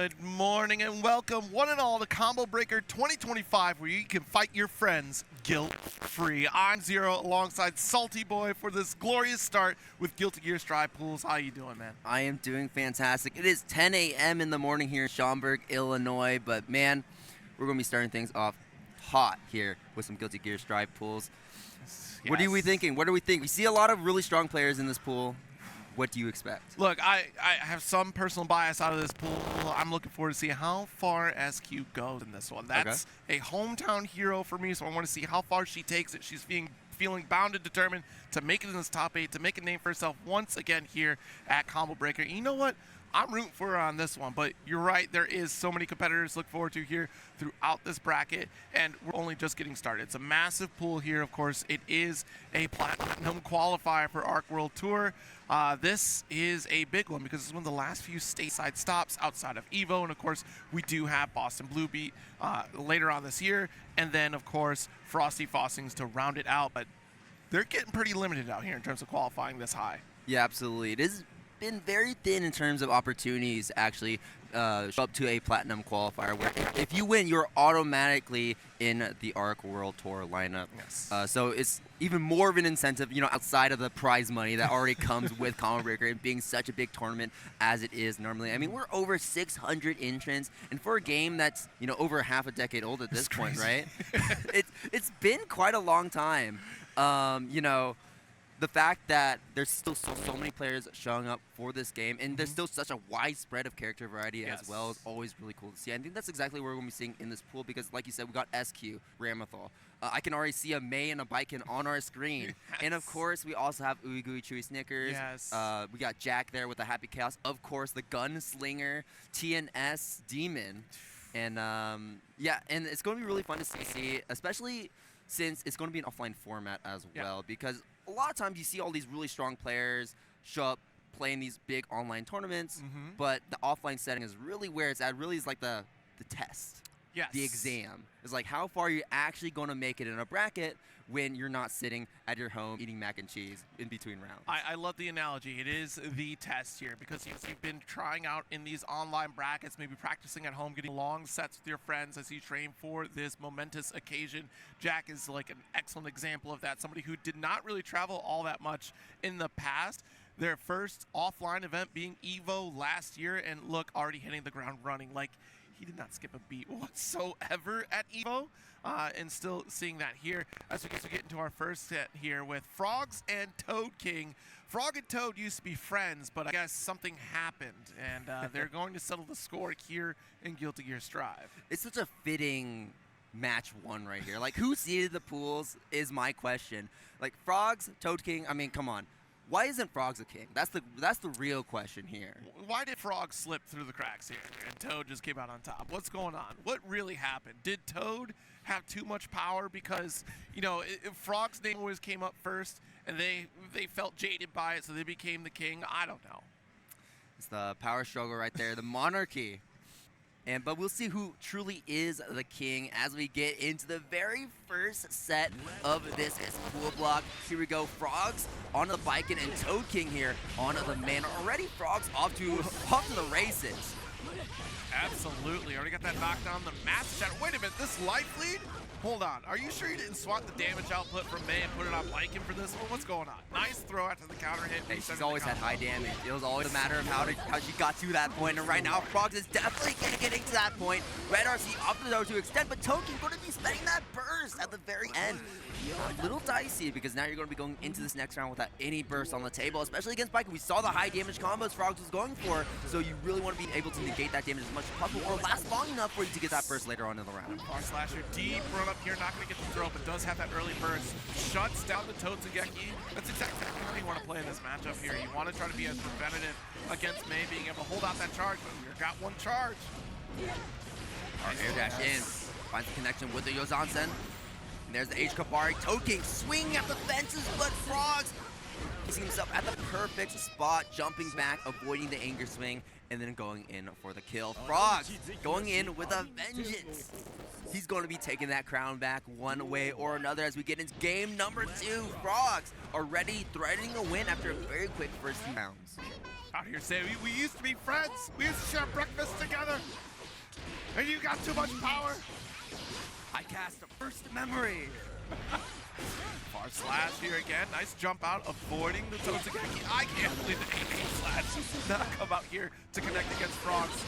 Good morning and welcome, one and all, to Combo Breaker 2025, where you can fight your friends guilt-free. I'm Zero alongside Salty Boy for this glorious start with Guilty Gear Strive Pools. How you doing, man? I am doing fantastic. It is 10 a.m. in the morning here in Schaumburg, Illinois, but man, we're going to be starting things off hot here with some Guilty Gear Strive Pools. Yes. What are we thinking? What do we think? We see a lot of really strong players in this pool. What do you expect? Look, I have some personal bias out of this pool. I'm looking forward to see how far SQ goes in this one. That's a hometown hero for me, so I want to see how far she takes it. She's feeling bound and determined to make it in this top 8, to make a name for herself once again here at Combo Breaker. You know what? I'm rooting for her on this one, but you're right. There is so many competitors to look forward to here throughout this bracket, and we're only just getting started. It's a massive pool here, of course. It is a platinum qualifier for Arc World Tour. This is a big one because it's one of the last few stateside stops outside of EVO, and of course, we do have Boston Blue Beat later on this year, and then, of course, Frosty Fossings to round it out, but they're getting pretty limited out here in terms of qualifying this high. Yeah, absolutely. It has been very thin in terms of opportunities to actually show up to a platinum qualifier, where if you win, you're automatically in the Arc World Tour lineup. Yes. So it's even more of an incentive, you know, outside of the prize money that already comes with Combo Breaker and being such a big tournament as it is normally. I mean, we're over 600 entrants, and for a game that's, you know, over half a decade old at this point, right? It's been quite a long time. You know, the fact that there's still so many players showing up for this game, and there's still such a wide spread of character variety as well, is always really cool to see. I think that's exactly what we're going to be seeing in this pool because, like you said, we got SQ, Ramlethal. I can already see a May and a Baiken on our screen. Yes. And, of course, we also have Ooeygooeychewysnickers. Yes. We got Jack there with the Happy Chaos. Of course, the Gunslinger, TNS Demon. And, yeah, and it's going to be really fun to see, especially since it's going to be an offline format as well, because a lot of times you see all these really strong players show up playing these big online tournaments, but the offline setting is really where it's at. Really is like the test. Yes. The exam. It's like how far are you actually going to make it in a bracket when you're not sitting at your home eating mac and cheese in between rounds. I love the analogy. It is the test here because you've been trying out in these online brackets, maybe practicing at home, getting long sets with your friends as you train for this momentous occasion. Jack is like an excellent example of that, somebody who did not really travel all that much in the past. Their first offline event being EVO last year, and look, already hitting the ground running. Like, he did not skip a beat whatsoever at EVO, and still seeing that here as we get into our first set here with Frogs and Toad King. Frog and Toad used to be friends, but I guess something happened, and they're going to settle the score here in Guilty Gear Strive. It's such a fitting match one right here. Like, who seeded the pools is my question. Like, Frogs, Toad King, I mean, come on. Why isn't Frogs a king? That's the real question here. Why did Frog slip through the cracks here and Toad just came out on top? What's going on? What really happened? Did Toad have too much power because, you know, Frog's name always came up first and they felt jaded by it, so they became the king? I don't know. It's the power struggle right there, the monarchy. But we'll see who truly is the king as we get into the very first set of this pool block. Here we go, Frogs onto the Baiken and Toad King here onto the Manor. Already Frogs off to the races. Absolutely. Already got that knockdown. The Master Shadow. Wait a minute, this life lead? Hold on. Are you sure you didn't swap the damage output from May and put it on Baiken for this one? What's going on? Nice throw after the counter hit. Hey, she's always had high damage. It was always a matter of how she got to that point. And right now, Frogs is definitely getting to that point. Red RC off the door to extend, but Toad King going to be spending that burst at the very end. A little dicey because now you're going to be going into this next round without any burst on the table, especially against Baiken. We saw the high damage combos Frogs was going for, so you really want to be able to negate that damage as much as possible or last long enough for you to get that burst later on in the round. R Slasher deep run up here, not going to get the throw, but does have that early burst. Shuts down the Toadsugeki. That's exactly how you want to play in this matchup here. You want to try to be as preventative against May, being able to hold out that charge, but you've got one charge. Our air dash in, finds the connection with the Zerozzen. And there's the H-Kabari. Toad King swinging at the fences, but Frogs placing himself at the perfect spot, jumping back, avoiding the anger swing, and then going in for the kill. Frogs going in with a vengeance. He's going to be taking that crown back one way or another as we get into game number 2. Frogs already threatening a win after a very quick first few rounds. Out here saying we used to be friends. We used to share breakfast together. And you got too much power. I cast a burst memory. Far slash here again. Nice jump out, avoiding the Totsugeki. I can't believe the AA slash does not come out here to connect against frogs.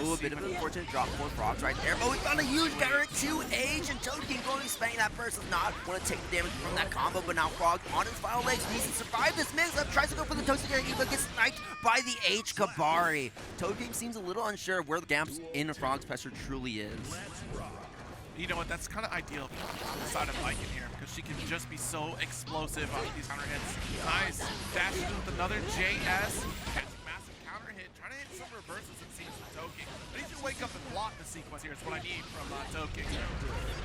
Ooh, a bit of an unfortunate drop for frogs right there. Oh, we found a huge counter to Age, and Toadkin going to spang that first does not want to take the damage from that combo, but now Frog on his final legs needs to survive this mix-up, tries to go for the Totsugeki, but gets sniped by the H Kabari. Toadkin seems a little unsure of where the gaps in the Frog's pressure truly is. You know what, that's kind of ideal on the side of Baiken here, because she can just be so explosive on these counter hits. Nice, dashes in with another JS, catching massive counter hit, trying to hit some reversals it seems from Toking. I need to wake up and block the sequence here, is what I need from Toking.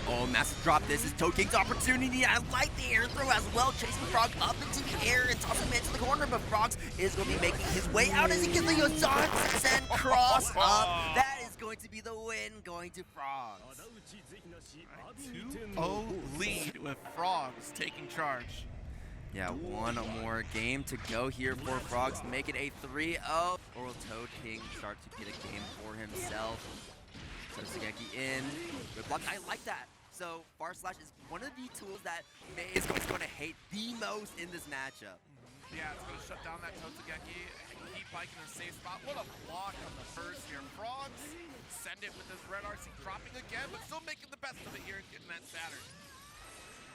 Oh, massive drop, this is Toking's opportunity. I like the air throw as well, chasing Frog up into the air and tossing him into the corner, but Frogs is going to be making his way out as he gets the Zerozzen cross up. That is going to be the win going to Frogs. 2-0 lead with Frogs taking charge. Yeah, one more game to go here for Frogs to make it a 3-0. Or will Toad King start to get a game for himself? Totsugeki in. Good block. I like that. So, Far Slash is one of the tools that May is going to hate the most in this matchup. Yeah, it's going to shut down that Totsugeki and keep Baiken in a safe spot. What a block on the first here. Frogs send it with his red RC dropping again, but still making the best of it here and getting that Saturn.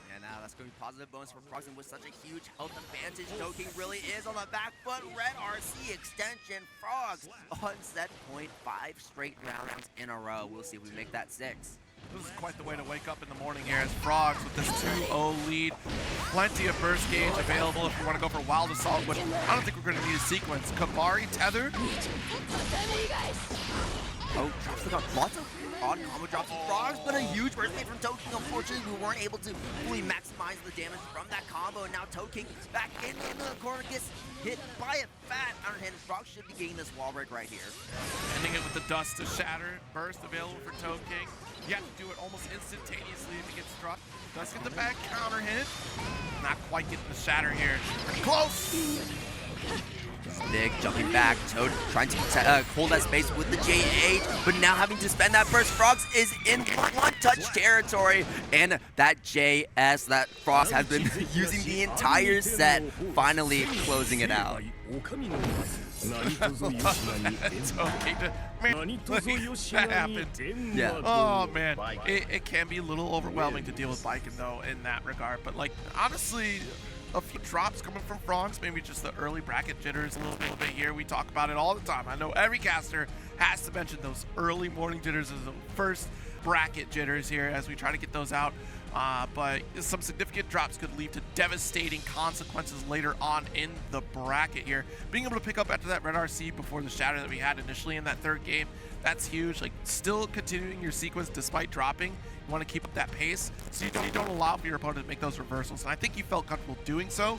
Yeah, now that's going to be positive bonus for Frogs, and with such a huge health advantage, Toking really is on the back foot. Red RC extension. Frogs on set point, 5 straight rounds in a row. We'll see if we make that 6. This is quite the way to wake up in the morning here as Frogs with this 2-0 lead. Plenty of burst gauge available if you want to go for Wild Assault, which I don't think we're going to need a sequence. Kabari tethered. Oh, drops got lots of odd combo drops from Frogs, but a huge burst made from Toking. Unfortunately, we weren't able to fully maximize the damage from that combo, and now Toking back into the corner gets hit by a fat underhand. Frogs should be getting this wall break right here. Ending it with the dust to shatter. Burst available for Toking. You have to do it almost instantaneously if he gets struck. Does get the back counter hit. Not quite getting the shatter here. Pretty close. Stick jumping back. Toad trying to hold that space with the J8, but now having to spend that burst. Frogs is in one-touch territory, and that JS that Frogs has been using the entire set, finally closing it out. That happened. Yeah. Oh man, it can be a little overwhelming to deal with Baiken though in that regard. But like honestly, a few drops coming from Frogs, maybe just the early bracket jitters a little bit here. We talk about it all the time. I know every caster has to mention those early morning jitters as the first bracket jitters here as we try to get those out. But some significant drops could lead to devastating consequences later on in the bracket here. Being able to pick up after that red RC before the shatter that we had initially in that third game, that's huge. Like still continuing your sequence despite dropping. You want to keep up that pace so you don't allow for your opponent to make those reversals. And I think you felt comfortable doing so.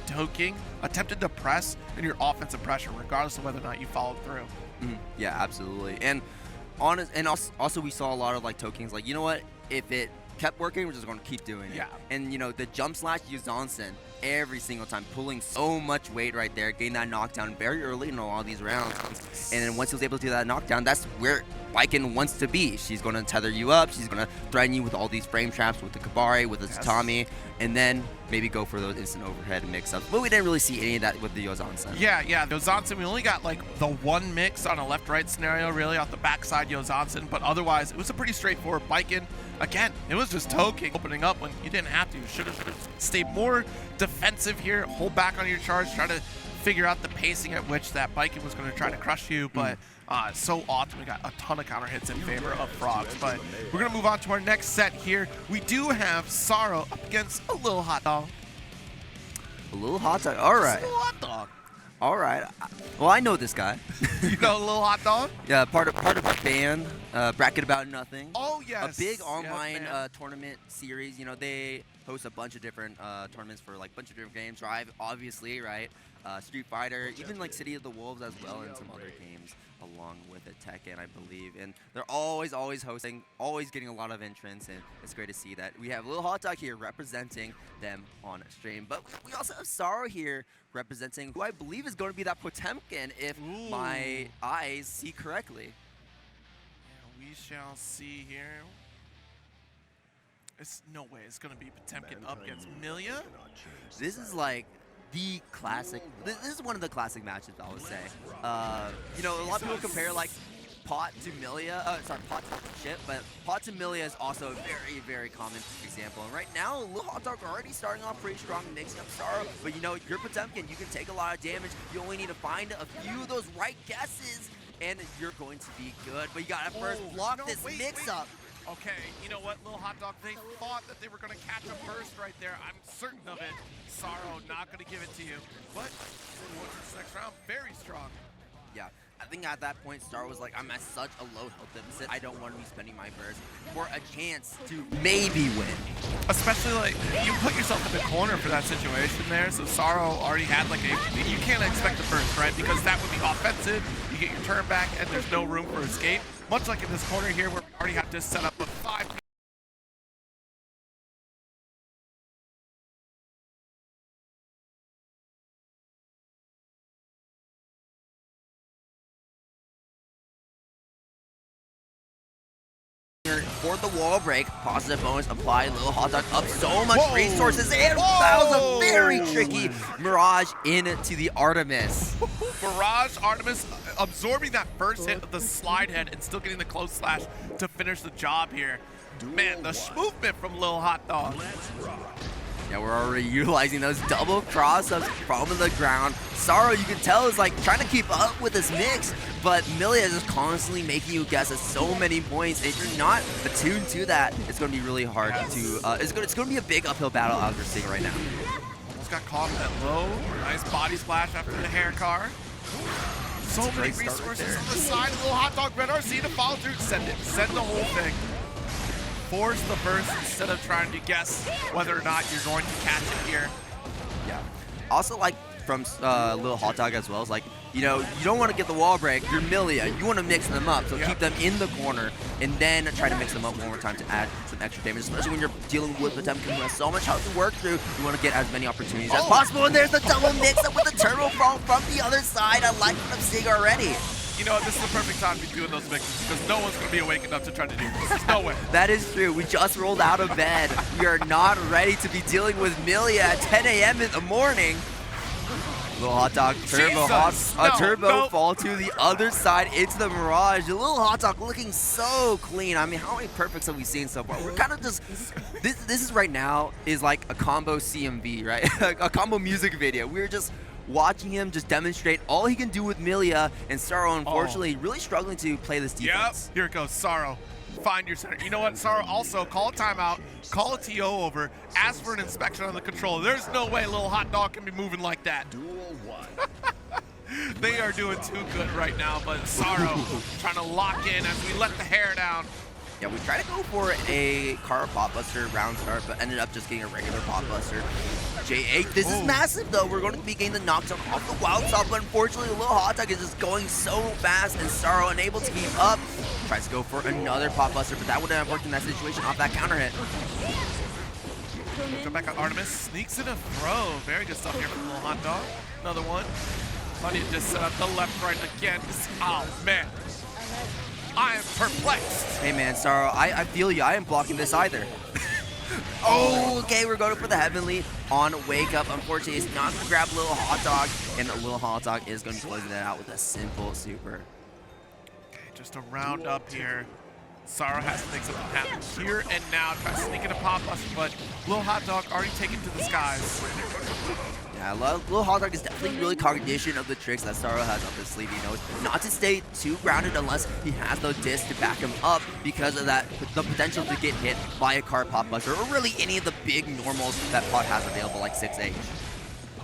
Toking attempted to press in your offensive pressure regardless of whether or not you followed through. Yeah, absolutely. And also we saw a lot of like Tokings like, you know what, if it kept working, we're just going to keep doing it. Yeah. And you know, the jump slash Zerozzen every single time, pulling so much weight right there, getting that knockdown very early in a lot of these rounds. And then once he was able to do that knockdown, that's where Baiken wants to be. She's going to tether you up. She's going to threaten you with all these frame traps, with the Kabari, with the Tatami, and then maybe go for those instant overhead mix-ups. But we didn't really see any of that with the Zerozzen. Yeah, the Zerozzen, we only got like the one mix on a left-right scenario, really, off the backside Zerozzen, but otherwise, it was a pretty straightforward Baiken. Again, it was just Toking opening up when you didn't have to. You should have stayed more defensive here, hold back on your charge, try to figure out the pacing at which that Baiken was going to try to crush you, but so often we got a ton of counter hits in favor of Frogs. But we're going to move on to our next set here. We do have Sorrow up against a little hot dog. A little hot dog? All right. A little hot dog. All right. Well, I know this guy. You know a little hot dog? Yeah, part of a band, Bracket About Nothing. Oh, yes. A big online tournament series. You know, they host a bunch of different tournaments for like a bunch of different games. Drive, obviously, right? Street Fighter, even like City of the Wolves as well, and some other games along with it, Tekken, I believe. And they're always hosting, always getting a lot of entrants, and it's great to see that we have Lil Hot Dog here representing them on stream. But we also have Sorrow here representing who I believe is going to be that Potemkin, if my eyes see correctly. Yeah, we shall see here. It's no way it's going to be Potemkin up against Millia. This is like the classic. This is one of the classic matches, I would say. You know, a lot of people compare like Pot to Millia. Sorry, Pot to shit, but Pot to Millia is also a very, very common example. And right now, Lil Hot Dog already starting off pretty strong, mixing up Sorrow. But you know, you're Potemkin. You can take a lot of damage. You only need to find a few of those right guesses, and you're going to be good. But you gotta first block this mix-up. Okay, you know what, Lil Hot Dog, they thought that they were going to catch a burst right there. I'm certain of it. Sorrow not going to give it to you. But this next round, very strong. Yeah, I think at that point, Star was like, I'm at such a low health deficit. I don't want to be spending my burst for a chance to maybe win. Especially, like, you put yourself in the corner for that situation there, so Sorrow already had, like, you can't expect a burst, right? Because that would be offensive, you get your turn back, and there's no room for escape. Much like in this corner here, where we already have this set up with 5 for the wall break, positive bonus, apply Lil Hot Dog up so much resources, and that was a very tricky Mirage into the Artemis. Mirage, Artemis absorbing that first hit of the slide head and still getting the close slash to finish the job here. Man, the movement from Lil Hot Dog. Yeah, we're already utilizing those double cross-ups from the ground. Sorrow, you can tell, is like trying to keep up with this mix, but Millia is just constantly making you guess at so many points. If you're not attuned to that, it's going to be really hard to. It's going to be a big uphill battle as we're seeing right now. Almost got caught in that low. Nice body splash after the hair car. So many resources on the side. Lil Hot Dog, Red RC to follow through. Send it. Send the whole thing. Force the burst instead of trying to guess whether or not you're going to catch it here. Yeah. Also, like, from Lil Hot Dog as well, is like, you know, you don't want to get the wall break. You're Millia. You want to mix them up. So keep them in the corner and then try to mix them up one more time to add some extra damage, especially when you're dealing with Potemkin who has so much health to work through. You want to get as many opportunities as possible. And there's the double mix up with the turbo from the other side. I like what I'm seeing already. You know what, this is the perfect time to be doing those mixes because no one's going to be awake enough to try to do this. There's no way. That is true. We just rolled out of bed. We are not ready to be dealing with Millia at 10 a.m. in the morning. Little Hot Dog, turbo fall to the other side into the Mirage. The Little Hot Dog looking so clean. I mean, how many perfects have we seen so far? We're kind of just, this is right now is like a combo CMV, right? A combo music video. We're just watching him just demonstrate all he can do with Millia, and Sorrow, unfortunately, really struggling to play this defense. Yep, here it goes, Sorrow. Find your center. You know what, Sorrow, also call a timeout, call a TO over, ask for an inspection on the controller. There's no way Lil Hot Dog can be moving like that. They are doing too good right now, but Sorrow trying to lock in as we let the hair down. Yeah, we tried to go for a car pop buster round start, but ended up just getting a regular pop buster. J8, this is massive though. We're going to be getting the knockdown off the wild stop, but unfortunately, Lil Hot Dog is just going so fast, and Sorrow unable to keep up. Tries to go for another pop buster, but that wouldn't have worked in that situation off that counter hit. Come back on Artemis, sneaks in a throw. Very good stuff here from Lil Hot Dog. Another one. Money just set up the left right again. Oh man. I am perplexed. Hey man, Sorrow, I feel you. I am blocking this either. Oh, okay, we're going for the Heavenly on Wake Up. Unfortunately, it's not going to grab Lil Hot Dog, and Lil Hot Dog is going to close that out with a simple super. Okay, just a round up here. Sorrow has to make something happen here and now. Try to sneak in a pop buster, but Lil Hot Dog already taken to the skies. Yeah, Lil Hot Dog is definitely really cognizant of the tricks that Sorrow has up his sleeve. He knows not to stay too grounded unless he has the disc to back him up because of that, the potential to get hit by a car pop buster or really any of the big normals that Pot has available like 6H.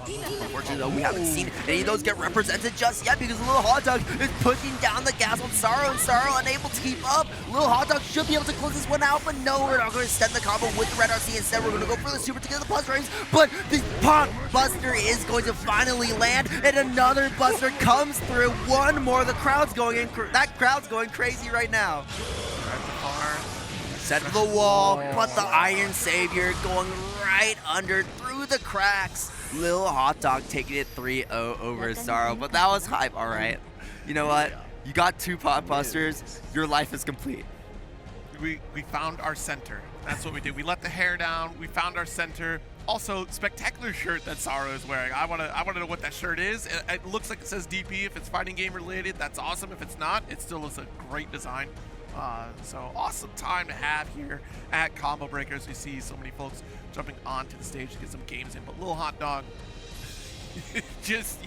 Unfortunately, though, we haven't seen any of those get represented just yet because Little Hot Dog is pushing down the gas on Sorrow, and Sorrow unable to keep up. Little Hot Dog should be able to close this one out, but no, we're not going to extend the combo with the Red RC. Instead, we're going to go for the Super to get the plus range, but the Pop Buster is going to finally land, and another Buster comes through. One more. The crowd's going in. That crowd's going crazy right now. Set to the wall, but the Iron Savior going right under through the cracks. Lil Hot Dog taking it 3-0 over Sorrow, but that was hype, all right. You know what? You got 2 Pot Busters. Your life is complete. We found our center. That's what we did. We let the hair down. We found our center. Also, spectacular shirt that Sorrow is wearing. I want to know what that shirt is. It looks like it says DP. If it's fighting game related, that's awesome. If it's not, it still is a great design. So awesome time to have here at Combo Breakers. We see so many folks jumping onto the stage to get some games in, but Little Hot Dog,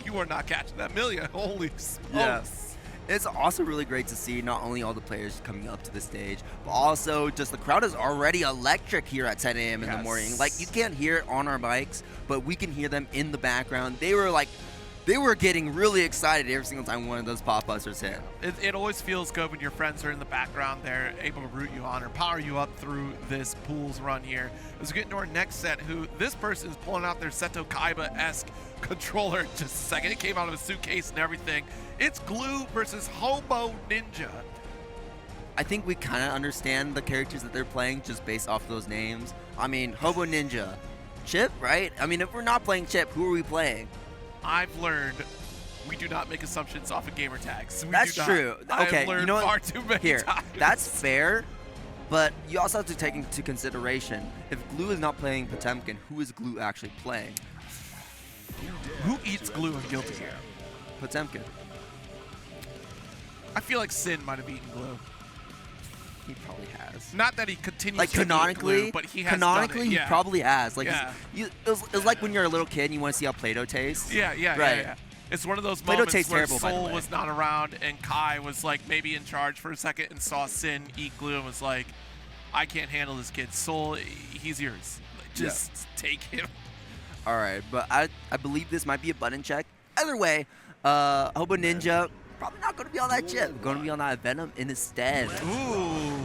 you are not catching that Millia. Holy smokes. Yes. It's also really great to see not only all the players coming up to the stage, but also just the crowd is already electric here at 10 a.m. in the morning. Like, you can't hear it on our mics, but we can hear them in the background. They were getting really excited every single time one of those Pop Busters hit. It always feels good when your friends are in the background. They're able to root you on or power you up through this pools run here. As we get into our next set, this person is pulling out their Seto Kaiba-esque controller in just a second. It came out of a suitcase and everything. It's Glue versus Hobo Ninja. I think we kind of understand the characters that they're playing just based off those names. I mean, Hobo Ninja. Chip, right? I mean, if we're not playing Chip, who are we playing? I've learned we do not make assumptions off of gamer tags. That's true. Okay, I've learned you know what? far too many times. That's fair, but you also have to take into consideration if Glue is not playing Potemkin, who is Glue actually playing? Who eats Glue in Guilty Gear? Potemkin. I feel like Sin might have eaten Glue. He probably has. Not that he continues like to canonically, eat Glue, but he has canonically, done it. Yeah. he probably has. Like, yeah. It was like when you're a little kid and you want to see how Play-Doh tastes. Yeah, right. Yeah. It's one of those Play-Doh moments tastes where terrible, by the Soul way. was not around and Kai was like maybe in charge for a second and saw Sin eat Glue and was like, I can't handle this kid. Soul, he's yours. Just take him. All right, but I believe this might be a button check. Either way, Hobo Ninja probably not going to be on that chip. Going to be on that Venom instead. Ooh.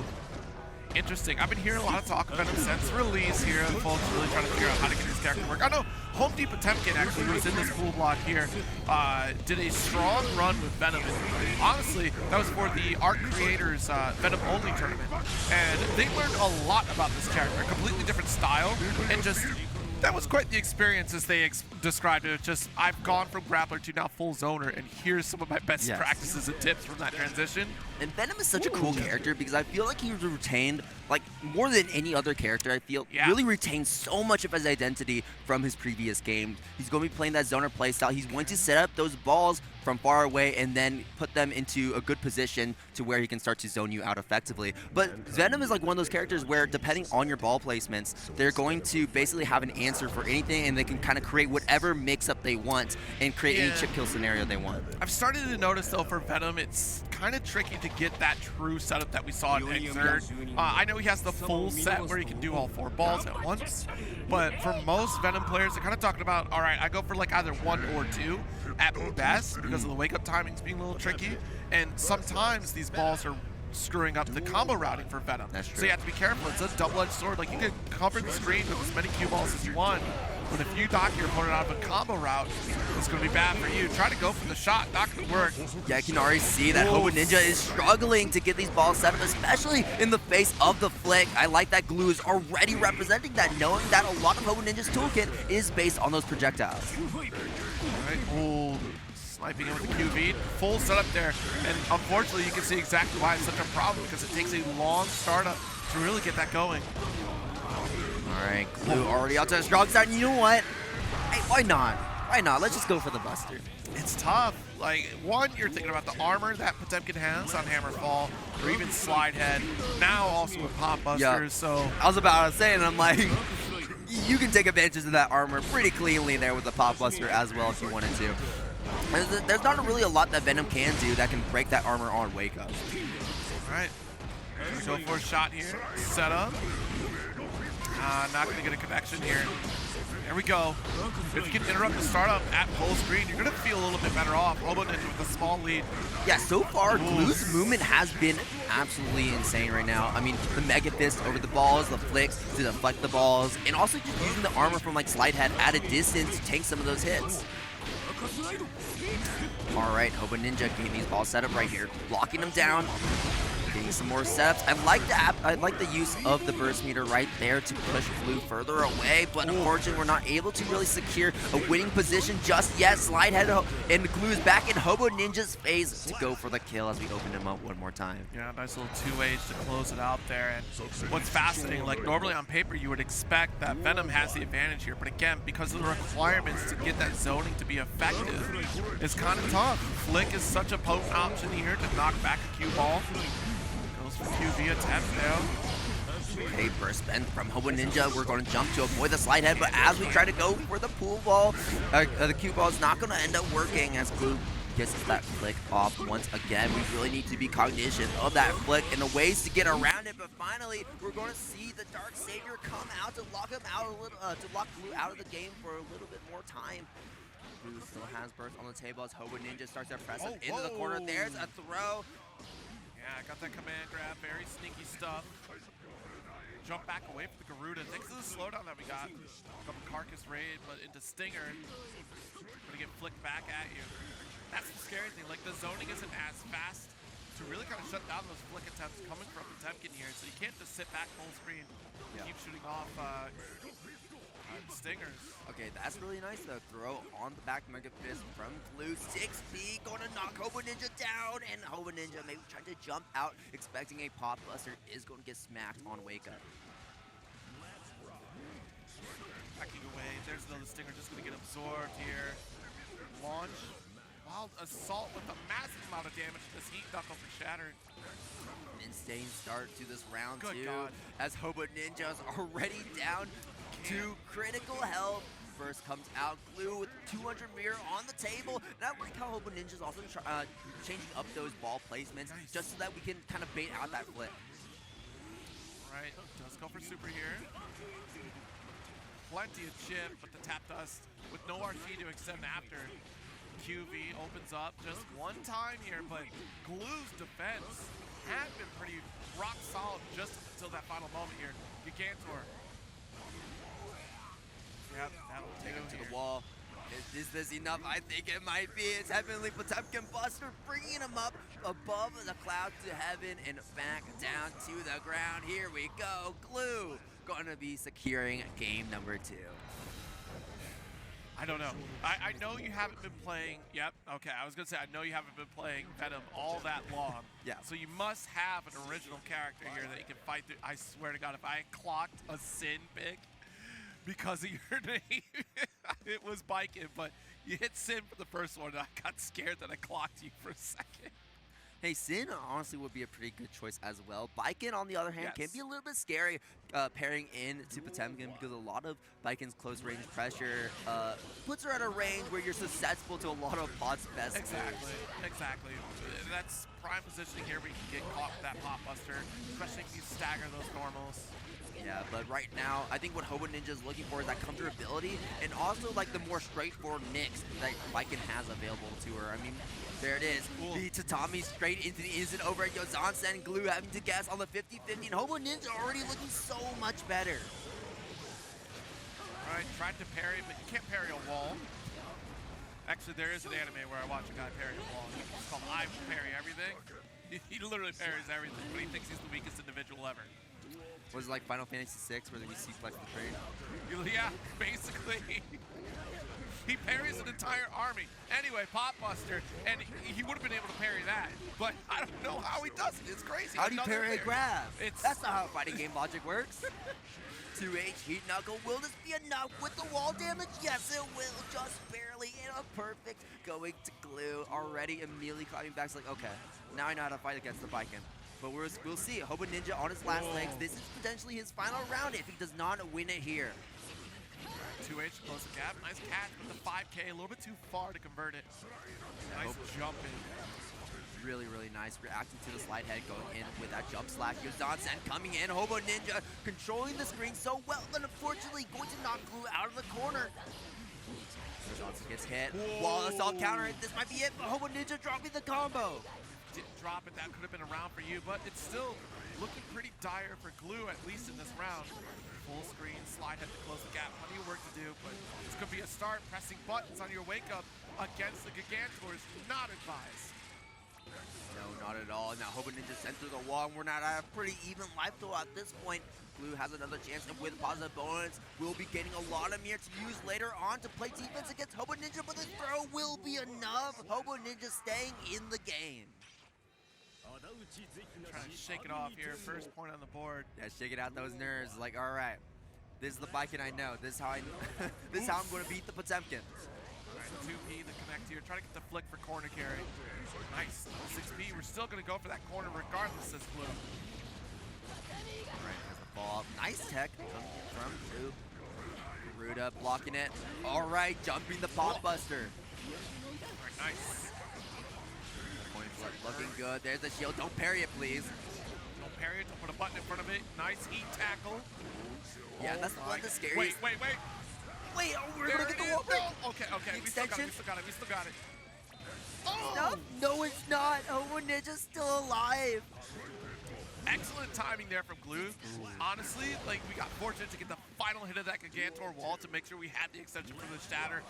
Interesting. I've been hearing a lot of talk about Venom since release here. Folks really trying to figure out how to get this character to work. I know Home Depot Potemkin actually was in this pool block here. Did a strong run with Venom. And honestly, that was for the Art Creators Venom Only tournament. And they learned a lot about this character. A completely different style. And just, that was quite the experience as they described it. Just, I've gone from grappler to now full zoner, and here's some of my best practices and tips from that transition. And Venom is such a cool character because I feel like he's retained, like, more than any other character, I feel, really retained so much of his identity from his previous games. He's going to be playing that zoner playstyle. He's going to set up those balls from far away and then put them into a good position to where he can start to zone you out effectively. But Venom is like one of those characters where, depending on your ball placements, they're going to basically have an answer for anything, and they can kind of create whatever mix-up they want and create any chip kill scenario they want. I've started to notice, though, for Venom, it's kind of tricky to get that true setup that we saw in Exert. I know he has the full set where he can do all 4 balls at once, but for most Venom players, they're kind of talking about, all right, I go for like either 1 or 2 at best because of the wake-up timings being a little tricky, and sometimes these balls are screwing up the combo routing for Venom. That's true. So you have to be careful. It's a double-edged sword. Like, you can cover the screen with as many cue balls as you want, but if you knock your opponent out of a combo route, it's going to be bad for you. Try to go for the shot. Not going to work. Yeah, I can already see that Hobo Ninja is struggling to get these balls set up, especially in the face of the flick. I like that Glue is already representing that, knowing that a lot of Hobo Ninja's toolkit is based on those projectiles. All right. Oh, sniping in with the QV. Full setup there. And unfortunately, you can see exactly why it's such a problem, because it takes a long startup to really get that going. All right, Glue already out to a strong start. And you know what? Hey, why not? Why not? Let's just go for the Buster. It's tough. Like, one, you're thinking about the armor that Potemkin has on Hammerfall, or even Slide Head. Now also with Pop Busters, so... I was about to say, and I'm like, you can take advantage of that armor pretty cleanly there with the Pop Buster as well if you wanted to. There's not really a lot that Venom can do that can break that armor on Wake Up. All right. Go for a shot here. Set up. Not going to get a connection here. There we go. If you can interrupt the startup at full screen, you're going to feel a little bit better off. Hobo Ninja with a small lead. Yeah, so far, Glue's movement has been absolutely insane right now. I mean, the Mega Fist over the balls, the flicks to deflect the balls, and also just using the armor from like Slide Head at a distance to take some of those hits. All right, Hobo Ninja getting these balls set up right here, blocking them down. Getting some more setups. I like the use of the burst meter right there to push Glue further away, but unfortunately we're not able to really secure a winning position just yet. Slide Head and Glue is back in Hobo Ninja's phase to go for the kill as we open him up one more time. Yeah, nice little 2H to close it out there. And what's fascinating, like normally on paper you would expect that Venom has the advantage here, but again, because of the requirements to get that zoning to be effective, it's kind of tough. Flick is such a potent option here to knock back a cue ball. For QV attempt now. Okay, burst spend from Hobo Ninja. We're going to jump to avoid the slide head, but as we try to go for the pool ball, the cue ball is not going to end up working as Glue gets that flick off once again. We really need to be cognizant of that flick and the ways to get around it, but finally we're going to see the Dark Savior come out to lock him out a little, to lock Glue out of the game for a little bit more time. Glue still has burst on the table as Hobo Ninja starts to press him into the corner. There's a throw. Yeah, got that command grab, very sneaky stuff. Jump back away from the Garuda. Thanks to the slowdown that we got from Carcass Raid, but into Stinger. Gonna get flicked back at you. That's the scary thing, like the zoning isn't as fast to really kind of shut down those flick attempts coming from Potemkin here, so you can't just sit back full screen and keep shooting off Stingers. Okay, that's really nice. The throw on the back Mega Fist from Glue. 6B going to knock Hobo Ninja down, and Hobo Ninja maybe trying to jump out, expecting a pop buster, is going to get smacked on Wake Up. Backing away. There's another Stinger just going to get absorbed here. Launch. Wild Assault with a massive amount of damage. This Heat Knuckle for Shattered. Insane start to this round Good two, God. as Hobo Ninja's already down to critical health. First comes out Glue with 200 mirror on the table. And I like how Hobo Ninja's also changing up those ball placements just so that we can kind of bait out that flip. Right, does go for super here. Plenty of chip, but the tap dust with no RC to extend after. QV opens up just one time here, but Glue's defense had been pretty rock solid just until that final moment here. Gigantor. Yeah, that'll take him to the wall. Is this enough? I think it might be. It's Heavenly Potemkin Buster bringing him up above the clouds to heaven and back down to the ground. Here we go. Glue going to be securing game number 2. I don't know. I know you haven't been playing. Yep. Okay. I was gonna say I know you haven't been playing Venom all that long. Yeah. So you must have an original character here that you can fight through. I swear to God, if I clocked a Sin pick because of your name, it was Baiken. But you hit Sin for the first one, and I got scared that I clocked you for a second. Hey, Sin honestly would be a pretty good choice as well. Baiken, on the other hand, can be a little bit scary pairing in to Potemkin because a lot of Baiken's close range pressure puts her at a range where you're susceptible to a lot of Pod's best Exactly, moves. exactly. That's prime positioning here where you can get caught with that pop buster, especially if you stagger those normals. Yeah, but right now, I think what Hobo Ninja is looking for is that comfortability and also like the more straightforward mix that Baiken has available to her. I mean, there it is. Cool. The tatami straight into the instant over at Zerozzen. Glue having to guess on the 50-50, and Hobo Ninja already looking so much better. All right, tried to parry, but you can't parry a wall. Actually, there is an anime where I watch a guy parry a wall. It's called I Parry Everything. He literally parries everything, but he thinks he's the weakest individual ever. Was it like Final Fantasy VI where you C-flex the train? Yeah, basically. He parries an entire army. Anyway, Pop Buster, and he would have been able to parry that, but I don't know how he does it. It's crazy. How do you parry a grab? That's not how fighting game logic works. 2H Heat Knuckle. Will this be enough with the wall damage? Yes, it will. Just barely. And a perfect going to Glue. Already immediately climbing back. It's like, okay, now I know how to fight against the Baiken. But we'll see. Hobo Ninja on his last legs. This is potentially his final round if he does not win it here. 2H close the gap. Nice catch, but the 5K a little bit too far to convert it. Nice jump in. really, really nice. Reacting to the slide head, going in with that jump slash. Zerozzen coming in. Hobo Ninja controlling the screen so well, but unfortunately going to knock Glue out of the corner. Zerozzen gets hit. Wall assault counter. This might be it, but Hobo Ninja dropping the combo. Didn't drop it. That could have been a round for you, but it's still looking pretty dire for Glue, at least in this round. Full screen, slide head to close the gap. Plenty of work to do, but this could be a start. Pressing buttons on your wake up against the Gigantor is not advised. No, not at all. Now Hobo Ninja sent through the wall, and we're not at a pretty even life total at this point. Glue has another chance, and with positive bonus, we'll be getting a lot of mirror to use later on to play defense against Hobo Ninja, but the throw will be enough. Hobo Ninja staying in the game. Trying to shake it off here. First point on the board. Yeah, shaking out those nerves. Like, all right, this is the Baiken I know. This is how this is how I'm going to beat the Potemkin. All right, 2P, the connect here. Try to get the flick for corner carry. Nice. 6P. We're still going to go for that corner regardless, says Glue. All right, has the fall up. Nice tech from Glue. Garuda blocking it. All right, jumping the pop buster. All right, nice. Looking good. There's the shield. Don't parry it, please. Don't parry it. Don't put a button in front of it. Nice heat tackle. Yeah, that's one of the scariest. Wait. Wait, oh, we're There going to it get the is. wall break. No. Okay. We still got it. We still got it. Oh! No, it's not. Hobo Ninja's still alive. Excellent timing there from Glue. Honestly, like, we got fortunate to get the final hit of that Gigantor wall to make sure we had the extension from the Shatter.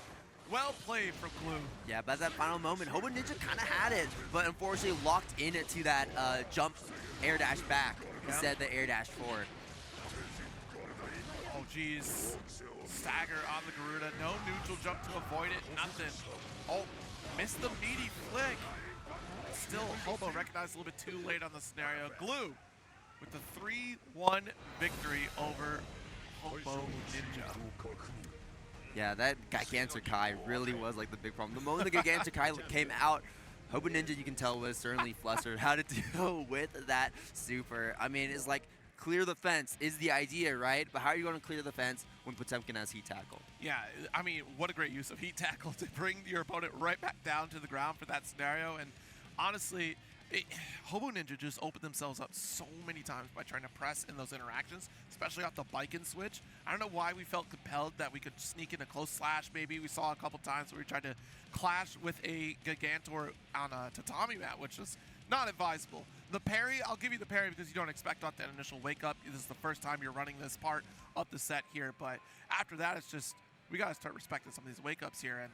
Well played from Glue. Yeah, but at that final moment, Hobo Ninja kind of had it, but unfortunately locked into that jump air dash back instead of the air dash forward. Oh, geez. Stagger on the Garuda. No neutral jump to avoid it. Nothing. Oh, missed the meaty flick. Still, Hobo recognized a little bit too late on the scenario. Glue with the 3-1 victory over Hobo Ninja. Yeah, that Gigantor Kai really was like the big problem. The moment the Gigantor Kai came out, Hobo Ninja, you can tell, was certainly flustered how to deal with that super. I mean, it's like clear the fence is the idea, right? But how are you going to clear the fence when Potemkin has heat tackle? Yeah, I mean, what a great use of heat tackle to bring your opponent right back down to the ground for that scenario. And honestly, Hobo Ninja just opened themselves up so many times by trying to press in those interactions, especially off the Baiken switch. I don't know why we felt compelled that we could sneak in a close slash. Maybe we saw a couple times where we tried to clash with a Gigantor on a tatami mat, which is not advisable. The parry, I'll give you the parry because you don't expect off that initial wake up. This is the first time you're running this part of the set here, but after that, it's just, we got to start respecting some of these wake ups here. And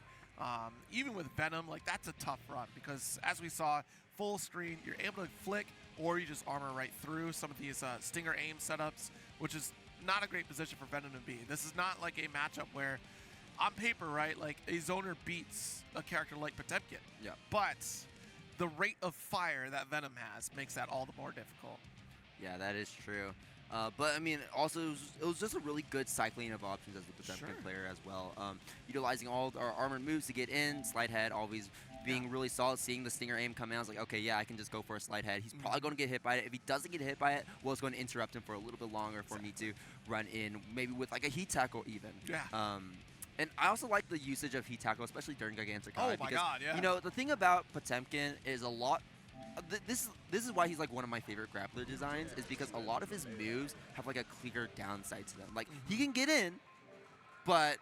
even with Venom, like, that's a tough run because as we saw, full screen, you're able to flick or you just armor right through some of these stinger aim setups, which is not a great position for Venom to be. This is not like a matchup where, on paper, right, like a zoner beats a character like Potemkin. Yeah. But the rate of fire that Venom has makes that all the more difficult. Yeah, that is true. But I mean, also it was just a really good cycling of options as the Potemkin player as well. Utilizing all our armored moves to get in, slide head, always being really solid. Seeing the stinger aim come in, I was like, okay, yeah, I can just go for a slide head. He's probably going to get hit by it. If he doesn't get hit by it, well, it's going to interrupt him for a little bit longer for me to run in, maybe with like a heat tackle even. Yeah. And I also like the usage of heat tackle, especially during Gigantor Kai. Oh my god, yeah. You know, the thing about Potemkin is a lot. This is why he's like one of my favorite grappler designs, is because a lot of his moves have like a clear downside to them. Like he can get in, but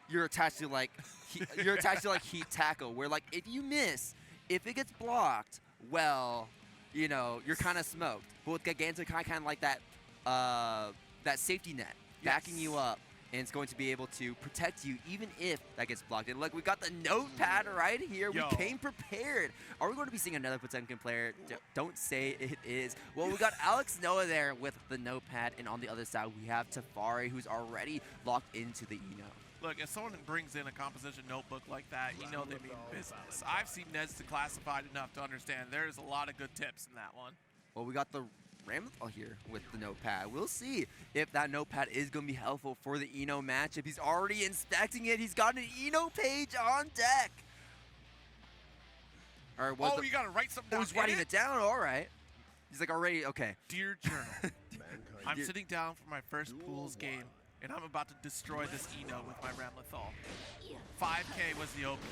you're attached to like heat tackle, where like if you miss, if it gets blocked, well, you know, you're kind of smoked. But with Gigantor Kai, kind of like that that safety net backing you up. And it's going to be able to protect you even if that gets blocked. And look, we got the notepad right here. Yo. We came prepared. Are we going to be seeing another Potemkin player? Don't say it is. Well, we got Alexnoah there with the notepad. And on the other side, we have Tafari, who's already locked into the Eno. Look, if someone brings in a composition notebook like that, you know they mean business. I've seen Ned's Declassified enough to understand there's a lot of good tips in that one. Well, we got the Ramlethal here with the notepad. We'll see if that notepad is going to be helpful for the Eno matchup. He's already inspecting it. He's got an Eno page on deck. All right, you got to write something down. He's writing it down. All right. He's like, already, okay. Dear Journal, I'm sitting down for my first pools game, and I'm about to destroy this Eno with my Ramlethal. 5K was the opening,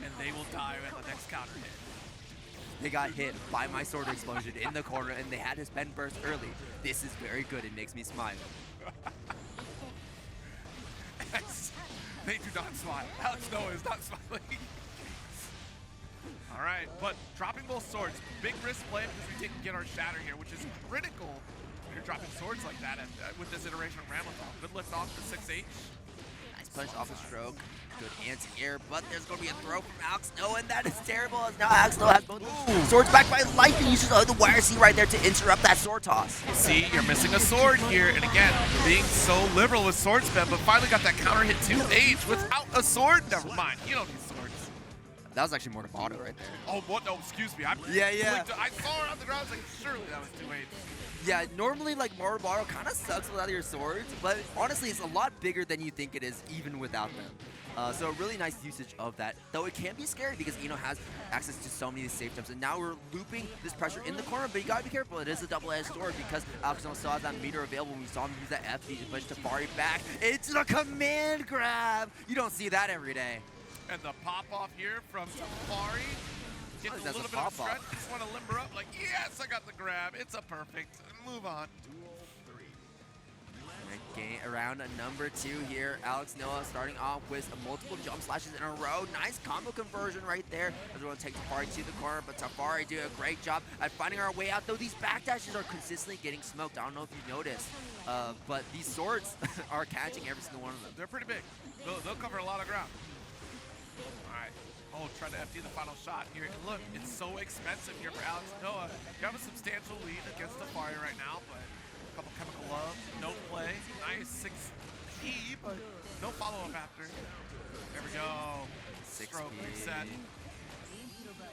and they will die at the next counter hit. they got hit by my sword explosion in the corner, and they had to spend burst early. This is very good. It makes me smile. They do not smile. Alexnoah is not smiling. All right, but dropping both swords, big risk play because we didn't get our shatter here, which is critical when you're dropping swords like that with this iteration of Ramlethal. Good lift off the 6H. Nice punch off a stroke. Good anti-air, but there's going to be a throw from Alexnoah, and that is terrible, as now Alexnoah has both swords backed by life, and uses the wire C right there to interrupt that sword toss. See, you're missing a sword here, and again, being so liberal with sword spam, but finally got that counter hit 2H without a sword. Never mind, you don't need swords. That was actually Mortabado right there. Oh, what? No, excuse me. Yeah. I saw her on the ground. I was like, surely that was 2H. Yeah, normally like Mortabado kind of sucks without your swords, but honestly, it's a lot bigger than you think it is, even without them. So a really nice usage of that, though it can be scary because Eno has access to so many safe jumps, and now we're looping this pressure in the corner, but you gotta be careful. It is a double-edged sword because Alexnoah still has that meter available when we saw him use that FD to push Tafari back into the command grab. You don't see that every day. And the pop-off here from Tafari. Getting a little bit of stretch. Just want to limber up like, yes, I got the grab. It's a perfect. Move on. Around number 2 here, Alexnoah starting off with multiple jump slashes in a row. Nice combo conversion right there as we're going to take Tafari to the corner, but Tafari doing a great job at finding our way out, though these backdashes are consistently getting smoked. I don't know if you noticed, but these swords are catching every single one of them. They're pretty big. They'll cover a lot of ground. All right. Oh, trying to FD the final shot here. And look, it's so expensive here for Alexnoah. You have a substantial lead against Tafari right now, but a couple chemical love, no play. Nice 6P, but no follow-up after. There we go. 6P. Stroke reset.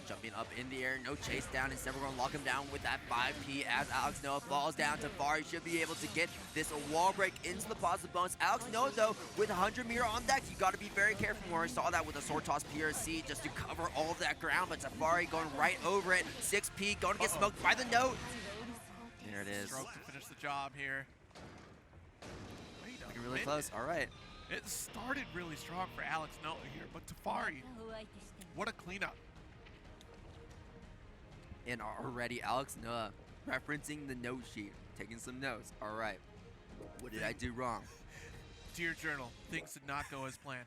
Jumping up in the air, no chase down. Instead, we're going to lock him down with that 5P as Alexnoah falls down. Tafari should be able to get this wall break into the positive bonus. Alexnoah, though, with 100 meter on deck, you got to be very careful more. I saw that with a sword toss PRC just to cover all of that ground, but Tafari going right over it. 6P going to get smoked by the note. There it is. Stroke to finish the job here. Looking really close. All right. It started really strong for Alexnoah here, but Tafari, what a cleanup. And already Alexnoah referencing the note sheet, taking some notes. All right, what did I do wrong? Dear Journal, things did not go as planned.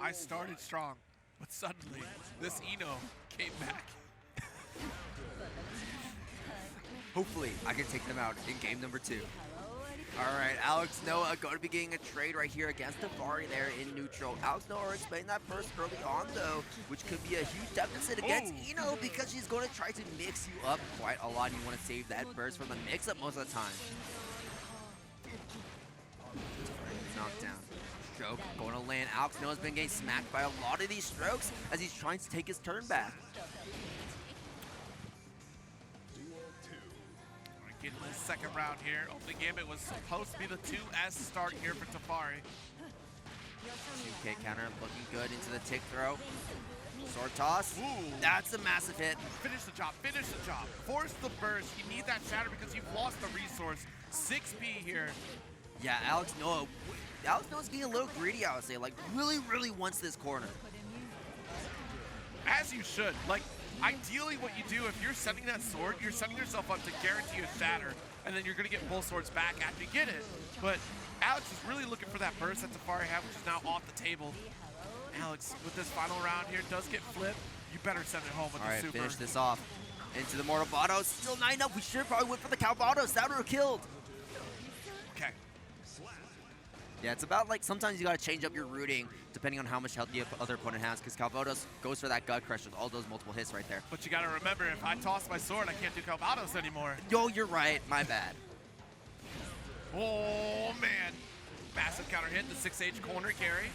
I started strong, but suddenly this Eno came back. Hopefully, I can take them out in game number 2. All right, Alexnoah going to be getting a trade right here against Tafari there in neutral. Alexnoah explained that burst early on, though, which could be a huge deficit against Eno because she's going to try to mix you up quite a lot. You want to save that burst from the mix-up most of the time. Knockdown. Stroke going to land. Alexnoah's been getting smacked by a lot of these strokes as he's trying to take his turn back. Getting the second round here. Opening gambit was supposed to be the 2S start here for Tafari. 2K counter looking good into the tick throw. Sword toss. Ooh. That's a massive hit. Finish the job. Finish the job. Force the burst. You need that shatter because you've lost the resource. 6P here. Yeah, Alexnoah's getting a little greedy, I would say. Like, really wants this corner. As you should. Like, ideally what you do, if you're sending that sword, you're setting yourself up to guarantee a shatter, and then you're going to get both swords back after you get it. But Alex is really looking for that burst that Tafari had, which is now off the table. Alex, with this final round here, does get flipped. You better send it home with the super. Finish this off. Into the Mortabado. Still 9 up. We should probably went for the Calvados. That would have killed. Okay. Yeah, it's about like sometimes you got to change up your routing depending on how much health the other opponent has, because Calvados goes for that gut crush with all those multiple hits right there. But you got to remember, if I toss my sword, I can't do Calvados anymore. Yo, you're right. My bad. Oh, man. Massive counter hit, the 6H corner carry.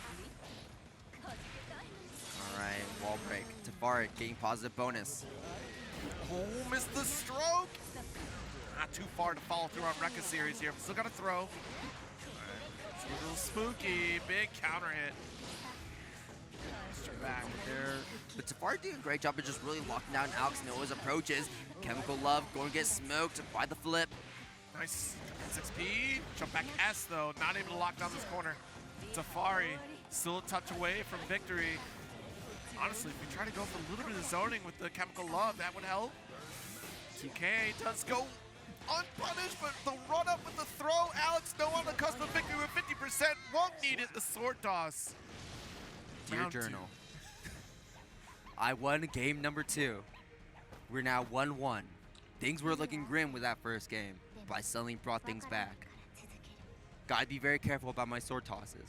All right, wall break. Tafari getting positive bonus. Oh, missed the stroke. Not too far to follow through on Rekka series here, but still got to throw. It's a little spooky. Big counter hit. Back there. But Tafari doing a great job of just really locking down Alexnoah's approaches. Chemical Love going to get smoked by the flip. Nice. 6P. Jump back S, though. Not able to lock down this corner. Tafari still a touch away from victory. Honestly, if we try to go for a little bit of zoning with the Chemical Love, that would help. 2K does go unpunished, but the run up with the throw. Alexnoah on the cusp of victory with 50%. Won't need it. The sword toss. Dear Round Journal, I won game number 2. We're now 1-1. Things were looking grim with that first game, but I suddenly brought things back. Gotta be very careful about my sword tosses.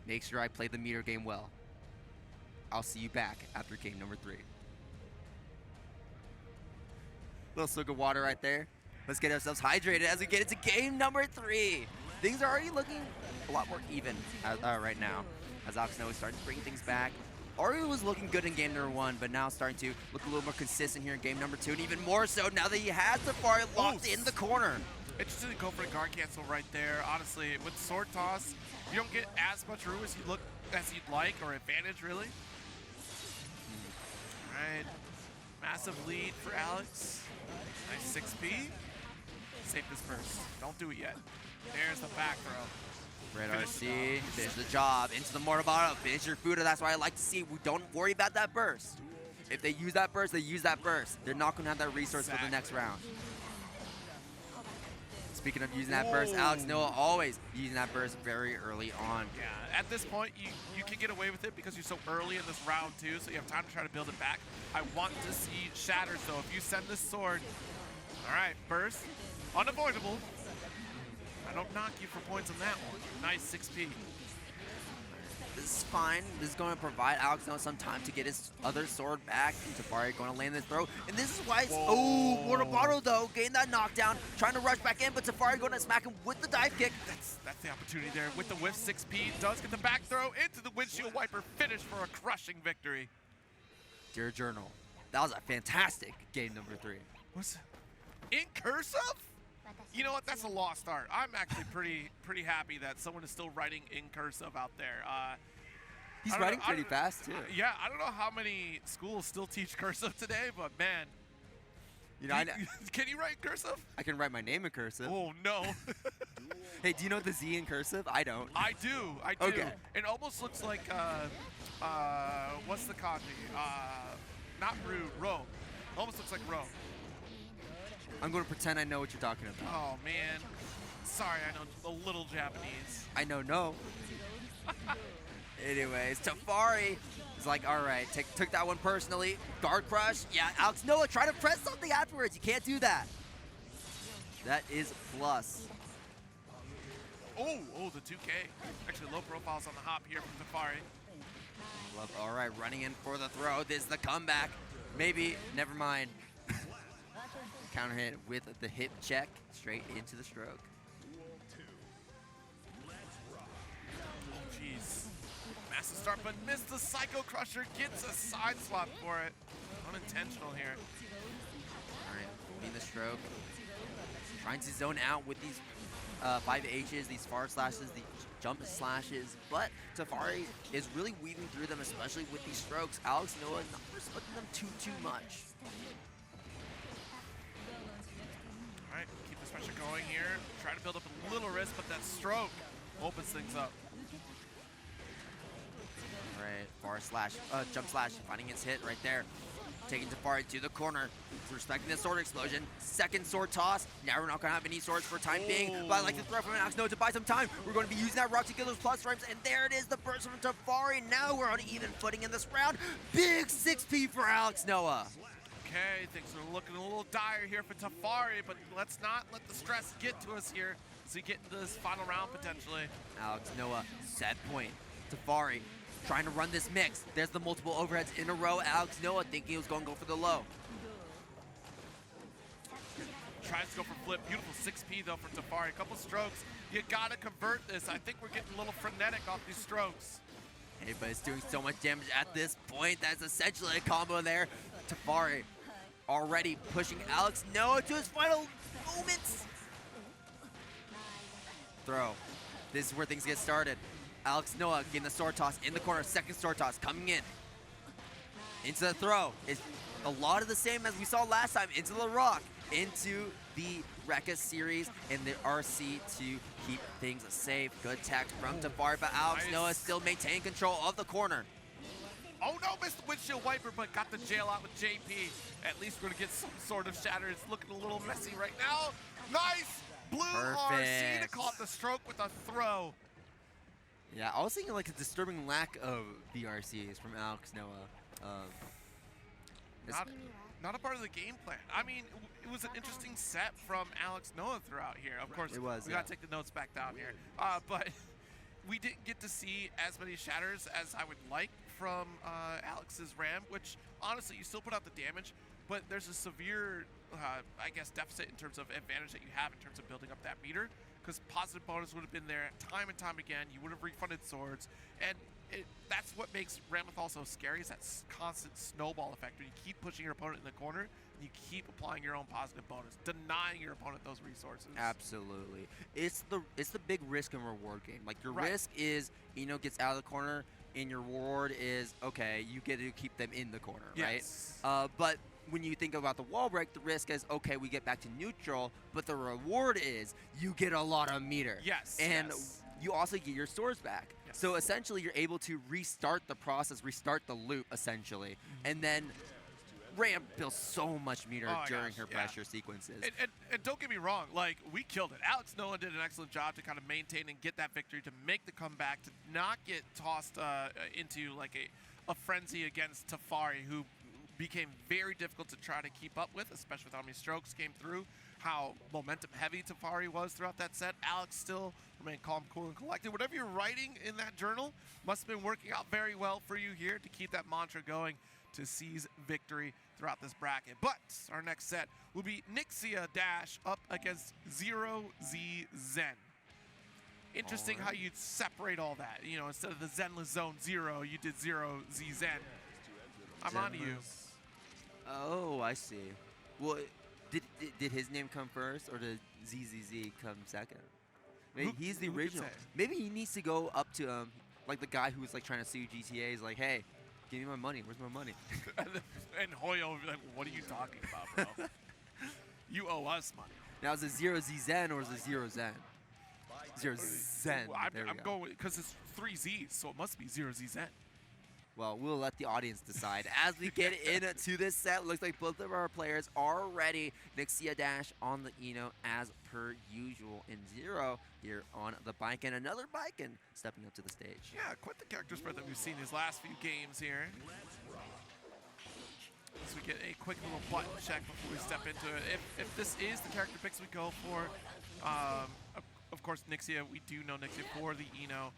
Make sure I play the meter game well. I'll see you back after game number 3. Little slug of water right there. Let's get ourselves hydrated as we get into game number 3. Things are already looking a lot more even right now, as Alexnoah starts to bring things back. Already was looking good in game number 1, but now starting to look a little more consistent here in game number 2, and even more so now that he has Tafari locked in the corner. Interesting to go for a guard cancel right there. Honestly, with sword toss, you don't get as much room as you'd like, or advantage really. All right, massive lead for Alex. Nice 6P. Save this burst. Don't do it yet. There's the back throw. Red RC, finish the job, into the mortar bottle, finish your food, that's what I like to see. We don't worry about that burst. If they use that burst, they use that burst. They're not gonna have that resource for the next round. Speaking of using that burst, Alexnoah always using that burst very early on. Yeah, at this point, you can get away with it because you're so early in this round too, so you have time to try to build it back. I want to see shatters though. If you send this sword, all right, burst, unavoidable. I don't knock you for points on that one. Nice 6P. This is fine. This is going to provide Alexnoah some time to get his other sword back. Tafari going to land this throw. And this is why it's... Oh, Mortabaro, though, getting that knockdown. Trying to rush back in, but Tafari going to smack him with the dive kick. That's the opportunity there. With the whiff, 6P does get the back throw into the windshield wiper finish for a crushing victory. Dear Journal, that was a fantastic game number 3. What's in cursive? You know what? That's a lost art. I'm actually pretty happy that someone is still writing in cursive out there. He's writing pretty fast too. Yeah, I don't know how many schools still teach cursive today, but man, you know, can you write cursive? I can write my name in cursive. Oh no! Hey, do you know the Z in cursive? I don't. I do. Okay. It almost looks like what's the kanji? Not rude. Ro. Almost looks like ro. I'm going to pretend I know what you're talking about. Oh, man. Sorry, I know a little Japanese. I know no. Anyways, Tafari is like, all right, took that one personally. Guard crush. Yeah, Alexnoah, try to press something afterwards. You can't do that. That is plus. Oh, the 2K. Actually, low profiles on the hop here from Tafari. Love, all right, running in for the throw. This is the comeback. Maybe, never mind. Counter hit with the hip check straight into the stroke. Oh, jeez. Massive start, but missed the Psycho Crusher. Gets a side swap for it. Unintentional here. All right, in the stroke. Trying to zone out with these 5Hs, these far slashes, the jump slashes, but Tafari is really weaving through them, especially with these strokes. Alexnoah not respecting them too much. All right, keep this pressure going here. Try to build up a little risk, but that stroke opens things up. All right, far slash, jump slash, finding his hit right there. Taking Tafari to the corner, respecting the sword explosion. Second sword toss. Now we're not going to have any swords for time being, but I like to throw from Alexnoah to buy some time. We're going to be using that rock to kill those plus frames, and there it is, the burst from Tafari. Now we're on even footing in this round. Big 6P for Alexnoah. Okay, things are looking a little dire here for Tafari, but let's not let the stress get to us here as we get into this final round potentially. Alexnoah, set point. Tafari trying to run this mix. There's the multiple overheads in a row. Alexnoah thinking he was going to go for the low. Tries to go for flip. Beautiful 6P though for Tafari. A couple strokes. You gotta convert this. I think we're getting a little frenetic off these strokes. Hey, but it's doing so much damage at this point. That's essentially a combo there. Tafari already pushing Alexnoah to his final moments. Throw. This is where things get started. Alexnoah getting the sword toss in the corner. Second sword toss coming in. Into the throw. It's a lot of the same as we saw last time. Into the rock. Into the Rekka series and the RC to keep things safe. Good tech from Tafari, but Alexnoah still maintaining control of the corner. Oh no, missed the windshield wiper, but got the jail out with JP. At least we're gonna get some sort of shatter. It's looking a little messy right now. Nice! Blue RC to caught the stroke with a throw. Yeah, I was thinking like a disturbing lack of BRCs from Alexnoah. Not a part of the game plan. I mean, it was an interesting set from Alexnoah throughout here. Of course, it was, we gotta take the notes back down here. But we didn't get to see as many shatters as I would like from Alex's Ram, which honestly, you still put out the damage, but there's a severe, I guess, deficit in terms of advantage that you have in terms of building up that meter, because positive bonus would have been there time and time again. You would have refunded swords, and that's what makes Ramlethal so scary, is that constant snowball effect when you keep pushing your opponent in the corner and you keep applying your own positive bonus, denying your opponent those resources. Absolutely. It's the big risk and reward game. Like your risk is Eno gets out of the corner, and your reward is, okay, you get to keep them in the corner, yes. right? But when you think about the wall break, the risk is, okay, we get back to neutral, but the reward is you get a lot of meter. Yes. And you also get your swords back. Yes. So essentially, you're able to restart the process, restart the loop, essentially. And then Ram builds so much meter during her pressure sequences. And don't get me wrong, like, we killed it. Alexnoah did an excellent job to kind of maintain and get that victory, to make the comeback, to not get tossed into like a frenzy against Tafari, who became very difficult to try to keep up with, especially with how many strokes came through, how momentum heavy Tafari was throughout that set. Alex still remained calm, cool, and collected. Whatever you're writing in that journal must have been working out very well for you here to keep that mantra going, to seize victory throughout this bracket. But our next set will be Nyxidash up against Zerozzen. Interesting how you'd separate all that. You know, instead of the Zenless Zone 0, you did Zerozzen. I'm on to you. Oh, I see. Well, did his name come first, or did ZZZ come second? Maybe he's the original. Maybe he needs to go up to like the guy who was like trying to sue GTA. He's like, hey, give me my money. Where's my money? And Hoyo would be like, what are you talking about, bro? You owe us money. Now, is it Zerozzen or is it Zerozzen? Zerozzen. I'm going because it's 3 Z's, so it must be Zerozzen. Well, we'll let the audience decide. As we get into this set, looks like both of our players are ready. Nyxidash on the Eno as per usual. In Zero here on the Baiken. Another Baiken stepping up to the stage. Yeah, quite the character spread that we've seen these last few games here. As we get a quick little button check before we step into it. If this is the character picks we go for, of course, Nyxia, we do know Nyxia for the Eno.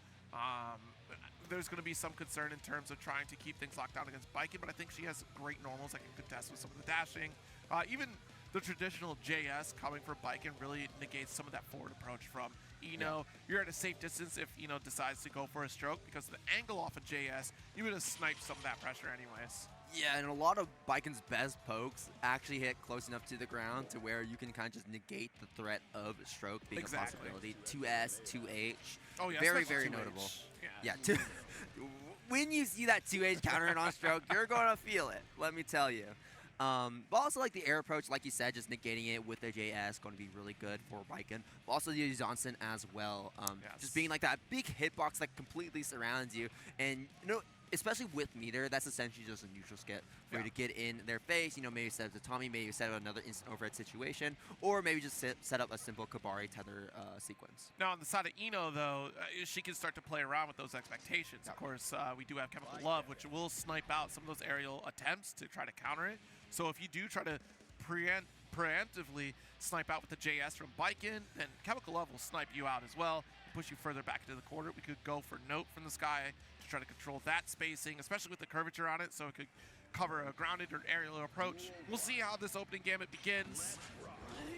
There's going to be some concern in terms of trying to keep things locked down against Baiken, but I think she has great normals that can contest with some of the dashing. Even the traditional JS coming from Baiken really negates some of that forward approach from Eno. Yeah. You're at a safe distance if Eno decides to go for a stroke, because the angle off of JS, you would have sniped some of that pressure anyways. Yeah, and a lot of Baiken's best pokes actually hit close enough to the ground to where you can kind of just negate the threat of stroke being a possibility. 2S, 2H. Oh, yeah, very, very 2H. Notable. Yeah. When you see that 2H countering on stroke, you're going to feel it, let me tell you. But also, like, the air approach, like you said, just negating it with the JS, going to be really good for Baiken. But also the Johnson as well. Just being like that big hitbox that completely surrounds you. And, you know, especially with meter, that's essentially just a neutral skip for you to get in their face. You know, maybe set up the Tommy, maybe set up another instant overhead situation, or maybe just set up a simple Kabari tether sequence. Now, on the side of Eno, though, she can start to play around with those expectations. Of course, we do have Chemical Love, which will snipe out some of those aerial attempts to try to counter it. So if you do try to preemptively snipe out with the JS from Baiken, then Chemical Love will snipe you out as well, push you further back into the corner. We could go for Note from the sky to try to control that spacing, especially with the curvature on it, so it could cover a grounded or aerial approach. We'll see how this opening gambit begins.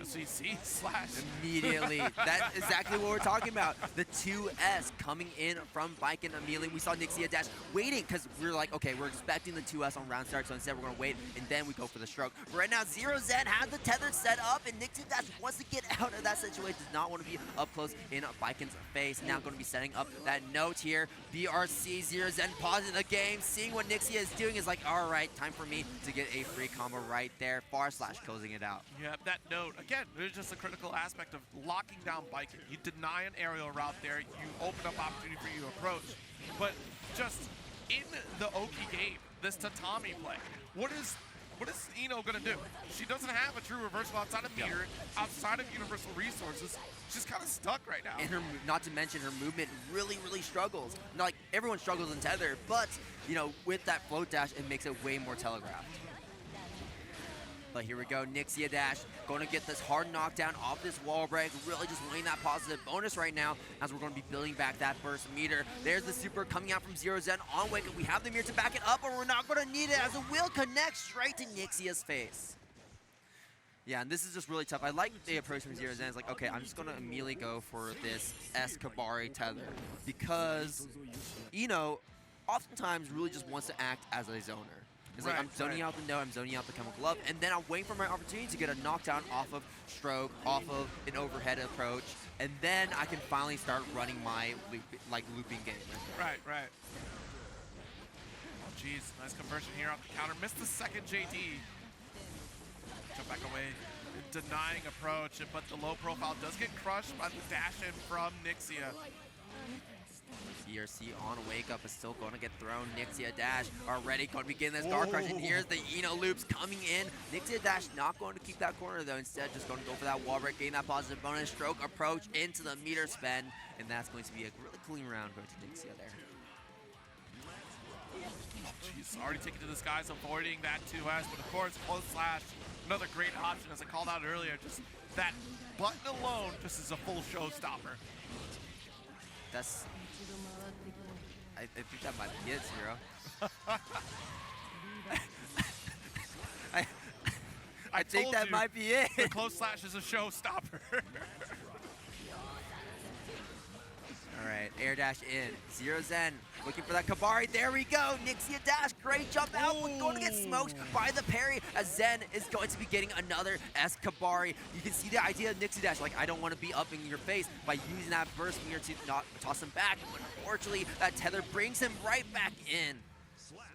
As we see Slash. Immediately. That's exactly what we're talking about. The 2S coming in from Baiken immediately. We saw Nyxidash waiting because we were like, okay, we're expecting the 2S on round start, so instead we're going to wait, and then we go for the stroke. But right now, Zerozzen has the tether set up, and Nyxidash wants to get out of that situation. Does not want to be up close in Baiken's face. Now going to be setting up that note here. BRC, Zerozzen pausing the game, seeing what Nyxia is doing, is like, all right, time for me to get a free combo right there. Slash closing it out. Yeah, that note. Again, there's just a critical aspect of locking down Baiken. You deny an aerial route there, you open up opportunity for you to approach. But just in the Oki game, this Tatami play. What is Eno gonna do? She doesn't have a true reversal outside of meter, outside of universal resources. She's kind of stuck right now. And her, not to mention her movement really struggles. Like everyone struggles in tether, but you know, with that float dash, it makes it way more telegraphed. But here we go, Nyxidash going to get this hard knockdown off this wall break, really just winning that positive bonus right now as we're going to be building back that burst meter. There's the super coming out from Zerozzen on Wake. We have the mirror to back it up, but we're not going to need it as it will connect straight to Nyxia's face. Yeah, and this is just really tough. I like the approach from Zerozzen. It's like, okay, I'm just going to immediately go for this S-Kabari tether because, you know, oftentimes really just wants to act as a zoner. It's like, I'm zoning out the node, I'm zoning out the chemical glove, and then I'm waiting for my opportunity to get a knockdown off of stroke, off of an overhead approach, and then I can finally start running my looping game. Right. Oh, jeez. Nice conversion here off the counter. Missed the second JD. Jump back away. Denying approach, but the low profile does get crushed by the dash in from Nyxia. ERC on Wake Up is still going to get thrown. Nyxidash already going to begin this guard crush, and here's the Eno loops coming in. Nyxidash not going to keep that corner though, instead just going to go for that wall break, getting that positive bonus stroke approach into the meter spend, and that's going to be a really clean round going to Nyxia there. She's already taken to the skies, avoiding that 2S, but of course, close slash, another great option, as I called out earlier. Just that button alone just is a full showstopper. That's... I think that might be it, Zero. I think that might be it. The close slash is a showstopper. All right, air dash in. Zerozzen looking for that Kabari. There we go. Nyxidash, great jump out. We're going to get smoked by the parry as Zen is going to be getting another S Kabari. You can see the idea of Nyxidash, like, I don't want to be up in your face by using that burst meter to not toss him back. But unfortunately, that tether brings him right back in.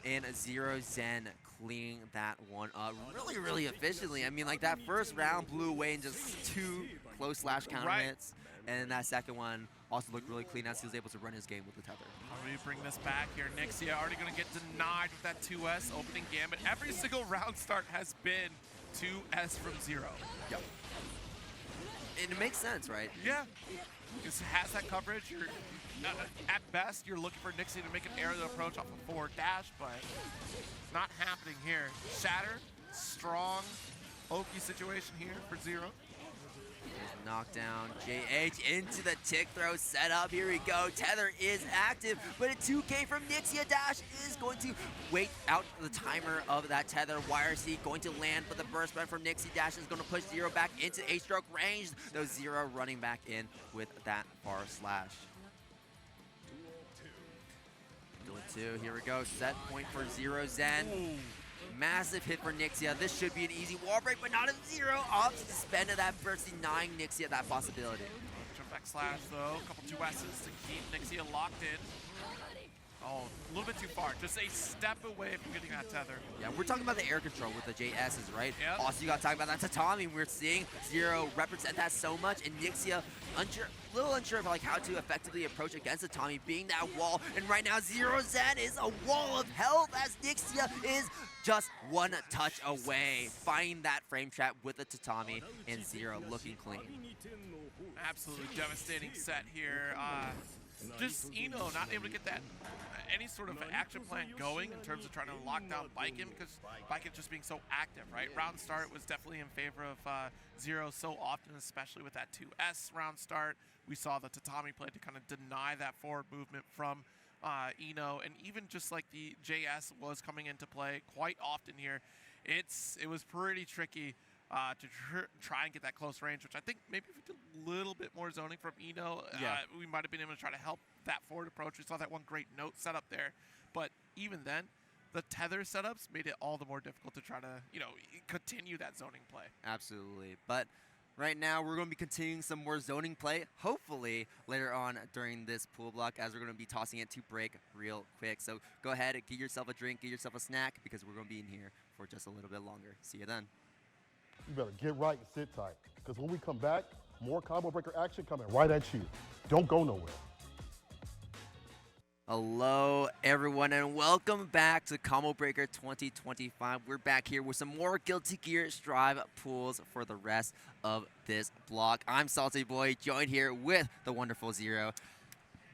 And Zerozzen cleaning that one up really efficiently. I mean, like, that first round blew away in just 2 close slash counter hits. And that second one also looked really clean as he was able to run his game with the tether. How do we bring this back here? Nyxia already going to get denied with that 2S opening gambit. Every single round start has been 2S from Zero. Yep. And it makes sense, right? Yeah. It has that coverage. You're at best, you're looking for Nyxia to make an aerial approach off a forward dash, but not happening here. Shatter, strong Oki situation here for Zero. Knockdown, JH into the tick throw setup. Here we go. Tether is active, but a 2K from Nyxidash is going to wait out the timer of that tether. YRC going to land, but the burst button from Nyxidash is going to push Zero back into A-stroke range. Though Zero running back in with that far slash. Duel 2, here we go. Set point for Zerozzen. Massive hit for Nyxia. This should be an easy wall break, but not a Zero. Opts to spend that burst, denying Nyxia that possibility. Jump back slash though. A couple 2S's to keep Nyxia locked in. Oh, a little bit too far. Just a step away from getting that tether. Yeah, we're talking about the air control with the JS's, right? Yep. Also, you got to talk about that Tatami. We're seeing Zero represent that so much, and Nyxia a little unsure of like how to effectively approach against Tatami, being that wall. And right now, Zerozzen is a wall of health as Nyxia is just one touch away. Find that frame trap with the Tatami, and Zero looking clean. Absolutely devastating set here. Just Eno not able to get that any sort of action plan going in terms of trying to lock down Baiken, because Baiken just being so active, right? Round start was definitely in favor of Zero so often, especially with that 2S round start. We saw the Tatami play to kind of deny that forward movement from Eno, and even just like the JS was coming into play quite often here. It was pretty tricky to try and get that close range, which I think maybe if we did a little bit more zoning from Eno, we might have been able to try to help that forward approach. We saw that one great note setup there, but even then, the tether setups made it all the more difficult to try to, continue that zoning play. Absolutely, but right now we're going to be continuing some more zoning play, hopefully later on during this pool block, as we're going to be tossing it to break real quick. So go ahead and get yourself a drink, get yourself a snack, because we're going to be in here for just a little bit longer. See you then. You better get right and sit tight, because when we come back, more combo breaker action coming right at you. Don't go nowhere. Hello, everyone, and welcome back to Combo Breaker 2025. We're back here with some more Guilty Gear Strive pools for the rest of this block. I'm Salty Boy, joined here with the wonderful Zero.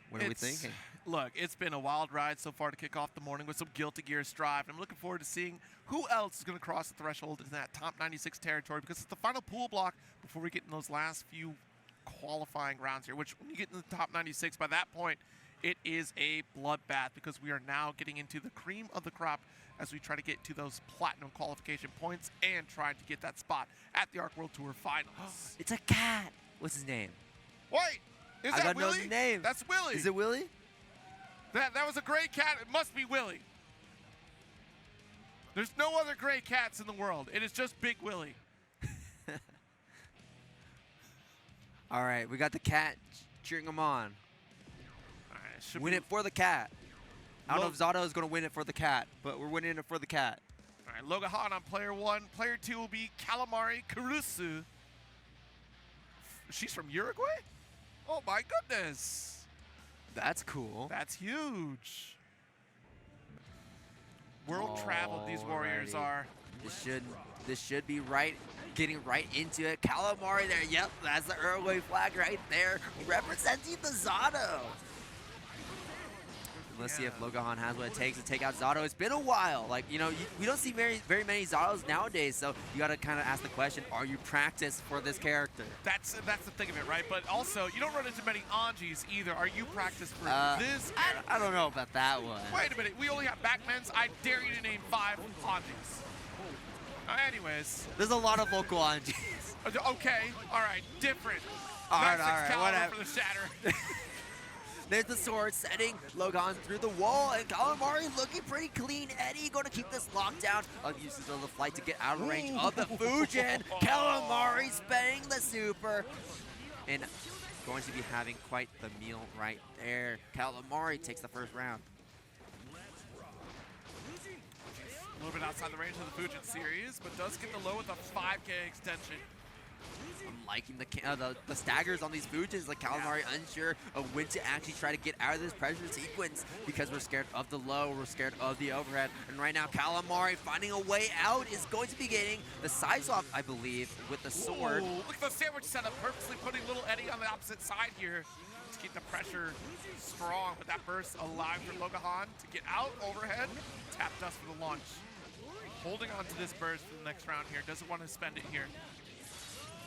What are we thinking? Look, it's been a wild ride so far to kick off the morning with some Guilty Gear Strive. I'm looking forward to seeing who else is going to cross the threshold into that top 96 territory, because it's the final pool block before we get in those last few qualifying rounds here, which when you get in the top 96, by that point, it is a bloodbath, because we are now getting into the cream of the crop as we try to get to those platinum qualification points and trying to get that spot at the Arc World Tour Finals. It's a cat. What's his name? Wait, is I that gotta know Willie? his name. That's Willie. Is it Willie? That was a gray cat. It must be Willie. There's no other gray cats in the world. It is just Big Willie. All right, we got the cat cheering him on. Win it for the cat. I don't know if Zato is going to win it for the cat, but we're winning it for the cat. All right, Logahan on player 1. Player 2 will be Calamarikurusu. She's from Uruguay? Oh my goodness. That's cool. That's huge. World traveled these warriors Alrighty. are. This should be getting right into it. Calamari there. Yep, that's the Uruguay flag right there, representing the Zato. Let's see if Logahan has what it takes to take out Zato. It's been a while. Like, you know, we don't see very many Zatos nowadays, so you got to kind of ask the question, are you practiced for this character? That's the thing of it, right? But also, you don't run into many Anjis either. Are you practiced for this? I don't know about that one. Wait a minute. We only have backmans. I dare you to name 5 Anjis. Anyways. There's a lot of local Anjis. Okay. All right. Different. All right, whatever. For the shatter. There's the sword setting Logahan through the wall, and Calamari looking pretty clean. Eddie going to keep this lockdown. Uses of the flight to get out of range of the Fujin. Calamari spending the super. And going to be having quite the meal right there. Calamari takes the first round. A little bit outside the range of the Fujin series, but does get the low with a 5K extension. I'm liking the staggers on these Fujins. Like Calamari unsure of when to actually try to get out of this pressure sequence, because we're scared of the low, we're scared of the overhead. And right now Calamari finding a way out is going to be getting the size off, I believe, with the sword. Ooh, look at the sandwich setup, purposely putting little Eddie on the opposite side here to keep the pressure strong. But that burst allowing for Logahan to get out overhead, tap dust for the launch. Holding on to this burst for the next round here, doesn't want to spend it here.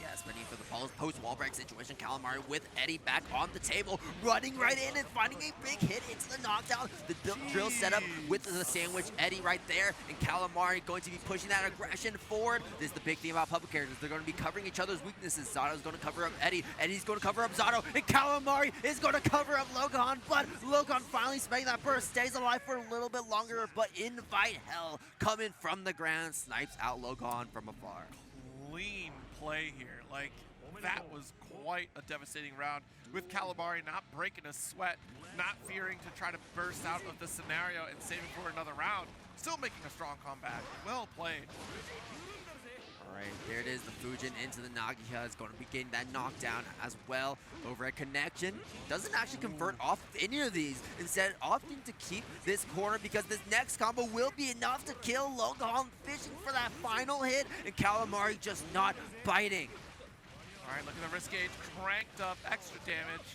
Yeah, spending for the post-wall break situation. Calamari with Eddie back on the table, running right in and finding a big hit into the knockdown. The drill setup with the sandwich Eddie right there, and Calamari going to be pushing that aggression forward. This is the big thing about public characters. They're going to be covering each other's weaknesses. Zato's going to cover up Eddie, Eddie's going to cover up Zato, and Calamari is going to cover up Logahan, but Logahan finally spending that burst, stays alive for a little bit longer, but invite hell coming from the ground, snipes out Logahan from afar. Clean play here. Like, that was quite a devastating round, with Calamari not breaking a sweat, not fearing to try to burst out of the scenario and saving for another round. Still making a strong comeback. Well played. All right, there it is, the Fujin into the Nagiha is going to be getting that knockdown as well. Over a connection, doesn't actually convert off any of these, instead opting to keep this corner, because this next combo will be enough to kill Logahan, fishing for that final hit, and Calamari just not biting. All right, look at the risk gauge cranked up, extra damage.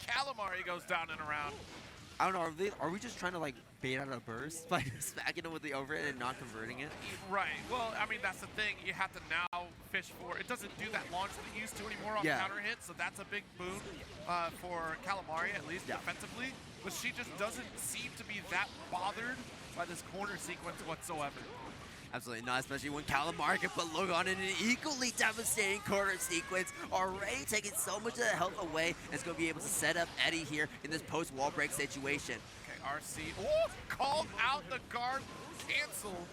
Calamari goes down and around. I don't know, are we just trying to like bait out a burst by smacking it with the overhead and not converting it? Right, well, I mean, that's the thing. You have to now fish for, it doesn't do that launch that it used to anymore on counter hits, so that's a big boon for Calamari, at least defensively. But she just doesn't seem to be that bothered by this corner sequence whatsoever. Absolutely not, especially when Calamari can put Logahan in an equally devastating corner sequence, already taking so much of the health away, and it's going to be able to set up Eddie here in this post-wall break situation. Okay, RC, oh, called out the guard, canceled.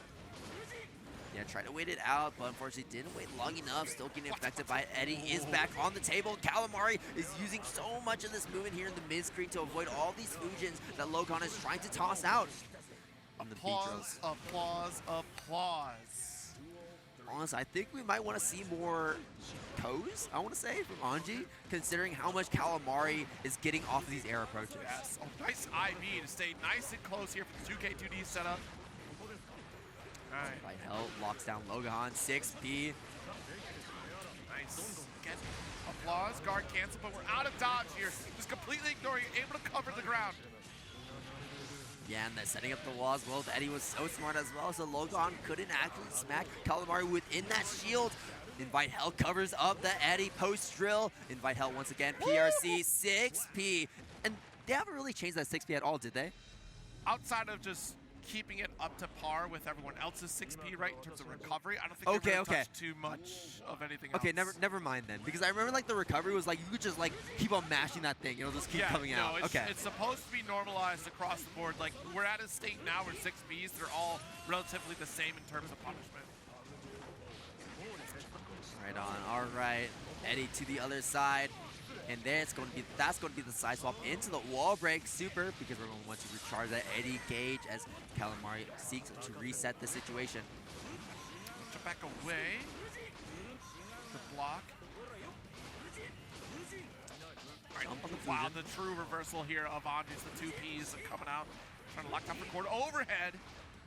Yeah, tried to wait it out, but unfortunately didn't wait long enough. Still getting affected by Eddie. Is back on the table. Calamari is using so much of this movement here in the mid-screen to avoid all these Fujins that Logahan is trying to toss out. Applause, applause, applause. honestly, I think we might want to see more toes, I want to say, from Anji, considering how much Calamari is getting off of these air approaches. Yes. Oh, nice IV to stay nice and close here for the 2K2D setup. All right. Right, hell locks down Logahan, 6P. Nice. Get applause, guard cancel, but we're out of dodge here. Just completely ignoring it, able to cover the ground. Yeah, and they're setting up the wall as well. Eddie was so smart as well, so Logahan couldn't actually smack Calamari within that shield. Invite Hell covers up the Eddie post drill. Invite Hell once again, PRC 6P. And they haven't really changed that 6P at all, did they? Outside of just keeping it up to par with everyone else's 6P, right, in terms of recovery, I don't think they've really touched too much of anything else. Okay, never mind then, because I remember like the recovery was like you could just like keep on mashing that thing, it'll just keep coming out. It's, it's supposed to be normalized across the board. Like we're at a state now where 6Ps, they're all relatively the same in terms of punishment. Right on. All right, Eddie to the other side. And there it's going to be, that's going to be the side swap into the wall break super, because we're going to want to recharge that Eddie gauge as Calamari seeks to reset the situation. Jump back away. The block. Right. Wow, the true reversal here of Anji's, the 2Ps coming out. Trying to lock down for quarter overhead.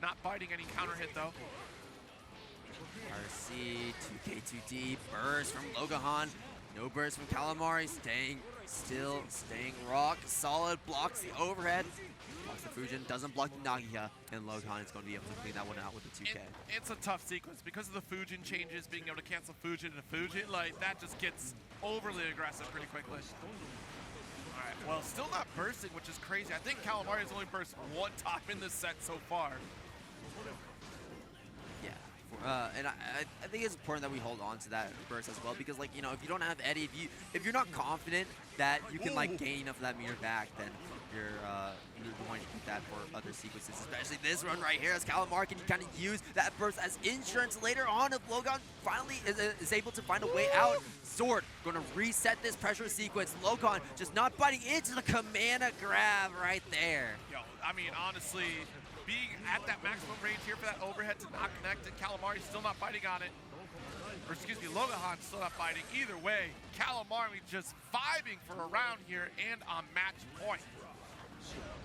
Not biting any counter hit though. RC, 2K2D, burst from Logahan. No burst from Calamari, staying rock solid, blocks the overhead, blocks the Fujin, doesn't block the Nagia, and Logahan is going to be able to clean that one out with the 2K. It's a tough sequence because of the Fujin changes, being able to cancel Fujin into Fujin, like that just gets overly aggressive pretty quickly. All right, well, still not bursting, which is crazy. I think Calamari has only burst one time in this set so far. Yeah, and I think it's important that we hold on to that burst as well, because like, you know, if you don't have Eddie, if you're not confident that you can like gain enough of that meter back, then you're going to keep that for other sequences, especially this run right here as Calamari can kind of use that burst as insurance later on if Logahan finally is able to find a way out. Sword going to reset this pressure sequence. Logahan just not biting into the command grab right there. Yo, I mean, honestly, being at that maximum range here for that overhead to not connect, and Calamari still not biting on it. Or excuse me, Logahan still not biting. Either way, Calamari just vibing for a round here and on match point.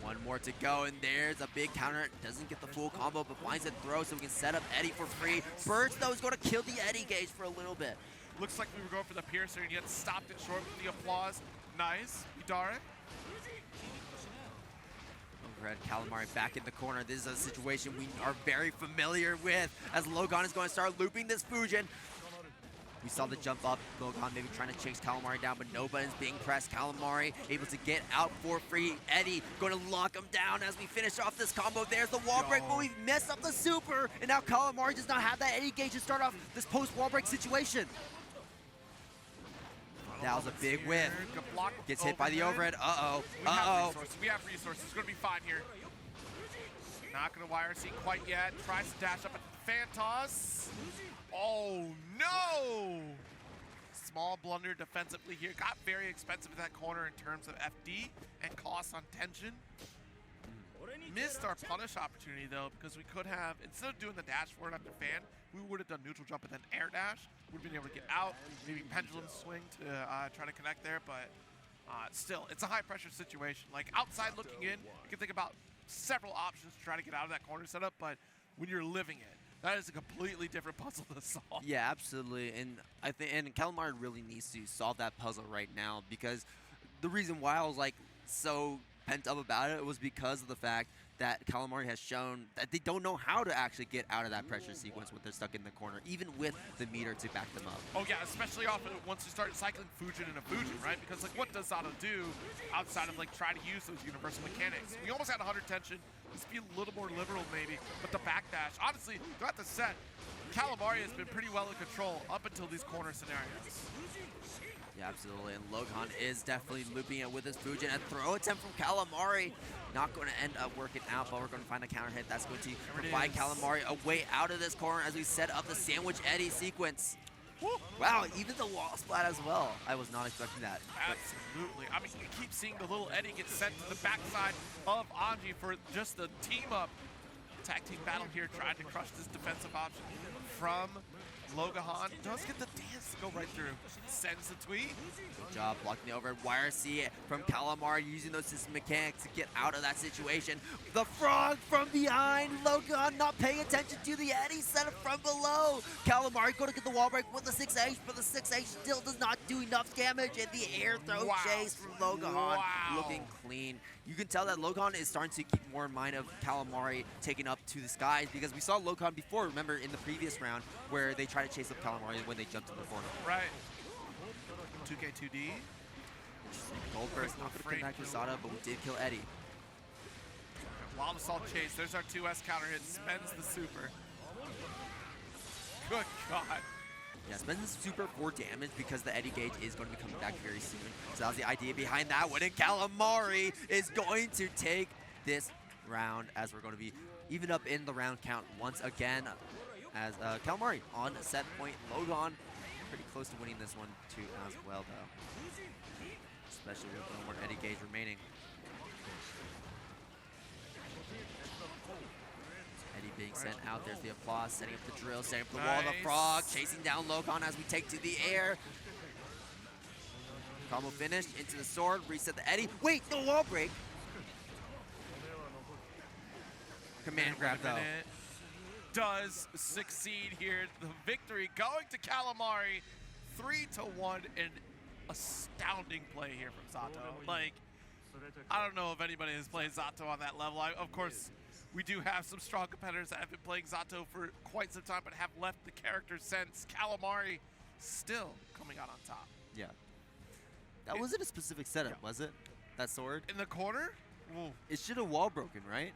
One more to go, and there's a big counter. Doesn't get the full combo, but finds a throw so we can set up Eddie for free. Burst, though, is going to kill the Eddie gauge for a little bit. Looks like we were going for the piercer, and yet stopped it short with the applause. Nice. Idara. Overhead, Calamari back in the corner. This is a situation we are very familiar with, as Logahan is going to start looping this Fujin. We saw the jump up, Logahan maybe trying to chase Calamari down, but no buttons being pressed. Calamari able to get out for free. Eddie going to lock him down as we finish off this combo. There's the wall break, but we've messed up the super, and now Calamari does not have that Eddie gauge to start off this post-wall break situation. That was a big whiff. Gets hit by the overhead. Uh-oh. We have resources. It's going to be fine here. Not going to YRC quite yet. Tries to dash up at Phantos. Oh, no! Small blunder defensively here. Got very expensive at that corner in terms of FD and costs on tension. Missed our punish opportunity, though, because we could have, instead of doing the dash forward after fan, we would have done neutral jump and then air dash. Would have been able to get out, maybe pendulum swing to try to connect there, but still, it's a high-pressure situation. Like, outside looking in, you can think about several options to try to get out of that corner setup, but when you're living it, that is a completely different puzzle to solve. Yeah, absolutely, and I think Calamari really needs to solve that puzzle right now, because the reason why I was like so pent up about it was because of the fact that Calamari has shown that they don't know how to actually get out of that pressure sequence when they're stuck in the corner, even with the meter to back them up. Oh yeah, especially often once you start cycling Fujin and a Fujin, right? Because like, what does Zato do outside of like trying to use those universal mechanics? We almost had 100 tension. Let's be a little more liberal maybe, but the backdash, honestly, throughout the set, Calamari has been pretty well in control up until these corner scenarios. Yeah, absolutely, and Logahan is definitely looping it with his Fujin. A throw attempt from Calamari. Not going to end up working out, but we're going to find a counter hit. That's going to provide Calamari a way out of this corner as we set up the Sandwich Eddie sequence. Woo. Wow, even the wall splat as well. I was not expecting that. Absolutely. I mean, you keep seeing the little Eddie get sent to the backside of Anji for just the team-up tag team battle here, trying to crush this defensive option from Logahan does get the dance to go right through. Sends the tweet. Good job blocking the overhead wire. See it from Calamari using those system mechanics to get out of that situation. The frog from behind. Logahan not paying attention to the Eddie. Set it from below. Calamari going to get the wall break with the 6H, but the 6H still does not do enough damage. And the air throw chase from Logahan looking clean. You can tell that Logahan is starting to keep more in mind of Calamari taking up to the skies because we saw Logahan before, remember, in the previous round where they tried to chase up Calamari when they jumped in the corner. Right. 2K2D. Gold burst not going to connect with Zada, but we did kill Eddie. Wild Assault chase. There's our 2S counter hit. Spends the super. Good God. Yeah, spends the super for damage because the Eddie gauge is going to be coming back very soon. So that was the idea behind that one. And Calamari is going to take this round as we're going to be even up in the round count once again. As Calamari on set point. Logahan pretty close to winning this one too as well though. Especially with no more Eddie gauge remaining. Eddie being sent out. There's the applause, setting up the drill, setting up the wall. The frog chasing down Logahan as we take to the air. Combo finished into the sword, reset the Eddie. Wait, the wall break. Command grab though. Does succeed here. The victory going to Calamari. 3-1. An astounding play here from Zato. Like, I don't know if anybody has played Zato on that level. Of course, we do have some strong competitors that have been playing Zato for quite some time, but have left the character since. Calamari still coming out on top. Yeah. That wasn't a specific setup, was it? That sword? In the corner? Ooh. It should have wall broken, right?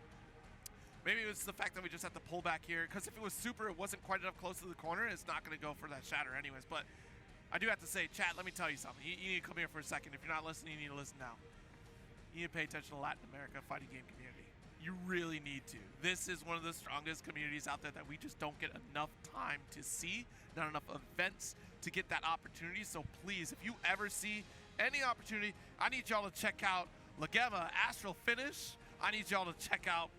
Maybe it was the fact that we just had to pull back here, because if it was super, it wasn't quite enough close to the corner. It's not going to go for that shatter anyways. But I do have to say, chat, let me tell you something. You need to come here for a second. If you're not listening, you need to listen now. You need to pay attention to Latin America fighting game community. You really need to. This is one of the strongest communities out there that we just don't get enough time to see, not enough events to get that opportunity. So please, if you ever see any opportunity, I need y'all to check out Legema Astral Finish. I need y'all to check out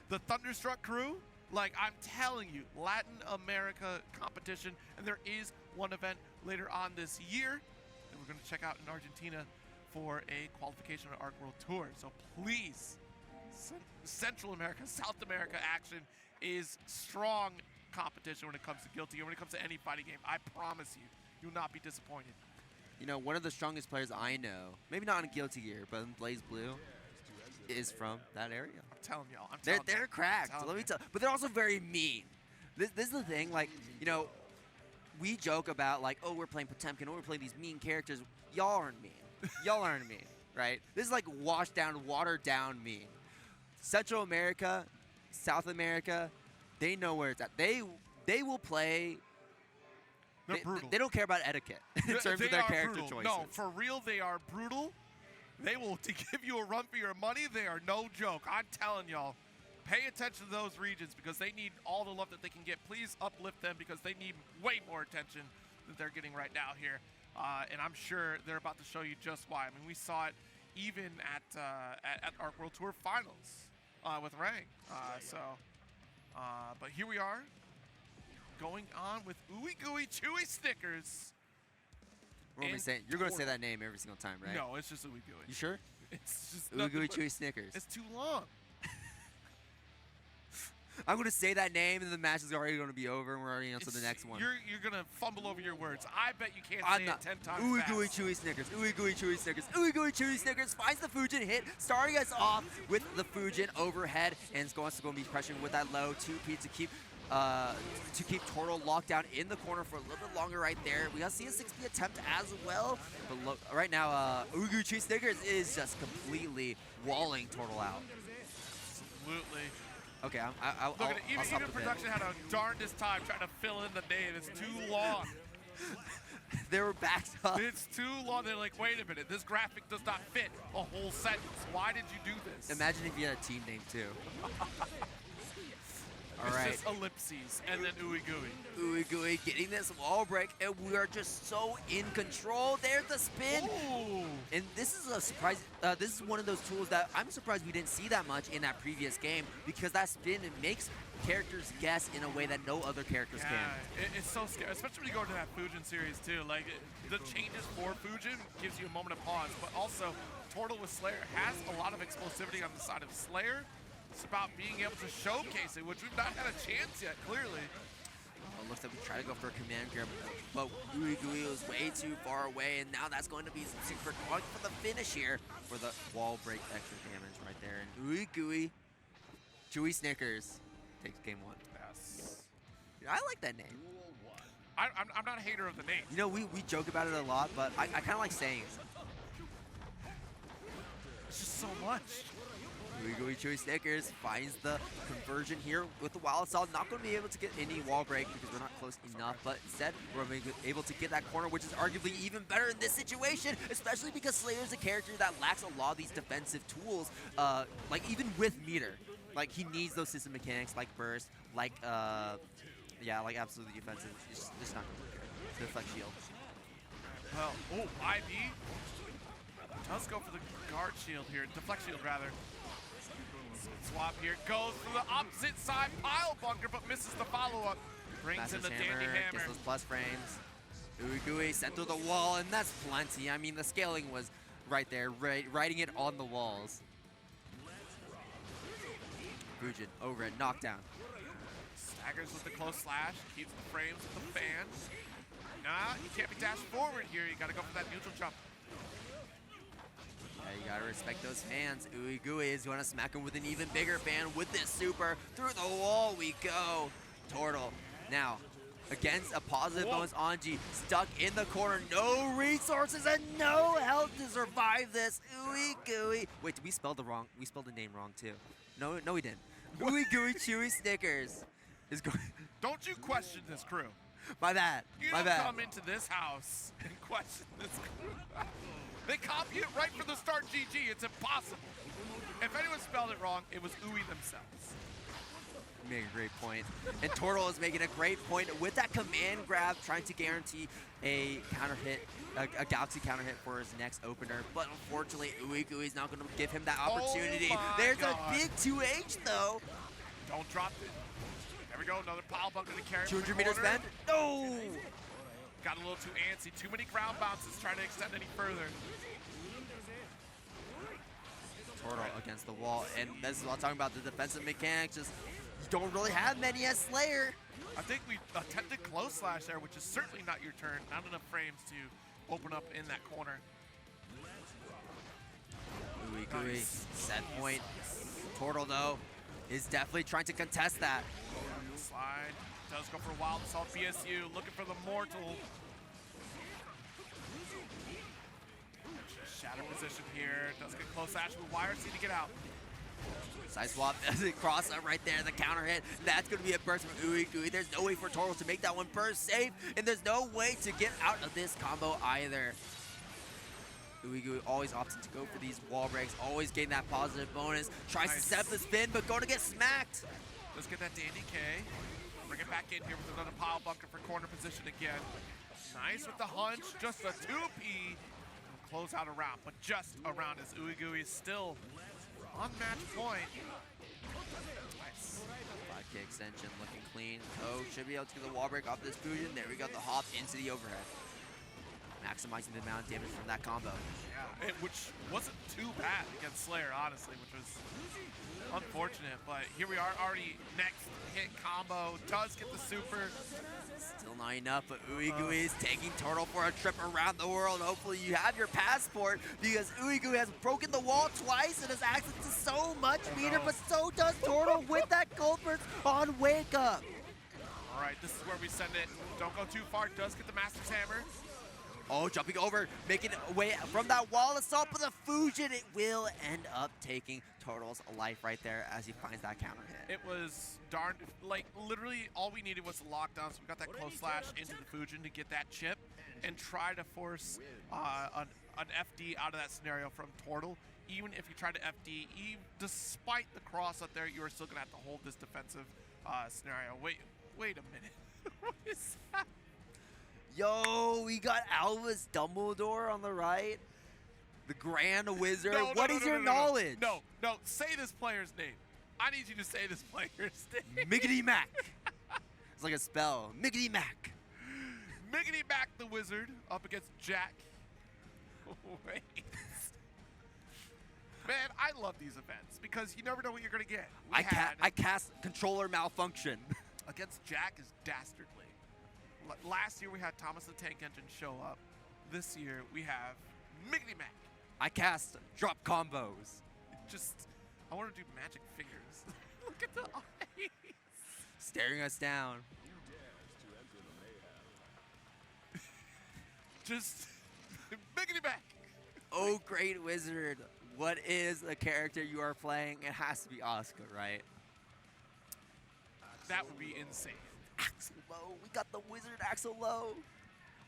the Thunderstruck crew. Like, I'm telling you, Latin America competition, and there is one event later on this year that we're going to check out in Argentina for a qualification on Arc World Tour. So please, Central America, South America action is strong competition when it comes to Guilty or when it comes to any fighting game. I promise you, you will not be disappointed. You know, one of the strongest players I know, maybe not in Guilty Gear, but in Blaze Blue, is from that area. I'm telling y'all. They're cracked. Let me tell. But they're also very mean. This is the thing. Like, you know, we joke about like, oh, we're playing Potemkin, oh, we're playing these mean characters. Y'all aren't mean. Y'all aren't mean, right? This is like washed down, watered down mean. Central America, South America, they know where it's at. They will play. They're brutal. They don't care about etiquette in terms of their character choices. No, for real, they are brutal. They will, to give you a run for your money, they are no joke. I'm telling y'all, pay attention to those regions because they need all the love that they can get. Please uplift them because they need way more attention than they're getting right now here. And I'm sure they're about to show you just why. I mean, we saw it even at Arc World Tour Finals with Rang. But here we are, going on with Ooeygooeychewysnickers. You're going to say that name every single time, right? No, it's just Ooeygooey. You sure? It's just Ooeygooeychewysnickers. It's too long. I'm going to say that name, and the match is already going to be over, and we're already on to the next one. You're going to fumble over your words. I bet you can't say it 10 times Ooeygooeychewysnickers. Ooeygooeychewysnickers. Ooeygooeychewysnickers finds the Fujin hit, starting us off with the Fujin overhead, and it's going to be pressuring with that low 2P to keep Tortle locked down in the corner for a little bit longer right there. We got to see a 6P attempt as well. But right now, Ooeygooeychewysnickers is just completely walling Tortle out. Absolutely. Okay, Look at it. Even production had a darndest time trying to fill in the name. It's too long. They were backed up. It's too long. They're like, wait a minute. This graphic does not fit a whole sentence. Why did you do this? Imagine if you had a team name, too. All All it's right. just ellipses and then Ooeygooey. Ooeygooey getting this wall break, and we are just so in control. There's the spin. Ooh. And this is a surprise. This is one of those tools that I'm surprised we didn't see that much in that previous game, because that spin, it makes characters guess in a way that no other characters can. It's so scary, especially when you go into that Fujin series too. Like, the changes for Fujin gives you a moment of pause, but also Tortle with Slayer has a lot of explosivity on the side of Slayer. It's about being able to showcase it, which we've not had a chance yet, clearly. It looks like we try to go for a command grab, but Ooeygooey was way too far away, and now that's going to be super going for the finish here for the wall break extra damage right there. And Ooeygooeychewysnickers takes game 1. Yes. I like that name. I'm not a hater of the name. You know, we joke about it a lot, but I kind of like saying it. It's just so much. Ooeygooeychewysnickers finds the conversion here with the Wild Assault. Not going to be able to get any wall break because we're not close enough, but instead we're able to get that corner, which is arguably even better in this situation, especially because Slayer is a character that lacks a lot of these defensive tools, like even with meter. Like, he needs those system mechanics like burst, like, yeah, like absolutely defensive. It's just not going to work here. Deflect shield. Well, oh, ID does go for the guard shield here, deflect shield rather. Swap here, goes to the opposite side, pile bunker, but misses the follow-up. Brings in the dandy hammer. Gets those plus frames. Ooeygooey sent through the wall, and that's plenty. I mean, the scaling was right there, writing it on the walls. Fujin over it, knockdown. Staggers with the close slash, keeps the frames with the fan. Nah, you can't be dashed forward here. You gotta go for that neutral jump. Yeah, you gotta respect those fans. Ooeygooey is gonna smack him with an even bigger fan with this super. Through the wall we go. Tortle now against a positive bonus Anji, stuck in the corner, no resources and no health to survive this. Ooeygooey. Wait, did we spell the name wrong too? No, we didn't. Ooeygooeychewysnickers is going. Don't you question this crew. My bad. You My don't bad. come into this house and question this crew. They copy it right from the start, GG. It's impossible. If anyone spelled it wrong, it was Ooey themselves. You make a great point. And Tortle is making a great point with that command grab, trying to guarantee a counter hit, a Galaxy counter hit for his next opener. But unfortunately, Ooeygooey is not going to give him that opportunity. There's a big 2H though. Don't drop it. There we go, another pile bunker to carry. 200 meter spend. No! Got a little too antsy. Too many ground bounces trying to extend any further. Tortle against the wall, and this is what I'm talking about, the defensive mechanics. Just, you don't really have many as Slayer. I think we attempted close slash there, which is certainly not your turn. Not enough frames to open up in that corner. Ooeygooey, Nice. set point. Tortle, though, is definitely trying to contest that. Slide. Does go for a wild assault. BSU looking for the mortal. Shatter position here. Does get close slash with YRC to get out. Side swap, cross up right there, the counter hit. That's going to be a burst from Ooeygooey. There's no way for Tortle to make that one burst safe, and there's no way to get out of this combo either. Ooeygooey always opting to go for these wall breaks, always getting that positive bonus. Tries to set up the spin, but going to get smacked. Let's get that dandy K. Bring it back in here with another pile bunker for corner position again. Nice with the hunch, just a 2P. Close out a round, but just a round as Ooeygooey is still on match point. Nice. 5K extension looking clean. Oh, should be able to get the wall break off this Fujin. There we go, the hop into the overhead. Maximizing the amount of damage from that combo. Yeah, which wasn't too bad against Slayer, honestly, which was unfortunate. But here we are, already next hit combo. Does get the super. Still not enough, but Ooeygooey is taking Tortle for a trip around the world. Hopefully you have your passport, because Ooeygooey has broken the wall twice and has access to so much meter, but so does Tortle with that gold burst on Wake Up. All right, this is where we send it. Don't go too far. Does get the Master's Hammer. Oh, jumping over, making away from that wall assault, but the Fujin, it will end up taking Tortle's life right there as he finds that counter hit. It was darn, like literally all we needed was the lockdown, so we got that close slash into the Fujin to get that chip and try to force an FD out of that scenario from Tortle. Even if you try to FD, despite the cross up there, you are still gonna have to hold this defensive scenario. Wait a minute. What is that? Yo, we got Albus Dumbledore on the right. The Grand Wizard. What is your knowledge? No, say this player's name. I need you to say this player's name. Miggitymack. It's like a spell. Miggitymack. Miggitymack the Wizard up against Jack. Wait. Man, I love these events because you never know what you're going to get. I cast Controller Malfunction. Against Jack is dastardly. Last year we had Thomas the Tank Engine show up. This year we have Miggitymack. I cast Drop Combos. I want to do magic fingers. Look at the eyes. Staring us down. Just Miggitymack. Oh, great wizard. What is the character you are playing? It has to be Oscar, right? That would be insane. Axel Low. We got the wizard Axel Low.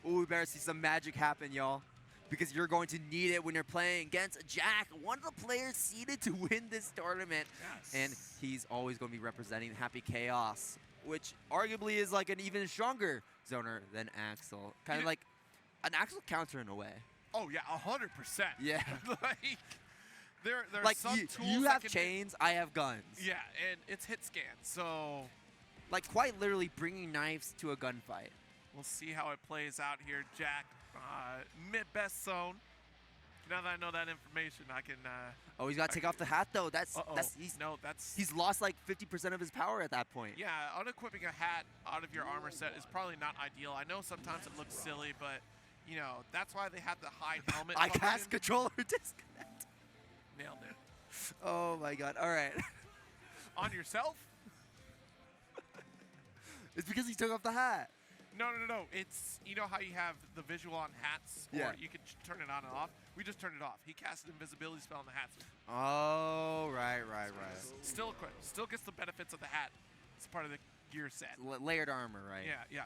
Oh, we better see some magic happen, y'all. Because you're going to need it when you're playing against Jack, one of the players seeded to win this tournament. Yes. And he's always going to be representing Happy Chaos, which arguably is like an even stronger zoner than Axel. Kind of like an Axel counter in a way. Oh, yeah, 100%. Yeah. Like, there are like some tools you have chains, I have guns. Yeah, and it's hit scan, so... Like quite literally bringing knives to a gunfight. We'll see how it plays out here. Jack, mid-best zone. Now that I know that information, I can... oh, he's got to take off the hat, though. He's lost like 50% of his power at that point. Yeah, unequipping a hat out of your armor set is probably not ideal. I know sometimes it looks silly, but, you know, that's why they have the hide helmet I function. cast Controller Disconnect. Nailed it. Oh, my God. All right. On yourself? It's because he took off the hat. No. It's, you know how you have the visual on hats? Yeah. Or you can turn it on and off? We just turned it off. He cast an invisibility spell on the hats. Oh, right. Still equipped. Still gets the benefits of the hat. It's part of the gear set. Layered armor, right? Yeah.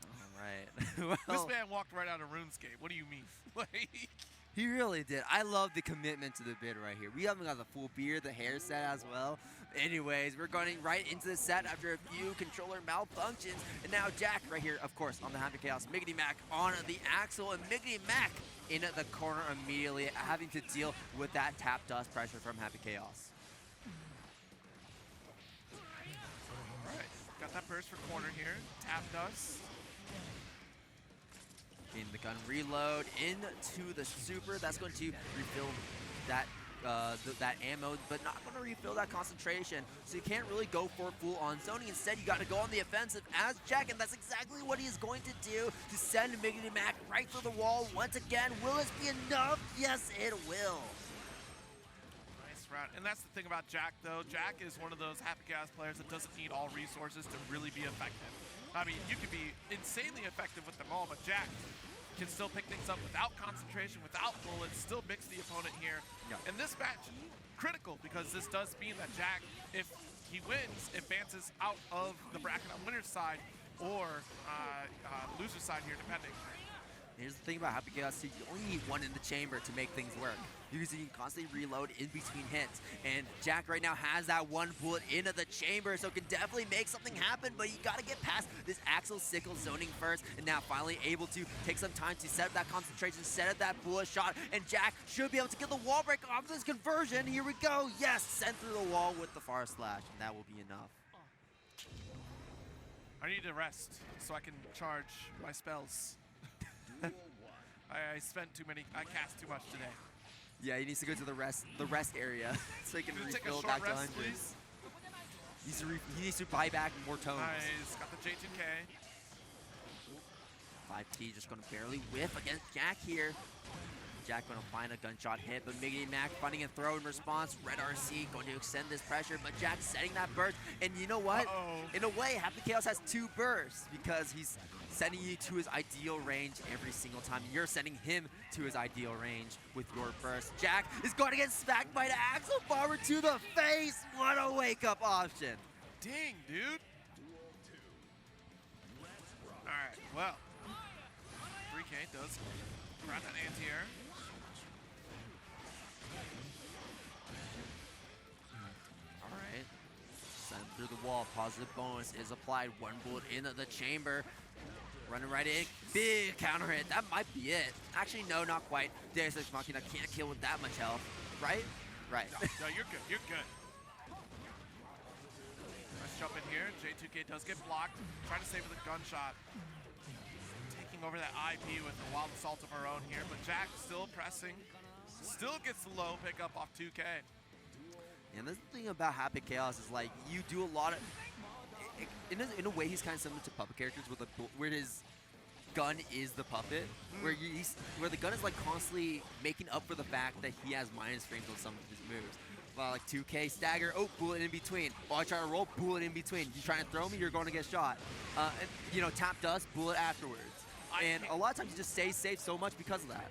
All right. Well, this man walked right out of RuneScape. What do you mean? Like... He really did. I love the commitment to the bid right here. We haven't got the full beard, the hair set as well. Anyways, we're going right into the set after a few controller malfunctions. And now Jack right here, of course, on the Happy Chaos. Miggitymack on the Axel, and Miggitymack in the corner immediately, having to deal with that tap dust pressure from Happy Chaos. All right, got that burst for corner here. Tap dust. In the gun reload into the super. That's going to refill that that ammo, but not going to refill that concentration. So you can't really go for full on zoning. Instead, you got to go on the offensive as Jack, and that's exactly what he's going to do to send Miggitymack right for the wall once again. Will this be enough? Yes, it will. Nice round. And that's the thing about Jack, though. Jack is one of those Happy Chaos players that doesn't need all resources to really be effective. I mean, you can be insanely effective with them all, but Jack can still pick things up without concentration, without bullets, still mix the opponent here. Yeah. And this match, critical, because this does mean that Jack, if he wins, advances out of the bracket on winner's side or loser's side here, depending. Here's the thing about Happy Chaos, you only need one in the chamber to make things work. Because you can constantly reload in between hits. And Jack right now has that one bullet into the chamber, so can definitely make something happen, but you gotta get past this Axel Sickle zoning first, and now finally able to take some time to set up that concentration, set up that bullet shot, and Jack should be able to get the wall break off this conversion. Here we go. Yes, sent through the wall with the far slash, and that will be enough. I need to rest so I can charge my spells. I spent too many. I cast too much today. Yeah, he needs to go to the rest area so he can refill take a short back to rest, 100. please. He needs to buy back more tones. Nice. Got the J2K. 5T just going to barely whiff against Jack here. Jack going to find a gunshot hit, but Miggitymack finding a throw in response. Red RC going to extend this pressure, but Jack setting that burst. And you know what? In a way, Happy Chaos has two bursts because he's sending you to his ideal range every single time. You're sending him to his ideal range with your burst. Jack is going to get smacked by the Axel Bomber to the face. What a wake-up option. Dang, dude. All right, well. 3K does grab that anti-air. Sent through the wall. Positive bonus is applied. One bullet into the chamber. Running right in. Big counter hit. That might be it. Actually, no, not quite. Deus Ex Machina can't kill with that much health. Right? Right. No, you're good. You're good. Let's jump in here. J2K does get blocked. Trying to save with a gunshot. Taking over that IP with a wild assault of our own here. But Jack still pressing. Still gets the low pickup off 2K. And the thing about Happy Chaos is like you do a lot of. In a way, he's kind of similar to puppet characters, where his gun is the puppet, where the gun is like constantly making up for the fact that he has minus frames on some of his moves. Well, like 2K stagger, oh, bullet in between. Oh, I try to roll, bullet in between. You trying to throw me, you're going to get shot. And, you know, tap dust, bullet afterwards. And a lot of times you just stay safe so much because of that.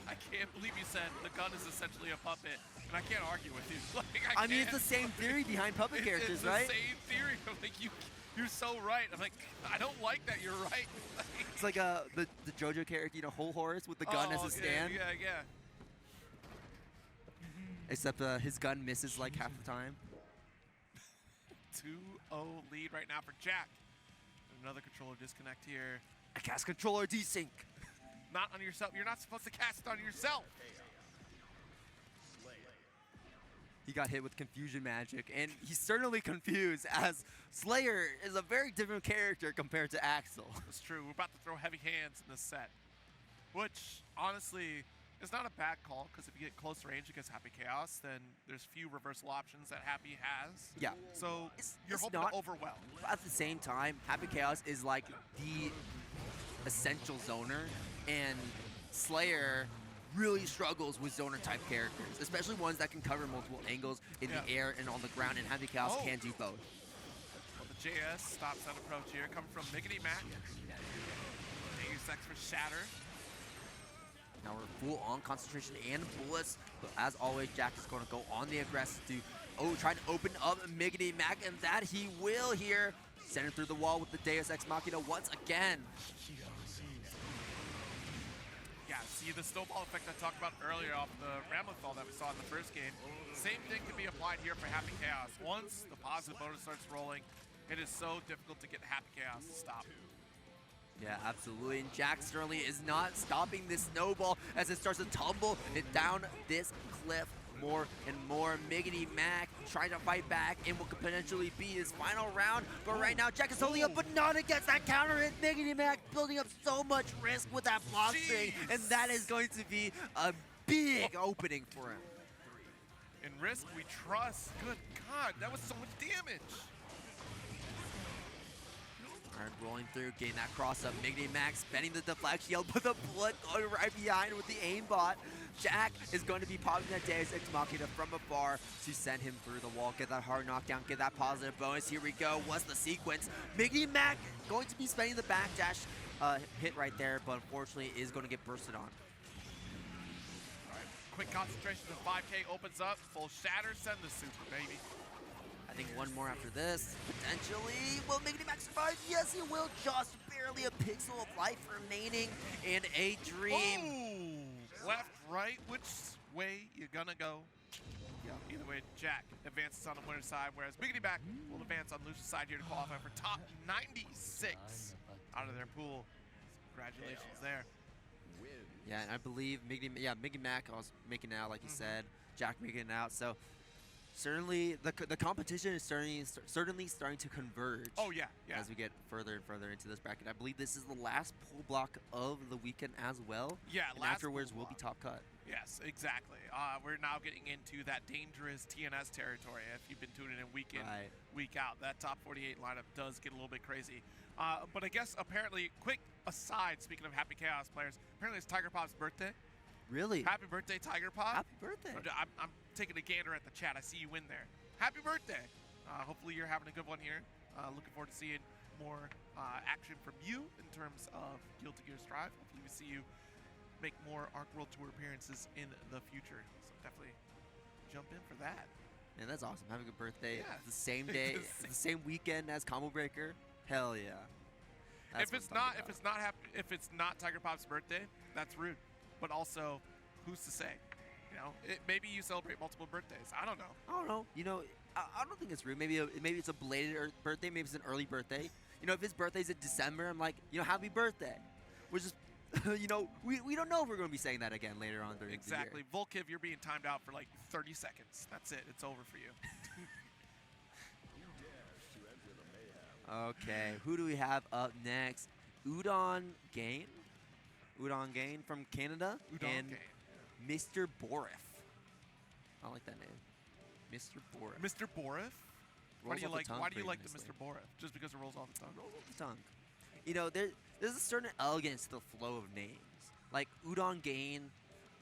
I can't believe you said the gun is essentially a puppet, and I can't argue with you. Like, I mean, it's the same theory behind puppet characters, right? It's the same theory. I'm like, you're so right. I'm like, I don't like that you're right. It's like the JoJo character, you know, Whole Horse with the gun as a stand. Yeah. Except his gun misses like half the time. 2-0 lead right now for Jack. Another controller disconnect here. I cast controller desync. Not on yourself. You're not supposed to cast it on yourself. He got hit with confusion magic, and he's certainly confused as Slayer is a very different character compared to Axel. It's true. We're about to throw heavy hands in this set, which honestly is not a bad call because if you get close range against Happy Chaos, then there's few reversal options that Happy has. Yeah. So you're hoping to overwhelm. At the same time, Happy Chaos is like the essential zoner, and Slayer really struggles with zoner type characters, especially ones that can cover multiple angles in the air and on the ground, and Happy Chaos can do both. Well, the JS stops that approach here, coming from Miggitymack. Deus Ex for Shatter. Now we're full on concentration and bullets, but as always, Jack is going to go on the aggressive to try to open up Miggitymack, and that he will here. Send it through the wall with the Deus Ex Machina once again. Yeah, see the snowball effect I talked about earlier off the Ramlethal that we saw in the first game. Same thing can be applied here for Happy Chaos. Once the positive bonus starts rolling, it is so difficult to get Happy Chaos to stop. Yeah, absolutely. And Jack certainly is not stopping this snowball as it starts to tumble it down this cliff more and more. Miggitymack trying to fight back in what could potentially be his final round. But right now, Jack is holding up, but not against that counter hit. Miggitymack building up so much risk with that block string, and that is going to be a big opening for him. In risk, we trust. Good God, that was so much damage. All right, rolling through, getting that cross up. Miggitymack spending the deflect shield, but the bullet going right behind with the aimbot. Jack is going to be popping that Deus Ex Machina from afar to send him through the wall. Get that hard knockdown, get that positive bonus. Here we go. What's the sequence? Miggitymack going to be spending the backdash hit right there, but unfortunately is going to get bursted on. All right, quick concentration to 5K opens up. Full shatter, send the super, baby. I think one more after this, potentially. Will Miggitymack survive? Yes, he will. Just barely a pixel of life remaining in a dream. Oh, left, right, which way you gonna go? Yeah. Either way, Jack advances on the winner's side, whereas Miggitymack will advance on Lucia's side here to qualify for top 96 out of their pool. Congratulations there. Yeah, and I believe Miggitymack was making it out, like you said. Jack making it out, so certainly the competition is certainly starting to converge. Oh yeah. As we get further and further into this bracket. I believe this is the last pool block of the weekend as well. Yeah, and afterwards will be top cut. Yes, exactly. We're now getting into that dangerous TNS territory. If you've been tuning in week week out, that top 48 lineup does get a little bit crazy. But I guess apparently, quick aside, speaking of Happy Chaos players, apparently it's Tiger Pop's birthday. Really? Happy birthday, Tiger Pop. Happy birthday. I'm taking a gander at the chat. I see you in there. Happy birthday. Hopefully you're having a good one here. Looking forward to seeing more action from you in terms of Guilty Gear Strive. Hopefully we see you make more Arc World Tour appearances in the future. So definitely jump in for that. Man, that's awesome. Have a good birthday. Yeah. The same day, the same weekend as Combo Breaker. Hell yeah. If it's not Tiger Pop's birthday, that's rude. But also, who's to say? You know, maybe you celebrate multiple birthdays. I don't know. You know, I don't think it's rude. Maybe it's a belated birthday. Maybe it's an early birthday. You know, if his birthday's in December, I'm like, you know, happy birthday. We're just, you know, we don't know if we're going to be saying that again later on during the year. Exactly. Volkiv, you're being timed out for like 30 seconds. That's it. It's over for you. Okay, who do we have up next? Udongein from Canada. And MrBorif. I like that name. MrBorif. MrBorif? Why do you like the MrBorif? Just because it rolls off the tongue? Rolls off the tongue. You know, there's a certain elegance to the flow of names. Like Udongein,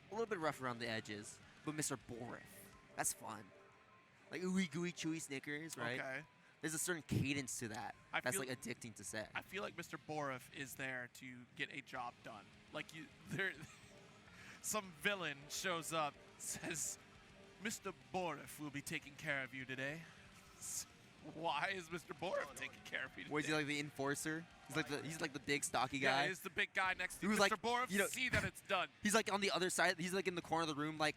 a little bit rough around the edges, but MrBorif, that's fun. Like Ooeygooeychewysnickers, right? Okay. There's a certain cadence to that. That's like addicting to say. I feel like MrBorif is there to get a job done. Like some villain shows up, says, MrBorif will be taking care of you today. Why is MrBorif taking care of you today? Or is he like the enforcer? He's like the big stocky guy. Yeah, he's the big guy next to you. Like, MrBorif, you know, see that it's done. He's like on the other side. He's like in the corner of the room, like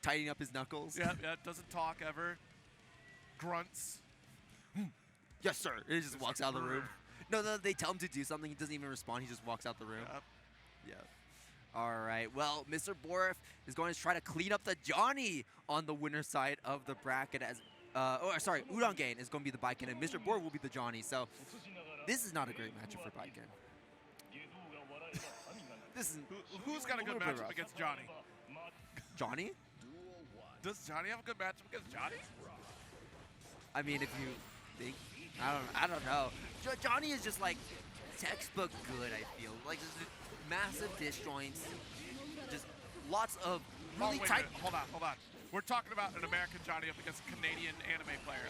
tidying up his knuckles. Yeah, doesn't talk ever. Grunts. Yes, sir. And he just walks out of the room. No, they tell him to do something. He doesn't even respond. He just walks out the room. Yep. All right. Well, MrBorif is going to try to clean up the Johnny on the winner's side of the bracket. Udongein is going to be the Baiken, and MrBorif will be the Johnny. So this is not a great matchup for Baiken. Who's got a good matchup against Johnny? Johnny? Does Johnny have a good matchup against Johnny? I mean, if you think, I don't know. Johnny is just like textbook good. I feel like just massive disjoints, just lots of really tight. Hold on. We're talking about an American Johnny up against a Canadian anime player.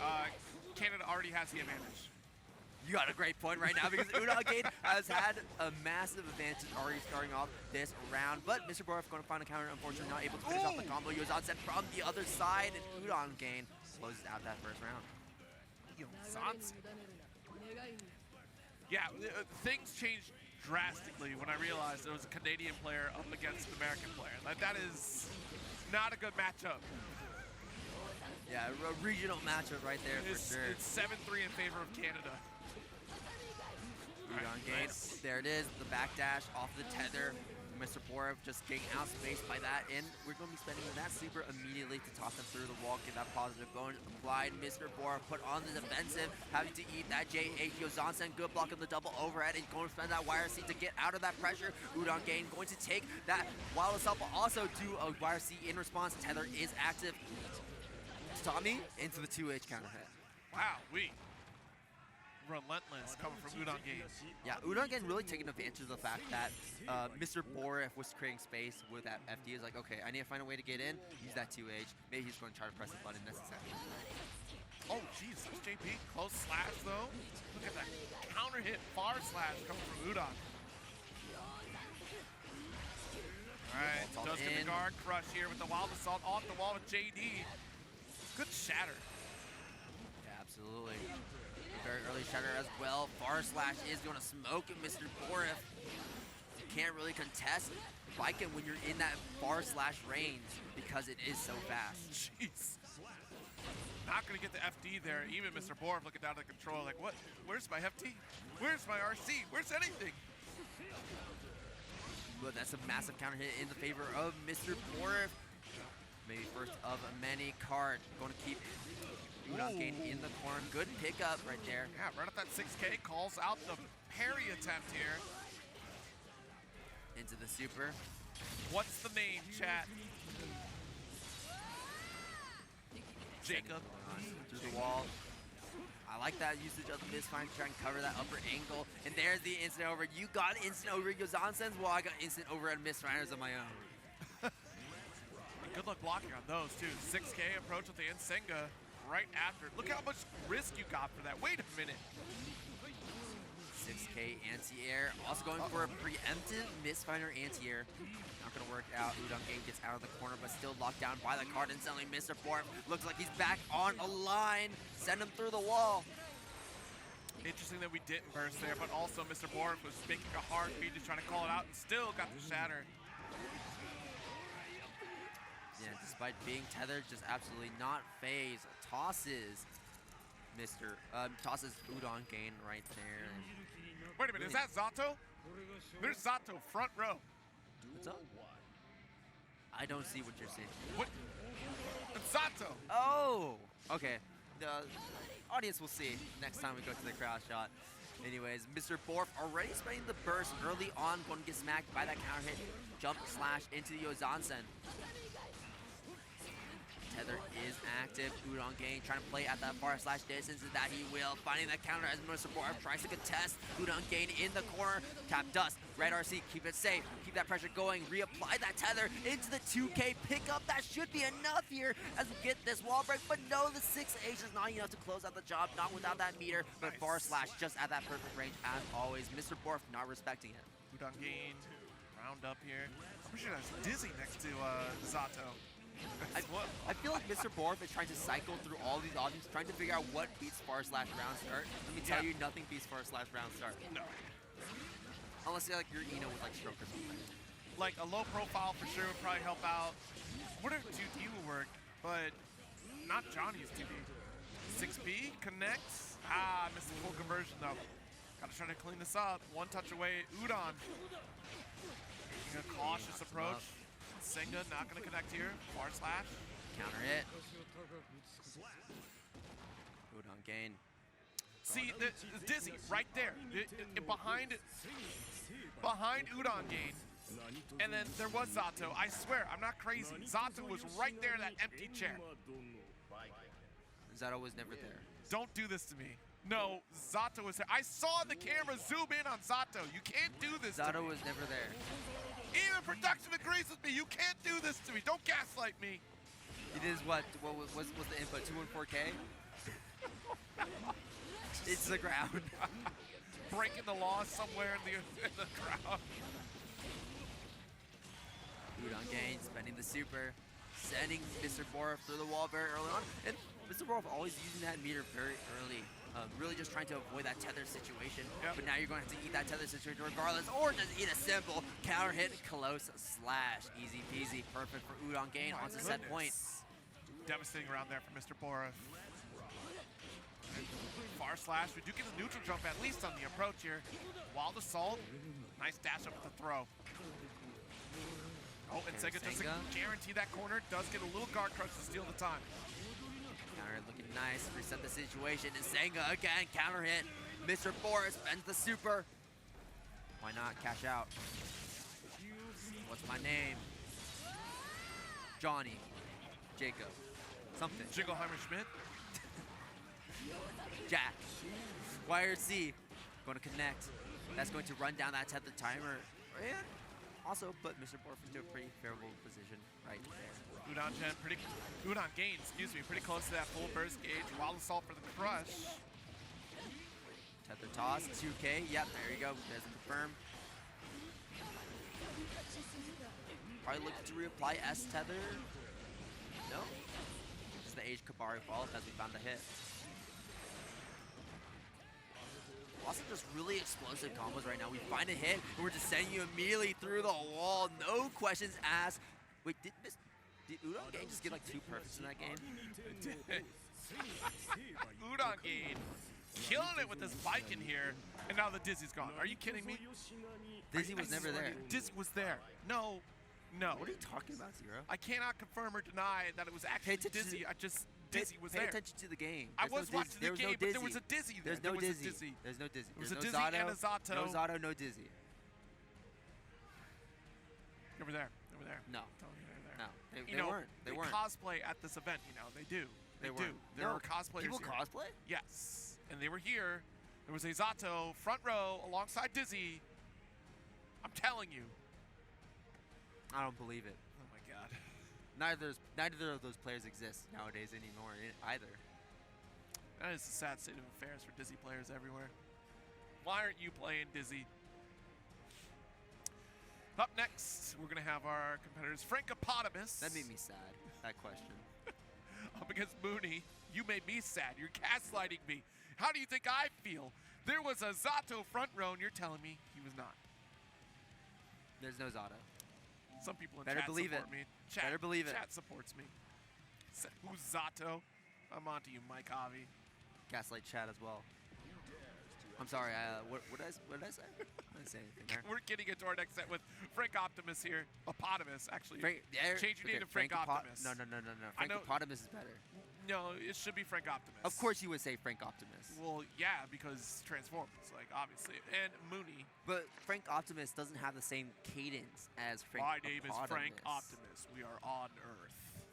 Canada already has the advantage. You got a great point right now because Udongein has had a massive advantage already starting off this round. But MrBorif going to find a counter, unfortunately not able to finish off the combo. Zerozzen from the other side, and Udongein closes out that first round. Yeah, things changed drastically when I realized there was a Canadian player up against an American player. That is not a good matchup. Yeah, a regional matchup right there for sure. It's 7-3 in favor of Canada. Udongein, nice. There it is, the backdash off the tether. MrBorif just getting outspaced by that, and we're going to be spending that super immediately to toss him through the wall, get that positive going applied. MrBorif put on the defensive, having to eat that JH. Zerozzen, good block of the double overhead, and going to spend that wire seat to get out of that pressure. Udongein going to take that while itself, but also do a wire seat in response. Tether is active. Tommy into the 2H counter hit. Wow, relentless coming from Udongein. Yeah, Udongein really taking advantage of the fact that MrBorif was creating space with that FD. Is like, okay, I need to find a way to get in, use that 2H. Maybe he's going to try to press the button necessarily. Oh, jeez, that's JP. Close slash, though. Look at that counter hit far slash coming from Udon. All right, does get the guard crush here with the wild assault off the wall with JD. Good shatter. Yeah, absolutely. Very early shatter as well. Far slash is going to smoke at MrBorif. You can't really contest Baiken when you're in that far slash range because it is so fast. Jeez. Not going to get the FD there. Even MrBorif looking down at the controller like, what? Where's my FD? Where's my RC? Where's anything? But that's a massive counter hit in the favor of MrBorif. Maybe first of many card. Going to keep Udongein in the corner. Good pickup right there. Yeah, right at that 6K. Calls out the parry attempt here. Into the super. What's the name, chat? Jacob. Through the wall. I like that usage of the misfire to try and cover that upper angle. And there's the instant over. You got instant over Zerozzen. Well, I got instant over at misfires of my own. Good luck blocking on those, too. 6K approach with the Nsenga right after. Look how much risk you got for that. Wait a minute. 6K anti-air. Also going for a preemptive misfire anti-air. Not going to work out. Udongein gets out of the corner, but still locked down by the card. And suddenly MrBorif looks like he's back on a line. Send him through the wall. Interesting that we didn't burst there, but also MrBorif was making a hard beat, just trying to call it out, and still got the shatter. Yeah, despite being tethered, just absolutely not phased. Tosses tosses Udongein right there. And Wait a minute, is that Zato? There's Zato front row. what's up? I don't see what you're seeing. What? It's Zato. Oh, okay. The audience will see next time we go to the crowd shot. Anyways, MrBorif already spending the burst early on, going to get smacked by that counter hit. Jump slash into the Zerozzen. Tether is active. Udongein trying to play at that far slash distance, and that he will. Finding that counter as MrBorif tries to contest. Udongein in the corner. Tap dust. Red RC, keep it safe. Keep that pressure going. Reapply that tether into the 2K pickup. That should be enough here as we get this wall break. But no, the 6H is not enough to close out the job. Not without that meter. But Nice. far slash just at that perfect range as always. MrBorif not respecting it. Udongein, round up here. I'm pretty sure that's Dizzy next to Zato. I feel like MrBorif is trying to cycle through all these options, trying to figure out what beats far slash round start. Let me tell you, nothing beats far slash round start. No. Unless you're like you're with like stroke or something. Like a low profile for sure would probably help out. What if 2D would work, but not Johnny's 2D. 6B connects. Ah, missed the full conversion though. Gotta try to clean this up. One touch away, Udon. Taking a cautious approach. Senga not gonna connect here. Far slash. Counter hit. Udongein. See, the Dizzy right there. Behind Udongein. And then there was Zato. I swear, I'm not crazy. Zato was right there in that empty chair. Zato was never there. Don't do this to me. No, Zato was there. I saw the camera zoom in on Zato. You can't do this to Zato me. was never there. Even production agrees with me. You can't do this to me. Don't gaslight me. It is what was the input? 214K? It's the ground. Breaking the law somewhere in the crowd. Udongein spending the super, sending MrBorif through the wall very early on, and MrBorif always using that meter very early. Really just trying to avoid that tether situation. Yep. But now you're going to have to eat that tether situation regardless, or just eat a simple counter hit, close slash. Easy peasy, perfect for Udongein onto set point. Devastating around there for MrBorif. Far slash. We do get a neutral jump at least on the approach here. Wild assault. Nice dash up with the throw. Oh, and Sega doesn't guarantee that corner. Does get a little guard crush to steal the time. Counter looking nice, reset the situation, and Senga again, counter hit. MrBorif spends the super. Why not cash out? What's my name? Johnny. Jacob. Something. Jingleheimer Schmidt. Jack. Wire C. Going to connect. That's going to run down that tether timer. And also put MrBorif into a pretty favorable position right there. Udongein, excuse me, pretty close to that full burst gauge. Wild assault for the crush. Tether toss, 2K. Yep, there you go. Doesn't confirm. Probably looking to reapply S tether. No. Just the Age Kabari fall as we found the hit. Also just really explosive combos right now. We find a hit, and we're just sending you immediately through the wall. No questions asked. Wait, did Udongein just get like 2 perfects in that game? Udongein killing it with this Baiken here, and now the Dizzy's gone. Are you kidding me? Dizzy was never there. Dizzy was there. No. What are you talking about, Zero? I cannot confirm or deny that it was actually Dizzy. Dizzy was there. Pay attention to the game. I was watching the game, but there was a Dizzy there. There's no Dizzy. There's no Dizzy. There was There's a no Dizzy and a Zato. No Zato, no Dizzy. Over there. No. There. No, they weren't. They weren't. Cosplay at this event, they do. They do. There were cosplayers People here. cosplay? Yes. And they were here. There was a Zato front row alongside Dizzy. I'm telling you. I don't believe it. Oh my god. Neither of those players exist nowadays anymore either. That is a sad state of affairs for Dizzy players everywhere. Why aren't you playing Dizzy? Up next, we're going to have our competitors, Frankopotamus. That made me sad, that question. Up against Mooni. You made me sad. You're gaslighting me. How do you think I feel? There was a Zato front row, and you're telling me he was not. There's no Zato. Some people in Better chat believe support it. me. Chat, Better believe it. Chat supports me. Who's Zato? I'm on to you, Mike Avi. Gaslight chat as well. I'm sorry. What did I say? I didn't say anything there. We're getting into our next set with Frankopotamus here. Opotamus, actually. Change your name to Frank Frankopotamus. No. Frankopotamus is better. No, it should be Frankopotamus. Of course you would say Frankopotamus. Well, yeah, because Transformers, like, obviously. And Mooni. But Frankopotamus doesn't have the same cadence as Frankopotamus. My name is Frankopotamus. We are on Earth.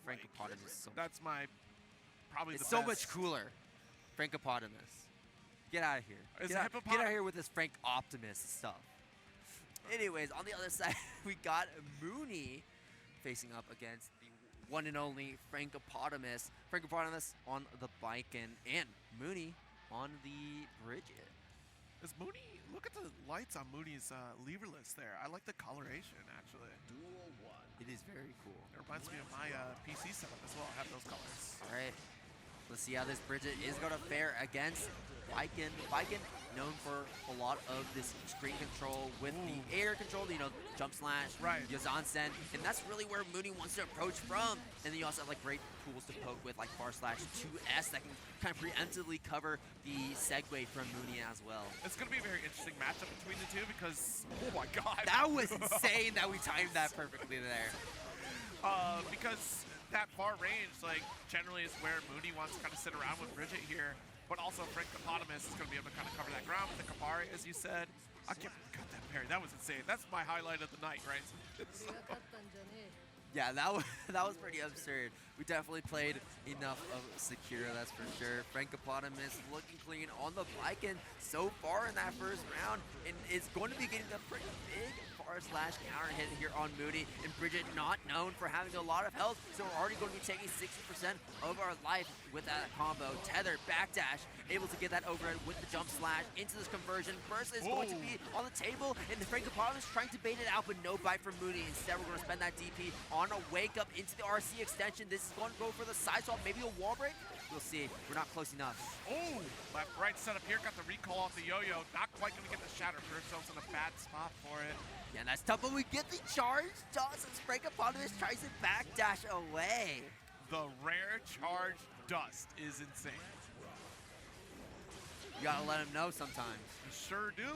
Frankopotamus is so That's my probably It's the so best. much cooler. Frankopotamus. Get out of here. Get out of here with this Frankopotamus stuff. Anyways, on the other side, we got Mooni facing up against the one and only Frankopotamus. Frankopotamus on the Baiken and Mooni on the Bridget. Is Mooni, look at the lights on Mooni's leverless there. I like the coloration, actually. It is very cool. It reminds me of my PC setup as well. I have those colors. All right. Let's see how this Bridget is going to fare against Baiken. Baiken, known for a lot of this screen control with the air control, jump slash, right. Zerozzen, and that's really where Mooni wants to approach from. And then you also have like great tools to poke with, like bar slash 2S that can kind of preemptively cover the segue from Mooni as well. It's going to be a very interesting matchup between the two because, oh my god. That was insane that we timed that perfectly there. Because that far range, like, generally is where Mooni wants to kind of sit around with Bridget here, but also Frankopotamus is going to be able to kind of cover that ground with the Tafari, as you said. I can't got that parry. That was insane. That's my highlight of the night, right? Yeah, that was pretty absurd. We definitely played enough of Sakura, that's for sure. Frankopotamus looking clean on the Baiken so far in that first round, and is going to be getting a pretty big far slash counter hit here on Mooni. And Bridget not known for having a lot of health, so we're already going to be taking 60% of our life with that combo. Tether, backdash, able to get that overhead with the jump slash into this conversion. Burst is going to be on the table, and Frankopotamus trying to bait it out, but no bite from Mooni. Instead, we're going to spend that DP on a wake up into the RC extension. This is going to go for the side swap, maybe a wall break. We'll see. We're not close enough. Oh, left right setup here. Got the recall off the yo-yo. Not quite going to get the shatter. Put ourselves in a bad spot for it. Yeah, and that's tough, but we get the charge. Dust as Frankopotamus tries to backdash away. The rare charge dust is insane. You gotta let him know sometimes. You sure do.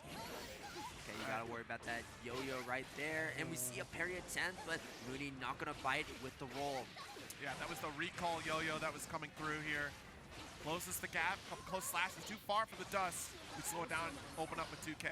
Okay, you gotta worry about that yo-yo right there. And we see a parry attempt, but Mooni not gonna bite with the roll. Yeah, that was the recall yo-yo that was coming through here. Closes the gap, couple close slashes, too far for the dust. We slow it down, open up with 2K.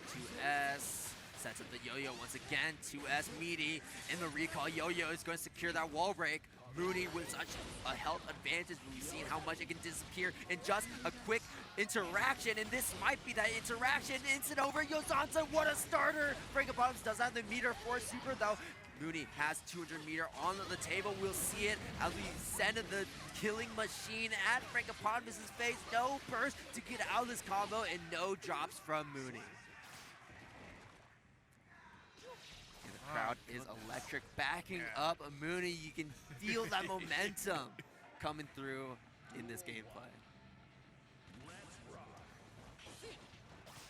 2S, sets up the yo-yo once again, 2S meaty, and the recall yo-yo is going to secure that wall break. Mooni with such a health advantage, we've seen how much it can disappear in just a quick interaction, and this might be that interaction. Instant over, Yozanza, what a starter! Frankopotamus does have the meter for super though. Mooni has 200 meter on the table. We'll see it as we send the killing machine at Frankopotamus' face. No burst to get out of this combo, and no drops from Mooni. And the crowd is electric, backing up Mooni. You can feel that momentum coming through in this gameplay.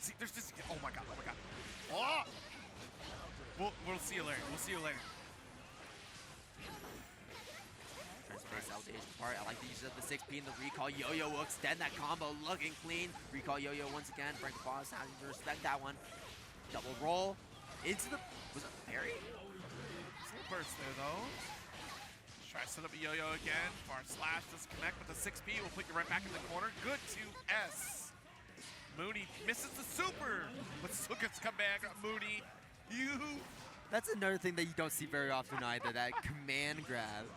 See, there's this. Oh my god! Oh my god! Oh! We'll see you later. We'll see you later. Trying to space out the Asian part. I like the use of the 6P and the recall yo-yo will extend that combo, looking clean. Recall yo-yo once again. Frankopotamus having to respect that one. Double roll into the. Was it parry? It's a little burst there though. Try to set up a yo-yo again. Far slash doesn't connect, but the 6P will put you right back in the corner. Good 2S. Mooni misses the super, but still gets come back. Mooni, you. That's another thing that you don't see very often either. That command grab.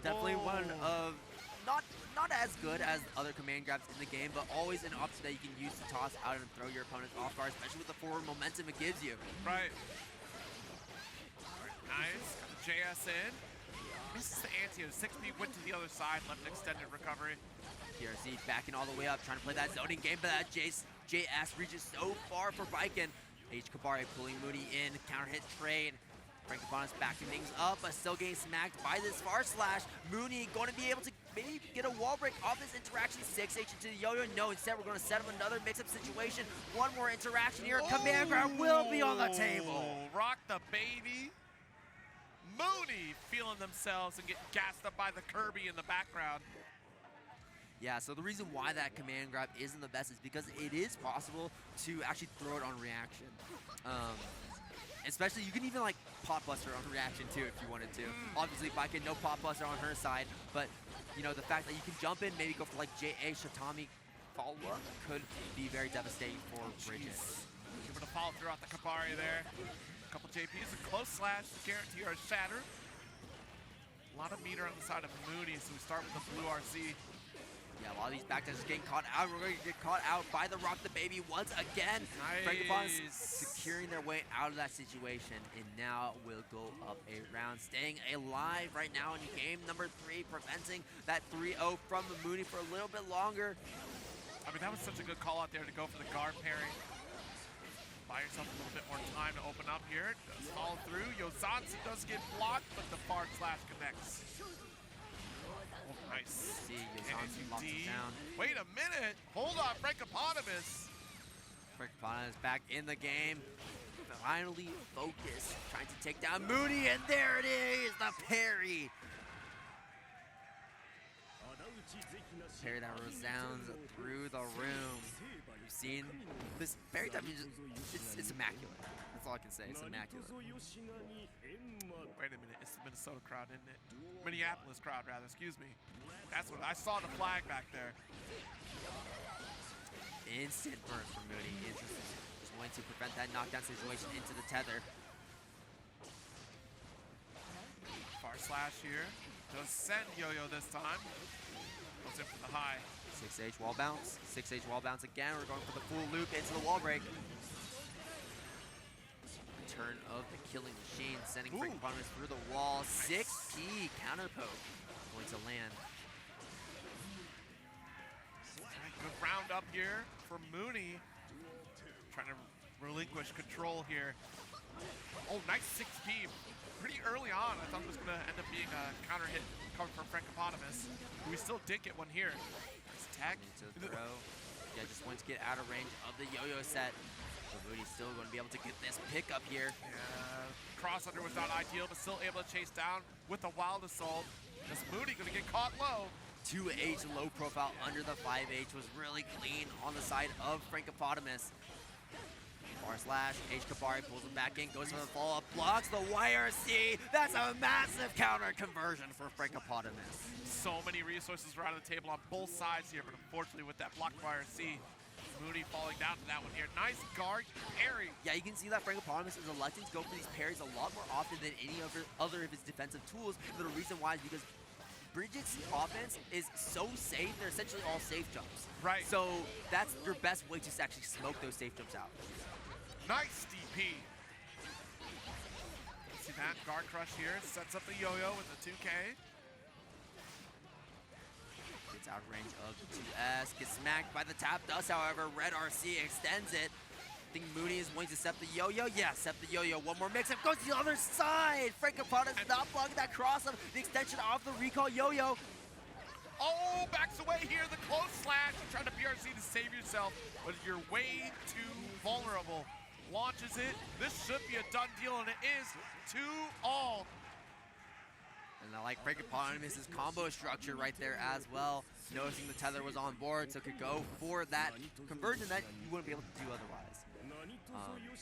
Definitely one of not as good as other command grabs in the game, but always an option that you can use to toss out and throw your opponents off guard, especially with the forward momentum it gives you. Right. All right, nice. Got the JS in. Misses the anti. 6P went to the other side, left an extended recovery. PRC backing all the way up, trying to play that zoning game, but that JS reaches so far for Baiken. Kabari pulling Mooni in, counter hit trade. Frankopotamus backing things up, but still getting smacked by this far slash. Mooni going to be able to maybe get a wall break off this interaction. 6H into the yo-yo. No, instead we're going to set up another mix-up situation. One more interaction here. Command grab will be on the table. Rock the baby. Mooni feeling themselves and getting gassed up by the Kirby in the background. Yeah, so the reason why that command grab isn't the best is because it is possible to actually throw it on reaction. Especially, you can even like pot buster on reaction too if you wanted to. Obviously, Baiken no pot buster on her side, but you know the fact that you can jump in, maybe go for like JA Shatami follow-up could be very devastating for Bridget. Able to follow throughout the Kabari there. A couple JPs, a close slash to guarantee our shatter. A lot of meter on the side of Mooni, so we start with the blue RC. Yeah, a lot of these back dashes getting caught out. We're going to get caught out by the Rock the Baby once again. Nice. Frankopotamus securing their way out of that situation, and now will go up a round, staying alive right now in game number 3, preventing that 3-0 from Mooni for a little bit longer. I mean, that was such a good call out there to go for the guard parry. Buy yourself a little bit more time to open up here. Does follow through. Zerozzen does get blocked, but the forward slash connects. Oh, nice. See, Zerozzen locks it down. Wait a minute. Hold on, Frankopotamus. Frankopotamus back in the game. Finally focused, trying to take down Mooni, and there it is, the parry. Parry that resounds through the room. You've seen this parry time, it's immaculate. That's all I can say, it's immaculate. Wait a minute, it's the Minnesota crowd, isn't it? Minneapolis crowd, rather, excuse me. That's what I saw, the flag back there. Instant burst from Mooni, interesting. Just going to prevent that knockdown situation into the tether. Far slash here. Does send yo-yo this time. Goes in for the high. 6H wall bounce. 6H wall bounce again. We're going for the full loop into the wall break. Return of the killing machine, sending Frankopotamus through the wall. 6P counter poke going to land. Good round up here for Mooni. Trying to relinquish control here. Oh, nice 6P. Pretty early on, I thought it was going to end up being a counter hit coming from Frankopotamus. We still did get one here. Nice tag. To throw. Yeah, just wants to get out of range of the yo-yo set. So Mooni's still going to be able to get this pick up here. Yeah, cross under was not ideal, but still able to chase down with the wild assault. This Mooni going to get caught low. 2H low profile under the 5H was really clean on the side of Frankopotamus. Far slash, H Kabari pulls him back in, goes for the follow-up, blocks the YRC. That's a massive counter conversion for Frankopotamus. So many resources were out of the table on both sides here, but unfortunately with that blocked YRC, Mooni falling down to that one here. Nice guard parry. Yeah, you can see that Frankopotamus is electing to go for these parries a lot more often than any other of his defensive tools. The reason why is because Bridget's offense is so safe, they're essentially all safe jumps. Right. So that's your best way to actually smoke those safe jumps out. Nice DP. See that guard crush here, sets up the yo-yo with the 2K. Gets out of range of the 2S, gets smacked by the tap dust, however, red RC extends it. I think Mooni is going to set the yo-yo. Yeah, set the yo-yo. One more mix-up, goes to the other side. Frankopotamus not blocking that cross-up. The extension off the recall yo-yo. Oh, backs away here, the close slash. You're trying to PRC to save yourself, but you're way too vulnerable. Launches it. This should be a done deal, and it is 2-all. And I like Frankopotamus' combo structure right there as well. Noticing the tether was on board, so could go for that conversion that you wouldn't be able to do otherwise.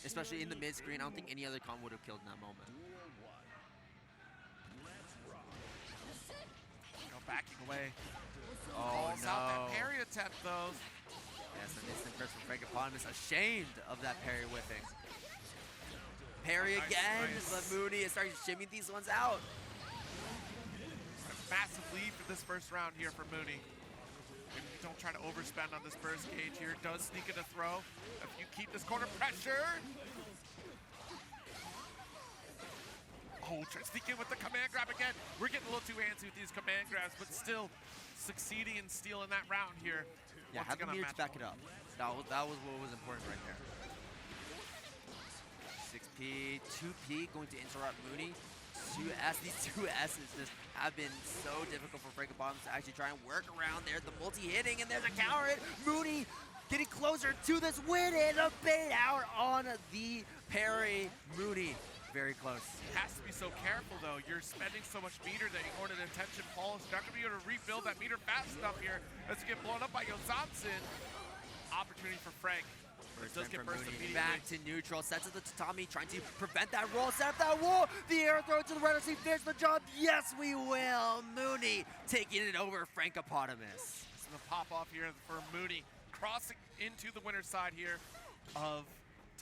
Especially in the mid-screen, I don't think any other combo would have killed in that moment. Go backing away. Oh, Calls no. out that parry attempt, though. Yes, an instant press from Frankopotamus, ashamed of that parry whipping. Parry again, but Mooni is starting to shimmy these ones out. A massive lead for this first round here for Mooni. Maybe you don't try to overspend on this burst gauge here. Does sneak in a throw. If you keep this corner pressure. Oh, try to sneak in with the command grab again. We're getting a little too antsy with these command grabs, but still succeeding in stealing that round here. Yeah, have the meter to back it up. That was what was important right there. 6P, 2P going to interrupt Mooni. 2S. These 2S's just have been so difficult for Frankopotamus to actually try and work around there. The multi-hitting, and there's a counter hit. Mooni getting closer to this win, and a bait out on the parry. Mooni very close. Has to be so careful, though. You're spending so much meter that you're going to attention pulse. You're not going to be able to rebuild that meter fast enough here. Let's get blown up by Zerozzen. Opportunity for Frank. Does get burst immediately. Back to neutral, sets up the tatami, trying to prevent that roll, set up that wall. The air throw to the right, see finish the job. Yes, we will. Mooni taking it over Frankopotamus. It's going to pop off here for Mooni, crossing into the winner's side here of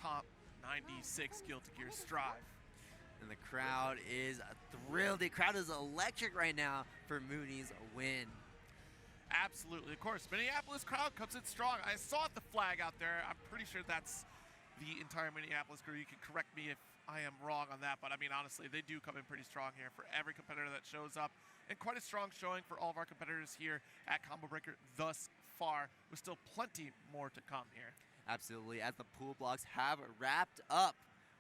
top 96 Guilty Gear Strive. And the crowd is thrilled. The crowd is electric right now for Mooni's win. Absolutely. Of course, Minneapolis crowd comes in strong. I saw the flag out there. I'm pretty sure that's the entire Minneapolis crew. You can correct me if I am wrong on that, but I mean, honestly, they do come in pretty strong here for every competitor that shows up, and quite a strong showing for all of our competitors here at Combo Breaker thus far, with still plenty more to come here. Absolutely. As the pool blocks have wrapped up,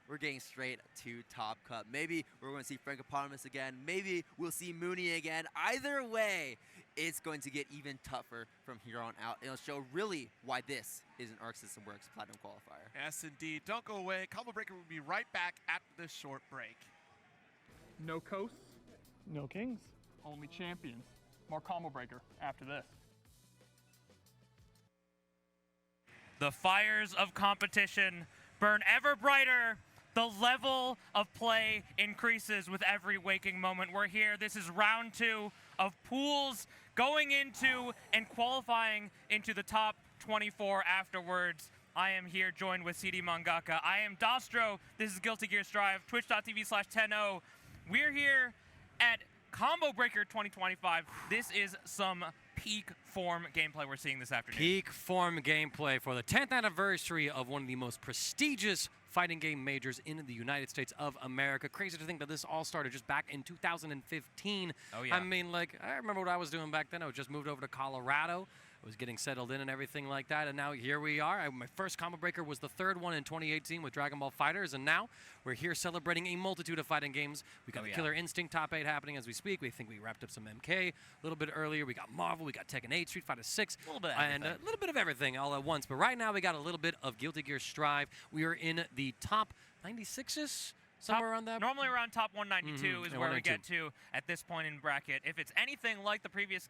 we're getting straight to Top Cup. Maybe we're going to see Frankopotamus again. Maybe we'll see Mooni again. Either way, it's going to get even tougher from here on out. It'll show really why this is an Arc System Works Platinum Qualifier. Yes, indeed. Don't go away. Combo Breaker will be right back after this short break. No coasts, no kings, only champions. More Combo Breaker after this. The fires of competition burn ever brighter. The level of play increases with every waking moment. We're here. This is round 2 of pools going into and qualifying into the top 24 afterwards. I am here joined with CD Mangaka. I am Dostro. This is Guilty Gear Strive, twitch.tv/10. We're here at Combo Breaker 2025. This is some peak form gameplay we're seeing this afternoon. Peak form gameplay for the 10th anniversary of one of the most prestigious fighting game majors in the United States of America. Crazy to think that this all started just back in 2015. Oh, yeah. I mean, like, I remember what I was doing back then. I was just moved over to Colorado. I was getting settled in and everything like that, and now here we are. My first Combo Breaker was the 3rd one in 2018 with Dragon Ball FighterZ, and now we're here celebrating a multitude of fighting games. We got the Killer Instinct Top 8 happening as we speak. We think we wrapped up some MK a little bit earlier. We got Marvel, we got Tekken 8, Street Fighter 6, a little bit of and a little bit of everything all at once. But right now we got a little bit of Guilty Gear Strive. We are in the top 96-ish. Somewhere around that? Normally around top 192 is Yeah, where we get to at this point in bracket. If it's anything like the previous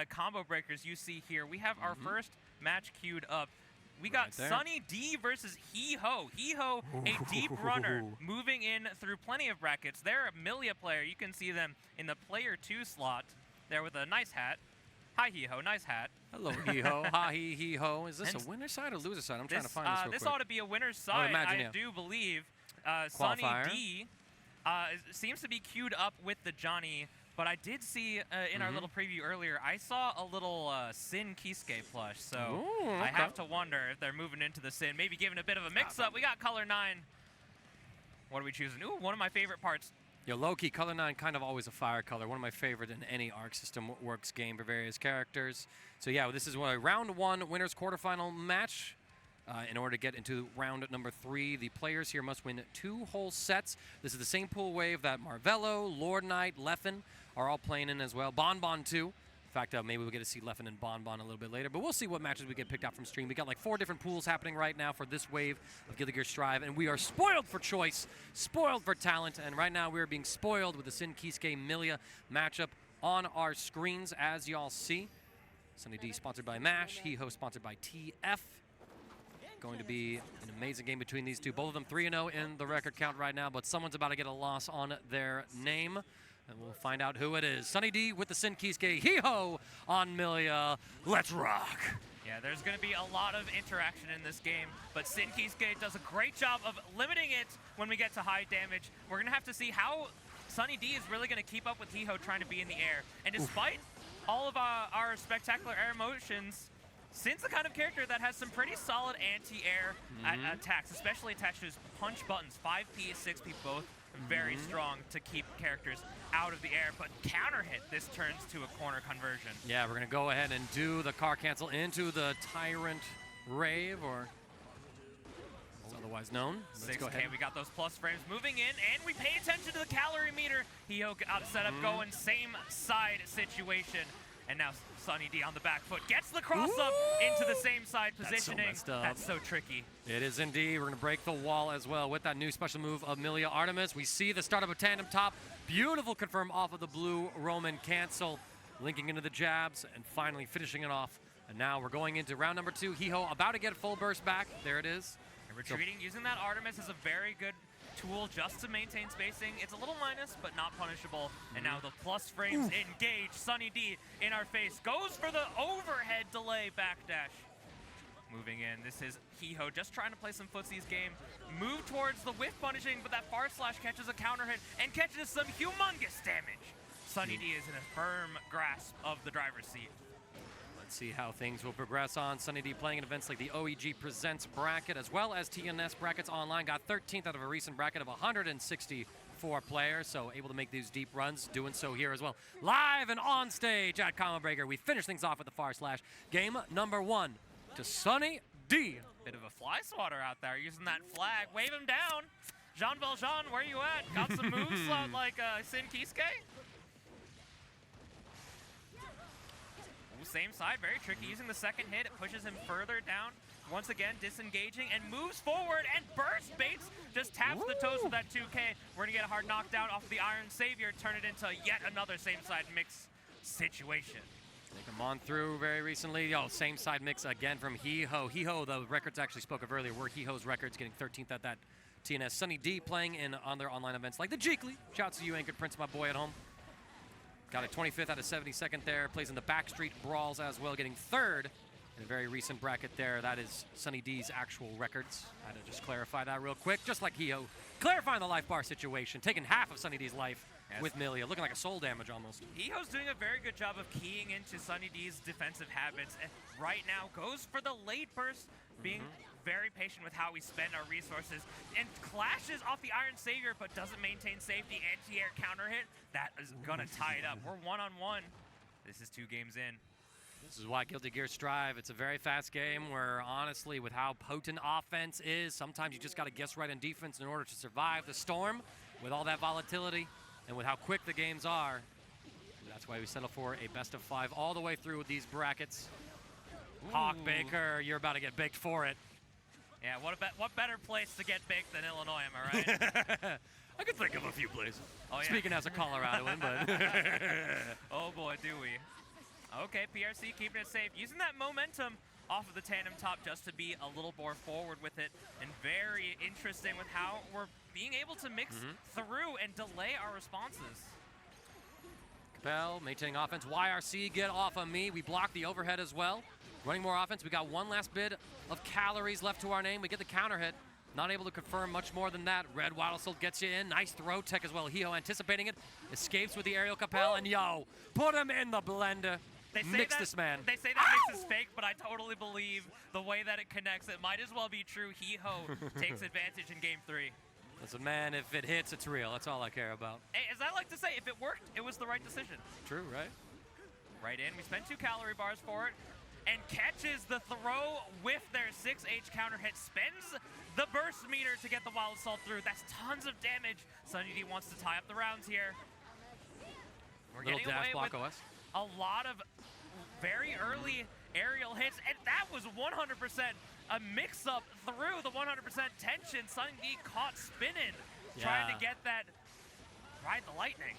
Combo Breakers you see here, we have our first match queued up. We got Sunny D versus He-Ho. He-Ho, a deep runner, moving in through plenty of brackets. They're a Millia player. You can see them in the player 2 slot there with a nice hat. Hi, He-Ho. Nice hat. Hello, He-Ho. Ha, He-Ho. Is this a winner's side or loser's side? I'm trying to find this real quick. This ought to be a winner's side, I do believe. Sunny D seems to be queued up with the Johnny, but I did see in our little preview earlier, I saw a little Sin Kisuke plush, so I have to wonder if they're moving into the Sin, maybe giving a bit of a mix-up. We got Color 9. What are we choosing? Ooh, one of my favorite parts. Yo, low-key, Color 9 kind of always a fire color. One of my favorite in any Arc System Works game for various characters. So yeah, this is a round 1 winners quarterfinal match. In order to get into round number 3, the players here must win 2 whole sets. This is the same pool wave that Marvelo, LordKnight, Leffen are all playing in as well. Bonbon too. In fact, maybe we'll get to see Leffen and Bonbon a little bit later, but we'll see what matches we get picked out from stream. We got like 4 different pools happening right now for this wave of Guilty Gear Strive, and we are spoiled for choice, spoiled for talent, and right now we are being spoiled with the Sin Kisuke Millia matchup on our screens, as y'all see. Sunny D sponsored by MASH, He-Ho sponsored by TF. Going to be an amazing game between these two. Both of them 3-0 in the record count right now, but someone's about to get a loss on their name, and we'll find out who it is. Sunny D with the Sin Kisuke, He-Ho on Millia. Let's rock! Yeah, there's going to be a lot of interaction in this game, but Sin Kisuke does a great job of limiting it when we get to high damage. We're going to have to see how Sunny D is really going to keep up with He-Ho trying to be in the air. And despite all of our spectacular air motions, Sin's the kind of character that has some pretty solid anti-air attacks, especially attached to his punch buttons. 5P, 6P, both very strong to keep characters out of the air. But counter hit, this turns to a corner conversion. Yeah, we're going to go ahead and do the car cancel into the Tyrant Rave, or as otherwise known. Let's go ahead. 6K, we got those plus frames moving in, and we pay attention to the calorie meter. Hio got set up going same side situation. And now Sunny D on the back foot gets the cross up into the same side positioning. That's so tricky. It is indeed. We're going to break the wall as well with that new special move of Millia Artemis. We see the start of a tandem top. Beautiful confirm off of the blue Roman cancel. Linking into the jabs and finally finishing it off. And now we're going into round number 2. Hiho about to get a full burst back. There it is. And retreating, using that Artemis is a very good tool just to maintain spacing. It's a little minus, but not punishable. And now the plus frames engage. Sunny D in our face. Goes for the overhead delay backdash. Moving in, this is Hiho just trying to play some footsies game. Move towards the whiff punishing, but that far slash catches a counter hit and catches some humongous damage. Sunny D is in a firm grasp of the driver's seat. Let's see how things will progress on. Sunny D playing in events like the OEG Presents bracket as well as TNS brackets online. Got 13th out of a recent bracket of 164 players, so able to make these deep runs, doing so here as well. Live and on stage at Combo Breaker, we finish things off with the far slash. Game number 1 to Sunny D. Bit of a fly swatter out there using that flag. Wave him down. Jean Valjean, where you at? Got some moves like Sin Kisuke? Same side, very tricky. Using the second hit, it pushes him further down. Once again, disengaging and moves forward and burst baits. Just taps the toes with that 2K. We're gonna get a hard knockdown off of the Iron Savior, turn it into yet another same side mix situation. They come on through very recently. Oh, same side mix again from Hiho. Hiho, the records actually spoke of earlier, were Hiho's records, getting 13th at that TNS. Sunny D playing on their online events like the Jeekly. Shouts to you, Anchored Prince, my boy at home. Got a 25th out of 72nd there. Plays in the Backstreet Brawls as well, getting 3rd in a very recent bracket there. That is Sunny D's actual records. Had to just clarify that real quick, just like Hiho. Clarifying the life bar situation, taking half of Sunny D's life with Millia, looking like a soul damage almost. Hiho's doing a very good job of keying into Sunny D's defensive habits. And right now, goes for the late burst, being very patient with how we spend our resources, and clashes off the Iron Savior, but doesn't maintain safety. Anti-air counter hit, that is gonna tie it up. We're 1-on-1. This is 2 games in. This is why Guilty Gear strive. It's a very fast game where, honestly, with how potent offense is, sometimes you just got to guess right in defense in order to survive the storm with all that volatility and with how quick the games are. That's why we settle for a best of 5 all the way through with these brackets. Hawk Baker, you're about to get baked for it. Yeah, what better place to get baked than Illinois, am I right? I could think of a few places. Oh, yeah. Speaking as a Coloradoan, but... Oh boy, do we. Okay, PRC keeping it safe. Using that momentum off of the tandem top just to be a little more forward with it. And very interesting with how we're being able to mix through and delay our responses. Capel maintaining offense. YRC, get off of me. We block the overhead as well. Running more offense. We got one last bit of calories left to our name. We get the counter hit. Not able to confirm much more than that. Red Wild Assault gets you in. Nice throw tech as well. Hiho anticipating it. Escapes with the aerial Capel. And yo, put him in the blender. Mix this man. They say that mix is fake, but I totally believe the way that it connects. It might as well be true. Hiho takes advantage in game 3. Listen, man, if it hits, it's real. That's all I care about. Hey, as I like to say, if it worked, it was the right decision. True, right? Right in. We spent 2 calorie bars for it. And catches the throw with their 6H counter hit. Spends the burst meter to get the Wild Assault through. That's tons of damage. Sunny D wants to tie up the rounds here. We're Little getting dash away block with OS. a lot of very early aerial hits, and that was 100% a mix-up through the 100% tension. Sunny D caught spinning, trying to get that, ride the lightning.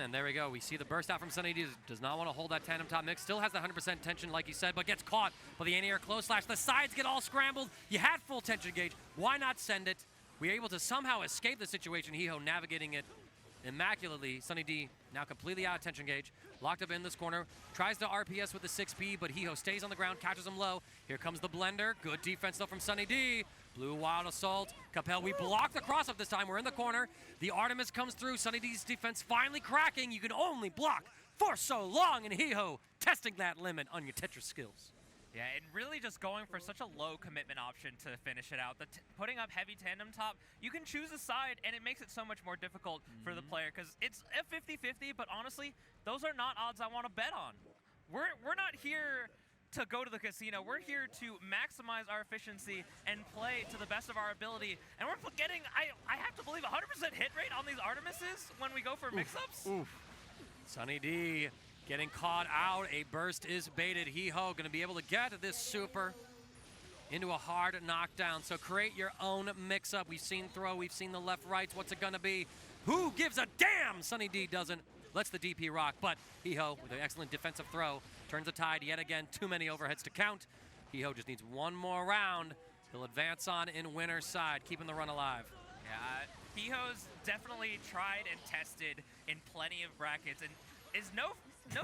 And there we go. We see the burst out from Sunny D. Does not want to hold that tandem top mix. Still has the 100% tension, like you said, but gets caught by the anti-air close slash. The sides get all scrambled. You had full tension gauge. Why not send it? We are able to somehow escape the situation. Hiho navigating it immaculately. Sunny D now completely out of tension gauge. Locked up in this corner. Tries to RPS with the 6P, but Hiho stays on the ground, catches him low. Here comes the blender. Good defense, though, from Sunny D. Blue Wild Assault. Capel, we block the cross-up this time. We're in the corner. The Artemis comes through. Sunny D's defense finally cracking. You can only block for so long. And Hiho testing that limit on your Tetris skills. Yeah, and really just going for such a low commitment option to finish it out. Putting up heavy tandem top, you can choose a side, and it makes it so much more difficult for the player, because it's a 50-50, but honestly, those are not odds I want to bet on. We're not here to go to the casino. We're here to maximize our efficiency and play to the best of our ability. And we're getting, I have to believe, 100% hit rate on these Artemises when we go for mix-ups. Sunny D getting caught out. A burst is baited. He-Ho going to be able to get this super into a hard knockdown. So create your own mix-up. We've seen throw. We've seen the left-rights. What's it going to be? Who gives a damn? Sunny D doesn't. Lets the DP rock, but He-Ho with an excellent defensive throw turns the tide yet again. Too many overheads to count. He-Ho just needs one more round. He'll advance on in winner's side, keeping the run alive. Yeah, He-Ho's definitely tried and tested in plenty of brackets and is no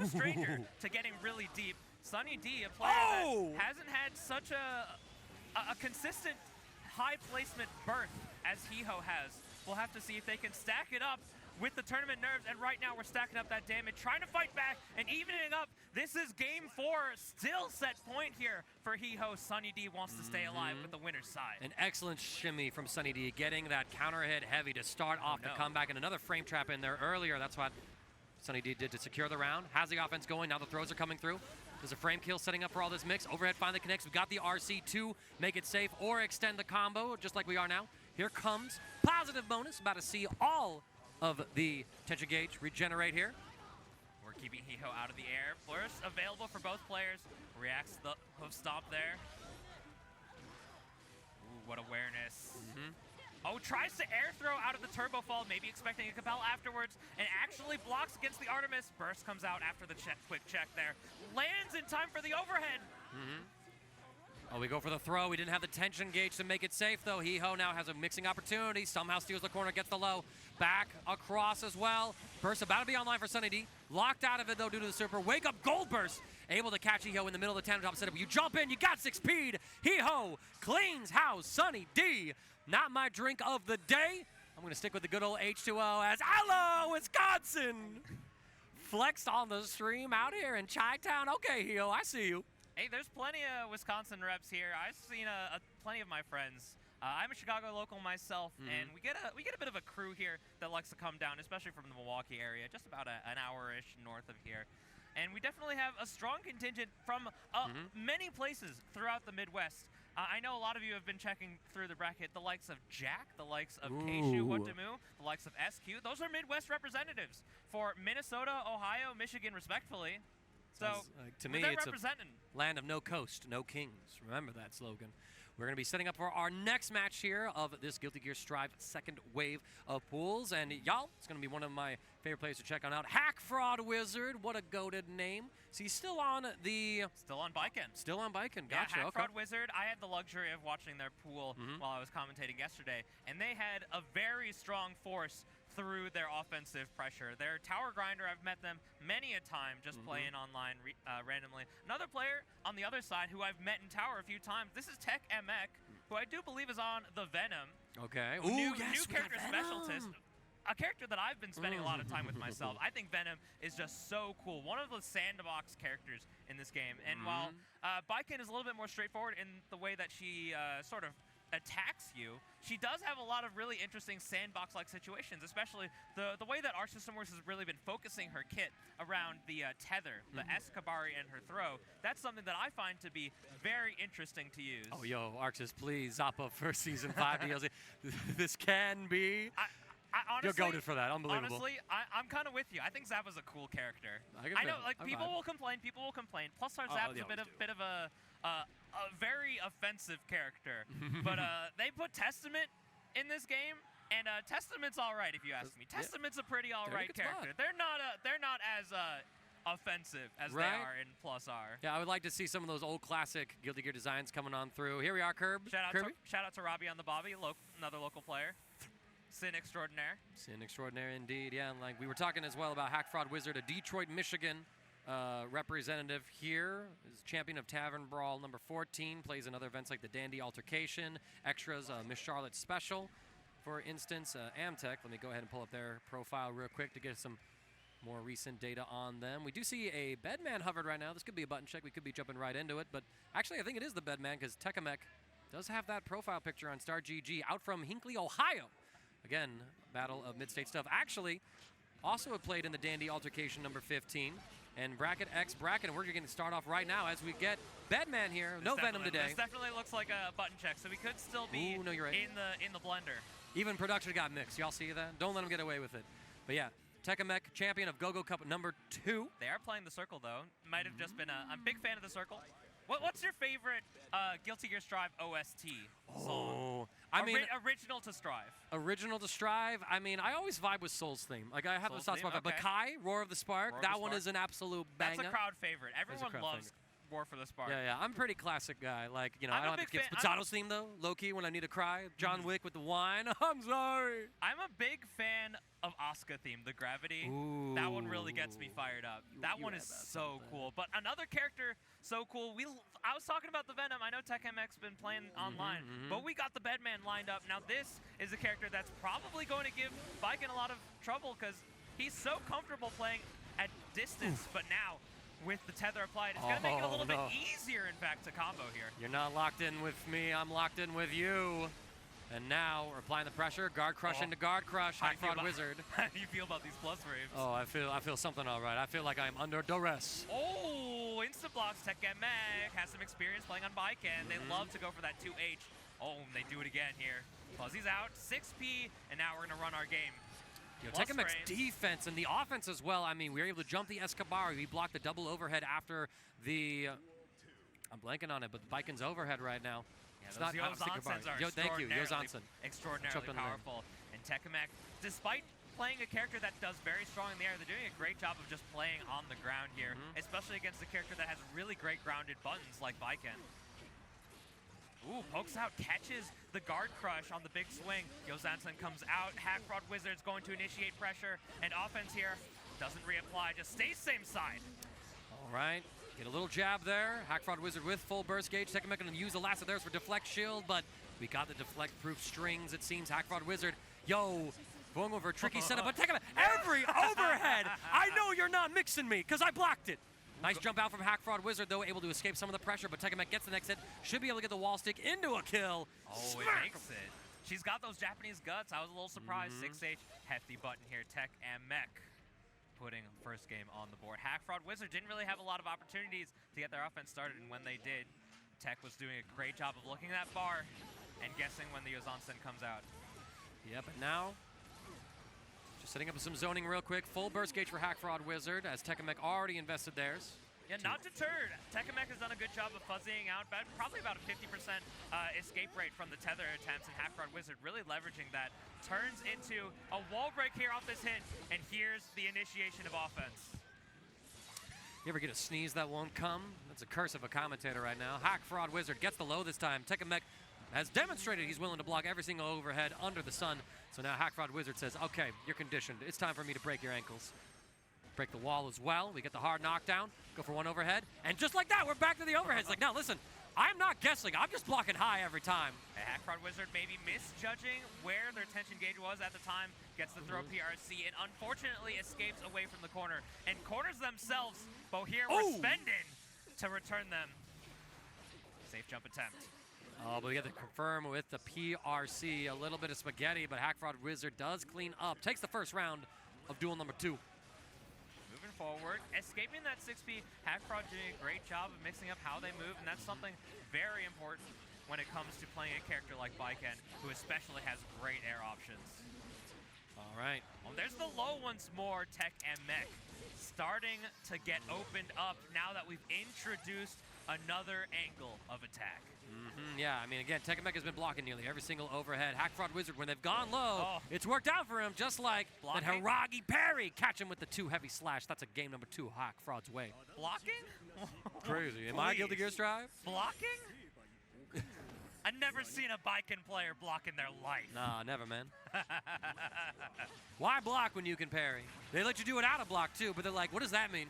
stranger to getting really deep. Sunny D, a player that hasn't had such a consistent high placement berth as He-Ho has. We'll have to see if they can stack it up with the tournament nerves, and right now we're stacking up that damage, trying to fight back and evening up. This is game 4, still set point here for He-Ho. Sunny D wants to stay alive with the winner's side. An excellent shimmy from Sunny D, getting that counter hit heavy to start off the comeback, and another frame trap in there earlier. That's what Sunny D did to secure the round. Has the offense going, now the throws are coming through. There's a frame kill setting up for all this mix. Overhead finally connects. We've got the RC to make it safe or extend the combo, just like we are now. Here comes positive bonus. About to see all of the tension gauge regenerate here. We're keeping He-Ho out of the air. Burst available for both players. Reacts to the hoof stomp there. Ooh, what awareness. Oh, tries to air throw out of the turbo fall, maybe expecting a compel afterwards, and actually blocks against the Artemis. Burst comes out after the quick check there. Lands in time for the overhead. Oh, we go for the throw. We didn't have the tension gauge to make it safe, though. He-Ho now has a mixing opportunity. Somehow steals the corner, gets the low. Back across as well. Burst about to be online for Sunny D. Locked out of it, though, due to the super. Wake up, Gold Burst. Able to catch He-Ho in the middle of the tandem top setup. You jump in, you got 6 speed. He-Ho cleans house. Sunny D, not my drink of the day. I'm going to stick with the good old H2O as hello, Wisconsin. Flexed on the stream out here in Chi-Town. Okay, He-Ho, I see you. Hey, there's plenty of Wisconsin reps here. I've seen plenty of my friends. I'm a Chicago local myself, and we get a bit of a crew here that likes to come down, especially from the Milwaukee area, just about an hour-ish north of here. And we definitely have a strong contingent from many places throughout the Midwest. I know a lot of you have been checking through the bracket, the likes of Jack, the likes of Kshuewhatdamoo, the likes of SQ. Those are Midwest representatives for Minnesota, Ohio, Michigan, respectfully. So, to me, it's a land of no coast, no kings. Remember that slogan. We're going to be setting up for our next match here of this Guilty Gear Strive second wave of pools. And y'all, it's going to be one of my favorite players to check on out. HackFraudWizard, what a goated name. So he's still on the... Still on Baiken. Still on Baiken, gotcha. Yeah, HackFraudWizard, I had the luxury of watching their pool while I was commentating yesterday. And they had a very strong force through their offensive pressure. Their tower grinder, I've met them many a time just playing online randomly. Another player on the other side who I've met in tower a few times, this is Techamex, who I do believe is on the Venom. Okay. New character specialist. A character that I've been spending a lot of time with myself. I think Venom is just so cool. One of the sandbox characters in this game. And while Baiken is a little bit more straightforward in the way that she sort of attacks you, she does have a lot of really interesting sandbox-like situations, especially the way that Arc System Works has really been focusing her kit around the tether, the Escabari, and her throw. That's something that I find to be very interesting to use. Oh, yo, Arxis, please, Zappa for Season 5 DLC. This can be... Honestly, you're goated for that. Unbelievable. Honestly, I'm kind of with you. I think Zappa's a cool character. I know, like, people will complain. People will complain. Plus, our Zappa's a bit of a very offensive character. But they put Testament in this game, and Testament's all right if you ask me. Testament's a pretty all right character. They're not as offensive as they are in Plus R. Yeah, I would like to see some of those old classic Guilty Gear designs coming on through. Here we are, Kirby. Shout out to Robbie on the Bobby, another local player. Sin extraordinaire. Sin extraordinaire indeed, yeah. And like we were talking as well about HackFraudWizard, a Detroit, Michigan representative here. Is champion of Tavern Brawl number 14. Plays in other events like the Dandy Altercation, Extras, Miss Charlotte Special, for instance. Amtech, let me go ahead and pull up their profile real quick to get some more recent data on them. We do see a Bedman hovered right now. This could be a button check. We could be jumping right into it. But actually, I think it is the Bedman because Techamex does have that profile picture on Star GG out from Hinckley, Ohio. Again, battle of mid-state stuff. Actually, also have played in the Dandy Altercation number 15. And bracket X bracket, and we're going to start off right now as we get Bedman here. No Venom today. This definitely looks like a button check, so we could still be no, you're right. in the blender. Even production got mixed. Y'all see that? Don't let them get away with it. But yeah, Techamex, champion of Go-Go Cup #2. They are playing the circle, though. Might have just been I'm a big fan of the circle. What's your favorite Guilty Gear Strive OST song? I mean, original to Strive. Original to Strive. I mean, I always vibe with Soul's theme. Like I have the soft spot, okay. but Kai, Roar of the Spark, that one is an absolute banger. That's a crowd favorite. Everyone loves War for the Spark. Yeah, I'm a pretty classic guy. Like, you know, I don't have to give fan. Potato's theme though. Low-key when I need to cry. John Wick with the wine. I'm sorry. I'm a big fan of Asuka theme, the Gravity. Ooh. That one really gets me fired up. That one is so cool. But another character so cool. I was talking about the Venom. I know Techamex been playing online, but we got the Bedman lined up. Now this is a character that's probably going to give Baiken a lot of trouble because he's so comfortable playing at distance, but now with the tether applied, it's going to make it a little bit easier, in fact, to combo here. You're not locked in with me. I'm locked in with you. And now we're applying the pressure. Guard crush into guard crush. HackFraudWizard. How do you feel about these plus frames? Oh, I feel something all right. I feel like I'm under duress. Oh, instant blocks. Techamex has some experience playing on Baiken. They love to go for that 2H. Oh, and they do it again here. Fuzzy's out, 6P, and now we're going to run our game. Techamex defense and the offense as well. I mean, we were able to jump the Escobar. We blocked the double overhead after the... I'm blanking on it, but Baiken's overhead right now. Yeah, it's not Yozansens are extraordinarily powerful. And Techamex, despite playing a character that does very strong in the air, they're doing a great job of just playing on the ground here, especially against a character that has really great grounded buttons like Baiken. Ooh, pokes out, catches the guard crush on the big swing. Yozanssen comes out. HackFraudWizard's going to initiate pressure, and offense here doesn't reapply, just stays same side. All right. Get a little jab there. HackFraudWizard with full burst gauge. Techamex going to use the last of theirs for deflect shield, but we got the deflect-proof strings, it seems. HackFraudWizard, going over a tricky setup, but Techamex, every overhead! I know you're not mixing me, because I blocked it. Nice jump out from HackFraudWizard, though, able to escape some of the pressure, but Techamex gets the next hit. Should be able to get the wall stick into a kill. Oh, it makes it. She's got those Japanese guts. I was a little surprised. 6H, hefty button here. Techamex putting first game on the board. HackFraudWizard didn't really have a lot of opportunities to get their offense started, and when they did, Tech was doing a great job of looking at that bar and guessing when the Yozanssen comes out. Yep, and now, just setting up some zoning real quick. Full burst gauge for HackFraudWizard, as Techamex already invested theirs. Yeah, not deterred. Techamex has done a good job of fuzzying out, but probably about a 50% escape rate from the tether attempts, and HackFraudWizard really leveraging that. Turns into a wall break here off this hit, and here's the initiation of offense. You ever get a sneeze that won't come? That's a curse of a commentator right now. HackFraudWizard gets the low this time. Techamex has demonstrated he's willing to block every single overhead under the sun. So now HackFraudWizard says, okay, you're conditioned. It's time for me to break your ankles. Break the wall as well. We get the hard knockdown. Go for one overhead. And just like that, we're back to the overheads. Like, now listen, I'm not guessing. I'm just blocking high every time. HackFraudWizard maybe misjudging where their tension gauge was at the time. Gets the throw PRC and unfortunately escapes away from the corner. And corners themselves, but here we're spending to return them. Safe jump attempt. Oh, but we get to confirm with the PRC. A little bit of spaghetti, but HackFraudWizard does clean up. Takes the first round of duel number 2. Moving forward, escaping that 6P, HackFraud doing a great job of mixing up how they move, and that's something very important when it comes to playing a character like Baiken, who especially has great air options. All right. Oh, there's the low once more. Techamex starting to get opened up now that we've introduced another angle of attack. Yeah, I mean, again, Techamex has been blocking nearly every single overhead. HackFraudWizard, when they've gone low, it's worked out for him, just like that Hiragi parry. Catch him with the 2 heavy slash. That's a game number 2 HackFraud's way. Blocking? Crazy. Am I Guilty Gear Strive? Blocking? I've never seen a Baiken player block in their life. Nah, never, man. Why block when you can parry? They let you do it out of block, too, but they're like, what does that mean?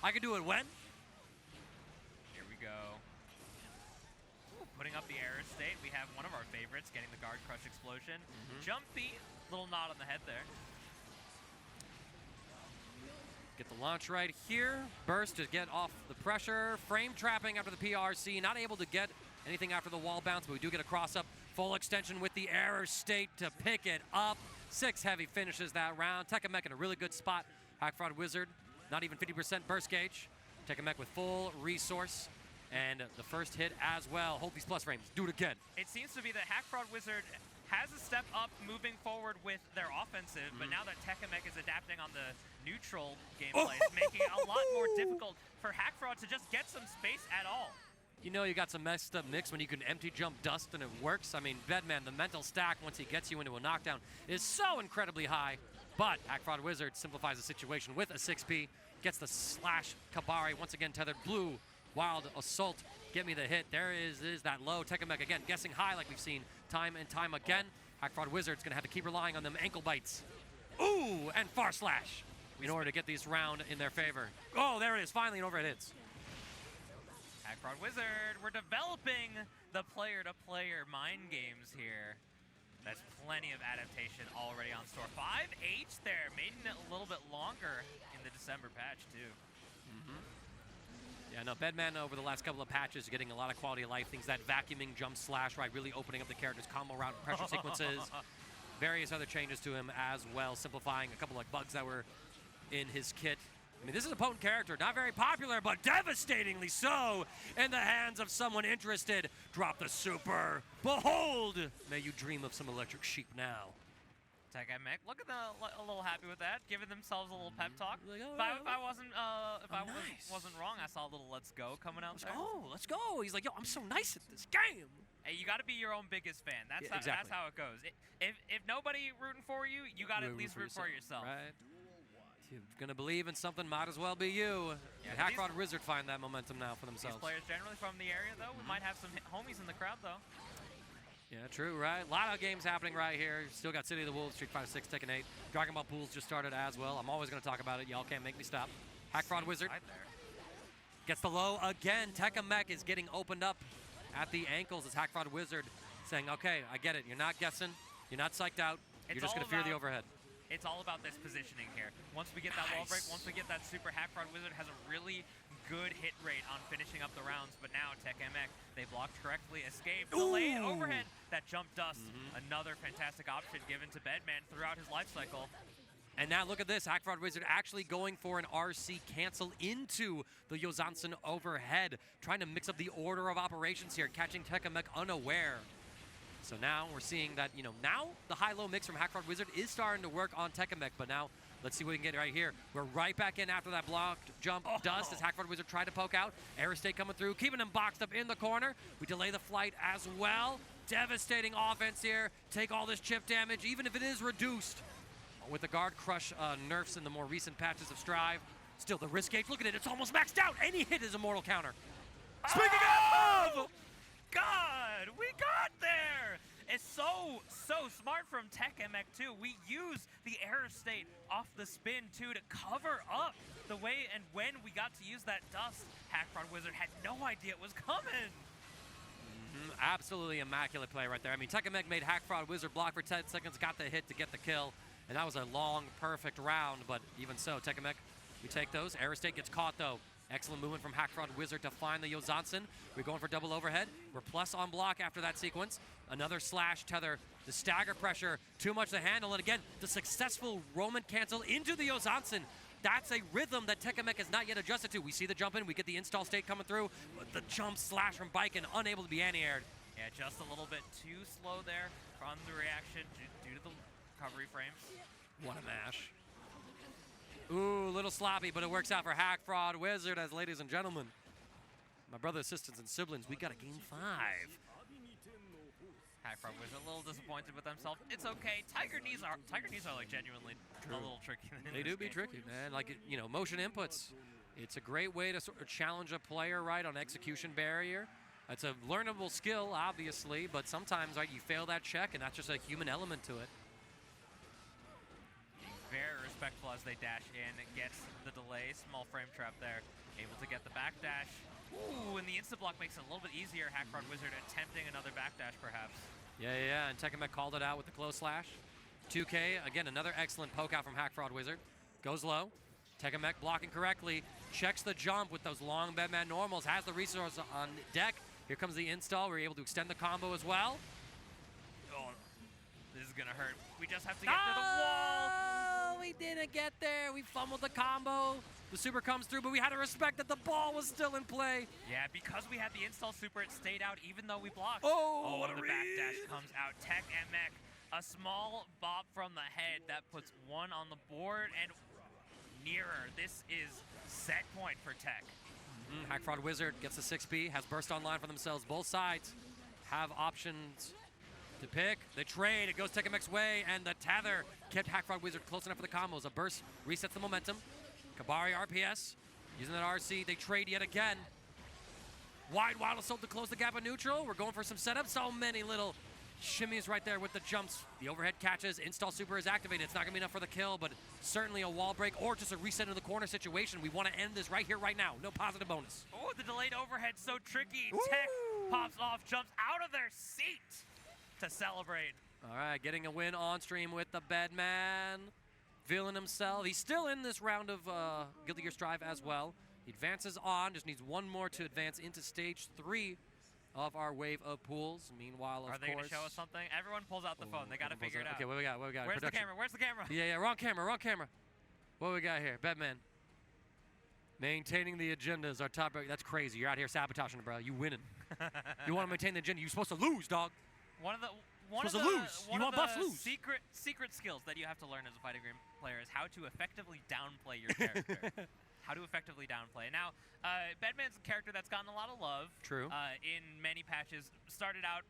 I can do it when? Here we go. Putting up the error state, we have one of our favorites getting the guard crush explosion. Jumpy, little nod on the head there. Get the launch right here. Burst to get off the pressure. Frame trapping after the PRC. Not able to get anything after the wall bounce, but we do get a cross up. Full extension with the error state to pick it up. 6 heavy finishes that round. Techamex in a really good spot. HackFraudWizard not even 50% burst gauge. Techamex with full resource. And the first hit as well. Hold these plus frames. Do it again. It seems to be that HackFraudWizard has a step up moving forward with their offensive, but now that Techamex is adapting on the neutral gameplay, it's making it a lot more difficult for HackFraud to just get some space at all. You know you got some messed up mix when you can empty jump dust and it works. I mean, Bedman, the mental stack once he gets you into a knockdown is so incredibly high. But HackFraudWizard simplifies the situation with a 6P, gets the slash Kabari, once again tethered blue. Wild Assault, get me the hit. There is that low. Techamex again, guessing high like we've seen time and time again. HackFraudWizard's gonna have to keep relying on them ankle bites. Ooh, and far slash in order to get this round in their favor. Oh, there it is, finally an overhead hits. HackFraudWizard, we're developing the player-to-player mind games here. There's plenty of adaptation already on store. 5H there, making it a little bit longer in the December patch too. Yeah, no, Bedman over the last couple of patches getting a lot of quality of life things, that vacuuming jump slash, right, really opening up the character's combo route pressure sequences. Various other changes to him as well, simplifying a couple of bugs that were in his kit. I mean, this is a potent character, not very popular, but devastatingly so in the hands of someone interested. Drop the super. Behold! May you dream of some electric sheep now. Techamex, look at a little happy with that, giving themselves a little pep talk. Like, oh, if I wasn't nice. wasn't wrong, I saw a little "let's go" coming out there. Let's go. He's like, yo, I'm so nice at this game. Hey, you got to be your own biggest fan. That's Yeah, exactly. That's how it goes. If nobody rooting for you, you got to at least root for yourself. Right. If you're gonna believe in something, might as well be you. Yeah, And HackFraudWizard find that momentum now for themselves. These players generally from the area, though. We might have some homies in the crowd, though. Yeah, true, right? A lot of games happening right here. Still got City of the Wolves, Street Fighter 6, Tekken 8. Dragon Ball Pools just started as well. I'm always going to talk about it. Y'all can't make me stop. HackFraudWizard Right there. gets the low again. Techamex is getting opened up at the ankles as HackFraudWizard saying, okay, I get it. You're not guessing. You're not psyched out. You're It's just going all to fear the about- overhead. It's all about this positioning here. Once we get that wall break, once we get that super, HackFraudWizard has a really good hit rate on finishing up the rounds, but now Techamex, they blocked correctly, escaped, delayed overhead, that jump dust, another fantastic option given to Bedman throughout his life cycle. And now look at this, HackFraudWizard actually going for an RC cancel into the Zerozzen overhead, trying to mix up the order of operations here, catching Techamex unaware. So now we're seeing that, now the high-low mix from HackFraudWizard is starting to work on Techamex, but now let's see what we can get right here. We're right back in after that blocked jump dust as HackFraudWizard tried to poke out. Aerostate coming through, keeping him boxed up in the corner. We delay the flight as well. Devastating offense here. Take all this chip damage, even if it is reduced. With the guard crush nerfs in the more recent patches of Strive. Still, the risk gauge, look at it, it's almost maxed out. Any hit is a mortal counter. Speaking of! God, we got there! It's so smart from Techamex too. We use the aerostate off the spin too to cover up the way and when we got to use that dust. HackFraudWizard had no idea it was coming. Absolutely immaculate play right there. I mean, Techamex made HackFraudWizard block for 10 seconds, got the hit to get the kill, and that was a long, perfect round, but even so, Techamex, we take those. Aerostate gets caught though. Excellent movement from HackFraudWizard to find the Zerozzen. We're going for double overhead. We're plus on block after that sequence. Another slash tether. The stagger pressure, too much to handle. And again, the successful Roman cancel into the Zerozzen. That's a rhythm that Techamex has not yet adjusted to. We see the jump in, we get the install state coming through, but the jump slash from Baiken unable to be anti-aired. Yeah, just a little bit too slow there from the reaction due to the recovery frames. What a mash. Ooh, a little sloppy, but it works out for HackFraudWizard, as ladies and gentlemen. My brothers, sisters, and siblings, we got a game 5. HackFraudWizard a little disappointed with themselves. It's okay. Tiger knees are like genuinely a little tricky. They do be tricky, man. Like, motion inputs. It's a great way to sort of challenge a player, right, on execution barrier. It's a learnable skill, obviously, but sometimes, right, you fail that check, and that's just a human element to it. Very respectful as they dash in. Gets the delay. Small frame trap there. Able to get the backdash. Ooh, and the instant block makes it a little bit easier. HackFraudWizard attempting another backdash, perhaps. Yeah, and Techamex called it out with the close slash. 2K, again, another excellent poke out from HackFraudWizard. Goes low. Techamex blocking correctly. Checks the jump with those long Bedman normals. Has the resource on deck. Here comes the install. We're able to extend the combo as well. Oh, this is going to hurt. We just have to get through the wall. We didn't get there. We fumbled the combo. The super comes through, but we had to respect that the ball was still in play. Yeah, because we had the install super, it stayed out even though we blocked. Oh, what a the read. backdash comes out. Techamex, a small bop from the head that puts one on the board and nearer. This is set point for Tech. HackFraudWizard gets the 6B, has burst online for themselves. Both sides have options to pick. The trade, it goes Techamex way, and the tether kept HackFraudWizard close enough for the combos. A burst resets the momentum. Kabari RPS using that RC. They trade yet again. Wide Wild Assault to close the gap of neutral. We're going for some setup. So many little shimmies right there with the jumps. The overhead catches. Install super is activated. It's not going to be enough for the kill, but certainly a wall break or just a reset into the corner situation. We want to end this right here, right now. No positive bonus. Oh, the delayed overhead so tricky. Tech pops off, jumps out of their seat to celebrate. All right, getting a win on stream with the Bedman. Feeling himself. He's still in this round of Guilty Gear Strive as well. He advances on, just needs one more to advance into stage 3 of our wave of pools. Meanwhile, of course. Are they going to show us something? Everyone pulls out the phone. They got to figure it out. Okay, what we got? What we got? Where's Production. the camera? Where's the camera? Yeah, wrong camera, wrong camera. What we got here? Bedman. Maintaining the agenda is our top. That's crazy. You're out here sabotaging it, bro. You winning. You want to maintain the agenda. You're supposed to lose, dog. One of the secret skills that you have to learn as a fighting game player is how to effectively downplay your character. How to effectively downplay. Now, Bedman's a character that's gotten a lot of love. True. In many patches. Started out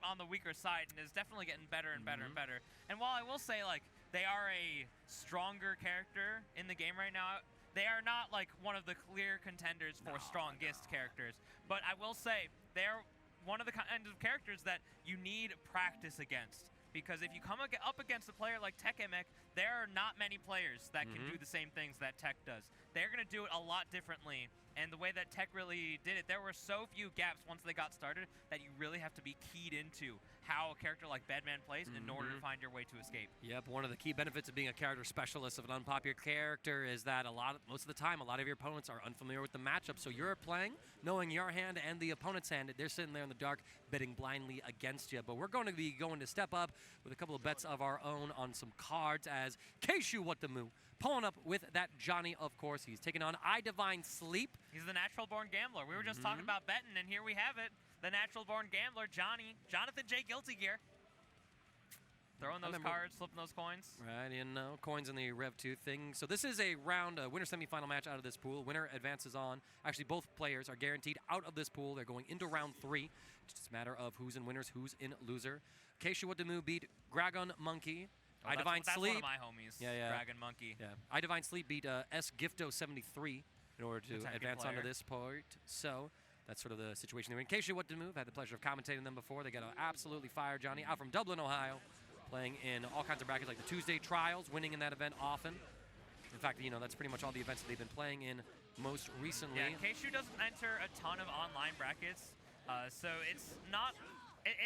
on the weaker side and is definitely getting better and better and better. And while I will say, like, they are a stronger character in the game right now, they are not, like, one of the clear contenders for strongest characters. But I will say, they're one of the kinds of characters that you need practice against. Because if you come up against a player like Techamex, there are not many players that can do the same things that Tech does. They're going to do it a lot differently. And the way that Tech really did it, there were so few gaps once they got started that you really have to be keyed into how a character like Bedman plays in order to find your way to escape. Yep, one of the key benefits of being a character specialist of an unpopular character is that most of the time, a lot of your opponents are unfamiliar with the matchup. So you're playing, knowing your hand and the opponent's hand, they're sitting there in the dark, betting blindly against you. But we're going to be going to step up with a couple of bets of our own on some cards as Kshuewhatdamoo pulling up with that Johnny, of course. He's taking on IDivineSLeep. He's the natural-born gambler. We were just talking about betting, and here we have it. The natural-born gambler, Jonathan J. Guilty Gear. Throwing those cards, flipping those coins. Right, coins in the Rev 2 thing. So this is a round, winner semifinal match out of this pool. Winner advances on. Actually, both players are guaranteed out of this pool. They're going into round 3. It's just a matter of who's in winners, who's in loser. Kshuewhatdamoo beat Dragon Monkey. That's one of my homies, Dragon Monkey. Yeah, IDivineSLeep beat Gifto73 in order to advance onto this part. So that's sort of the situation they're in. Kshuewhatdamoo, I've had the pleasure of commentating them before. They got an absolutely fire Johnny out from Dublin, Ohio, playing in all kinds of brackets like the Tuesday Trials, winning in that event often. In fact, that's pretty much all the events that they've been playing in most recently. Yeah, Kshu doesn't enter a ton of online brackets, so it's not...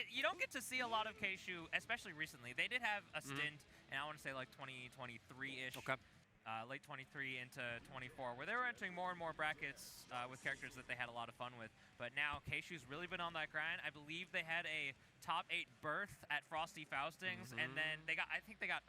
you don't get to see a lot of Kshu, especially recently. They did have a stint, and I want to say like 2023-ish, late 23 into 24, where they were entering more and more brackets with characters that they had a lot of fun with. But now Kshu's really been on that grind. I believe they had a top 8 berth at Frosty Faustings, and then I think they got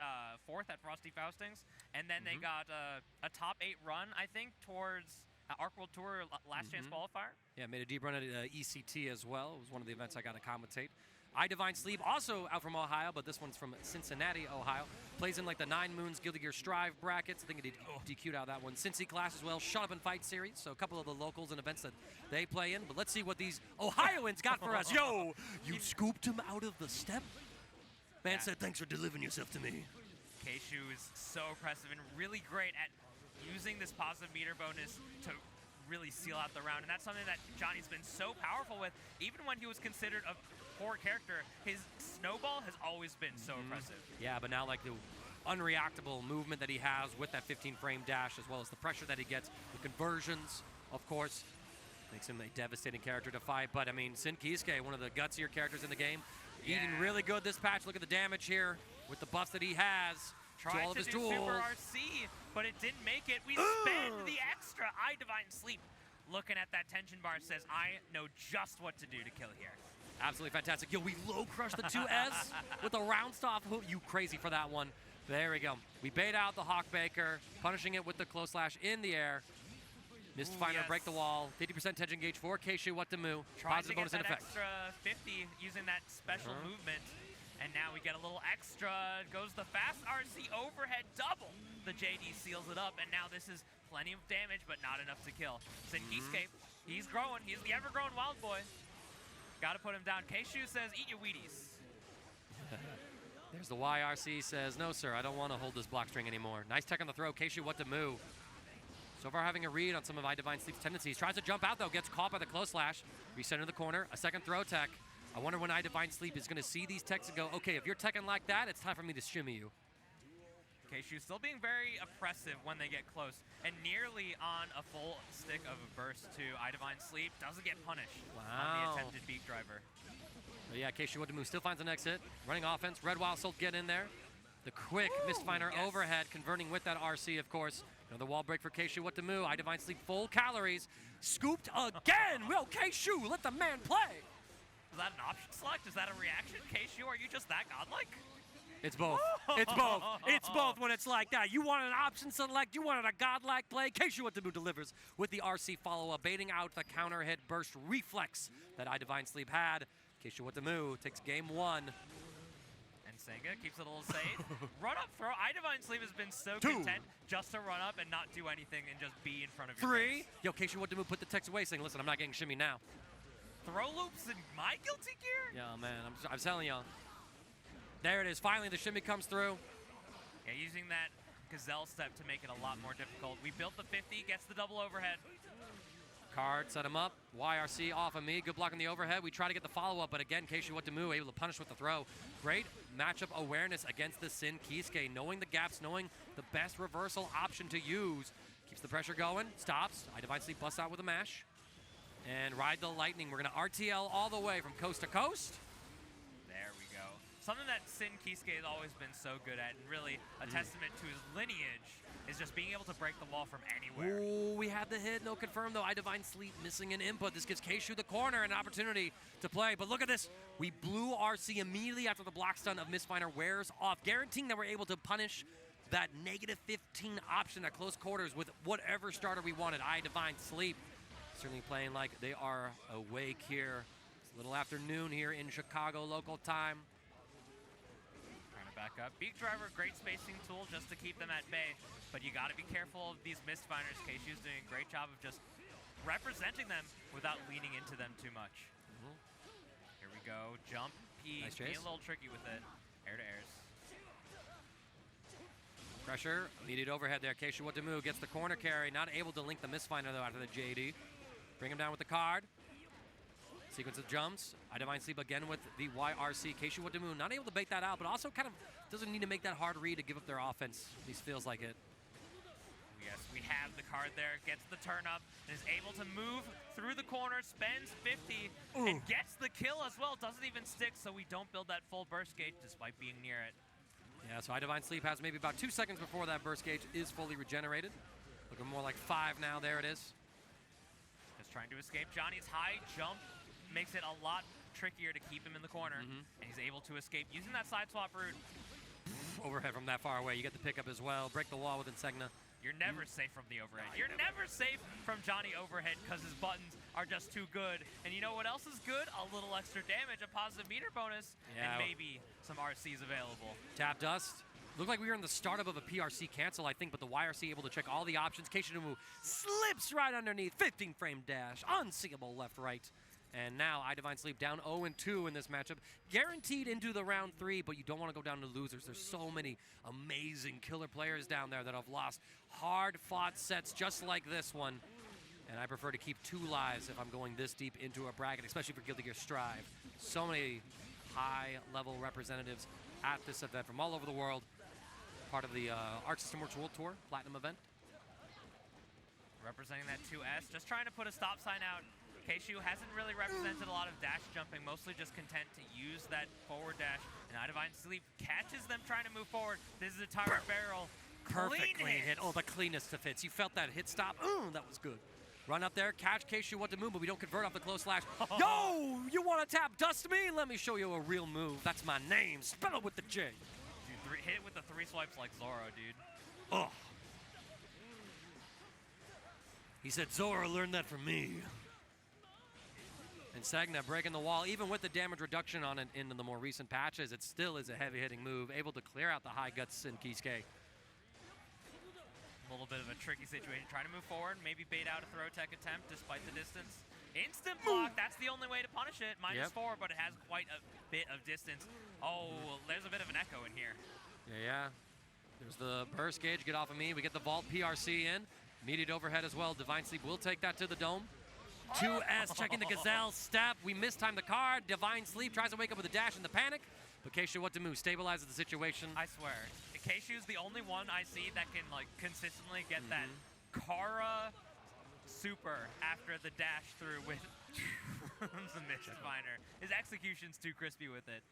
4th at Frosty Faustings, and then they got a top 8 run, I think, towards Arc World Tour Last Chance Qualifier. Yeah, made a deep run at ECT as well. It was one of the events I got to commentate. IDivineSLeep, also out from Ohio, but this one's from Cincinnati, Ohio. Plays in like the 9 Moons Guilty Gear Strive brackets. I think it DQ'd out that one. Cincy class as well. Shut Up and Fight series. So a couple of the locals and events that they play in. But let's see what these Ohioans got for us. Yo, you scooped him out of the step? Man said, thanks for delivering yourself to me. Kshu is so impressive and really great at using this positive meter bonus to really seal out the round, and that's something that Johnny's been so powerful with. Even when he was considered a poor character, his snowball has always been so impressive. Yeah, but now like the unreactable movement that he has with that 15-frame dash, as well as the pressure that he gets, the conversions, of course, makes him a devastating character to fight. But I mean, Sin Kisuke, one of the gutsier characters in the game, eating really good this patch. Look at the damage here with the buffs that he has. Tried all of to his do tools. Super RC, but it didn't make it. We spend the extra. IDivineSLeep, looking at that tension bar, says, I know just what to do to kill here. Absolutely fantastic. Yo, we low crushed the 2S with a round stop. You crazy for that one. There we go. We bait out the Hawkbaker, punishing it with the close slash in the air. Mistfinder break the wall. 50% tension gauge for Kshuewhatdamoo. Trying to Positive get bonus in that effect. extra 50 using that special movement. And now we get a little extra. Goes the fast RC overhead double. The JD seals it up, and now this is plenty of damage, but not enough to kill. Sinkiscape, he's growing. He's the ever-growing wild boy. Got to put him down. Kshu says, eat your Wheaties. There's the YRC says, no, sir, I don't want to hold this block string anymore. Nice tech on the throw. Kshuewhatdamoo. So far having a read on some of IDivineSleep's tendencies. Tries to jump out, though. Gets caught by the close slash. Reset into the corner. A second throw tech. I wonder when IDivineSleep is going to see these techs and go, okay, if you're teching like that, it's time for me to shimmy you. Kshu still being very oppressive when they get close, and nearly on a full stick of a burst to IDivineSleep. Doesn't get punished on the attempted beak driver. But yeah, Kshuewhatdamoo still finds an exit. Running offense. Red Wild Soul get in there. The quick Mistfinder overhead, converting with that RC, of course. Another wall break for Kshuewhatdamoo. IDivineSleep full calories. Scooped again. Well, Kshu, let the man play. Is that an option select? Is that a reaction? Kshu, are you just that godlike? It's both. It's both. It's both when it's like that. You wanted an option select. You wanted a godlike play. Kshuewhatdamoo delivers with the RC follow-up, baiting out the counter hit burst reflex that IDivineSleep had. Kshuewhatdamoo takes game one. And Senga keeps it a little safe. Run up throw. IDivineSleep has been so content just to run up and not do anything and just be in front of your face. Yo, Kshuewhatdamoo put the text away saying, listen, I'm not getting shimmy now. Throw loops in my guilty gear? Yeah, man, I'm telling y'all. There it is. Finally, the shimmy comes through. Yeah, using that gazelle step to make it a lot more difficult. We built the 50, gets the double overhead. Card, set him up. YRC off of me. Good block on the overhead. We try to get the follow-up, but again, Kshuewhatdamoo able to punish with the throw. Great matchup awareness against the Sinkiscape, knowing the gaps, knowing the best reversal option to use. Keeps the pressure going, stops. IDivineSleep busts out with a mash. And ride the lightning. We're going to RTL all the way from coast to coast. There we go. Something that Sinkiscape has always been so good at, and really a testament to his lineage, is just being able to break the wall from anywhere. Ooh, we had the hit, no confirm though. IDivineSleep missing an input. This gives Kshu the corner an opportunity to play. But look at this. We blew RC immediately after the block stun of Mistfinder wears off, guaranteeing that we're able to punish that -15 option at close quarters with whatever starter we wanted. IDivineSleep certainly playing like they are awake here. It's a little afternoon here in Chicago local time. Back up. Beak driver, great spacing tool just to keep them at bay, but you got to be careful of these Mistfinders. Kshu's doing a great job of just representing them without leaning into them too much. Here we go. Jump. Nice being chase. a little tricky with it. Air to airs. Pressure, immediate overhead there. Kshuewhatdamoo gets the corner carry, not able to link the Mistfinder though after the JD. Bring him down with the card. Sequence of jumps. IDivineSleep again with the YRC. Kshuewhatdamoo not able to bait that out, but also kind of doesn't need to make that hard read to give up their offense. At least feels like it. Yes, we have the card there. Gets the turn up and is able to move through the corner, spends 50, and gets the kill as well. Doesn't even stick, so we don't build that full burst gauge despite being near it. Yeah, so IDivineSleep has maybe about 2 seconds before that burst gauge is fully regenerated. Looking more like 5 now. There it is. Just trying to escape. Johnny's high jump makes it a lot trickier to keep him in the corner, and he's able to escape using that side swap route. Overhead from that far away. You get the pickup as well. Break the wall with Insegna. You're never safe from the overhead. You're never safe from Johnny overhead because his buttons are just too good. And you know what else is good? A little extra damage, a positive meter bonus, and maybe some RCs available. Tap dust. Looked like we were in the startup of a PRC cancel, I think, but the YRC able to check all the options. Kshuewhatdamoo slips right underneath. 15-frame dash. Unseeable left-right. And now IDivineSleep down 0-2 in this matchup. Guaranteed into the round 3, but you don't want to go down to losers. There's so many amazing killer players down there that have lost hard-fought sets just like this one. And I prefer to keep 2 lives if I'm going this deep into a bracket, especially for Guilty Gear Strive. So many high-level representatives at this event from all over the world. Part of the Arc System Works World Tour Platinum event. Representing that 2S, just trying to put a stop sign out. Kshu hasn't really represented a lot of dash jumping, mostly just content to use that forward dash. And IDivineSleep catches them trying to move forward. This is a Tyrant Barrel. Perfect clean hit. Oh, the cleanest of hits. You felt that hit stop. That was good. Run up there, catch Kshuewhatdamoo, but we don't convert off the close slash. Yo, you want to tap dust me? Let me show you a real move. That's my name. Spell it with the J. Dude, hit with the 3 swipes like Zoro, dude. Oh. He said, Zoro learned that from me. And Sagna breaking the wall, even with the damage reduction on it in the more recent patches, it still is a heavy-hitting move, able to clear out the high guts in Kisuke. A little bit of a tricky situation. Trying to move forward, maybe bait out a throw tech attempt despite the distance. Instant block, that's the only way to punish it. -4, but it has quite a bit of distance. Oh, there's a bit of an echo in here. Yeah. There's the burst gauge, get off of me. We get the vault PRC in. Immediate overhead as well. IDivineSLeep will take that to the dome. 2S checking the Gazelle step. We mistime the card. IDivineSLeep tries to wake up with a dash in the panic, but Kshuewhatdamoo stabilizes the situation. I swear, Kshu's the only one I see that can like consistently get that Kara super after the dash through with the Mistfinder. His execution's too crispy with it.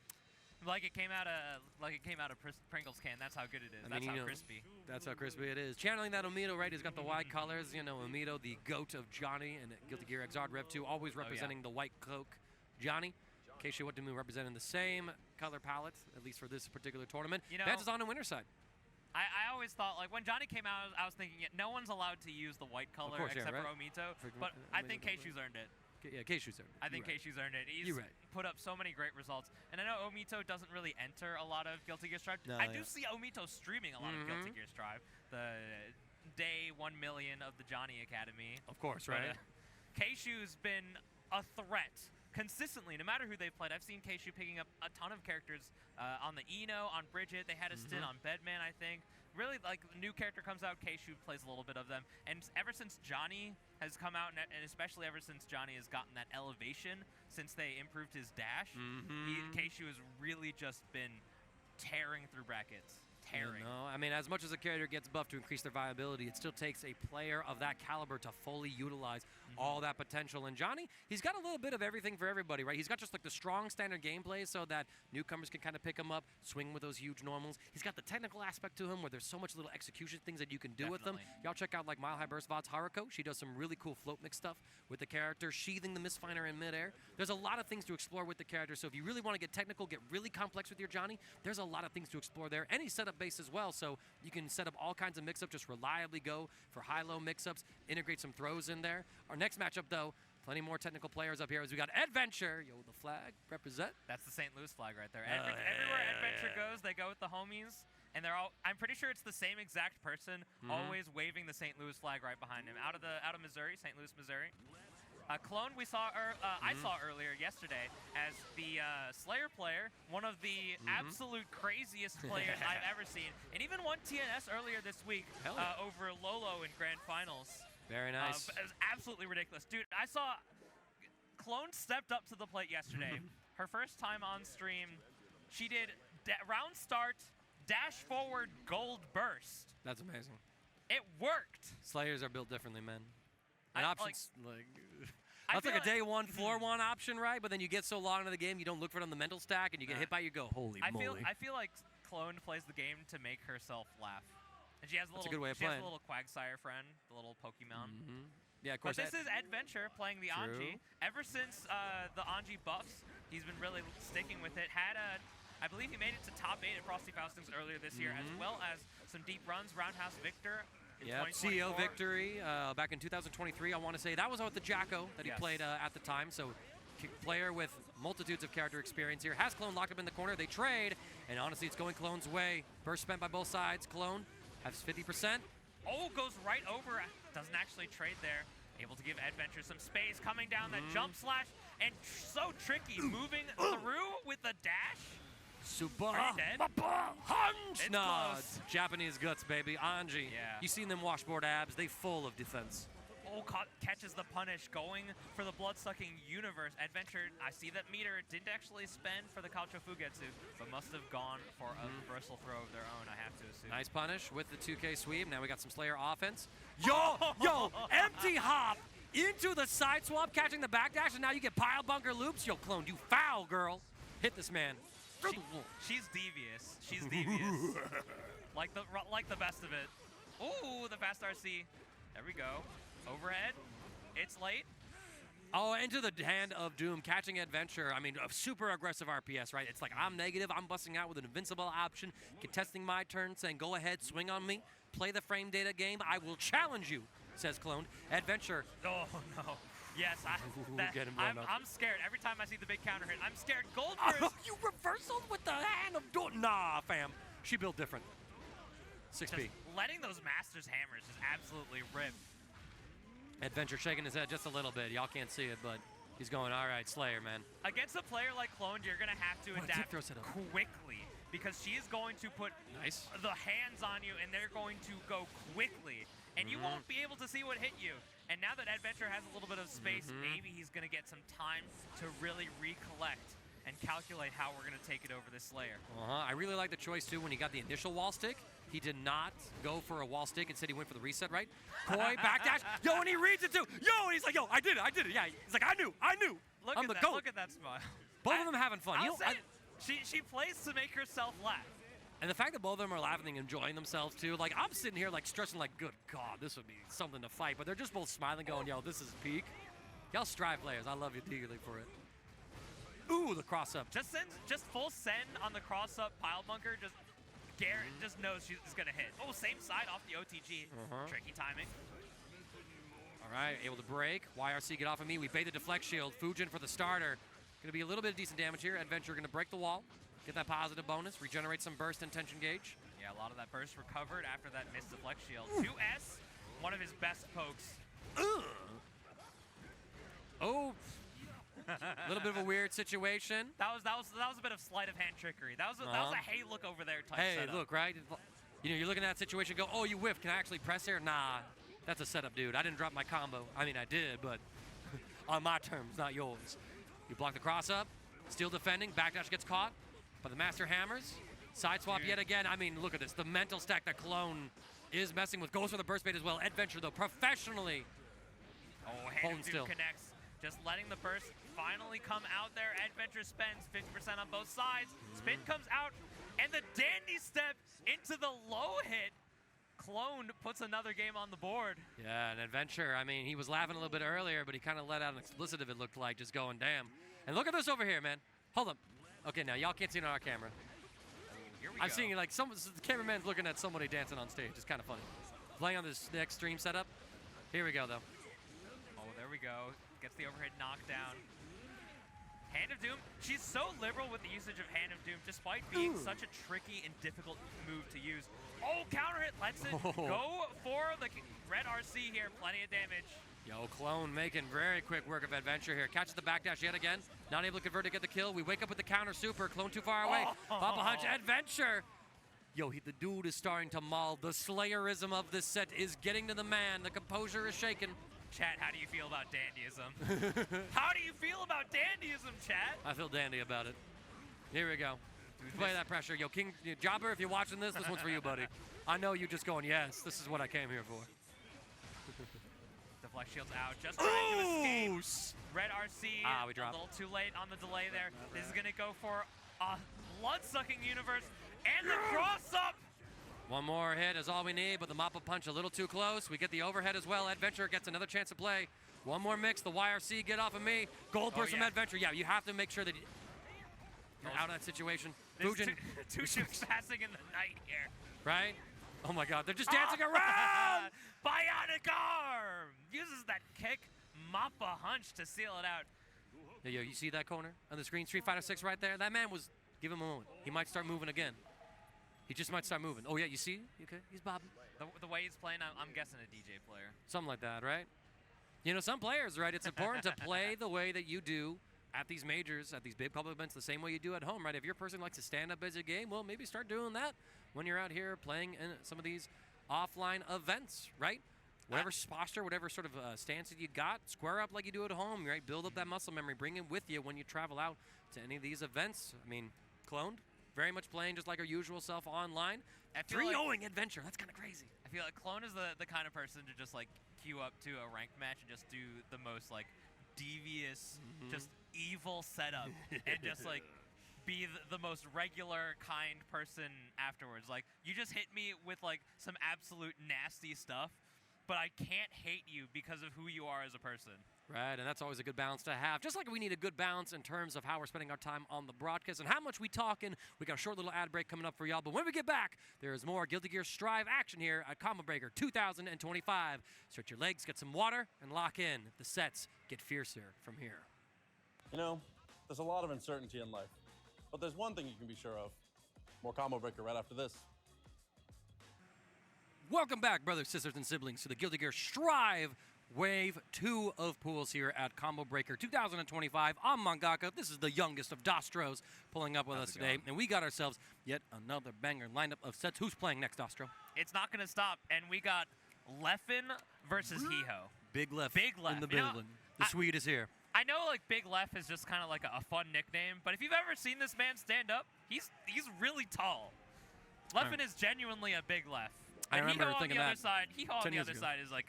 Like it came out of Pringles can. That's how good it is. That's how crispy. That's how crispy it is. Channeling that Ometo, right? He's got the white colors. You know, Ometo, the goat of Johnny, and Guilty Gear Xrd Rev 2, always representing the white cloak Johnny. Kshuewhatdamoo representing the same color palette, at least for this particular tournament. You know, Vance is on the winner's side. I always thought, like, when Johnny came out, I was thinking, no one's allowed to use the white color except for Ometo, but I think Kshu's earned it. Yeah, Kshu's earned it. I think Kshu's earned it. He's put up so many great results. And I know Ometo doesn't really enter a lot of Guilty Gear Strive. I do see Ometo streaming a lot of Guilty Gear Strive. The day 1 million of the Johnny Academy. Of course, right? Kshu's been a threat consistently, no matter who they've played. I've seen Kshu picking up a ton of characters on the Eno, on Bridget. They had a stint on Bedman, I think. Really, like, a new character comes out, Kshu plays a little bit of them. And ever since Johnny has come out, and especially ever since Johnny has gotten that elevation, since they improved his dash, Kshu has really just been tearing through brackets. Tearing. No, I mean, as much as a character gets buffed to increase their viability, it still takes a player of that caliber to fully utilize all that potential. And Johnny, he's got a little bit of everything for everybody, right? He's got just like the strong standard gameplay so that newcomers can kind of pick him up, swing with those huge normals. He's got the technical aspect to him where there's so much little execution things that you can do with them. Y'all check out like Mile High Burst VOD's Haruko. She does some really cool float mix stuff with the character, sheathing the Mistfinder in midair. There's a lot of things to explore with the character. So if you really want to get technical, get really complex with your Johnny, there's a lot of things to explore there. Any setup base as well. So you can set up all kinds of mix-ups, just reliably go for high-low mix-ups, integrate some throws in there. Our next matchup, though, plenty more technical players up here as we got Eddventure. Yo, the flag, represent. That's the St. Louis flag right there. Everywhere Eddventure goes, they go with the homies. And they're all, I'm pretty sure it's the same exact person always waving the St. Louis flag right behind him. Out of Missouri, St. Louis, Missouri. Clone we saw, I saw earlier yesterday as the Slayer player, one of the absolute craziest players I've ever seen, and even won TNS earlier this week over Lolo in Grand Finals. Very nice. It was absolutely ridiculous. Dude, I saw Clone stepped up to the plate yesterday. Her first time on stream, she did round start, dash forward, gold burst. That's amazing. It worked. Slayers are built differently, man. And options, that's like a day one, floor one option, right? But then you get so long into the game, you don't look for it on the mental stack, and you get hit by, you go, holy moly. I feel like Clone plays the game to make herself laugh. And she has a little, That's a good way of playing. Has a little Quagsire friend, the little Pokemon. Yeah, of course. But this is Eddventure playing the Anji. Ever since the Anji buffs, he's been really sticking with it. I believe he made it to top 8 at Frosty Faustings earlier this year, as well as some deep runs, Roundhouse Victor. Yeah, CEO victory back in 2023, I want to say. That was with the Jacko that he played at the time. So player with multitudes of character experience here. Has Clone locked up in the corner. They trade, and honestly, it's going Clone's way. Burst spent by both sides. Clone has 50%. Oh, goes right over. Doesn't actually trade there. Able to give Eddventure some space. Coming down that jump slash, and so tricky. Moving through with the dash. Super dead. Hunch! Nah, Japanese guts, baby. Anji. Yeah. You seen them washboard abs? They full of defense. Oh, catches the punish, going for the blood-sucking universe. Eddventure, I see that meter didn't actually spend for the Calcio Fugetsu, but must have gone for a reversal throw of their own, I have to assume. Nice punish with the 2K sweep. Now we got some Slayer offense. Yo, empty hop into the side swap, catching the backdash, and now you get pile bunker loops. Yo, Clone, you foul, girl. Hit this man. She's devious. She's devious. like the best of it. Ooh, the fast RC. There we go. Overhead. It's late. Oh, into the hand of Doom, catching Eddventure. I mean, a super aggressive RPS, right? It's like, I'm negative, I'm busting out with an invincible option, contesting my turn, saying, go ahead, swing on me, play the frame data game, I will challenge you, says Clone. Eddventure. Oh, no. Yes, I'm scared. Every time I see the big counter hit, I'm scared. Gold Oh, you reversaled with the hand of Doom. Nah, fam. She built different. 6P. Just letting those Masters hammers just absolutely rip. Eddventure shaking his head just a little bit. Y'all can't see it, but he's going, all right, Slayer, man. Against a player like Clone, you're going to have to adapt quickly because she is going to put the hands on you, and they're going to go quickly, and you won't be able to see what hit you. And now that Eddventure has a little bit of space, maybe he's going to get some time to really recollect and calculate how we're going to take it over this Slayer. I really like the choice, too, when he got the initial wall stick. He did not go for a wall stick. Instead, he went for the reset, right? Koi, backdash. Yo, and he reads it, too. Yo, and he's like, yo, I did it. Yeah, he's like, I knew. Look at that smile. Both of them having fun. She plays to make herself laugh. And the fact that both of them are laughing and enjoying themselves, too. Like, I'm sitting here, like, stressing, like, good God, this would be something to fight. But they're just both smiling, going, yo, this is peak. Y'all strive players. I love you dearly for it. Ooh, the cross-up. Just full send on the cross-up pile bunker. Garrett just knows she's going to hit. Oh, same side off the OTG. Tricky timing. All right, able to break. YRC get off of me. We bait the deflect shield. Fujin for the starter. Going to be a little bit of decent damage here. Eddventure going to break the wall. Get that positive bonus. Regenerate some burst and tension gauge. Yeah, a lot of that burst recovered after that missed deflect shield. 2S, one of his best pokes. Oh. A little bit of a weird situation. That was a bit of sleight of hand trickery. That was a hey look over there type setup. Hey, look, right? You know, you're looking at that situation, go, oh, you whiffed. Can I actually press here? Nah, that's a setup, dude. I didn't drop my combo. I mean, I did, but on my terms, not yours. You block the cross up, still defending. Backdash gets caught by the Master Hammers. Side swap yet again. I mean, look at this. The mental stack that Clone is messing with. Goes for the burst bait as well. Eddventure, though, professionally Hand of Doom connects. Just letting the burst finally come out there. Eddventure spends 50% on both sides. Spin comes out, and the dandy step into the low hit. Clone puts another game on the board. Yeah, and Eddventure, I mean, he was laughing a little bit earlier, but he kind of let out an explicit, it looked like, just going, damn. And look at this over here, man. Hold up. Okay, now, y'all can't see it on our camera. I'm seeing, like, the cameraman's looking at somebody dancing on stage. It's kind of funny. Playing on this next stream setup. Here we go, though. Oh, there we go. Gets the overhead knockdown. Hand of Doom, she's so liberal with the usage of Hand of Doom, despite being such a tricky and difficult move to use. Oh, counter hit, lets it go for the red RC here, plenty of damage. Yo, Clone making very quick work of Eddventure here. Catches the backdash yet again. Not able to convert to get the kill. We wake up with the counter super. Clone too far away. Papa Hunch, Eddventure. Yo, the dude is starting to maul. The Slayerism of this set is getting to the man. The composure is shaken. Chat, how do you feel about dandyism? How do you feel about dandyism, chat? I feel dandy about it. Here we go. Play that pressure. Yo, King Jobber, if you're watching this one's for you, buddy. I know you just going, yes, this is what I came here for. Deflect shield's out, just trying to escape. Red RC, we dropped. a little too late on the delay there. This is going to go for a blood-sucking universe, and the cross-up! One more hit is all we need, but the Mappa Punch a little too close. We get the overhead as well. Eddventure gets another chance to play. One more mix. The YRC get off of me. Gold burst from Eddventure. Yeah, you have to make sure that you're out of that situation. Fujin. Two ships passing in the night here. Right? Oh my God, they're just dancing around! Bionic arm! Uses that kick. Mappa Hunch to seal it out. Yo, you see that corner on the screen? Street Fighter 6 right there? That man was, give him a moment. He might start moving again. He just might start moving. Oh, yeah, you see? Okay, he's bobbing. The way he's playing, I'm guessing a DJ player. Something like that, right? You know, some players, right, it's important to play the way that you do at these majors, at these big public events, the same way you do at home, right? If your person likes to stand up as a game, well, maybe start doing that when you're out here playing in some of these offline events, right? Whatever posture, whatever sort of stance that you got, square up like you do at home, right? Build up that muscle memory, bring it with you when you travel out to any of these events. I mean, Cloned, very much playing just like our usual self online. 3-0ing Eddventure, that's kind of crazy. I feel like Clone is the kind of person to just like queue up to a ranked match and just do the most like devious, just evil setup and just like be the most regular kind person afterwards. Like, you just hit me with like some absolute nasty stuff, but I can't hate you because of who you are as a person. Right, and that's always a good balance to have. Just like we need a good balance in terms of how we're spending our time on the broadcast and how much we talking. We got a short little ad break coming up for y'all, but when we get back, there is more Guilty Gear Strive action here at Combo Breaker 2025. Stretch your legs, get some water, and lock in. The sets get fiercer from here. You know, there's a lot of uncertainty in life, but there's one thing you can be sure of. More Combo Breaker right after this. Welcome back, brothers, sisters, and siblings, to the Guilty Gear Strive Wave 2 of pools here at Combo Breaker 2025. I'm Mangaka. This is the youngest of Dostros pulling up with us today. And we got ourselves yet another banger lineup of sets. Who's playing next, Dostro? It's not going to stop, and we got Leffen versus Hiho. Big Leff. Big Leff. In the building. The Swede is here. I know, like, Big Leff is just kind of like a fun nickname, but if you've ever seen this man stand up, he's really tall. Leffen is genuinely a Big Leff. I And remember Hiho on thinking the other that side, Hiho on 10 the years other ago. side is like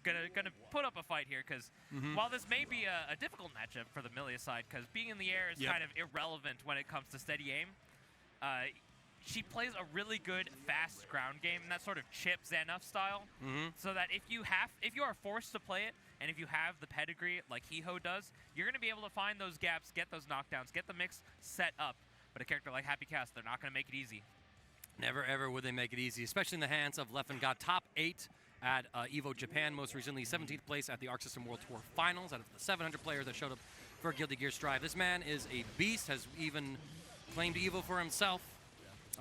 gonna put up a fight here, because while this may be a difficult matchup for the Millia side, because being in the air is kind of irrelevant when it comes to steady aim, she plays a really good fast ground game, and that sort of Chip Xanoff style, so that if you are forced to play it, and if you have the pedigree like Hiho does, you're going to be able to find those gaps, get those knockdowns, get the mix set up. But a character like Happy Cast, they're not going to make it easy. Never, ever would they make it easy, especially in the hands of Leffen. Got top 8 at EVO Japan, most recently 17th place at the Arc System World Tour Finals out of the 700 players that showed up for Guilty Gear Strive. This man is a beast, has even claimed EVO for himself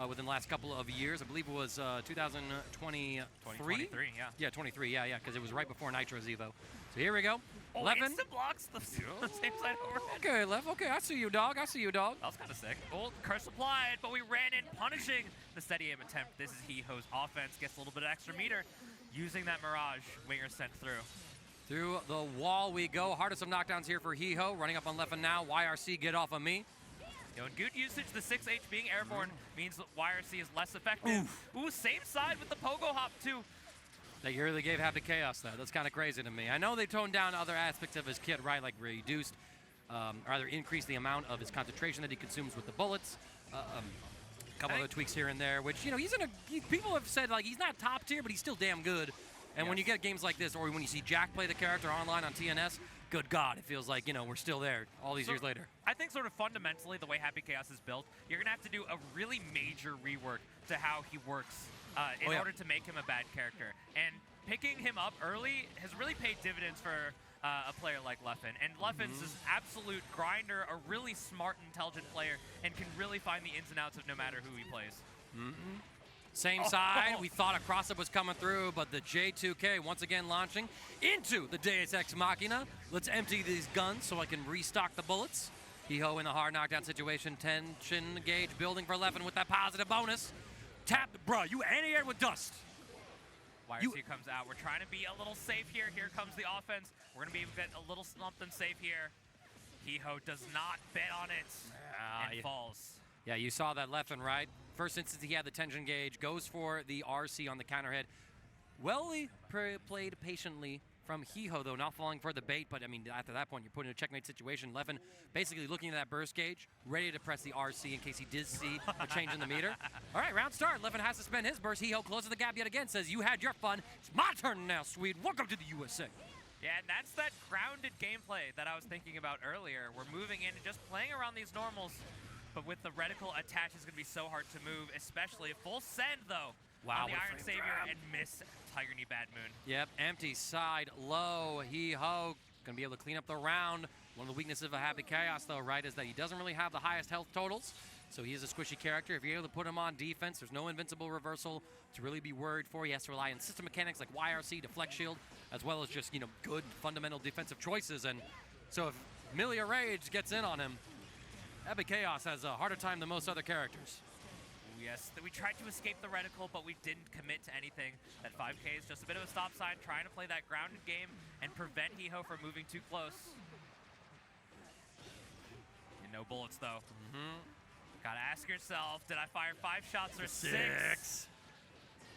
within the last couple of years. I believe it was 2023? 2023, yeah. Yeah, 23, yeah, because it was right before Nitro's EVO. So here we go. Oh, Leffen. instant blocks the same side overhead. Okay, Leff, okay, I see you, dog. I see you, dog. That was kind of sick. Oh, curse applied, but we ran in, punishing the steady aim attempt. This is Hiho's offense. Gets a little bit of extra meter, using that Mirage. Winger sent through. Through the wall we go. Hardest of knockdowns here for Hiho. Running up on Leffen now. YRC, get off of me. You know, in good usage, the 6H being airborne means that YRC is less effective. Ooh, same side with the pogo hop, too. They really gave Happy Chaos, though. That's kind of crazy to me. I know they toned down other aspects of his kit, right, like reduced, or either increased the amount of his concentration that he consumes with the bullets. A couple other tweaks here and there, which, you know, people have said, like, he's not top tier, but he's still damn good. And when you get games like this, or when you see Jack play the character online on TNS, good God, it feels like, you know, we're still there all these years later. I think sort of fundamentally, the way Happy Chaos is built, you're going to have to do a really major rework to how he works in order to make him a bad character. And picking him up early has really paid dividends for a player like Leffen. And Leffen's this absolute grinder, a really smart, intelligent player, and can really find the ins and outs of no matter who he plays. Same side, we thought a cross-up was coming through, but the J2K once again launching into the Deus Ex Machina. Let's empty these guns so I can restock the bullets. Hiho in the hard knockdown situation. Tension gauge building for Leffen with that positive bonus. Tap, bruh, you anti-air with dust. YRC comes out. We're trying to be a little safe here. Here comes the offense. We're going to be able to get a little something safe here. Hiho does not bet on it and falls. Yeah, you saw that Leffen, right? First instance, he had the tension gauge, goes for the RC on the counterhead. Well played patiently from Hiho, though, not falling for the bait, but, I mean, after that point, you're put in a checkmate situation. Leffen basically looking at that burst gauge, ready to press the RC in case he did see a change in the meter. All right, round start. Leffen has to spend his burst. Hiho closes the gap yet again, says, you had your fun. It's my turn now, Swede. Welcome to the USA. Yeah, and that's that grounded gameplay that I was thinking about earlier. We're moving in and just playing around these normals, but with the reticle attached, it's going to be so hard to move, especially full send, though. Wow, on the Iron Savior and miss Tiger Knee Bad Moon. Yep, empty side low. Hiho gonna be able to clean up the round. One of the weaknesses of a Happy Chaos, though, right, is that he doesn't really have the highest health totals. So he is a squishy character. If you're able to put him on defense, there's no invincible reversal to really be worried for. He has to rely on system mechanics like YRC, deflect shield, as well as just, you know, good fundamental defensive choices. And so if Millia Rage gets in on him, Happy Chaos has a harder time than most other characters. Yes, we tried to escape the reticle, but we didn't commit to anything. That 5K is just a bit of a stop sign, trying to play that grounded game and prevent Hiho from moving too close. And no bullets, though. Gotta ask yourself, did I fire 5 shots or 6?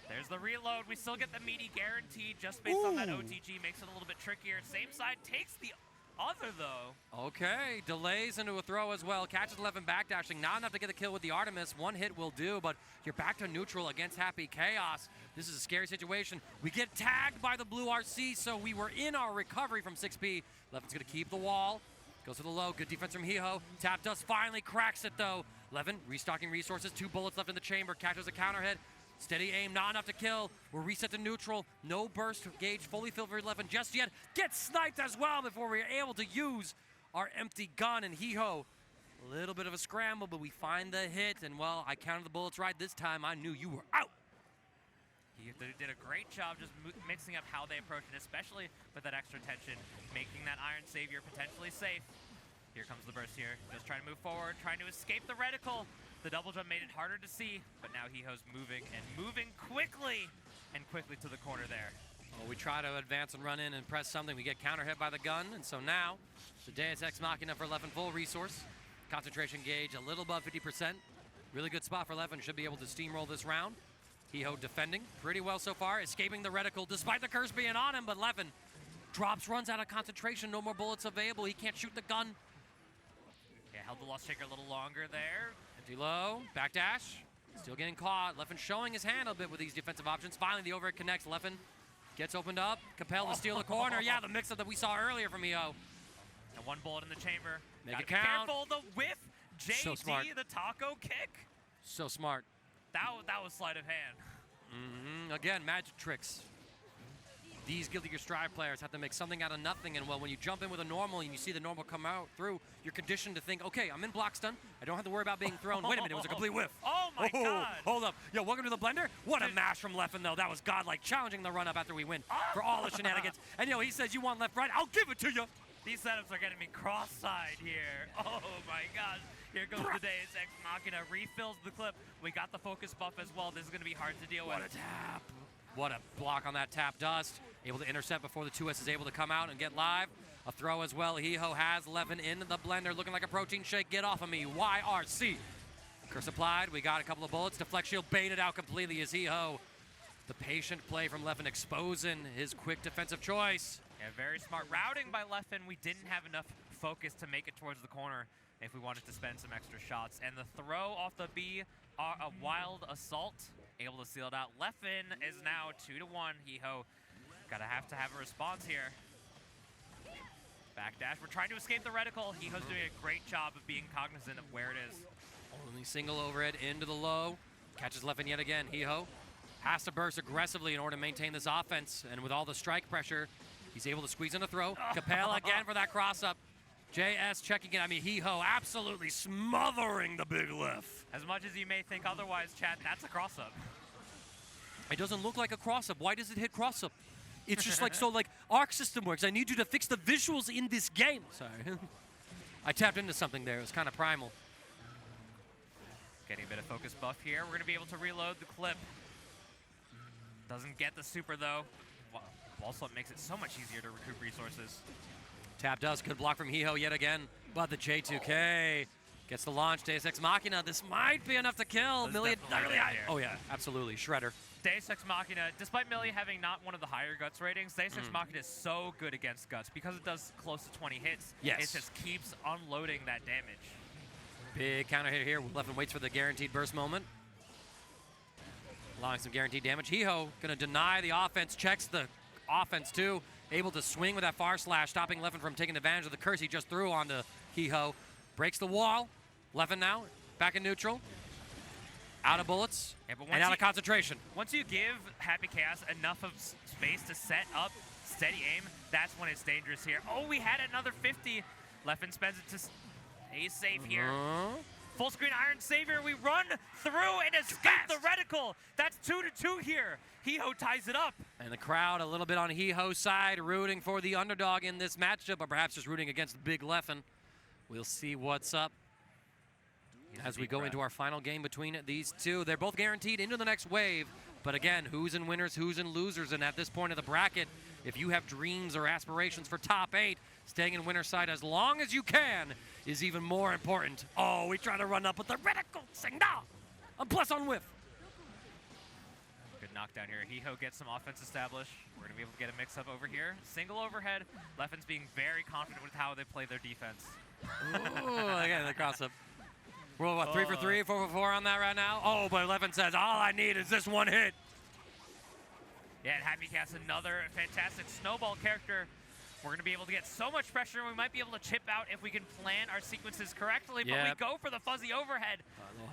There's the reload. We still get the meaty guaranteed just based on that OTG. Makes it a little bit trickier. Same side takes the other, though. Okay, delays into a throw as well. Catches Leffen backdashing. Not enough to get the kill with the Artemis. One hit will do, but you're back to neutral against Happy Chaos. This is a scary situation. We get tagged by the blue RC, so we were in our recovery from 6P. Leffen's going to keep the wall. Goes to the low. Good defense from Hiho. Tap Dust finally cracks it, though. Leffen restocking resources. 2 bullets left in the chamber. Catches a counter hit. Steady aim, not enough to kill. We're reset to neutral. No burst gauge fully filled for Leffen just yet. Gets sniped as well before we're able to use our empty gun. And Hiho, a little bit of a scramble, but we find the hit. And, well, I counted the bullets right this time. I knew you were out. He did a great job just mixing up how they approach it, especially with that extra tension, making that Iron Savior potentially safe. Here comes the burst here. Just trying to move forward, trying to escape the reticle. The double jump made it harder to see, but now Hiho's moving and moving quickly to the corner there. Well, we try to advance and run in and press something. We get counter hit by the gun, and so now the Deus Ex Machina for Leffen, full resource. Concentration gauge a little above 50%. Really good spot for Leffen. Should be able to steamroll this round. Hiho defending pretty well so far, escaping the reticle despite the curse being on him, but Leffen drops, runs out of concentration, no more bullets available. He can't shoot the gun. Yeah, held the Lost Shaker a little longer there. Empty low, backdash, still getting caught. Leffen showing his hand a bit with these defensive options. Finally, the overhead connects. Leffen gets opened up, compelled to steal the corner. Yeah, the mix-up that we saw earlier from Hiho. And 1 bullet in the chamber. Make it Gotta be count. careful, the whiff. JD, So smart. the taco kick. So smart. That was sleight of hand. Again, magic tricks. These Guilty Gear Strive players have to make something out of nothing, and well, when you jump in with a normal and you see the normal come out through, you're conditioned to think, okay, I'm in block stun. I don't have to worry about being thrown. Wait a minute, it was a complete whiff. Oh my God. Hold up. Yo, welcome to the blender. What a mash from Leffen, though. That was godlike, challenging the run-up after we win for all the shenanigans. And, he says, you want left, right? I'll give it to you. These setups are getting me cross-eyed here. Oh my gosh. Here goes the Deus Ex Machina. Refills the clip. We got the focus buff as well. This is going to be hard to deal with. What a tap. What a block on that tap dust. Able to intercept before the 2S is able to come out and get live. A throw as well. Hiho has Leffen in the blender, looking like a protein shake. Get off of me, YRC. Curse applied. We got a couple of bullets. Deflect shield baited out completely as Hiho. The patient play from Leffen exposing his quick defensive choice. Yeah, very smart routing by Leffen. We didn't have enough focus to make it towards the corner if we wanted to spend some extra shots. And the throw off the B, a wild assault, able to seal it out. Leffen is now 2-1. Hiho gotta have to have a response here. Backdash. We're trying to escape the reticle. Hiho's doing a great job of being cognizant of where it is. Only single overhead into the low. Catches Leffen yet again. Hiho has to burst aggressively in order to maintain this offense. And with all the strike pressure, he's able to squeeze in a throw. Capel again for that cross-up. JS checking it. I mean, Hiho absolutely smothering the big lift. As much as you may think otherwise, chat, that's a cross-up. It doesn't look like a cross-up. Why does it hit cross-up? It's just like, so like Arc System works. I need you to fix the visuals in this game. Sorry. I tapped into something there. It was kind of primal. Getting a bit of focus buff here. We're going to be able to reload the clip. Doesn't get the super, though. Also, it makes it so much easier to recoup resources. Tap does. Good block from Hiho yet again. But the J2K gets the launch. Deus Ex Machina. This might be enough to kill. Millia. Oh, yeah. Absolutely. Shredder. Deus Ex Machina, despite Millia having not one of the higher Guts ratings, Deus Ex Machina is so good against Guts because it does close to 20 hits. Yes. It just keeps unloading that damage. Big counter hit here. Leffen waits for the guaranteed burst moment. Allowing some guaranteed damage. Hiho going to deny the offense. Checks the offense too. Able to swing with that far slash, stopping Leffen from taking advantage of the curse he just threw onto Hiho. Breaks the wall. Leffen now back in neutral. Out of bullets, Yeah, but and out of concentration. Once you give Happy Chaos enough of space to set up steady aim, that's when it's dangerous here. Oh, we had another 50. Leffen spends it to stay safe here. Full screen Iron Savior. We run through and escape the reticle. That's 2-2 here. Hiho ties it up. And the crowd a little bit on Hiho's side, rooting for the underdog in this matchup, or perhaps just rooting against the big Leffen. We'll see what's up as we go into our final game between these two. They're both guaranteed into the next wave. But again, who's in winners, who's in losers? And at this point of the bracket, if you have dreams or aspirations for top 8, staying in winner's side as long as you can is even more important. Oh, we try to run up with the reticle. Sing da! A plus on whiff. Good knockdown here. Hiho gets some offense established. We're going to be able to get a mix-up over here. Single overhead. Leffen's being very confident with how they play their defense. Ooh, again, the cross-up. We're what, 3 for 3, 4 for 4 on that right now? Oh, but Leffen says, all I need is this one hit. Yeah, and Happy Cat's another fantastic snowball character. We're going to be able to get so much pressure, we might be able to chip out if we can plan our sequences correctly, but we go for the fuzzy overhead.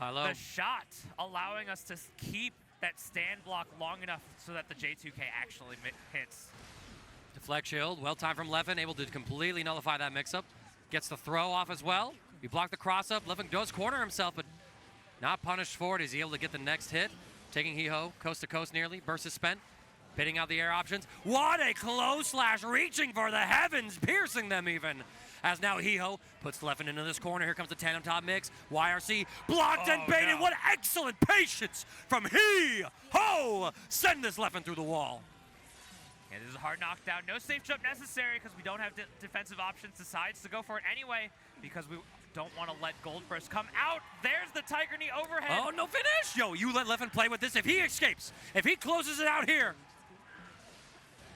Hello. The shot allowing us to keep that stand block long enough so that the J2K actually hits. Deflect shield, well timed from Leffen, able to completely nullify that mix-up. Gets the throw off as well. We block the cross-up. Leffen does corner himself, but not punished for it. Is he able to get the next hit? Taking Hiho coast to coast nearly. Burst is spent. Pitting out the air options. What a close slash, reaching for the heavens, piercing them even. As now Hiho puts Leffen into this corner. Here comes the tandem top mix. YRC blocked and baited. No. What excellent patience from Hiho. Send this Leffen through the wall. Yeah, this is a hard knockdown. No safe jump necessary because we don't have defensive options. Decides to go for it anyway because we don't want to let Gold Burst come out. There's the Tiger Knee overhead. Oh, no finish. Yo, you let Leffen play with this. If he escapes, if he closes it out here.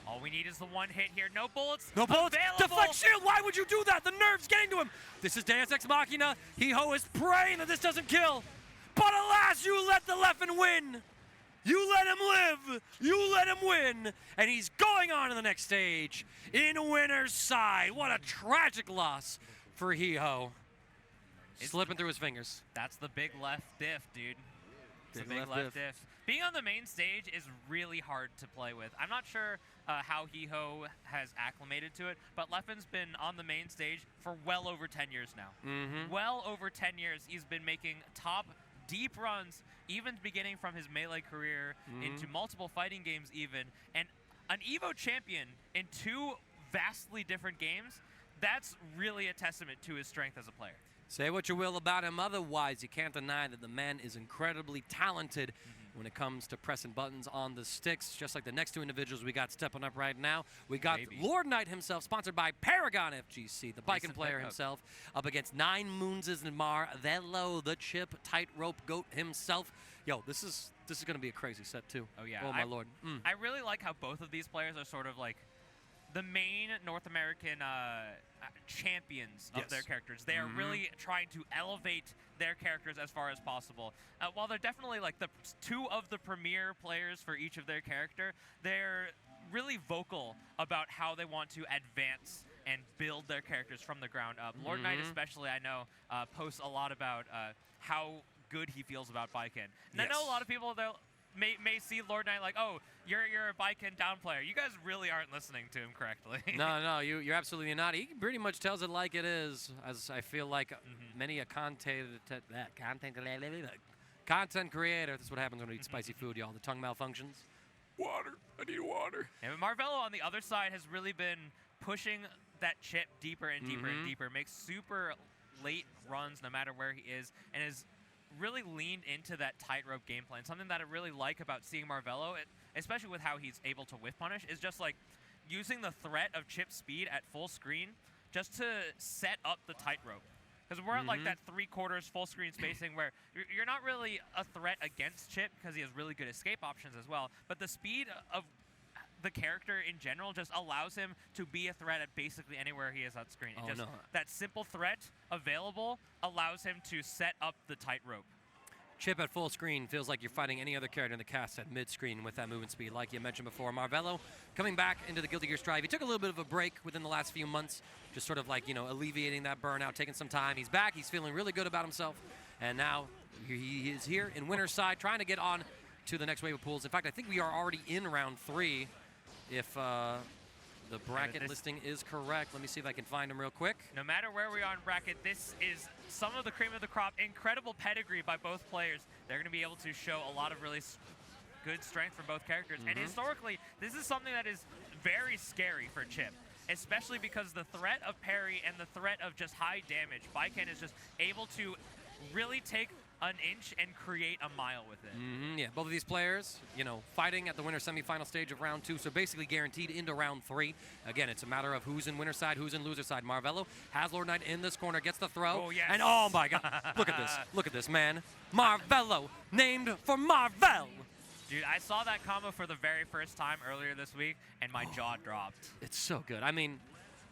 All we need is the one hit here. No bullets. No bullets. Available. Deflect shield. Why would you do that? The nerve's getting to him. This is Deus Ex Machina. Hiho is praying that this doesn't kill. But alas, you let the Leffen win. You let him live. You let him win. And he's going on to the next stage in winner's side. What a tragic loss for Hiho. Slipping through his fingers. That's the big left diff, dude. It's a big Big left diff. Being on the main stage is really hard to play with. I'm not sure how Hiho has acclimated to it, but Leffen's been on the main stage for well over 10 years now. Well over 10 years, he's been making top deep runs, even beginning from his Melee career into multiple fighting games even. And an EVO champion in 2 vastly different games, that's really a testament to his strength as a player. Say what you will about him, otherwise you can't deny that the man is incredibly talented when it comes to pressing buttons on the sticks, just like the next 2 individuals we got stepping up right now. We got LordKnight himself, sponsored by Paragon FGC, the Baiken player himself, up against 9 Moons' Marvelo, the chip tightrope goat himself. Yo, this is going to be a crazy set too. Oh yeah. Oh my lord. I really like how both of these players are sort of like the main North American champions of their characters. They are really trying to elevate their characters as far as possible. While they're definitely like the 2 of the premier players for each of their character, they're really vocal about how they want to advance and build their characters from the ground up. LordKnight especially, I know, posts a lot about how good he feels about Baiken. And I know a lot of people may see LordKnight like, oh, you're a Baiken down player. You guys really aren't listening to him correctly. No, you're absolutely not. He pretty much tells it like it is, as I feel like many a content creator. That's what happens when we eat spicy food, y'all. The tongue malfunctions. Water. I need water. And Marvelo on the other side has really been pushing that chip deeper and deeper and deeper. Makes super late runs no matter where he is, and is really leaned into that tightrope game plan. Something that I really like about seeing Marvelo, especially with how he's able to whiff punish, is just like using the threat of chip speed at full screen just to set up the tightrope. Because we're at like that 3/4 full screen spacing where you're not really a threat against Chip because he has really good escape options as well. But the speed of the character in general just allows him to be a threat at basically anywhere he is on screen. That simple threat available allows him to set up the tightrope. Chip at full screen feels like you're fighting any other character in the cast at mid-screen with that movement speed, like you mentioned before. Marvelo coming back into the Guilty Gear Strive. He took a little bit of a break within the last few months, just sort of like, you know, alleviating that burnout, taking some time. He's back. He's feeling really good about himself. And now he is here in winner's side, trying to get on to the next wave of pools. In fact, I think we are already in round 3 if the bracket listing is correct. Let me see if I can find them real quick. No matter where we are in bracket, this is some of the cream of the crop. Incredible pedigree by both players. They're going to be able to show a lot of really good strength from both characters. And historically, this is something that is very scary for Chip, especially because the threat of parry and the threat of just high damage. Baiken is just able to really take an inch and create a mile with it. Yeah, both of these players, you know, fighting at the winner semifinal stage of round 2, so basically guaranteed into round 3. Again, it's a matter of who's in winner side, who's in loser side. Marvelo has LordKnight in this corner, gets the throw. Oh, yes. And oh my god, look at this, man. Marvelo, named for Marvel. Dude, I saw that combo for the very first time earlier this week, and my jaw dropped. It's so good. I mean,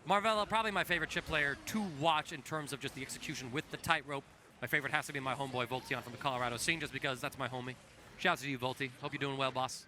Marvelo, probably my favorite chip player to watch in terms of just the execution with the tightrope. My favorite has to be my homeboy Voltion from the Colorado scene, just because that's my homie. Shouts to you, Volty. Hope you're doing well, boss.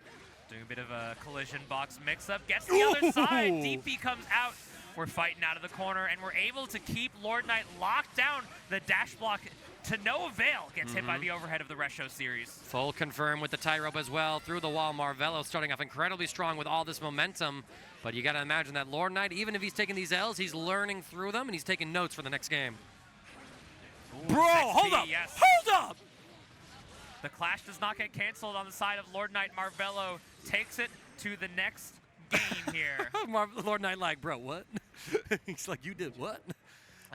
Doing a bit of a collision box mix-up. Gets the other side. DP comes out. We're fighting out of the corner, and we're able to keep LordKnight locked down. The dash block to no avail. Gets hit by the overhead of the Resho series. Full confirm with the tightrope as well. Through the wall, Marvelo starting off incredibly strong with all this momentum. But you got to imagine that LordKnight, even if he's taking these L's, he's learning through them, and he's taking notes for the next game. Ooh, Bro, 6P, hold up! yes. Hold up! The clash does not get canceled on the side of LordKnight. Marvelo takes it to the next game here. LordKnight like, bro, what? He's like, you did what?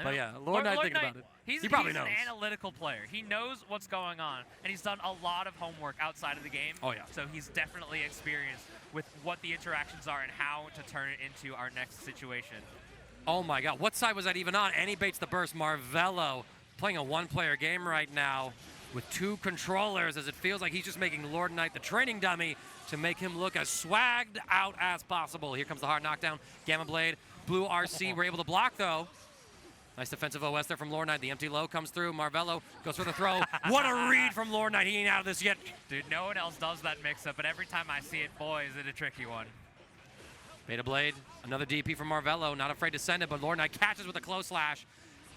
But yeah, LordKnight, think about it. He probably knows. An analytical player. He knows what's going on, and he's done a lot of homework outside of the game. Oh, yeah. So he's definitely experienced with what the interactions are and how to turn it into our next situation. Oh my God, what side was that even on? And he baits the burst. Marvelo playing a one-player game right now with two controllers, as it feels like he's just making LordKnight the training dummy to make him look as swagged out as possible. Here comes the hard knockdown. Gamma Blade, blue RC, we're able to block though. Nice defensive OS there from LordKnight. The empty low comes through. Marvelo goes for the throw. What a read from LordKnight. He ain't out of this yet. Dude, no one else does that mix-up, but every time I see it, boy, is it a tricky one. Beta Blade, another DP from Marvelo. Not afraid to send it, but LordKnight catches with a close slash.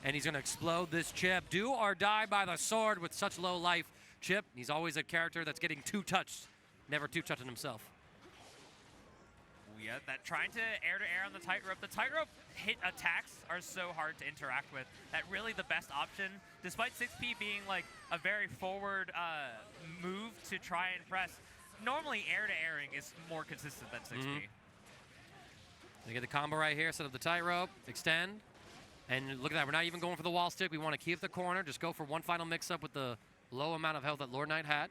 And he's going to explode this chip. Do or die by the sword with such low life. Chip, he's always a character that's getting two touched. Never two touching himself. Yeah, that trying to air-to-air on the tightrope. The tightrope hit attacks are so hard to interact with. That really the best option, despite 6P being like a very forward move to try and press. Normally, air-to-airing is more consistent than 6P. They get the combo right here, set up the tightrope, extend. And look at that, we're not even going for the wall stick. We want to keep the corner, just go for one final mix-up with the low amount of health that LordKnight had.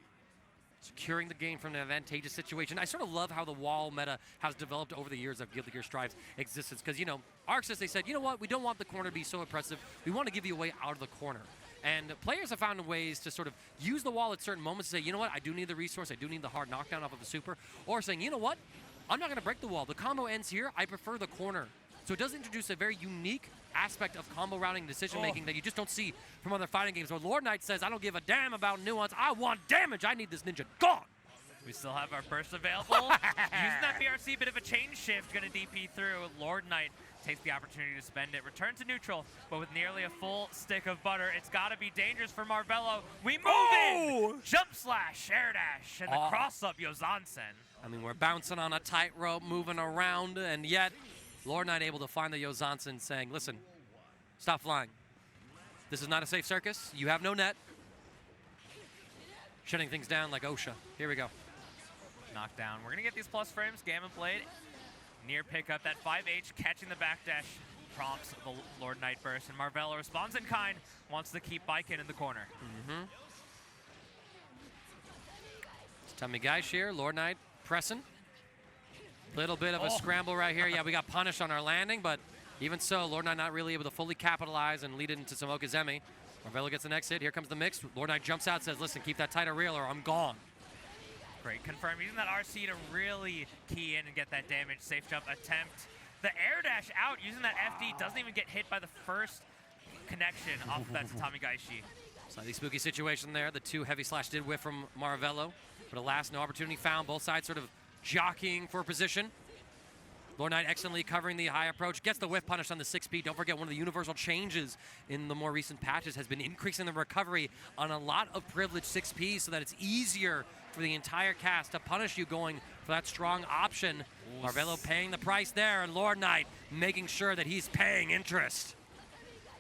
Securing the game from an advantageous situation. I sort of love how the wall meta has developed over the years of Guilty Gear Strive's existence. Because, you know, Arxis, they said, you know what, we don't want the corner to be so oppressive. We want to give you a way out of the corner. And players have found ways to sort of use the wall at certain moments to say, you know what, I do need the resource, I do need the hard knockdown off of a super. Or saying, you know what, I'm not going to break the wall. The combo ends here, I prefer the corner. So it does introduce a very unique aspect of combo routing and decision-making that you just don't see from other fighting games. Where LordKnight says, I don't give a damn about nuance. I want damage. I need this ninja gone. We still have our burst available. Using that BRC, bit of a chain shift, going to DP through. LordKnight takes the opportunity to spend it. Return to neutral, but with nearly a full stick of butter. It's got to be dangerous for Marvelo. We move in! Jump slash, air dash, and the cross-up Zerozzen. I mean, we're bouncing on a tightrope, moving around, and yet LordKnight able to find the Zerozzen saying, listen, stop flying. This is not a safe circus. You have no net. Shutting things down like OSHA. Here we go. Knockdown. We're going to get these plus frames. Gamma Blade, near pickup. That 5H catching the backdash prompts the LordKnight burst. And Marvelo responds in kind, wants to keep Baiken in the corner. Tummy guys here. LordKnight pressing. Little bit of a scramble right here. Yeah, we got punished on our landing, but even so, LordKnight not really able to fully capitalize and lead it into some Okazemi. Marvelo gets the next hit. Here comes the mix. LordKnight jumps out, says, listen, keep that tighter reel or I'm gone. Great confirm. Using that RC to really key in and get that damage. Safe jump attempt. The air dash out, using that FD, doesn't even get hit by the first connection off of that Tatami Gaishi. Slightly spooky situation there. The two heavy slash did whiff from Marvelo, but alas, no opportunity found. Both sides sort of jockeying for position. LordKnight excellently covering the high approach, gets the whiff punish on the 6P. Don't forget, one of the universal changes in the more recent patches has been increasing the recovery on a lot of privileged 6Ps so that it's easier for the entire cast to punish you going for that strong option. Marvelo paying the price there, and LordKnight making sure that he's paying interest.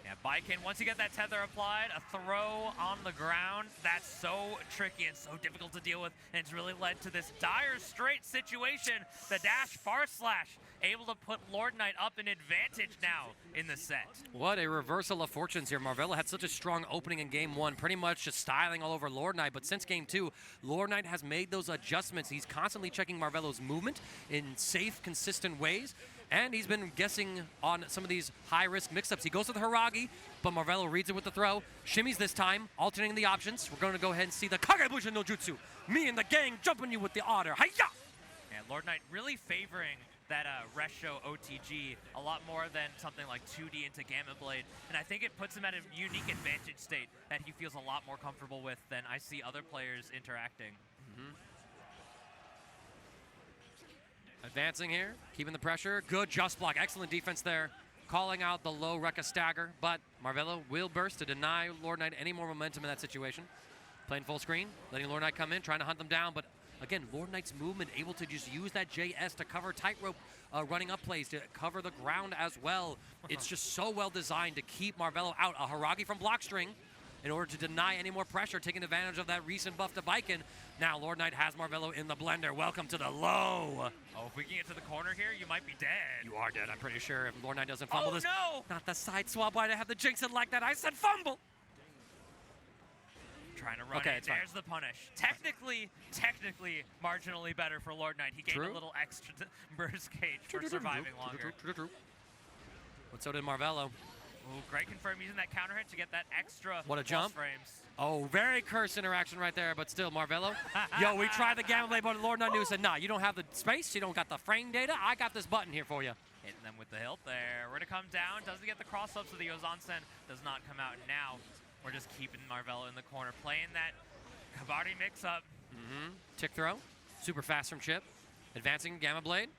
Yeah, Baiken, once you get that tether applied, a throw on the ground, that's so tricky and so difficult to deal with, and it's really led to this dire straight situation. The dash far slash, able to put LordKnight up an advantage now in the set. What a reversal of fortunes here. Marvelo had such a strong opening in game one, pretty much just styling all over LordKnight, but since game two, LordKnight has made those adjustments. He's constantly checking Marvelo's movement in safe, consistent ways, and he's been guessing on some of these high-risk mix-ups. He goes to the Hiragi, but Marvelo reads it with the throw. Shimmies this time, alternating the options. We're going to go ahead and see the Kagebushin no Jutsu Me and the gang jumping you with the otter. Hi-ya! And LordKnight really favoring that Resho OTG a lot more than something like 2D into Gamma Blade. And I think it puts him at a unique advantage state that he feels a lot more comfortable with than I see other players interacting. Advancing here, keeping the pressure. Good just block, excellent defense there. Calling out the low Rekka stagger, but Marvelo will burst to deny LordKnight any more momentum in that situation. Playing full screen, letting LordKnight come in, trying to hunt them down, but again, LordKnight's movement able to just use that JS to cover tightrope running up plays, to cover the ground as well. It's just so well designed to keep Marvelo out. A Haragi from block string in order to deny any more pressure, taking advantage of that recent buff to Baiken. Now LordKnight has Marvelo in the blender. Welcome to the low. Oh, if we can get to the corner here, you might be dead. You are dead, I'm pretty sure, if LordKnight doesn't fumble this. No! Not the side swap. Why'd I have to jinx it like that? I said fumble. Trying to run Okay, it. it's fine. There's the punish. Technically, marginally better for LordKnight. He gained True. a little extra burst cage for surviving longer. True. But so did Marvelo. Ooh, great confirm using that counter hit to get that extra What a pulse jump. frames. Oh, very cursed interaction right there, but still, Marvelo. Yo, we tried the Gamma Blade, but LordKnight knew, said, nah, you don't have the space, you don't got the frame data, I got this button here for you. Hitting them with the hilt there. We're going to come down. Doesn't get the cross up, so the Zerozzen does not come out now. We're just keeping Marvelo in the corner, playing that Kabaddi mix-up. Tick throw, super fast from Chip. Advancing Gamma Blade.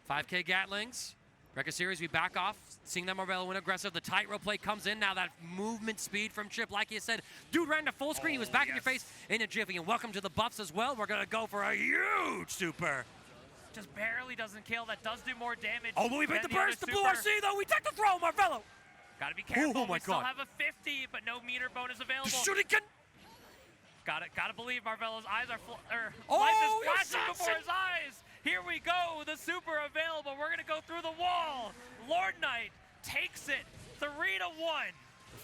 5K Gatlings. Rekka series, we back off. Seeing that Marvelo win aggressive. The tightrope play comes in. Now that movement speed from Chip, like you said. Dude ran to full screen. He was back in your face in a jiffy. And welcome to the buffs as well. We're going to go for a huge super. Just barely doesn't kill. That does do more damage. Oh, but we beat than the burst. The other blue super. RC, though. We take the throw, Marvelo. Gotta be careful. Oh my we still God. have a 50, but no meter bonus available. Shuriken. Gotta believe Marvelo's eyes are Oh, life you're is flashing before such his eyes. Here we go, the super available. We're gonna go through the wall. LordKnight takes it 3-1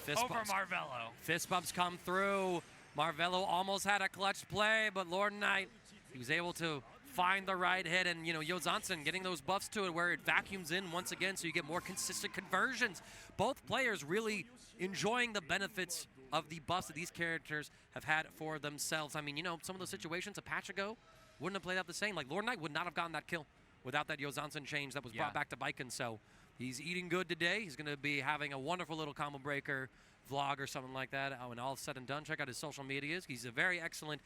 Fist over bumps. Marvelo. Fist bumps come through. Marvelo almost had a clutch play, but LordKnight, he was able to find the right hit, and you know, Zerozzen getting those buffs to it where it vacuums in once again, so you get more consistent conversions. Both players really enjoying the benefits of the buffs that these characters have had for themselves. I mean, you know, some of those situations a patch ago wouldn't have played out the same. Like LordKnight would not have gotten that kill without that Zerozzen change that was brought back to Baiken. So he's eating good today. He's going to be having a wonderful little combo breaker vlog or something like that. When all said and done, check out his social medias. He's a very excellent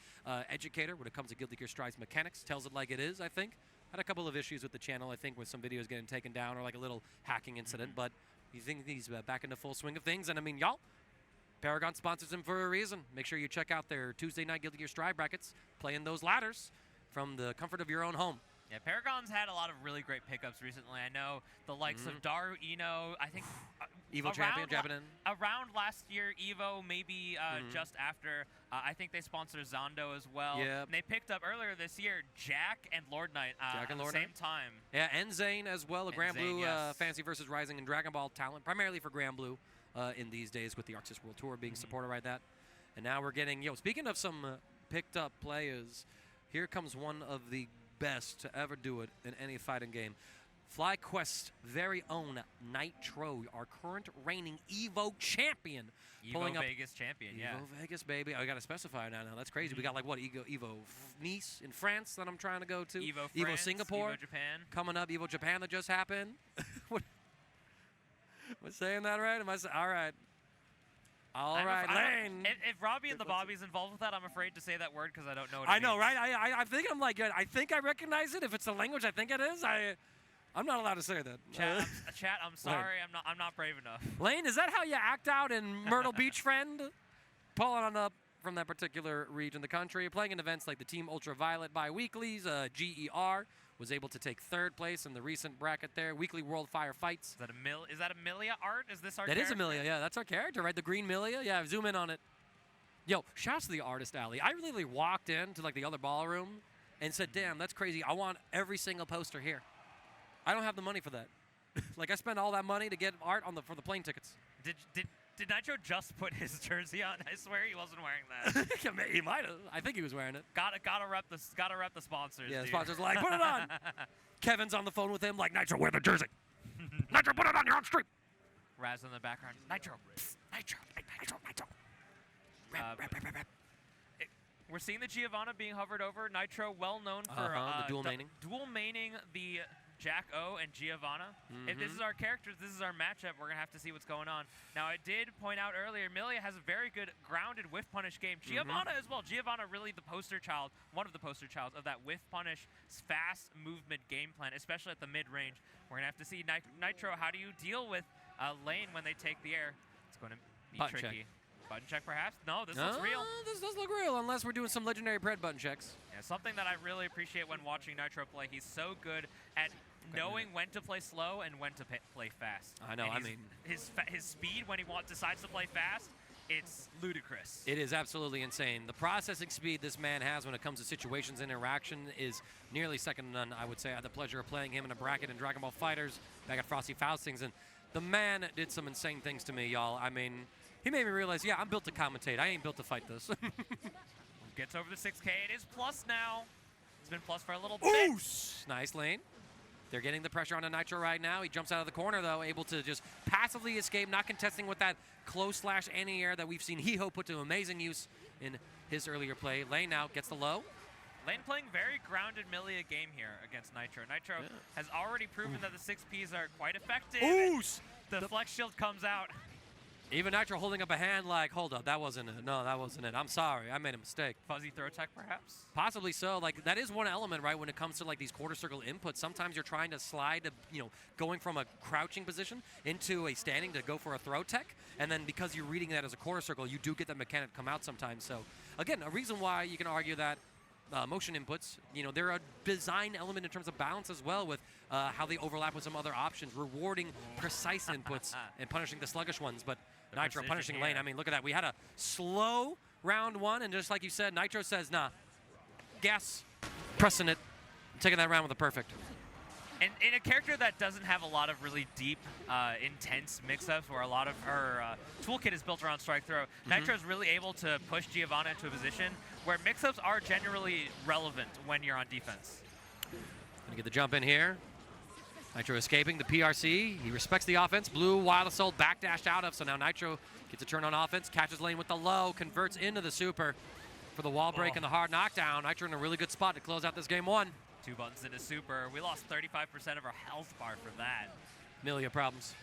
educator when it comes to Guilty Gear Strive's mechanics. Tells it like it is, I think. Had a couple of issues with the channel, I think, with some videos getting taken down or like a little hacking incident. But you think he's back in the full swing of things. And I mean, y'all, Paragon sponsors him for a reason. Make sure you check out their Tuesday night Guilty Gear Strive brackets, playing those ladders from the comfort of your own home. Yeah, Paragon's had a lot of really great pickups recently. I know the likes of Daru Ino, I think Evo champion, jabbing in. Around last year, Evo, maybe just after. I think they sponsored Zondo as well. Yep. And they picked up earlier this year Jack and LordKnight at the same time. Yeah, and Zane as well, a And Grand Zane, Blue yes. Fantasy vs. Rising and Dragon Ball talent, primarily for Grand Blue in these days with the Arceus World Tour being supported by that. And now we're getting, speaking of some picked up players, here comes one of the best to ever do it in any fighting game. FlyQuest's very own Nitro, our current reigning Evo champion. Evo Vegas champion, yeah. Evo Vegas, baby. I got to specify now. That's crazy. We got like what, Evo Nice in France that I'm trying to go to. Evo France, Singapore. Evo Japan. Coming up, Evo Japan that just happened. What? Am I saying that right? All right. All right, Lane. If Robbie and the Bobby's involved with that, I'm afraid to say that word because I don't know what it I know, means. right? I'm thinking, I'm like, I think I recognize it. If it's the language I think it is, I'm not allowed to say that. Chat, I'm sorry, I'm not brave enough. Lane, is that how you act out in Myrtle Beach, friend? Pulling on up from that particular region of the country, playing in events like the Team Ultraviolet bi-weeklies, GER was able to take 3rd place in the recent bracket there. Weekly World Firefights. Is that a Millia art? Is this our That character? is a Millia, yeah. That's our character, right? The green Millia. Yeah, zoom in on it. Yo, shouts to the artist alley. I really walked into like the other ballroom and said, damn, that's crazy. I want every single poster here. I don't have the money for that. Like, I spent all that money to get art for the plane tickets. Did Nitro just put his jersey on? I swear he wasn't wearing that. He might have. I think he was wearing it. Gotta rep the sponsors. Yeah, dude. the sponsors like, put it on. Kevin's on the phone with him like, Nitro, wear the jersey. Nitro, put it on, you're on stream. Raz in the background. Nitro. Psst, Nitro. Nitro. Rep. We're seeing the Giovanna being hovered over. Nitro, well known for the dual maining. Dual maining the Jack O and Giovanna. If this is our characters, this is our matchup. We're going to have to see what's going on. Now, I did point out earlier, Millia has a very good grounded whiff punish game. Giovanna as well. Giovanna really the poster child, one of the poster childs of that whiff punish fast movement game plan, especially at the mid-range. We're going to have to see Nitro, how do you deal with lane when they take the air? It's going to be Button tricky. check. Button check, perhaps? No, this looks real. This does look real, unless we're doing some legendary pred button checks. Yeah, something that I really appreciate when watching Nitro play. He's so good at knowing when to play slow and when to play fast. I know. And I mean, his speed when he decides to play fast, it's ludicrous. it is absolutely insane. The processing speed this man has when it comes to situations and interaction is nearly second to none. I would say I had the pleasure of playing him in a bracket in Dragon Ball FighterZ back at Frosty Faustings, and the man did some insane things to me, y'all. I mean, he made me realize, yeah, I'm built to commentate. I ain't built to fight this. Gets over the 6K. It is plus now. It's been plus for a little bit. Nice lane. They're getting the pressure onto Nitro right now. He jumps out of the corner, though, able to just passively escape, not contesting with that close slash anti-air that we've seen Hiho put to amazing use in his earlier play. Lane now gets the low. Lane playing very grounded Millia game here against Nitro. Nitro has already proven that the 6Ps are quite effective. The flex shield comes out. Even Nitro holding up a hand like, hold up, that wasn't it. No, that wasn't it. I'm sorry. I made a mistake. Fuzzy throw tech, perhaps? Possibly so. Like, that is one element, right, when it comes to, like, these quarter circle inputs. Sometimes you're trying to slide, going from a crouching position into a standing to go for a throw tech. And then because you're reading that as a quarter circle, you do get that mechanic come out sometimes. So, again, a reason why you can argue that motion inputs, they're a design element in terms of balance as well with how they overlap with some other options, rewarding precise inputs and punishing the sluggish ones. But Nitro punishing lane, I mean, look at that. We had a slow round one, and just like you said, Nitro says, nah, gas, pressing it, taking that round with a perfect. And in a character that doesn't have a lot of really deep, intense mix-ups, where a lot of her toolkit is built around strike throw, Nitro is really able to push Giovanna into a position where mix-ups are generally relevant when you're on defense. Gonna get the jump in here. Nitro escaping the PRC. He respects the offense. Blue, Wild Assault, backdashed out of. So now Nitro gets a turn on offense, catches lane with the low, converts into the super for the wall break and the hard knockdown. Nitro in a really good spot to close out this game one. 2 buttons into super. We lost 35% of our health bar for that. Millia problems.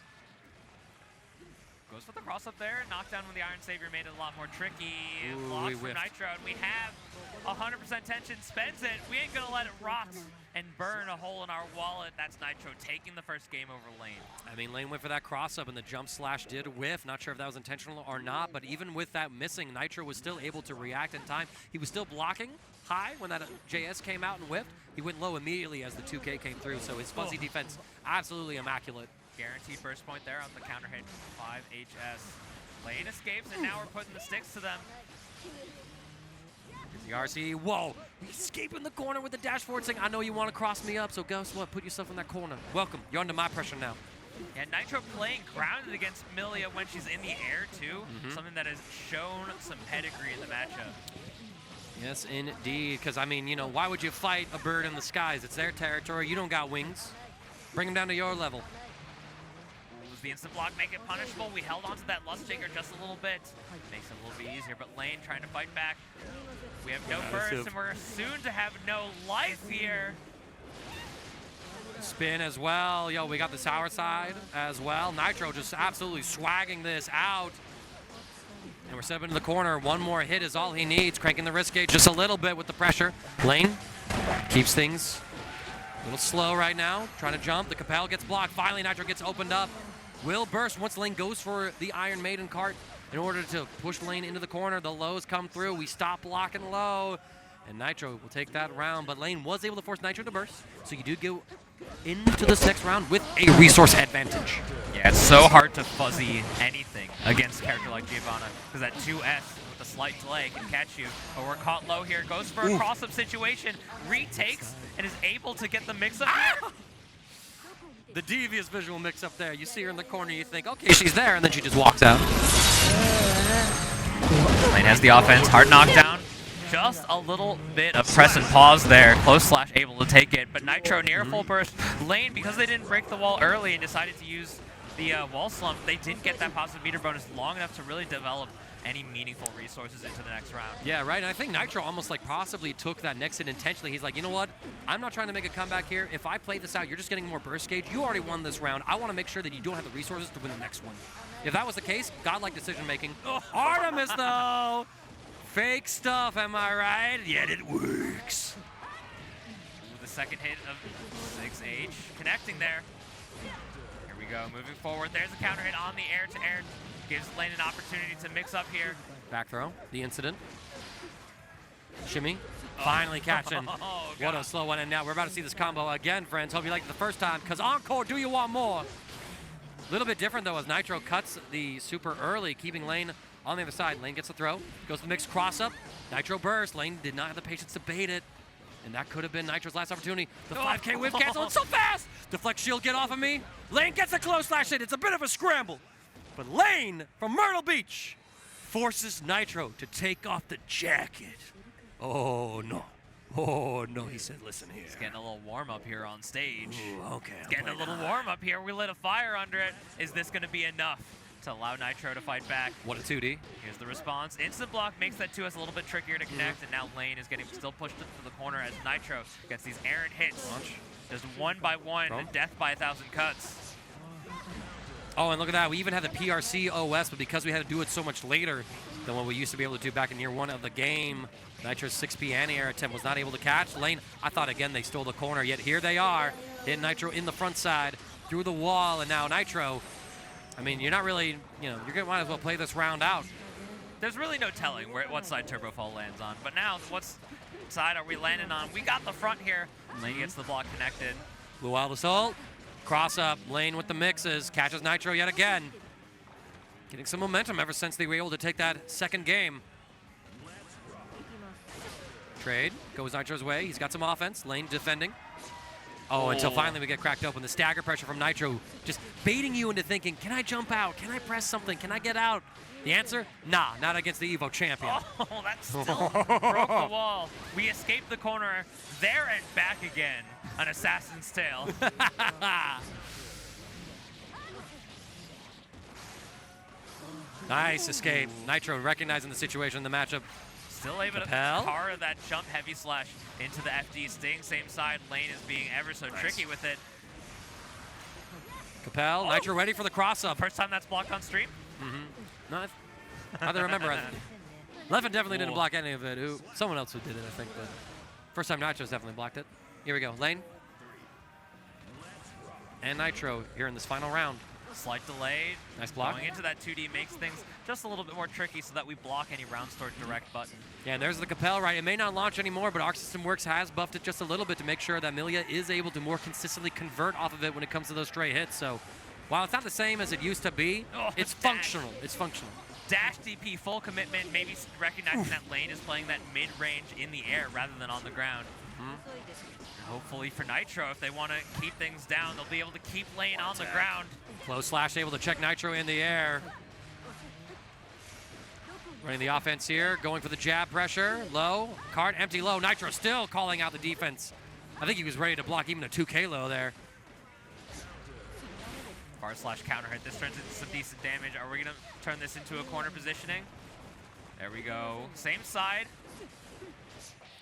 Goes for the cross up there. Knockdown when the Iron Savior made it a lot more tricky. Ooh, Blocks we from whiffed. Nitro, and we have 100% tension. Spends it. We ain't gonna let it rot and burn a hole in our wallet. That's Nitro taking the first game over lane. I mean, lane went for that cross up, and the jump slash did whiff. Not sure if that was intentional or not, but even with that missing, Nitro was still able to react in time. He was still blocking high when that JS came out and whiffed. He went low immediately as the 2K came through, so his fuzzy defense absolutely immaculate. Guaranteed burst point there on the counter hit. 5 HS. Lane escapes, and now we're putting the sticks to them. The RC, whoa, he's escaping the corner with the dash forward saying, I know you want to cross me up, so guess what, put yourself in that corner. Welcome, you're under my pressure now. Yeah, Nitro playing grounded against Millia when she's in the air too, something that has shown some pedigree in the matchup. Yes, indeed, because I mean, why would you fight a bird in the skies? It's their territory, you don't got wings. Bring them down to your level. The instant block make it punishable. We held onto that Lust Shaker just a little bit. Makes it a little bit easier, but Lane trying to fight back. We have no burst, and we're soon to have no life here. Spin as well. Yo, we got the sour side as well. Nitro just absolutely swagging this out. And we're stepping into the corner. One more hit is all he needs. Cranking the wrist gauge just a little bit with the pressure. Lane keeps things a little slow right now. Trying to jump. The Capel gets blocked. Finally, Nitro gets opened up. Will burst once Lane goes for the Iron Maiden cart in order to push Lane into the corner. The lows come through. We stop blocking low. And Nitro will take that round. But Lane was able to force Nitro to burst. So you do go into this next round with a resource advantage. Yeah, it's so hard to fuzzy anything against a character like Giovanna. Because that 2S with a slight delay can catch you. But we're caught low here. Goes for a cross-up situation. Retakes and is able to get the mix-up here. The devious visual mix up there. You see her in the corner, you think, okay, she's there, and then she just walks out. Lane has the offense, hard knockdown. Just a little bit of press and pause there. Close slash able to take it, but Nitro near full burst. Lane, because they didn't break the wall early and decided to use the wall slump, they didn't get that positive meter bonus long enough to really develop any meaningful resources into the next round. Yeah, right. And I think Nitro almost like possibly took that Nixon intentionally. He's like, you know what? I'm not trying to make a comeback here. If I play this out, you're just getting more burst gauge. You already won this round. I want to make sure that you don't have the resources to win the next one. If that was the case, godlike decision making. Oh, Artemis though, fake stuff. Am I right? Yet it works. Ooh, the second hit of 6H connecting there. Here we go, moving forward. There's a counter hit on the air-to-air. Gives Lane an opportunity to mix up here. Back throw, the incident. Shimmy, finally catching. Oh, what a slow one. And now we're about to see this combo again, friends. Hope you liked it the first time, because encore, do you want more? A little bit different, though, as Nitro cuts the super early, keeping Lane on the other side. Lane gets the throw, goes to the mixed cross-up. Nitro burst. Lane did not have the patience to bait it. And that could have been Nitro's last opportunity. The 5K whip cancel. It's so fast! Deflect shield, get off of me. Lane gets a close slash hit. It's a bit of a scramble. But Lane from Myrtle Beach forces Nitro to take off the jacket. Oh, no. Oh, no, he said, listen here. He's getting a little warm up here on stage. Ooh, okay. He's getting a little warm up here. We lit a fire under it. Is this going to be enough to allow Nitro to fight back? What a 2D. Here's the response. Instant block makes that 2S a little bit trickier to connect, and now Lane is getting still pushed into the corner as Nitro gets these errant hits. Launch. Just one by one, death by 1,000 cuts. Oh, and look at that. We even had the PRC OS, but because we had to do it so much later than what we used to be able to do back in year one of the game, Nitro's 6P anti-air attempt was not able to catch. Lane, I thought, again, they stole the corner, yet here they are. Hit Nitro in the front side, through the wall, and now Nitro, I mean, you're not really, you know, you're going to might as well play this round out. There's really no telling what side Turbofall lands on, but now, what side are we landing on? We got the front here. Lane gets the block connected. Blue Wild Assault. Cross up, Lane with the mixes, catches Nitro yet again. Getting some momentum ever since they were able to take that second game. Trade, goes Nitro's way, he's got some offense, Lane defending. Oh, until finally we get cracked open. The stagger pressure from Nitro, just baiting you into thinking, can I jump out? Can I press something? Can I get out? The answer, nah, not against the EVO champion. Oh, that still broke the wall. We escaped the corner, there and back again. An assassin's tale. Nice escape. Nitro recognizing the situation in the matchup. Still able Capel. to carve that jump heavy slash into the FD. Staying same side. Lane is being ever so tricky with it. Capel, Nitro ready for the cross-up. First time that's blocked on stream? No, I don't remember. Leffen definitely didn't block any of it. Someone else who did it, I think. But first time Nitro's definitely blocked it. Here we go. Lane. And Nitro here in this final round. Slight delay. Nice block. Going into that 2D makes things just a little bit more tricky so that we block any round start direct button. Yeah, and there's the Capel, right? It may not launch anymore, but Arc System Works has buffed it just a little bit to make sure that Millia is able to more consistently convert off of it when it comes to those stray hits. So while it's not the same as it used to be, it's functional. It's functional. Dash DP, full commitment, maybe recognizing that Lane is playing that mid-range in the air rather than on the ground. Hopefully for Nitro, if they want to keep things down, they'll be able to keep Lane on the ground. Close slash able to check Nitro in the air. Running the offense here, going for the jab pressure. Low, card empty low. Nitro still calling out the defense. I think he was ready to block even a 2K low there. Bar slash counter hit. This turns into some decent damage. Are we going to turn this into a corner positioning? There we go. Same side.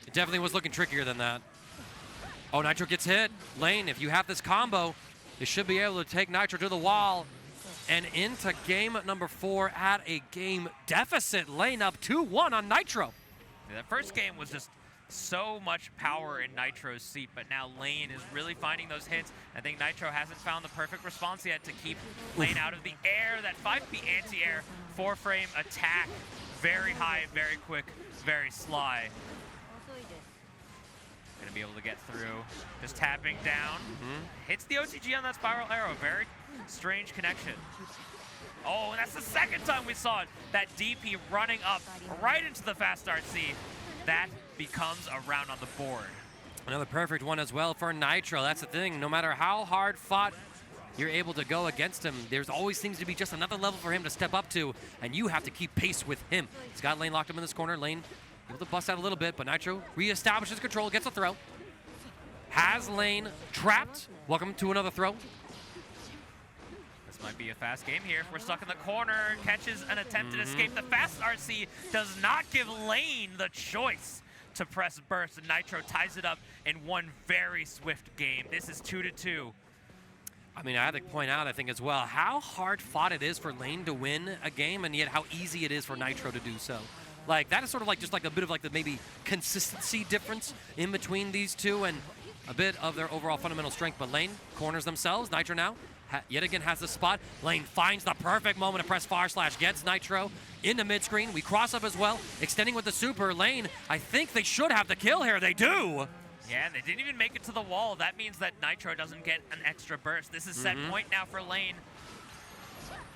It definitely was looking trickier than that. Oh, Nitro gets hit. Lane, if you have this combo, you should be able to take Nitro to the wall and into game number 4 at a game deficit. Lane up 2-1 on Nitro. Yeah, that first game was just so much power in Nitro's seat, but now Lane is really finding those hits. I think Nitro hasn't found the perfect response yet to keep Lane out of the air. That 5P anti-air 4-frame attack. Very high, very quick, very sly. Gonna be able to get through. Just tapping down. Hits the OTG on that spiral arrow. Very strange connection. Oh, and that's the second time we saw it. That DP running up right into the fast RC. That becomes a round on the board. Another perfect one as well for Nitro. That's the thing. No matter how hard fought you're able to go against him, there's always seems to be just another level for him to step up to, and you have to keep pace with him. He's got Lane locked up in this corner. Lane able to bust out a little bit, but Nitro reestablishes control, gets a throw. Has Lane trapped. Welcome to another throw. This might be a fast game here. We're stuck in the corner, catches an attempted escape. The fast RC does not give Lane the choice to press burst, and Nitro ties it up in one very swift game. This is 2-2. I mean, I have to point out, I think, as well, how hard fought it is for Lane to win a game, and yet how easy it is for Nitro to do so. Like, that is sort of like just like a bit of like the maybe consistency difference in between these two and a bit of their overall fundamental strength. But Lane corners themselves. Nitro now yet again has the spot. Lane finds the perfect moment to press /, gets Nitro into mid-screen. We cross up as well, extending with the super. Lane, I think they should have the kill here. They do. Yeah, and they didn't even make it to the wall. That means that Nitro doesn't get an extra burst. This is set point now for Lane.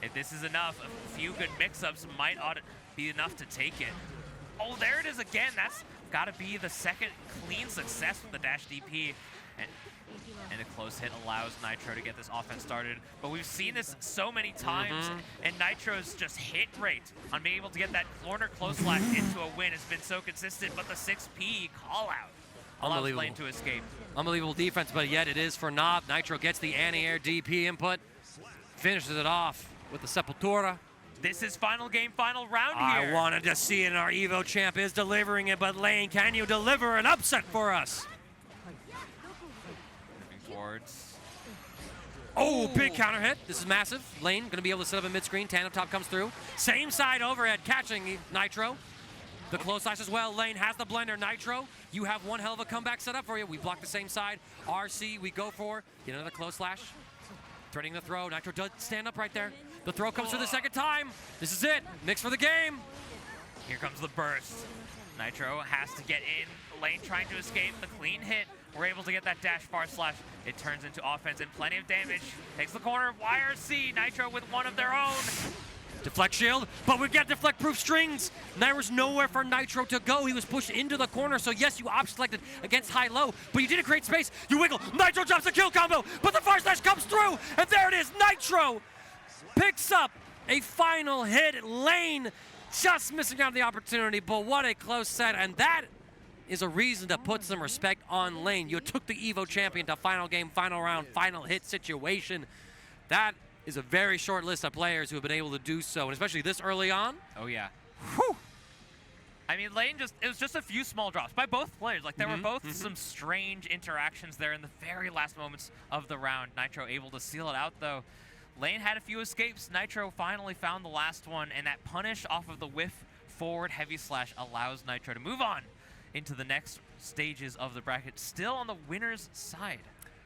If this is enough, a few good mix-ups might ought to be enough to take it. Oh, there it is again. That's got to be the second clean success with the dash DP. And a close hit allows Nitro to get this offense started. But we've seen this so many times, and Nitro's just hit rate on being able to get that corner close slash into a win has been so consistent. But the 6P call out allows Lane to escape. Unbelievable defense, but yet it is for Knob. Nitro gets the anti-air DP input, finishes it off with the Sepultura. This is final game, final round here. I wanted to see it, and our Evo champ is delivering it, but Lane, can you deliver an upset for us? Moving towards. Oh, big counter hit. This is massive. Lane going to be able to set up a mid-screen. Tandem top comes through. Same side overhead, catching Nitro. The close slash as well. Lane has the blender. Nitro, you have one hell of a comeback set up for you. We block the same side. RC, we go for. Get another close slash. Threading the throw. Nitro does stand up right there. The throw comes for the second time. This is it. Mix for the game. Here comes the burst. Nitro has to get in. Lane trying to escape the clean hit. We're able to get that dash /. It turns into offense and plenty of damage. Takes the corner. YRC. Nitro with one of their own. Deflect shield, but we get deflect proof strings. There was nowhere for Nitro to go. He was pushed into the corner, so yes, you option selected against high-low, but you didn't create space. You wiggle. Nitro drops the kill combo, but the far slash comes through, and there it is. Nitro picks up a final hit. Lane just missing out on the opportunity, but what a close set, and that is a reason to put some respect on Lane. You took the Evo champion to final game, final round, final hit situation. That is a very short list of players who have been able to do so, and especially this early on. Oh, yeah. Whew. I mean, Lane it was just a few small drops by both players. Like, there were both some strange interactions there in the very last moments of the round. Nitro able to seal it out, though. Lane had a few escapes. Nitro finally found the last one, and that punish off of the whiff forward heavy slash allows Nitro to move on into the next stages of the bracket, still on the winner's side.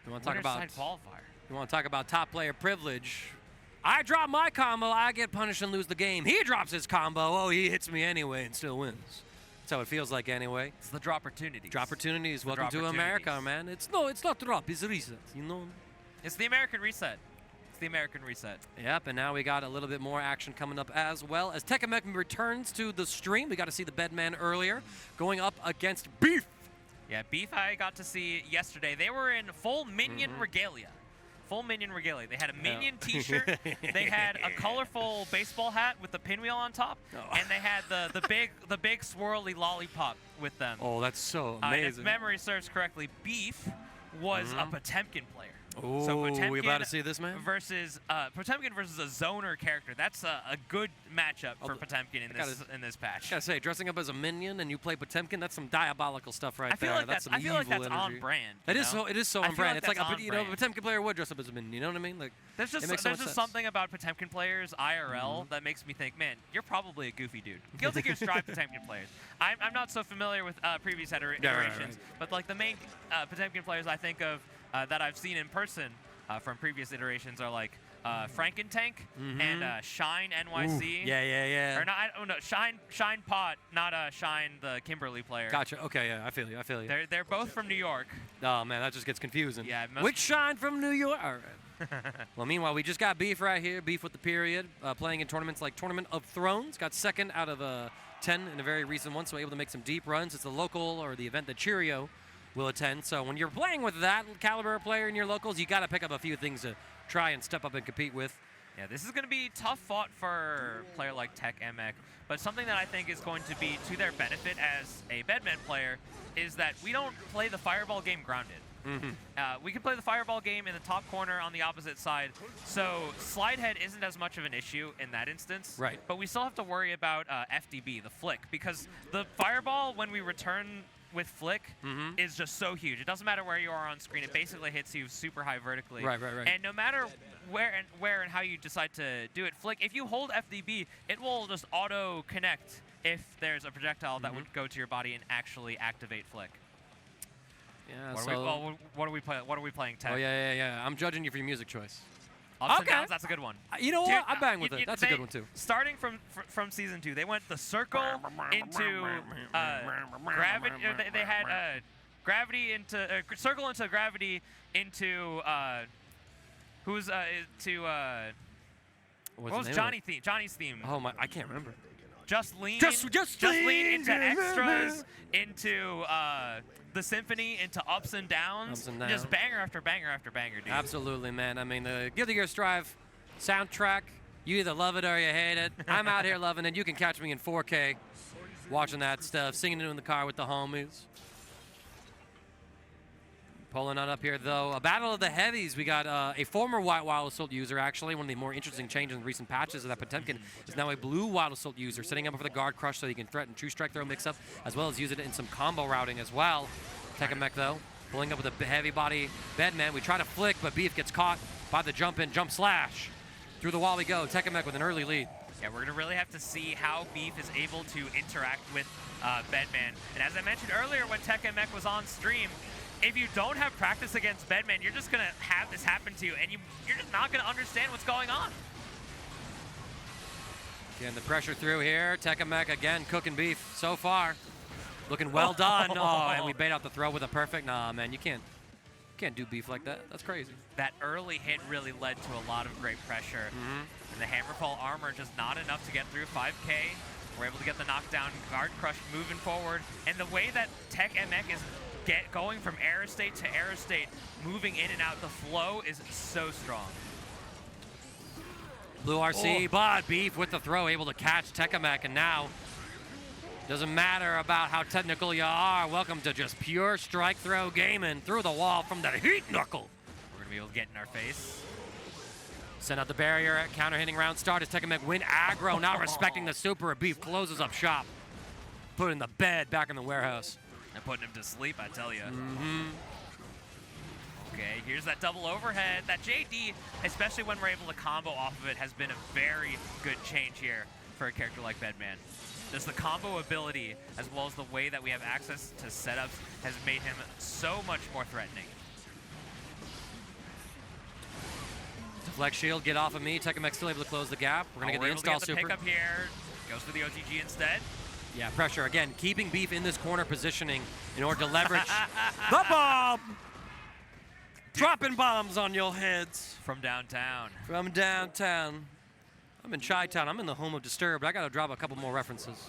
You want to talk about qualifier. You want to talk about top player privilege? I drop my combo, I get punished and lose the game. He drops his combo, oh, he hits me anyway and still wins. That's how it feels like anyway. It's the drop opportunities. Drop opportunities. Welcome to America, man. It's not drop, it's reset, you know? It's the American reset. It's the American reset. Yep, and now we got a little bit more action coming up as well. As Techamex returns to the stream, we got to see the Bedman earlier, going up against Beef. Yeah, Beef I got to see yesterday. They were in full Minion regalia. Full Minion regalia. They had a Minion t-shirt. They had a colorful baseball hat with the pinwheel on top, and they had the big swirly lollipop with them. Oh, that's so amazing. If memory serves correctly, Beef was a Potemkin player. Oh, so Potemkin we about to see this, man? Versus Potemkin versus a zoner character. That's a good matchup for Potemkin in this patch. I gotta say, dressing up as a minion and you play Potemkin, that's some diabolical stuff right there. Like I feel like that's on brand. It is so on brand. It's like a Potemkin player would dress up as a minion. You know what I mean? Like there's just something about Potemkin players IRL that makes me think, man, you're probably a goofy dude. Guilty Gear Strive Potemkin players. I'm not so familiar with previous iterations, but like the main Potemkin players I think of that I've seen in person from previous iterations are like Frankentank and Shine NYC. Ooh. Yeah. Or not, Shine Pot, not Shine the Kimberly player. Gotcha. Okay, yeah, I feel you. They're both from New York. Oh man, that just gets confusing. Yeah. Which Shine from New York? All right. Well, meanwhile, we just got Beef right here. Beef with the period, playing in tournaments like Tournament of Thrones. Got second out of 10 in a very recent one, so able to make some deep runs. It's the local or the event that Cheerio will attend. So when you're playing with that caliber player in your locals, you got to pick up a few things to try and step up and compete with. Yeah, this is going to be tough fought for a player like Techamex, but something that I think is going to be to their benefit as a Bedman player is that we don't play the Fireball game grounded. We can play the fireball game in the top corner on the opposite side, so slide head isn't as much of an issue in that instance. Right. But we still have to worry about FDB, the flick, because the fireball, when we return with flick, is just so huge. It doesn't matter where you are on screen. It basically hits you super high vertically. Right. And no matter where and how you decide to do it, flick, if you hold FDB, it will just auto connect if there's a projectile that would go to your body and actually activate flick. Yeah. What are we playing, Tech? Oh yeah. I'm judging you for your music choice. Ups and downs, that's a good one. You know Dude, what? I'm bang with it. That's a good one too. Starting from season 2, they went the circle into gravity. They had gravity into circle into gravity into what was Johnny's theme? Oh my! I can't remember. Just lean. Just lean into extras, into the symphony, into ups and downs. Just banger after banger after banger, dude. Absolutely, man. I mean, the Guilty Gear Strive soundtrack, you either love it or you hate it. I'm out here loving it. You can catch me in 4K watching that stuff, singing it in the car with the homies. Pulling on up here, though. A battle of the heavies. We got a former white Wild Assault user, actually. One of the more interesting changes in recent patches is that Potemkin is now a blue Wild Assault user, setting up for the guard crush so he can threaten true strike throw mix-up, as well as use it in some combo routing as well. Techamex, though, pulling up with a heavy body Bedman. We try to flick, but Beef gets caught by the jump slash. Through the wall we go. Techamex with an early lead. Yeah, we're going to really have to see how Beef is able to interact with Bedman. And as I mentioned earlier when Techamex was on stream, if you don't have practice against Bedman, you're just going to have this happen to you, and you're just not going to understand what's going on. Getting the pressure through here. Techamex again cooking Beef so far. Looking well done. Oh, and we bait out the throw with a perfect. Nah, man, you can't do Beef like that. That's crazy. That early hit really led to a lot of great pressure. And the Hammerfall armor just not enough to get through 5K. We're able to get the knockdown, guard crush moving forward. And the way that Techamex is going from air state to air state, moving in and out, the flow is so strong. Blue RC, but Beef with the throw, able to catch Techamex, and now doesn't matter about how technical you are. Welcome to just pure strike throw gaming through the wall from the heat knuckle. We're gonna be able to get in our face. Send out the barrier, counter hitting round start as Techamex win aggro, not respecting the super. Beef closes up shop, putting the bed back in the warehouse. And putting him to sleep, I tell you. Okay, here's that double overhead. That JD, especially when we're able to combo off of it, has been a very good change here for a character like Bedman. Just the combo ability, as well as the way that we have access to setups, has made him so much more threatening. Deflect shield, get off of me. Techamex still able to close the gap. We're gonna get the install super. Pick up here. Goes for the OTG instead. Yeah, pressure again, keeping Beef in this corner positioning in order to leverage the bomb. Dropping bombs on your heads. From downtown. From downtown. I'm in Chi-Town. I'm in the home of Disturbed. I gotta drop a couple more references.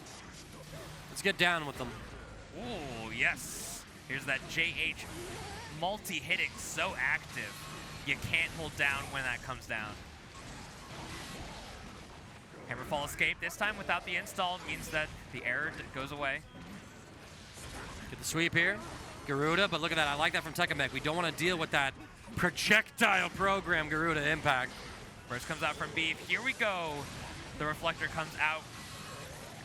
Let's get down with them. Oh, yes. Here's that JH multi-hitting, so active. You can't hold down when that comes down. Hammerfall escape this time without the install means that the error goes away. Get the sweep here. Garuda, but look at that. I like that from Techamex. We don't want to deal with that projectile program Garuda impact. First comes out from Beef. Here we go. The reflector comes out.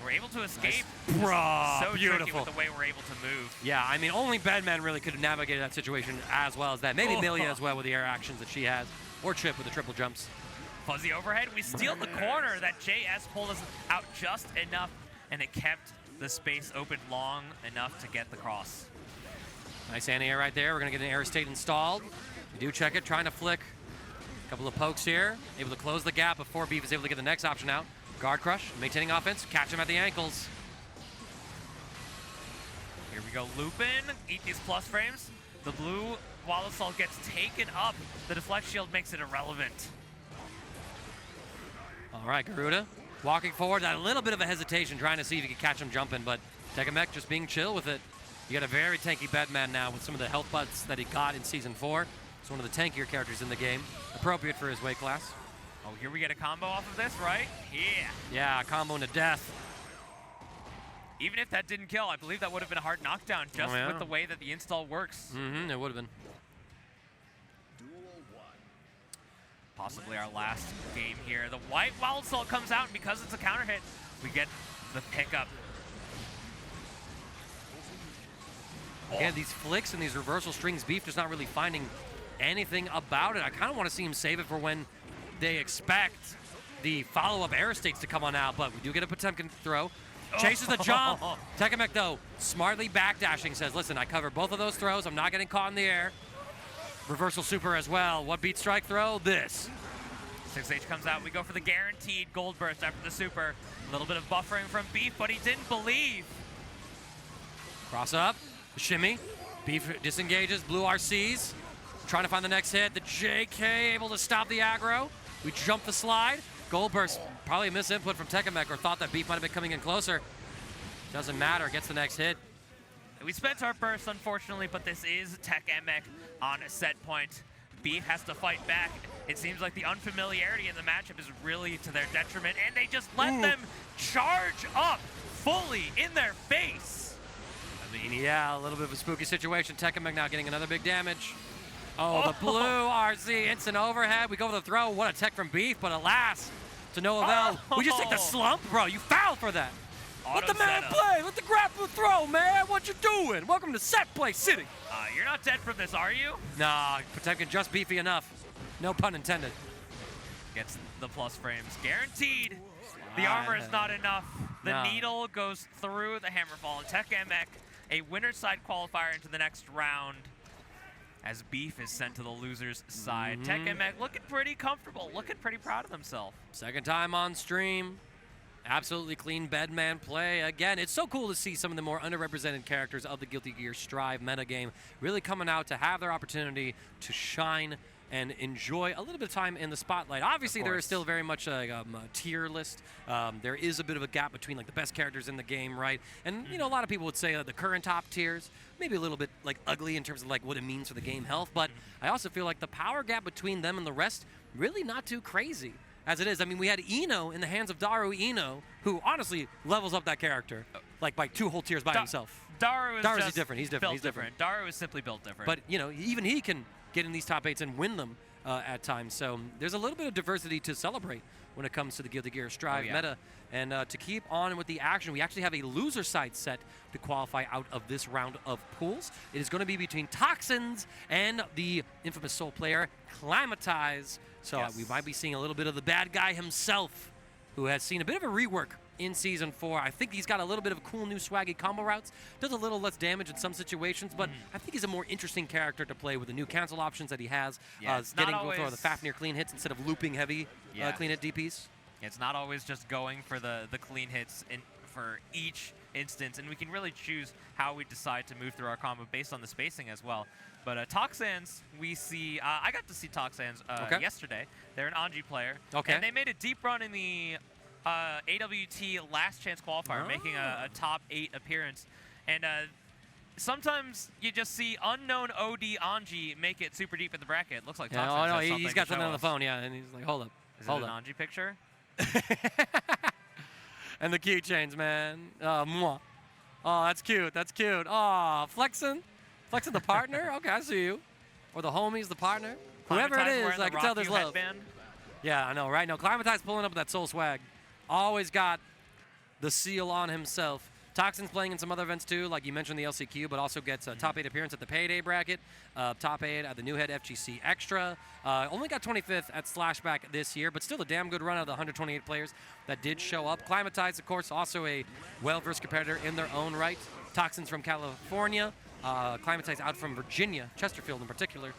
We're able to escape. Nice. Bro, so beautiful. tricky with the way we're able to move. Yeah, I mean, only Bedman really could have navigated that situation as well as that. Maybe Millia as well with the air actions that she has. Or Chip with the triple jumps. Fuzzy overhead. We steal the corner. That JS pulled us out just enough, and it kept the space open long enough to get the cross. Nice anti-air right there. We're going to get an air state installed. We do check it, trying to flick. A couple of pokes here. Able to close the gap before Beef is able to get the next option out. Guard crush, maintaining offense, catch him at the ankles. Here we go, Lupin. Eat these plus frames. The blue Wall Assault gets taken up. The deflect shield makes it irrelevant. All right, Garuda walking forward. A little bit of a hesitation, trying to see if you can catch him jumping, but Techamex just being chill with it. You got a very tanky Bedman now with some of the health buds that he got in Season 4. It's one of the tankier characters in the game, appropriate for his weight class. Oh, here we get a combo off of this, right? Yeah. Yeah, combo into death. Even if that didn't kill, I believe that would have been a hard knockdown just with the way that the install works. It would have been. possibly our last game here. The white Wild Salt comes out, and because it's a counter hit, we get the pickup. Again, these flicks and these reversal strings, Beef just not really finding anything about it. I kind of want to see him save it for when they expect the follow-up air states to come on out, but we do get a Potemkin throw. Chases the jump. Techamex, though, smartly backdashing, says, listen, I cover both of those throws. I'm not getting caught in the air. Reversal super as well. What beats strike throw? This. 6H comes out. We go for the guaranteed gold burst after the super. A little bit of buffering from Beef, but he didn't believe. Cross up. The shimmy. Beef disengages. Blue RCs. Trying to find the next hit. The JK able to stop the aggro. We jump the slide. Gold burst. Probably a misinput from Techamex, or thought that Beef might have been coming in closer. Doesn't matter. Gets the next hit. We spent our burst, unfortunately, but this is Techamex on a set point. Beef has to fight back. It seems like the unfamiliarity in the matchup is really to their detriment, and they just let them charge up fully in their face. I mean, yeah, a little bit of a spooky situation. Techamex now getting another big damage. Oh, the blue RC, instant overhead. We go for the throw. What a tech from Beef, but alas, to no avail. We just take the slump, bro. You foul for that. Let the man play. Let the grapple throw, man. What you doing? Welcome to Set Play City. You're not dead from this, are you? Nah, Potemkin just beefy enough. No pun intended. Gets the plus frames. Guaranteed. The armor is not enough. The needle goes through the Hammerfall. And Techamex, a winner's side qualifier into the next round, as Beef is sent to the loser's side. Techamex looking pretty comfortable, looking pretty proud of themselves. Second time on stream. Absolutely clean Bedman play. Again, it's so cool to see some of the more underrepresented characters of the Guilty Gear Strive metagame really coming out to have their opportunity to shine and enjoy a little bit of time in the spotlight. Obviously, there is still very much a tier list. There is a bit of a gap between like the best characters in the game, right? And you know, a lot of people would say that the current top tiers maybe a little bit like ugly in terms of like what it means for the game health. But I also feel like the power gap between them and the rest really not too crazy as it is. I mean, we had Eno in the hands of Daru Eno, who honestly levels up that character like by 2 whole tiers by himself. Daru's just different. He's different. He's different. Daru is simply built different. But you know, even he can get in these top 8s and win them at times. So there's a little bit of diversity to celebrate when it comes to the Guilty Gear Strive meta. And to keep on with the action, we actually have a loser side set to qualify out of this round of pools. It is going to be between Toxins and the infamous Soul player, Climatize. So we might be seeing a little bit of the bad guy himself, who has seen a bit of a rework in Season 4. I think he's got a little bit of cool new swaggy combo routes, does a little less damage in some situations, but I think he's a more interesting character to play with the new cancel options that he has. Getting for the Fafnir clean hits instead of looping heavy clean hit DPs. It's not always just going for the clean hits for each instance, and we can really choose how we decide to move through our combo based on the spacing as well. But Toxins, we see, I got to see Toxins yesterday. They're an Anji player. And they made a deep run in the AWT Last Chance Qualifier, making a top 8 appearance. And sometimes you just see unknown OD Anji make it super deep in the bracket. Looks like Toxins has he's got something on the phone, and he's like, hold up. Is it an Anji picture? And the keychains, man. Oh, that's cute. That's cute. Oh, flexing the partner. Okay, I see you. Or the homies, the partner. Whoever it is, I can tell there's love. Headband. Yeah, I know, right? No, Climatize pulling up with that soul swag. Always got the seal on himself. Toxin's playing in some other events too, like you mentioned the LCQ, but also gets a top 8 appearance at the Payday bracket, top 8 at the New Head FGC Extra. Only got 25th at Slashback this year, but still a damn good run out of the 128 players that did show up. Climatize, of course, also a well-versed competitor in their own right. Toxins from California, Climatize out from Virginia, Chesterfield in particular.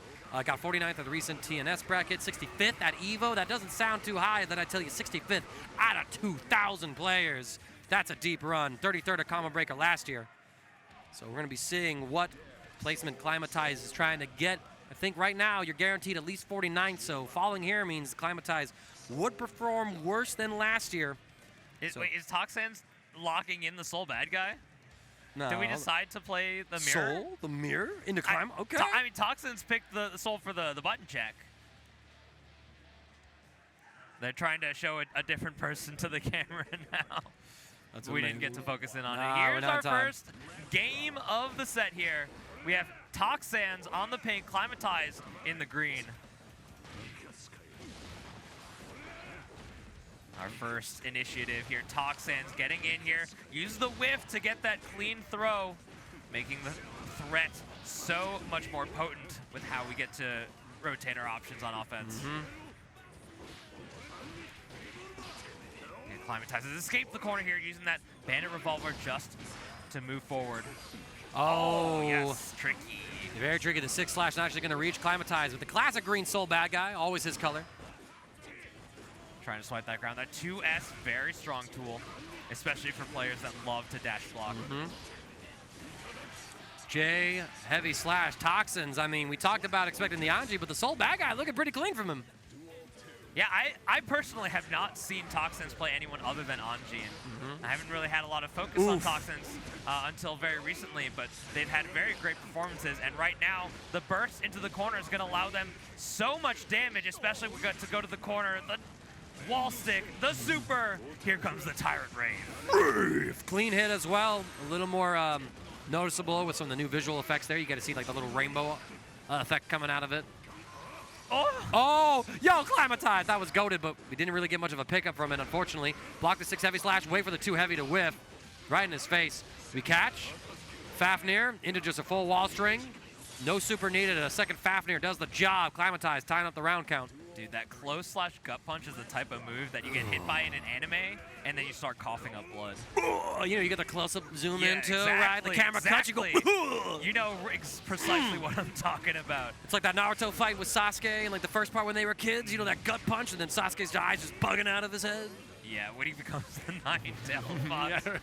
Got 49th at the recent TNS bracket, 65th at EVO. That doesn't sound too high, then I tell you 65th out of 2,000 players. That's a deep run. 33rd at Combo Breaker last year. So we're going to be seeing what placement Climatize is trying to get. I think right now you're guaranteed at least 49th, so falling here means Climatize would perform worse than last year. Wait, is Toxins locking in the Soul bad guy? No. Did we decide to play the mirror? Soul? The mirror? Into Clim? Okay. I mean, Toxins picked the Soul for the button check. They're trying to show a different person to the camera now. That's we amazing. didn't get to focus in on it. Here's our first game of the set here. We have Toxins on the pink, Climatize in the green. Our first initiative here. Toxins getting in here. Use the whiff to get that clean throw, making the threat so much more potent with how we get to rotate our options on offense. Acclimatizes, escape the corner here using that Bandit Revolver just to move forward. Oh, yes, tricky. Very tricky. The 6 slash not actually going to reach. Climatize with the classic green soul bad guy, always his color. Trying to swipe that ground. That 2S, very strong tool, especially for players that love to dash block. J, heavy slash, Toxins. I mean, we talked about expecting the Anji, but the soul bad guy looking pretty clean from him. Yeah, I personally have not seen Toxins play anyone other than Anji. I haven't really had a lot of focus on Toxins until very recently, but they've had very great performances. And right now, the burst into the corner is going to allow them so much damage, especially we're going to go to the corner. The wall stick, the super. Here comes the Tyrant Rave. Clean hit as well. A little more noticeable with some of the new visual effects there. You got to see like the little rainbow effect coming out of it. Oh, yo, Climatize. That was goated, but we didn't really get much of a pickup from it, unfortunately. Block the 6 heavy slash, wait for the 2 heavy to whiff. Right in his face. We catch. Fafnir into just a full wall string. No super needed. A second Fafnir does the job. Climatize, tying up the round count. Dude, that close slash gut punch is the type of move that you get hit by in an anime, and then you start coughing up blood. You know, you get the close-up zoom in too, exactly, right? The camera cuts, you go, you know precisely what I'm talking about. It's like that Naruto fight with Sasuke in like the first part when they were kids, you know, that gut punch, and then Sasuke's eyes just bugging out of his head. Yeah, when he becomes the Nine-Tailed Fox. Yeah,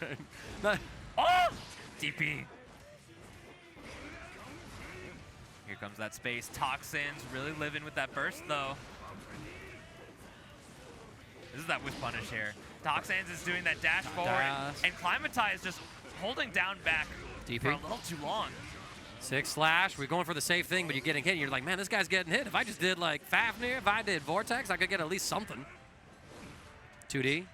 right. Oh! DP. Here comes that space. Toxins really living with that burst, though. This is that whiff punish here. Toxins is doing that dash forward, and Climatize just holding down back DP. for a little too long. 6 slash, we're going for the safe thing, but you're getting hit, and you're like, man, this guy's getting hit. If I just did like Fafnir, if I did Vortex, I could get at least something. 2D,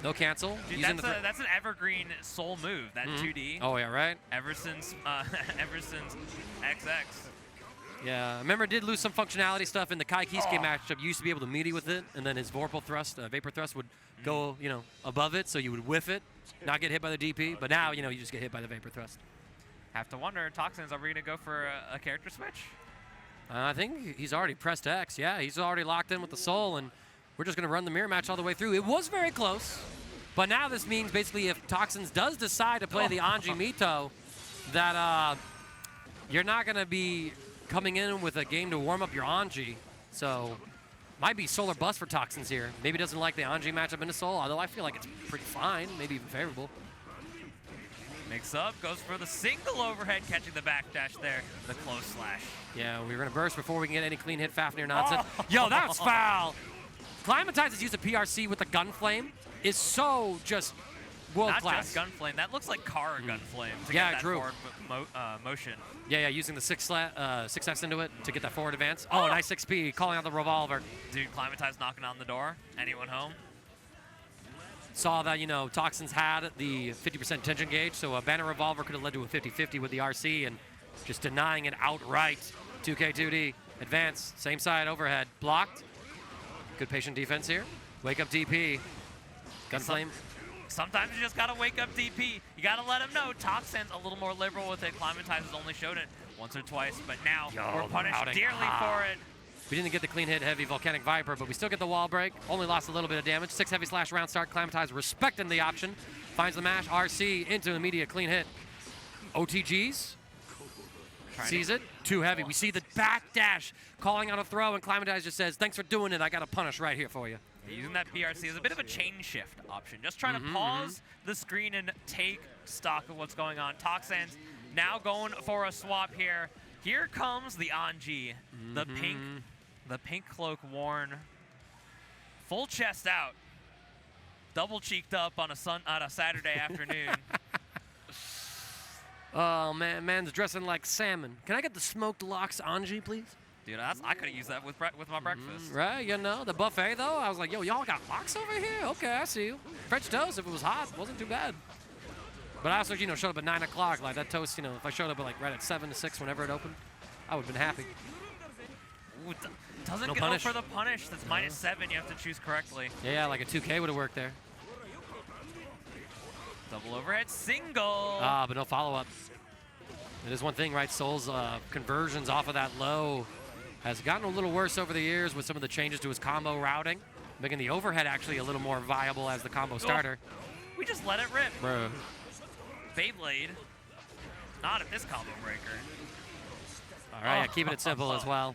no cancel. Dude, that's an evergreen soul move, that 2D. Oh, yeah, right? Ever since XX. Yeah, I remember did lose some functionality stuff in the Kai Kisuke matchup. You used to be able to meaty with it, and then his Vorpal thrust, Vapor thrust would go, you know, above it, so you would whiff it, not get hit by the DP. But now, you know, you just get hit by the Vapor thrust. Have to wonder, Toxins, are we gonna go for a character switch? I think he's already pressed X. Yeah, he's already locked in with the soul, and we're just gonna run the mirror match all the way through. It was very close, but now this means basically if Toxins does decide to play the Anji Mito, that you're not gonna be coming in with a game to warm up your Anji. So might be solar bust for Toxins here. Maybe doesn't like the Anji matchup into Soul, although I feel like it's pretty fine, maybe even favorable. Mix up, goes for the single overhead, catching the backdash there, the close slash. Yeah, we were gonna burst before we can get any clean hit Fafnir nonsense. Yo, that's foul! Climatize has used a PRC with the gun flame. Is so just world class. Not just Gunflame, that looks like Kara Gunflame to Yeah, get that true. forward motion. Yeah, using the 6X into it to get that forward advance. Oh, nice 6P, calling out the revolver. Dude, Climatize knocking on the door. Anyone home? Saw that, you know, Toxins had the 50% tension gauge, so a Banner Revolver could have led to a 50-50 with the RC, and just denying it outright. 2K2D, advance, same side, overhead, blocked. Good patient defense here. Wake up DP. Gunflame. Sometimes you just gotta wake up DP. You gotta let him know. Toxins a little more liberal with it. Climatize has only showed it once or twice, but now we're punished dearly for it. We didn't get the clean hit heavy Volcanic Viper, but we still get the wall break. Only lost a little bit of damage. 6 heavy slash round start. Climatize respecting the option. Finds the mash. RC into immediate clean hit. OTGs. Sees it. 2 heavy. We see the back dash calling out a throw, and Climatize just says, thanks for doing it. I got a punish right here for you. Using that PRC is a bit of a chain shift option. Just trying to pause the screen and take stock of what's going on. Toxins now going for a swap here. Here comes the Anji, the pink cloak worn, full chest out, double cheeked up on a Saturday afternoon. Oh man, man's dressing like salmon. Can I get the smoked lox Anji, please? Dude, I could have used that with my breakfast. Right, you know, the buffet though, I was like, yo, y'all got lox over here? Okay, I see you. French toast, if it was hot, wasn't too bad. But I also, you know, showed up at 9 o'clock. Like that toast, you know, if I showed up at like right at 7 to 6 whenever it opened, I would have been happy. Ooh, Doesn't No go punish. for the punish. That's -7. You have to choose correctly. Yeah, like a 2K would have worked there. Double overhead single. Ah, but no follow-up. It is one thing, right? Soul's conversions off of that low has gotten a little worse over the years with some of the changes to his combo routing, making the overhead actually a little more viable as the combo starter. We just let it rip. Bro. Beyblade. Not at this combo breaker. All right, yeah, keeping it simple as well.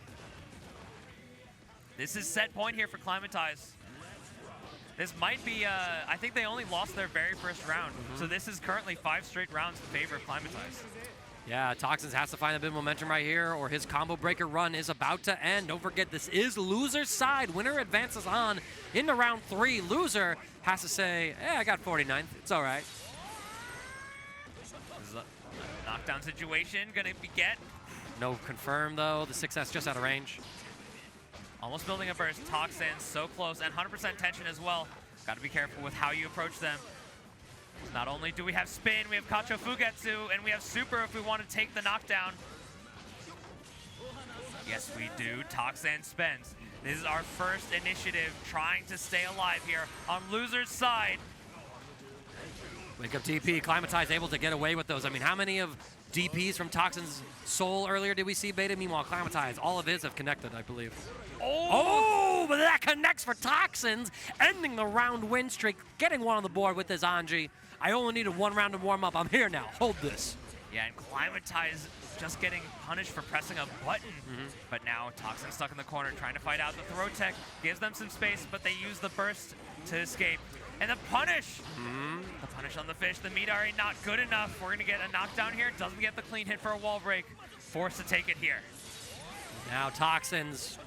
This is set point here for Climatize. This might be, I think they only lost their very first round. So this is currently 5 straight rounds in favor of Climatize. Yeah, Toxins has to find a bit of momentum right here, or his combo breaker run is about to end. Don't forget, this is loser's side. Winner advances on into round 3. Loser has to say, I got 49th. It's all right. This is a knockdown situation. Gonna get. No confirm, though. The 6S just out of range. Almost building a burst. Toxin so close, and 100% tension as well. Got to be careful with how you approach them. Not only do we have spin, we have Kacho Fugetsu, and we have super if we want to take the knockdown. Yes, we do. Toxin spends. This is our first initiative trying to stay alive here on loser's side. Wake up TP. Climatize able to get away with those. I mean, how many of DPs from Toxin's Soul earlier did we see Beta? Meanwhile, Climatize, all of his have connected, I believe. Oh, but that connects for Toxins, ending the round win streak, getting one on the board with his Anji. I only needed 1 round to warm up. I'm here now. Hold this. Yeah, and Climatize just getting punished for pressing a button. But now Toxin stuck in the corner trying to fight out. The throw tech gives them some space, but they use the burst to escape. And the punish! The punish on the fish. The Midari not good enough. We're going to get a knockdown here. Doesn't get the clean hit for a wall break. Forced to take it here. Now Toxins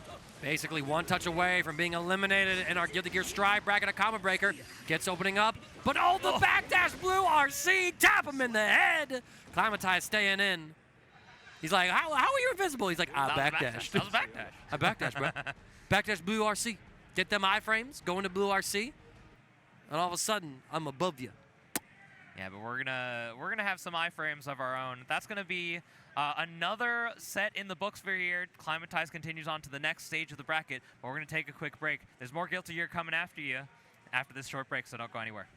basically 1 touch away from being eliminated in our Guilty Gear Strive bracket. A combo breaker gets opening up, but the backdash blue RC, tap him in the head. Climatize staying in. He's like, how are you invisible? He's like, I backdashed. That was a backdash. I backdashed, bro. Backdash blue RC. Get them iframes, go into blue RC, and all of a sudden, I'm above you. Yeah, but we're gonna have some iframes of our own. That's gonna be another set in the books for here. Climatize continues on to the next stage of the bracket, but we're gonna take a quick break. There's more Guilty Gear coming after you after this short break, so don't go anywhere.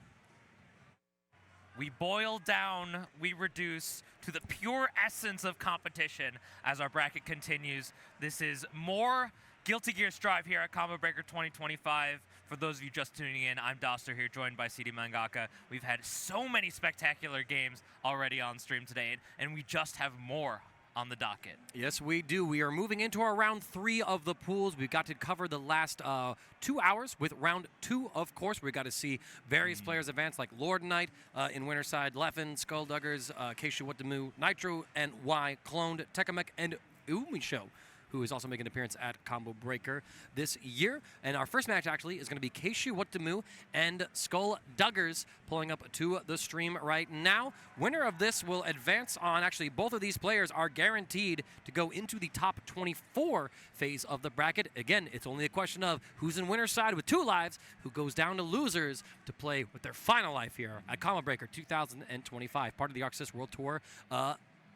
We boil down, we reduce to the pure essence of competition as our bracket continues. This is more Guilty Gear Strive here at Combo Breaker 2025. For those of you just tuning in, I'm Doster here, joined by CD Mangaka. We've had so many spectacular games already on stream today, and we just have more on the docket. Yes, we do. We are moving into our round 3 of the pools. We've got to cover the last 2 hours with round 2, of course. We got to see various players advance, like LordKnight in winner side, Leffen, Skullduggers, Kshuewhatdamoo, Nitro, and Y, cloned Techamex, and Umisho, who is also making an appearance at Combo Breaker this year. And our first match, actually, is going to be Kshuewhatdamoo and Skullduggers pulling up to the stream right now. Winner of this will advance on. Actually, both of these players are guaranteed to go into the top 24 phase of the bracket. Again, it's only a question of who's in winner's side with 2 lives, who goes down to losers to play with their final life here at Combo Breaker 2025, part of the ArcSys World Tour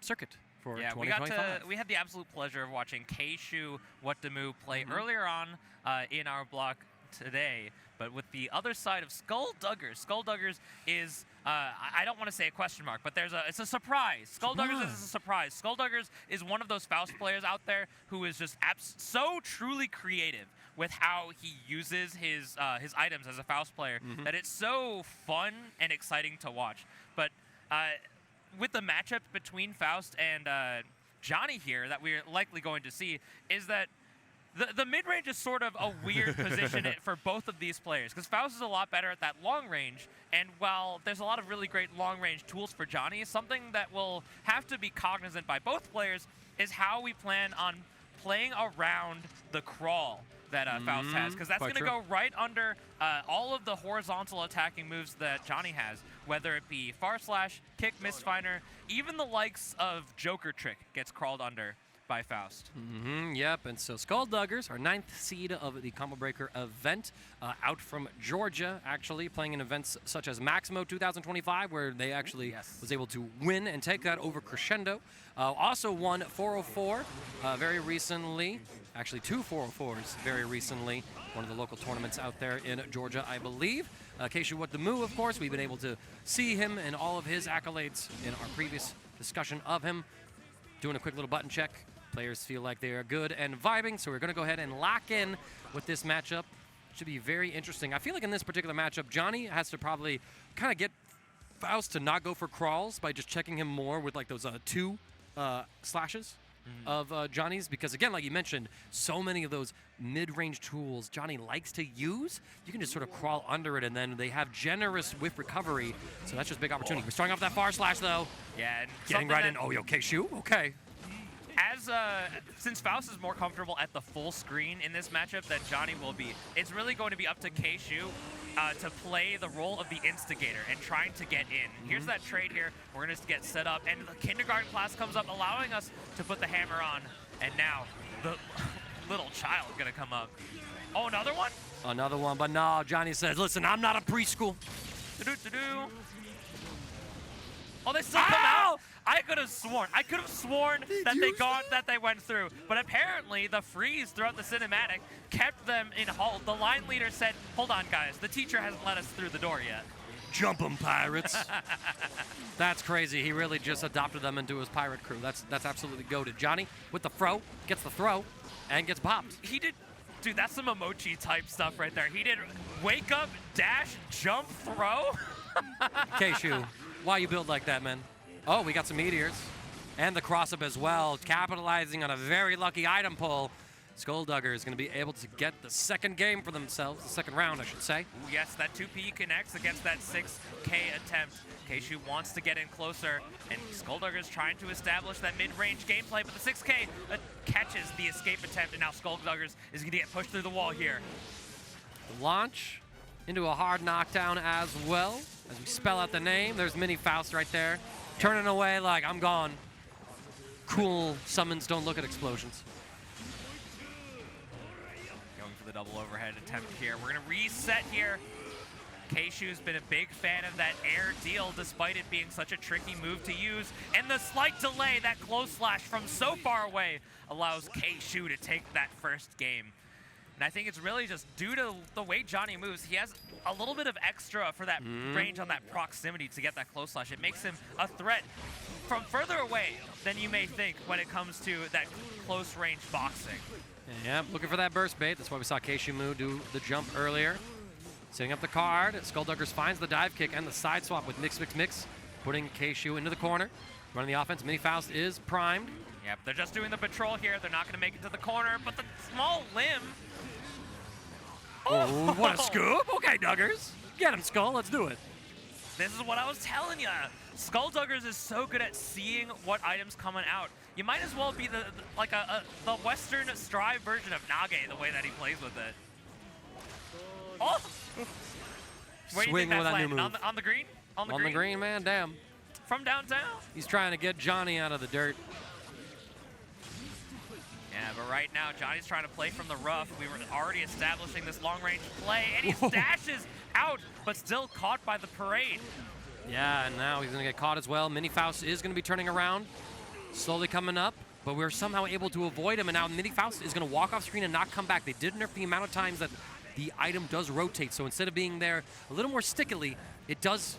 circuit. Yeah, we had the absolute pleasure of watching Kshuewhatdamoo play earlier on in our block today, but with the other side of Skullduggers. Skullduggers is, I don't want to say a question mark, but it's a surprise. Skullduggers is a surprise. Skullduggers is one of those Faust players out there who is just so truly creative with how he uses his items as a Faust player that it's so fun and exciting to watch. But with the matchup between Faust and Johnny here that we're likely going to see is that the mid-range is sort of a weird position for both of these players, because Faust is a lot better at that long range, and while there's a lot of really great long-range tools for Johnny, something that will have to be cognizant by both players is how we plan on playing around the crawl that Faust has, because that's going to go right under all of the horizontal attacking moves that Johnny has, whether it be far slash, kick, misfinder, even the likes of Joker trick gets crawled under by Faust. Yep, and so Skullduggers, our 9th seed of the Combo Breaker event, out from Georgia, actually, playing in events such as Maximo 2025, where they actually was able to win and take that over Crescendo. Also won 404 very recently, actually 2 404s very recently, one of the local tournaments out there in Georgia, I believe. Kshuewhatdamoo, of course, we've been able to see him and all of his accolades in our previous discussion of him. Doing a quick little button check. Players feel like they are good and vibing, so we're going to go ahead and lock in with this matchup. Should be very interesting. I feel like in this particular matchup, Johnny has to probably kind of get Faust to not go for crawls by just checking him more with like those 2 slashes of Johnny's, because again, like you mentioned, so many of those mid-range tools Johnny likes to use, you can just sort of crawl under it, and then they have generous whiff recovery, so that's just a big opportunity. We're starting off that far slash though. Yeah, and getting right in. Oh, yo, Kshu, okay. Since Faust is more comfortable at the full screen in this matchup than Johnny will be, it's really going to be up to Kshu to play the role of the instigator and trying to get in. Here's that trade here. We're going to get set up, and the kindergarten class comes up, allowing us to put the hammer on. And now the little child going to come up. Oh, another one? Another one, but no, Johnny says, listen, I'm not a preschool. Oh, they still come out? I could have sworn that they went through, but apparently the freeze throughout the cinematic kept them in halt. The line leader said, hold on guys, the teacher hasn't let us through the door yet. Jump 'em, pirates. That's crazy. He really just adopted them into his pirate crew. That's absolutely goated. Johnny with the throw, gets the throw, and gets popped. He did, dude, that's some emoji type stuff right there. He did wake up, dash, jump, throw. Kshu, why you build like that, man? Oh, we got some meteors. And the cross-up as well, capitalizing on a very lucky item pull. Skulldugger is going to be able to get the second game for themselves, the second round, I should say. Ooh, yes, that 2P connects against that 6K attempt. Kshu wants to get in closer, and Skulldugger is trying to establish that mid-range gameplay, but the 6K catches the escape attempt, and now Skulldugger is going to get pushed through the wall here. The launch into a hard knockdown as well. As we spell out the name, there's Mini Faust right there. Turning away like, I'm gone. Cool summons don't look at explosions. Going for the double overhead attempt here. We're going to reset here. Kshu's been a big fan of that air deal, despite it being such a tricky move to use. And the slight delay, that close slash from so far away, allows Kshu to take that first game. And I think it's really just due to the way Johnny moves. He has a little bit of extra for that range on that proximity to get that close slash. It makes him a threat from further away than you may think when it comes to that close range boxing. Yeah, looking for that burst bait. That's why we saw Kshu do the jump earlier. Setting up the card. Skullduggers finds the dive kick and the side swap with Mix, putting Kshu into the corner. Running the offense, Mini Faust is primed. Yep, they're just doing the patrol here. They're not going to make it to the corner, but the small limb. Oh, what a scoop. Okay, Duggers. Get him, Skull. Let's do it. This is what I was telling you. Skullduggers is so good at seeing what items coming out. You might as well be the Western Strive version of Nage, the way that he plays with it. Oh! Where do you think that's landing? On the green? On the green, man. Damn. From downtown? He's trying to get Johnny out of the dirt. Yeah, but right now, Johnny's trying to play from the rough. We were already establishing this long-range play, and he dashes out, but still caught by the parade. Yeah, and now he's going to get caught as well. Mini Faust is going to be turning around, slowly coming up, but we're somehow able to avoid him, and now Mini Faust is going to walk off screen and not come back. They did nerf the amount of times that the item does rotate, so instead of being there a little more stickily, it does,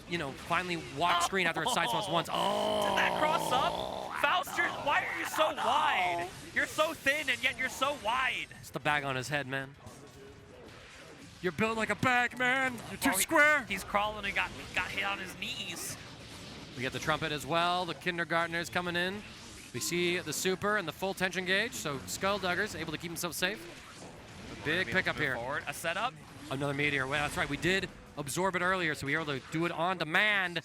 finally walk screen after it side swaps once. Oh! Did that cross up? Faust, why are you so wide? You're so thin, and yet you're so wide. It's the bag on his head, man. You're built like a bag, man. You're too square. He's crawling and got hit on his knees. We get the trumpet as well. The kindergartners coming in. We see the super and the full tension gauge, so Skullduggers able to keep himself safe. A big pickup here. Forward. A setup. Another meteor. Well, that's right. We did absorb it earlier, so we were able to do it on demand.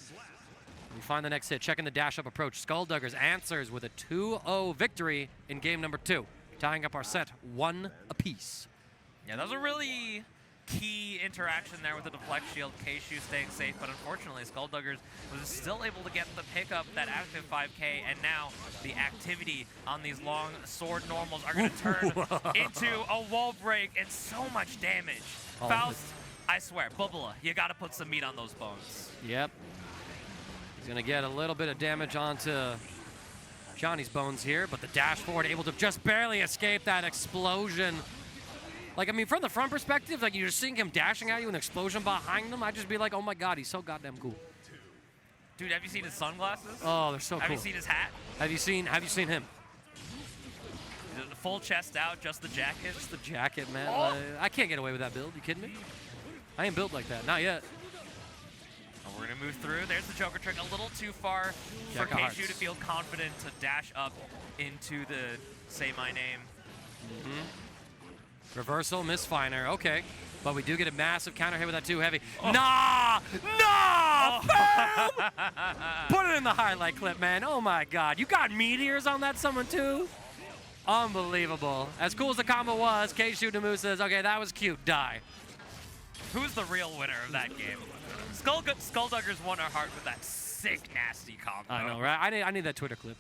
We find the next hit, checking the dash-up approach. Skullduggers answers with a 2-0 victory in game number 2, tying up our set 1 apiece. Yeah, that was a really key interaction there with the deflect shield, Kshu staying safe, but unfortunately Skullduggers was still able to get the pickup, that active 5k, and now the activity on these long sword normals are going to turn into a wall break and so much damage. Faust, I swear, Bubba, you got to put some meat on those bones. Yep. He's going to get a little bit of damage onto Johnny's bones here, but the dash forward able to just barely escape that explosion. Like, I mean, from the front perspective, like, you're just seeing him dashing at you, an explosion behind him, I'd just be like, oh my god, he's so goddamn cool. Dude, have you seen his sunglasses? Oh, they're so cool. Have you seen his hat? Have you seen him? The full chest out, just the jacket. Just the jacket, man. Oh. I can't get away with that build. You kidding me? I ain't built like that. Not yet. And we're going to move through. There's the Joker trick. A little too far for Kshu to feel confident to dash up into the Say My Name. Reversal, misfiner. Okay. But we do get a massive counter hit with that 2 heavy. Nah! Fam! Put it in the highlight clip, man. Oh my god. You got meteors on that summon too? Unbelievable. As cool as the combo was, Kshuewhatdamoo says, okay, that was cute. Die. Who's the real winner of that game? Skullduggers won our heart with that sick, nasty combo. I know, right? I need that Twitter clip.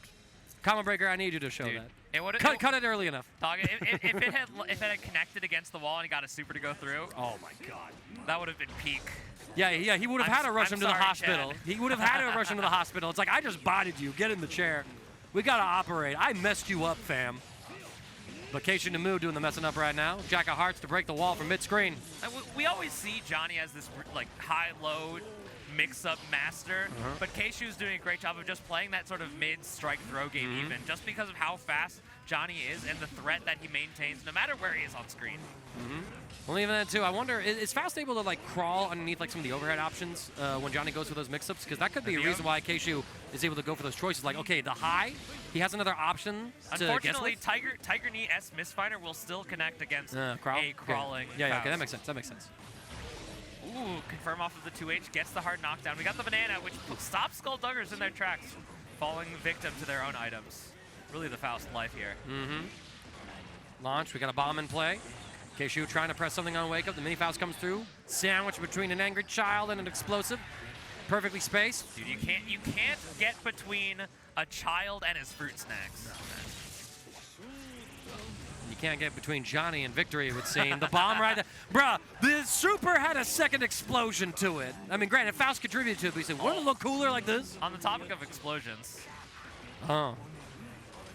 Comment Breaker, I need you to show that. Cut it early enough. Dog, if it had connected against the wall and he got a super to go through, oh my god, that would have been peak. Yeah, he would have had to rush him to the hospital. Chad. He would have had to rush him to the hospital. It's like, I just bodied you. Get in the chair. We gotta operate. I messed you up, fam. But Kshuewhatdamoo doing the messing up right now. Jack of Hearts to break the wall from mid-screen. We always see Johnny as this like high-low mix-up master, but Kshu's doing a great job of just playing that sort of mid-strike throw game even, just because of how fast Johnny is and the threat that he maintains no matter where he is on screen. Well, even that too, I wonder, is Faust able to like crawl underneath like some of the overhead options when Johnny goes for those mix-ups? Because that could be a reason why Kshu is able to go for those choices. Like, okay, the high, he has another option to Unfortunately, Tiger Knee S Misfinder will still connect against a crawling Yeah, Faust. okay, that makes sense. That makes sense. Ooh, confirm off of the 2H, gets the hard knockdown. We got the banana, which stops Skullduggers in their tracks, falling victim to their own items. Really the Faust life here. Launch, we got a bomb in play. Kshu trying to press something on Wake Up. The mini Faust comes through. Sandwich between an angry child and an explosive. Perfectly spaced. Dude, you can't get between a child and his fruit snacks. You can't get between Johnny and victory, it would seem. The bomb right there. Bruh, the super had a second explosion to it. I mean, granted, Faust contributed to it, but he said, wouldn't it look cooler like this? On the topic of explosions. Oh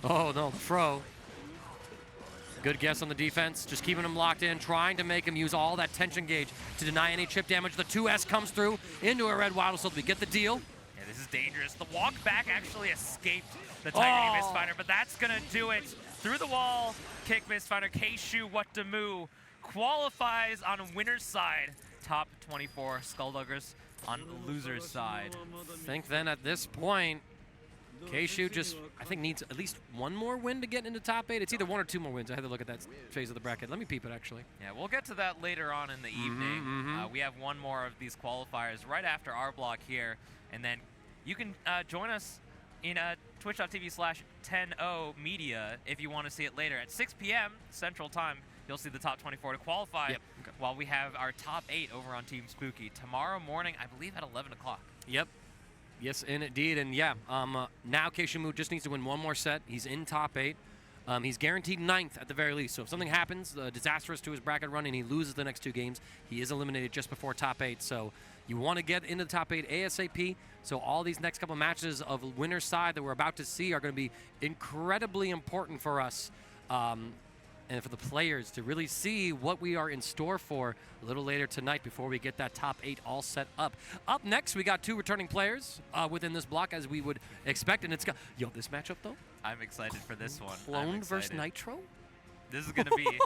no, the throw. Good guess on the defense, just keeping him locked in, trying to make him use all that tension gauge to deny any chip damage. The 2S comes through into a red Waddle, so we get the deal. Yeah, this is dangerous. The walk back actually escaped the Tiger Knee Misfinder, but that's gonna do it. Through the wall, kick Misfinder. Kshuewhatdamoo qualifies on winner's side. Top 24 Skullduggers on loser's side. I think then at this point, Kshu just, I think, needs at least one more win to get into top 8. It's either 1 or 2 more wins. I had to look at that phase of the bracket. Let me peep it, actually. Yeah, we'll get to that later on in the evening. We have one more of these qualifiers right after our block here, and then you can join us in twitch.tv/10OMedia if you want to see it later. At 6 p.m. Central Time, you'll see the top 24 to qualify while we have our top 8 over on Team Spooky. Tomorrow morning, I believe at 11 o'clock. Yep. Yes, indeed. And yeah, now Kshuewhatdamoo just needs to win one more set. He's in top 8. He's guaranteed 9th at the very least. So if something happens disastrous to his bracket run and he loses the next 2 games, he is eliminated just before top 8. So you want to get into the top 8 ASAP. So all these next couple matches of winner's side that we're about to see are going to be incredibly important for us. And for the players to really see what we are in store for a little later tonight before we get that top 8 all set up. Up next, we got 2 returning players within this block, as we would expect. And it's got, yo, this matchup, though? I'm excited for this one. Clone versus Nitro? This is gonna be a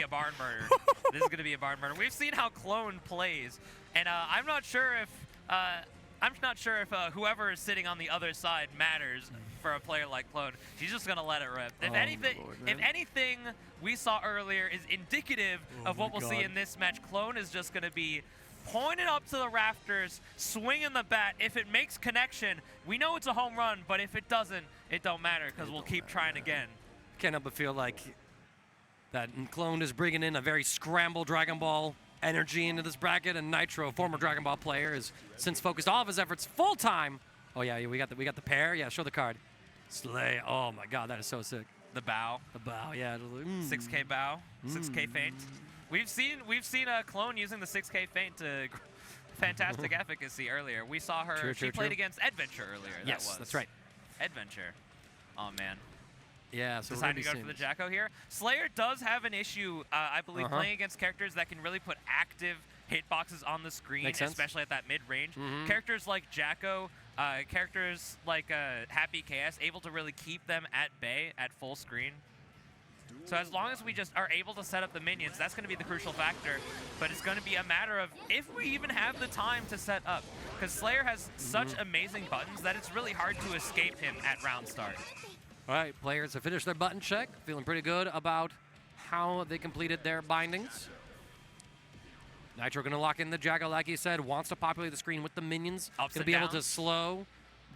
barn burner. This is gonna be a barn burner. We've seen how Clone plays, and I'm not sure if whoever is sitting on the other side matters for a player like Clone. She's just gonna let it rip. If anything we saw earlier is indicative of what we'll see in this match, Clone is just gonna be pointed up to the rafters, swinging the bat. If it makes connection, we know it's a home run, but if it doesn't, it don't matter because we'll keep trying again. Can't help but feel like that Clone is bringing in a very scrambled Dragon Ball energy into this bracket, and Nitro, former Dragon Ball player, has since focused all of his efforts full time. Oh yeah, we got the pair. Yeah, show the card. Slay. Oh my God, that is so sick. The bow. The bow. Yeah. 6K bow. 6K feint. We've seen a Clone using the 6K feint to fantastic efficacy earlier. We saw her. She played against Eddventure earlier. Yes, that's right. Eddventure. Oh man. Yeah, so decided to go for the Jacko here. Slayer does have an issue, I believe, playing against characters that can really put active hitboxes on the screen, especially at that mid-range. Characters like Jacko, characters like Happy KS, able to really keep them at bay at full screen. So as long as we just are able to set up the minions, that's going to be the crucial factor. But it's going to be a matter of if we even have the time to set up. Because Slayer has such amazing buttons that it's really hard to escape him at round start. All right, players have finished their button check. Feeling pretty good about how they completed their bindings. Nitro going to lock in the Jacko, like he said, wants to populate the screen with the minions. Going to be able to slow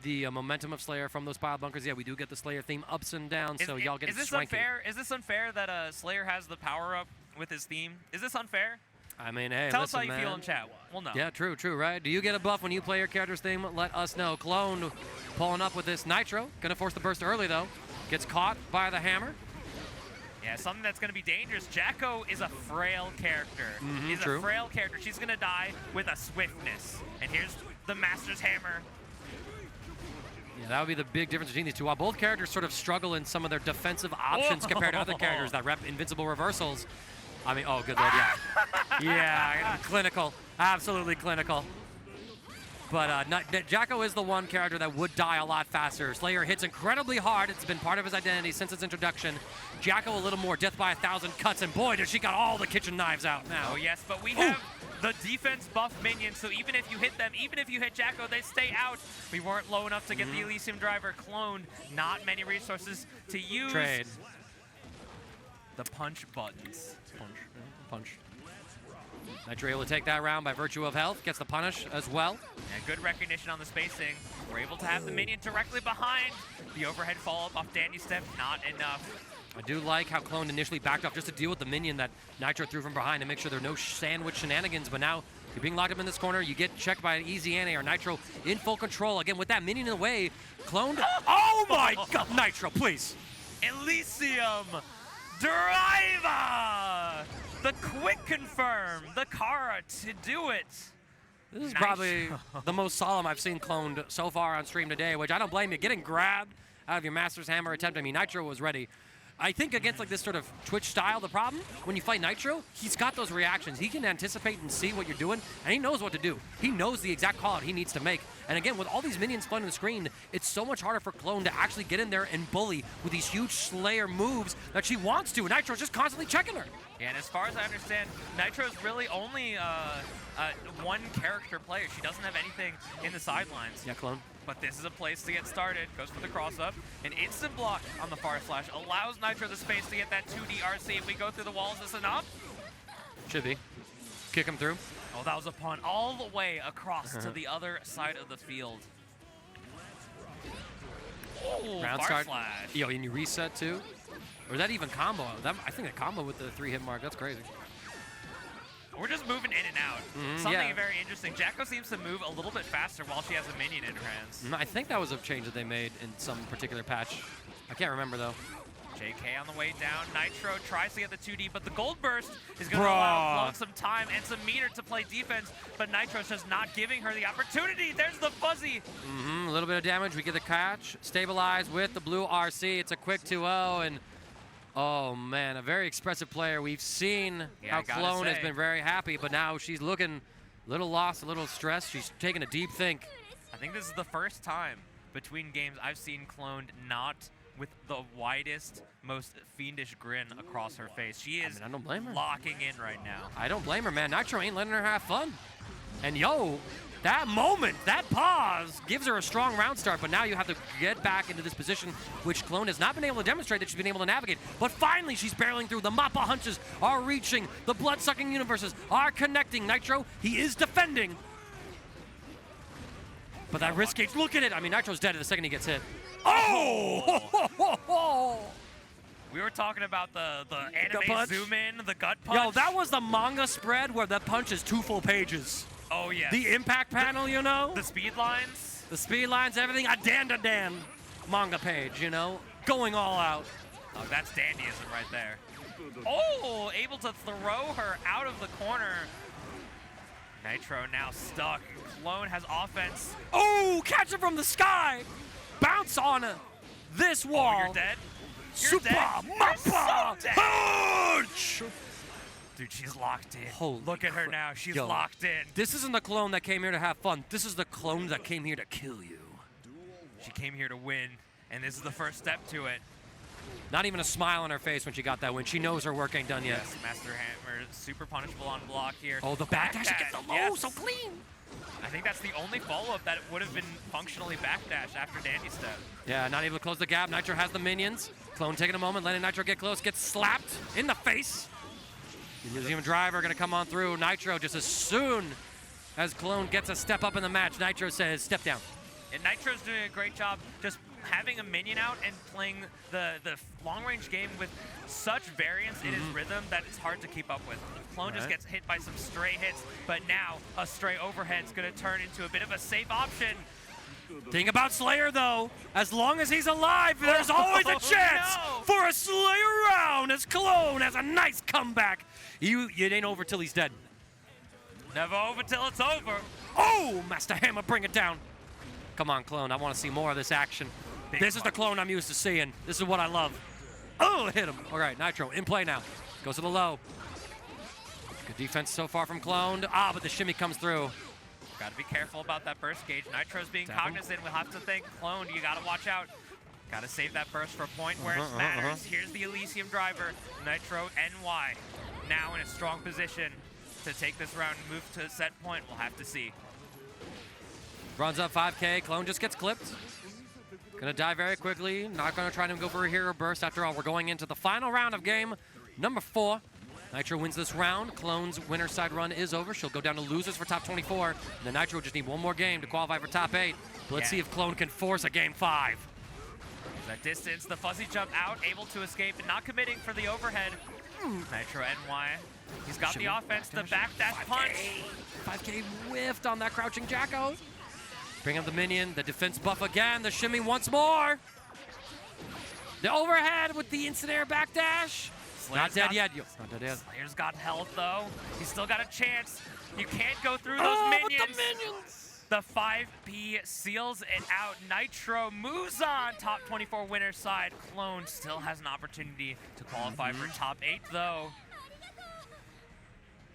the momentum of Slayer from those pile bunkers. Yeah, we do get the Slayer theme ups and downs, so y'all get swanky. Is this unfair that Slayer has the power-up with his theme? Is this unfair? I mean, hey, tell us how you feel in chat. We'll know. Yeah, true, right? Do you get a buff when you play your character's theme? Let us know. Clone pulling up with this Nitro. Gonna force the burst early, though. Gets caught by the hammer. Yeah, something that's gonna be dangerous. Jacko is a frail character. He's a frail character. She's gonna die with a swiftness. And here's the Master's Hammer. Yeah, that would be the big difference between these two. While both characters sort of struggle in some of their defensive options compared to other characters that rep invincible reversals. I mean, oh, good lord, yeah. Yeah, clinical. Absolutely clinical. But Jacko is the one character that would die a lot faster. Slayer hits incredibly hard. It's been part of his identity since its introduction. Jacko a little more death by 1,000 cuts, and boy, does she got all the kitchen knives out now. Oh, yes, but we have the defense buff minions, so even if you hit them, even if you hit Jacko, they stay out. We weren't low enough to get the Elysium Driver cloned. Not many resources to use. Trade. The punch buttons. Punch. Nitro able to take that round by virtue of health. Gets the punish as well. And good recognition on the spacing. We're able to have the minion directly behind. The overhead follow-up off Danny's step, not enough. I do like how Clone initially backed off just to deal with the minion that Nitro threw from behind to make sure there are no sandwich shenanigans. But now you're being locked up in this corner. You get checked by an easy anti or Nitro in full control. Again, with that minion in the way, Clone. Oh my God, Nitro, please. Elysium Driver! The quick confirm, the Kara to do it. This is probably the most solemn I've seen Cloned so far on stream today, which I don't blame you. Getting grabbed out of your Master's Hammer attempt. I mean, Nitro was ready. I think against like this sort of Twitch style, the problem, when you fight Nitro, he's got those reactions. He can anticipate and see what you're doing, and he knows what to do. He knows the exact call out he needs to make. And again, with all these minions flooding the screen, it's so much harder for Clone to actually get in there and bully with these huge Slayer moves that she wants to. And Nitro's just constantly checking her. Yeah, and as far as I understand, Nitro's really only one character player. She doesn't have anything in the sidelines. Yeah, Clone. But this is a place to get started. Goes for the cross-up. An instant block on the far slash allows Nitro the space to get that 2D RC. If we go through the walls, is this enough? Should be. Kick him through. Oh, that was a pun all the way across to the other side of the field. Oh, Round far start. slash. Yo, and you reset too? Or is that even combo? I think a combo with the 3-hit mark, that's crazy. We're just moving in and out. Something very interesting. Jacko seems to move a little bit faster while she has a minion in her hands. I think that was a change that they made in some particular patch. I can't remember though. JK on the way down. Nitro tries to get the 2D, but the Gold Burst is going to allow Clone some time and some meter to play defense, but Nitro's just not giving her the opportunity. There's the fuzzy. A little bit of damage. We get the catch. Stabilize with the blue RC. It's a quick 2-0, and oh man, a very expressive player. We've seen how Clone has been very happy, but now she's looking a little lost, a little stressed. She's taking a deep think. I think this is the first time between games I've seen Clone not with the widest, most fiendish grin across her face. She is I don't blame her. Locking in right now. I don't blame her, man. Nitro ain't letting her have fun. And yo, that moment, that pause, gives her a strong round start, but now you have to get back into this position, which Clone has not been able to demonstrate that she's been able to navigate. But finally, she's barreling through. The Mappa hunches are reaching. The blood-sucking universes are connecting. Nitro, he is defending. But that risk gauge, look at it. I mean, Nitro's dead the second he gets hit. Oh! We were talking about the anime punch? zoom in, the gut punch. Yo, that was the manga spread where the punch is 2 full pages. Oh, yes. The impact panel, you know? The speed lines. The speed lines, everything. A Dan manga page, you know? Going all out. Oh, that's dandyism right there. Oh, able to throw her out of the corner. Nitro now stuck. Clone has offense. Oh, catch it from the sky. Bounce on this wall. Oh, you're dead. You're Super dead. Mappa So dead. punch. Dude, she's locked in. Holy Look at her crap. now. She's Yo, locked in. This isn't the clone that came here to have fun. This is the clone that came here to kill you. She came here to win, and this is the first step to it. Not even a smile on her face when she got that win. She knows her work ain't done yet. Yes, Master Hammer, super punishable on block here. Oh, the backdash against the low, yes. so clean. I think that's the only follow-up that would have been functionally backdash after Dandy Step. Yeah, not able to close the gap. Nitro has the minions. Clone taking a moment, letting Nitro get close, gets slapped in the face. The Museum Driver gonna come on through. Nitro just as soon as Clone gets a step up in the match, Nitro says, step down. And Nitro's doing a great job just having a minion out and playing the long-range game with such variance in his rhythm that it's hard to keep up with. Clone just gets hit by some stray hits, but now a stray overhead's gonna turn into a bit of a safe option. Thing about Slayer, though, as long as he's alive, there's always a chance for a Slayer round as Clone has a nice comeback. It ain't over till he's dead. Never over till it's over. Oh, Master Hammer, bring it down. Come on, Clone, I want to see more of this action. This is the Clone I'm used to seeing. This is what I love. Oh, hit him. All right, Nitro in play now. Goes to the low. Good defense so far from Clone. Ah, but the shimmy comes through. Got to be careful about that burst gauge. Nitro's being cognizant. We'll have to think, Clone, you got to watch out. Got to save that burst for a point where it matters. Here's the Elysium driver. Nitro NY now in a strong position to take this round and move to set point. We'll have to see. Runs up 5K. Clone just gets clipped. Gonna die very quickly. Not gonna try to go for a hero burst. After all, we're going into the final round of game number 4. Nitro wins this round. Clone's winner side run is over. She'll go down to losers for top 24. And the Nitro just need one more game to qualify for top 8. But let's see if Clone can force a game 5. That distance, the fuzzy jump out, able to escape and not committing for the overhead. Nitro NY. He's got the offense, the backdash punch. 5K whiffed on that crouching Jacko. Bring up the minion, the defense buff again, the shimmy once more. The overhead with the instant air backdash. Not dead yet. Not dead yet. Slayer's got health though. He's still got a chance. You can't go through those minions. But the minions. The 5P seals it out. Nitro moves on. Top 24 winner side. Clone still has an opportunity to qualify for top 8 though.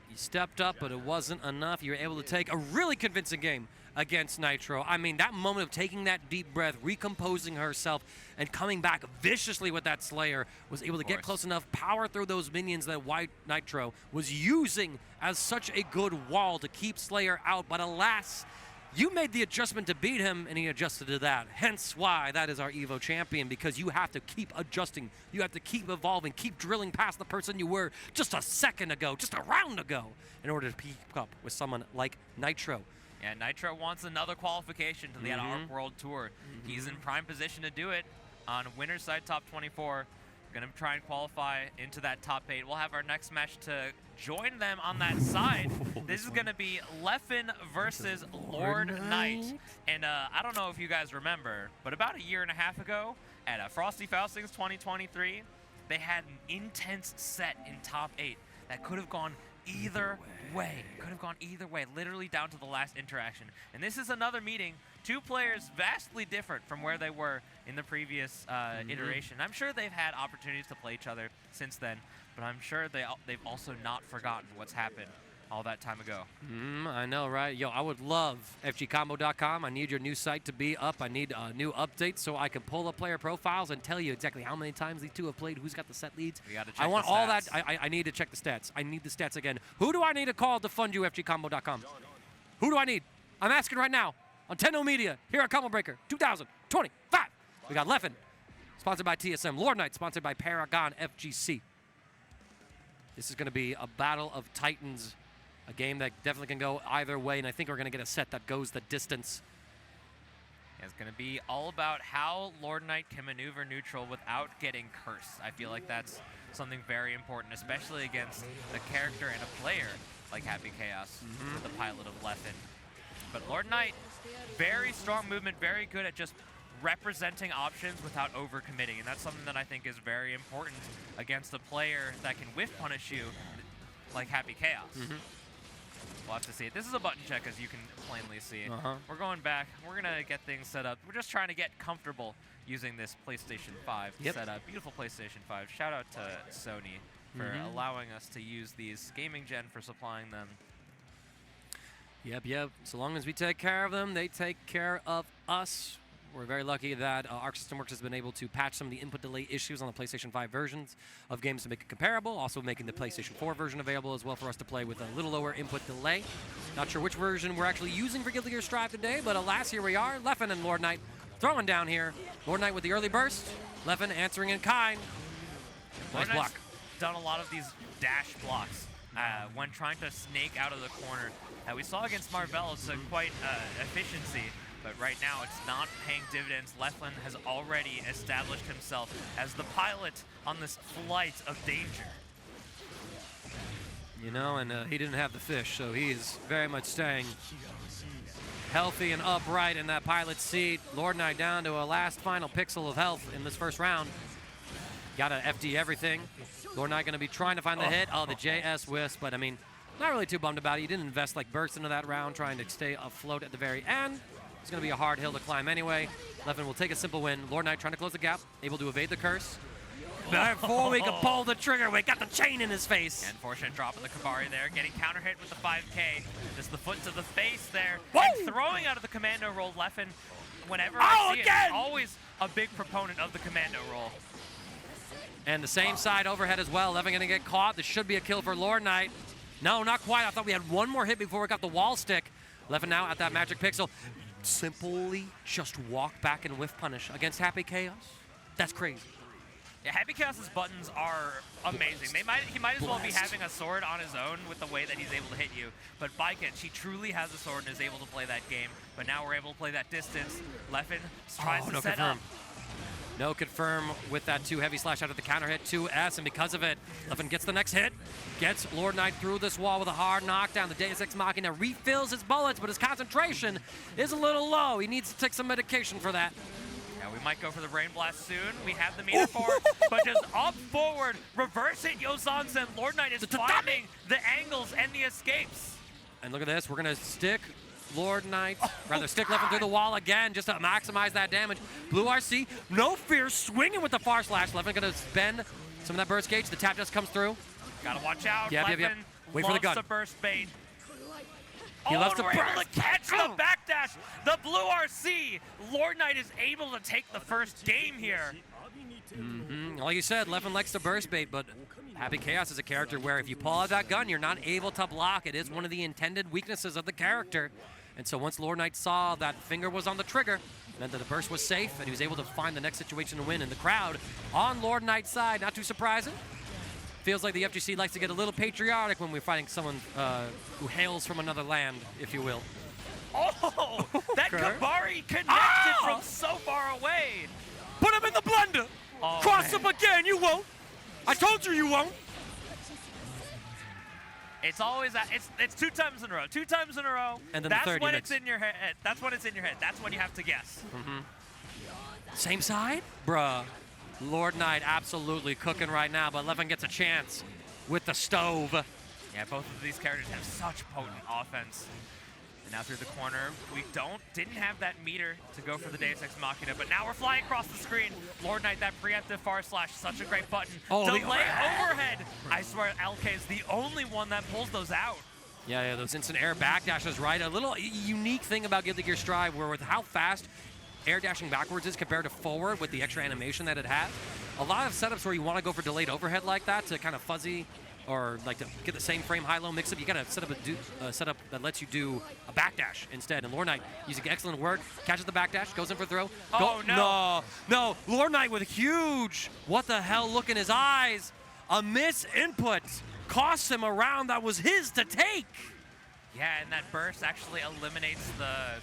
He stepped up, but it wasn't enough. You were able to take a really convincing game against Nitro. I mean, that moment of taking that deep breath, recomposing herself, and coming back viciously with that Slayer, was able to get close enough, power through those minions that White Nitro was using as such a good wall to keep Slayer out. But alas, you made the adjustment to beat him, and he adjusted to that. Hence why that is our EVO champion, because you have to keep adjusting. You have to keep evolving, keep drilling past the person you were just a second ago, just a round ago, in order to keep up with someone like Nitro. Yeah, Nitro wants another qualification to the Arc World Tour. He's in prime position to do it on winner's side top 24. Gonna try and qualify into that top 8. We'll have our next match to join them on that side. This is gonna be Leffen versus LordKnight. And I don't know if you guys remember, but about a year and a half ago at Frosty Faustings 2023, they had an intense set in top 8 that could have gone either way. Could have gone either way, literally down to the last interaction. And this is another meeting. Two players vastly different from where they were in the previous iteration. I'm sure they've had opportunities to play each other since then, but I'm sure they've also not forgotten what's happened all that time ago. I know, right? Yo, I would love FGCombo.com. I need your new site to be up. I need new updates so I can pull up player profiles and tell you exactly how many times these two have played, who's got the set leads. We gotta check I want the all that. stats. I need to check the stats. I need the stats again. Who do I need to call to fund you, FGCombo.com? Who do I need? I'm asking right now on Tenno Media here at Combo Breaker 2025. We got Leffen, sponsored by TSM. LordKnight, sponsored by Paragon FGC. This is going to be a battle of titans. A game that definitely can go either way, and I think we're going to get a set that goes the distance. It's going to be all about how LordKnight can maneuver neutral without getting cursed. I feel like that's something very important, especially against a character and a player like Happy Chaos with the pilot of Leffen. But LordKnight, very strong movement, very good at just representing options without overcommitting, and that's something that I think is very important against a player that can whiff punish you like Happy Chaos. We'll have to see it. This is a button check, as you can plainly see. We're going back. We're going to get things set up. We're just trying to get comfortable using this PlayStation 5 setup. Beautiful PlayStation 5. Shout out to Sony for allowing us to use these gaming gen for supplying them. Yep. So long as we take care of them, they take care of us. We're very lucky that Arc System Works has been able to patch some of the input delay issues on the PlayStation 5 versions of games to make it comparable, also making the PlayStation 4 version available as well for us to play with a little lower input delay. Not sure which version we're actually using for Guilty Gear Strive today, but alas, here we are. Leffen and LordKnight throwing down here. LordKnight with the early burst, Leffen answering in kind. Nice block. Done a lot of these dash blocks when trying to snake out of the corner. We saw against Marvelo some quite efficiency. But right now, it's not paying dividends. Leffen has already established himself as the pilot on this flight of danger. You know, and he didn't have the fish, so he's very much staying healthy and upright in that pilot seat. LordKnight down to a last final pixel of health in this first round. Got to FD everything. LordKnight going to be trying to find the hit. Oh, the JS Wisp, but I mean, not really too bummed about it. He didn't invest like bursts into that round, trying to stay afloat at the very end. It's going to be a hard hill to climb anyway. Leffen will take a simple win. LordKnight trying to close the gap, able to evade the curse. Before we can pull the trigger, we got the chain in his face. Unfortunate drop of the Kabari there, getting counter hit with the 5K. Just the foot to the face there. Woo! And throwing out of the commando roll. Leffen, whenever I see it, he's always a big proponent of the commando roll. And the same side overhead as well. Leffen going to get caught. This should be a kill for LordKnight. No, not quite. I thought we had one more hit before we got the wall stick. Leffen now at that magic pixel. Simply just walk back and whiff punish against Happy Chaos. That's crazy. Yeah, Happy Chaos's buttons are amazing. He might as well be having a sword on his own with the way that he's able to hit you. But Baiken, she truly has a sword and is able to play that game. But now we're able to play that distance. Leffen tries to set up. No confirm with that 2 heavy slash out of the counter hit, 2S, and because of it, Leffen gets the next hit, gets LordKnight through this wall with a hard knockdown. The Deus Ex Machina refills his bullets, but his concentration is a little low. He needs to take some medication for that. Yeah, we might go for the Rain Blast soon. We have the meter for it, but just up forward, reverse it, Zerozzen. LordKnight is finding the angles and the escapes. And look at this, we're gonna stick LordKnight, stick Leffen through the wall again just to maximize that damage. Blue RC, no fear, swinging with the far slash. Leffen gonna spend some of that burst gauge. The tap just comes through. Gotta watch out. Yep. Wait for the gun. Loves to burst bait. He loves to we're able to catch the backdash. The blue RC. LordKnight is able to take the first game here. Like you said, Leffen likes to burst bait, but Happy Chaos is a character where if you pull out that gun, you're not able to block. It is one of the intended weaknesses of the character. And so once LordKnight saw that finger was on the trigger, meant that the burst was safe, and he was able to find the next situation to win. And the crowd on LordKnight's side, not too surprising. Feels like the FGC likes to get a little patriotic when we're fighting someone who hails from another land, if you will. Oh, that Kabari connected from so far away. Put him in the blender. Oh, Cross him again, you won't. I told you won't. It's always it's 2 times in a row. 2 times in a row. And then that's the third when units. it's in your head. That's when it's in your head. That's when you have to guess. Same side? Bruh. LordKnight absolutely cooking right now, but Leffen gets a chance with the stove. Yeah, both of these characters have such potent offense. And now through the corner, we didn't have that meter to go for the Deus Ex Machina, but now we're flying across the screen. LordKnight, that preemptive far slash, such a great button. Delay overhead. I swear LK is the only one that pulls those out. Yeah, those instant air backdashes, right? A little unique thing about Guilty Gear Strive, where with how fast air dashing backwards is compared to forward with the extra animation that it has, a lot of setups where you want to go for delayed overhead like that to kind of fuzzy or like to get the same frame high-low mix-up, you gotta set up a setup that lets you do a backdash instead. And LordKnight using excellent work, catches the backdash, goes in for throw. No, LordKnight with huge, what the hell look in his eyes. A miss input costs him a round that was his to take. Yeah, and that burst actually eliminates the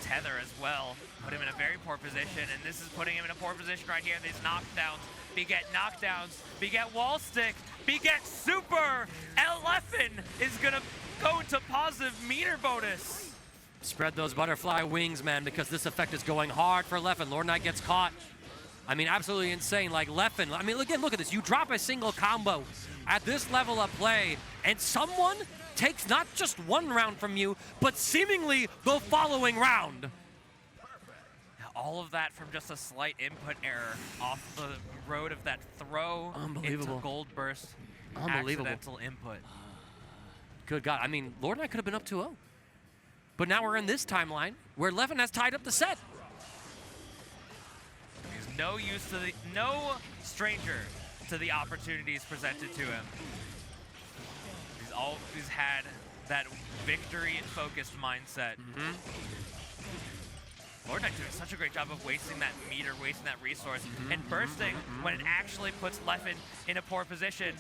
tether as well. put him in a very poor position, and this is putting him in a poor position right here. These knockdowns beget knockdowns, beget wall stick, beget super. Leffen is gonna go into positive meter bonus. Spread those butterfly wings, man, because this effect is going hard for Leffen. LordKnight gets caught. I mean, absolutely insane. Like Leffen, I mean, again, look at this. You drop a single combo at this level of play, and someone takes not just one round from you, but seemingly the following round. All of that from just a slight input error off the road of that throw Unbelievable. into gold burst. Unbelievable. Accidental input. Good God. I mean, LordKnight could have been up 2-0. But now we're in this timeline where Leffen has tied up the set. He's no stranger to the opportunities presented to him. He's always had that victory-focused mindset. LordKnight doing such a great job of wasting that meter, wasting that resource, and bursting when it actually puts Leffen in a poor position.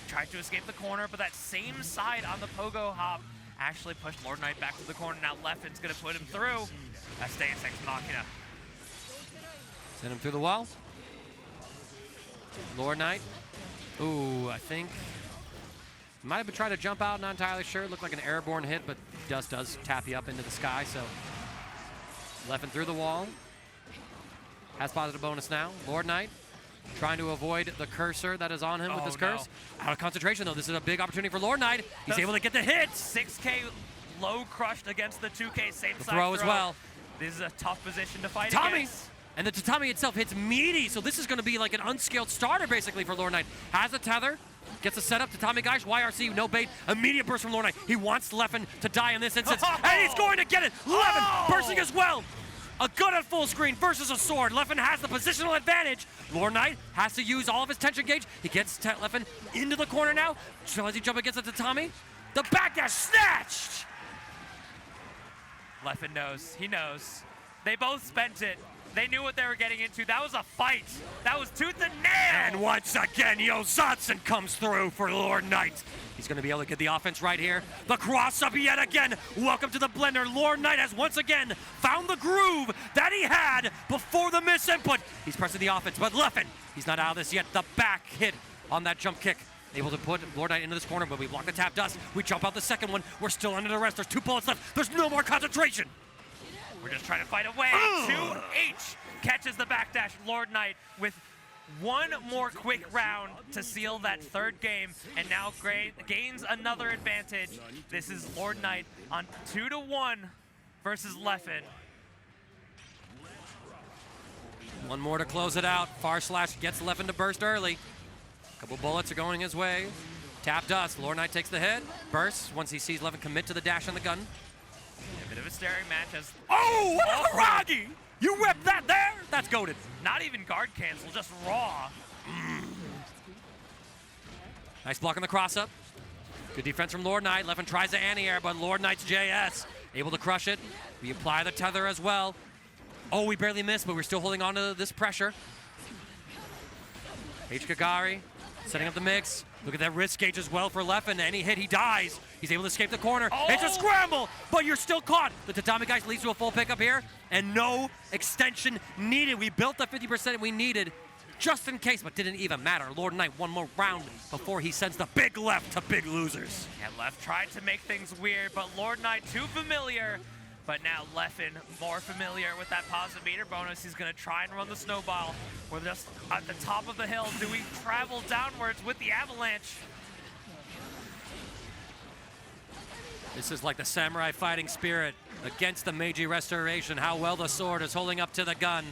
Tried to escape the corner, but that same side on the pogo hop actually pushed LordKnight back to the corner. Now Leffen's gonna put him through. That's Deus Ex Machina. Send him through the wall. LordKnight. Ooh, I think might have been trying to jump out, not entirely sure. It looked like an airborne hit, but Dust does tap you up into the sky, so Leffen through the wall. Has positive bonus now. LordKnight trying to avoid the cursor that is on him with this curse. Out of concentration, though. This is a big opportunity for LordKnight. He's able to get the hit. 6K low crushed against the 2K same side throw as well. This is a tough position to fight Tatami! against. And the Tatami itself hits meaty, so this is going to be like an unscaled starter, basically, for LordKnight. Has a tether. Gets a setup. Tatami guys, YRC, no bait. Immediate burst from LordKnight. He wants Leffen to die in this instance. And he's going to get it. Leffen bursting as well. A gun at full screen versus a sword. Leffen has the positional advantage. LordKnight has to use all of his tension gauge. He gets Leffen into the corner now. So as he jump against the Tatami, the backdash snatched. Leffen knows. He knows. They both spent it. They knew what they were getting into. That was a fight. That was tooth and nail. And once again, Zerozzen comes through for LordKnight. He's going to be able to get the offense right here. The cross-up yet again. Welcome to the blender. LordKnight has once again found the groove that he had before the misinput. He's pressing the offense, but Leffen, he's not out of this yet. The back hit on that jump kick. Able to put LordKnight into this corner, but we block the tap dust. We jump out the second one. We're still under the rest. There's 2 bullets left. There's no more concentration. We're just trying to fight away. 2H catches the backdash. LordKnight with one more quick round to seal that third game, and now gains another advantage. This is LordKnight on 2-1 versus Leffen. One more to close it out. Far Slash gets Leffen to burst early. A couple bullets are going his way. Tap dust. LordKnight takes the hit. Bursts once he sees Leffen commit to the dash on the gun. A bit of a staring match as... Oh, what a Haragi! You whipped that there? That's goated. Not even guard cancel, just raw. Nice block on the cross-up. Good defense from LordKnight. Leffen tries the anti-air, but LordKnight's JS able to crush it. We apply the tether as well. Oh, we barely missed, but we're still holding on to this pressure. H. Kagari setting up the mix. Look at that wrist gauge as well for Leffen. Any hit, he dies. He's able to escape the corner. Oh! It's a scramble, but you're still caught. The Tatami guys leads to a full pickup here, and no extension needed. We built the 50% we needed just in case, but didn't even matter. LordKnight one more round before he sends the big left to big losers. Yeah, Left tried to make things weird, but LordKnight too familiar. But now Leffen more familiar with that positive meter bonus. He's going to try and run the snowball. We're just at the top of the hill. Do we travel downwards with the avalanche? This is like the samurai fighting spirit against the Meiji Restoration. How well the sword is holding up to the gun.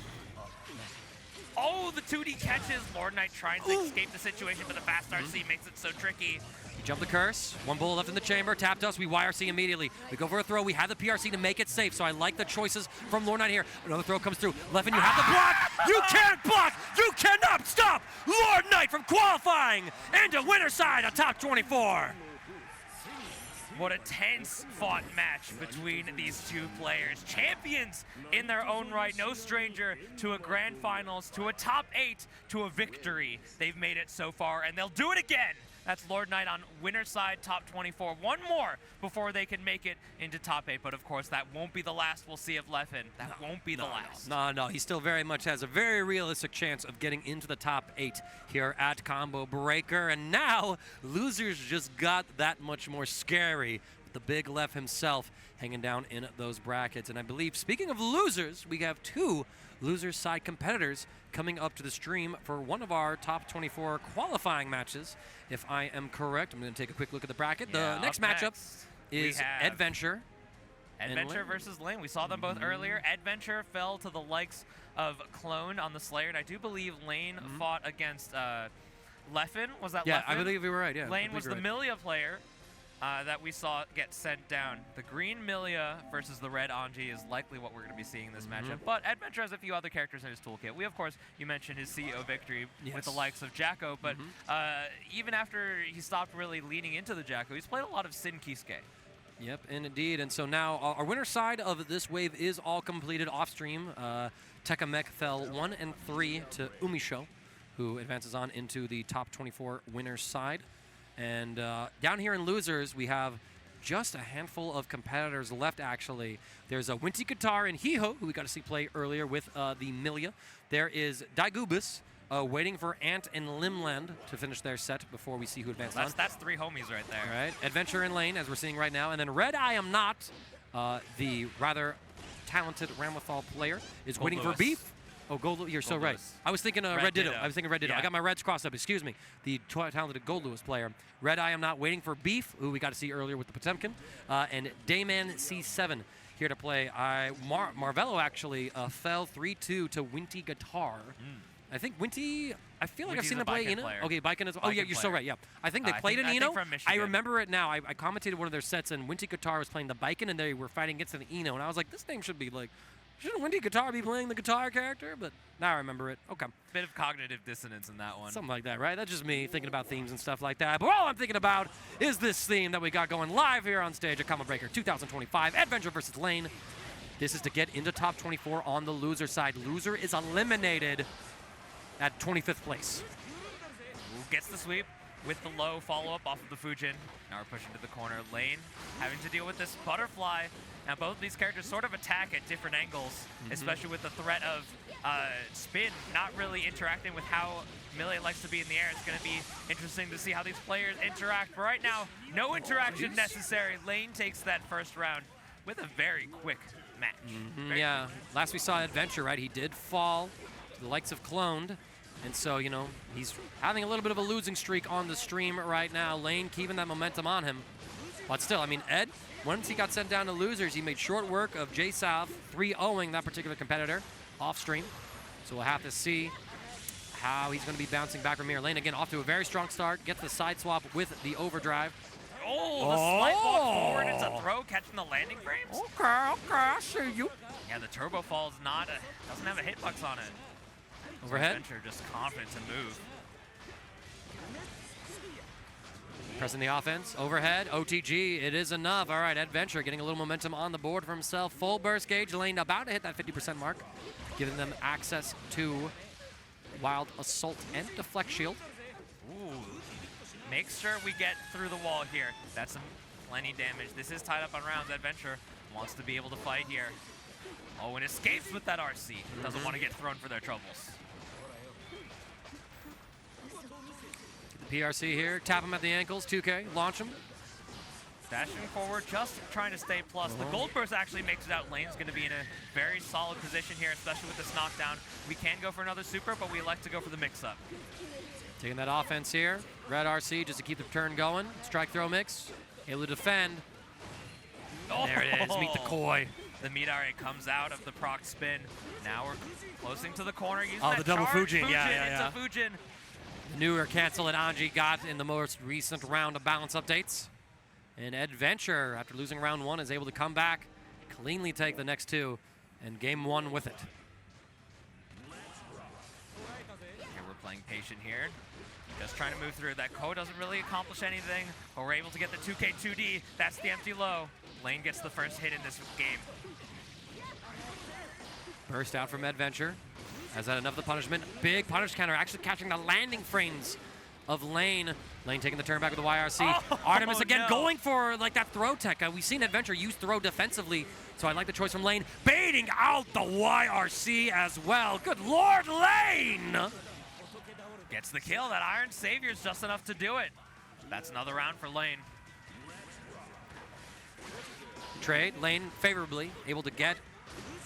Oh, the 2D catches. LordKnight trying to escape the situation, but the fast RC makes it so tricky. We jump the curse. One bullet left in the chamber. Tap dust. We YRC immediately. We go for a throw. We have the PRC to make it safe, so I like the choices from LordKnight here. Another throw comes through. Leffen, you have the block. You can't block. You cannot stop LordKnight from qualifying into winner side of top 24. What a tense fought match between these two players. Champions in their own right, no stranger to a grand finals, to a top 8, to a victory. They've made it so far, and they'll do it again That's LordKnight on winner side, top 24. One more before they can make it into top 8. But of course, that won't be the last we'll see of Leffen. That won't be the last. No, he still very much has a very realistic chance of getting into the top 8 here at Combo Breaker. And now, losers just got that much more scary. The big Leff himself hanging down in those brackets. And I believe, speaking of losers, we have 2 losers side competitors coming up to the stream for one of our top 24 qualifying matches. If I am correct, I'm going to take a quick look at the bracket. Yeah, the next matchup is Eddventure. Eddventure versus Lane. We saw them both earlier. Eddventure fell to the likes of Clone on the Slayer, and I do believe Lane fought against Leffen. Was that Leffen? Yeah, I believe you were right. Yeah, Lane was the Millia player that we saw get sent down. The green Millia versus the red Anji is likely what we're going to be seeing in this matchup. But Eddventure has a few other characters in his toolkit. We, of course, you mentioned his CEO victory with the likes of Jacko, but even after he stopped really leaning into the Jacko, he's played a lot of Sin Kisuke. Yep, indeed. And so now our winner side of this wave is all completed off stream. Techamex fell 1-3 to Umisho, who advances on into the top 24 winners side. And down here in losers, we have just a handful of competitors left, actually. There's a Winty Guitar and Hiho, who we got to see play earlier with the Millia. There is Daigubus, waiting for Ant and Limland to finish their set before we see who advances on. That's 3 homies right there. All right, Eddventure and Lane, as we're seeing right now. And then Red I Am Not, the rather talented Ramlethal player, is waiting for Beef. Oh, Gold, you're so right. I was thinking Red Ditto. I was thinking Red Ditto. Yeah. I got my Reds crossed up. Excuse me. The talented Gold Lewis player. Red I Am Not waiting for Beef, who we got to see earlier with the Potemkin. And Dayman C7 here to play. Marvelo actually fell 3-2 to Winty Guitar. I think Winty, I feel like I've seen them play Eno. Okay, Baiken as well. Oh, yeah, you're so right, yeah. I think they played in Eno. I remember it now. I commentated one of their sets, and Winty Guitar was playing the Baiken, and they were fighting against an Eno. And I was like, this name should be like, shouldn't Winty Guitar be playing the guitar character? But now I remember it. Okay. Bit of cognitive dissonance in that one. Something like that, right? That's just me thinking about themes and stuff like that. But all I'm thinking about is this theme that we got going live here on stage at Combo Breaker 2025, Eddventure versus Lane. This is to get into top 24 on the loser side. Loser is eliminated at 25th place. Ooh, gets the sweep with the low follow-up off of the Fujin. Now we're pushing to the corner. Lane having to deal with this butterfly. Now both of these characters sort of attack at different angles, especially with the threat of spin not really interacting with how Millia likes to be in the air. It's going to be interesting to see how these players interact. But right now, no interaction necessary. Lane takes that first round with a very quick match. Yeah, last we saw Eddventure, right, he did fall to the likes of Cloned. And so, you know, he's having a little bit of a losing streak on the stream right now. Lane keeping that momentum on him. But still, I mean, Ed, once he got sent down to losers, he made short work of J South 3-0ing that particular competitor off stream. So we'll have to see how he's going to be bouncing back from here. Lane, again, off to a very strong start. Gets the side swap with the overdrive. Oh, the slight walk forward. It's a throw, catching the landing frames. Okay, I see you. Yeah, the turbo fall is not doesn't have a hitbox on it. Overhead. Eddventure just confident to move. Pressing the offense, overhead, OTG, it is enough. All right, Eddventure getting a little momentum on the board for himself. Full burst gauge, Lane about to hit that 50% mark, giving them access to Wild Assault and Deflect Shield. Ooh, make sure we get through the wall here. That's plenty damage. This is tied up on rounds. Eddventure wants to be able to fight here. Oh, and escapes with that RC. Doesn't want to get thrown for their troubles. PRC here, tap him at the ankles, 2K, launch him. Dashing forward, just trying to stay plus. The Gold Burst actually makes it out. Lane's going to be in a very solid position here, especially with this knockdown. We can go for another super, but we elect to go for the mix-up. Taking that offense here. Red RC just to keep the turn going. Strike throw mix, able to defend. Oh. There it is, meet the koi. The Midare comes out of the proc spin. Now we're closing to the corner. Using the double charge. Fujin, yeah. It's a Fujin. The newer cancel that Anji got in the most recent round of balance updates. And Eddventure, after losing round 1, is able to come back, cleanly take the next 2, and game 1 with it. Yeah, we're playing patient here. Just trying to move through. That Ko doesn't really accomplish anything, but we're able to get the 2K 2D. That's the empty low. Lane gets the first hit in this game. Burst out from Eddventure. Has had enough of the punishment. Big punish counter, actually catching the landing frames of Lane. Lane taking the turn back with the YRC. Artemis again going for like that throw tech. We've seen Eddventure use throw defensively, so I like the choice from Lane. Baiting out the YRC as well. Good Lord, Lane! Gets the kill. That Iron Savior's just enough to do it. That's another round for Lane. Trade, Lane favorably able to get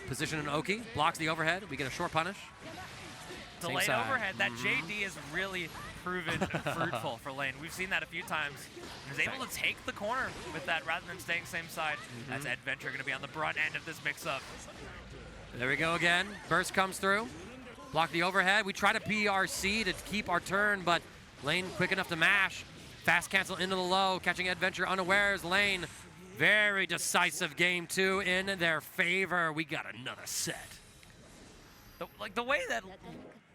position in Oki, blocks the overhead. We get a short punish. Delayed overhead. That JD is really proven fruitful for Lane. We've seen that a few times. He's able to take the corner with that rather than staying same side. That's Eddventure going to be on the brunt end of this mix-up. There we go again. Burst comes through. Block the overhead. We try to PRC to keep our turn, but Lane quick enough to mash. Fast cancel into the low, catching Eddventure unawares. Lane, very decisive game 2 in their favor. We got another set. The way that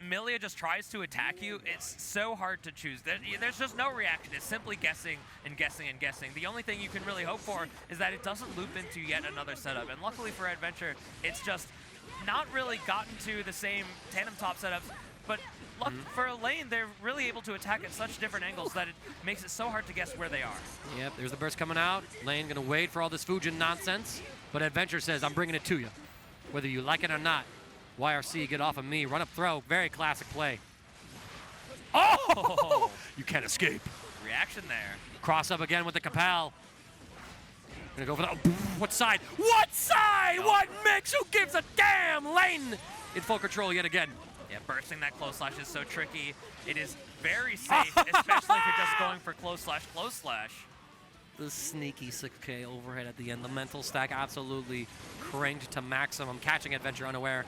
Millia just tries to attack you, it's so hard to choose. There's just no reaction. It's simply guessing and guessing and guessing. The only thing you can really hope for is that it doesn't loop into yet another setup. And luckily for Eddventure, it's just not really gotten to the same tandem top setups. But for Lane, they're really able to attack at such different angles that it makes it so hard to guess where they are. Yep, there's the burst coming out. Lane gonna wait for all this Fujin nonsense. But Eddventure says, I'm bringing it to you, whether you like it or not. YRC, get off of me. Run up throw. Very classic play. Oh! You can't escape. Reaction there. Cross up again with the Capel. Gonna go for the. What side? What side? What mix? Who gives a damn? Lane in full control yet again. Yeah, bursting that close slash is so tricky. It is very safe, especially if you're just going for close slash. The sneaky 6K overhead at the end. The mental stack absolutely cranked to maximum, catching Eddventure unaware.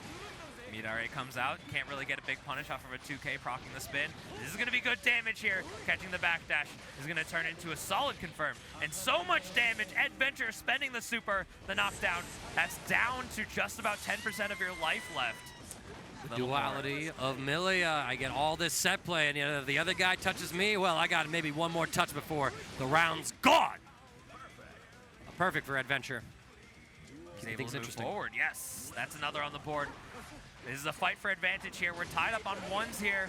Midare comes out, can't really get a big punish off of a 2K proccing the spin. This is going to be good damage here. Catching the backdash is going to turn into a solid confirm. And so much damage. Eddventure spending the super, the knockdown. That's down to just about 10% of your life left. The duality of Millia. I get all this set play, and if the other guy touches me, well, I got maybe one more touch before the round's gone. Perfect for Eddventure. He's able to move forward. Yes, that's another on the board. This is a fight for advantage here. We're tied up on ones here.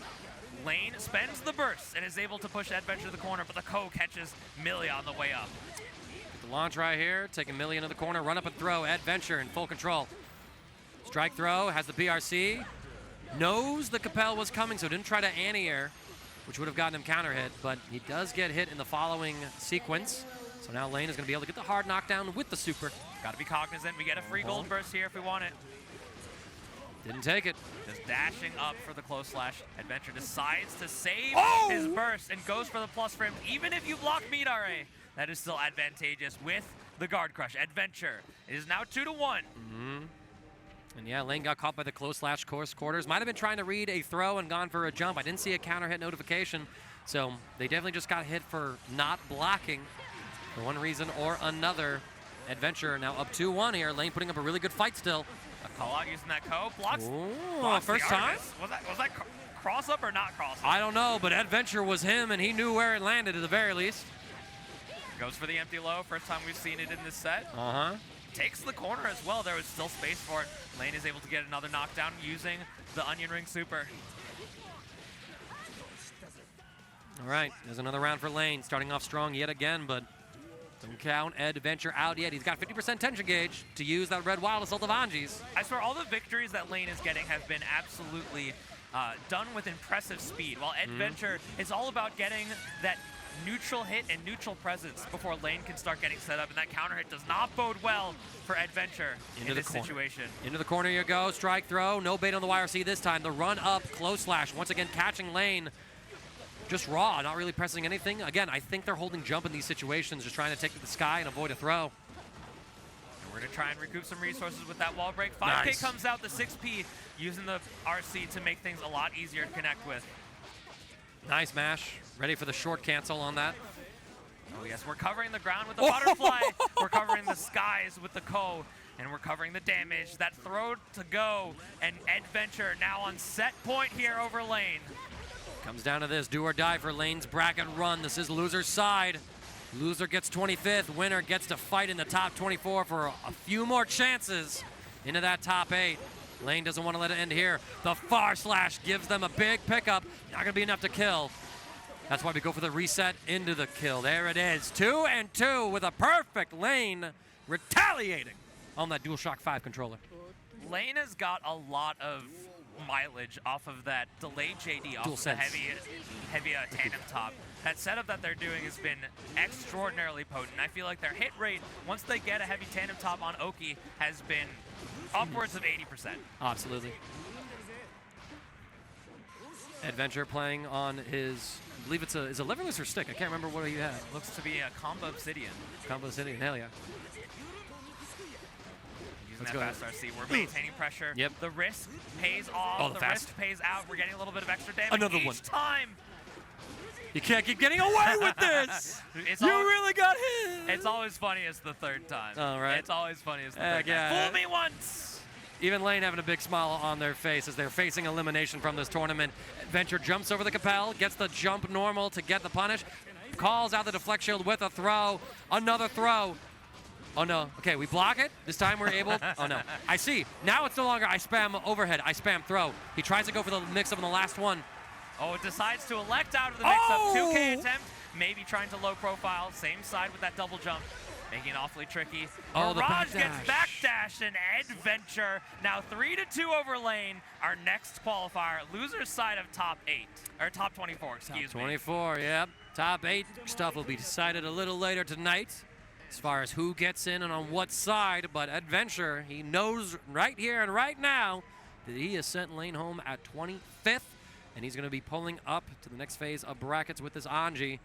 Lane spends the burst and is able to push Eddventure to the corner, but the Ko catches Millia on the way up. The launch right here, taking Millia into the corner, run up and throw. Eddventure in full control. Strike throw, has the PRC. Knows the Capel was coming, so didn't try to anti-air, which would have gotten him counter hit, but he does get hit in the following sequence. So now Lane is going to be able to get the hard knockdown with the super. Got to be cognizant. We get a free gold burst here if we want it. Didn't take it. Just dashing up for the close slash. Eddventure decides to save his burst and goes for the plus frame. Even if you block Midare, that is still advantageous with the guard crush. Eddventure is now 2-1. And yeah, Lane got caught by the close slash course quarters. Might have been trying to read a throw and gone for a jump. I didn't see a counter hit notification. So they definitely just got hit for not blocking for one reason or another. Eddventure now up 2-1 here. Lane putting up a really good fight still. A call out using that Ko. Blocks first time? Was that cross up or not cross up? I don't know, but Eddventure was him and he knew where it landed at the very least. Goes for the empty low. First time we've seen it in this set. Takes the corner as well. There was still space for it. Lane is able to get another knockdown using the Onion Ring super. All right, there's another round for Lane. Starting off strong yet again, but don't count Eddventure out yet. He's got 50% tension gauge to use that red wild assault of Anji's. I swear all the victories that Lane is getting have been absolutely done with impressive speed. While Eddventure is all about getting that neutral hit and neutral presence before Lane can start getting set up, and that counter hit does not bode well for Eddventure in this situation. Into the corner you go, strike throw, no bait on the YRC this time. The run up, close slash, once again catching Lane. Just raw, not really pressing anything. Again, I think they're holding jump in these situations, just trying to take to the sky and avoid a throw. And we're gonna try and recoup some resources with that wall break. 5K comes out, the 6P using the RC to make things a lot easier to connect with. Nice mash. Ready for the short cancel on that. Oh yes, we're covering the ground with the butterfly. We're covering the skies with the Ko. And we're covering the damage. That throw to go. And Eddventure now on set point here over Lane. Comes down to this, do or die for Lane's bracket run. This is loser's side. Loser gets 25th. Winner gets to fight in the top 24 for a few more chances into that top 8. Lane doesn't want to let it end here. The far slash gives them a big pickup. Not going to be enough to kill. That's why we go for the reset into the kill. There it is. 2 and 2 with a perfect Lane retaliating on that DualShock 5 controller. Lane has got a lot of mileage off of that delayed JD off of the heavy tandem top. That setup that they're doing has been extraordinarily potent. I feel like their hit rate, once they get a heavy tandem top on Oki, has been upwards of 80%. Absolutely. Eddventure playing on his, I believe it's is a leverless or stick? I can't remember what he had. Looks to be a combo obsidian. Combo Obsidian, hell yeah. Using that fast RC, we're maintaining pressure. Yep. The risk pays off. Oh, the risk pays out. We're getting a little bit of extra damage Another each one. time. You can't keep getting away with this. You really got hit. It's always funny as the third time. All right. It's always funny as the third yeah. time. Fool me once. Even Lane having a big smile on their face as they're facing elimination from this tournament. Eddventure jumps over the Capel, gets the jump normal to get the punish, calls out the deflect shield with a throw, another throw. Oh no, okay, we block it. This time we're able, oh no. I see, now it's no longer I spam overhead, I spam throw. He tries to go for the mix-up in the last one. Oh, decides to elect out of the mix-up. 2K attempt, maybe trying to low profile, same side with that double jump. Making it awfully tricky. Oh, Mirage the gets backdash and Eddventure. Now 3-2 over Lane. Our next qualifier, loser's side of top 8, or top 24, excuse me. 24, yep. Top 8 stuff will be decided a little later tonight as far as who gets in and on what side, but Eddventure, he knows right here and right now that he has sent Lane home at 25th, and he's going to be pulling up to the next phase of brackets with this Anji.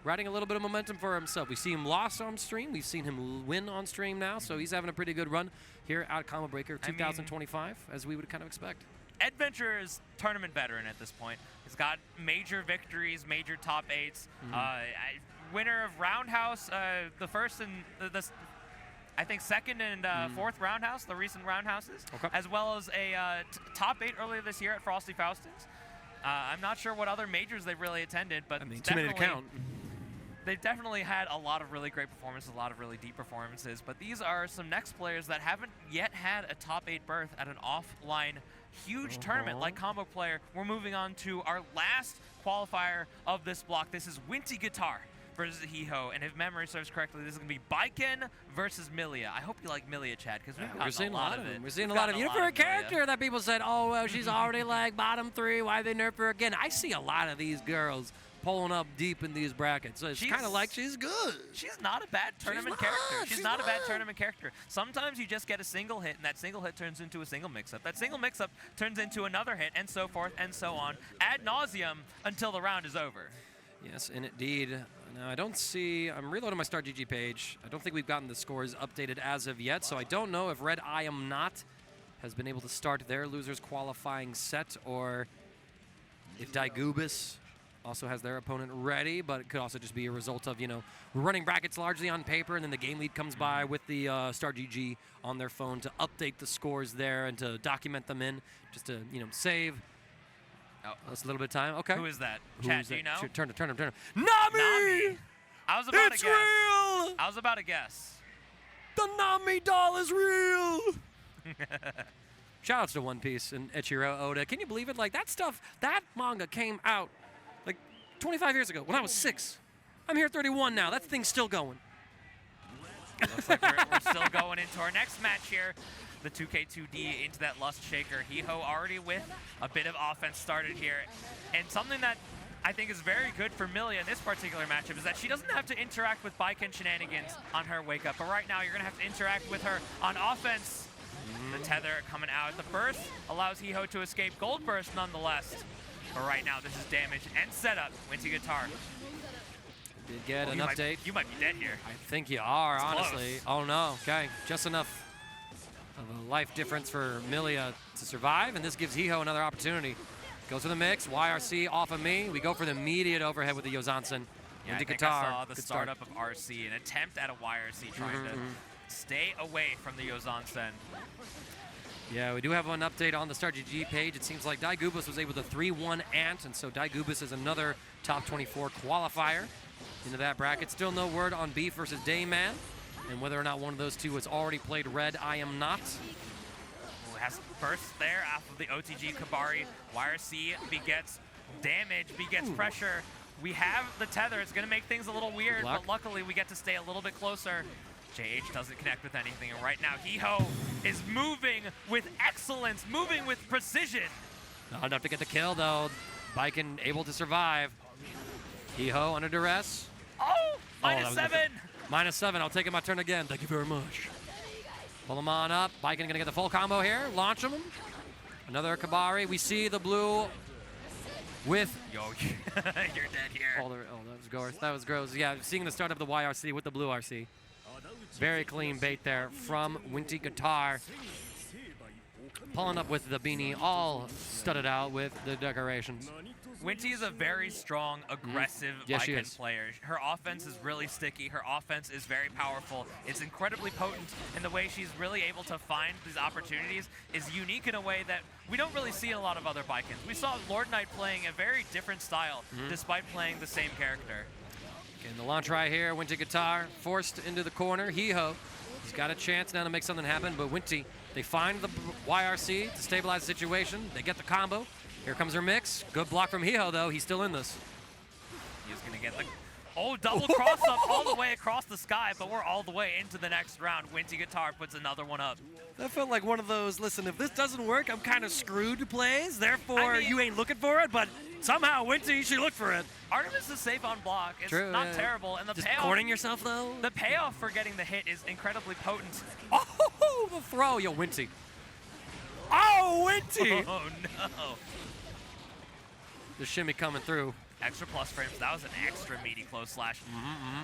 Riding a little bit of momentum for himself. We see him lost on stream. We've seen him win on stream now, so he's having a pretty good run here at Combo Breaker 2025, as we would kind of expect. Eddventure is tournament veteran at this point. He's got major victories, major top 8s. Winner of Roundhouse, the first and the I think second and fourth Roundhouse, the recent Roundhouses, as well as a top 8 earlier this year at Frosty Faustins. I'm not sure what other majors they've really attended, but I mean, too many to count. They've definitely had a lot of really great performances, a lot of really deep performances, but these are some next players that haven't yet had a top 8 berth at an offline huge tournament like Combo Player. We're moving on to our last qualifier of this block. This is Winty Guitar versus Hiho, and if memory serves correctly, this is going to be Baiken versus Millia. I hope you like Millia, Chad, because we're seeing a lot of it. We're seeing a lot of it. For a character that people said, oh, well, she's already like bottom 3, why they nerf her again? I see a lot of these girls pulling up deep in these brackets. So it's kind of like she's good. She's not a bad tournament character. She's not a bad tournament character. Sometimes you just get a single hit, and that single hit turns into a single mix-up. That single mix-up turns into another hit, and so forth and so on, ad nauseum, until the round is over. Yes, and indeed. Now, I don't see, I'm reloading my StartGG page. I don't think we've gotten the scores updated as of yet, so I don't know if Red I Am Not has been able to start their losers qualifying set, or if Daigubus also has their opponent ready, but it could also just be a result of, we're running brackets largely on paper, and then the game lead comes by with the StartGG on their phone to update the scores there and to document them in, just to, save. Oh, that's a little bit of time. Okay. Who is that? Chat, do you know? Turn him. Nami! I was about it's to guess. Real! I was about to guess. The Nami doll is real! Shoutouts to One Piece and Ichiro Oda. Can you believe it? Like, that stuff, that manga came out like 25 years ago when I was 6. I'm here 31 now. That thing's still going. Looks like we're still going into our next match here. The 2K2D into that Lust Shaker. Hiho already with a bit of offense started here. And something that I think is very good for Millia in this particular matchup is that she doesn't have to interact with Baiken shenanigans on her wake up. But right now, you're going to have to interact with her on offense. The tether coming out. The burst allows Hiho to escape. Gold burst nonetheless. But right now, this is damage and setup. Winty Guitar. Did get an update. You might be dead here. I think you are, it's honestly. Close. Oh no, okay. Just enough of a life difference for Millia to survive, and this gives Hiho another opportunity. Goes for the mix, YRC off of me. We go for the immediate overhead with the Yozansen. Yeah, I think I saw the startup of RC, an attempt at a YRC trying to stay away from the Yozansen. Yeah, we do have an update on the StartGG page. It seems like Daigubus was able to 3-1 Ant, and so Daigubus is another top 24 qualifier into that bracket. Still no word on Beef versus Dayman, and whether or not one of those two has already played Red I Am Not. Has burst there off of the OTG Kabari. YRC begets damage, begets pressure. we have the tether. It's going to make things a little weird, Block. but luckily we get to stay a little bit closer. JH doesn't connect with anything, and right now Hiho is moving with excellence, moving with precision. Not enough to get the kill, though. Baiken able to survive. Hiho under duress. Oh, minus that was 7. -7. I'll take it my turn again. Thank you very much. Pull him on up. Baiken gonna get the full combo here. Launch him. Another Kabari. We see the blue with. Yo, you're dead here. Oh, that was gross. That was gross. Yeah, seeing the start of the YRC with the blue RC. Very clean bait there from Winty Guitar. Pulling up with the beanie, all studded out with the decorations. Winty is a very strong, aggressive Yes, she Baiken is. player. Her offense is really sticky. Her offense is very powerful. It's incredibly potent, and the way she's really able to find these opportunities is unique in a way that we don't really see in a lot of other Baikens. We saw LordKnight playing a very different style, despite playing the same character. Getting the launch right here. Winty Guitar forced into the corner. Hiho, he's got a chance now to make something happen, but Winty, they find the YRC to stabilize the situation. They get the combo. Here comes her mix. Good block from Hiho, though. He's still in this. He's going to get the... Oh, double cross up all the way across the sky, but we're all the way into the next round. Winty Guitar puts another one up. That felt like one of those, listen, if this doesn't work, I'm kind of screwed plays. Therefore, I mean- you ain't looking for it, but somehow, Winty, she looked for it. Artemis is safe on block. It's True, not yeah. terrible, and the Just payoff... cornering yourself, though. The payoff for getting the hit is incredibly potent. Oh, the throw. Yo, Winty. Oh, Winty! Oh, no. The shimmy coming through. Extra plus frames. That was an extra meaty close slash.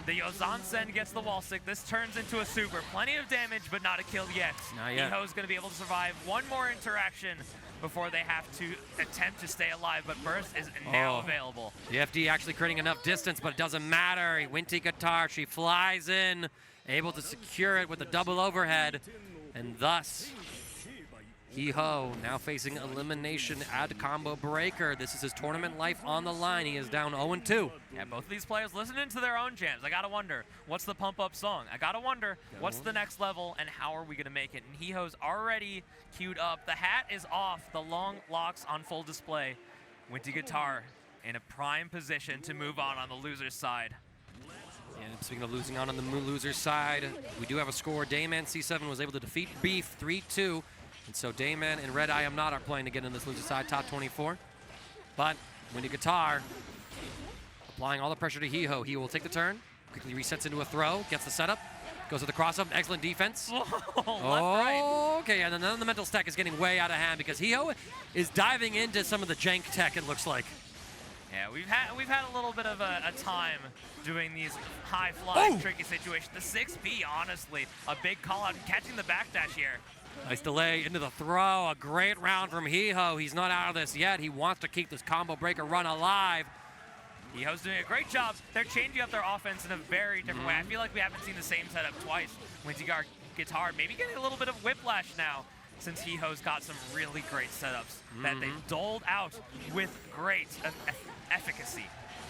The Zerozzen gets the wall stick. This turns into a super. Plenty of damage, but not a kill yet. Not yet. Hiho's going to be able to survive one more interaction before they have to attempt to stay alive, but Burst is now available. The FD actually creating enough distance, but it doesn't matter. Winty Guitar, she flies in, able to secure it with a double overhead, and thus Hiho now facing elimination at combo breaker. This is his tournament life on the line. He is down 0-2. Yeah, both of these players listening to their own jams. I gotta wonder, what's the pump-up song? I gotta wonder, what's the next level, and how are we gonna make it? And Hiho's already queued up. The hat is off, the long locks on full display. Winty Guitar in a prime position to move on the loser's side. And speaking of losing on the loser's side, we do have a score. Dayman C7 was able to defeat Beef 3-2. And so Dayman and Red I Am Not are playing to get in this loser side, top 24. But Winty Guitar applying all the pressure to Hiho. He will take the turn, quickly resets into a throw, gets the setup, goes to the cross-up, excellent defense. Left, right. Okay, and then the mental stack is getting way out of hand because Hiho is diving into some of the jank tech, it looks like. Yeah, we've had a little bit of a time doing these high-flying, tricky situations. The 6B, honestly, a big call-out and catching the backdash here. Nice delay into the throw. A great round from Hiho. He's not out of this yet. He wants to keep this combo breaker run alive. Hiho's doing a great job. They're changing up their offense in a very different way. I feel like we haven't seen the same setup twice. Winty Guitar maybe getting a little bit of whiplash now since Hiho's got some really great setups that they've doled out with great efficacy.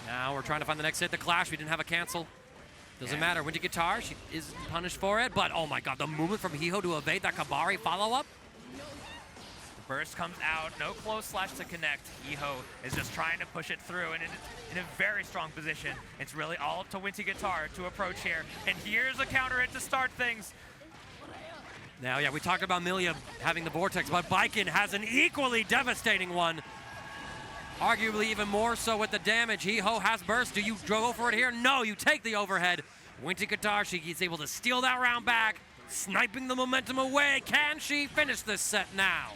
Now we're trying to find the next hit. The clash, we didn't have a cancel. Doesn't matter. Winty Guitar, she is punished for it, but oh my god, the movement from Hiho to evade that Kabari follow-up. The burst comes out, no close slash to connect. Hiho is just trying to push it through, and in a very strong position. It's really all up to Winty Guitar to approach here, and here's a counter hit to start things. Now, yeah, we talked about Millia having the vortex, but Baiken has an equally devastating one. Arguably even more so with the damage. Hiho has burst. Do you go for it here? No, you take the overhead. Winty Guitar, she is able to steal that round back, sniping the momentum away. Can she finish this set now?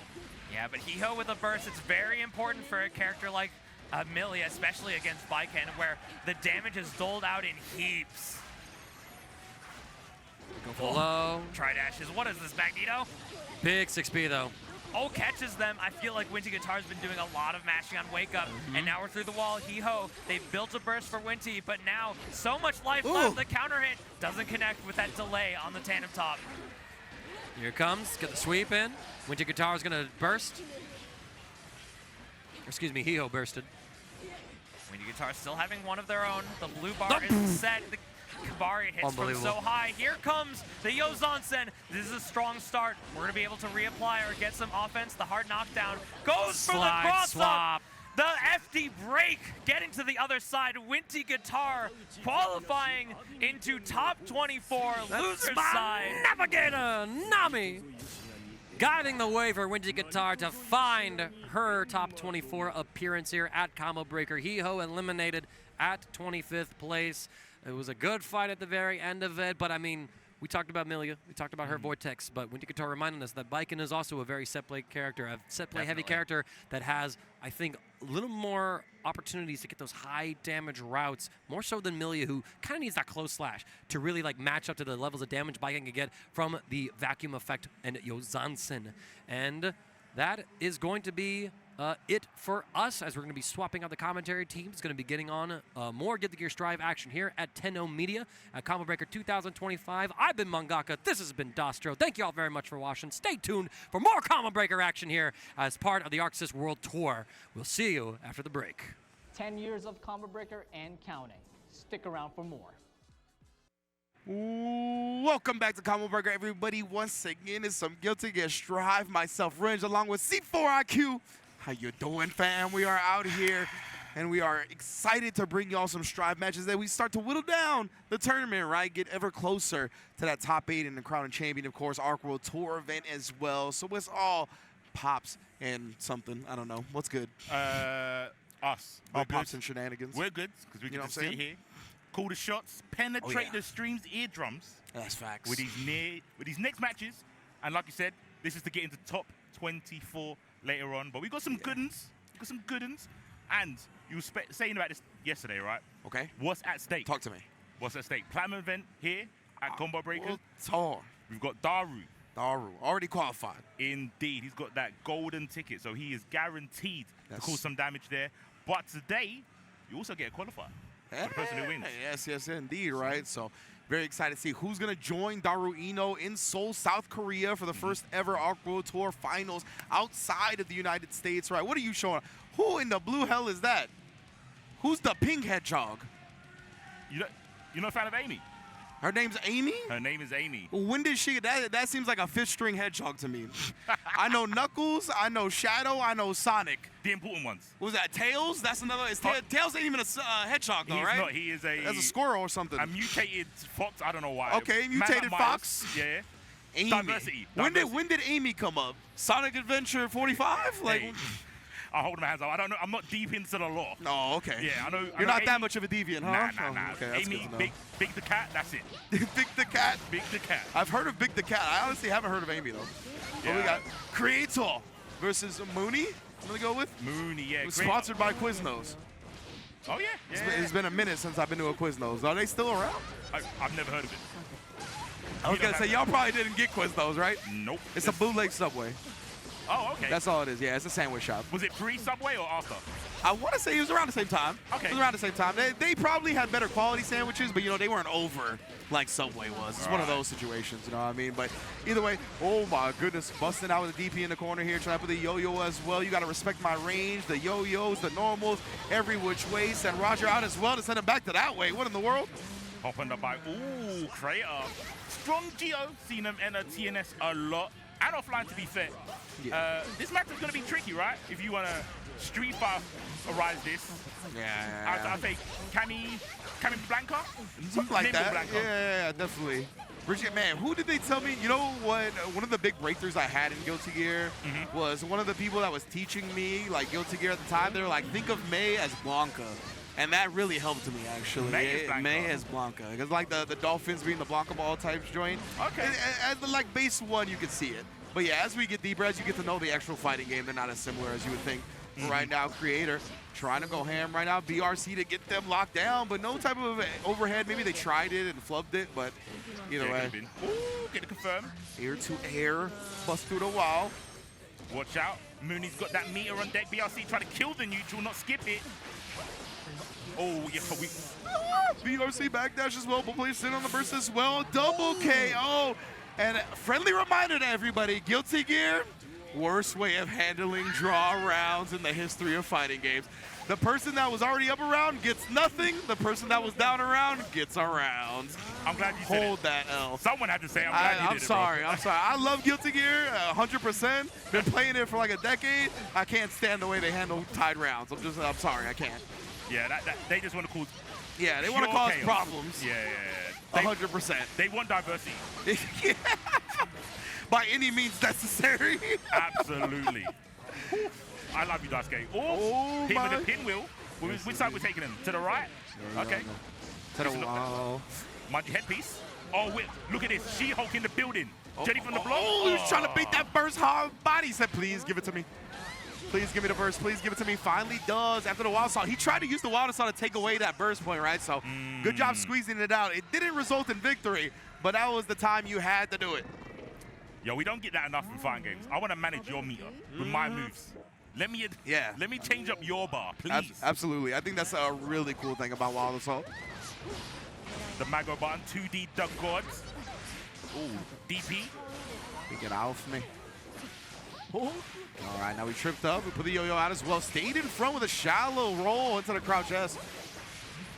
Yeah, but Hiho with a burst, it's very important for a character like Millia, especially against Baiken, where the damage is doled out in heaps. Go for low. Tri-dashes. What is this, Magneto? Big 6B though. Oh, catches them. I feel like Winty Guitar's been doing a lot of mashing on Wake Up, and now we're through the wall. Hiho, they've built a burst for Winty, but now so much life left. The counter hit doesn't connect with that delay on the tandem top. Here it comes. Get the sweep in. Winty Guitar is going to burst. Excuse me, Hiho bursted. Winty Guitar still having one of their own. The blue bar is set. The Kabari hits from so high. Here comes the Zerozzen. This is a strong start. We're going to be able to reapply or get some offense. The hard knockdown goes for the cross-up. The FD break getting to the other side. Winty Guitar qualifying into top 24. Loser side. Navigator Nami guiding the way for Winty Guitar to find her top 24 appearance here at Combo Breaker. Hiho eliminated at 25th place. It was a good fight at the very end of it, but I mean, we talked about Millia, we talked about her Vortex, but Winty Guitar reminded us that Baiken is also a very set play character, a set play heavy character that has, I think, a little more opportunities to get those high damage routes, more so than Millia, who kind of needs that close slash to really like match up to the levels of damage Baiken can get from the vacuum effect and Zerozzen. And that is going to be it for us, as we're going to be swapping out the commentary team. It's going to be getting on more Get the Gear Strive action here at Tenno Media at Combo Breaker 2025. I've been Mangaka. This has been Dostro. Thank you all very much for watching. Stay tuned for more Combo Breaker action here as part of the ArcSys World Tour. We'll see you after the break. 10 years of Combo Breaker and counting. Stick around for more. Welcome back to Combo Breaker, everybody. Once again, it's some Guilty Gear Strive. Myself, Range, along with C4IQ. How you doing, fam? We are out here, and we are excited to bring y'all some Strive matches that we start to whittle down the tournament, right? Get ever closer to that top 8 in the Crown and Champion, of course, Arc World Tour event as well. So it's all pops and something. I don't know. What's good? Us. All pops and shenanigans. We're good, because we You know get to what I'm sit saying? here, call the shots, penetrate yeah. the stream's eardrums That's facts. with these next matches. And like you said, this is to get into top 24 later on. But we got some good uns. We got some good uns. And you were saying about this yesterday, right? Okay. What's at stake? Talk to me. What's at stake? Platinum event here at Combo Breakers. Well, it's hard. We've got Daru. Daru, already qualified. Indeed. He's got that golden ticket, so he is guaranteed to Yes. cause some damage there. But today, you also get a qualifier. For the person who wins. Yes, indeed, right? So very excited to see who's going to join Daru Ino in Seoul, South Korea for the first ever Arc World Tour finals outside of the United States, right? What are you showing? Who in the blue hell is that? Who's the pink hedgehog? You're not a fan of Amy? Her name's Amy? Her name is Amy. When did she, that seems like a fifth string hedgehog to me. I know Knuckles, I know Shadow, I know Sonic. The important ones. What was that, Tails? That's another, Tails ain't even a hedgehog though, He's right? not, he is a... That's a squirrel or something. A mutated fox, I don't know why. Okay, Man mutated like Miles. fox. Yeah. Amy. Diversity. When did Amy come up? Sonic Adventure 45? Like, Hey, I'll hold my hands up. I don't know. I'm not deep into the lore. no, okay. Yeah, I know. You're not that Amy- much of a deviant, huh? Nah. Oh, okay, that's Amy, good to know. big the cat. That's it. Big the Cat. Big the cat. I've heard of Big the Cat. I honestly haven't heard of Amy though. But we Yeah. got Creator versus Mooni. I'm gonna go with. Mooney, yeah. It was great. sponsored by QUIZNOS. Oh yeah. It's been a minute since I've been to a QUIZNOS. Are they still around? I've never heard of it. I was You don't gonna say have y'all that. probably didn't get QUIZNOS, right? Nope. It's a bootleg Subway. Oh, okay. That's all it is. Yeah, it's a sandwich shop. Was it pre-Subway or after? I want to say it was around the same time. Okay. It was around the same time. They probably had better quality sandwiches, but, they weren't over like Subway was. It's one of those situations, you know what I mean? But either way, oh, my goodness, busting out with a DP in the corner here, trying to put the yo-yo as well. You got to respect my range, the yo-yos, the normals, every which way. Send Roger out as well to send him back to that way. What in the world? Hopping up by, ooh, Crater. Strong Geo, seen him enter TNS a lot. And offline, to be fair. Yeah. This match is going to be tricky, right? If you want to Street Fighter arise this. Yeah. I think Cami Blanca? Something like Nimble that. Blanca. Yeah, definitely. Bridget, man, who did they tell me? You know what? One of the big breakthroughs I had in Guilty Gear was one of the people that was teaching me, like, Guilty Gear at the time. They were like, think of May as Blanca. And that really helped me, actually. May as Blanca. Because, like, the dolphins being the Blanca ball type joint. Okay. As the, like, base one, you can see it. But, yeah, as we get deeper, as you get to know the actual fighting game, they're not as similar as you would think. Right now, Creator trying to go ham right now. BRC to get them locked down, but no type of overhead. Maybe they tried it and flubbed it, but either way. Ooh, get it confirmed. Air to air, bust through the wall. Watch out. Mooney's got that meter on deck. BRC trying to kill the neutral, not skip it. Oh, yeah, BRC backdash as well, but placed in on the burst as well. Double KO. And a friendly reminder to everybody, Guilty Gear, worst way of handling draw rounds in the history of fighting games. The person that was already up around gets nothing. The person that was down around gets around. I'm glad you said Hold that L. Someone had to say I'm glad you did I'm sorry. I love Guilty Gear 100%. Been playing it for like a decade. I can't stand the way they handle tied rounds. I'm sorry. I can't. Yeah, they just want to cause. Yeah, they want to cause problems. Yeah. 100%. They want diversity. Yeah. By any means necessary. Absolutely. I love you, Daisuke. Oh, hit with the pinwheel. Which side we're taking him? To the right? Okay. To the wall. Mind your headpiece. Oh, wait, look at this. She-Hulk in the building. Jenny from the block. Oh, he's trying to beat that burst hard body. He said, please give it to me. Please give me the burst. Please give it to me. Finally does after the Wild Assault. He tried to use the Wild Assault to take away that burst point, right? So good job squeezing it out. It didn't result in victory, but that was the time you had to do it. Yo, we don't get that enough in fighting games. I want to manage your meter with my moves. Let me change up your bar, please. Absolutely. I think that's a really cool thing about Wild Assault. The Mago button, 2D Duck Gods. Ooh, DP. Get off me. All right, now we tripped up. We put the yo-yo out as well. Stayed in front with a shallow roll into the crouch S.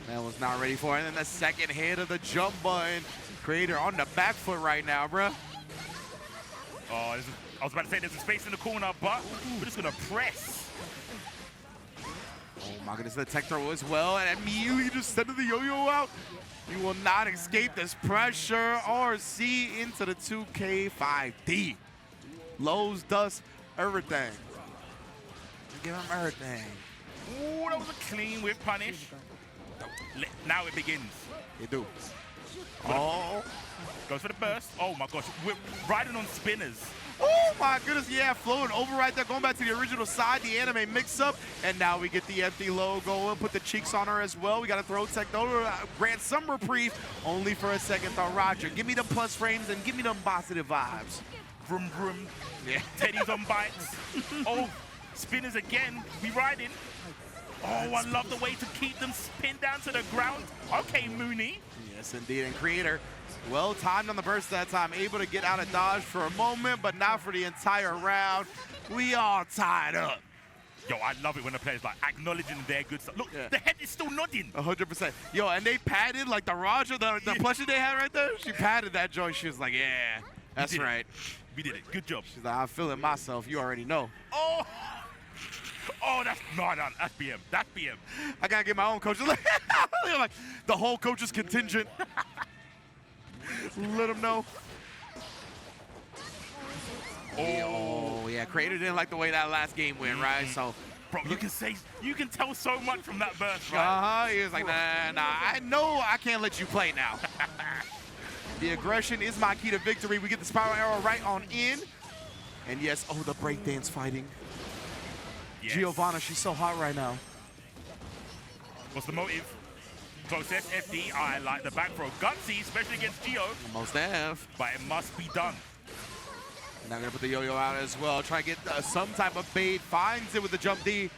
Man was not ready for it. And then the second hit of the jump button. Creator on the back foot right now, bruh. Oh, I was about to say there's a space in the corner, but we're just going to press. Oh my goodness, the tech throw as well. And immediately just sending the yo-yo out. You will not escape this pressure. RC into the 2K5D. Lows, dust, everything. Give him everything. Ooh, that was a clean whip punish. Now it begins. You do. Oh. Goes for the burst. Oh my gosh, we're riding on spinners. Oh my goodness, yeah, flowing over right there, going back to the original side, the anime mix-up, and now we get the empty low going, put the cheeks on her as well. We got to throw tech over, grant some reprieve, only for a second thought. Roger, give me them plus frames and give me them positive vibes. Vroom, vroom. Yeah. Teddy's on bites. Oh, spinners again. We riding. Oh, I love the way to keep them pinned down to the ground. Okay, Mooni. Yes, indeed, and Creator. Well timed on the burst that time, able to get out of dodge for a moment, but not for the entire round. We all tied up. Yo, I love it when the players like acknowledging their good stuff. Look, the head is still nodding. 100%. Yo, and they padded like the Roger, the plushie they had right there. She padded that joint. She was like, yeah, that's right. We did it. Good job. She's like, I'm feeling myself. You already know. Oh, that's that's BM. That's BM. I gotta get my own coach. Like the whole coach's contingent. Let them know. Oh, yeah. Creator didn't like the way that last game went, right? So, bro, you can tell so much from that burst, right? He was like, nah. I know I can't let you play now. The aggression is my key to victory. We get the spiral arrow right on in. And yes, the breakdance fighting. Yes. Giovanna, she's so hot right now. What's the motive? Close FD, I like the back throw. Gutsy, especially against Gio. Most have. But it must be done. Now gonna put the yo-yo out as well. Try to get some type of bait. Finds it with the jump D.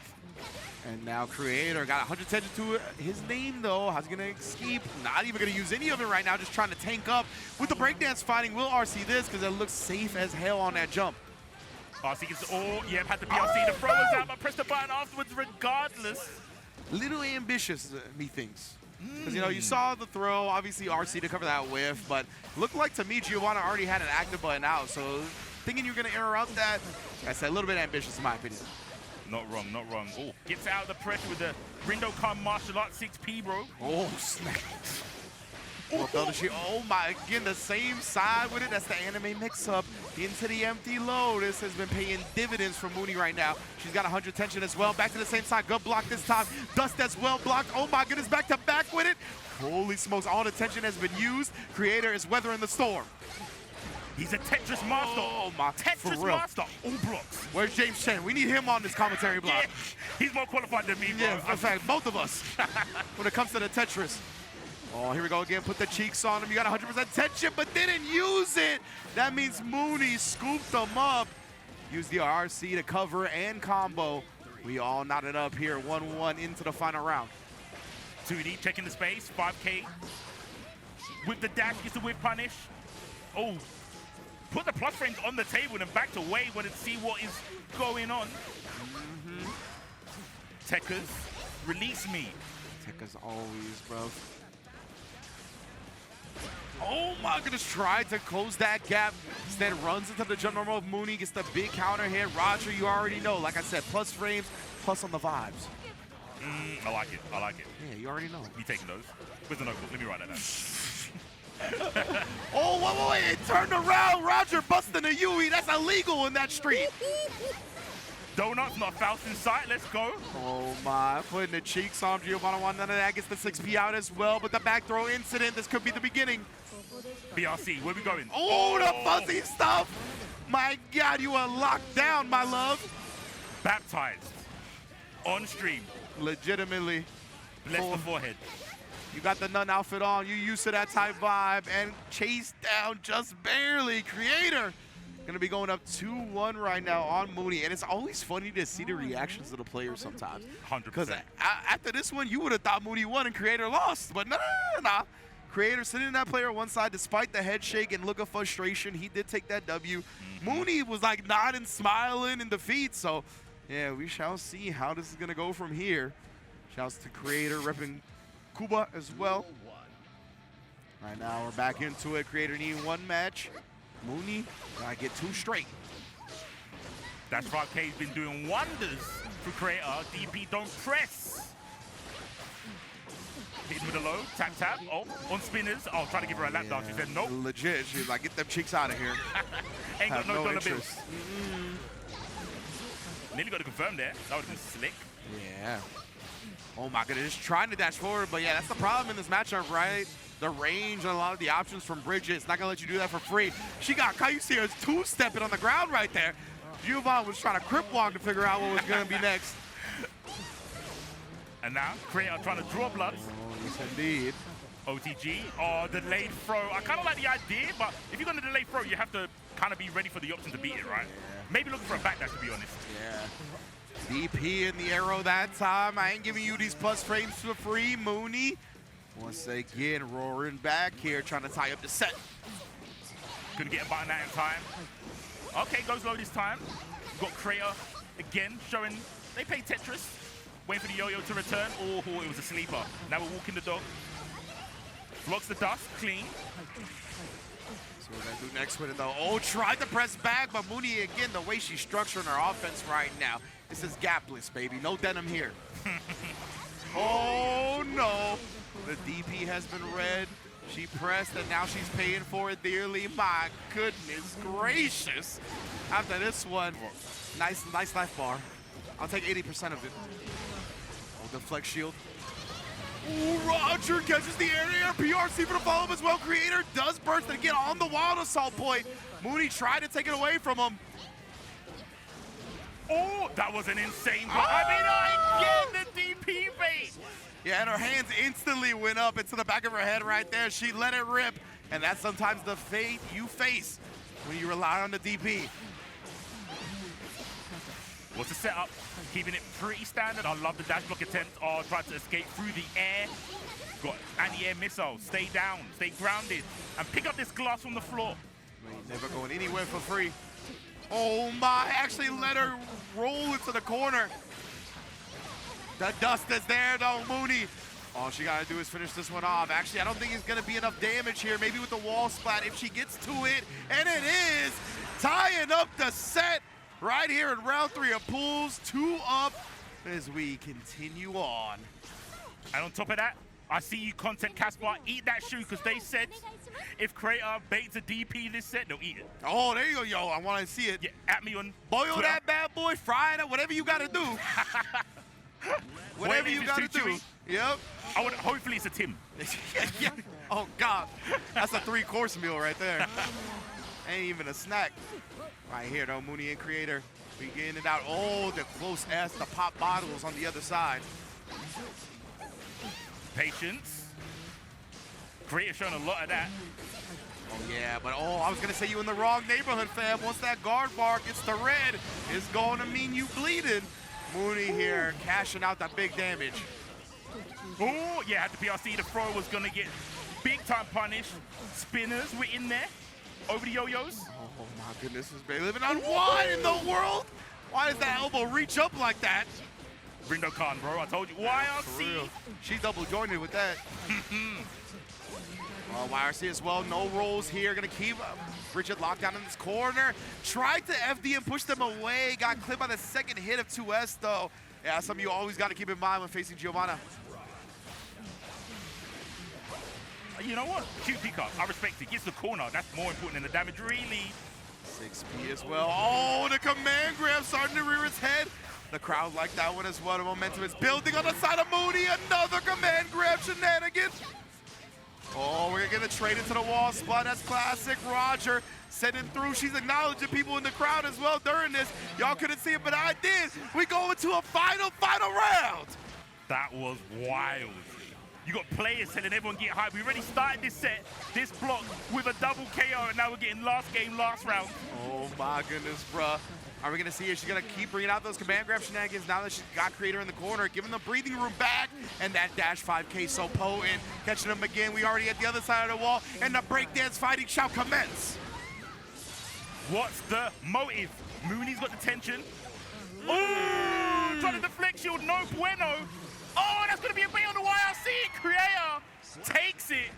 And now Creator got 100 attention to his name though. How's he gonna escape? Not even gonna use any of it right now. Just trying to tank up. With the breakdance fighting, will RC this because it looks safe as hell on that jump. RC gets had the BRC. The throw was out, but press the button afterwards regardless. Little ambitious, methinks. Because, you saw the throw, obviously RC to cover that whiff, but looked like to me Giovanna already had an active button out, so thinking you're going to interrupt that, I said a little bit ambitious in my opinion. Not wrong, not wrong. Oh, gets out of the pressure with the Rindokan martial arts 6P, bro. Oh, snap. Oh my, again, the same side with it. That's the anime mix-up into the empty low. This has been paying dividends for Mooni right now. She's got 100 tension as well. Back to the same side. Good block this time. Dust as well blocked. Oh my goodness, back to back with it. Holy smokes, all the tension has been used. Creator is weathering the storm. He's a Tetris master. Oh my, Tetris master. All blocks. Where's James Chen? We need him on this commentary block. Yeah, he's more qualified than me, bro. Yeah, in fact, both of us when it comes to the Tetris. Oh, here we go again. Put the cheeks on him. You got 100% tension, but didn't use it. That means Mooni scooped them up. Use the RC to cover and combo. We all knotted up here. 1-1 into the final round. 2D checking the space. 5K. With the dash, gets the whip punish. Oh, put the plus frames on the table and back to Wade when it see what is going on. Techers. Release me. Tech as always, bro. Oh my goodness, tried to close that gap. Instead runs into the jump normal of Mooni, gets the big counter hit. Roger, you already know. Like I said, plus frames, plus on the vibes. I like it. I like it. Yeah, you already know. You taking those? Where's the notebook? Let me write that down. Oh, wait, it turned around. Roger busting a Yui. That's illegal in that street. Donuts, not Faust in sight. Let's go. Oh my, putting the cheeks on Giovanna. None of that gets the 6P out as well, but the back throw incident, this could be the beginning. BRC, where we going? Oh, the fuzzy stuff. My God, you are locked down, my love. Baptized. On stream. Legitimately. Bless the forehead. You got the nun outfit on. You used to that type vibe and chased down just barely. Creator gonna be going up 2-1 right now on Mooni, and it's always funny to see the reactions of the players sometimes. 100%. Because after this one, you would have thought Mooni won and Creator lost, but no. Creator sitting in that player on one side, despite the head shake and look of frustration, he did take that W. Mooni was like nodding, smiling in defeat, so yeah, we shall see how this is gonna go from here. Shouts to Creator repping Cuba as well. Right now, we're back into it. Creator needing one match. Mooni gotta get 2 straight. That's right, K's been doing wonders for Creator. DP don't press. Hitting with a low, tap. Oh, on spinners. Oh, trying to give her a lap dance. She said nope. Legit, she's like, get them chicks out of here. Ain't got Have no dollar interest. bills. Nearly got to confirm there. That would have been slick. Yeah. Oh my goodness, trying to dash forward, but yeah, that's the problem in this matchup, right? The range and a lot of the options from Bridget. It's not gonna let you do that for free. She got, you see her 2-stepping on the ground right there. Giovanna was trying to crip walk to figure out what was gonna be next. And now, Creator trying to draw bloods. Oh, yes indeed. OTG, or delayed throw. I kind of like the idea, but if you're going to delay throw, you have to kind of be ready for the option to beat it, right? Yeah. Maybe looking for a backdash, to be honest. Yeah. DP in the arrow that time. I ain't giving you these plus frames for free. Mooni, once again, roaring back here, trying to tie up the set. Couldn't get a button that in time. Okay, goes low this time. Got Creator again, showing they play Tetris. Waiting for the yo-yo to return. Oh, it was a sleeper. Now we're walking the dog. Blocks the dust, clean. So we're gonna do next with it though. Oh, tried to press back, but Mooni again, the way she's structuring her offense right now. This is gapless, baby. No denim here. Oh no. The DP has been read. She pressed and now she's paying for it dearly. My goodness gracious. After this one, nice life bar. I'll take 80% of it. Oh, the flex shield. Ooh, Roger catches the air PRC for the follow-up as well. Creator does burst and get on the wild assault point. Mooni tried to take it away from him. Oh, that was an insane block. I mean, the DP bait. Yeah, and her hands instantly went up into the back of her head right there. She let it rip, and that's sometimes the fate you face when you rely on the DP. What's the setup? Keeping it pretty standard. I love the dash block attempt. Oh, tried to escape through the air. Got anti-air missile. Stay down, stay grounded, and pick up this glass from the floor. Never going anywhere for free. Oh my, actually let her roll into the corner. The dust is there though, Mooni. All she gotta do is finish this one off. Actually, I don't think it's gonna be enough damage here. Maybe with the wall splat if she gets to it. And it is tying up the set right here in round 3 of pools. 2 up as we continue on. And on top of that, I see you content Casper. Eat that shoe because they said if Creator baits a DP this set, they'll eat it. Oh, there you go, yo. I want to see it. Yeah, at me on Boil Twitter. that bad boy, fry it, whatever you got to do. Whatever you got to do. Yep. Hopefully it's a Tim. Yeah. Oh, God. That's a 3-course meal right there. Ain't even a snack. Right here, though, Mooni and Creator. We getting it out. Oh, the close ass, the pop bottles on the other side. Patience. Creator showing a lot of that. Oh, yeah, but I was going to say you in the wrong neighborhood, fam. Once that guard bar gets the red, it's going to mean you bleeding. Mooni here, cashing out that big damage. Oh, yeah, had the PRC. The throw was going to get big-time punished. Spinners were in there. Over the yo-yos. Oh, my goodness. This is living on what in the world? Why does that elbow reach up like that? Rindo Khan, bro. I told you. YRC. She's double jointed with that. YRC as well. No rolls here. Gonna keep Bridget locked down in this corner. Tried to FD and push them away. Got clipped by the second hit of 2S though. Yeah, something you always got to keep in mind when facing Giovanna. You know what? Cute pickup. I respect it. Gets the corner. That's more important than the damage, really. 6P as well. Oh, the command grab starting to rear its head. The crowd liked that one as well. The momentum is building on the side of Mooni. Another command grab shenanigans. Oh, we're going to get a trade into the wall spot. That's classic. Roger sending through. She's acknowledging people in the crowd as well during this. Y'all couldn't see it, but I did. We go into a final round. That was wild. You got players telling everyone get hype. We already started this set, this block, with a double KO, and now we're getting last game, last round. Oh my goodness, bruh. Are we going to see if she's going to keep bringing out those command grab shenanigans now that she's got Creator in the corner, giving the breathing room back, and that dash 5K so potent. Catching them again. We already at the other side of the wall, and the breakdance fighting shall commence. What's the motive? Mooney's got the tension. Ooh, trying to deflect shield, no bueno. Oh, that's going to be a bait on the YRC. Creator takes it.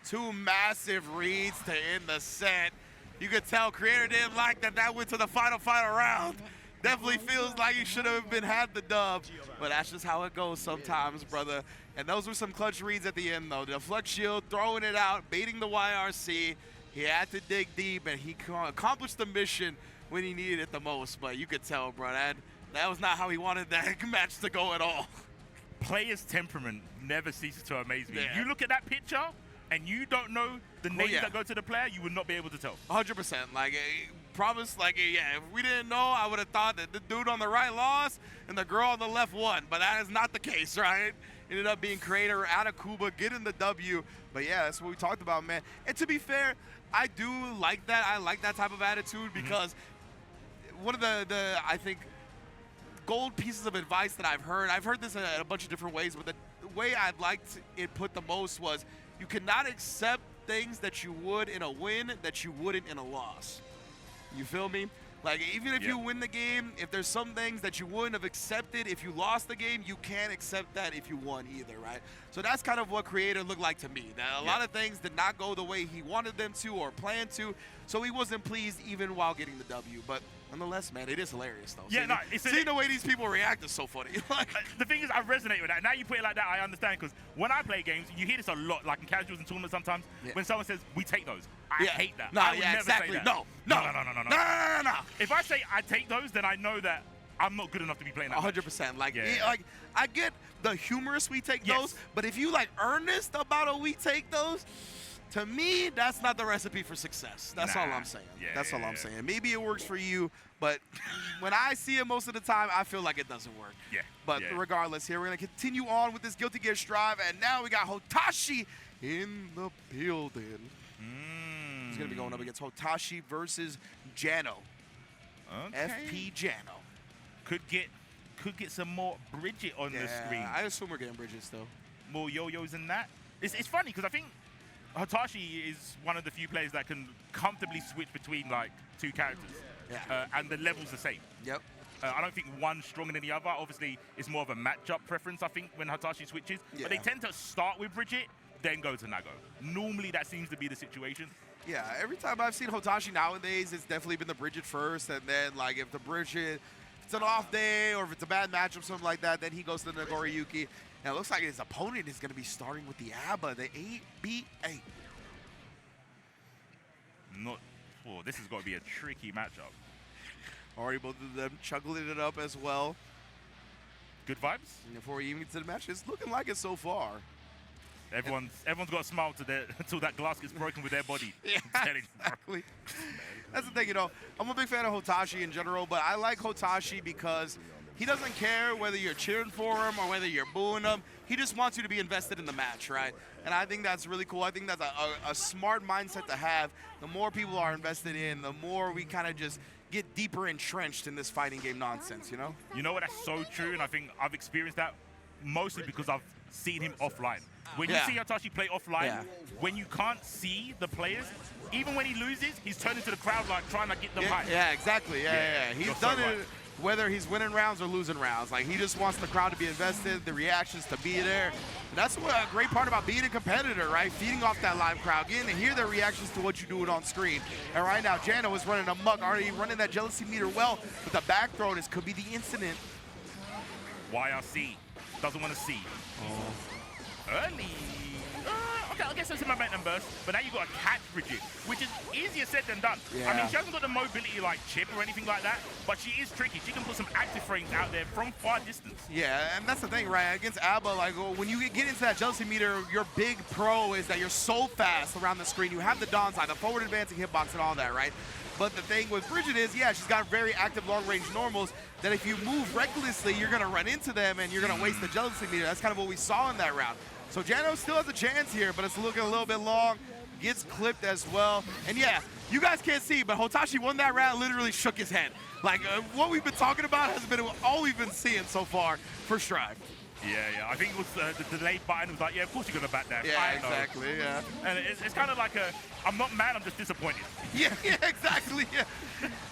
Two massive reads to end the set. You could tell Creator didn't like that went to the final round. Definitely feels like he should have had the dub, but that's just how it goes sometimes, brother. And those were some clutch reads at the end, though. The deflect shield, throwing it out, baiting the YRC. He had to dig deep, and he accomplished the mission when he needed it the most. But you could tell, bro, that was not how he wanted that match to go at all. Players' temperament never ceases to amaze me. Yeah. You look at that picture, and you don't know the names that go to the player, you would not be able to tell. 100%. Like, promise, like, yeah, if we didn't know, I would have thought that the dude on the right lost and the girl on the left won. But that is not the case, right? Ended up being Creator out of Cuba, getting the W. But yeah, that's what we talked about, man. And to be fair, I do like that. I like that type of attitude because one of the I think, gold pieces of advice that I've heard this in a bunch of different ways, but the way I liked it put the most was you cannot accept things that you would in a win that you wouldn't in a loss. You feel me? Like, even if you win the game, if there's some things that you wouldn't have accepted if you lost the game, you can't accept that if you won either, right? So that's kind of what Creator looked like to me. That a lot of things did not go the way he wanted them to or planned to, so he wasn't pleased even while getting the W. But nonetheless, man, it is hilarious, though. Yeah, seeing the way these people react is so funny. The thing is, I resonate with that. Now you put it like that, I understand, because when I play games, you hear this a lot, like in casuals and tournaments sometimes, when someone says, we take those. I hate that. No, I would never exactly. say that. No. If I say I take those, then I know that I'm not good enough to be playing that 100%. Like, like, I get the humorous we take those, but if you like earnest about a we take those, to me, that's not the recipe for success. That's all I'm saying. That's all I'm saying. Maybe it works for you, but when I see it most of the time, I feel like it doesn't work. But regardless, here we're going to continue on with this Guilty Gear Strive, and now we got Hotashi in the building. He's going to be going up against Hotashi versus Jano. FP Jano. Could get some more Bridget on the screen. I assume we're getting Bridget still. More yo-yos than that. It's funny because I think Hotashi is one of the few players that can comfortably switch between like two characters. And the level's the same. I don't think one's stronger than the other. Obviously, it's more of a matchup preference, I think, when Hotashi switches. But they tend to start with Bridget, then go to Nago. Normally, that seems to be the situation. Yeah, every time I've seen Hotashi nowadays, it's definitely been the Bridget first, and then like if the Bridget, if it's an off day or if it's a bad matchup, something like that, then he goes to the Nagoriyuki. And it looks like his opponent is going to be starting with the ABBA, the 8B8. This has got to be a tricky matchup. Already both of them chuggling it up as well. Good vibes? And before we even get to the match, it's looking like it so far. Everyone's got a smile until that glass gets broken with their body. Exactly. That's the thing, you know. I'm a big fan of Hotashi in general, but I like Hotashi because he doesn't care whether you're cheering for him or whether you're booing him. He just wants you to be invested in the match, right? And I think that's really cool. I think that's a smart mindset to have. The more people are invested in, the more we kind of just get deeper entrenched in this fighting game nonsense, you know? You know what? That's so true, and I think I've experienced that mostly because I've seen him offline. When you see Hotashi play offline, when you can't see the players, even when he loses, he's turned into the crowd like trying to get them high. Yeah, exactly. Yeah. He's done it whether he's winning rounds or losing rounds. Like, he just wants the crowd to be invested, the reactions to be there. And that's what a great part about being a competitor, right? Feeding off that live crowd, getting to hear their reactions to what you're doing on screen. And right now, Jano is running amok, already running that jealousy meter well, but the back throw, this could be the incident. YRC doesn't want to see. Early. Okay, I guess that's a momentum burst, but now you've got to catch Bridget, which is easier said than done. Yeah. I mean, she hasn't got the mobility like Chip or anything like that, but she is tricky. She can put some active frames out there from far distance. Yeah, and that's the thing, right? Against Abba, like, when you get into that jealousy meter, your big pro is that you're so fast around the screen. You have the Dawn side, the forward advancing hitbox and all that, right? But the thing with Bridget is, yeah, she's got very active long-range normals that if you move recklessly, you're going to run into them and you're going to waste the jealousy meter. That's kind of what we saw in that round. So Jano still has a chance here, but it's looking a little bit long. Gets clipped as well. And yeah, you guys can't see, but Hotashi won that round, literally shook his head. Like, what we've been talking about has been all we've been seeing so far for Strive. Yeah. I think it was the delayed button was like, yeah, of course you're going to back that. Yeah, exactly, yeah. And it's kind of like I'm not mad, I'm just disappointed. Yeah, exactly, yeah.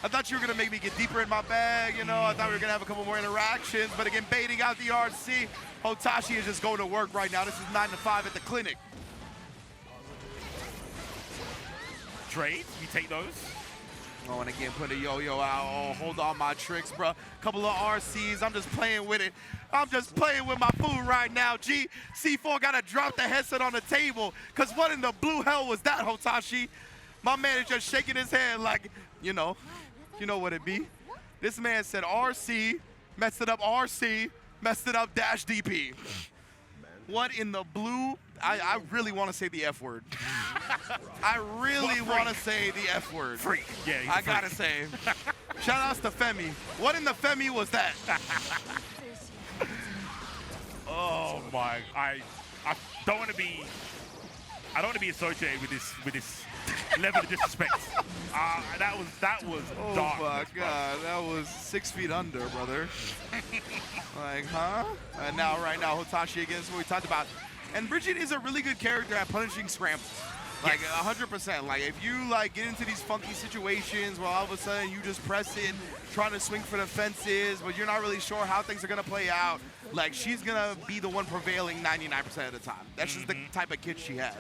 I thought you were going to make me get deeper in my bag, you know. I thought we were going to have a couple more interactions, but again, baiting out the RC. Hotashi is just going to work right now. This is 9 to 5 at the clinic. Trade, you take those. Oh, and again, put a yo-yo out. Oh, hold on my tricks, bro. Couple of RCs. I'm just playing with it. I'm just playing with my food right now. G, C4 got to drop the headset on the table, because what in the blue hell was that, Hotashi? My man is just shaking his head like, you know what it be. This man said RC, messed it up RC, messed it up dash DP. What in the blue? I really want to say the F word. I really want to say the F word. Freak. Yeah, I gotta say. Shout outs to Femi. What in the Femi was that? Oh my! I don't want to be. I don't want to be associated with this level of disrespect. That was Oh dark. my God, that was 6 feet under, brother. Like, huh? And now, right now, Hotashi again is what we talked about. And Bridget is a really good character at punishing scrambles. Like, 100%. Like, if you, like, get into these funky situations where all of a sudden you just press it, trying to swing for the fences, but you're not really sure how things are going to play out, like, she's going to be the one prevailing 99% of the time. That's just the type of kid she has.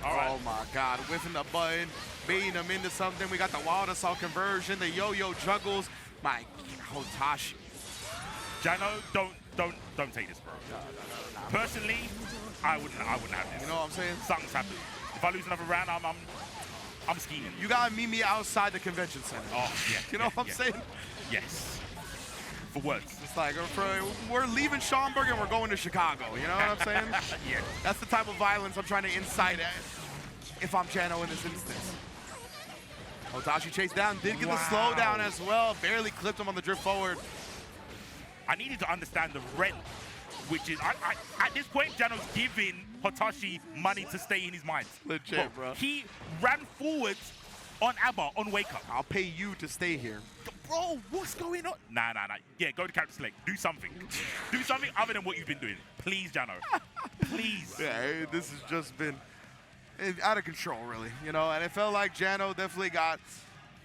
All right. Oh, my God. Whiffing the button, baiting him into something. We got the wild assault conversion, the yo-yo juggles. My Hotashi. Jano, don't take this, bro. No. Personally, I wouldn't have this. You know what I'm saying? Something's happened. If I lose another round, I'm scheming. You gotta meet me outside the convention center. Oh, yeah. You know what I'm saying? Yes. For words. It's like, we're leaving Schaumburg and we're going to Chicago. You know what I'm saying? Yeah. That's the type of violence I'm trying to incite if I'm Jano in this instance. Hotashi chased down, did get the slowdown as well. Barely clipped him on the drift forward. I needed to understand the rent, which is, at this point, Jano's giving Hotashi money to stay in his mind. Legit, bro. He ran forwards on Abba, on Wake Up. I'll pay you to stay here. Bro, what's going on? Nah. Yeah, go to character select. Do something. Do something other than what you've been doing. Please, Jano. Please. Yeah, this has just been out of control, really. You know, and it felt like Jano definitely got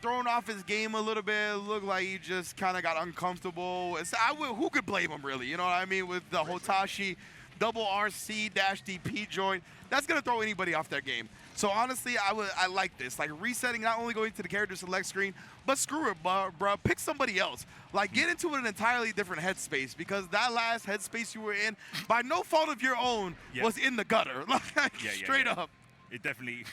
thrown off his game a little bit. It looked like he just kind of got uncomfortable. Who could blame him, really? You know what I mean? With the Hotashi double RC dash DP joint, that's going to throw anybody off their game. So honestly, I like this. Like, resetting, not only going to the character select screen, but screw it, bro. Pick somebody else. Like, get into an entirely different headspace, because that last headspace you were in, by no fault of your own, was in the gutter. Like, straight up. It definitely,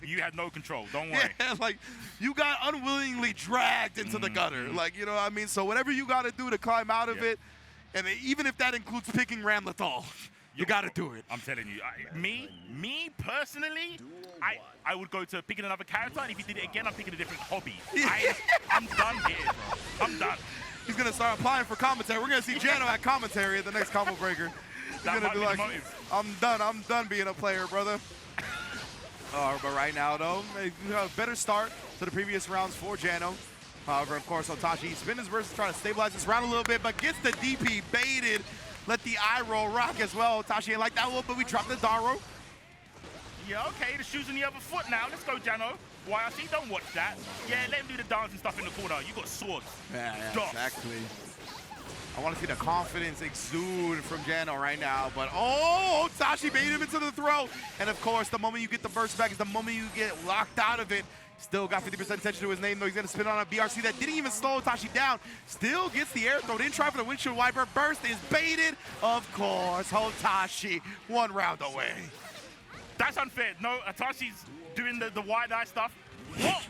you had no control. Don't worry. Yeah, like, you got unwillingly dragged into the gutter. Like, you know what I mean? So whatever you got to do to climb out of it, and even if that includes picking Ramlethal, you got to do it. I'm telling you. Me personally, I would go to picking another character, and if he did it again, I'm picking a different hobby. I'm done here, bro. I'm done. He's going to start applying for commentary. We're going to see Jano at commentary at the next Combo Breaker. He's going to be like, I'm done being a player, brother. But right now, though, a better start to the previous rounds for Jano. However, of course, Hotashi spin his versus trying to stabilize this round a little bit, but gets the DP baited. Let the eye roll rock as well. Hotashi ain't like that one, but we dropped the Daro. Yeah, okay, the shoe's on the other foot now. Let's go, Jano. YRC, don't watch that. Yeah, let him do the dancing stuff in the corner. You got swords. Yeah, Dots. exactly. I want to see the confidence exude from Jano right now, but oh, Tashi baited him into the throw. And of course, the moment you get the burst back is the moment you get locked out of it. Still got 50% attention to his name, though. He's going to spin on a BRC that didn't even slow Tashi down. Still gets the air throw. Didn't try for the windshield wiper. Burst is baited. Of course, Hotashi 1 round away. That's unfair. No, Atashi's doing the wide eye stuff.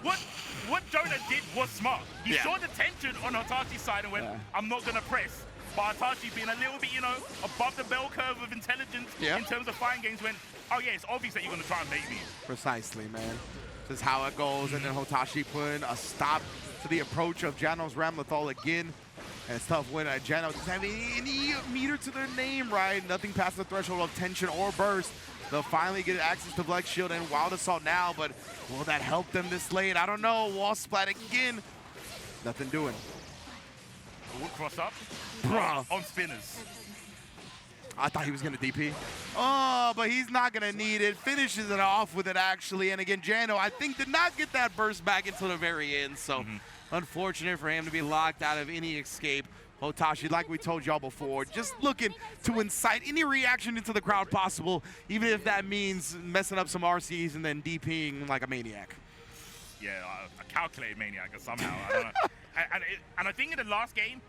What Jonah did was smart. He saw the tension on Hotashi's side and went, I'm not going to press. But Atashi being a little bit, you know, above the bell curve of intelligence in terms of fighting games went, oh yeah, it's obvious that you're going to try and bait me. Precisely, man. This is how it goes. And then Hotashi putting a stop to the approach of Jano's Ramlethal again. And it's tough when Jano doesn't have any meter to their name, right? Nothing past the threshold of tension or burst. They'll finally get access to Black Shield and Wild Assault now, but will that help them this late? I don't know. Wall splat again. Nothing doing. We'll cross up. Bruh. On spinners. I thought he was going to DP. Oh, but he's not going to need it. Finishes it off with it, actually. And again, Jano, I think, did not get that burst back until the very end. So unfortunate for him to be locked out of any escape. Hotashi, like we told y'all before, just looking to incite any reaction into the crowd possible, even if that means messing up some RCs and then DPing like a maniac. Yeah, a calculated maniac somehow. I don't know. And I think in the last game,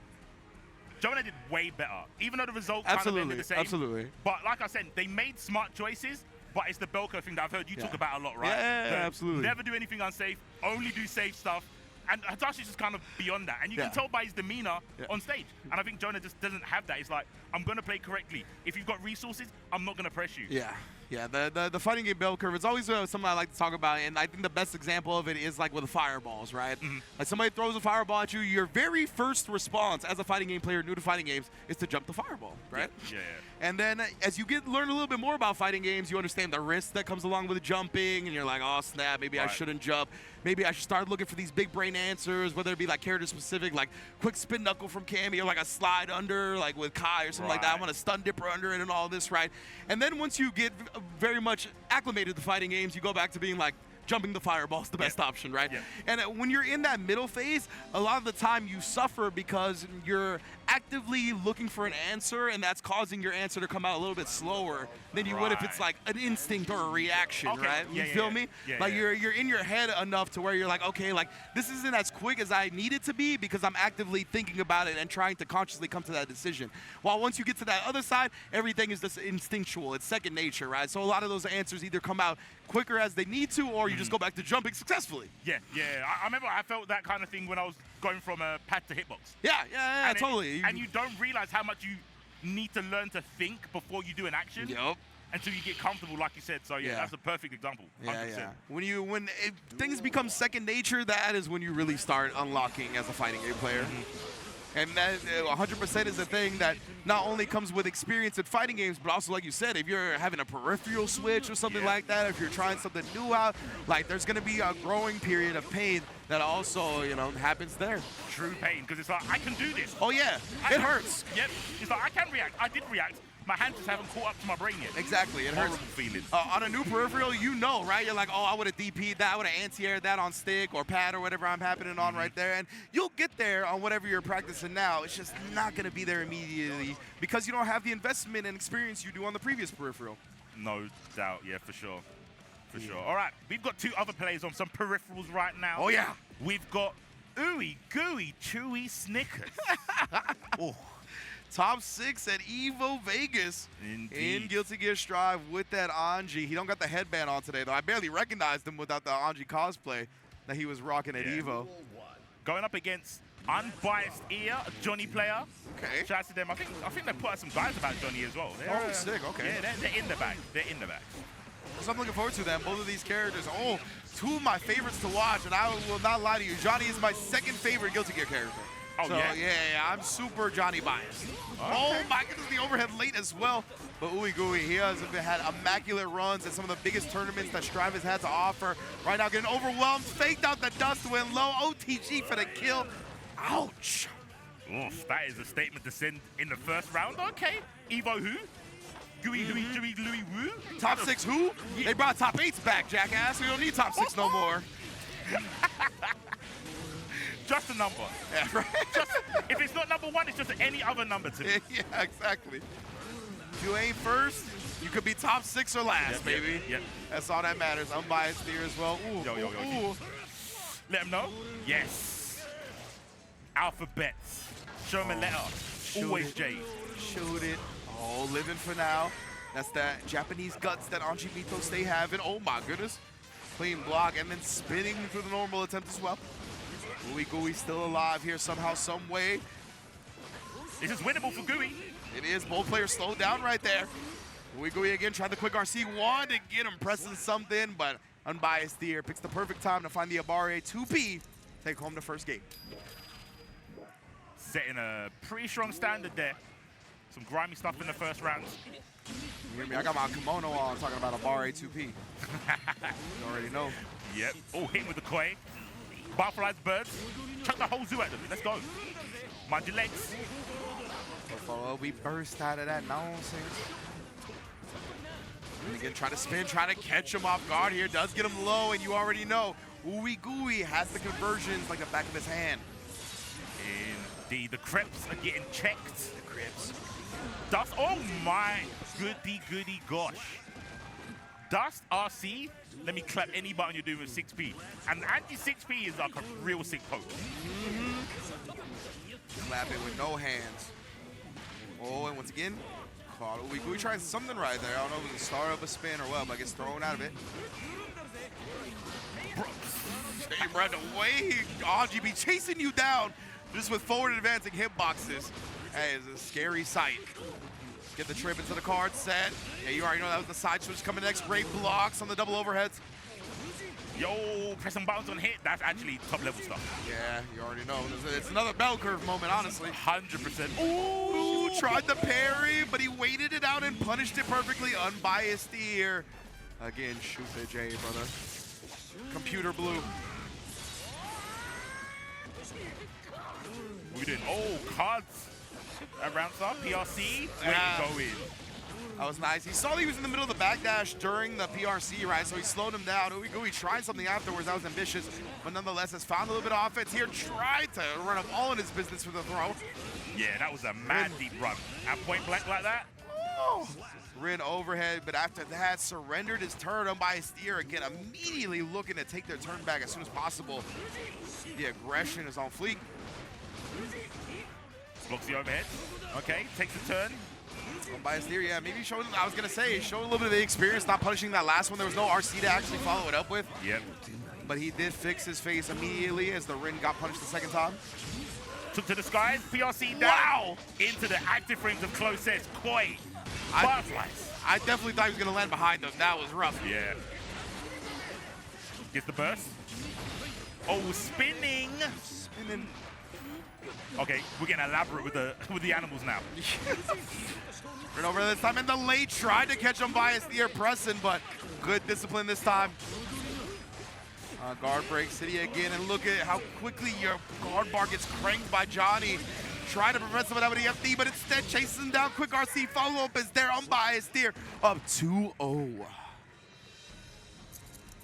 Jonah did way better, even though the result kind of ended the same. Absolutely. But like I said, they made smart choices, but it's the bell curve thing that I've heard you talk about a lot, right? Yeah, absolutely. Never do anything unsafe, only do safe stuff. And Hatashi's just kind of beyond that. And you can tell by his demeanor on stage. And I think Jonah just doesn't have that. He's like, I'm going to play correctly. If you've got resources, I'm not going to press you. Yeah, the fighting game bell curve is always something I like to talk about, and I think the best example of it is like with the fireballs, right? Like somebody throws a fireball at you, your very first response as a fighting game player new to fighting games is to jump the fireball, right? Yeah. And then as you learn a little bit more about fighting games, you understand the risk that comes along with jumping, and you're like, oh snap, maybe I shouldn't jump. Maybe I should start looking for these big brain answers, whether it be like character specific, like quick spin knuckle from Cammy, or like a slide under, like with Kai or something like that. I want a stun dipper under it and all this, right? And then once you get very much acclimated to fighting games, you go back to being like, jumping the fireball is the best option, right? And when you're in that middle phase, a lot of the time you suffer because you're actively looking for an answer, and that's causing your answer to come out a little bit slower than you would if it's like an instinct or a reaction, right? You feel me? Like you're in your head enough to where you're like, okay, like this isn't as quick as I need it to be because I'm actively thinking about it and trying to consciously come to that decision. While once you get to that other side, everything is just instinctual. It's second nature, right? So a lot of those answers either come out quicker as they need to, or you just go back to jumping successfully. I remember I felt that kind of thing when I was going from a pad to hitbox. Yeah, totally. And you don't realize how much you need to learn to think before you do an action. Until you get comfortable, like you said. So that's a perfect example. 100%. When things become second nature, that is when you really start unlocking as a fighting game player. And that 100% is a thing that not only comes with experience in fighting games, but also, like you said, if you're having a peripheral switch or something like that, if you're trying something new out, like there's going to be a growing period of pain that also, happens there. True pain, because it's like, I can do this. Oh, yeah. It hurts. Yep. It's like, I can react. I did react. My hands just haven't caught up to my brain yet. Exactly. It hurts. Horrible feeling. On a new peripheral, right? You're like, oh, I would have DP'd that. I would have anti-aired that on stick or pad or whatever I'm happening on right there. And you'll get there on whatever you're practicing now. It's just not going to be there immediately because you don't have the investment and experience you do on the previous peripheral. No doubt. Yeah, for sure. For sure. All right. We've got two other players on some peripherals right now. Oh, yeah. We've got Ooeygooeychewysnickers. Top 6 at Evo Vegas. Indeed. In Guilty Gear Strive with that Anji. He don't got the headband on today, though. I barely recognized him without the Anji cosplay that he was rocking at Evo. Going up against Unbiased Ear, a Johnny player. Okay. Shout out to them. I think they put out some guys about Johnny as well. Oh, sick. Okay. Yeah, they're in the bag. They're in the bag. So I'm looking forward to them. Both of these characters. Oh, two of my favorites to watch, and I will not lie to you. Johnny is my second favorite Guilty Gear character. Oh, so, yeah, I'm super Johnny biased. Okay. Oh, my goodness, the overhead late as well. But Ooeygooey, he has had immaculate runs at some of the biggest tournaments that Strive has had to offer. Right now, getting overwhelmed, faked out the dust win low. OTG for the kill. Ouch. Oof, that is a statement to send in the first round. Okay, Evo who? Gooey, Louis, Woo? Top 6 who? Yeah. They brought top 8s back, jackass. We don't need top 6 no more. Just a number. Yeah, right? If it's not number 1, it's just any other number to me. Yeah, exactly. If you ain't first, you could be top 6 or last, baby. Yep. That's all that matters. Unbiased here as well. Ooh, Yo. Let him know. Yes. Alphabets. Show him a letter. Always J. Shoot it. Oh, living for now. That's that Japanese guts that Anji Mitos they have. And oh my goodness. Clean block and then spinning through the normal attempt as well. Ooeygooey still alive here somehow, some way. This is winnable for Gooey. It is. Both players slowed down right there. Ooeygooey again tried the quick RC. Wanted to get him pressing something, but Unbiased here picks the perfect time to find the Abare 2P. Take home the first game. Setting a pretty strong standard there. Some grimy stuff in the first round. You hear me? I got my kimono on talking about Abare 2P. You already know. Yep. Oh, hit with the koi. Butterflies, birds. Chuck the whole zoo at them. Let's go. Mind your legs. We burst out of that nonsense. And again, try to spin, trying to catch him off guard here. Does get him low, and you already know Ooeygooey has the conversions like the back of his hand. Indeed, the creps are getting checked. The creps. Dust, oh my goody gosh. Dust RC, let me clap any button you're doing with 6P. And Anji 6P is like a real sick poke. Clap it with no hands. Oh, and once again, caught Ooeygooey trying something right there. I don't know if it was a start of a spin or what, but gets thrown out of it. Stay right away. Anji be chasing you down just with forward advancing hitboxes. Hey, it's a scary sight. Get the trip into the card set. Yeah, you already know that was the side switch coming next. Great blocks on the double overheads. Yo, press and bounce on hit. That's actually top level stuff. Yeah, you already know. It's another bell curve moment, honestly. 100%. Ooh, tried the parry, but he waited it out and punished it perfectly. Unbiased here. Again, shoot the J, brother. Computer blue. What we doing? Oh, cards. Around top, PRC. Where you going? That was nice. He saw that he was in the middle of the backdash during the PRC, right? So he slowed him down. Ooeygooey tried something afterwards. That was ambitious, but nonetheless has found a little bit of offense here. Tried to run up all in his business with a throw. Yeah, that was a mad deep run. At point blank like that. Oh. Rin overhead, but after that, surrendered his turn on by Steer again, immediately looking to take their turn back as soon as possible. The aggression is on fleek. Blocks the overhead. Okay, takes the turn. By Steer, yeah, maybe showed, I was going to say, showed a little bit of the experience, not punishing that last one. There was no RC to actually follow it up with. Yep. But he did fix his face immediately as the Rin got punished the second time. Took to the skies, PRC down. Wow! Into the active frames of close sets. Koi. Butterflies. I definitely thought he was going to land behind him. That was rough. Yeah. Gets the burst. Oh, spinning. Spinning. Okay, we're getting elaborate with the animals now. Rin over this time, and the late tried to catch him by Steer pressing, but good discipline this time. Guard break City again, and look at how quickly your guard bar gets cranked by Johnny. Trying to prevent some of that with the FD, but instead chases him down. Quick RC follow-up is there. Unbiased here. Up 2-0.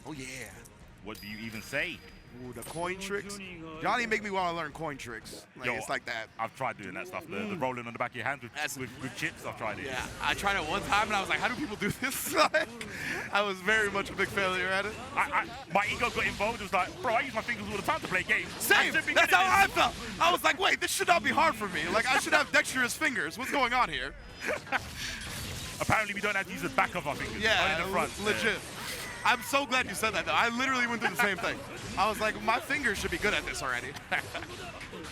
Oh, yeah. What do you even say? Ooh, the coin tricks. Johnny make me want to learn coin tricks. Like, Yo, it's like that. I've tried doing that stuff. The rolling on the back of your hands with chips, I've tried it. Yeah, I tried it one time, and I was like, how do people do this? I was very much a big failure at it. My ego got involved. It was like, bro, I use my fingers all the time to play games. Same. That's how I felt. I was like, wait, this should not be hard for me. Like, I should have dexterous fingers. What's going on here? Apparently, we don't have to use the back of our fingers. Yeah, only the front. legit. Yeah. I'm so glad you said that, though. I literally went through the same thing. I was like, my fingers should be good at this already.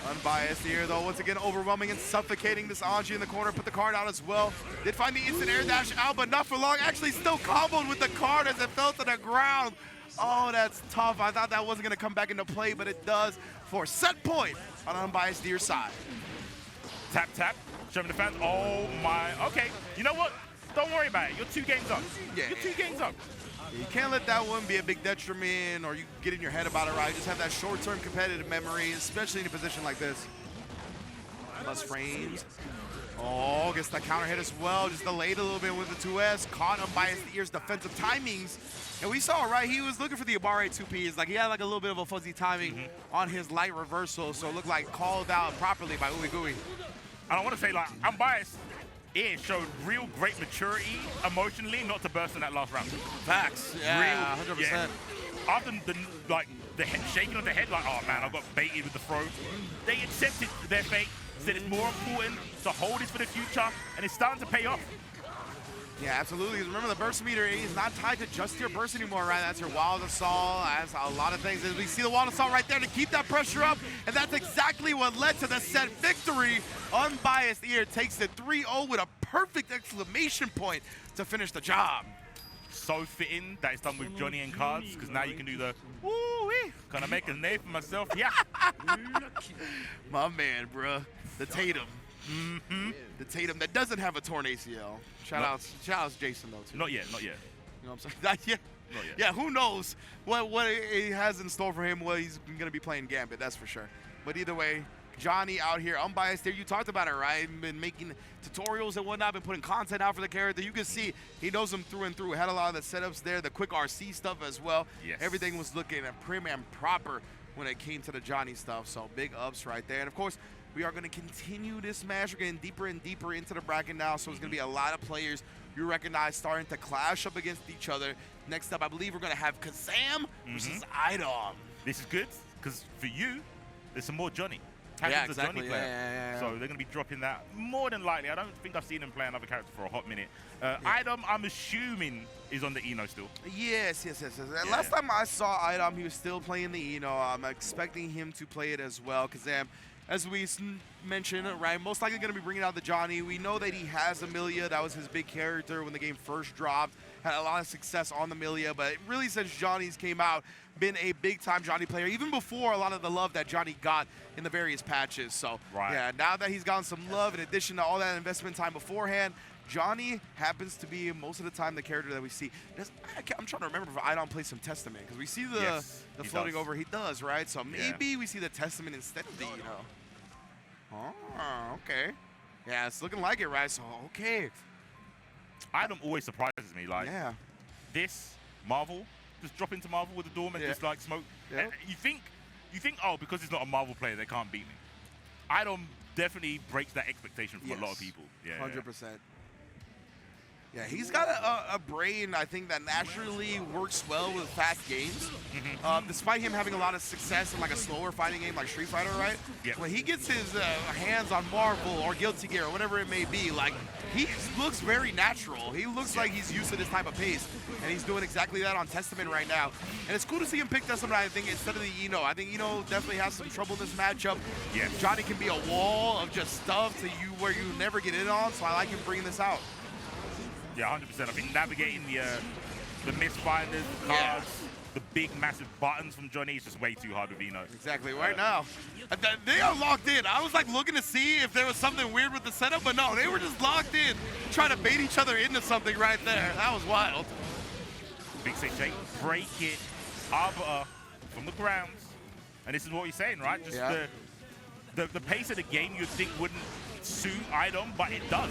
Unbiased here, though. Once again, overwhelming and suffocating this Anji in the corner. Put the card out as well. Did find the instant air dash out, but not for long. Actually still comboed with the card as it fell to the ground. Oh, that's tough. I thought that wasn't going to come back into play, but it does for set point on Unbiased Deer's side. Tap, tap. Showing the fans. Oh, my. Okay. You know what? Don't worry about it. You're 2 games up. Yeah. You're 2 games up. You can't let that one be a big detriment or you get in your head about it, right? Just have that short-term competitive memory, especially in a position like this. Plus frames. Oh, gets the counter hit as well. Just delayed a little bit with the 2S. Caught Unbiased Ear's defensive timings. And we saw, right, he was looking for the Abare 2Ps. Like, he had like a little bit of a fuzzy timing on his light reversal. So it looked like called out properly by Ooeygooey. And I want to say, like, Unbiased Ear showed real great maturity emotionally not to burst in that last round. Facts. Yeah, 100%. Yeah. After the shaking of the head, like, oh man, I got baited with the throw. They accepted their fate, said it's more important to hold this for the future, and it's starting to pay off. Yeah, absolutely. 'Cause remember, the burst meter is not tied to just your burst anymore, right? That's your wild assault. That's a lot of things. As we see the wild assault right there to keep that pressure up, and that's exactly what led to the set victory. Unbiased Ear takes it 3-0 with a perfect exclamation point to finish the job. So fitting that it's done with Johnny and cards, because now you can do the woo-wee. Can I make a name for myself? Yeah. My man, bruh. The Tatum. The Tatum that doesn't have a torn ACL. Shout outs Jason, though, too. Not yet, not yet. You know what I'm saying? Not yet. Not yet. Yeah, who knows what it has in store for him. Well, he's going to be playing Gambit, that's for sure. But either way, Johnny out here, Unbiased there. You talked about it, right? Been making tutorials and whatnot, been putting content out for the character. You can see he knows them through and through. Had a lot of the setups there, the quick RC stuff as well. Yes. Everything was looking prim and proper when it came to the Johnny stuff. So big ups right there. And of course, we are going to continue this match. We're getting deeper and deeper into the bracket now, so it's going to be a lot of players you recognize starting to clash up against each other. Next up, I believe we're going to have Kazam versus IDom. This is good, because for you, there's some more Johnny. Yeah, Happens a Johnny exactly. player. Yeah. So they're going to be dropping that more than likely. I don't think I've seen him play another character for a hot minute. IDom, I'm assuming, is on the Eno still. Yes. Last time I saw IDom, he was still playing the Eno. I'm expecting him to play it as well. Kazam, as we mentioned, right, most likely going to be bringing out the Johnny. We know that he has a Millia. That was his big character when the game first dropped. Had a lot of success on the Millia, but really since Johnny's came out, been a big-time Johnny player, even before a lot of the love that Johnny got in the various patches. So, yeah, now that he's gotten some love in addition to all that investment time beforehand, Johnny happens to be most of the time the character that we see. I'm trying to remember if IDom plays some Testament, because we see the floating over. He does, right? So maybe we see the Testament instead of the Eno. Oh, okay. Yeah, it's looking like it, right? So, okay. IDom always surprises me. Like, this, Marvel, just drop into Marvel with the Dorm and just like smoke. Yeah. You think, oh, because he's not a Marvel player, they can't beat me. IDom definitely breaks that expectation from a lot of people. Yeah, 100%. Yeah, he's got a brain, I think, that naturally works well with fast games. Despite him having a lot of success in like a slower fighting game like Street Fighter, right? Yeah. When he gets his hands on Marvel or Guilty Gear or whatever it may be, like, he looks very natural. He looks like he's used to this type of pace, and he's doing exactly that on Testament right now. And it's cool to see him pick Testament, I think, instead of the Eno. I think Eno definitely has some trouble in this matchup. Yeah. Johnny can be a wall of just stuff to you where you never get in on, so I like him bringing this out. Yeah, 100%. I think navigating the misfinders, cards, the big, massive buttons from Johnny is just way too hard with Eno. Exactly, right now. They are locked in. I was like looking to see if there was something weird with the setup, but no, they were just locked in, trying to bait each other into something right there. That was wild. Big 6-8, break it, arbiter from the ground. And this is what you're saying, right? Just the pace of the game you'd think wouldn't suit IDom, but it does.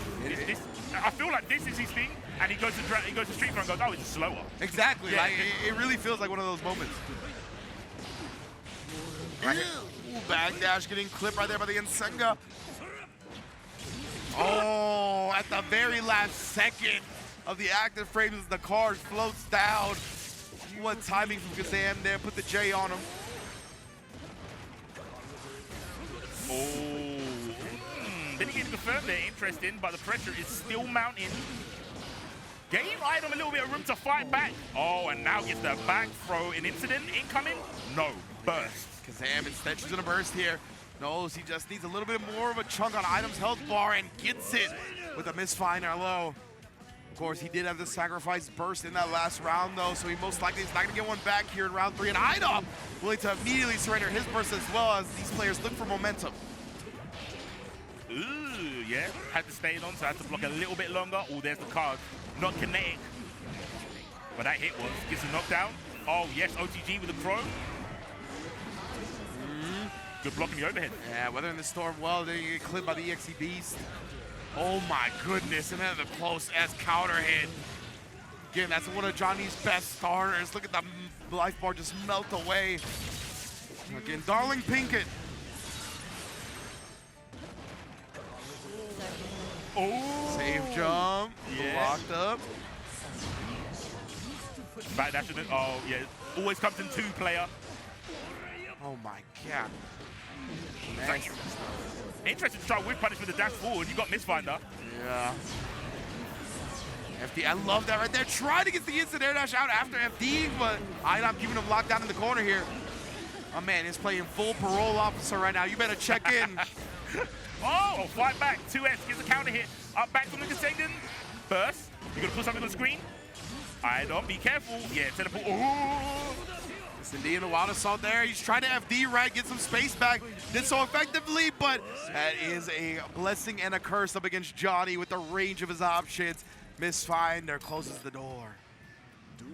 I feel like this is his thing, and he goes to Street Fighter and goes, oh, it's slower. Exactly. Yeah. Like, it really feels like one of those moments. Right here. Ooh, backdash getting clipped right there by the Nsenga. Oh, at the very last second of the active frames, the card floats down. What timing from Kazam there, put the J on him. Oh. Didn't get confirmed there, interesting, but the pressure is still mounting. Gave IDom a little bit of room to fight back. Oh, and now gets the back throw. An incident incoming? No, burst. Kazam instead she's gonna burst here. Knows he just needs a little bit more of a chunk on IDom's health bar and gets it with a misfire low. Of course, he did have the sacrifice burst in that last round though, so he most likely is not gonna get one back here in round 3. And IDom willing to immediately surrender his burst as well as these players look for momentum. Ooh, yeah. Had to stay on, so I had to block a little bit longer. Oh, there's the card. Not kinetic. But that hit was. Gets a knockdown. Oh, yes, OTG with the throw. Good block in the overhead. Yeah, weathering the storm well. They get clipped by the EXE Beast. Oh my goodness, and then the close S counter hit. Again, that's one of Johnny's best starters. Look at the life bar just melt away. Again, Darling Pinkett. Oh! Safe jump. Yeah. Locked up. Back dash. Oh, yeah. Always comes in 2-player. Oh my god. Nice. Interesting to try with punish with the dash forward. You got Mistfinder. Yeah. FD, I love that right there. Trying to get the instant air dash out after FD, but IDom keeping him locked down in the corner here. My man is playing full parole officer right now. You better check in. Oh, fight back. 2S gets a counter hit. Up back from the Descendant. Burst. You gonna put something on the screen? IDom, be careful. Yeah, teleport. Oh! Cindy in the wild assault there. He's trying to FD right, get some space back. Did so effectively, but that is a blessing and a curse up against Johnny with the range of his options. Mistfinder closes the door.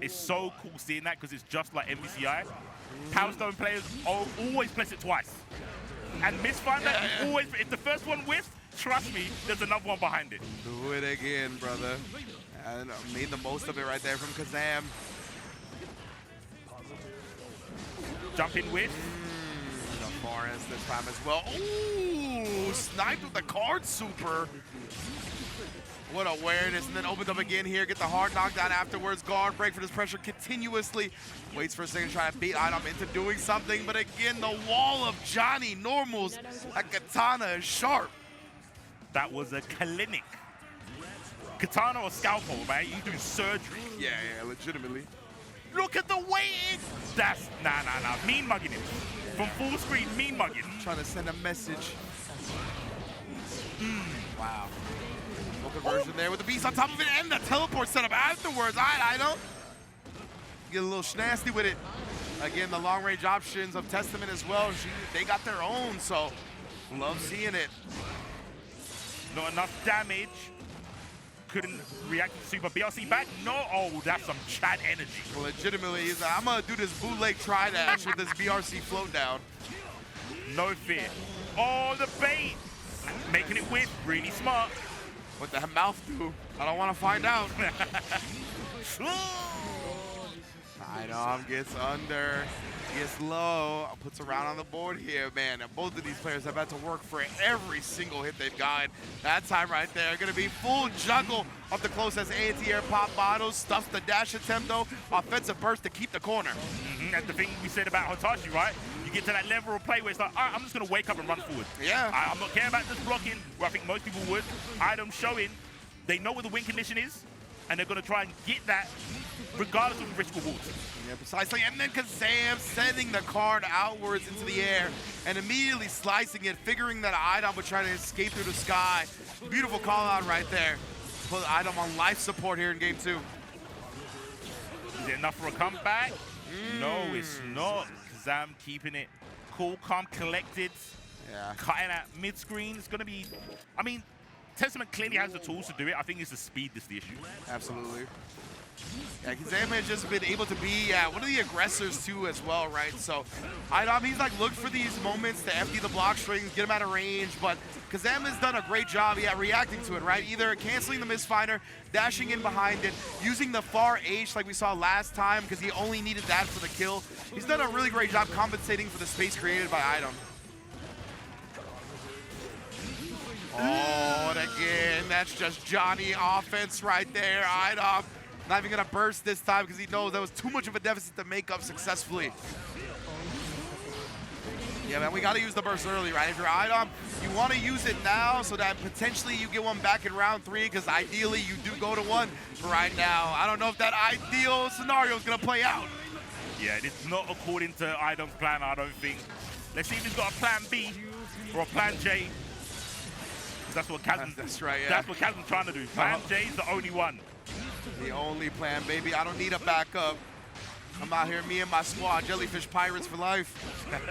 It's so cool seeing that because it's just like MVCI. Power Stone players always press it twice. And Mistfinder, always, if the first one whiffs, trust me, there's another one behind it. Do it again, brother. And made the most of it right there from Kazam. Jump in with. The Forest this time as well. Ooh, sniped with the card super. What awareness, and then opens up again here, get the hard knockdown afterwards. Guard break for this pressure continuously. Waits for a second to try to beat Idom into doing something, but again, the wall of Johnny normals. That katana is sharp. That was a clinic. Katana or scalpel, man, you doing surgery. Yeah, legitimately. Look at the weight. That's, nah. Mean mugging him. From full screen, mean mugging. Trying to send a message. Wow. No conversion there with the beast on top of it and the teleport setup afterwards. I don't. Get a little snasty with it. Again, the long range options of Testament as well. They got their own, so love seeing it. Not enough damage. Couldn't react to super BRC back. No, oh, that's some Chad energy. Legitimately, he's like, I'm gonna do this bootleg tri-dash with this BRC float down. No fear. Oh, the bait. Making it with, really smart. What the mouth do? I don't want to find out. Idom gets under, gets low, puts a round on the board here, man. And both of these players have had to work for every single hit they've gotten. That time right there, gonna be full juggle of the closest anti-air pop bottles, stuffs the dash attempt though, offensive burst to keep the corner. That's the thing we said about Hitachi, right? You get to that level of play where it's like, all right, I'm just gonna wake up and run forward. Yeah. I'm not caring about just blocking, where I think most people would. Idom showing, they know what the win condition is, and they're gonna try and get that regardless of the risk rewards. Yeah, precisely. And then Kazam sending the card outwards into the air and immediately slicing it, figuring that Idom was trying to escape through the sky. Beautiful call out right there. Put Idom on life support here in game 2. Is it enough for a comeback? No, it's not. Kazam keeping it cool, calm, collected. Yeah. Cutting at mid-screen. It's going to be, I mean, Testament clearly has the tools to do it. I think it's the speed that's the issue. Absolutely. Yeah, Kazam has just been able to be one of the aggressors too as well, right? So Idom, he's like looked for these moments to FD the block strings, get him out of range, but Kazam has done a great job reacting to it, right? Either canceling the Mistfinder, dashing in behind it, using the far H like we saw last time because he only needed that for the kill. He's done a really great job compensating for the space created by Idom. Oh, and again, that's just Johnny offense right there. Idom not even gonna burst this time because he knows that was too much of a deficit to make up successfully. Yeah, man, we gotta use the burst early, right? If you're Idom, you wanna use it now so that potentially you get one back in round 3 because ideally you do go to 1. But right now, I don't know if that ideal scenario is gonna play out. Yeah, it's not according to Idom's plan, I don't think. Let's see if he's got a plan B or a plan J. That's what Chasm's, that's right, yeah. That's what Chasm's trying to do. Plan J is the only one. The only plan, baby. I don't need a backup. I'm out here, me and my squad, Jellyfish Pirates for life.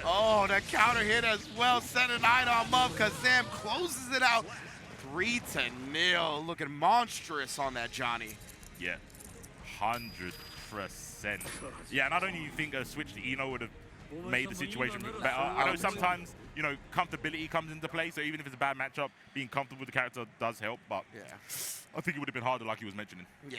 Oh, that counter hit as well, setting Idom up. Kazam closes it out. 3-0, looking monstrous on that Johnny. Yeah, 100%. Yeah, and I don't even think a switch to Eno would have made the situation better. I know sometimes, you know, comfortability comes into play, so even if it's a bad matchup, being comfortable with the character does help, but I think it would have been harder like he was mentioning. Yeah,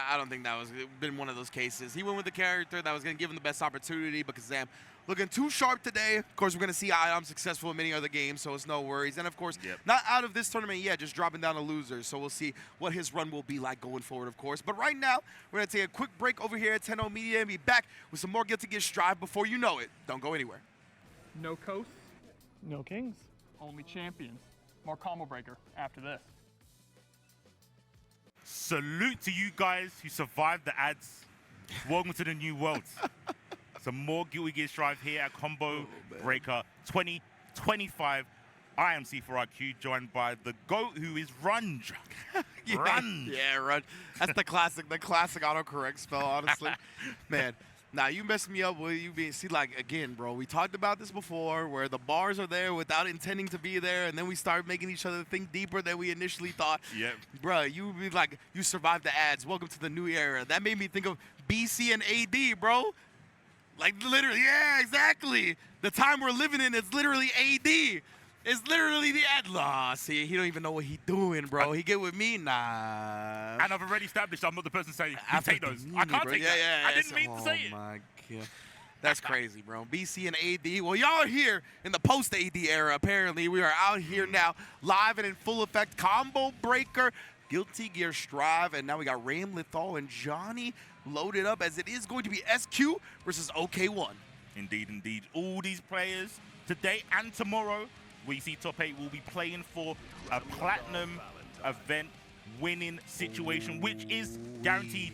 I don't think that was been one of those cases. He went with the character that was going to give him the best opportunity, but Kazam looking too sharp today. Of course, we're going to see Ion successful in many other games, so it's no worries. And, of course, not out of this tournament yet, just dropping down a loser. So we'll see what his run will be like going forward, of course. But right now, we're going to take a quick break over here at 10-0 Media and be back with some more Guilty Gear Strive before you know it. Don't go anywhere. No coasts, no kings, only champions. More combo breaker after this. Salute to you guys who survived the ads. Welcome to the new world. Some more Guilty Gear Strive here at Combo Breaker 2025. I am C4IQ, joined by the GOAT, who is Runge. Runge. Yeah, Runge. That's the classic autocorrect spell, honestly. Man, now you messed me up with you being, see, like, again, bro, we talked about this before, where the bars are there without intending to be there, and then we start making each other think deeper than we initially thought. Yep. Bro, you would be like, you survived the ads. Welcome to the new era. That made me think of BC and AD, bro. Like, literally, yeah, exactly. The time we're living in is literally AD. It's literally the ad law. See, he don't even know what he doing, bro. He get with me, nah. And I've already established I'm not the person saying, you take those. I can't take that. Yeah, I didn't mean to say it. Oh, my God. That's crazy, bro. BC and AD. Well, y'all are here in the post-AD era, apparently. We are out here now, live and in full effect. Combo Breaker, Guilty Gear Strive, and now we got Ramlethal and Johnny loaded up as it is going to be SQ versus OK1. Indeed, indeed. All these players today and tomorrow, we see Top 8 will be playing for a platinum event winning situation, which is guaranteed.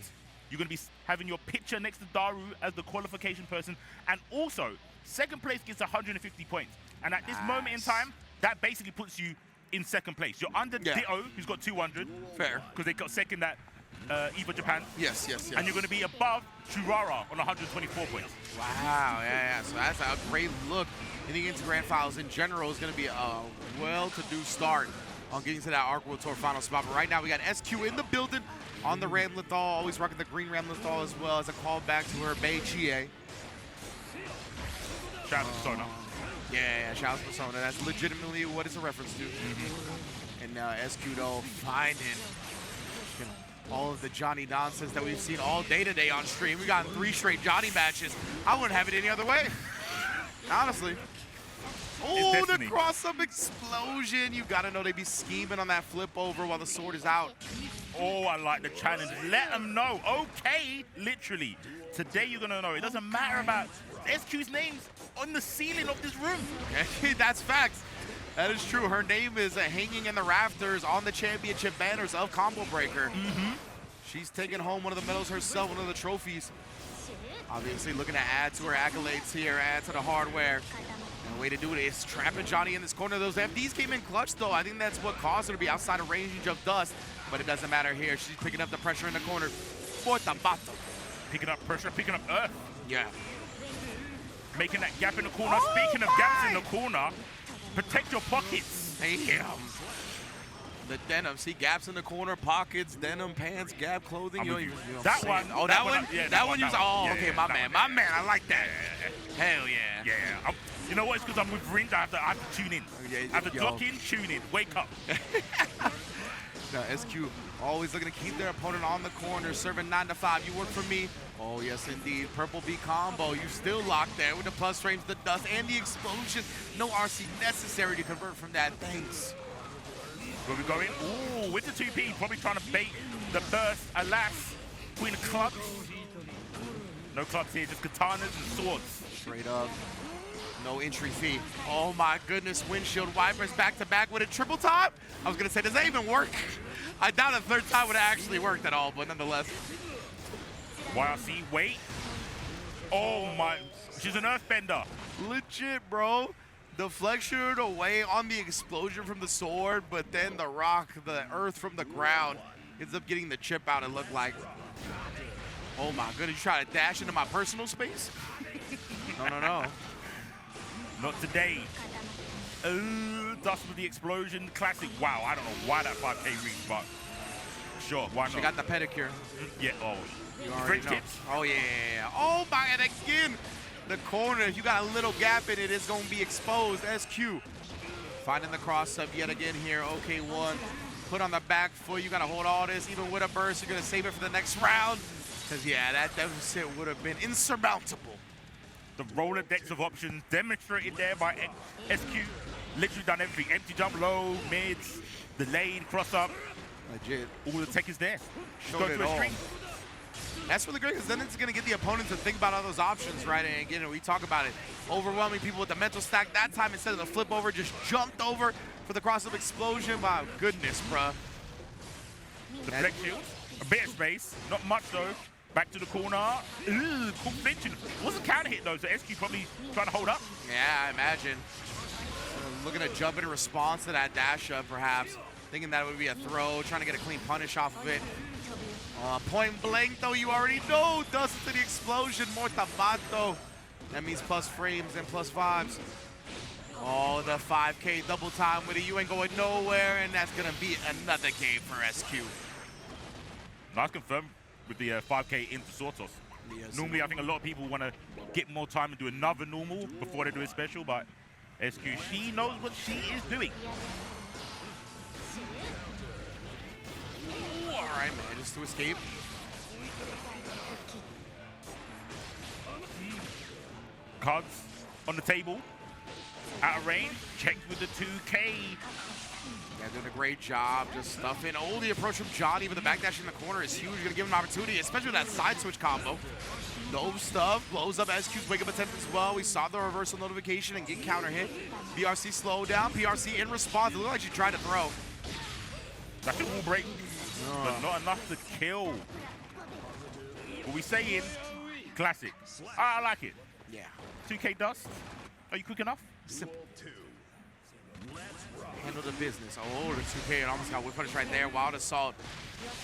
You're going to be having your picture next to Daru as the qualification person, and also second place gets 150 points. And at this moment in time, that basically puts you in second place. You're under Ditto, who's got 200. Fair. Because they got second at EVA Japan. Yes. And you're going to be above Churara on 124 points. Wow, yeah. So that's a great look. Getting into Grand Finals in general is going to be a well-to-do start on getting to that Arc World Tour final spot. But right now we got SQ in the building on the Ramlethal, always rocking the green Ramlethal as well as a callback to her Bei Chie. Shout out to Persona. Yeah, shout out to Persona. That's legitimately what it's a reference to. And now SQ though finding all of the Johnny nonsense that we've seen all day today on stream. We got 3 straight Johnny matches. I wouldn't have it any other way, honestly. Oh, the cross-up explosion. You got to know they be scheming on that flip over while the sword is out. Oh, I like the challenge. Let them know. Okay, literally. Today you're going to know. It doesn't matter about SQ's names on the ceiling of this room. Okay, that's facts. That is true. Her name is hanging in the rafters on the championship banners of Combo Breaker. She's taking home one of the medals herself, one of the trophies. Obviously looking to add to her accolades here, add to the hardware. And the way to do it is trapping Johnny in this corner. Those FDs came in clutch, though. I think that's what caused her to be outside of range of dust. But it doesn't matter here. She's picking up the pressure in the corner. Picking up pressure, picking up earth. Yeah. Making that gap in the corner. Speaking of gaps in the corner, protect your pockets. Damn. The denim. See, gaps in the corner, pockets, denim, pants, gap clothing. That one. Oh, that one? Yeah, that one. Oh, okay, my man. My man, I like that. Hell yeah. Yeah. You know what? It's because I'm with Ringe. I have to tune in. I have to dock in, tune in, wake up. Now, SQ always looking to keep their opponent on the corner, serving 9 to 5. You work for me. Oh, yes, indeed. Purple B combo. You still locked there with the plus frames, the dust, and the explosion. No RC necessary to convert from that. Thanks. Where we going? Ooh, with the 2P, probably trying to bait the burst. Alas, Queen of Clubs. No clubs here, just katanas and swords. Straight up. No entry fee. Oh my goodness, windshield wipers back to back with a triple top. I was gonna say, does that even work? I doubt a third time would have actually worked at all, but nonetheless. YRC, wait. Oh my, she's an earthbender. Legit, bro. Deflection away on the explosion from the sword, but then the rock, the earth from the ground, ends up getting the chip out, it looked like. Oh my goodness, you try to dash into my personal space? No. Not today. Dust with the explosion. Classic. Wow, I don't know why that 5K reached, but sure, why not? She got the pedicure. Yeah, oh. You already French know. tips. Oh, yeah. Oh, my, and again. the corner. If you got a little gap in it, it's going to be exposed. SQ finding the cross up yet again here. OK1 put on the back foot. You got to hold all this. Even with a burst, you're going to save it for the next round. Because, yeah, that deficit would have been insurmountable. The Rolodex of options demonstrated there by SQ. Literally done everything. Empty jump low, mids, delayed, cross up. Legit. All the tech is there. Showed Go it to a all. string. That's really great, because then it's going to get the opponent to think about all those options, right? And again, we talk about it. Overwhelming people with the mental stack. That time, instead of the flip over, just jumped over for the cross-up explosion. My goodness, bruh. The flex shield. A bit of space. Not much, though. Back to the corner. Ooh, cool flinching. Wasn't counter hit, though, so SQ probably trying to hold up. Yeah, I imagine. Looking to jump in response to that dash up, perhaps. Thinking that it would be a throw, trying to get a clean punish off of it. Point blank, though, you already know. Dust to the explosion. More tabato. That means plus frames and plus vibes. Oh, the 5K double time with it. You ain't going nowhere, and that's going to be another game for SQ. Nice confirm with the 5K into Sortos. Yes. Normally, I think a lot of people want to get more time and do another normal before they do a special, but SQ, she knows what she is doing. Ooh, all right, man, just to escape. Cards on the table. Out of range, checked with the 2K. Yeah, doing a great job just stuffing. Oh, the approach from Johnny, but the backdash in the corner is huge. Gonna give him an opportunity, especially with that side switch combo. No stuff, blows up SQ's wake up attempt as well. We saw the reversal notification and get counter hit. BRC slow down, PRC in response. It looked like she tried to throw. That's a wall break, but not enough to kill. What we saying, classic. I like it. Yeah. 2K dust, are you quick enough? Simple. Handle the business. Oh, the 2K, and almost got whip punish right there. Wild Assault.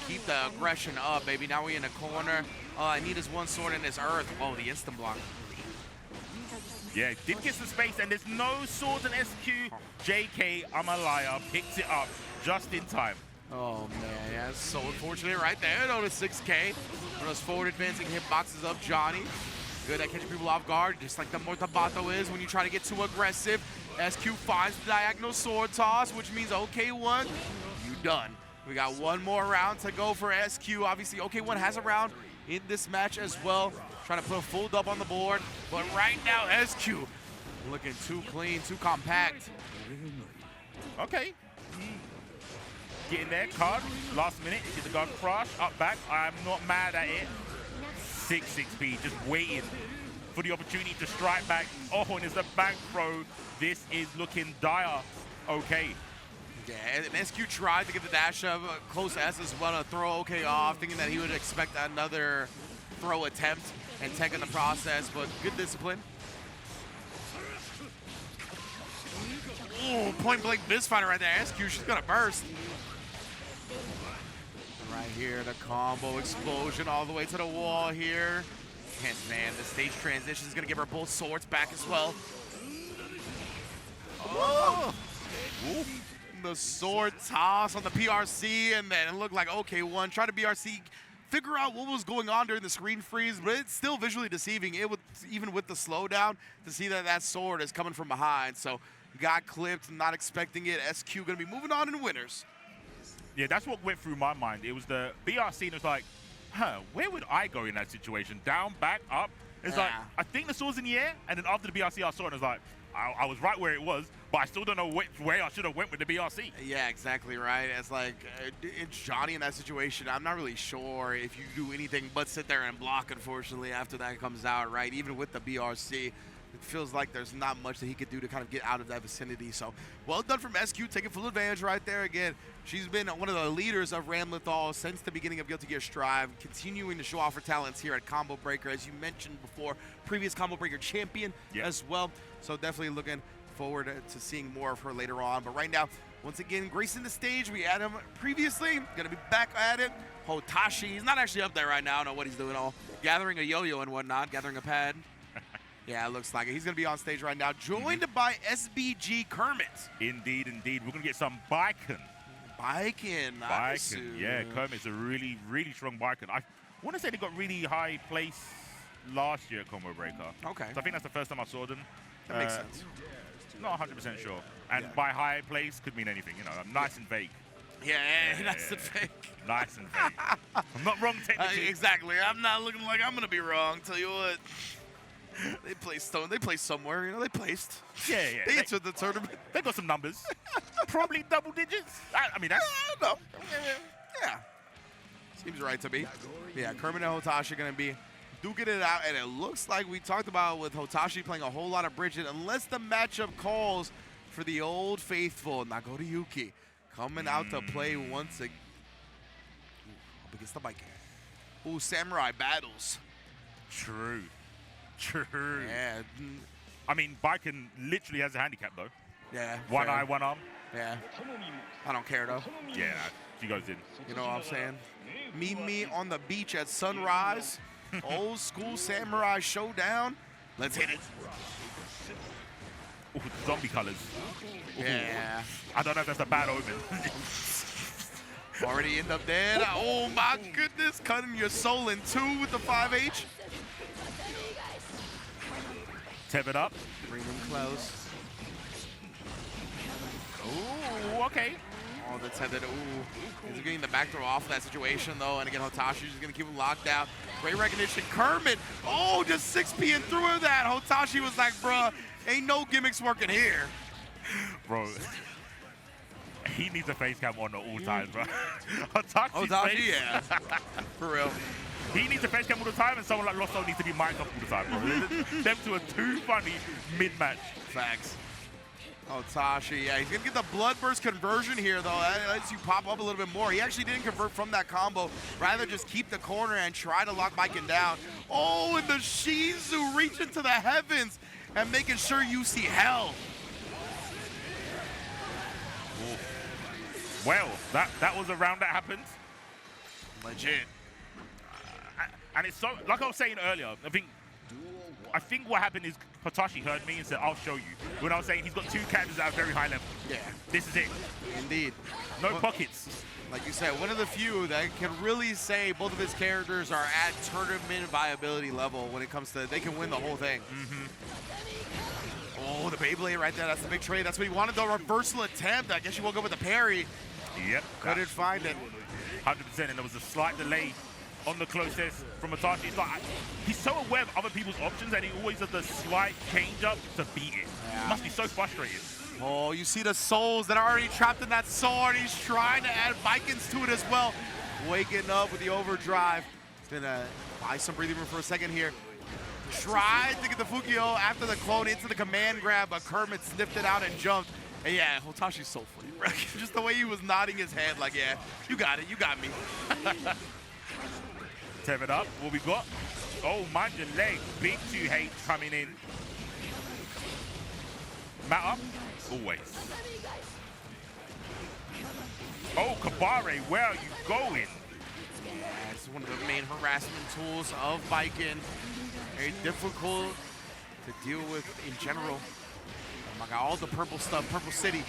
Keep the aggression up, baby. Now we in the corner. I need his one sword in his earth. Oh, the instant block. Yeah, did get some space, and there's no swords in SQ. JK, I'm a liar, picks it up just in time. Oh, man, yeah, that's so unfortunate right there. No, the 6K. One of those forward advancing hitboxes of Johnny. Good at catching people off guard, just like the Mortabato is when you try to get too aggressive. SQ finds the diagonal sword toss, which means OK1, you done. We got one more round to go for SQ. Obviously, OK1 has a round in this match as well. Trying to put a full dub on the board. But right now, SQ looking too clean, too compact. Okay. Getting there, card, last minute, get the guard crush, up back. I'm not mad at it. 6-6P, just waiting for the opportunity to strike back. Oh, and it's a back throw. This is looking dire. Okay. Yeah, and SQ tried to get the dash up close S as well to throw OK off, thinking that he would expect another throw attempt and tech in the process, but good discipline. Ooh, point blank misfire right there. SQ, she's gonna burst. Right here, the combo explosion all the way to the wall here. And man, the stage transition is gonna give her both swords back as well. Oh! Ooh. The sword toss on the PRC, and then it looked like OK1 tried to BRC, figure out what was going on during the screen freeze, but it's still visually deceiving, even with the slowdown, to see that that sword is coming from behind. So got clipped, not expecting it. SQ gonna be moving on in winners. Yeah, that's what went through my mind. It was the BRC, and it was like, where would I go in that situation? Down, back, up? It's like, I think the sword's in the air, and then after the BRC, I saw it, and I was like, I was right where it was, but I still don't know which way I should have went with the BRC. Yeah, exactly right. It's like, it's Johnny in that situation. I'm not really sure if you do anything but sit there and block, unfortunately, after that comes out, right? Even with the BRC, it feels like there's not much that he could do to kind of get out of that vicinity. So, well done from SQ, taking full advantage right there again. She's been one of the leaders of Ramlethal since the beginning of Guilty Gear Strive, continuing to show off her talents here at Combo Breaker, as you mentioned before, previous Combo Breaker champion as well. So definitely looking forward to seeing more of her later on. But right now, once again, gracing the stage, we had him previously, gonna be back at it. Hotashi, he's not actually up there right now, I don't know what he's doing, all gathering a yo-yo and whatnot, gathering a pad. Yeah, it looks like it. He's going to be on stage right now, joined by SBG Kermit. Indeed, indeed. We're going to get some Baiken. Baiken. Baiken, yeah. Kermit's a really, really strong Baiken. I want to say they got really high place last year at Combo Breaker. Okay. So I think that's the first time I saw them. That makes sense. Not 100% sure. And by high place could mean anything. You know, I'm nice and vague. Yeah, nice and vague. Nice and vague. I'm not wrong technically. Exactly. I'm not looking like I'm going to be wrong. Tell you what. They placed They placed somewhere. You know, they placed. Yeah. They entered the tournament. They got some numbers. Probably double digits. I mean, that's... No. Yeah. Seems right to me. Yeah, Kermit and Hotashi are going to be duking it out, and it looks like we talked about with Hotashi playing a whole lot of Bridget, unless the matchup calls for the old faithful Nagoriyuki coming out to play once again. Up against the Baiken. Ooh, Samurai battles. True. Yeah. I mean, Baiken literally has a handicap, though. Yeah. One fair. eye, one arm. Yeah. I don't care, though. Yeah, she goes in. You know what I'm saying? Meet me on the beach at sunrise. Old school samurai showdown. Let's hit it. Ooh, zombie colors. Yeah. I don't know if that's a bad omen. Already end up dead. Oh my goodness. Cutting your soul in two with the 5H. Tap it up. Bring them close. Ooh, okay. Oh, that's headed. Ooh. He's getting the back throw off of that situation, though. And again, Hotashi's just going to keep him locked out. Great recognition. Kermit. Oh, just 6P and through that. Hotashi was like, bruh, ain't no gimmicks working here. Bro. He needs a face cam on at all times, bro. Hotashi, yeah. For real. He needs a face cam all the time, and someone like Losso needs to be mic'd up all the time, bro. Them two are too funny mid-match. Facts. Hotashi, yeah, he's going to get the Bloodburst conversion here, though. That lets you pop up a little bit more. He actually didn't convert from that combo. Rather just keep the corner and try to lock Baiken down. Oh, and the Shizu reaching to the heavens and making sure you see hell. Well, that was a round that happened. Legit. And it's so, like I was saying earlier, I think what happened is Hotashi heard me and said, I'll show you. When I was saying he's got two characters at a very high level. Yeah. This is it. Indeed. No pockets. Like you said, one of the few that can really say both of his characters are at tournament viability level when it comes to they can win the whole thing. Oh, the Beyblade right there. That's the big trade. That's what he wanted, the reversal attempt. I guess he woke up with a parry. Yep. Couldn't find it. 100%, and there was a slight delay on the closest from Hotashi. He's so aware of other people's options and he always does the slight change up to beat it. Yeah. Must be so frustrated. Oh, you see the souls that are already trapped in that sword. He's trying to add Vikings to it as well. Waking up with the overdrive. He's gonna buy some breathing room for a second here. Tried to get the Fukio after the clone into the command grab, but Kermit sniffed it out and jumped. And yeah, Hotashi's so funny, bro. Just the way he was nodding his head like, yeah, you got it, you got me. Tap it up. What we got? Oh, mind your leg. Big 2H coming in. Mat up. Always. Oh, Kabare, where are you going? Yeah, it's one of the main harassment tools of Baiken. Very difficult to deal with in general. Oh my god, all the purple stuff, Purple City.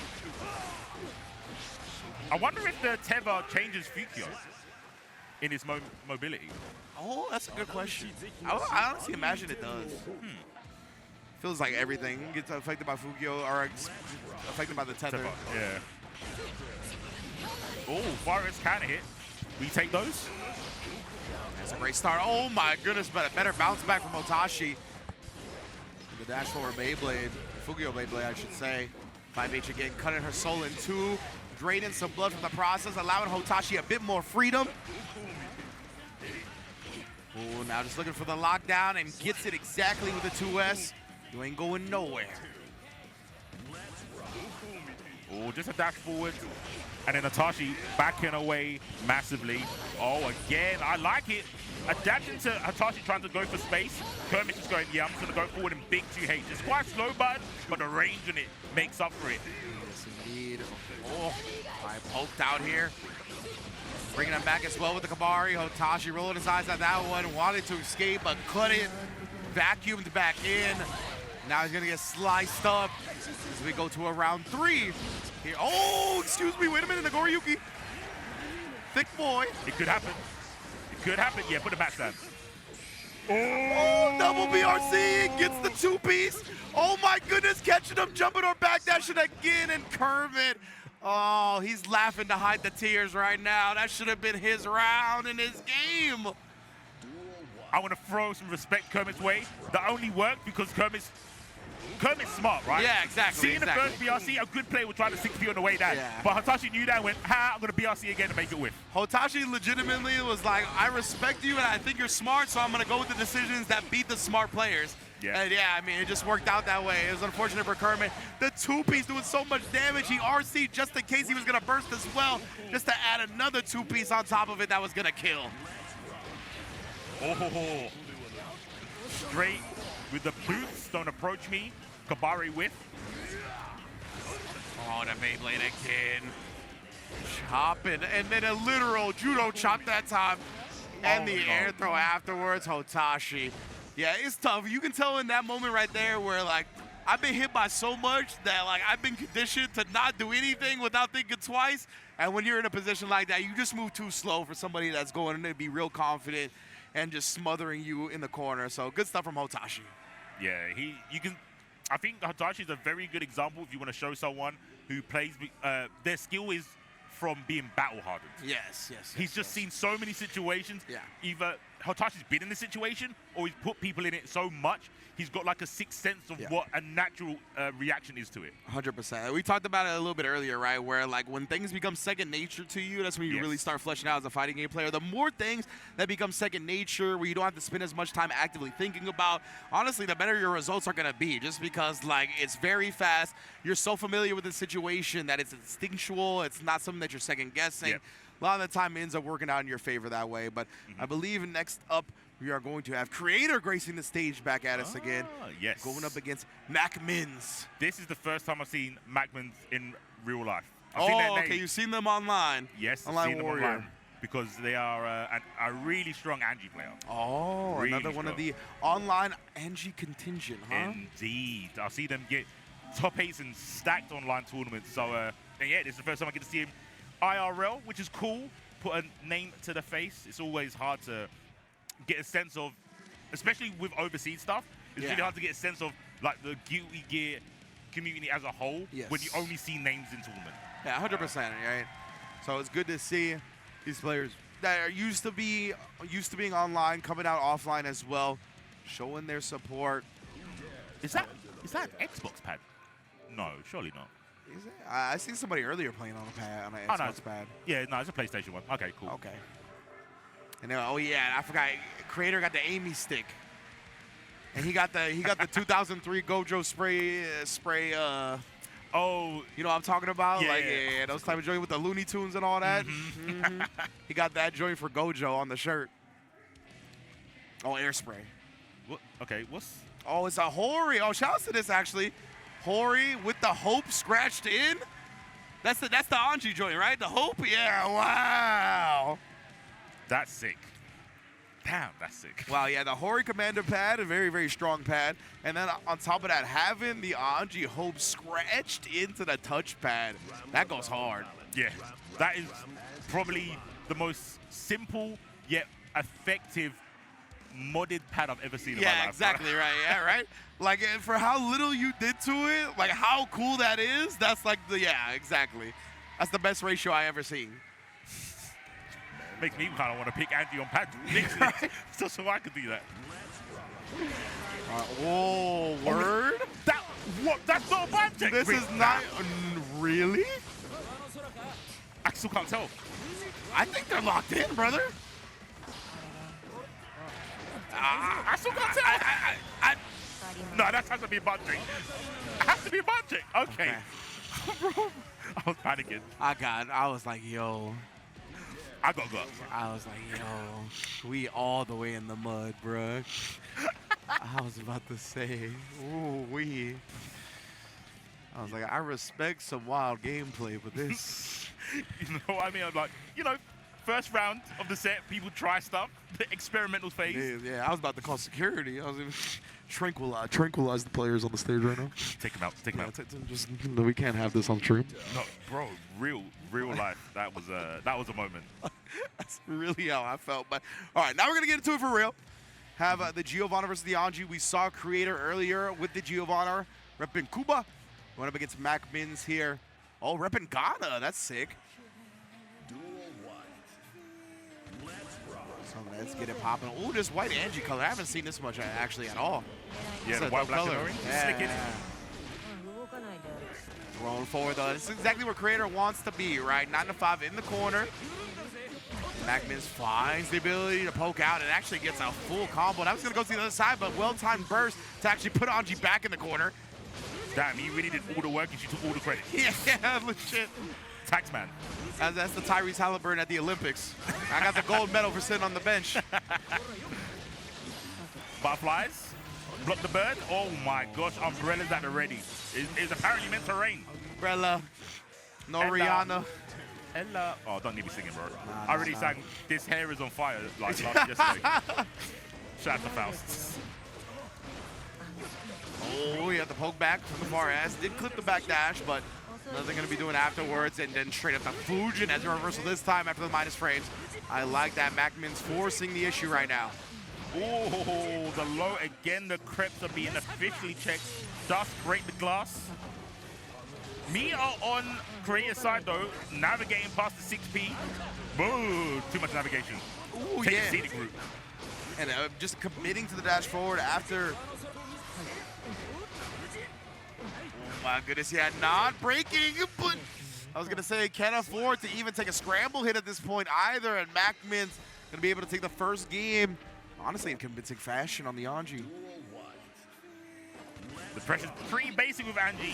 I wonder if the Teva changes Fukio in his mobility. Oh, that's a good question. I honestly imagine it does. Feels like everything gets affected by Fukio or affected by the tether. Yeah. Oh, Forest can hit. We take those. That's a great start. Oh my goodness, but a better bounce back from Hotashi. The dash forward Beyblade, Fukio Beyblade, I should say. 5H again, cutting her soul in two, draining some blood from the process, allowing Hotashi a bit more freedom. Oh, now just looking for the lockdown and gets it exactly with the 2S. You ain't going nowhere. Oh, just a dash forward. And then Hotashi backing away massively. Oh, again, I like it. Adapting to Hotashi trying to go for space. Kermit's just going, yeah, I'm just going to go forward in big 2H. It's quite slow, bud, but the range on it makes up for it. Yes, indeed. Oh, I poked out here. Bringing him back as well with the Kabari. Hotashi rolling his eyes at that one. Wanted to escape, but couldn't. Vacuumed back in. Now he's going to get sliced up as we go to a round 3. Here. Oh, excuse me. Wait a minute. Nagoriyuki. Thick boy. It could happen. It could happen. Yeah, put a backstab. Oh, double BRC gets the two-piece. Oh my goodness, catching him, jumping or backdashing again, and Kermit. Oh, he's laughing to hide the tears right now. That should have been his round in his game. I want to throw some respect Kermit's way. That only worked because Kermit's smart, right? Yeah, exactly. Seeing the first BRC, a good player would try to 6P on the way down. Yeah. But Hotashi knew that and went, I'm going to BRC again to make it whiff. Hotashi legitimately was like, I respect you and I think you're smart, so I'm going to go with the decisions that beat the smart players. Yeah. And yeah, I mean, it just worked out that way. It was unfortunate for Kermit. The two-piece doing so much damage. He RC'd just in case he was going to burst as well, just to add another two-piece on top of it that was going to kill. Oh, straight with the boots. Don't approach me. Kabari whiff. Oh, the Beyblade again. Chopping, and then a literal judo chop that time. And the air throw afterwards, Hotashi. Yeah, it's tough. You can tell in that moment right there where, like, I've been hit by so much that, like, I've been conditioned to not do anything without thinking twice. And when you're in a position like that, you just move too slow for somebody that's going to be real confident and just smothering you in the corner. So good stuff from Hotashi. Yeah, I think Hotashi is a very good example if you want to show someone who plays, their skill is from being battle hardened. Yes. He's just seen so many situations. Yeah. Either Hotashi's been in this situation or he's put people in it so much, he's got like a sixth sense of what a natural reaction is to it. 100%. We talked about it a little bit earlier, right? Where like when things become second nature to you, that's when you really start fleshing out as a fighting game player. The more things that become second nature, where you don't have to spend as much time actively thinking about, honestly, the better your results are going to be. Just because like it's very fast, you're so familiar with the situation that it's instinctual. It's not something that you're second guessing. Yep. A lot of the time it ends up working out in your favor that way. But I believe next up, we are going to have Creator gracing the stage back at us again. Yes. Going up against Macmins. This is the first time I've seen Macmins in real life. I've seen their name. Okay. You've seen them online. Yes, Online I've seen them Warrior. online because they are a really strong Anji player. Oh, Really another one of strong. the online Anji contingent, huh? Indeed. I see them get top 8s and stacked online tournaments. So, and yeah, this is the first time I get to see him IRL, which is cool. Put a name to the face. It's always hard to get a sense of, especially with overseas stuff, it's really hard to get a sense of like the Guilty Gear community as a whole when you only see names in tournament. Yeah, 100%, right? So it's good to see these players that are used to being online, coming out offline as well, showing their support. Is that an Xbox pad? No, surely not. Is it? I seen somebody earlier playing on a pad, on an Xbox pad. Yeah, no, it's a PlayStation one. Okay, cool. Okay. And then, oh yeah, I forgot. Creator got the Amy stick, and he got the 2003 Gojo spray. Oh, you know what I'm talking about? Yeah, like those type of joint with the Looney Tunes and all that. He got that joint for Gojo on the shirt. Oh, air spray. What? Okay, what's? Oh, it's a Hori. Oh, shout out to this actually. Hori with the Hope scratched in. That's the Anji joint, right? The Hope. Yeah. Wow. That's sick. Damn, that's sick. Wow, yeah, the Hori Commander pad, a very, very strong pad. And then on top of that, having the Anji Hope scratched into the touchpad, that goes hard. Yeah, that is probably the most simple yet effective modded pad I've ever seen in my life. Yeah, exactly right. Yeah, right? Like, for how little you did to it, like how cool that is, that's like exactly. That's the best ratio I ever seen. Makes me kind of want to pick Anji on pad just so I could do that. Oh, word? That's not a bad check. This is not really? I still can't tell. I think they're locked in, brother. I still can't tell. No, that has to be a butt trick. It has to be a butt trick. Okay. Bro, I was panicking. I was like, yo. I got guts. I was like, yo, we all the way in the mud, bruh. I was about to say, ooh, we. I was like, I respect some wild gameplay, but this. You know what I mean? I'm like, first round of the set, people try stuff, the experimental phase. Yeah, I was about to call security. I was even tranquilize the players on the stage right now. Take them out. Just, we can't have this on stream. No, bro, real life. That was a moment. That's really how I felt. But all right, now we're gonna get into it for real. have the Giovanna versus the Anji. We saw Creator earlier with the Giovanna repping Cuba. Going up against Mac Mins here. Oh, repping Ghana. That's sick. So let's get it popping. Oh, this white Anji color. I haven't seen this much actually at all. Yeah, the white, black, and orange. Slick in it. Thrown forward though. This is exactly where Creator wants to be, right? 9 to 5 in the corner. Macmins finds the ability to poke out and actually gets a full combo. And I was going to go to the other side, but well-timed burst to actually put Anji back in the corner. Damn, he really did all the work and she took all the credit. Yeah, legit. Taxman. That's the Tyrese Halliburton at the Olympics. I got the gold medal for sitting on the bench. Butterflies. Block the bird. Oh my gosh, Umbrella's at the ready. It's apparently meant to rain. Umbrella. No Rihanna. Ella. Oh, don't need me singing, bro. I already sang This Hair Is on Fire like yesterday. Shout out to Faust. Oh, he had the poke back from the far ass. Did clip the back dash, but nothing going to be doing afterwards. And then straight up the Fujin as a reversal this time after the minus frames. I like that. Macmin's forcing the issue right now. Oh, the low again. The creps are being officially checked. Dust break the glass. Me on Creator's side though, navigating past the 6P. Boo! Too much navigation. Ooh, Take yeah. a scenic route. And just committing to the dash forward after. Oh my goodness, yeah, not breaking, but I was gonna say can't afford to even take a scramble hit at this point either. And Macmin's gonna be able to take the first game, honestly, in convincing fashion on the Anji. The pressure's pretty basic with Anji,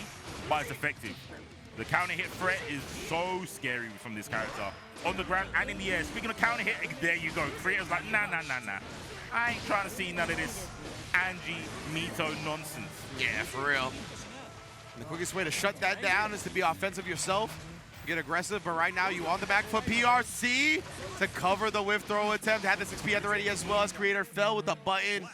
but it's effective. The counter hit threat is so scary from this character. On the ground and in the air. Speaking of counter hit, there you go. Creator's like, nah. I ain't trying to see none of this Anji Mito nonsense. Yeah, for real. And the quickest way to shut that down is to be offensive yourself. Get aggressive, but right now you on the back foot. PRC to cover the whiff throw attempt. Had the 6P at the ready as well as Creator fell with the button.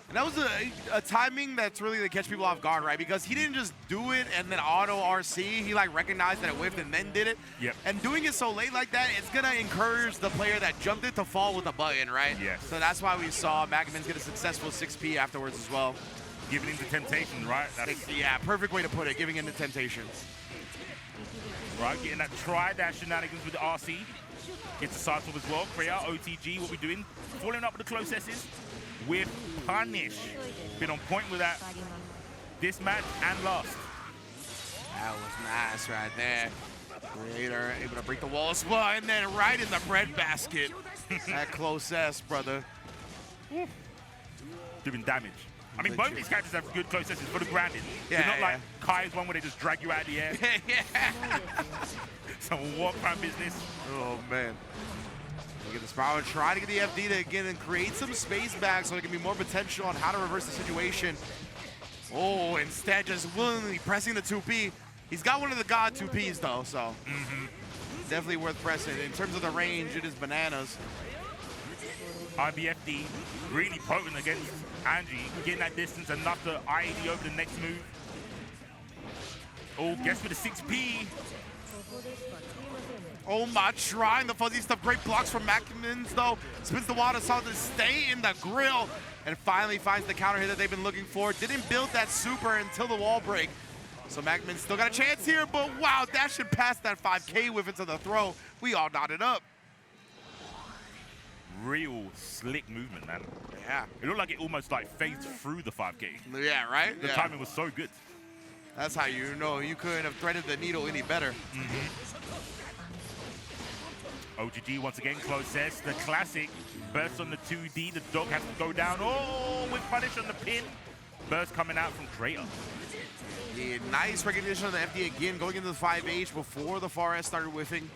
And that was a timing that's really to catch people off guard, right? Because he didn't just do it and then auto RC. He like recognized that it whiffed and then did it. Yep. And doing it so late like that, it's gonna encourage the player that jumped it to fall with a button, right? Yes. So that's why we saw Macmin's get a successful 6P afterwards as well. Giving into temptation, right? Yeah, perfect way to put it, giving into temptation. Right, getting that tri-dash shenanigans with the RC. Gets the side swap as well. Creator, OTG, what we doing? Following up with the close S's with Punish. Been on point with that this match and last. That was nice right there. Creator able to break the wall as well, and then right in the bread basket. That close S, brother. Doing damage. I mean, both these characters have good close S's for the grounding. Yeah, They're not like Kai's one where they just drag you out of the air. Yeah. Some walk around business. Oh, man. Look at this power. Try to get the FD to again and create some space back so there can be more potential on how to reverse the situation. Oh, instead just willingly pressing the 2P. He's got one of the God 2Ps though, so definitely worth pressing. In terms of the range, it is bananas. IBFD really potent against Anji, getting that distance enough to IED over the next move. Oh, guess with the 6P. Oh my, trying the fuzzy stuff. Great blocks from Macmins though. Spins the water, saw to stay in the grill, and finally finds the counter hit that they've been looking for. Didn't build that super until the wall break. So Macmin still got a chance here, but wow, dashing past that 5K whiff into the throw. We all knotted up. Real slick movement, man. Yeah. It looked like it almost like phased through the 5K. Yeah, right? The timing was so good. That's how you know you couldn't have threaded the needle any better. OGG once again, close S. The classic burst on the 2D. The dog has to go down. Oh, with punish on the pin. Burst coming out from Creator. Yeah, nice recognition of the FD again, going into the 5H before the far S started whiffing.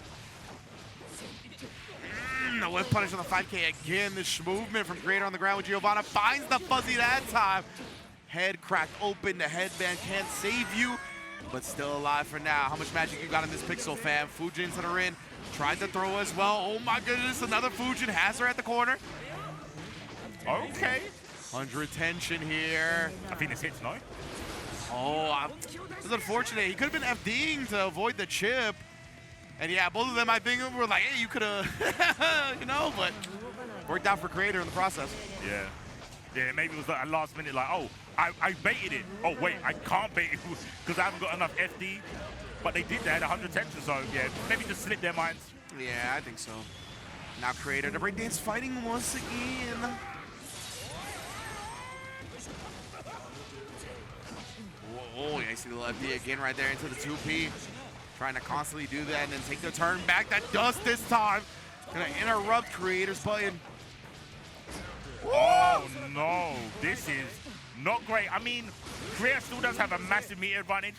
The whiff punish on the 5K again. This movement from Creator on the ground with Giovanna finds the fuzzy that time. Head cracked open. The headband can't save you, but still alive for now. How much magic you got in this pixel, fam? Fujin to the ring. Tried to throw as well. Oh my goodness, another Fujin has her at the corner. Okay. 100 tension here. I think this hits, no? Oh, this is unfortunate. He could have been FDing to avoid the chip. And yeah, both of them, I think, were like, hey, you could have, you know, but worked out for Creator in the process. Yeah. Yeah, maybe it was like a last minute, like, oh, I baited it. Oh, wait, I can't bait it because I haven't got enough FD. But they did, they had 100 tension, so yeah, maybe just slip their minds. Yeah, I think so. Now Creator, the breakdance fighting once again. Oh, yeah, I see the left D again right there into the 2P. Trying to constantly do that and then take the turn back. That does this time. Gonna interrupt Creator's button. Oh no, this is not great. I mean, Creator still does have a massive meter advantage.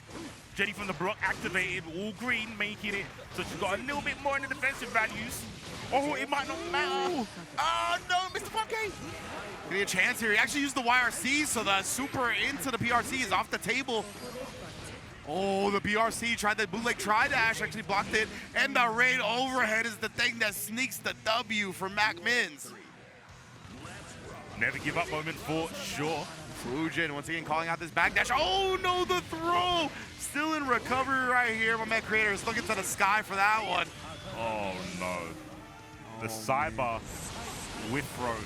Jenny from the block activated, all green, making it. So she's got a little bit more in the defensive values. Oh, it might not matter. Oh no, Mr. Funky. Getting a chance here. He actually used the YRC, so the super into the PRC is off the table. Oh, the BRC tried the bootleg tri-dash, actually blocked it. And the raid overhead is the thing that sneaks the W for Mac Mins. Never give up moment for sure. Fujin once again calling out this backdash. Oh no, the throw! Still in recovery right here. My man Creator is looking to the sky for that one. Oh no. The sidebar with throw.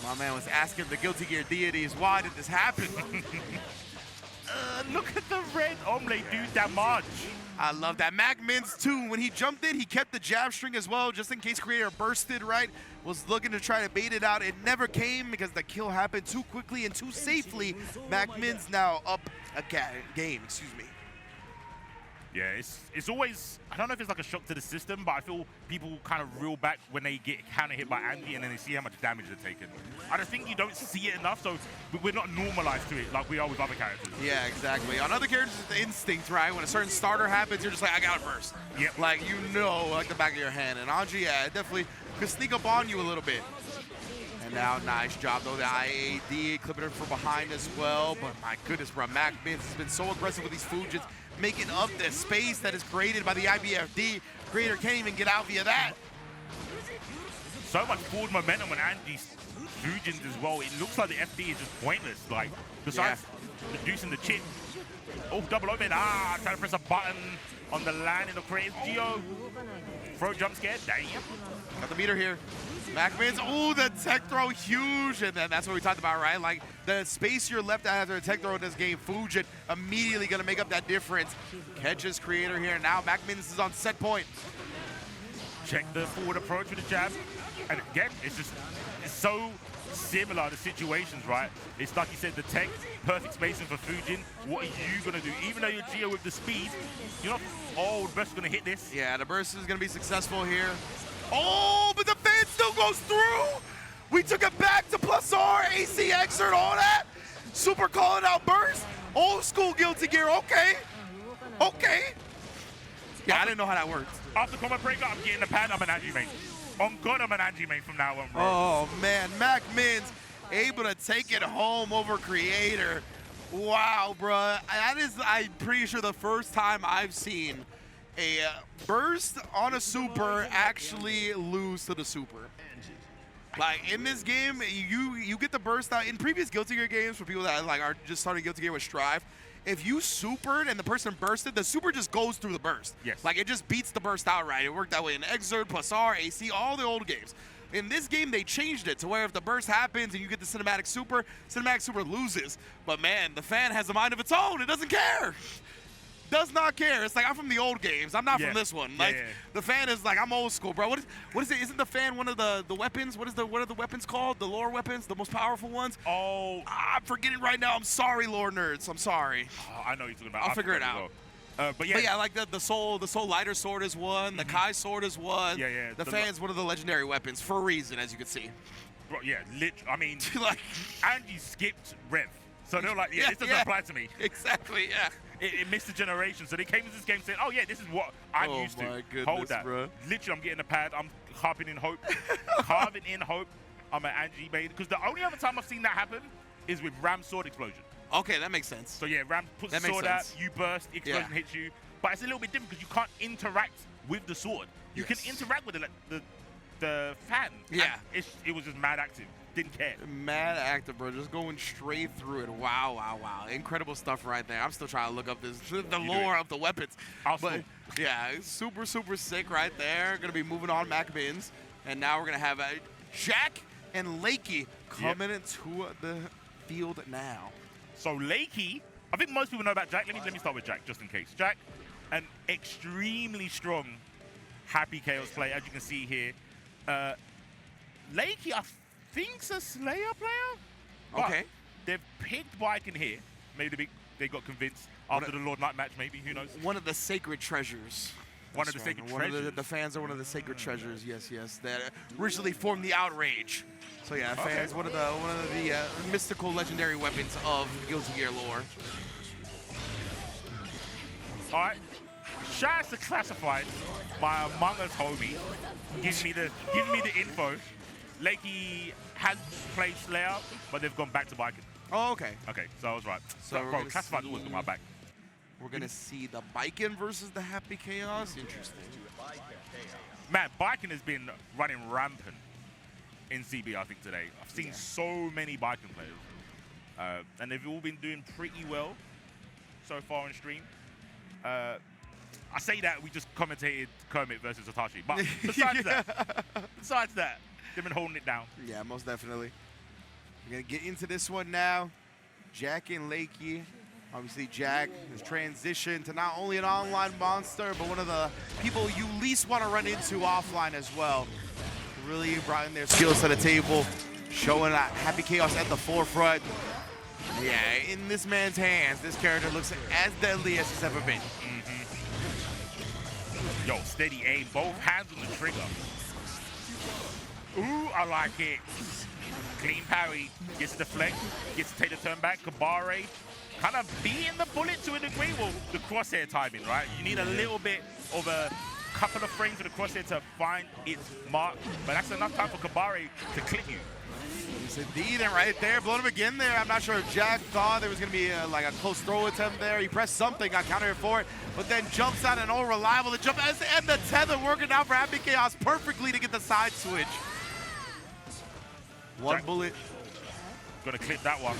My man was asking the Guilty Gear deities, why did this happen? Look at the red omelette do damage. I love that. Mac Mins too, when he jumped in, he kept the jab string as well, just in case Creator bursted, right? Was looking to try to bait it out. It never came because the kill happened too quickly and too safely. Mac Mins now up a game, excuse me. Yeah, it's always, I don't know if it's like a shock to the system, but I feel people kind of reel back when they get counter hit by Anji and then they see how much damage they're taking. I just think you don't see it enough, so we're not normalized to it like we are with other characters. Yeah, exactly. On other characters, it's the instinct, right? When a certain starter happens, you're just like, I got it first. Yep. Like, you know, like the back of your hand. And Anji, yeah, definitely could sneak up on you a little bit. And now, nice job, though. The IAD clipping her from behind as well. But my goodness, bro, Mac Mins has been so aggressive with these Fujins, making up the space that is created by the IBFD. Creator can't even get out via that. So much forward momentum on Anji's Fujins as well. It looks like the FD is just pointless. Like, besides reducing the chip. Oh, double open. Ah, trying to press a button on the landing of Creator's Geo. Throw jump scare. Damn. Got the meter here. Mac Mins, oh, the tech throw, huge. And then that's what we talked about, right? Like, the space you're left at after a tech throw in this game, Fujin immediately going to make up that difference. Catches Creator here. Now Mac Mins is on set point. Check the forward approach with the jab. And again, it's so similar to situations, right? It's like you said, the tech, perfect spacing for Fujin. What are you going to do? Even though you're Geo with the speed, you're not, oh, the burst is going to hit this. Yeah, the burst is going to be successful here. Oh, but the fan still goes through. We took it back to plus R, AC exert, all that. Super calling out burst. Old school Guilty Gear, okay. Okay. Yeah, I didn't know how that worked. After combat breaker, I'm getting the pad. I'm an Anji main. On God, I'm an Anji main from now on, bro. Oh, man. Mac Mins able to take it home over Creator. Wow, bruh. That is, I'm pretty sure, the first time I've seen a burst on a super actually lose to the super. Like, in this game, you get the burst out. In previous Guilty Gear games, for people that like are just starting Guilty Gear with Strive, if you supered and the person bursted, the super just goes through the burst. Yes. Like, it just beats the burst outright. It worked that way in Exert, plus R, AC, all the old games. In this game, they changed it to where if the burst happens and you get the cinematic super loses. But man, the fan has a mind of its own. It doesn't care. Does not care. It's like, I'm from the old games. I'm not from this one. Like, the fan is like, I'm old school, bro. What is it? Isn't the fan one of the weapons? What are the weapons called? The lore weapons? The most powerful ones? Oh. I'm forgetting right now. I'm sorry, lore nerds. I'm sorry. Oh, I know what you're talking about. I'll figure it out. But yeah, like the soul lighter sword is one. The Kai sword is one. Yeah. The fan's one of the legendary weapons for a reason, as you can see. Bro, yeah, I mean, like, Anji skipped Rev. So they're like, this doesn't apply to me. Exactly, yeah. It missed a generation. So they came into this game saying, oh, yeah, this is what I'm used to. Goodness, hold that. bro. Literally, I'm getting a pad. I'm carving in hope. Carving in hope. I'm an Anji main. Because the only other time I've seen that happen is with Ram's sword explosion. Okay, that makes sense. So, yeah, Ram puts the sword out, you burst, explosion hits you. But it's a little bit different because you can't interact with the sword. You can interact with the fan. Yeah. It was just mad active. Didn't care. Mad active, bro. Just going straight through it. Wow. Incredible stuff right there. I'm still trying to look up the lore of the weapons. But yeah, super sick right there. Gonna be moving on Mac Mins. And now we're gonna have Jack and Lakey coming into the field now. So Lakey, I think most people know about Jack. Let me start with Jack, just in case. Jack, an extremely strong Happy Chaos player, as you can see here. Lakey, I think's a Slayer player. Okay. They've picked Baiken here. Maybe they got convinced after the LordKnight match, maybe. Who knows? One of the sacred treasures. One of the sacred treasures. The fans are one of the sacred treasures. Yes, yes. That originally formed the outrage. So yeah, fans, one of the mystical, legendary weapons of Guilty Gear lore. All right. Shout out to Classified by Among Us homie. Giving me the info. Lakey has played Slayer, but they've gone back to Baiken. Oh, okay. Okay, so I was right. So bro, Classified always got my back. We're gonna see the Baiken versus the Happy Chaos. Interesting. Man, Baiken has been running rampant in CB, I think, today. I've seen so many Baiken players. And they've all been doing pretty well so far on stream. I say that we just commentated Kermit versus Satoshi, but besides that, they've been holding it down. Yeah, most definitely. We're gonna get into this one now. Jack and Lakey. Obviously, Jack has transitioned to not only an online monster, but one of the people you least want to run into offline as well. Really brought in their skills to the table, showing that Happy Chaos at the forefront. Yeah, in this man's hands, this character looks as deadly as he's ever been. Yo, steady aim, both hands on the trigger. Ooh, I like it. Clean parry, gets to deflect, gets to take the turn back. Kabare kind of beating the bullet to a degree. Well, the crosshair timing, right? You need a little bit of a couple of frames for the crosshair to find its mark, but that's enough time for Kabare to clip you. Yes, indeed, and right there, blowing him again there. I'm not sure if Jack thought there was going to be like a close throw attempt there. He pressed something, got countered for it, but then jumps out and all reliable. The jump and the tether working out for Happy Chaos perfectly to get the side switch. One Jack, bullet. Gonna clip that one.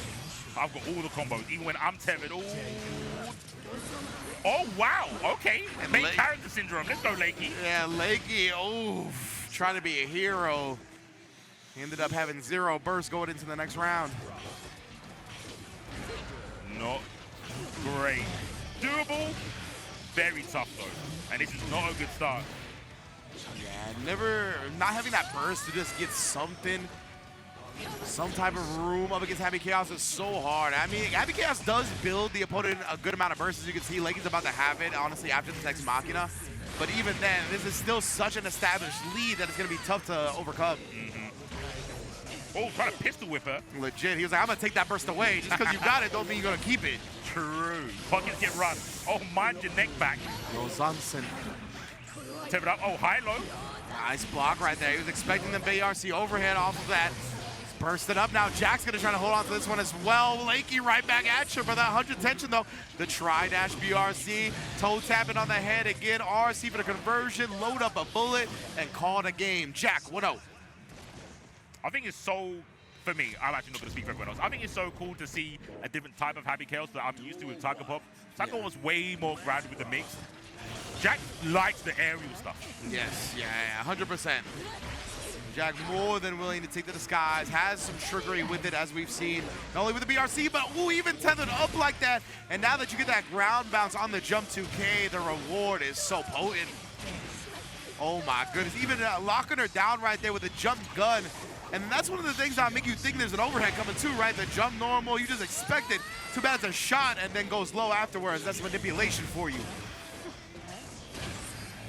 I've got all the combos, even when I'm tethered. Ooh. Oh, wow. Okay. Main character syndrome. Let's go, Lakey. Yeah, Lakey, oof, trying to be a hero. He ended up having 0 burst going into the next round. Not great. Doable, very tough, though. And this is not a good start. Yeah, not having that burst to just get something, some type of room up against Happy Chaos is so hard. I mean, Happy Chaos does build the opponent a good amount of bursts, as you can see. Lakey's about to have it, honestly, after the Ex Machina. But even then, this is still such an established lead that it's going to be tough to overcome. Oh, trying to pistol whip her. Legit. He was like, I'm going to take that burst away. Just because you got it don't mean you're going to keep it. True. Pockets get run. Oh, mind your neck back. Zerozzen. Tip it up. Oh, high-low. Nice block right there. He was expecting the BRC overhead off of that. Burst it up now. Jack's going to try to hold on to this one as well. Lakey right back at you for that 100 tension, though. The tri-dash BRC. Toe tapping on the head again. RC for the conversion. Load up a bullet and call it a game. Jack, 1-0. I think it's so, for me, I'm actually not going to speak for everyone else. I think it's so cool to see a different type of Happy Chaos that I'm used to with Tiger Pop. Tiger was way more grounded with the mix. Jack likes the aerial stuff. Yes, yeah, 100%. Jack more than willing to take to the skies, has some trickery with it, as we've seen, not only with the BRC, but even tethered up like that. And now that you get that ground bounce on the jump 2K, the reward is so potent. Oh my goodness, even locking her down right there with a jump gun. And that's one of the things that make you think there's an overhead coming too, right? The jump normal, you just expect it. Too bad it's a shot and then goes low afterwards. That's manipulation for you.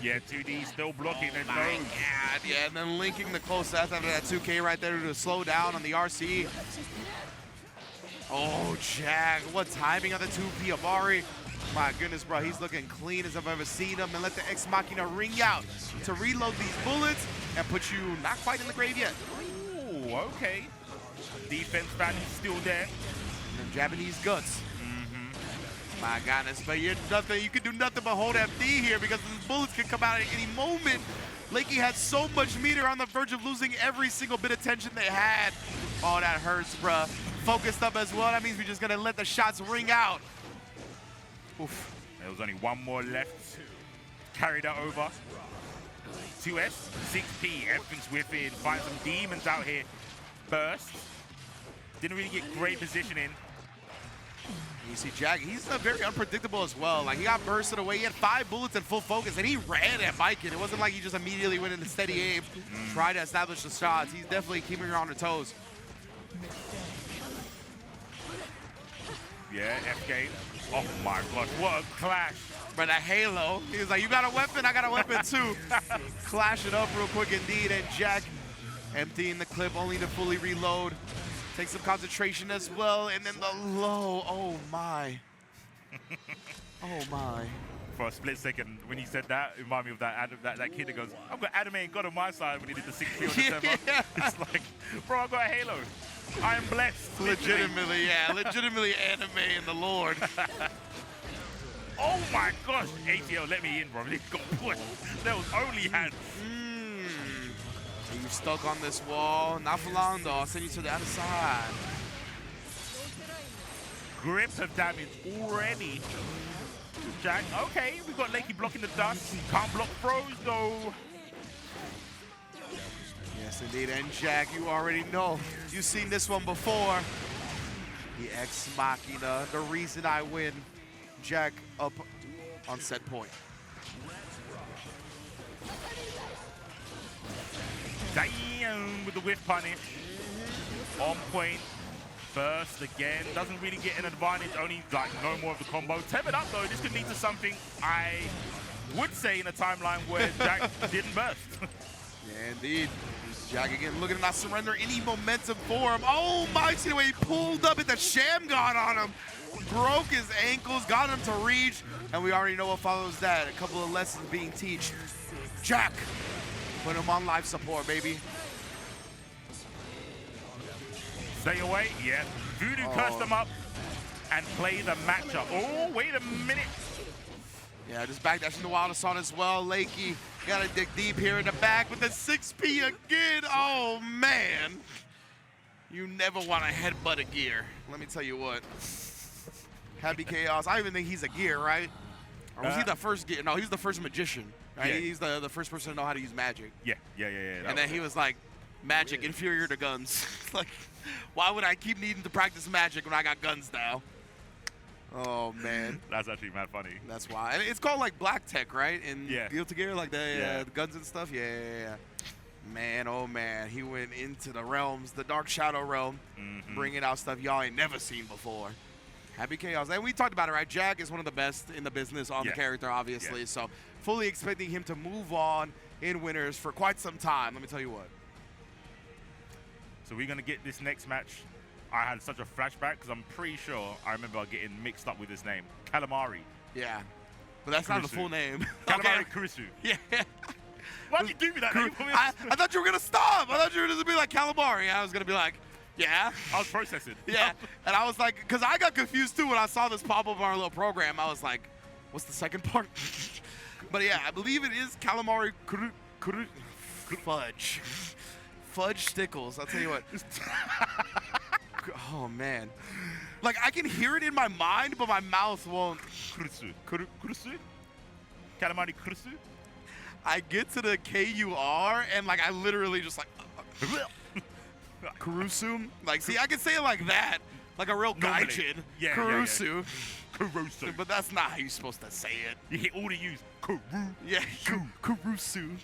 Yeah, 2D still blocking. Oh my God, yeah, and then linking the close sets after that 2K right there to slow down on the RC. Oh, Jack, what timing on the 2P of Ari. My goodness, bro, he's looking clean as I've ever seen him. And let the Ex Machina ring out to reload these bullets and put you not quite in the grave yet. Ooh, okay. Defense value still there. And Japanese guts. My goodness, but you can do nothing but hold FD here because these bullets can come out at any moment. Lakey had so much meter on the verge of losing every single bit of tension they had. Oh, that hurts, bruh. Focused up as well. That means we're just going to let the shots ring out. Oof. There was only one more left. Carry that over. 2S, 6P, everything's within. Find some demons out here. burst. Didn't really get great positioning. You see Jack, he's very unpredictable as well. Like, he got bursted away. He had 5 bullets in full focus, and he ran at Baiken. It wasn't like he just immediately went into steady aim, tried to establish the shots. He's definitely keeping her on her toes. Yeah, FK. Oh my gosh, what a clash. But that Halo, he was like, you got a weapon? I got a weapon too. Clash it up real quick indeed, and Jack emptying the clip only to fully reload. Take some concentration as well, and then the low. Oh my. Oh my. For a split second, when he said that, it reminded me of that kid that goes, I've got anime and God on my side when he did the 6 on December. Yeah. It's like, bro, I got a Halo. I am blessed. Legitimately, yeah. Legitimately anime in the Lord. Oh my gosh. ATL let me in, bro. They got pushed. That was only hands. You're stuck on this wall. Not for long, though. I'll send you to the other side. Grip of damage already. Jack, okay, we got Lakey blocking the dust. Can't block throws, though. Yes, indeed. And Jack, you already know. You've seen this one before. The Ex Machina, the reason I win. Jack up on set point. Damn, with the whiff punish. On point. Burst again. Doesn't really get an advantage. Only like no more of the combo. Tethered up though. This could lead to something I would say in a timeline where Jack didn't burst. Yeah, indeed. Jack again looking to not surrender any momentum for him. Oh my, see the way he pulled up at the sham got on him. Broke his ankles, got him to reach, and we already know what follows that. A couple of lessons being taught. Jack, put him on life support, baby. Stay away, yeah. Voodoo cursed him up and play the matchup. Oh, wait a minute. Yeah, just backdashing the Wild Assault as well. Lakey gotta dig deep here in the back with the 6P again. Oh man. You never want to headbutt a gear. Let me tell you what. Happy Chaos. I don't even think he's a gear, right? Or was he the first gear? No, he's the first magician, right? Yeah. He's the first person to know how to use magic. Yeah. And then he was like, magic inferior to guns. Like, why would I keep needing to practice magic when I got guns now? Oh man. That's actually mad funny. That's why. And it's called like Black Tech, right? In Guilty Gear, like the guns and stuff. Yeah. Man, oh man, he went into the realms, the Dark Shadow realm, bringing out stuff y'all ain't never seen before. Happy Chaos. And we talked about it, right? Jack is one of the best in the business on the character, obviously. Yeah. So fully expecting him to move on in winners for quite some time. Let me tell you what. So we're going to get this next match. I had such a flashback because I'm pretty sure I remember getting mixed up with his name. Calamari. Yeah. But that's not the full name. Calamarikurusu. Yeah. Why'd you give me that name? I thought you were going to stop. I thought you were going to be like Calamari. I was going to be like, yeah. I was processing. Yeah. And I was like, because I got confused too when I saw this pop up on our little program. I was like, what's the second part? But yeah, I believe it is Calamarikurusu. Fudge. Fudge Stickles. I'll tell you what. Oh, man. Like, I can hear it in my mind, but my mouth won't. Kurusu? Calamarikurusu? I get to the K-U-R, and, like, I literally just, like, Kurusu. Like, see, I can say it like that, like a real gaijin. Yeah, Kurusu. Kurusu. But that's not how you're supposed to say it. You hit all the U's. Yeah, Kurusu.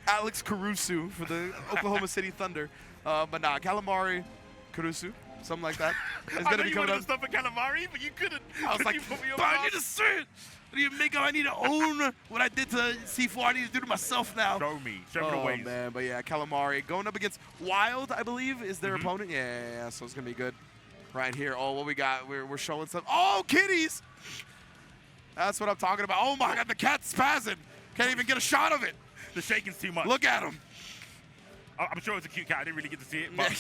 Alexnoah for the Oklahoma City Thunder. But nah, Calamarikurusu, something like that. It's gonna be coming up. Stuff for Calamari, but you couldn't. I was like, but I need to see it. I need to own what I did to C4. I need to do to myself now. Show me the ways. Oh man, but yeah, Calamari going up against Wild, I believe, is their opponent. Yeah, so it's gonna be good. Right here. Oh, what we got? We're showing some. Oh, kitties. That's what I'm talking about. Oh my God, the cat's spazzing. Can't even get a shot of it. The shaking's too much. Look at him. I'm sure it's a cute cat. I didn't really get to see it, but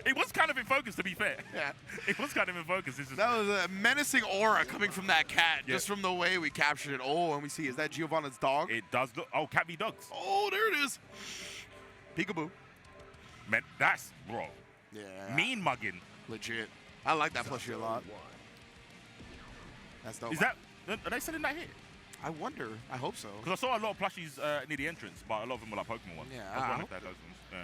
it was kind of in focus, to be fair. Yeah. It was kind of in focus. It's just that was a menacing aura coming from that cat, just from the way we captured it. Oh, and we see, is that Giovanna's dog? It does look. Oh, cat v dogs. Oh, there it is. Peekaboo. Man, that's, bro. Yeah. Mean mugging. Legit. I like that plushie a lot. That's dope. Is that, are they selling that here? I wonder. I hope so. Because I saw a lot of plushies near the entrance, but a lot of them were like Pokemon ones. Yeah, I was I wondering hope if they had those ones. Yeah.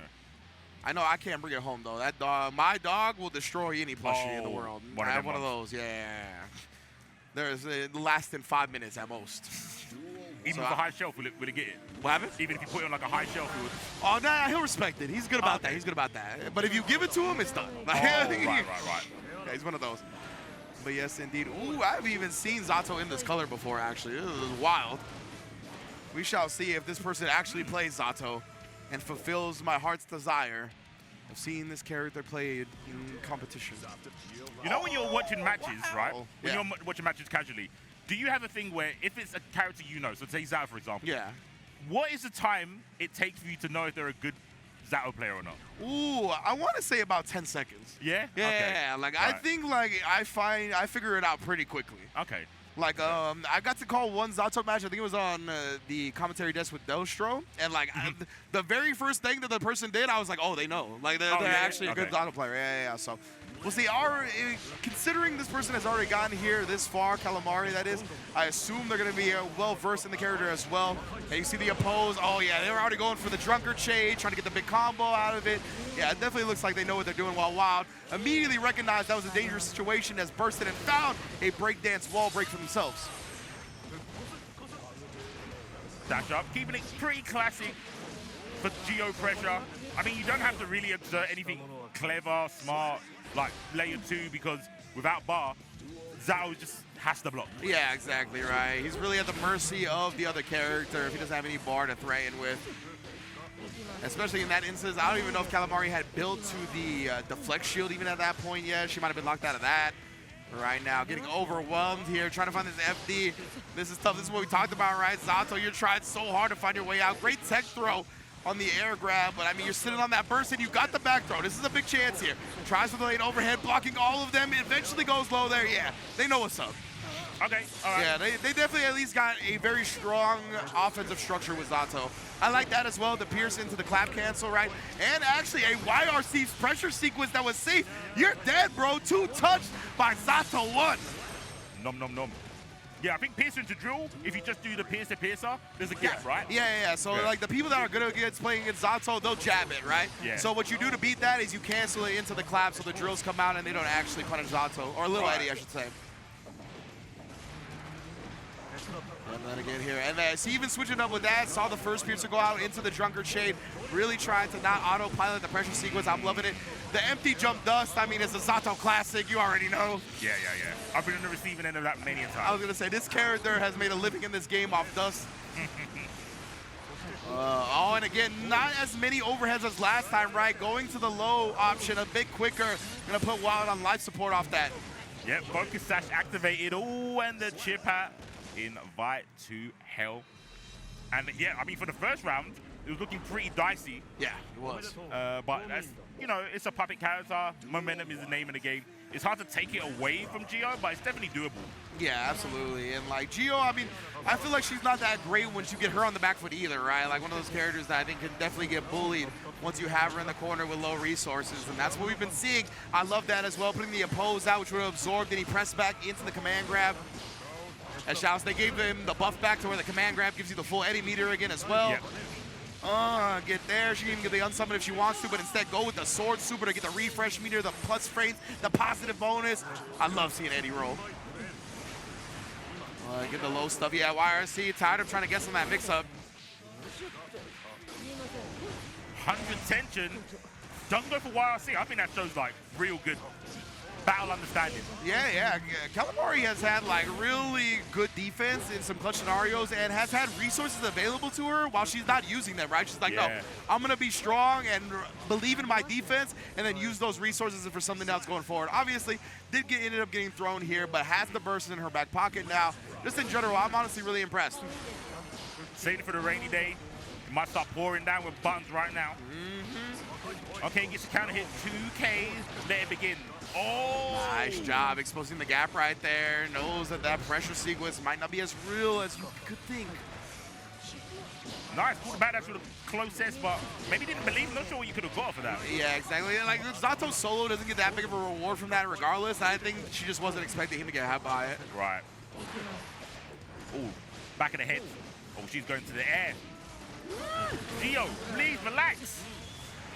I know I can't bring it home, though. That dog, my dog will destroy any plushie in the world. I have one of those, yeah. There's less than 5 minutes at most. Even with a high shelf, will it get it? What happened? Even if you put it on like a high shelf, it would... Oh, nah, he'll respect it. He's good about that. He's good about that. But if you give it to him, it's done. right. Yeah, he's one of those. But yes, indeed. Ooh, I haven't even seen Zato in this color before, actually. This is wild. We shall see if this person actually plays Zato and fulfills my heart's desire of seeing this character played in competition. You know when you're watching matches, right? When you're watching matches casually, do you have a thing where if it's a character you know, so say Zato, for example, what is the time it takes for you to know if they're a good Zato player or not? Ooh, I want to say about 10 seconds. Yeah? Yeah, Okay. like I think like I figure it out pretty quickly. Okay. Like I got to call one Zato match. I think it was on the commentary desk with Delstro, and like the very first thing that the person did, I was like, oh, they know. Like they're actually a good Zato player. Yeah. So we'll see. Considering this person has already gotten here this far, Calamari, that is, I assume they're going to be well versed in the character as well. And you see the oppose. Oh yeah, they were already going for the drunkard shade, trying to get the big combo out of it. Yeah, it definitely looks like they know what they're doing while Wild immediately recognized that was a dangerous situation as bursted and found a breakdance wall break for themselves. Dash up, keeping it pretty classic for Geo pressure. I mean, you don't have to really exert anything clever, smart, like layer 2, because without bar, Zato just has to block. Yeah, exactly right. He's really at the mercy of the other character if he doesn't have any bar to threaten with. Especially in that instance, I don't even know if Calamari had built to the deflect shield even at that point yet. She might have been locked out of that. Right now, getting overwhelmed here, trying to find this FD. This is tough. This is what we talked about, right? Zato, you're trying so hard to find your way out. Great tech throw on the air grab, but I mean, you're sitting on that burst and you got the back throw. This is a big chance here. Tries for the lane overhead, blocking all of them. Eventually goes low there. Yeah, they know what's up. Okay, all right. Yeah, they definitely at least got a very strong offensive structure with Zato. I like that as well, the pierce into the clap cancel, right? And actually a YRC pressure sequence that was safe. You're dead, bro. 2 touched by Zato 1. Nom, nom, nom. Yeah, I think piercer into drill, if you just do the piercer, there's a gap, right? Yeah. So like the people that are good against playing against Zato, they'll jab it, right? Yeah. So what you do to beat that is you cancel it into the clap so the drills come out and they don't actually punish Zato, or Little Eddie, I should say. And then again here, and see, even switching up with that, saw the first piercer go out into the drunkard shade, really trying to not autopilot the pressure sequence. I'm loving it. The empty jump dust, I mean, it's a Zato classic, you already know. Yeah. I've been on the receiving end of that many a time. I was gonna say, this character has made a living in this game off dust. And again, not as many overheads as last time, right? Going to the low option a bit quicker. Gonna put Wild on life support off that. Yep, focus sash activated. Oh, and the chip hat. Invite to hell. And yeah, I mean, for the first round, it was looking pretty dicey. Yeah, it was. But that's, you know, it's a puppet character. Momentum is the name of the game. It's hard to take it away from Geo, but it's definitely doable. Yeah, absolutely. And like Geo, I mean, I feel like she's not that great once you get her on the back foot either, right? Like one of those characters that I think can definitely get bullied once you have her in the corner with low resources. And that's what we've been seeing. I love that as well, putting the oppose out, which would have absorbed, then he pressed back into the command grab. As Shouts, they gave him the buff back to where the command grab gives you the full Eddie meter again as well. Yep. Get there. She can even get the unsummon if she wants to, but instead go with the sword super to get the refresh meter, the plus frames, the positive bonus. I love seeing Eddie roll. Get the low stuff. Yeah, YRC, tired of trying to get some of that mix-up. 100 tension. Don't go for YRC. I think that shows like real good battle understanding. Yeah. Calamari has had like really good defense in some clutch scenarios and has had resources available to her while she's not using them, right? She's like, no, I'm going to be strong and believe in my defense and then use those resources for something else going forward. Obviously, ended up getting thrown here, but has the burst in her back pocket now. Just in general, I'm honestly really impressed. Save it for the rainy day. You might start pouring down with buttons right now. Okay, gets a counter hit, 2K, let it begin. Oh! Nice job exposing the gap right there. Knows that that pressure sequence might not be as real as you could think. Nice, pulled back. That's for the closest, but maybe didn't believe. Not sure what you could have got for that. Yeah, exactly. Like, Zato solo doesn't get that big of a reward from that regardless. I think she just wasn't expecting him to get hit by it. Right. Oh, back of the head. Oh, she's going to the air. Geo, please relax.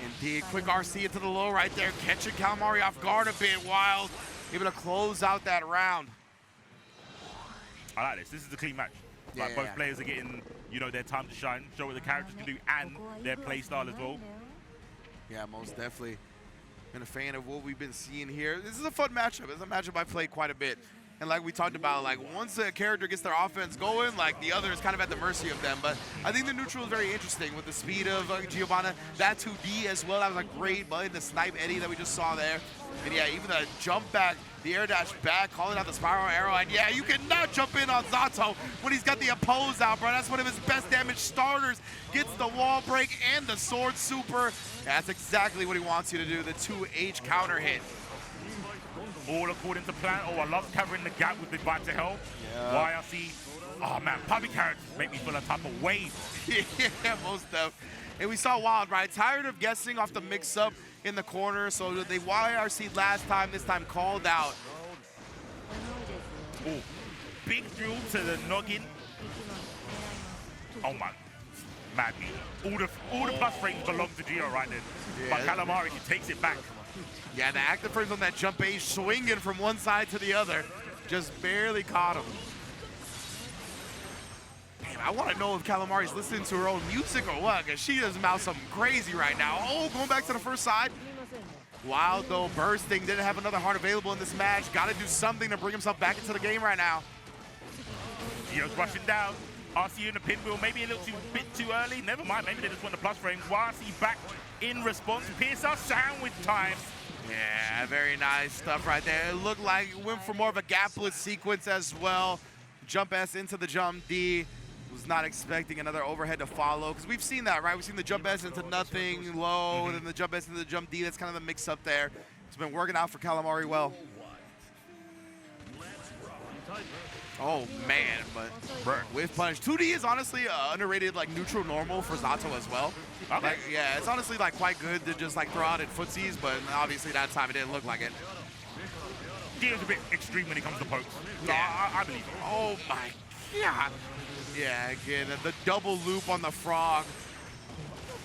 Indeed, quick RC into the low right there, catching Calamari off guard a bit. Wild, able to close out that round. I like this. This is a clean match. Like both players are getting, you know, their time to shine, show what the characters can do, and their play style as well. Yeah, most definitely. Been a fan of what we've been seeing here. This is a fun matchup. It's a matchup I played quite a bit. And like we talked about, like once a character gets their offense going, like the other is kind of at the mercy of them. But I think the neutral is very interesting with the speed of Giovanna. That 2D as well. That was a great button to snipe Eddie that we just saw there. And yeah, even the jump back, the air dash back, calling out the spiral arrow. And yeah, you cannot jump in on Zato when he's got the oppose out, bro. That's one of his best damage starters. Gets the wall break and the sword super. Yeah, that's exactly what he wants you to do, the 2H counter hit. All according to plan. Oh, I love covering the gap with the bite to hell. Yeah. YRC. Oh man, public characters make me feel a type of wave. Yeah, most of. And we saw Wild, right? Tired of guessing off the mix-up in the corner. So they YRC'd last time, this time called out. Oh, big drill to the noggin. Oh my, madly. All the plus frames belong to Gio right then. Yeah. But Calamari, he takes it back. Yeah, the active frames on that jump A swinging from one side to the other. Just barely caught him. Damn, I want to know if Calamari's listening to her own music or what, because she does mouth something crazy right now. Oh, going back to the first side. Wild, though, bursting. Didn't have another heart available in this match. Got to do something to bring himself back into the game right now. Gio's rushing down. RCU in the pinwheel, maybe a little bit too early. Never mind, maybe they just want the plus frames. YRC back in response. Pierce our sandwich time. Yeah, very nice stuff right there. It looked like it went for more of a gapless sequence as well. Jump S into the jump D. Was not expecting another overhead to follow, because we've seen that, right? We've seen the jump S into nothing low, and then the jump S into the jump D. That's kind of the mix up there. It's been working out for Calamari well. Oh man, but whiff punish. 2D is honestly underrated, like neutral normal for Zato as well. Okay. Like, yeah, it's honestly like quite good to just like throw out in footsies, but obviously that time it didn't look like it. Gio's a bit extreme when it comes to pokes. So Yeah. I believe it. Oh my god. Yeah, again, the double loop on the frog.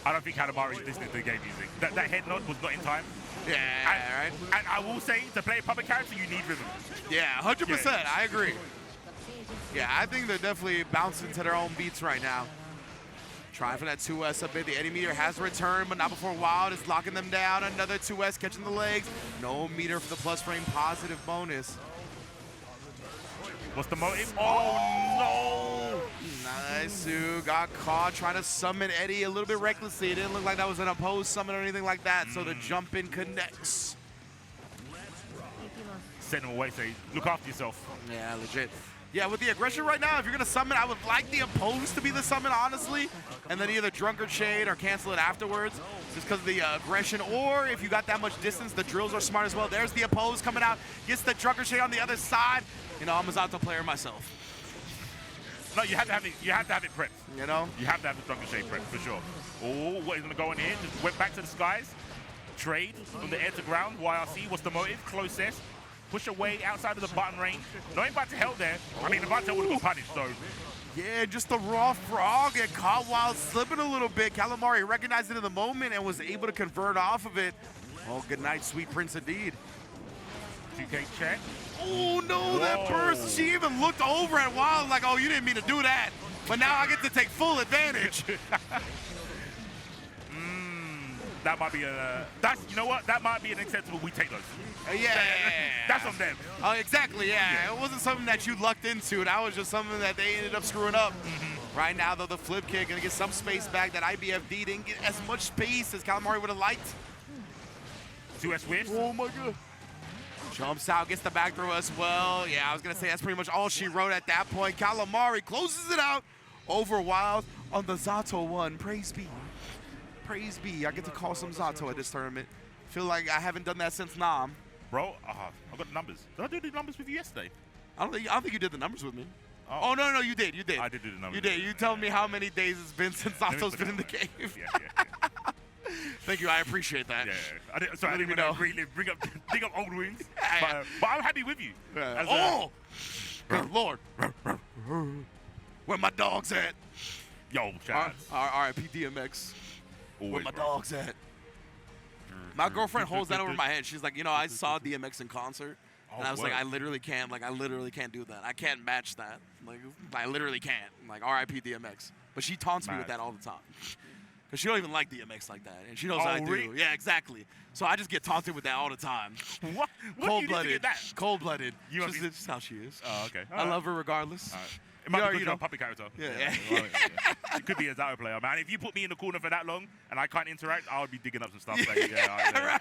I don't think Calamari is listening to the game music. That head nod was not in time. Yeah, right? And I will say, to play a public character, you need rhythm. Yeah, 100%. I agree. Yeah, I think they're definitely bouncing to their own beats right now. Trying for that 2S a bit. The Eddie meter has returned, but not before Wild is locking them down. Another 2S catching the legs. No meter for the plus frame positive bonus. What's the motive? Oh, no! Nice, Sue. Got caught trying to summon Eddie a little bit recklessly. It didn't look like that was an opposed summon or anything like that, so the jump in connects. Send him away, say, look after yourself. Yeah, legit. Yeah, with the aggression right now, if you're going to summon, I would like the opposed to be the summon, honestly, and then either Drunkard Shade or cancel it afterwards, just because of the aggression. Or if you got that much distance, the drills are smart as well. There's the opposed coming out, gets the Drunkard Shade on the other side. You know, I'm a Zato player myself. No, you have to have it. You have to have it prepped. You know, you have to have the Drunkard Shade prepped for sure. Oh, what is going to go in here? Just went back to the skies. Trade from the air to ground. YRC. What's the motive? Closest. Push away outside of the button range. No invite to help there. I mean, the button would have got punished, so. Yeah, just the raw frog get caught while slipping a little bit. Calamari recognized it in the moment and was able to convert off of it. Oh, good night, sweet prince indeed. 2K check. Oh no, that burst. She even looked over at Wild like, oh, you didn't mean to do that. But now I get to take full advantage. That might be a, you know what? That might be an acceptable, we take those. Yeah. That's on them. Oh, exactly, yeah. It wasn't something that you lucked into. That was just something that they ended up screwing up. Right now, though, the flip kick gonna get some space back. That IBFD didn't get as much space as Calamari would have liked. 2S whiffs. Oh my god. Jumps out, gets the back throw as well. Yeah, I was gonna say that's pretty much all she wrote at that point. Calamari closes it out over Wild on the Zato one. Praise be. Praise be. I get to call some Zato at this tournament. Feel like I haven't done that since Nam. Bro, I got the numbers. Did I do the numbers with you yesterday? I don't think you did the numbers with me. Oh no, you did. You did. I did do the numbers. You did. You told me how many days it's been since Zato's been in the game. Yeah. Thank you. I appreciate that. Yeah. I didn't even know. Bring up old wounds. But I'm happy with you. Good Lord. Where my dogs at? Yo, shout R.I.P. DMX. Where my dogs at? My girlfriend holds that over my head. She's like, you know, I saw DMX in concert. And I was like, I literally can't do that. I can't match that. Like, I literally can't. Like, R.I.P. DMX. But she taunts me with that all the time. Because she don't even like DMX like that. And she knows I do. Really? Yeah, exactly. So I just get taunted with that all the time. What? Cold-blooded. Cold-blooded. That's just how she is. Oh, okay. I love her regardless. It might be because you're a puppy character. Yeah. Well, it could be a Zato player, man. If you put me in the corner for that long and I can't interact, I would be digging up some stuff. Right. Yeah.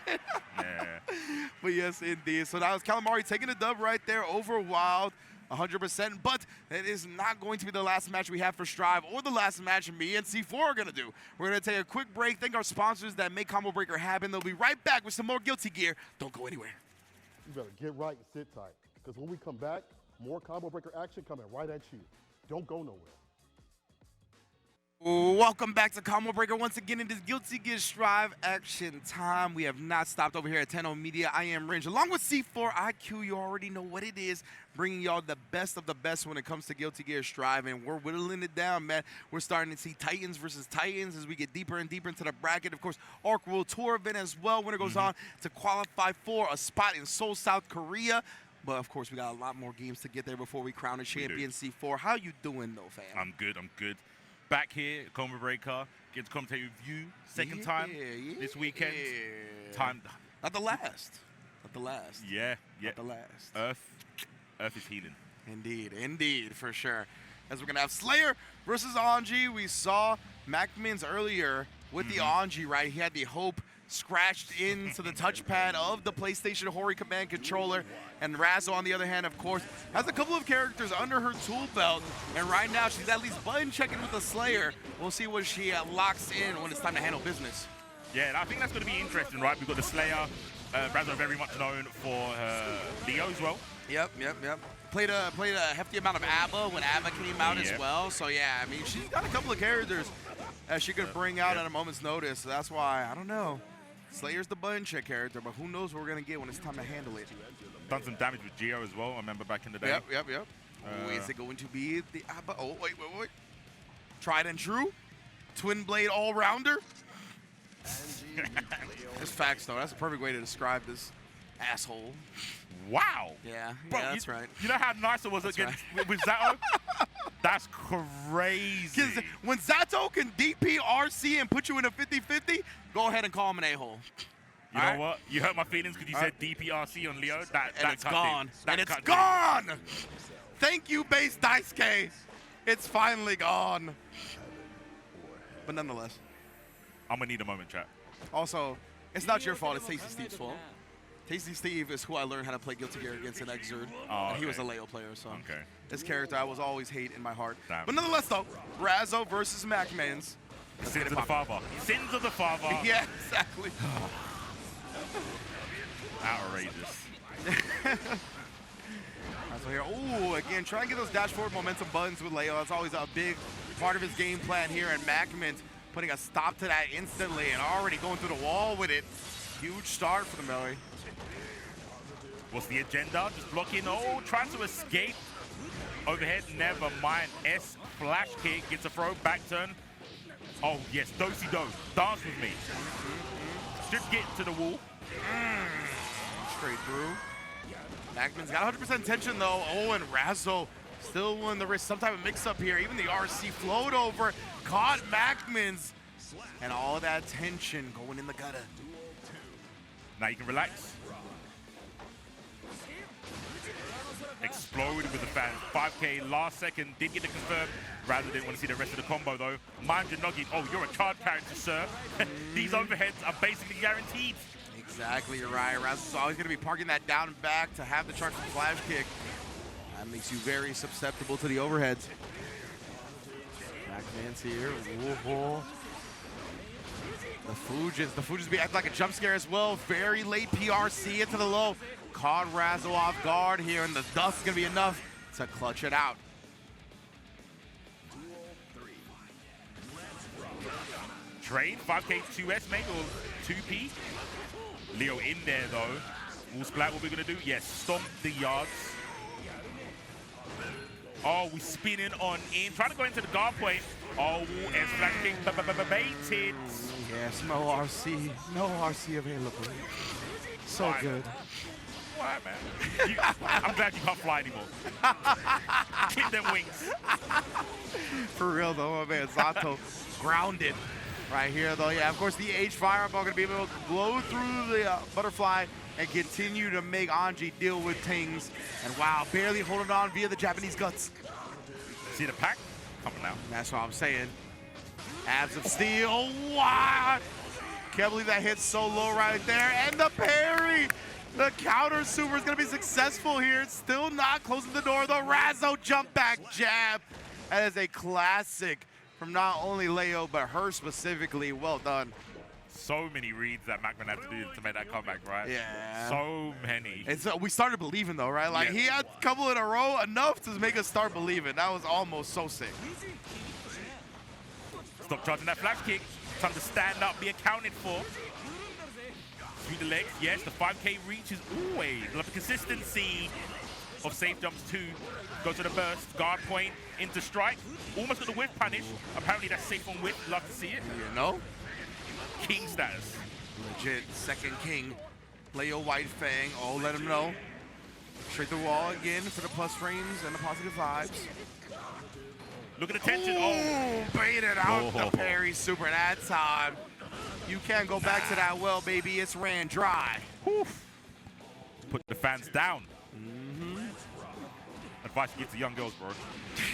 But yes, indeed. So that was Calamari taking the dub right there over Wild, 100%. But it is not going to be the last match we have for Strive or the last match me and C4 are going to do. We're going to take a quick break, thank our sponsors that make Combo Breaker happen. They'll be right back with some more Guilty Gear. Don't go anywhere. You better get right and sit tight, because when we come back, more Combo Breaker action coming right at you. Don't go nowhere. Welcome back to Combo Breaker once again in this Guilty Gear Strive action time. We have not stopped over here at 10 Media. I am Ringe along with C4IQ. You already know what it is, bringing y'all the best of the best when it comes to Guilty Gear Strive, and we're whittling it down, man. We're starting to see Titans versus Titans as we get deeper and deeper into the bracket. Of course, Arc World Tour event as well. Winner goes on to qualify for a spot in Seoul, South Korea. But of course, we got a lot more games to get there before we crown a champion. C4, how you doing though, fam? I'm good. Back here, Combo Breaker, get to commentate with you, second time this weekend. Time. Not the last. Yeah. Not the last. Earth is healing. Indeed, for sure. As we're gonna have Slayer versus Anji. We saw Macmins earlier with the Anji, right? He had the Hope scratched into the touchpad of the PlayStation Hori command controller. And Razzo, on the other hand, of course, has a couple of characters under her tool belt. And right now, she's at least button checking with the Slayer. We'll see what she locks in when it's time to handle business. Yeah, and I think that's going to be interesting, right? We've got the Slayer, Razzo very much known for her Leo as well. Yep. Played a hefty amount of ABBA when ABBA came out as well. So yeah, I mean, she's got a couple of characters that she could bring out at a moment's notice. So that's why, I don't know. Slayer's the button check character, but who knows what we're going to get when it's time to handle it. Done some damage with Geo as well, I remember back in the day. Yep. Is it going to be the ABBA? Oh, wait. Tried and true? Twin blade all-rounder? That's facts, though. That's a perfect way to describe this asshole. Wow. Yeah, Bro, that's right. You know how nice it was against with Zato? That's crazy. Because when Zato can DP RC and put you in a 50-50, go ahead and call him an a-hole. You know what? You hurt my feelings because you said DPRC on Leo. It's gone. Gone! Thank you, base Daisuke. It's finally gone. But nonetheless. I'm going to need a moment, chat. Also, it's not your fault. It's Tasty Steve's fault. Tasty Steve is who I learned how to play Guilty Gear against in Xrd. Oh, He was a Leo player, so okay. This character I was always hate in my heart. Damn. But nonetheless, though, Razzo versus Macmans. Sins of the Father. Sins of the Father. Yeah, exactly. Outrageous. So here, ooh, again, try and get those dash forward momentum buttons with Leo. That's always a big part of his game plan here. And Macmans putting a stop to that instantly and already going through the wall with it. Huge start for the melee. What's the agenda? Just blocking. Oh, trying to escape. Overhead, never mind. S flash kick, gets a throw, back turn. Oh, yes, do-si-do. Dance with me. Just get to the wall. Straight through. Macman's got 100% tension, though. Oh, and Razzo still in the wrist. Some type of mix-up here. Even the RC flowed over. Caught Macmans. And all that tension going in the gutter. Now you can relax. Exploded with the fans. 5K last second. Did get the confirm. Rather didn't want to see the rest of the combo though. Mind your noggin. Oh, you're a card character, sir. These overheads are basically guaranteed. Exactly, you're right. Razzo's always going to be parking that down and back to have the charge for the flash kick. That makes you very susceptible to the overheads. Macman's here. Whoa. The Fuji's be acting like a jump scare as well. Very late PRC into the low. Caught Razzo off guard here, and the dust is going to be enough to clutch it out. Trade, 5K 2S mate, or 2P. Leo in there though. Wall splat, what we're going to do? Yes, stomp the yards. Oh, we spinning on in. Trying to go into the guard point. Oh, and Flash King baited. Yes, no RC. No RC available. So Why? good. Why, man? I'm glad you can't fly anymore. Clip them wings. For real, though, my man. Zato grounded right here, though. Yeah, of course, the H Fireball going to be able to blow through the butterfly and continue to make Anji deal with things. And wow, barely holding on via the Japanese guts. See the pack coming out. That's what I'm saying. Abs of Steel. Wow. Can't believe that hit so low right there. And the parry. The counter super is going to be successful here. It's still not closing the door. The Razzo jump back jab. That is a classic from not only Leo, but her specifically. Well done. So many reads that Macman had to do to make that comeback, right? Yeah. So many. And so we started believing, though, right? Like, he had a couple in a row, enough to make us start believing. That was almost so sick. Stop charging that flash kick. Time to stand up, be accounted for. Through the legs, yes, the 5K reach is always love the consistency of safe jumps too. Go to the burst, guard point, into strike. Almost got the whiff punish. Apparently that's safe on whiff. Love to see it. You know? King status. Legit second king. Leo White Fang. Oh, let him know. Straight the wall again for the plus frames and the positive vibes. Look at the tension. Oh, baited out the parry super that time. You can't go back to that well, baby. It's ran dry. Oof. Put the fans down. Advice you give to young girls, bro.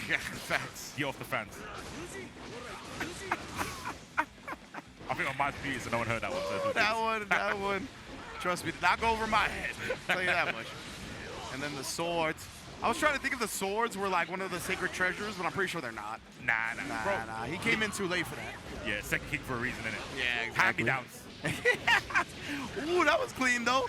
Yeah, facts. Get off the fans. I think on my speed, so no one heard that one. So that one. Trust me, did not go over my head. I'll tell you that much. And then the swords. I was trying to think if the swords were like one of the sacred treasures, but I'm pretty sure they're not. Nah, bro. Nah. He came in too late for that. Yeah, second kick for a reason, innit? Yeah, exactly. Hand-me-downs. Ooh, that was clean, though.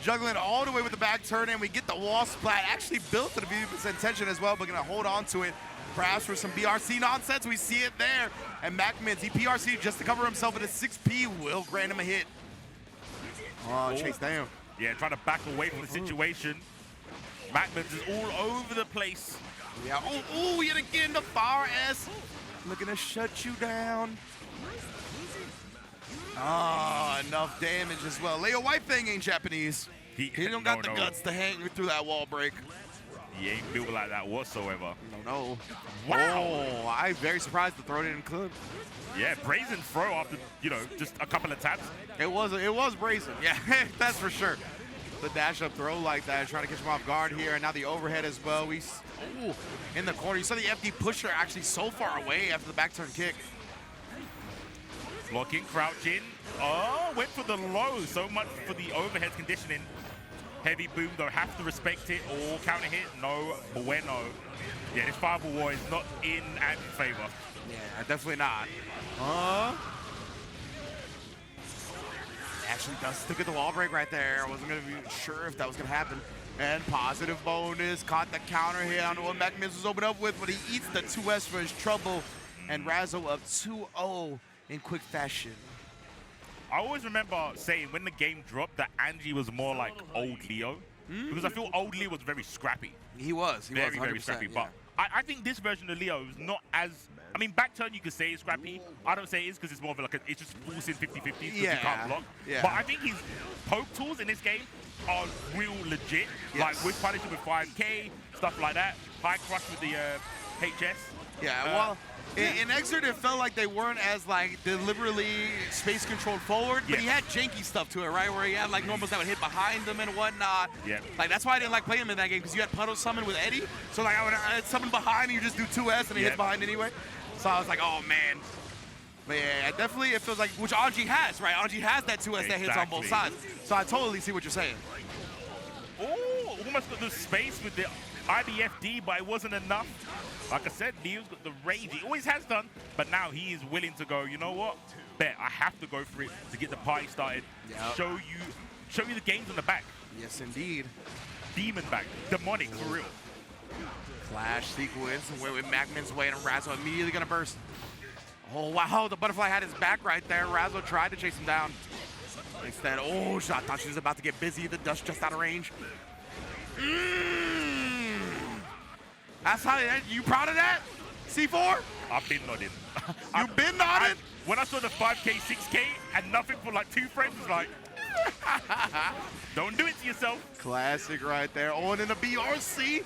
Juggling all the way with the back turn, and we get the wall splat. Actually built to the 50% tension as well, but gonna hold on to it. Perhaps for some BRC nonsense. We see it there. And Macmans, he PRC just to cover himself at a 6P will grant him a hit. Oh, chase down. Yeah, trying to back away from the situation. Macmans is all over the place. Yeah, oh, yet again, the Fire S. Looking to shut you down. Ah, enough damage as well. Leo White Fang ain't Japanese. He don't got the guts to hang through that wall break. He ain't built like that whatsoever. No. Wow. Oh, I'm very surprised the throw didn't clip. Yeah, brazen throw after, just a couple of taps. It was brazen. Yeah, that's for sure. The dash up throw like that, trying to catch him off guard here, and now the overhead as well. In the corner. You saw the FD pusher actually so far away after the back turn kick. Blocking, crouching. Oh, went for the low. So much for the overhead conditioning. Heavy boom, though, have to respect it. Or counter hit, no bueno. Yeah, this Fireball War is not in Anji's favor. Yeah, definitely not. Actually does still get the wall break right there. I wasn't going to be sure if that was going to happen. And positive bonus. Caught the counter hit on what Macmans was open up with, but he eats the 2S for his trouble. And Razzo up 2-0 in quick fashion. I always remember saying when the game dropped that Anji was more like old Leo. Because I feel old Leo was very scrappy. He was. He very, was 100%, very scrappy. Yeah. But I think this version of Leo is not as... I mean, back turn you could say is scrappy. I don't say it is because it's more of like it's just forcing 50-50s because you can't block. Yeah. But I think his poke tools in this game are real legit. Yes. Like with punishing with 5K, stuff like that. High crush with the HS. Yeah, well, in Exert it felt like they weren't as like deliberately space controlled forward, but he had janky stuff to it, right? Where he had like normals that would hit behind him and whatnot. Yeah. Like that's why I didn't like playing him in that game because you had Puddle Summon with Eddie. So like I'd summon behind and you just do 2S and he hits behind anyway. So I was like, oh man. But yeah, definitely it feels like, which Anji has, right? Anji has that 2S that hits on both sides. So I totally see what you're saying. Oh, almost got the space with the IBFD, but it wasn't enough. Like I said, Leo's got the rage. He always has done, but now he is willing to go, you know what? Bet, I have to go for it to get the party started. Yep. Show you the games on the back. Yes, indeed. Demon back. Demonic, for real. Clash sequence with Macman's way and Razzo immediately gonna burst. Oh wow, the butterfly had his back right there. Razzo tried to chase him down. Instead, oh, I thought she was about to get busy. The dust just out of range. That's how you proud of that? C4? I've been nodding. You've been nodding? When I saw the 5K, 6K, and nothing for like 2 frames, was like, don't do it to yourself. Classic right there. Owen in the BRC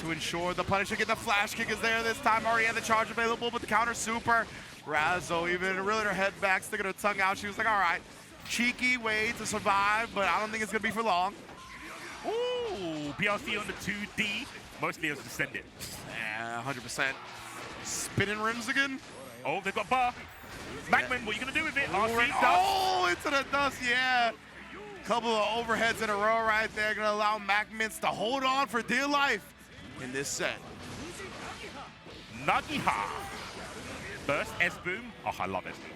to ensure the Punisher get the flash kick is there this time. Already had the charge available, but the counter super. Razzo even reeling her head back, sticking her tongue out. She was like, all right, cheeky way to survive, but I don't think it's going to be for long. Ooh, PRC on the 2D. Mostly it was to send it. Yeah, 100%. Spinning rims again. Oh, they've got bar. Macman, what are you going to do with it? RC dust. Oh, into the dust, yeah. Couple of overheads in a row right there. Going to allow Macmins to hold on for dear life in this set. Nagiha. Burst, S-Boom. Oh, I love S-Boom.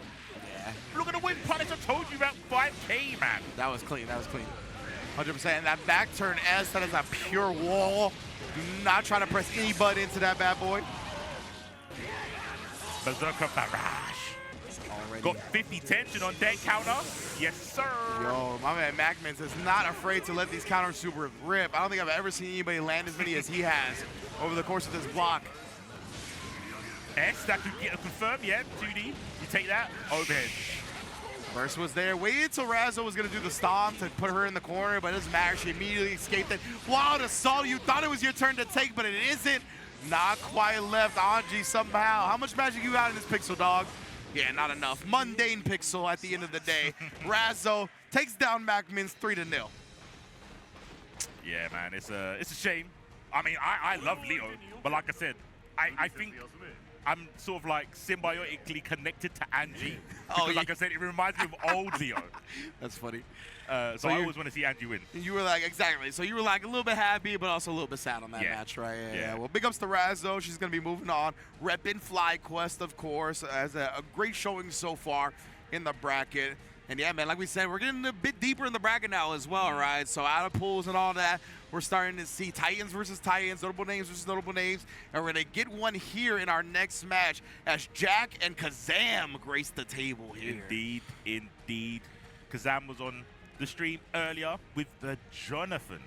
Yeah. Look at the win punish. I told you about 5K, man. That was clean. That was clean. 100%. And that back turn S, that is a pure wall. Do not try to press any button into that bad boy. Berserker Barrage. Already. Got 50 tension on deck counter. Yes, sir. Yo, my man Macmins is not afraid to let these counter supers rip. I don't think I've ever seen anybody land as many as he has over the course of this block. S, that could get a confirm, yeah, 2D. You take that, overhead. Burst was there. Waited till Razzo was going to do the stomp to put her in the corner, but it doesn't matter. She immediately escaped it. Wild assault. You thought it was your turn to take, but it isn't. Not quite left. Anji somehow. How much magic you got in this pixel, dog? Yeah, not enough. Mundane pixel at the end of the day. Razzo takes down Macmins 3-0. Yeah, man, it's a shame. I mean, I love Leo, but like I said, I think I'm sort of like symbiotically connected to Anji. Because like I said, it reminds me of old Leo. That's funny. So I always want to see Anji win. You were like, exactly. So you were like a little bit happy, but also a little bit sad on that match, right? Yeah. Well, big ups to Razzo. She's going to be moving on. Reppin' FlyQuest, of course, as a great showing so far in the bracket. And yeah, man, like we said, we're getting a bit deeper in the bracket now as well, right? So out of pools and all that, we're starting to see Titans versus Titans, notable names versus notable names. And we're going to get one here in our next match as Jack and Kazam grace the table here. Indeed, indeed. Kazam was on the stream earlier with the Jonathan.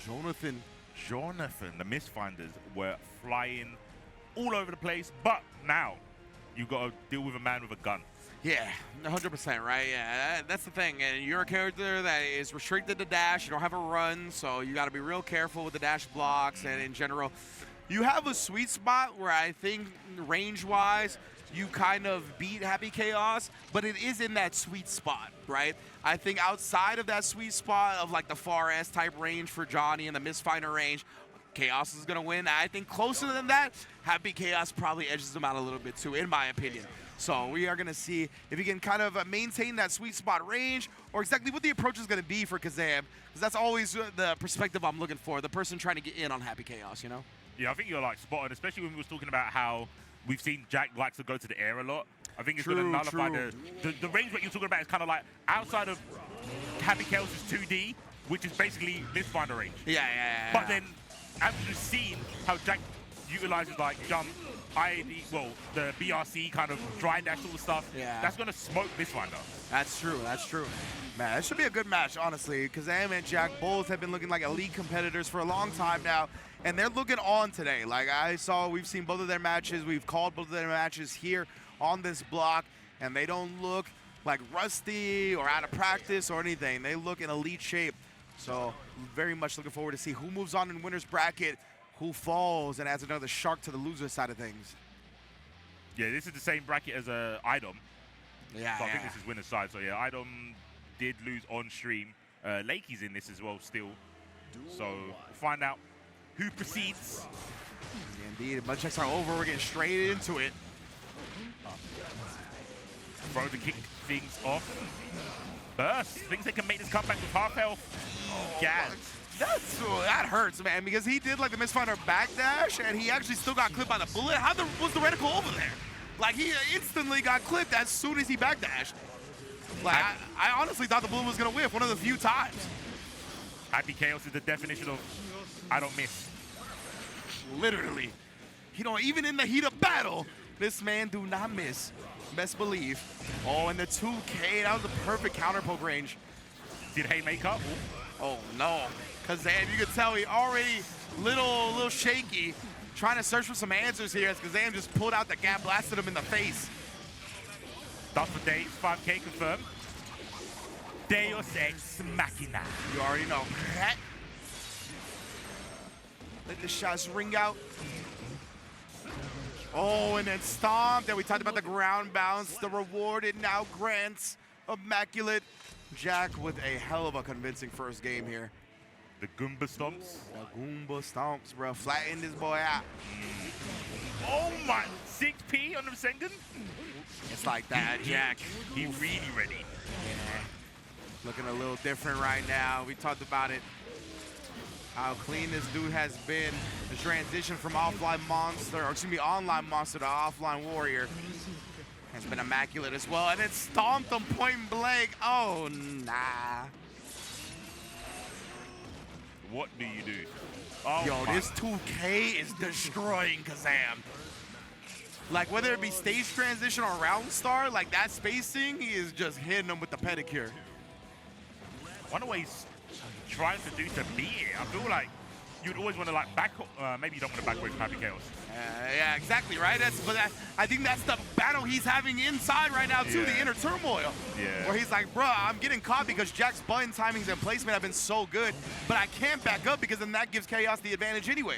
The Misfinders were flying all over the place, but now you got to deal with a man with a gun. Yeah, 100%, right? Yeah, that's the thing. And you're a character that is restricted to dash. You don't have a run, so you got to be real careful with the dash blocks. And in general, you have a sweet spot where I think range-wise, you kind of beat Happy Chaos, but it is in that sweet spot, right? I think outside of that sweet spot of like the far S type range for Johnny and the Misfinder range, Chaos is going to win. I think closer than that, Happy Chaos probably edges them out a little bit too, in my opinion. So we are going to see if he can kind of maintain that sweet spot range or exactly what the approach is going to be for Kazam, because that's always the perspective I'm looking for, the person trying to get in on Happy Chaos, you know? Yeah, I think you're like spot on, especially when we was talking about how we've seen Jack likes to go to the air a lot. I think it's going to nullify the range that you're talking about is kind of like outside of Happy Chaos' 2D, which is basically Misfinder range. Yeah. But then, as you've seen how Jack utilizes like jump, the BRC kind of dry dash all the stuff, that's going to smoke Misfinder. That's true. Man, it should be a good match, honestly, because Am and Jack both have been looking like elite competitors for a long time now, and they're looking on today. Like we've seen both of their matches, we've called both of their matches here on this block, and they don't look like rusty or out of practice or anything. They look in elite shape. So very much looking forward to see who moves on in winner's bracket, who falls and adds another shark to the loser side of things. Yeah, this is the same bracket as IDom. Yeah, so I think this is winner's side. So yeah, IDom did lose on stream. Lakey's in this as well still. So we'll find out who proceeds. Indeed, mud checks are over. We're getting straight into it. Throw to kick things off. Burst thinks they can make this comeback with half health. Oh, Gaz. That hurts, man, because he did like the Misfinder backdash, and he actually still got clipped by the bullet. How was the reticle over there? Like, he instantly got clipped as soon as he backdashed. Like, I honestly thought the bullet was going to whiff one of the few times. Happy Chaos is the definition of I don't miss. Literally. Even in the heat of battle, this man do not miss. Best believe. Oh, and the 2K, that was a perfect counter poke range. Did Haymaker? Oh, no. Kazam, you could tell he already little shaky, trying to search for some answers here as Kazam just pulled out the gap, blasted him in the face. That's for days, 5K confirmed. Deus Ex Machina. You already know. Let the shots ring out. Oh, and then stomped. And we talked about the ground bounce. The reward it now grants Immaculate. Jack with a hell of a convincing first game here. The Goomba Stomps. The Goomba Stomps, bro. Flatten this boy out. Oh my, 6P on the Rasengan? It's like that, Jack. He really ready. Yeah. Looking a little different right now. We talked about it. How clean this dude has been. The transition from offline monster, or excuse me, online monster to offline warrior has been immaculate as well. And it stomped him point blank. Oh, nah. What do you do? Oh, yo, this 2K is destroying Kazam. Like, whether it be stage transition or round start, like that spacing, he is just hitting him with the pedicure. I wonder what he's trying to do to beat it. I feel like you'd always want to like back, maybe you don't want to back away from Happy Chaos. Yeah, exactly, right? I think that's the battle he's having inside right now, too, the inner turmoil. Yeah. Where he's like, bruh, I'm getting caught because Jack's button timings and placement have been so good, but I can't back up because then that gives Chaos the advantage anyway.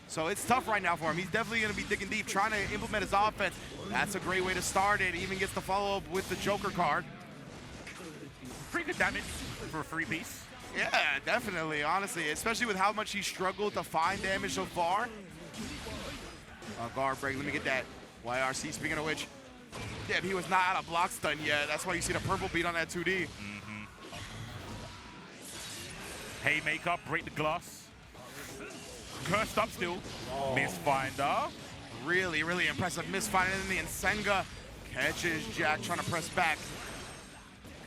So it's tough right now for him. He's definitely going to be digging deep, trying to implement his offense. That's a great way to start it. He even gets the follow-up with the Joker card. Pretty good damage for a 3-piece. Yeah, definitely, honestly, especially with how much he struggled to find damage so far. Guard break, let me get that. YRC, speaking of which, yeah, he was not out of block stun yet. That's why you see the purple beat on that 2D. Haymaker, break the glass. Cursed up still. Misfinder. Really, really impressive misfinder. And then the Nsenga catches Jack trying to press back.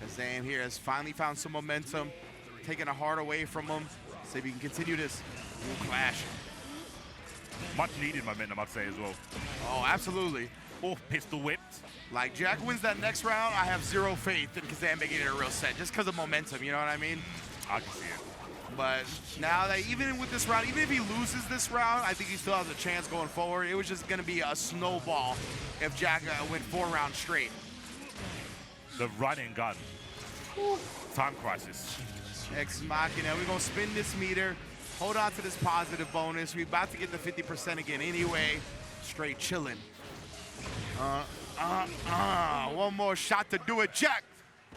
Kazam here has finally found some momentum, taking a heart away from him. See if he can continue this. Ooh, clash. Much needed momentum, I'd say, as well. Oh, absolutely. Oh, pistol whipped. Like, Jack wins that next round, I have zero faith in Kazam making it a real set, just because of momentum, you know what I mean? I can see it. But now that even with this round, even if he loses this round, I think he still has a chance going forward. It was just going to be a snowball if Jack went 4 rounds straight. The run and gun. Time crisis. Ex Machina, we're going to spin this meter, hold on to this positive bonus. We're about to get the 50% again anyway. Straight chilling. One more shot to do it. Jack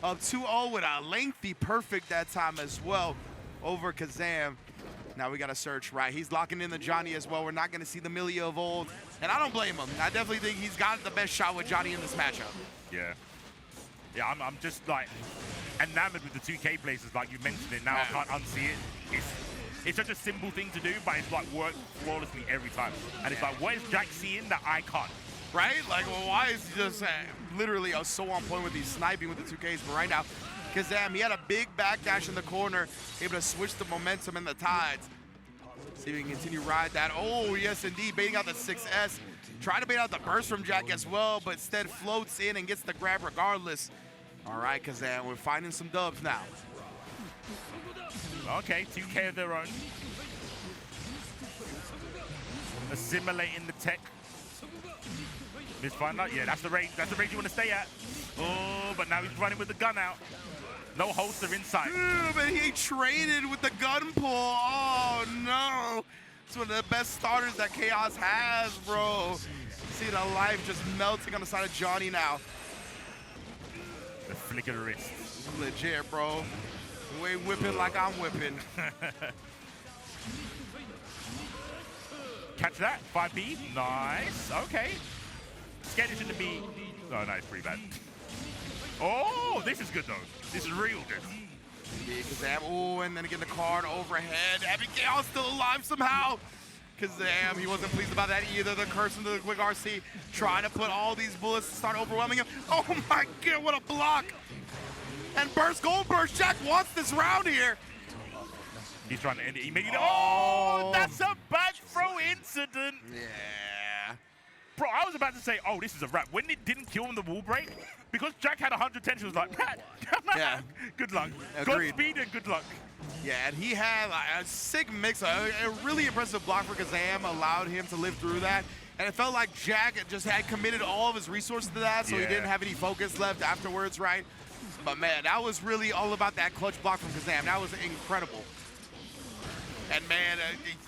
up 2-0 with a lengthy perfect that time as well over Kazam. Now we got to search, right? He's locking in the Johnny as well. We're not going to see the Millia of old. And I don't blame him. I definitely think he's got the best shot with Johnny in this matchup. Yeah. Yeah, I'm just like enamored with the 2K places, like you mentioned it. Now I can't unsee it. It's such a simple thing to do, but it's like worked flawlessly every time. And it's like, what is Jack seeing that I can't? Right? Like, well, why is he just literally so on point with these sniping with the 2Ks? But right now, Kazam, he had a big backdash in the corner, able to switch the momentum and the tides. See if we can continue ride that. Oh, yes, indeed, baiting out the 6S. Trying to bait out the burst from Jack as well, but instead floats in and gets the grab regardless. All right, Kazam, we're finding some dubs now. Okay, 2K of their own. Assimilating the tech. Misfinder, yeah, that's the range you want to stay at. Oh, but now he's running with the gun out. No holster inside. But he traded with the gun pull. Oh, no. It's one of the best starters that Chaos has, bro. See the life just melting on the side of Johnny now. The flick of the wrist. Legit, bro. We ain't whipping like I'm whipping. Catch that, 5B, nice, okay. Scared it shouldn't be, oh no, it's pretty bad. Oh, this is good though. This is real good. Kazam, oh, and then again the card overhead. Abigail's still alive somehow. Kazam, he wasn't pleased about that either. The curse into the quick RC, trying to put all these bullets to start overwhelming him. Oh my God, what a block. And burst, gold burst. Jack wants this round here. He's trying to end it. He made it. Oh, that's a bad throw incident. Yeah. Bro, I was about to say, oh, this is a wrap. When it didn't kill him the wall break, because Jack had 110, she was like, yeah. Good luck. Agreed. Godspeed and good luck. Yeah, and he had a sick mix. A really impressive block for Kazam allowed him to live through that. And it felt like Jack just had committed all of his resources to that, so he didn't have any focus left afterwards, right? But man, that was really all about that clutch block from Kazam. That was incredible. And man,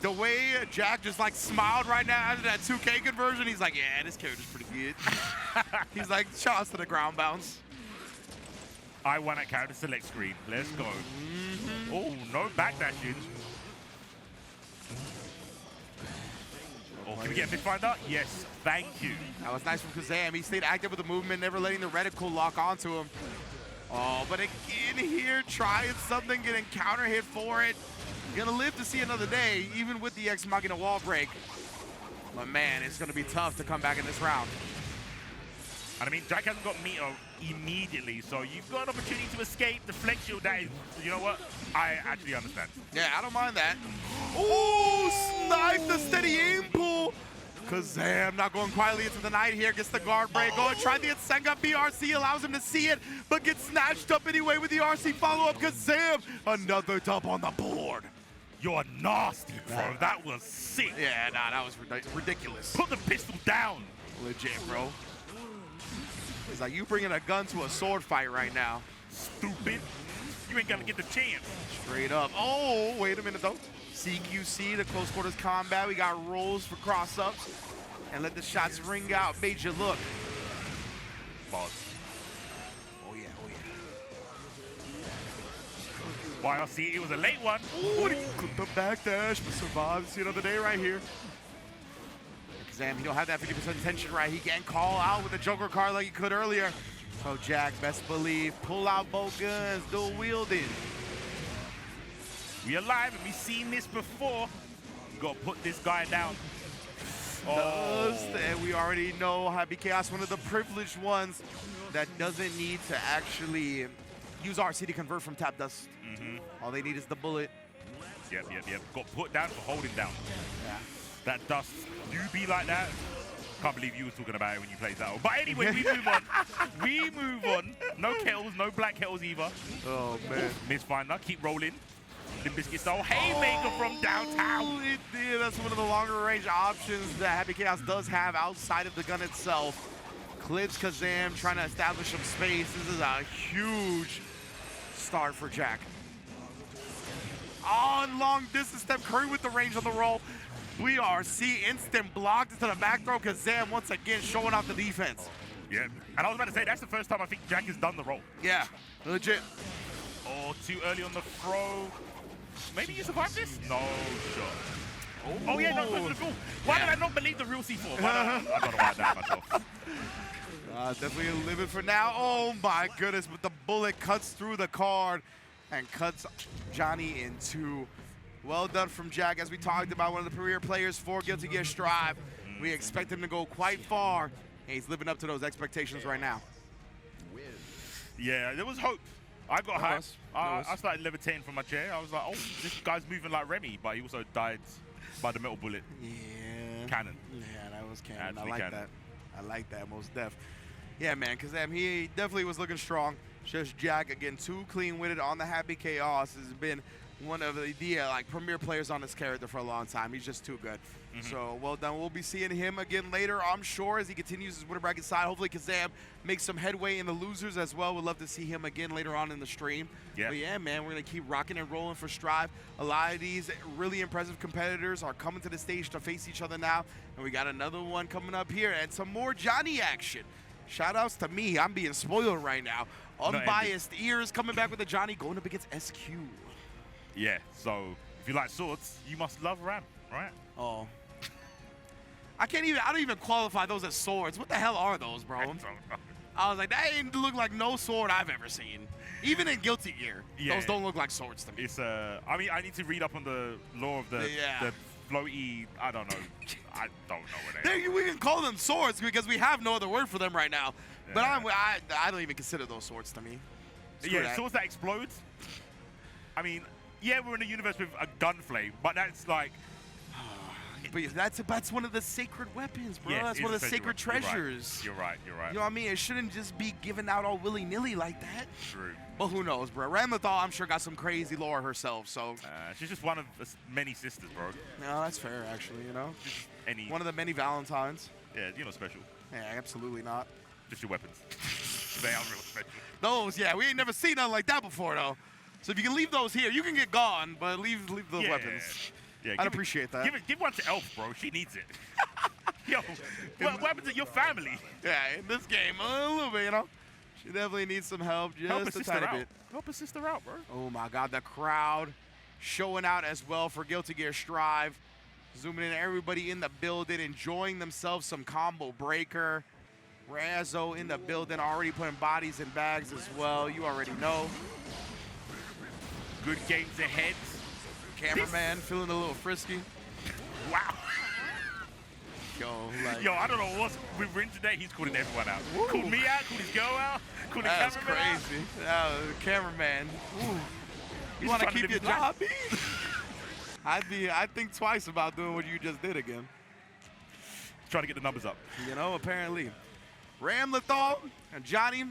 the way Jack just like smiled right now after that 2K conversion, he's like, yeah, this character's pretty good. He's like, shout out to the ground bounce. I want that character select screen. Let's go. Oh, no backdashing. Oh, can we get a Finder? Yes, thank you. That was nice from Kazam. He stayed active with the movement, never letting the reticle lock onto him. Oh, but again here, trying something, getting counter hit for it. Gonna live to see another day, even with the Ex Machina wall break. But man, it's gonna be tough to come back in this round. And I mean, Jack hasn't got meter immediately, so you've got an opportunity to escape the flex shield. That is, you know what? I actually understand. Yeah, I don't mind that. Ooh, sniped the steady aim pull. Kazam not going quietly into the night here, gets the guard break going, tried the Senga BRC, allows him to see it, but gets snatched up anyway with the RC follow-up. Kazam, another dub on the board. You're nasty, bro. That was sick. Yeah, nah, that was ridiculous. Put the pistol down. Legit, bro. It's like you bringing a gun to a sword fight right now. Stupid. You ain't gonna get the chance. Straight up. Oh, wait a minute, though. CQC, the close quarters combat. We got rolls for cross-ups. And let the shots ring out. Made you look. Boss. Oh, yeah, oh, yeah. Why, I see it was a late one. Ooh, he cooked the backdash, but survived. See another day right here. Kazam, he don't have that 50% tension right. He can't call out with the Joker card like he could earlier. So Jack, best believe, pull out both guns, dual wielding. We alive and we seen this before. We gotta put this guy down. Oh. And we already know Happy Chaos, one of the privileged ones that doesn't need to actually use RC to convert from tap dust. All they need is the bullet. Yep. Got put down for holding down. Yeah. That dust do be like that. Can't believe you was talking about it when you played that one. But anyway, we move on. We move on. No kettles, no black kettles either. Oh, man. Misfinder, keep rolling. Limbiskit style haymaker from downtown. It did. That's one of the longer range options that Happy Chaos does have outside of the gun itself. Clips Kazam trying to establish some space. This is a huge start for Jack. On long distance step, Curry with the range on the roll. We are see instant blocked into the back throw. Kazam once again showing off the defense. Yeah, and I was about to say, that's the first time I think Jack has done the roll. Yeah, legit. Oh, too early on the throw. Maybe you survived this? No shot. Oh yeah, no, go to the goal. Why did I not believe the real C4? I gotta wipe that myself. Definitely a limit for now. Oh my goodness, but the bullet cuts through the card and cuts Johnny in two. Well done from Jack, as we talked about, one of the premier players for Guilty Gear Strive. We expect him to go quite far, and he's living up to those expectations right now. Yeah, there was hope. I got hyped. I started levitating from my chair. I was like, oh, this guy's moving like Remy, but he also died by the metal bullet. Yeah. Cannon. Yeah, that was cannon. Actually I like cannon. that. I like that, most def. Yeah, man, because he definitely was looking strong. Just Jack, again, too clean-witted on the Happy Chaos. Has been one of the like premier players on this character for a long time. He's just too good. So well done. We'll be seeing him again later, I'm sure, as he continues his winner bracket side. Hopefully Kazam makes some headway in the losers as well. We'd love to see him again later on in the stream. Yeah. But yeah, man, we're going to keep rocking and rolling for Strive. A lot of these really impressive competitors are coming to the stage to face each other now. And we got another one coming up here and some more Johnny action. Shout outs to me. I'm being spoiled right now. Unbiased ears coming back with the Johnny going up against SQ. Yeah, so if you like swords, you must love Ram, right? Oh. I don't even qualify those as swords. What the hell are those, bro? I was like, that ain't look like no sword I've ever seen. Even in Guilty Gear, those don't look like swords to me. It's I mean, I need to read up on the lore of the floaty, I don't know. I don't know what they are. We can call them swords because we have no other word for them right now. Yeah. But I don't even consider those swords to me. Screw that. Swords that explode. I mean, yeah, we're in a universe with a gun flame, but that's like, but that's one of the sacred weapons, bro. Yes, That's it one is of the a sacred sacred weapon. treasures. You're right. You're right. You know what I mean? It shouldn't just be given out all willy-nilly like that. True. But who knows, bro? Ramlethal, I'm sure, got some crazy lore herself, so. She's just one of many sisters, bro. No, that's fair, actually, you know? Any. One of the many Valentines. Yeah, you're not special. Yeah, absolutely not. Just your weapons. They are real special. Those, yeah, we ain't never seen nothing like that before, though. So if you can leave those here, you can get gone, but leave the weapons. Yeah, I'd appreciate that. Give one to Elf, bro. She needs it. Yo, what happens to your family? Yeah, in this game, a little bit, you know? She definitely needs some help, Help her just a sister tiny out. bit. Help her sister out, bro. Oh my God, the crowd showing out as well for Guilty Gear Strive. Zooming in, everybody in the building, enjoying themselves some combo breaker. Razzo in the building, already putting bodies in bags as well. You already know. Good games ahead. Cameraman feeling a little frisky. Wow. Yo, I don't know what's we're in today. He's calling everyone out. Called me out, called his girl out, called the that's cameraman out. crazy. The cameraman. Ooh. You want to trying to keep your live his job? life. I'd think twice about doing what you just did again. Trying to get the numbers up. You know, apparently. Ramlethal and Johnny,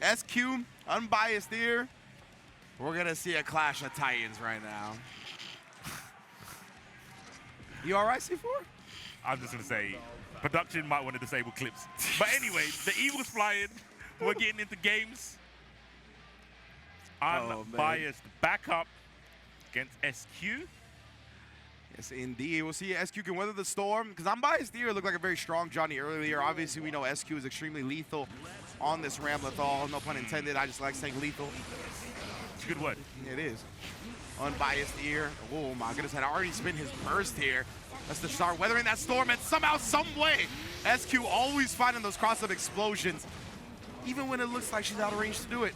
SQ, unbiased ear. We're going to see a clash of titans right now. You all right, C4? I'm just going to say, production might want to disable clips. But anyway, the Eagles flying. We're getting into games. Unbiased backup against SQ. Yes, indeed. We'll see SQ can weather the storm. Because Unbiased Ear looked like a very strong Johnny earlier. Obviously, we know SQ is extremely lethal on this Ramlethal. No pun intended. I just like saying lethal. It's a good word. It is. Unbiased Ear. Oh, my goodness. Had already spent his burst here. That's to start weathering that storm. And somehow, some way, SQ always finding those cross-up explosions. Even when it looks like she's out of range to do it.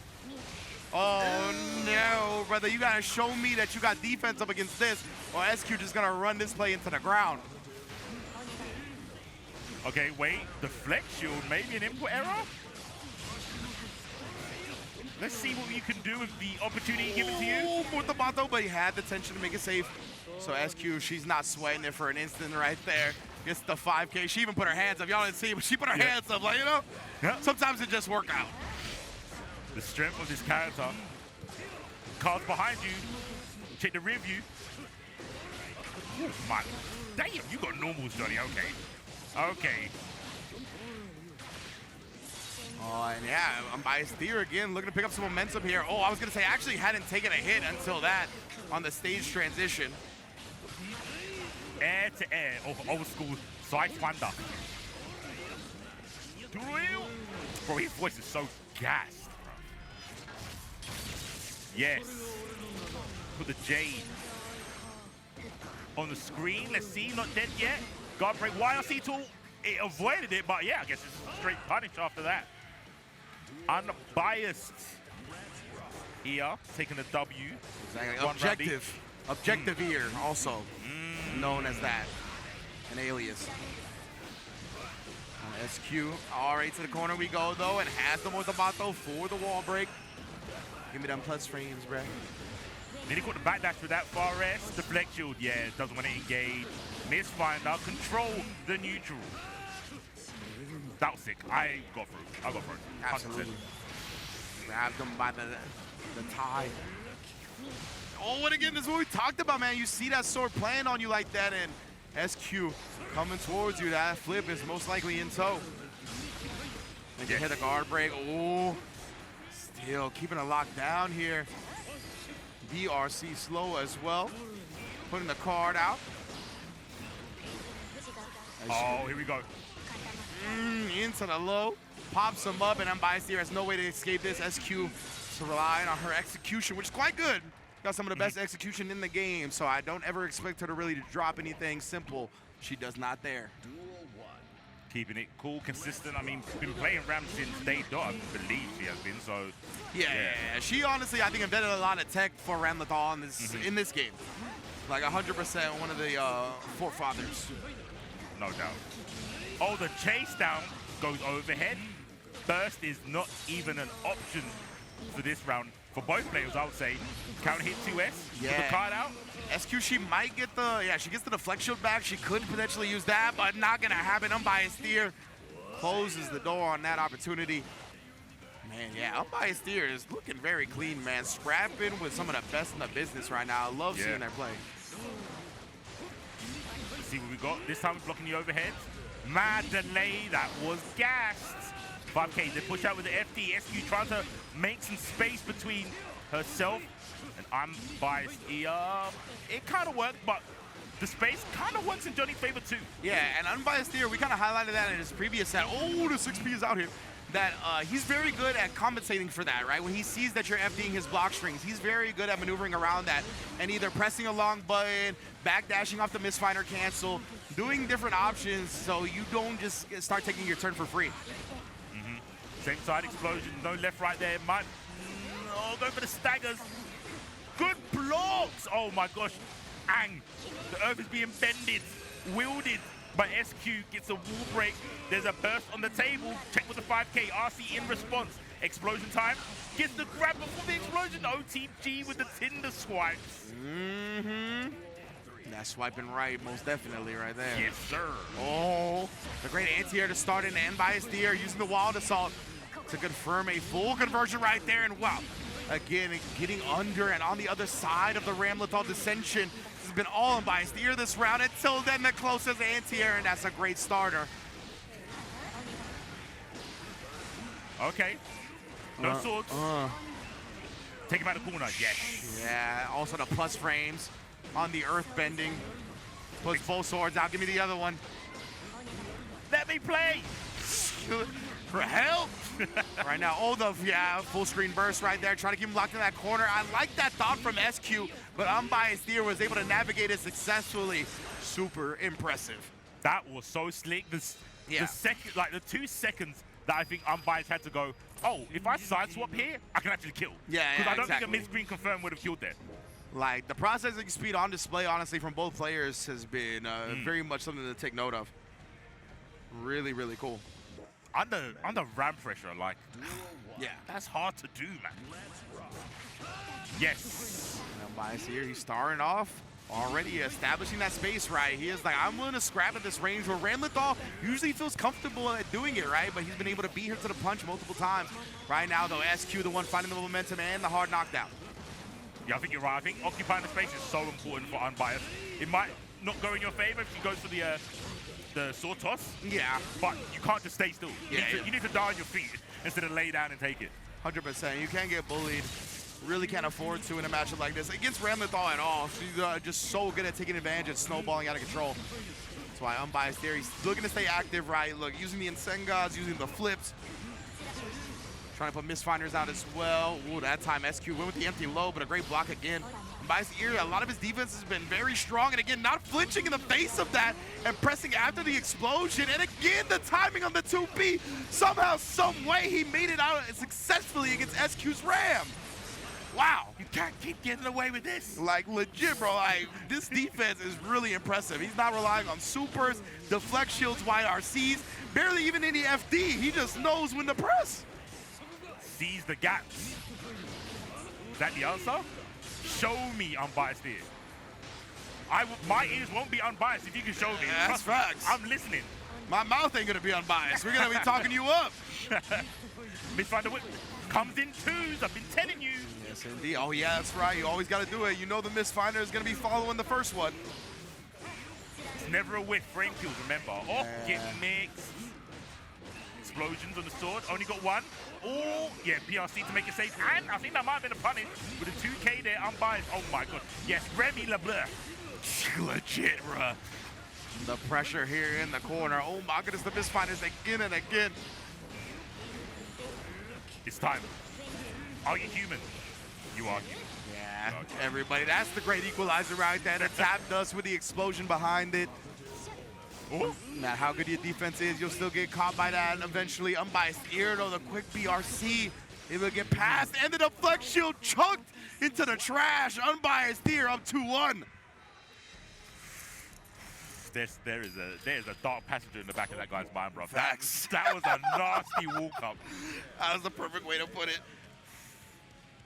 Oh, no, brother. You got to show me that you got defense up against this, or SQ just going to run this play into the ground. Okay, wait. Deflect shield, maybe an input error? Let's see what you can do with the opportunity given to you. Oh, Potemkin, but he had the tension to make it safe. So SQ, she's not sweating it for an instant right there. Gets the 5K. She even put her hands up. Y'all didn't see it, but she put her hands up. Like, you know, sometimes it just work out. The strength of this character. Cards behind you. Check the rear view. Oh, man. Damn, you got normals, Johnny. Okay. Okay. Oh, and yeah, Unbiased Ear again, looking to pick up some momentum here. Oh, I was going to say, actually hadn't taken a hit until that on the stage transition. Air to air. Oh, old school side thunder. Bro, his voice is so gassed. Yes. Put the Jade on the screen. Let's see, not dead yet. Guard break. YRC tool. It avoided it, but yeah, I guess it's a straight punish after that. Unbiased Ear taking a W. Exactly. Objective. Objective Ear, also known as that. An alias. SQ. All right, to the corner we go, though, and has the Motomato for the wall break. Give me them plus frames, bruh. Then he got the backdash with that far S. Deflect shield, yeah, doesn't want to engage. Missfinder, control the neutral. That was sick. I got through. 100%. Absolutely. Grabbed him by the tie. Oh, and again, this is what we talked about, man. You see that sword playing on you like that, and SQ coming towards you. That flip is most likely in tow. And you hit a guard break. Oh, still keeping it locked down here. DRC slow as well. Putting the card out. Oh, here we go. Into the low. Pops him up, and Unbiased Ear has no way to escape this. SQ to rely on her execution, which is quite good. Got some of the best execution in the game, so I don't ever expect her to really drop anything simple. She does not there. Keeping it cool, consistent. I mean, been playing Ram since day dot, I believe she has been, so. Yeah. She honestly, I think, invented a lot of tech for Ramlethal in this game. Like 100% one of the forefathers. No doubt. Oh, the chase down goes overhead. Burst is not even an option for this round for both players, I would say. Counter hit 2S with the card out. SQ, she might get the, she gets the deflect shield back. She could potentially use that, but not gonna happen. Unbiased Steer closes the door on that opportunity. Man, yeah, Unbiased Steer is looking very clean, man. Scrapping with some of the best in the business right now. I love seeing that play. Let's see what we got. This time we're blocking the overhead. Mad delay, that was gassed. 5K, they push out with the FD. SQ trying to make some space between herself and Unbiased Ear. It kind of worked, but the space kind of works in Johnny's favor too. Yeah, and Unbiased Ear, we kind of highlighted that in his previous set. Oh, the 6P is out here. That he's very good at compensating for that, right? When he sees that you're FDing his block strings, he's very good at maneuvering around that and either pressing a long button, backdashing off the misfinder cancel, doing different options so you don't just start taking your turn for free. Same side explosion, no left right there. Might go for the staggers. Good blocks. Oh my gosh. Ang. The earth is being bended, wielded by SQ. Gets a wall break. There's a burst on the table. Check with the 5K. RC in response. Explosion time. Gets the grab before the explosion. OTG with the Tinder swipes. That's swiping right, most definitely right there. Yes, sir. Oh, the great anti-air to start in and Unbiased Ear using the Wild Assault to confirm a full conversion right there. And wow, again, getting under and on the other side of the Ramlethal Dissension. This has been all Unbiased Ear this round until then the closest anti-air, and that's a great starter. Okay. No swords. Take him out of the corner, yes. Yeah, also the plus frames on the earth bending. Puts both swords out. Give me the other one. Let me play. For help. Right now, oh, the full screen burst right there. Trying to keep him locked in that corner. I like that thought from SQ, but Unbiased Ear was able to navigate it successfully. Super impressive. That was so slick. The second, like the 2 seconds that I think Unbiased had to go, oh, if I side swap here, I can actually kill. Yeah, because I don't think a mid-screen confirm would have killed there. Like, the processing speed on display, honestly, from both players has been very much something to take note of. Really, really cool. Under ram pressure, like, that's hard to do, man. Yes. Unbiased here, he's starting off already establishing that space, right? He is like, I'm willing to scrap at this range where Ramlethal usually feels comfortable at doing it, right? But he's been able to beat her to the punch multiple times. Right now, though, SQ, the one finding the momentum and the hard knockdown. Yeah, I think you're right. I think occupying the space is so important for Unbiased. It might not go in your favor if she goes for the sword toss. Yeah. But you can't just stay still. You need to die on your feet instead of lay down and take it. 100%. You can't get bullied. Really can't afford to in a matchup like this. Against Ramlethal at all. She's just so good at taking advantage and snowballing out of control. That's why Unbiased there. He's looking to stay active, right? Look, using the Insengas, using the flips. Trying to put misfinders out as well. Ooh, that time SQ went with the empty low, but a great block again. Unbiased Ear, a lot of his defense has been very strong, and again, not flinching in the face of that and pressing after the explosion. And again, the timing on the 2B. Somehow, some way, he made it out successfully against SQ's Ram. Wow. You can't keep getting away with this. Like, legit, bro. Like, this defense is really impressive. He's not relying on supers, deflect shields, YRCs, barely even any FD. He just knows when to press. Sees the gaps. Is that the answer? Show me Unbiased Ear. My ears won't be unbiased if you can show me. Yeah, that's facts. I'm listening. My mouth ain't gonna be unbiased. We're gonna be talking you up. Misfinder whip comes in twos. I've been telling you. Yes, indeed. Oh, yeah, that's right. You always gotta do it. You know the misfinder is gonna be following the first one. It's never a whiff. Frame kills, remember. Oh, get mixed. Explosions on the sword. Only got one. Oh, yeah, PRC to make it safe. And I think that might have been a punish with a 2K there, Unbiased. Oh, my God. Yes, Remy LeBlanc. Legit, bruh. The pressure here in the corner. Oh, my goodness, the misfinders again and again. It's time. Are you human? You are human. Yeah, everybody. That's the great equalizer right there. The tap dust with the explosion behind it. Ooh. Now, how good your defense is, you'll still get caught by that, and eventually Unbiased Ear, though, the quick BRC, it will get past, and the deflect shield chunked into the trash. Unbiased Ear up 2-1. There is a dark passenger in the back of that guy's mind, bro. Facts. That was a nasty walk-up. That was the perfect way to put it.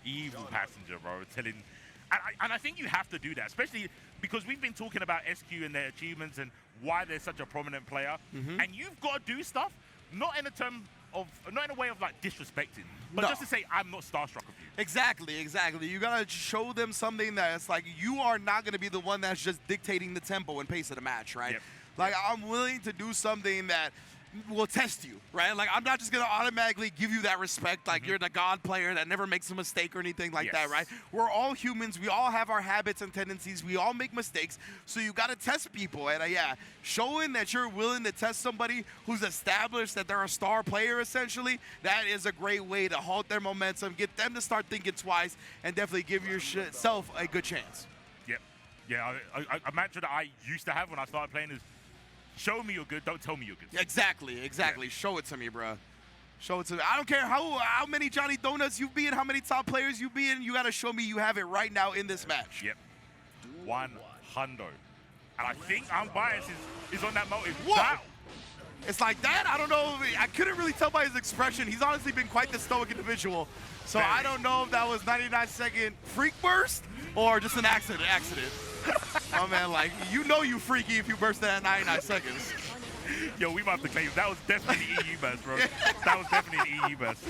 evil passenger, bro. And I think you have to do that, especially because we've been talking about SQ and their achievements and why they're such a prominent player. And you've got to do stuff not in a way of like disrespecting, but just to say I'm not starstruck of you. Exactly. You gotta show them something that's like you are not gonna be the one that's just dictating the tempo and pace of the match, right? Yep. Like I'm willing to do something that will test you, right? Like I'm not just gonna automatically give you that respect, like you're the god player that never makes a mistake or anything like that, right? We're all humans. We all have our habits and tendencies. We all make mistakes. So you gotta test people, and showing that you're willing to test somebody who's established that they're a star player, essentially, that is a great way to halt their momentum, get them to start thinking twice, and definitely give yourself a good chance. Yep. Yeah. A mantra that I used to have when I started playing is, show me you're good, don't tell me you're good. Exactly. Yeah. Show it to me, bro. Show it to me. I don't care how many Johnny Donuts you be in, how many top players you be in, you got to show me you have it right now in this match. Yep. 100. And I think Unbiased is on that motive. Whoa! Wow. It's like that? I don't know. I couldn't really tell by his expression. He's honestly been quite the stoic individual. So I don't know if that was 99-second freak burst or just an accident. Oh man, like, you know you freaky if you burst that at 99 seconds. Yo, we might have to claim that was definitely the EU burst, bro. That was definitely the EU burst.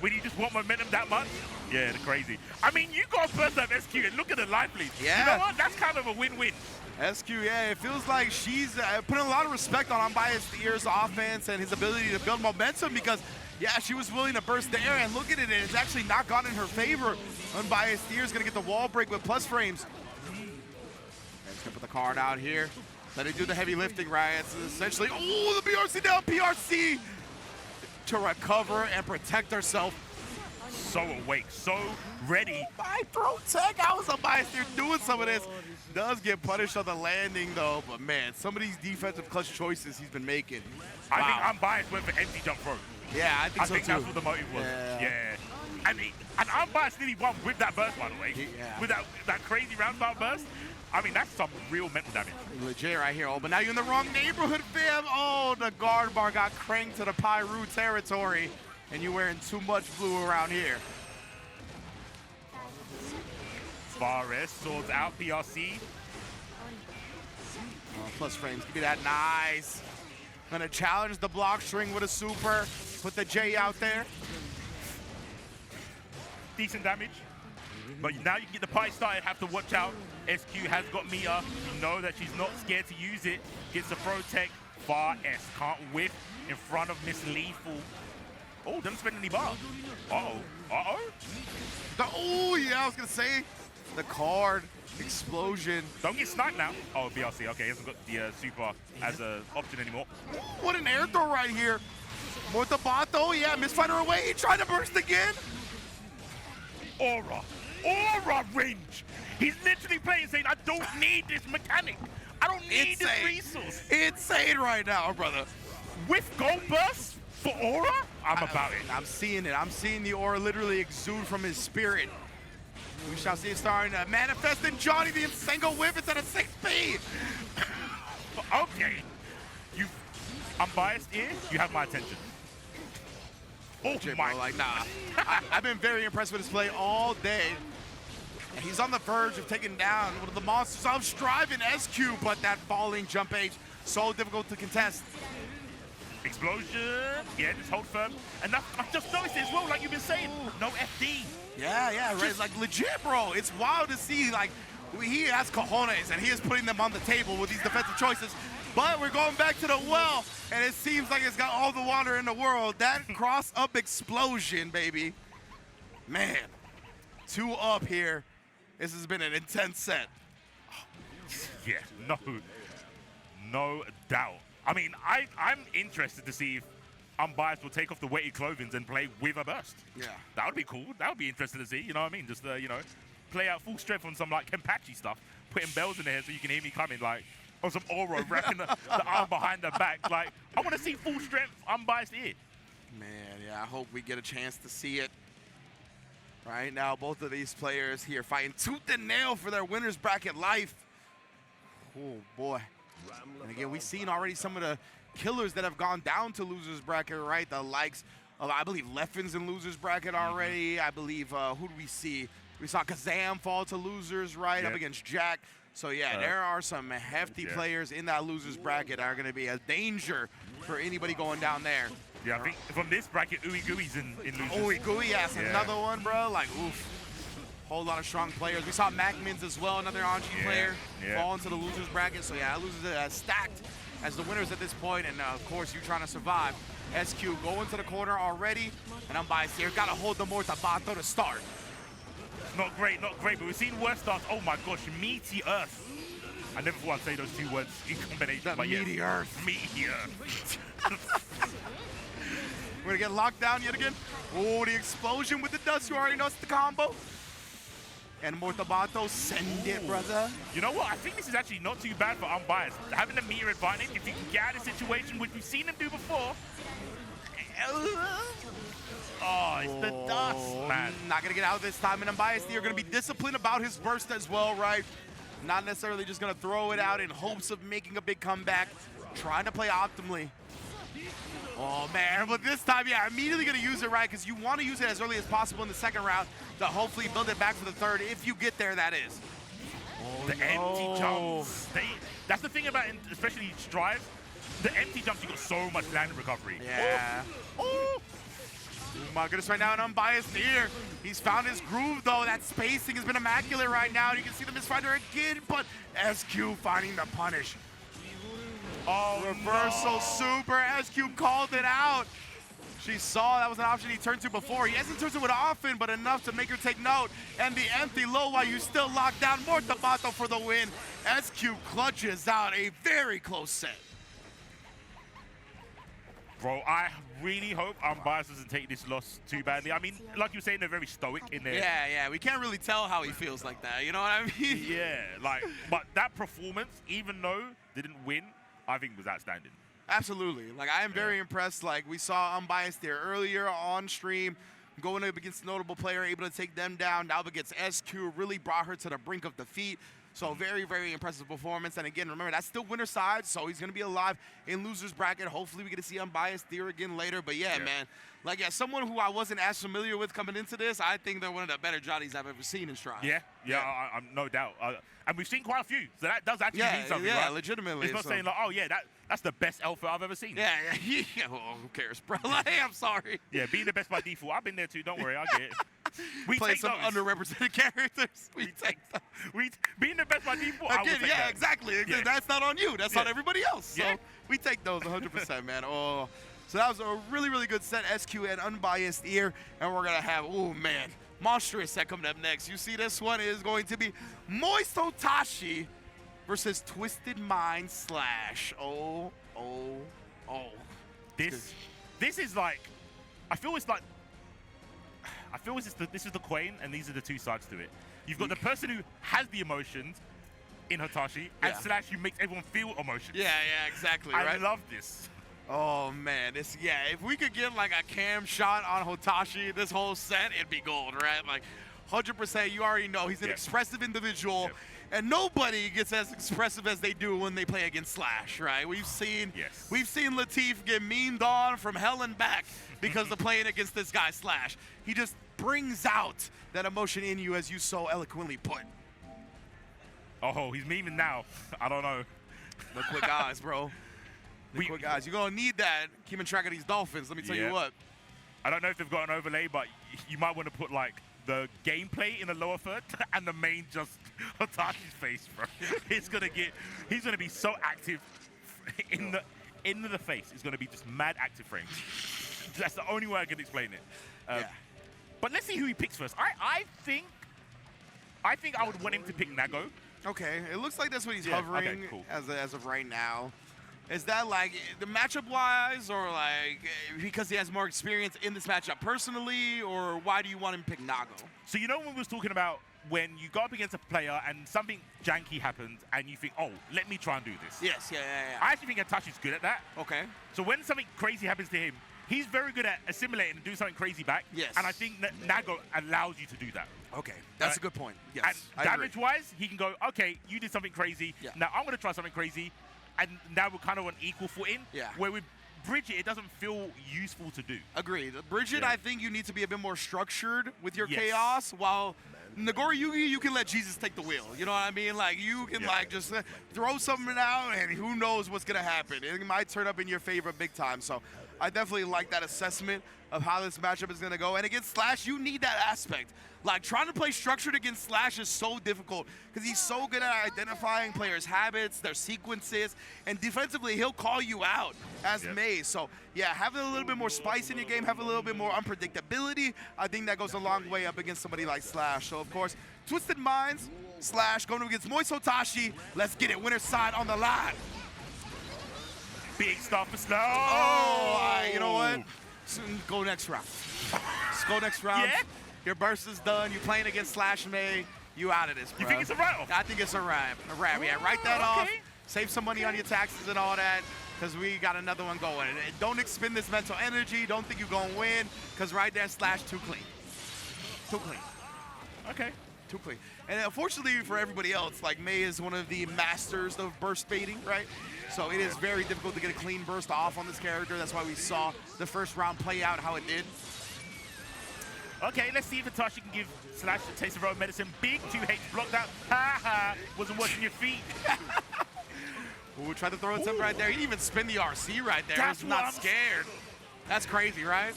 When you just want momentum that much? Yeah, they're crazy. I mean, you got to burst up SQ and look at the life lead. Yeah. You know what? That's kind of a win-win. SQ, yeah, it feels like she's putting a lot of respect on Unbiased Ear's offense and his ability to build momentum because, yeah, she was willing to burst the air, and look at it, it's actually not gone in her favor. Unbiased Ear's going to get the wall break with plus frames. He's going to put the card out here. Let it do the heavy lifting, right? It's essentially, oh, the BRC down, PRC to recover and protect herself. So awake, so ready. By Protect, I was Unbiased Ear doing some of this. Does get punished on the landing, though, but man, some of these defensive clutch choices he's been making. I think Unbiased went for empty jump throw. Yeah, I think so too. That's what the motive was. Yeah. And Unbiased nearly won with that burst, by the way. Yeah. With that crazy roundabout burst. I mean, that's some real mental damage. Legit right here. Oh, but now you're in the wrong neighborhood, fam. Oh, the guard bar got cranked to the Pyru territory, and you're wearing too much blue around here. Fares swords out PRC. Oh, plus frames, give me that. Nice. Gonna challenge the block string with a super. Put the J out there. Decent damage. But now you can get the party started, have to watch out. SQ has got Mia. You know that she's not scared to use it. Gets the protect. Far S can't whiff in front of Miss Lethal. Oh, doesn't spend any bar. Uh-oh. Oh, yeah, I was gonna say. The card. Explosion. Don't get sniped now. Oh, BRC. Okay, he hasn't got the super as an option anymore. What an air throw right here. Mortabato, yeah, misfighter away. He tried to burst again. Aura range. He's literally playing saying, I don't need this mechanic. I don't need this resource. Insane right now, brother. With gold burst for aura? I'm about it. I'm seeing it. I'm seeing the aura literally exude from his spirit. We shall see it starting to manifest in Johnny, the Insango whip. It's at a 6-speed. Okay. Unbiased Ear, you have my attention. Oh my. Like, nah. I've been very impressed with his play all day. And he's on the verge of taking down one of the monsters of Strive in SQ, but that falling jump H, so difficult to contest. Explosion. Yeah, just hold firm. And I've just noticed it as well, like you've been saying. No FD. Yeah, right. Like, legit, bro. It's wild to see, like, he has cojones, and he is putting them on the table with these defensive choices. But we're going back to the well, and it seems like it's got all the water in the world. That cross-up explosion, baby. Man, 2 up here. This has been an intense set. Yeah, no doubt. I mean, I'm interested to see if Unbiased will take off the weighted clothing and play with a burst. Yeah. That would be cool. That would be interesting to see, you know what I mean? Just, play out full strength on some, like, Kenpachi stuff, putting bells in there so you can hear me coming, like, on some aura, wrapping the arm behind the back. Like, I want to see full strength Unbiased Ear. Man, yeah, I hope we get a chance to see it. Right now, both of these players here fighting tooth and nail for their winner's bracket life. Oh, boy. And again, we've seen already some of the killers that have gone down to loser's bracket, right? The likes I believe Leffen's in losers bracket already. I believe, who do we see? We saw Kazam fall to losers, right, up against Jack. So, yeah, there are some hefty players in that losers bracket that are going to be a danger for anybody going down there. Yeah, I think from this bracket, Ooeygooey's in losers. Ooeygooey, yes, another one, bro. Like, oof. Whole lot of strong players. We saw Macmins as well, another Anji player, fall into the losers bracket. So, yeah, losers are stacked as the winners at this point. And, of course, you trying to survive. SQ go into the corner already. And Unbiased here. Got to hold the Mortabato to start. Not great, but we've seen worse starts. Oh my gosh, meaty earth. I never thought I'd say those two words in combination. That but meaty earth. Meaty earth. We're gonna get locked down yet again. Oh, the explosion with the dust. You already know it's the combo. And Mortabato, send it, brother. You know what? I think this is actually not too bad for Unbiased. Having the meter advantage, if you can get out of the situation, which we've seen him do before. Oh, it's the dust, man. Not going to get out this time. And Unbiased, you're going to be disciplined about his burst as well, right? Not necessarily just going to throw it out in hopes of making a big comeback. Trying to play optimally. Oh, man. But this time, yeah, immediately going to use it, right? Because you want to use it as early as possible in the second round to hopefully build it back for the third, if you get there, that is. Oh, the empty jumps. That's the thing about, especially Strive. The empty jumps, you got so much landing recovery. Yeah. Oh my goodness, right now, an Unbiased here. He's found his groove, though. That spacing has been immaculate right now. You can see the misfinder again, but SQ finding the punish. Oh, reversal super. SQ called it out. She saw that was an option he turned to before. He hasn't turned to it often, but enough to make her take note. And the empty low while you still locked down. Mortabato for the win. SQ clutches out a very close set. Bro, I really hope Unbiased doesn't take this loss too badly. I mean, like you were saying, they're very stoic in there. Yeah, we can't really tell how he feels like that, you know what I mean? Yeah, like, but that performance, even though they didn't win, I think was outstanding. Absolutely. Like, I am very impressed. Like, we saw Unbiased there earlier on stream, going up against a notable player, able to take them down. Now against SQ, really brought her to the brink of defeat. So very, very impressive performance. And again, remember, that's still winner side, so he's going to be alive in loser's bracket. Hopefully we get to see Unbiased there again later. But yeah, man, like, yeah, someone who I wasn't as familiar with coming into this, I think they're one of the better Johnnies I've ever seen in Strive. Yeah, I'm no doubt. And we've seen quite a few, so that does actually mean something, yeah, right? legitimately. It's not saying like, oh yeah, that's the best alpha I've ever seen. Yeah. Oh, who cares, bro? Like, I'm sorry. Yeah, being the best by default. I've been there too. Don't worry, I get it. We play take some those. underrepresented characters. We take them. Being the best by default. I will Again, take yeah, that. exactly. Yeah. That's not on you. That's on everybody else. So Yeah. we take those 100%, man. Oh, so that was a really, really good set. SQ and Unbiased here, and we're gonna have, oh man, monstrous set coming up next. You see, this one is going to be Moist Otashi versus Twisted Mind Slash. Oh. This is like, I feel it's this is the coin, and these are the two sides to it. You've got the person who has the emotions in Hotashi, and Slash who makes everyone feel emotions. Yeah, exactly. I love this. Oh man, if we could get like a cam shot on Hotashi this whole set, it'd be gold, right? Like 100%, you already know he's an expressive individual, and nobody gets as expressive as they do when they play against Slash, right? We've seen Latif get memed on from hell and back because of playing against this guy Slash. He just brings out that emotion in you, as you so eloquently put. Oh, he's memeing now. I don't know. The quick eyes, bro. The quick eyes. You're going to need that keeping track of these Dolphins, let me tell you what. I don't know if they've got an overlay, but you might want to put like the gameplay in the lower third and the main just Hotashi's face, bro. He's gonna be so active in the face. It's gonna be just mad active frames. That's the only way I can explain it. But let's see who he picks first. I think I would want him to pick Nago. Okay, it looks like that's what he's hovering as of right now. Is that like the matchup wise, or like because he has more experience in this matchup personally, or why do you want him to pick Nago? So you know when we was talking about when you go up against a player and something janky happens and you think, oh, let me try and do this. Yes, yeah. I actually think Atashi's good at that. Okay. So when something crazy happens to him, he's very good at assimilating and doing something crazy back. Yes. And I think that Nago allows you to do that. Okay, that's a good point. Yes. And damage-wise, he can go, okay, you did something crazy. Yeah. Now I'm going to try something crazy. And now we're kind of on equal footing. Yeah. Where with Bridget, it doesn't feel useful to do. Agreed. Bridget, I think you need to be a bit more structured with your Yes. chaos, while Nagori Yugi, you can let Jesus take the wheel. You know what I mean? Like, you can, like, just throw something out, and who knows what's going to happen. It might turn up in your favor big time. So I definitely like that assessment of how this matchup is going to go. And against Slash, you need that aspect. Like, trying to play structured against Slash is so difficult because he's so good at identifying players' habits, their sequences, and defensively, he'll call you out as May. So, yeah, having a little bit more spice in your game, having a little bit more unpredictability, I think that goes a long way up against somebody like Slash. So, of course, Twisted Minds, Slash going against Moist Hotashi. Let's get it. Winner's side on the line. Big stuff for Slash. Oh, you know what? Go next round. Let's go next round. Yeah? Your burst is done. You're playing against Slash May. You out of this, bro. You think it's a write-off? I think it's a wrap. Yeah, write that off. Save some money on your taxes and all that, because we got another one going. And don't expend this mental energy. Don't think you're going to win, because right there, Slash too clean. Too clean. Okay. Too clean. And unfortunately for everybody else, like, May is one of the masters of burst baiting, right? So it is very difficult to get a clean burst off on this character. That's why we saw the first round play out how it did. Okay, let's see if Hotashi can give Slash a taste of her own medicine. Big 2H blocked out. Ha ha. Wasn't watching your feet. Ooh, tried to throw it something right there. He didn't even spin the RC right there. That's He's not scared. That's crazy, right?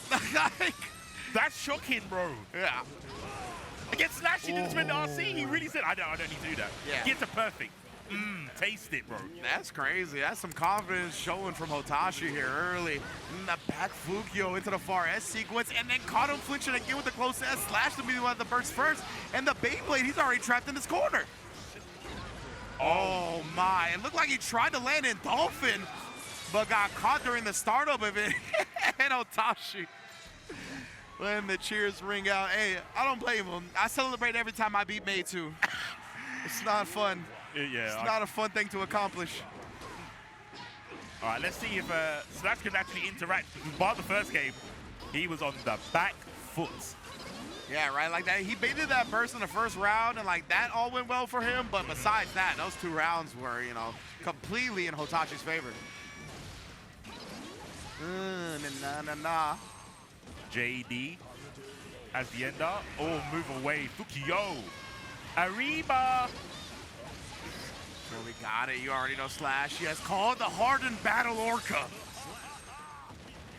That's shocking, bro. Yeah. Against Slash, he didn't spin the RC. He really said, I don't need to do that. Yeah. Gets a perfect. Taste it, bro. That's crazy. That's some confidence showing from Hotashi here early. And the back Fukio into the far S sequence, and then caught him flinching again with the close S. Slash to be the one at the burst first. And the Beyblade, he's already trapped in this corner. Oh my. It looked like he tried to land in Dolphin, but got caught during the startup of it. And Hotashi letting the cheers ring out. Hey, I don't blame him. I celebrate every time I beat May too. It's not fun. Yeah, it's not a fun thing to accomplish. All right, let's see if Slash can actually interact. Bar the first game, he was on the back foot. Yeah, right, like that. He baited that burst in the first round, and like that all went well for him. But besides that, those 2 rounds were, you know, completely in Hotashi's favor. JD as the ender. Oh, move away. Fukio. Arriba. Well, we got it. You already know Slash. He has called the hardened battle Orca.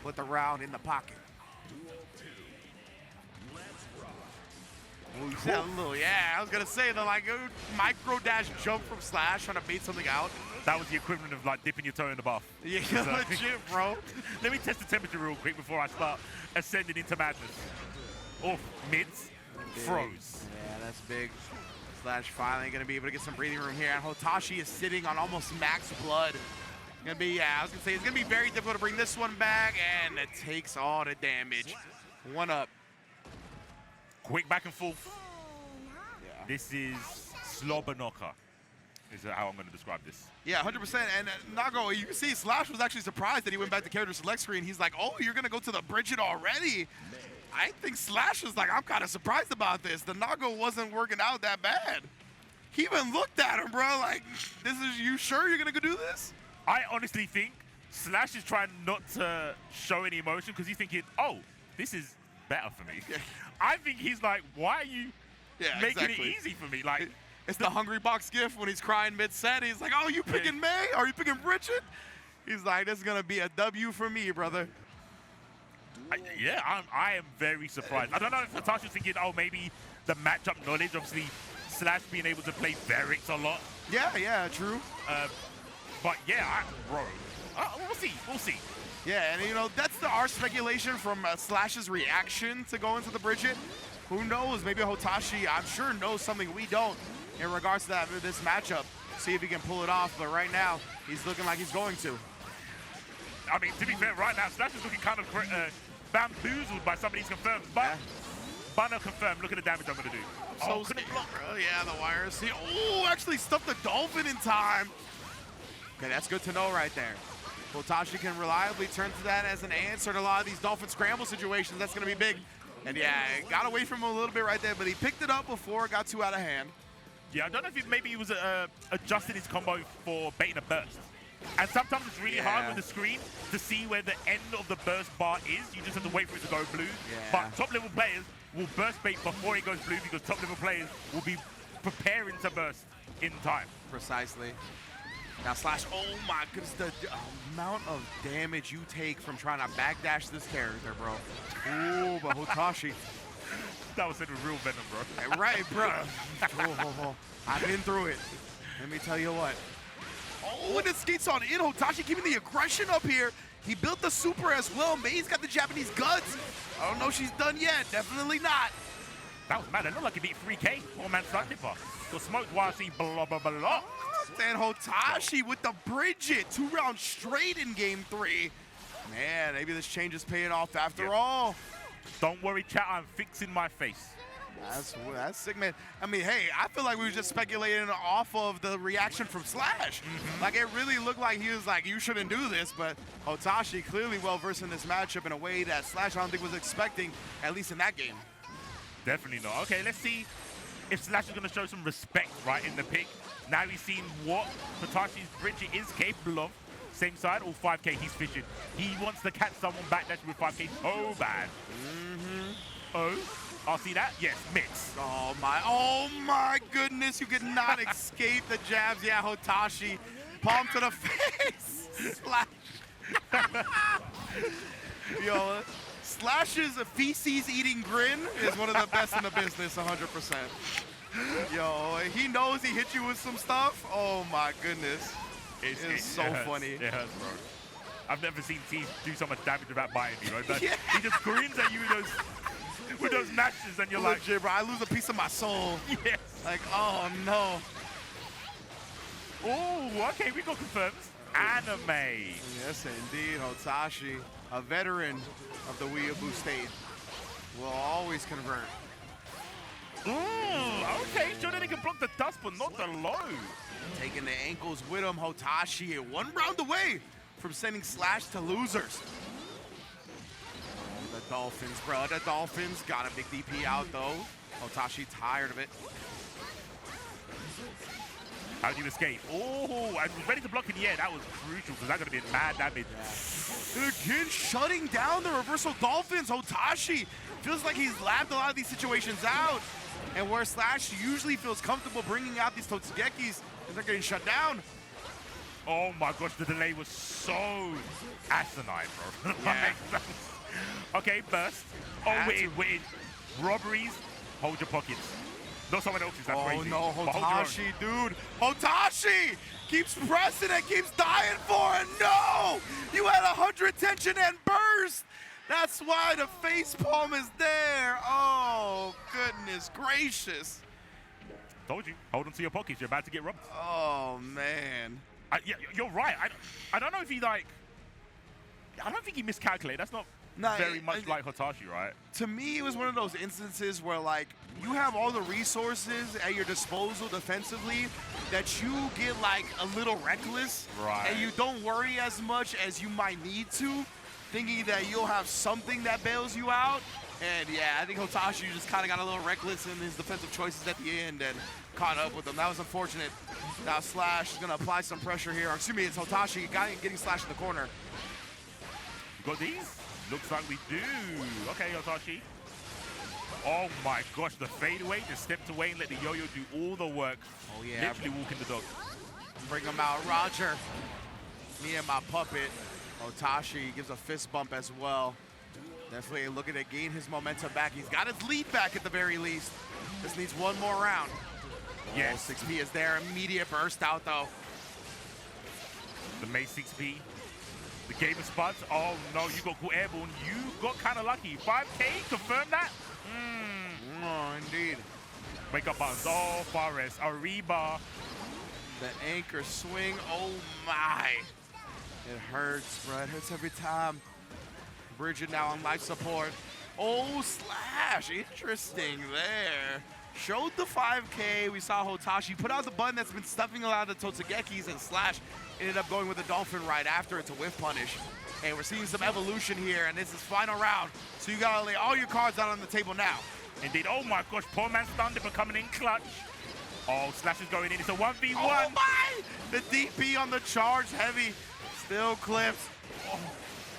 Put the round in the pocket. Ooh, a little, yeah, I was going to say the like micro dash jump from Slash trying to bait something out. That was the equivalent of like dipping your toe in the bath. Yeah, legit, bro. Let me test the temperature real quick before I start ascending into madness. Oh, mids. Froze. Yeah, that's big. Slash finally going to be able to get some breathing room here. And Hotashi is sitting on almost max blood. Gonna be, yeah, I was going to say, it's going to be very difficult to bring this one back. And it takes all the damage. 1 up. Quick back and forth. Yeah. This is Slobberknocker, is how I'm going to describe this. Yeah, 100%. And Nago, you can see Slash was actually surprised that he went back to character select screen. He's like, oh, you're going to go to the Bridget already? I think Slash was like, I'm kind of surprised about this. The Nago wasn't working out that bad. He even looked at him, bro, like, you sure you're going to go do this? I honestly think Slash is trying not to show any emotion because he's thinking, oh, this is better for me. Yeah. I think he's like, why are you making it easy for me? Like, it's the Hungry Box gif when he's crying mid-set. He's like, oh, you picking May? Are you picking Bridget? He's like, this is going to be a W for me, brother. I am very surprised. I don't know if Hotashi's thinking, oh, maybe the matchup knowledge, obviously, Slash being able to play Varix a lot. Yeah, true. But yeah, bro, we'll see. Yeah, and you know, that's our speculation from Slash's reaction to going to the Bridget. Who knows, maybe Hotashi, I'm sure, knows something we don't in regards to this matchup. See if he can pull it off, but right now, he's looking like he's going to. I mean, to be fair, right now, Slash is looking kind of bamboozled by somebody's confirmed. But Banner confirmed, look at the damage I'm going to do. So couldn't block. Yeah, the wires. Oh, actually stuffed the Dolphin in time. Okay, that's good to know right there. Hotashi can reliably turn to that as an answer to a lot of these Dolphin scramble situations. That's going to be big. And yeah, it got away from him a little bit right there, but he picked it up before it got too out of hand. Yeah, I don't know if maybe he was adjusting his combo for baiting a burst. And sometimes it's really hard with the screen to see where the end of the burst bar is. You just have to wait for it to go blue. But top level players will burst bait before it goes blue because top level players will be preparing to burst in time. Precisely. Now Slash, oh my goodness, the amount of damage you take from trying to backdash this character, bro. Ooh, but Hotashi. That was in real Venom, bro. Right, bro. I've been through it. Let me tell you what. Oh, and it skates on in. Hotashi keeping the aggression up here. He built the super as well. May's got the Japanese guts. I don't know if she's done yet. Definitely not. That was mad. It looked like he beat 3K. Four-man Slugdipper. Got smoked while I see blah, blah, blah, blah. And Hotashi with the Bridget. 2 rounds straight in game 3. Man, maybe this change is paying off after all. Don't worry, chat. I'm fixing my face. That's sick, man. I mean, hey, I feel like we were just speculating off of the reaction from Slash. Like, it really looked like he was like, you shouldn't do this, but Hotashi clearly well-versed in this matchup in a way that Slash I don't think was expecting, at least in that game. Definitely not. Okay, let's see if Slash is going to show some respect right in the pick. Now he's seen what Hotashi's Bridget is capable of. Same side, all 5K, he's fishing. He wants to catch someone backdash with 5K so bad. Oh, I'll see that. Yes, mix. Oh my goodness, you could not escape the jabs. Yeah, Hotashi, palm to the face. Slash. Yo, Slash's feces-eating grin is one of the best in the business, 100%. Yo, he knows he hit you with some stuff. Oh my goodness. It's so funny. It hurts, bro. I've never seen T do so much damage without biting me, right? Like, he just grins at you with those matches, and you're like, legit, bro, I lose a piece of my soul. Yes. Like, oh no. Oh, okay, we got confirmed. Anime. Yes, indeed, Hotashi, a veteran of the Weeaboo state, will always convert. Okay, sure that he can block the dust, but not the low. Taking the ankles with him, Hotashi 1 round away from sending Slash to losers. The Dolphins, bro. The Dolphins got a big DP out, though. Hotashi tired of it. How do you escape? Oh, I was ready to block in the air. That was crucial because that's going to be mad damage. Again, shutting down the reversal Dolphins. Hotashi feels like he's labbed a lot of these situations out. And where Slash usually feels comfortable bringing out these Totsugekis, they're getting shut down. Oh my gosh, the delay was so asinine, bro. Yeah. Okay, burst. Oh, wait. Robberies, hold your pockets. Not someone else's, that's crazy. Oh no, Hotashi, dude. Hotashi keeps pressing and keeps dying for it. No! You had 100 tension and burst. That's why the facepalm is there. Oh, goodness gracious. Told you, hold on to your pockets. You're about to get robbed. Oh, man. Yeah, you're right. I don't know if he, like... I don't think he miscalculated. That's not very much like Hotashi, right? To me, it was one of those instances where, like, you have all the resources at your disposal defensively that you get, like, a little reckless. Right. And you don't worry as much as you might need to, thinking that you'll have something that bails you out. And yeah, I think Hotashi just kind of got a little reckless in his defensive choices at the end and caught up with them. That was unfortunate. Now Slash is going to apply some pressure here. Or, excuse me, it's Hotashi getting Slash in the corner. We got these? Looks like we do. Okay, Hotashi. Oh my gosh, the fadeaway just stepped away and let the yo-yo do all the work. Oh yeah. Literally walking the dog. Bring him out, Roger. Me and my puppet. Hotashi gives a fist bump as well. Definitely looking to gain his momentum back. He's got his lead back at the very least. This needs one more round. Yes. Oh, 6P is there. Immediate burst out though. The May 6P. The game of spots. Oh no, you got cool airborne. You got kind of lucky. 5K, confirm that? Oh, indeed. Wake up buttons. Oh, Fares. Ariba. The anchor swing. Oh my. It hurts, bro. It hurts every time. Bridget now on life support. Oh, Slash. Interesting there. Showed the 5K. We saw Hotashi put out the button that's been stuffing a lot of the Totsugekis, and Slash ended up going with the Dolphin right after it to whiff punish. And we're seeing some evolution here, and this is final round. So you gotta lay all your cards out on the table now. Indeed. Oh my gosh, poor man Thunder coming in clutch. Oh, Slash is going in. It's a 1v1. Oh my! The DP on the charge heavy still clips. Oh,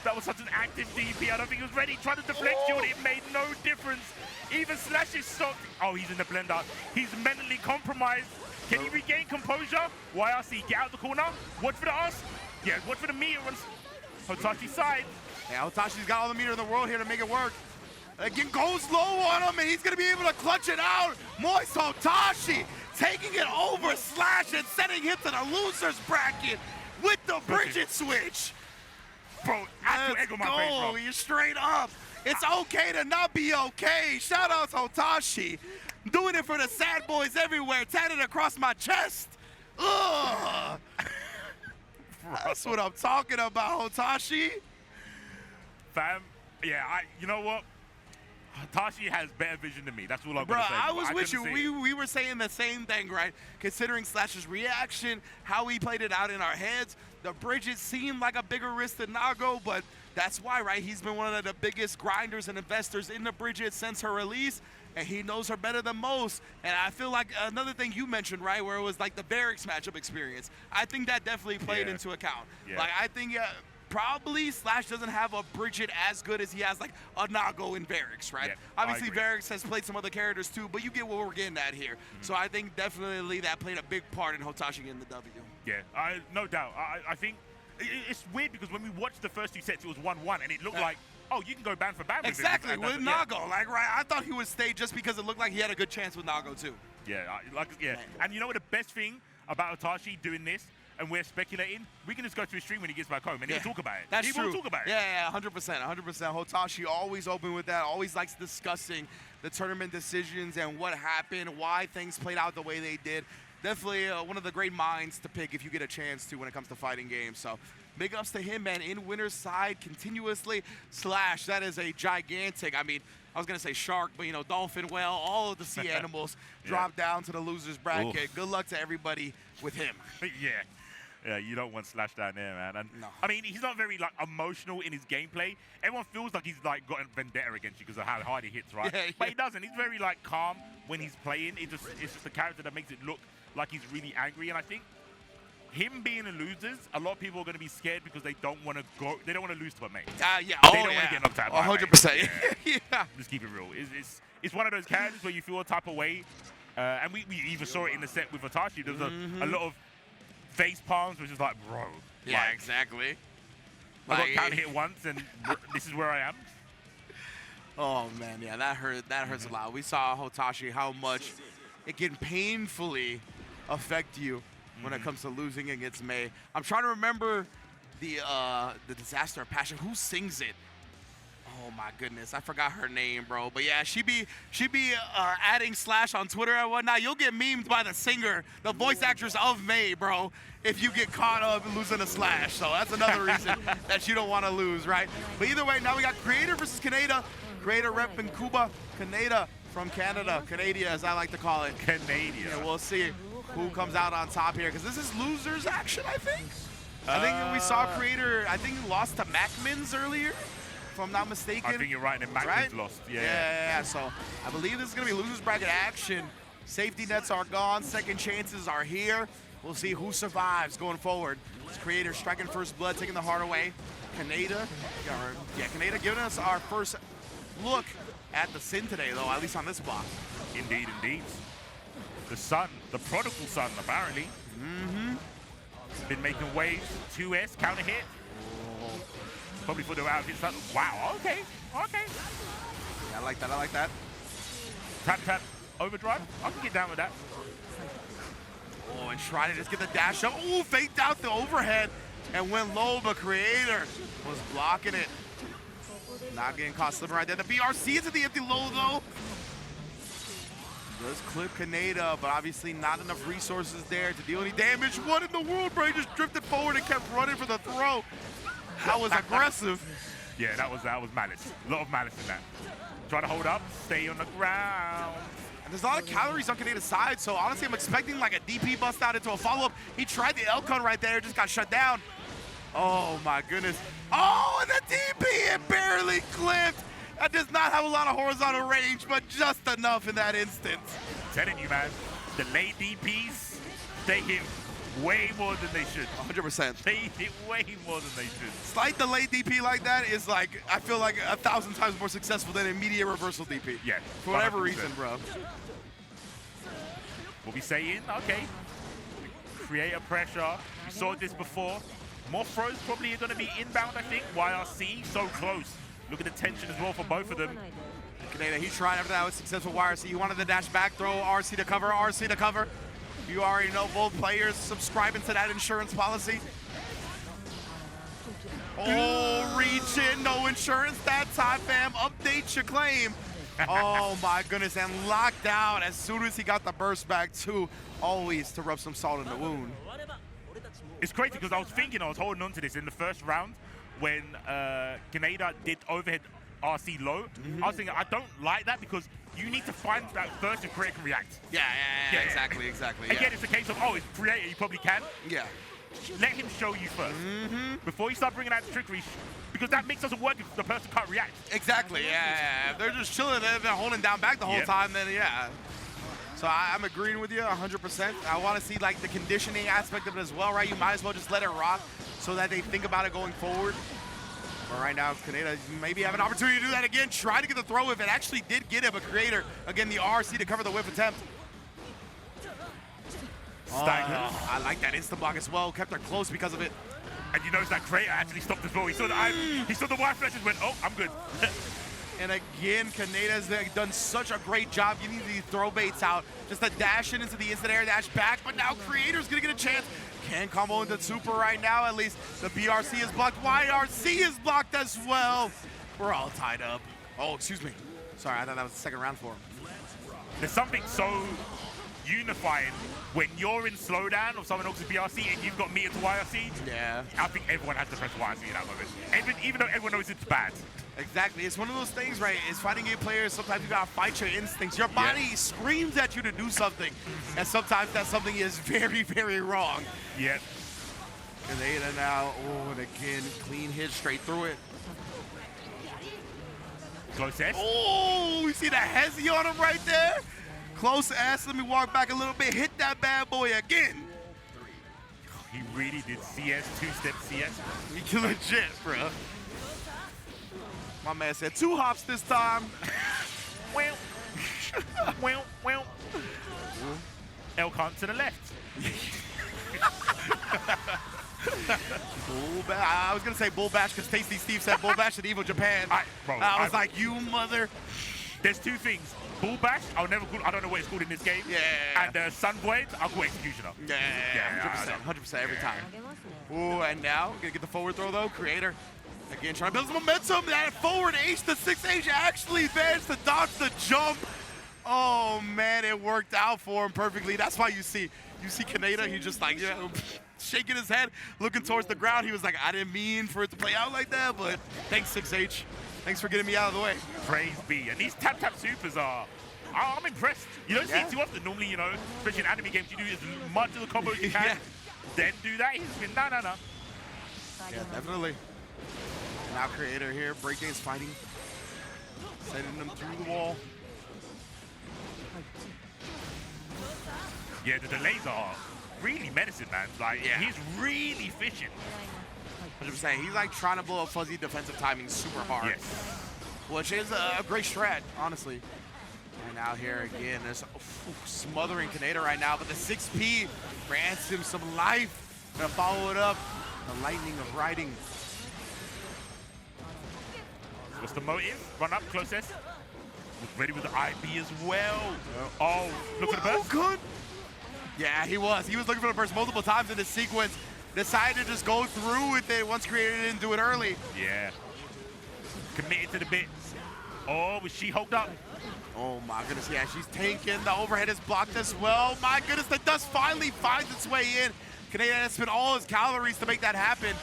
that was such an active DP. I don't think he was ready. Trying to deflect you, and it made no difference. Even Slash is stopped. Oh, he's in the blender. He's mentally compromised. Can he regain composure? YRC, get out the corner. Watch for the us. Yeah, watch for the meter on Hotashi's side. Yeah, Hotashi's got all the meter in the world here to make it work. Again, goes low on him, and he's going to be able to clutch it out. Moist Hotashi taking it over Slash and sending him to the loser's bracket with the Bridget switch. Bro, Let's go. You're straight up. It's okay to not be okay. Shout out to Hotashi. Doing it for the sad boys everywhere. Tatted across my chest. Ugh. That's what I'm talking about, Hotashi. Fam, yeah, you know what? Hotashi has better vision than me. That's all I'm Bro, going to say. I was with you. We were saying the same thing, right? Considering Slash's reaction, how he played it out in our heads, the Bridget seemed like a bigger risk than Nago, but that's why, right? He's been one of the biggest grinders and investors in the Bridget since her release, and he knows her better than most. And I feel like another thing you mentioned, right, where it was like the Barracks matchup experience, I think that definitely played into account. Yeah. Like, I think probably Slash doesn't have a Bridget as good as he has like a Nago in Barracks, right? Yeah, Obviously, Barracks has played some other characters too, but you get what we're getting at here. So I think definitely that played a big part in Hotashi getting the W. Yeah, no doubt. I think it's weird because when we watched the first two sets, it was 1-1, and it looked like, oh, you can go ban for ban with exactly, him. with Nago. Like, right, I thought he would stay just because it looked like he had a good chance with Nago too. Yeah, and you know what the best thing about Hotashi doing this, and we're speculating, we can just go to his stream when he gets back home and he'll talk about it. That's true. He will talk about it. Yeah, 100%, 100%. Hotashi always open with that, always likes discussing the tournament decisions and what happened, why things played out the way they did. Definitely one of the great minds to pick if you get a chance to when it comes to fighting games. So big ups to him, man. In winner's side continuously. Slash, that is a gigantic, I mean, I was going to say shark, but, you know, dolphin, whale, all of the sea animals drop down to the loser's bracket. Oof. Good luck to everybody with him. Yeah, you don't want Slash down there, man. And I mean, he's not very like emotional in his gameplay. Everyone feels like he's like got a vendetta against you because of how hard he hits, right? But he doesn't. He's very like calm when he's playing. It's just a character that makes it look like he's really angry. And I think him being a loser, a lot of people are going to be scared because they don't want to go. They don't want to lose to a mate. Yeah. They don't want to get knocked out. 100%. Yeah. Just keep it real. It's one of those characters where you feel a type of way. And we even saw it in the set with Hotashi. There was a lot of face palms, which is like, bro. Yeah, like, exactly. I got counter hit once, and this is where I am. Oh man, yeah, that hurts a lot. We saw Hotashi how much it can painfully affect you when it comes to losing against Mei. I'm trying to remember the Disaster of Passion. Who sings it? Oh my goodness, I forgot her name, bro. But yeah, she be adding Slash on Twitter and whatnot. You'll get memed by the singer, the voice actress of Mei, bro, if you get caught up losing a Slash. So that's another reason that you don't want to lose, right? But either way, now we got Creator versus Kaneda. Creator rep in Cuba, Kaneda from Canada. Canada, as I like to call it. Canada. Yeah, we'll see who comes out on top here, because this is losers action, I think. I think we saw Creator, I think, lost to Macmins earlier, if I'm not mistaken. I think you're right, and Macmins lost. Yeah. So I believe this is going to be losers bracket action. Safety nets are gone. Second chances are here. We'll see who survives going forward. It's Creator striking first blood, taking the heart away. Kaneda giving us our first look at the Sin today, though, at least on this block. Indeed. The son, the prodigal son, apparently. Been making waves. 2S, counter hit. Probably for the out of his son. Wow, okay. Yeah, I like that. Tap, overdrive. I can get down with that. Oh, and trying to just get the dash up. Ooh, faked out the overhead and went low, but Creator was blocking it. Not getting caught slipping right there. The BRC is at the empty low, though. Does clip Kaneda, but obviously not enough resources there to deal any damage. What in the world, bro? He just drifted forward and kept running for the throw. That was aggressive. Yeah, that was malice. A lot of malice in that. Try to hold up, stay on the ground. And there's a lot of calories on Kaneda's side, so honestly, I'm expecting like a DP bust out into a follow-up. He tried the L-Con right there, just got shut down. Oh my goodness. Oh, and the DP, it barely clipped. That does not have a lot of horizontal range, but just enough in that instance. Telling you, man, the late DPs, they hit way more than they should. 100%. They hit way more than they should. Slight delay DP like that is like, I feel like 1,000 times more successful than immediate reversal DP. Yeah. For whatever 100%. reason, bro. We'll be saying, okay, create a pressure. We saw this before. More throws probably are going to be inbound, I think. YRC, so close. Look at the tension as well for both of them. Kaneda, he tried after that with successful YRC. He wanted the dash back throw, RC to cover, RC to cover. You already know both players subscribing to that insurance policy. Oh, reach in, no insurance that time, fam. Update your claim. Oh my goodness, and locked out as soon as he got the burst back too. Always to rub some salt in the wound. It's crazy because I was holding on to this in the first round when Kaneda did overhead RC low. I was thinking, I don't like that because you need to find that first and creator can react. Yeah, exactly. Again, it's a case of, oh, it's creator, you probably can. Yeah. Let him show you first. Before you start bringing out the trickery, because that mix doesn't work if the person can't react. Exactly, yeah. If they're just chilling, they're holding down back the whole time, then yeah. So I'm agreeing with you 100%. I want to see like the conditioning aspect of it as well, right? You might as well just let it rock so that they think about it going forward. But right now, Kaneda maybe have an opportunity to do that again. Try to get the throw if it actually did get him. A creator, again, the RC to cover the whip attempt. I like that instant block as well. Kept her close because of it. And you notice that creator actually stopped as well. He saw the white flashes, went, oh, I'm good. And again, Kaneda's done such a great job getting these throw baits out. Just a dash into the instant air dash back, but now Creator's gonna get a chance. Can combo into Super right now, at least. The BRC is blocked. YRC is blocked as well. We're all tied up. Oh, excuse me. Sorry, I thought that was the second round for him. There's something so unifying when you're in slowdown of someone else's BRC and you've got meter to YRC. Yeah. I think everyone has to press YRC in that moment. Even though everyone knows it's bad. Exactly. It's one of those things, right? It's fighting game players. Sometimes you gotta fight your instincts. Your body screams at you to do something, and sometimes that something is very, very wrong. Yeah. Kaneda now, oh, and again, clean hit straight through it. Close S. Oh, we see the hezzy on him right there. Close S. Let me walk back a little bit. Hit that bad boy again. He really did CS, two-step CS. He legit, bro. My man said 2 hops this time. Well. L can't to the left. Bull bash. I was gonna say bull bash because Tasty Steve said bull bash in Evil Japan. I was like, you mother. There's two things. Bull bash, I don't know what it's called in this game. Yeah. And Sun Blade, I'll call Executioner. Yeah, 100% every time. Ooh, and now, gonna get the forward throw though. Creator, again, trying to build some momentum. That forward H to 6H actually managed to dodge the jump. Oh man, it worked out for him perfectly. That's why you see Kaneda, he just like, shaking his head, looking towards the ground. He was like, I didn't mean for it to play out like that, but thanks 6H. Thanks for getting me out of the way. Praise be. And these tap-tap supers are, I'm impressed. You don't see it too often. Normally, especially in anime games, you do as much of the combo as you can, then do that. He's been, no. Yeah, definitely. And now Creator here, breakdance fighting, sending them through the wall. Yeah, the delays are really menacing, man. Like, he's really fishing. 100%. He's like trying to blow up fuzzy defensive timing super hard. Yes. Which is a great strat, honestly. And now here again, there's smothering Kaneda right now, but the 6P grants him some life. Gonna follow it up. The lightning of riding. What's the motive? Run up, closest. Ready with the IB as well. Oh, look at the burst. Good. Yeah, he was. He was looking for the burst multiple times in this sequence. Decided to just go through with it once Creator didn't do it early. Yeah. Committed to the bit. Oh, was she hulked up? Oh my goodness, yeah, she's tanking. The overhead is blocked as well. My goodness, the dust finally finds its way in. Kaneda has spent all his calories to make that happen.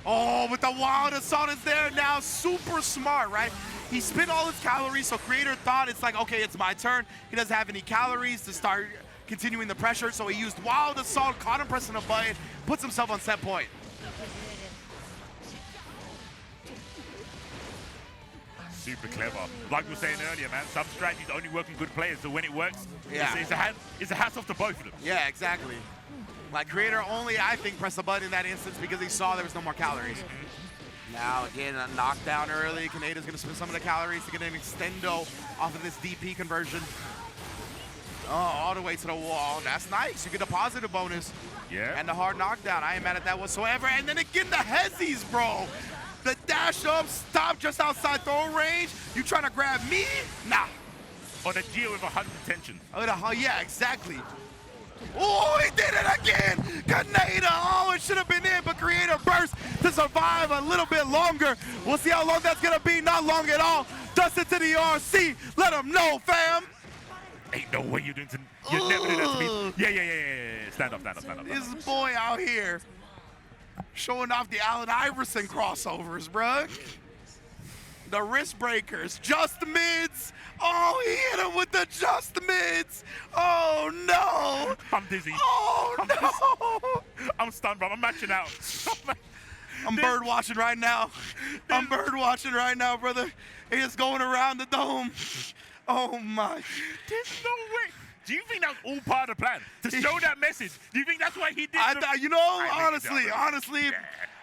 Oh, but the wild assault is there now. Super smart, right? He spent all his calories, so Creator thought it's like, okay, it's my turn. He doesn't have any calories to start continuing the pressure, so he used wild assault, caught him pressing a button, puts himself on set point. super clever. Like we were saying earlier, man, some strategies only work on good players, so when it works, Yeah. it's a hats off to both of them. Yeah, exactly. Like, Creator only, I think, pressed the button in that instance because he saw there was no more calories. Now, again, a knockdown early. Kaneda's going to spend some of the calories to get an extendo off of this DP conversion. Oh, all the way to the wall. That's nice. You get a positive bonus. Yeah. And the hard knockdown. I ain't mad at that whatsoever. And then again, the hezzies, bro. The dash up, stop just outside throw range. You trying to grab me? Nah. Or the Geo with 100 tension. Oh, yeah, exactly. Oh, he did it again! Kaneda! Oh, it should have been in, but Creator burst to survive a little bit longer. We'll see how long that's gonna be. Not long at all. Dust it to the RC. Let him know, fam. Ain't no way you're doing to. You're never doing that to me. Yeah. Stand up. This boy out here showing off the Allen Iverson crossovers, bruh. The wrist breakers, just mids. Oh, he hit him with the just mids. Oh, no. I'm dizzy. Oh, no. I'm stunned, bro. I'm matching out. I'm bird watching right now. I'm bird watching right now, brother. It's going around the dome. Oh, my. There's no way. Do you think that was all part of the plan? To show that message? Do you think that's why he did You know, honestly, yeah.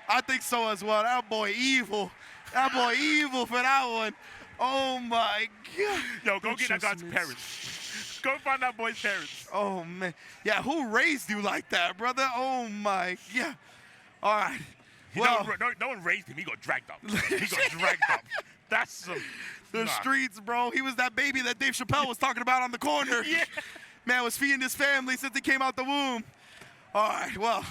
I think so as well. That boy evil. That boy evil for that one. Oh, my God. Yo, go get that guy's parents. Go find that boy's parents. Oh, man. Yeah, who raised you like that, brother? Oh, my. Yeah. All right. Well, no one raised him. He got dragged up. That's some... The streets, bro. He was that baby that Dave Chappelle was talking about on the corner. Yeah. Man was feeding his family since he came out the womb. All right, well,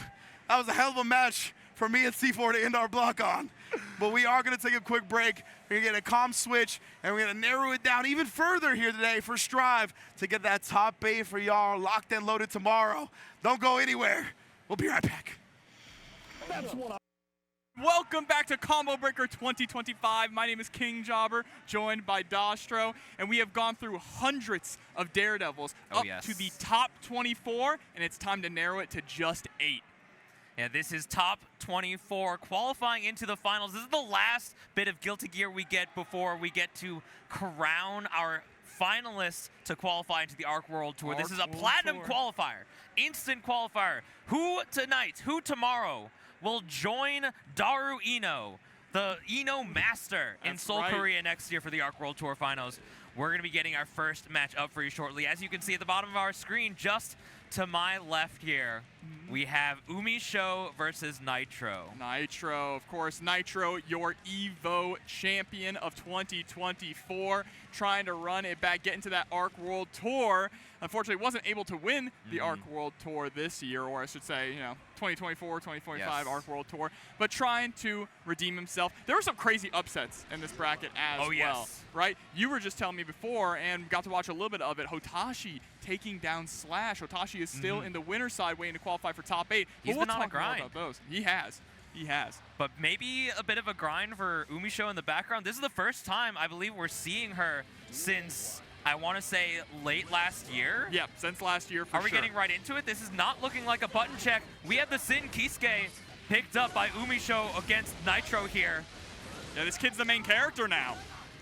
that was a hell of a match for me and C4 to end our block on. But we are going to take a quick break. We're going to get a comm switch, and we're going to narrow it down even further here today for Strive to get that top 8 for y'all locked and loaded tomorrow. Don't go anywhere. We'll be right back. That's what Welcome back to Combo Breaker 2025. My name is King Jobber, joined by Dostro, and we have gone through hundreds of Daredevils up to the top 24, and it's time to narrow it to just 8. Yeah, this is top 24 qualifying into the finals. This is the last bit of Guilty Gear we get before we get to crown our finalists to qualify into the Arc World Tour. This is a platinum qualifier, instant qualifier. Who tonight, who tomorrow will join Daru Ino, the Ino Master in Seoul, Korea next year for the Arc World Tour Finals. We're going to be getting our first match up for you shortly. As you can see at the bottom of our screen, just to my left here, we have Umisho versus Nitro. Nitro, of course. Nitro, your EVO champion of 2024, trying to run it back, get into that Arc World Tour. Unfortunately, wasn't able to win the Arc World Tour this year, or I should say, 2024, 2025 Arc World Tour, but trying to redeem himself. There were some crazy upsets in this bracket as well, right? You were just telling me before, and got to watch a little bit of it, Hotashi taking down Slash. Hotashi is still in the winner's side waiting to qualify for top 8. He's been on a grind. About those. He has. But maybe a bit of a grind for Umisho in the background. This is the first time I believe we're seeing her since, I want to say, late last year. Yep, since last year for sure. Are we getting right into it? This is not looking like a button check. We have the Sin Kisuke picked up by Umisho against Nitro here. Yeah, this kid's the main character now.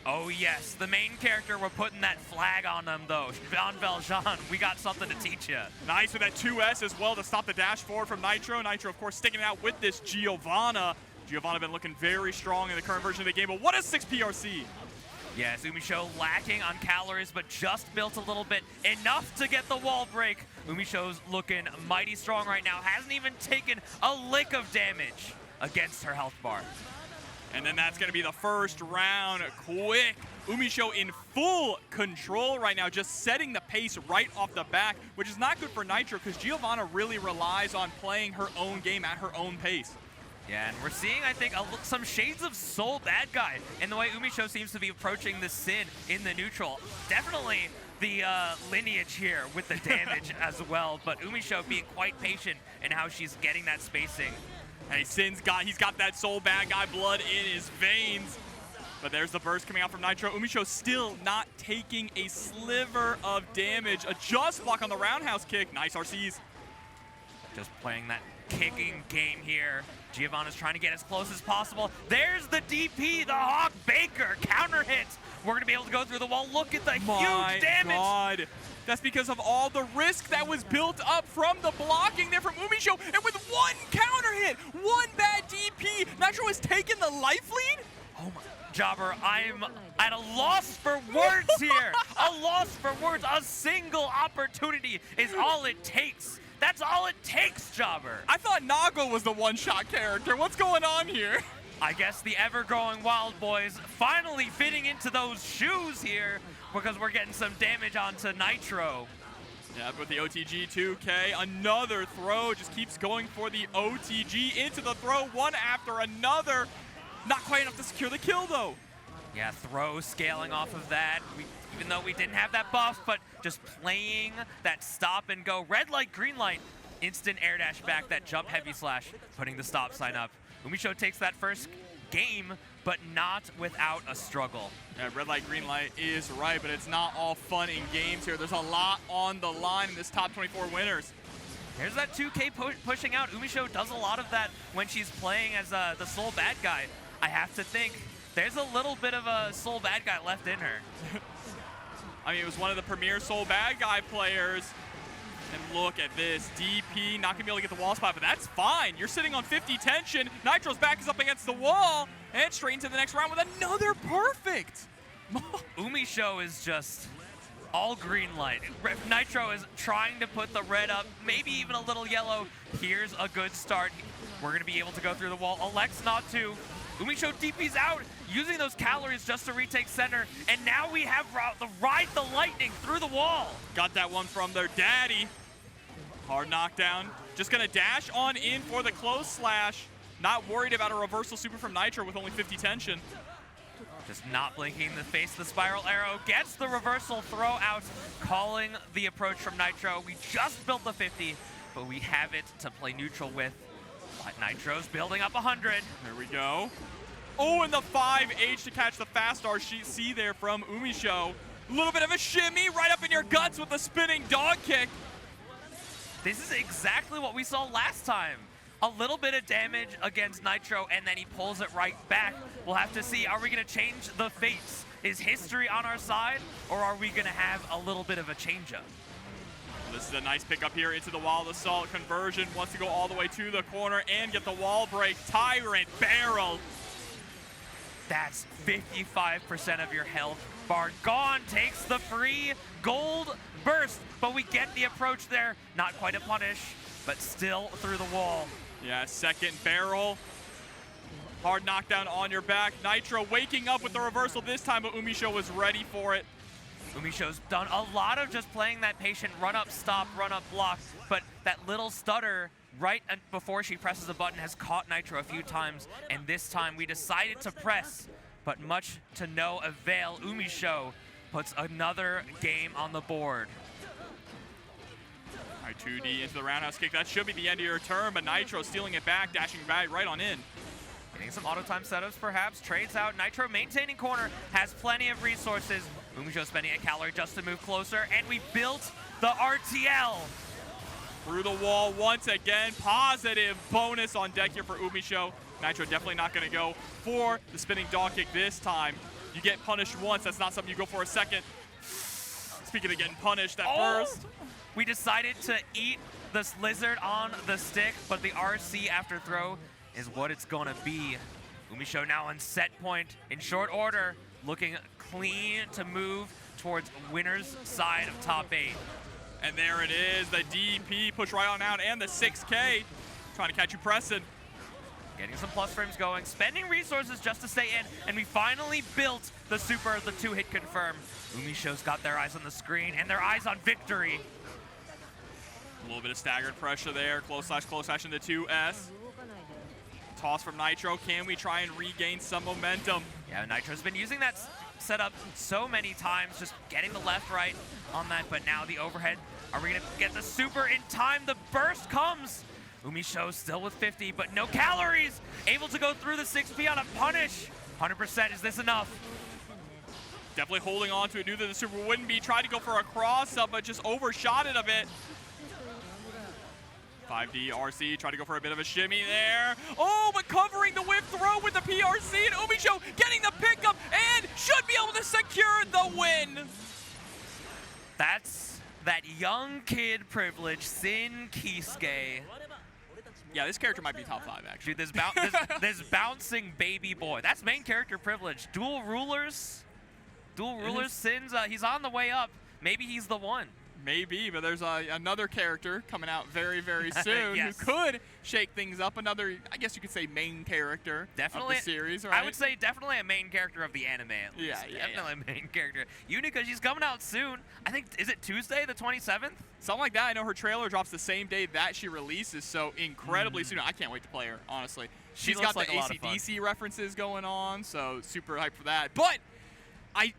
Oh yes, the main character. We're putting that flag on them though. Jean Valjean, we got something to teach you. Nice with that 2S as well to stop the dash forward from Nitro. Nitro, of course, sticking out with this Giovanna. Giovanna been looking very strong in the current version of the game, but what a 6 PRC. Yes, Umisho lacking on calories, but just built a little bit, enough to get the wall break. Umisho's looking mighty strong right now. Hasn't even taken a lick of damage against her health bar. And then that's going to be the first round. Quick. Umisho in full control right now, just setting the pace right off the back, which is not good for Nitro because Giovanna really relies on playing her own game at her own pace. Yeah, and we're seeing, I think, some shades of Soul Bad Guy in the way Umisho seems to be approaching the Sin in the neutral. Definitely the lineage here with the damage as well, but Umisho being quite patient in how she's getting that spacing. Hey, he's got that Soul Bad Guy blood in his veins. But there's the burst coming out from Nitro. Umisho still not taking a sliver of damage. A just block on the roundhouse kick. Nice RCs. Just playing that kicking game here. Giovanna's trying to get as close as possible. There's the DP, the Hawk Baker counter hit. We're going to be able to go through the wall. Look at the huge damage. God. That's because of all the risk that was built up from the blocking there from Ooeygooeychew. And with one counter hit, one bad DP, Nitro has taken the life lead? Oh my. Jobber, I'm at a loss for words here. A loss for words. A single opportunity is all it takes. That's all it takes, Jobber. I thought Nago was the one-shot character. What's going on here? I guess the ever-growing Wild Boys finally fitting into those shoes here because we're getting some damage onto Nitro. Yeah, with the OTG 2K, another throw just keeps going for the OTG into the throw, one after another. Not quite enough to secure the kill, though. Yeah, throw scaling off of that. Even though we didn't have that buff, but just playing that stop and go. Red light, green light, instant air dash back, that jump heavy slash, putting the stop sign up. Ooeygooeychew takes that first game, but not without a struggle. Yeah, red light, green light is right, but it's not all fun in games here. There's a lot on the line in this top 24 winners. There's that 2K pushing out. Ooeygooeychew does a lot of that when she's playing as the sole bad guy. I have to think there's a little bit of a sole bad guy left in her. I mean, it was one of the premier sole bad guy players. And look at this, DP not gonna be able to get the wall spot, but that's fine. You're sitting on 50 tension. Nitro's back is up against the wall, and straight into the next round with another perfect. Ooeygooeychew is just all green light. Nitro is trying to put the red up, maybe even a little yellow. Here's a good start. We're gonna be able to go through the wall. Alexnoah too. Ooeygooeychew DP's out, using those calories just to retake center, and now we have ride the lightning through the wall. Got that one from their daddy. Hard knockdown. Just gonna dash on in for the close slash. Not worried about a reversal super from Nitro with only 50 tension. Just not blinking the face of the spiral arrow. Gets the reversal throw out, calling the approach from Nitro. We just built the 50, but we have it to play neutral with. But Nitro's building up 100. There we go. Oh, and the 5H to catch the fast RC there from Ooeygooeychew. A little bit of a shimmy right up in your guts with the spinning dog kick. This is exactly what we saw last time. A little bit of damage against Nitro, and then he pulls it right back. We'll have to see, are we gonna change the fates? Is history on our side, or are we gonna have a little bit of a change-up? This is a nice pickup here into the wall assault conversion. Wants to go all the way to the corner and get the wall break. Tyrant barrel. That's 55% of your health. Bargon takes the free gold burst, but we get the approach there. Not quite a punish, but still through the wall. Yeah, second barrel. Hard knockdown on your back. Nitro waking up with the reversal this time, but Ooeygooeychew was ready for it. Ooeygooeychew's done a lot of just playing that patient run-up, stop, run-up, block, but that little stutter right before she presses the button has caught Nitro a few times, and this time we decided to press, but much to no avail. Ooeygooeychew puts another game on the board. All right, 2D into the roundhouse kick. That should be the end of your turn, but Nitro stealing it back, dashing back right on in. Getting some auto time setups perhaps, trades out. Nitro maintaining corner, has plenty of resources. Ooeygooeychew spending a calorie just to move closer, and we built the RTL. Through the wall once again, positive bonus on deck here for Ooeygooeychew. Nitro definitely not gonna go for the spinning dog kick this time. You get punished once, that's not something you go for a second. Speaking of getting punished, that burst. We decided to eat this lizard on the stick, but the RC after throw is what it's gonna be. Ooeygooeychew now on set point in short order, looking clean to move towards winner's side of top 8. And there it is, the DP push right on out and the 6K. Trying to catch you pressing. Getting some plus frames going, spending resources just to stay in, and we finally built the super, the 2-hit confirm. Ooeygooeychew's got their eyes on the screen and their eyes on victory. A little bit of staggered pressure there, close slash into 2S. Toss from Nitro, can we try and regain some momentum? Yeah, Nitro's been using that setup so many times, just getting the left, right on that, but now the overhead. Are we gonna get the super in time? The burst comes. Ooeygooeychew still with 50, but no calories. Able to go through the 6P on a punish. 100%, is this enough? Definitely holding on to it, knew that the super wouldn't be. Tried to go for a cross up, but just overshot it a bit. 5D RC, try to go for a bit of a shimmy there. Oh, but covering the whip throw with the PRC, and Ooeygooeychew getting the pickup and should be able to secure the win. That's that young kid privilege, Sin Kisuke. Yeah, this character might be top 5, actually. Dude, this bouncing baby boy. That's main character privilege. Dual rulers. Sin's, he's on the way up. Maybe he's the one. Maybe, but there's another character coming out very, very soon Yes. who could shake things up. Another, I guess you could say, main character Definitely, of the series, right? I would say definitely a main character of the anime, at least. Yeah, Definitely a main character. Unica, she's coming out soon. I think, is it Tuesday, the 27th? Something like that. I know her trailer drops the same day that she releases, so incredibly soon. I can't wait to play her, honestly. She's got the like a lot of fun. AC/DC references going on, so super hyped for that. But I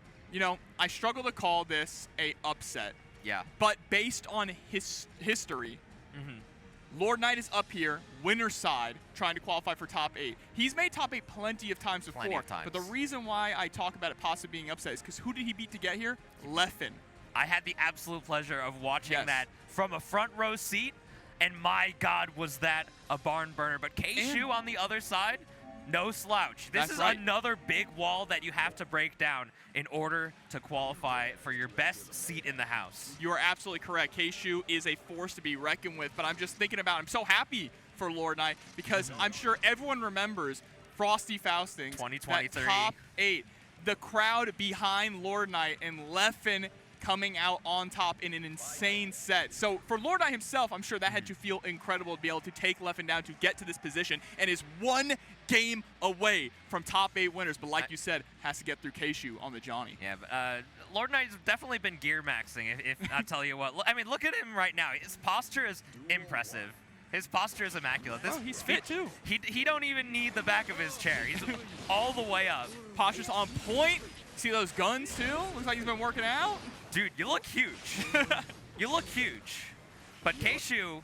struggle to call this a upset. Yeah. But based on history, LordKnight is up here, winner's side, trying to qualify for top 8. He's made top 8 plenty of times before. But the reason why I talk about it possibly being upset is because who did he beat to get here? Leffen. I had the absolute pleasure of watching that from a front row seat, and my God, was that a barn burner. But Kshu on the other side, no slouch. This is another big wall that you have to break down in order to qualify for your best seat in the house. You are absolutely correct. Kshu is a force to be reckoned with, but I'm just thinking about, I'm so happy for LordKnight because I'm sure everyone remembers Frosty Fausting's 2023 top 8. The crowd behind LordKnight and Leffen coming out on top in an insane set. So for LordKnight himself, I'm sure that had to feel incredible to be able to take Leffen down to get to this position and is one game away from top 8 winners. But like you said, has to get through Kshu on the Johnny. Yeah, but LordKnight's definitely been gear maxing, if I tell you what. I mean, look at him right now. His posture is impressive. His posture is immaculate. He's fit too. He don't even need the back of his chair. He's all the way up. Posture's on point. See those guns too? Looks like he's been working out. Dude, you look huge. You look huge. But Kshu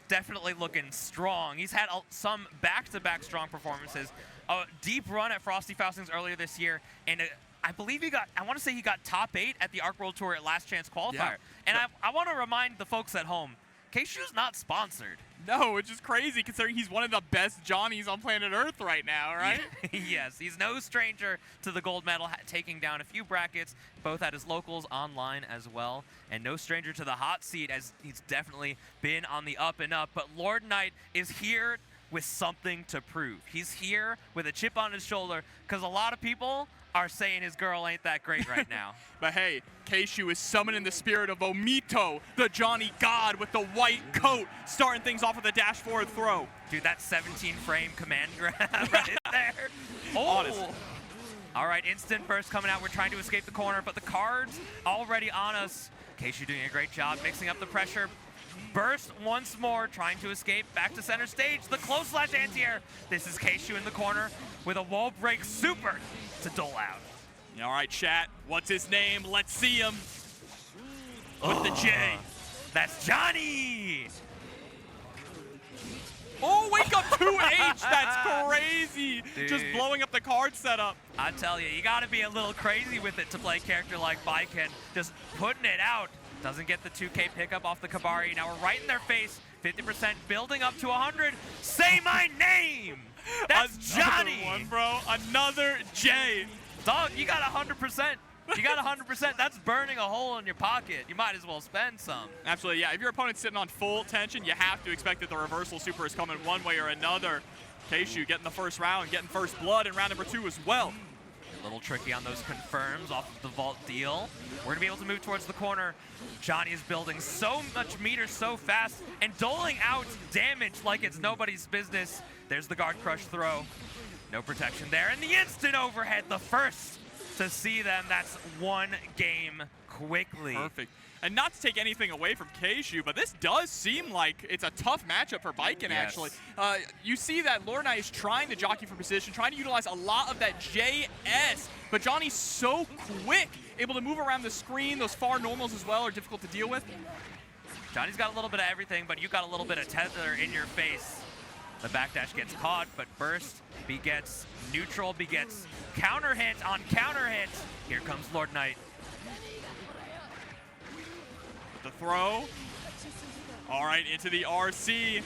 definitely looking strong. He's had some back-to-back strong performances. A deep run at Frosty Faustings earlier this year, and I believe I want to say he got top 8 at the Arc World Tour at Last Chance Qualifier. Yeah. And I want to remind the folks at home, Kshu's not sponsored. No, which is crazy considering he's one of the best Johnnies on planet Earth right now, right? Yes, he's no stranger to the gold medal, taking down a few brackets, both at his locals, online as well, and no stranger to the hot seat as he's definitely been on the up and up. But LordKnight is here with something to prove. He's here with a chip on his shoulder because a lot of people are saying his girl ain't that great right now. But hey, Kshu is summoning the spirit of Omito, the Johnny God with the white coat, starting things off with a dash forward throw. Dude, that 17-frame command grab right there. Honest. All right, instant burst coming out. We're trying to escape the corner, but the card's already on us. Kshu doing a great job mixing up the pressure. Burst once more, trying to escape back to center stage. The close slash anti-air. This is Kshu in the corner with a wall break super to dole out. All right, chat. What's his name? Let's see him. With the J. That's Johnny. Oh, wake up 2H. That's crazy. Dude. Just blowing up the card setup. I tell you, you got to be a little crazy with it to play a character like Baiken. Just putting it out. Doesn't get the 2K pickup off the Kabari. Now we're right in their face. 50% building up to 100. Say my name. That's Johnny. Another one, bro. Another J. Dog, you got 100%. You got 100%. That's burning a hole in your pocket. You might as well spend some. Absolutely, yeah. If your opponent's sitting on full tension, you have to expect that the reversal super is coming one way or another. Kshu getting the first round, getting first blood in round number 2 as well. A little tricky on those confirms off of the vault deal. We're going to be able to move towards the corner. Johnny is building so much meter so fast and doling out damage like it's nobody's business. There's the guard crush throw. No protection there. And the instant overhead, the first to see them. That's one game quickly. Perfect. And not to take anything away from Kshu, but this does seem like it's a tough matchup for Baiken, actually. You see that LordKnight is trying to jockey for position, trying to utilize a lot of that JS, but Johnny's so quick, able to move around the screen. Those far normals as well are difficult to deal with. Johnny's got a little bit of everything, but you got a little bit of tether in your face. The backdash gets caught, but burst begets neutral, begets counter hit on counter hit. Here comes LordKnight. The throw. All right, into the RC.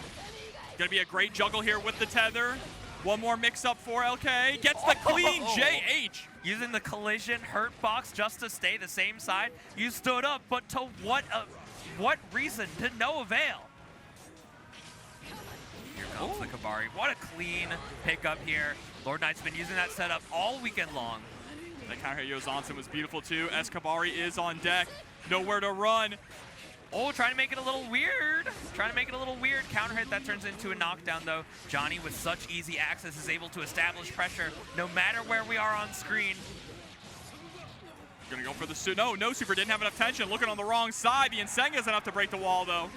Gonna be a great juggle here with the tether. One more mix-up for LK. Gets the clean JH. Using the collision hurt box just to stay the same side. You stood up, but to what reason? To no avail. Here comes the Kabari. What a clean pickup here. LordKnight's been using that setup all weekend long. The counter hit Zerozzen was beautiful too. Kabari is on deck. Nowhere to run. Oh, trying to make it a little weird. Counter hit, that turns into a knockdown though. Johnny with such easy access is able to establish pressure no matter where we are on screen. Gonna go for the no super, didn't have enough tension. Looking on the wrong side. The Insenga's enough to break the wall though.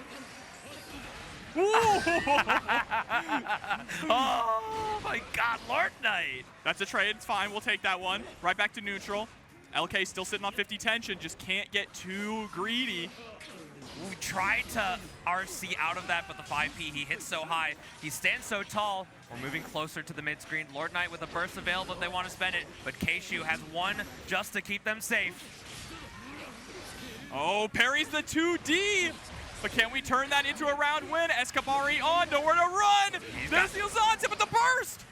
Oh my god, LordKnight. That's a trade, it's fine, we'll take that one. Right back to neutral. LK still sitting on 50 tension, just can't get too greedy. We tried to RC out of that, but the 5P, he hits so high. He stands so tall. We're moving closer to the mid-screen. LordKnight with a burst available if they want to spend it, but Kshu has one just to keep them safe. Oh, parries the 2D, but can we turn that into a round win? Kabari on, nowhere to run. There's the Zerozzen with the burst.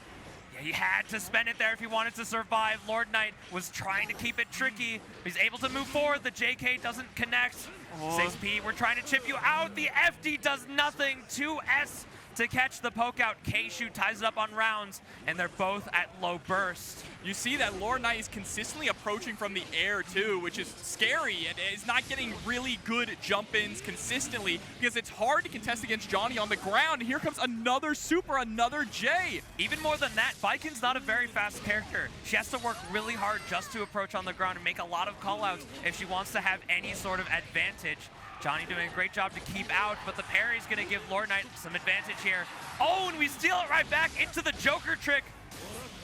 Yeah, he had to spend it there if he wanted to survive. LordKnight was trying to keep it tricky. He's able to move forward. The JK doesn't connect. 6P, we're trying to chip you out. The FD does nothing. 2S to catch the poke out. Kshu ties it up on rounds, and they're both at low burst. You see that LordKnight is consistently approaching from the air too, which is scary, and is not getting really good jump-ins consistently because it's hard to contest against Johnny on the ground. Here comes another super, another J. Even more than that, Baiken's not a very fast character. She has to work really hard just to approach on the ground and make a lot of callouts if she wants to have any sort of advantage. Johnny doing a great job to keep out, but the parry's gonna give LordKnight some advantage here. Oh, and we steal it right back into the Joker trick.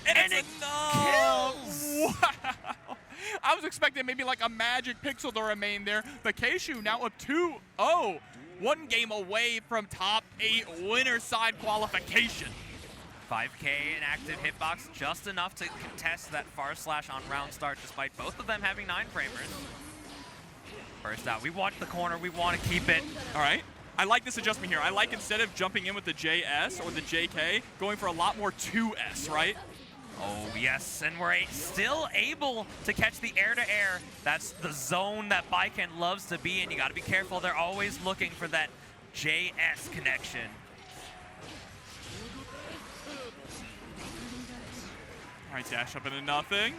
And it kills! Wow! I was expecting maybe like a magic pixel to remain there, but Kshu now up 2-0. One game away from top 8 winner side qualification. 5K in active hitbox, just enough to contest that far slash on round start, despite both of them having 9-framers. First out, we want the corner, we want to keep it. All right. I like this adjustment here. I like instead of jumping in with the JS or the JK, going for a lot more 2S, right? Oh, yes, and we're still able to catch the air-to-air. That's the zone that Baiken loves to be in. You got to be careful. They're always looking for that JS connection. All right, dash up into nothing.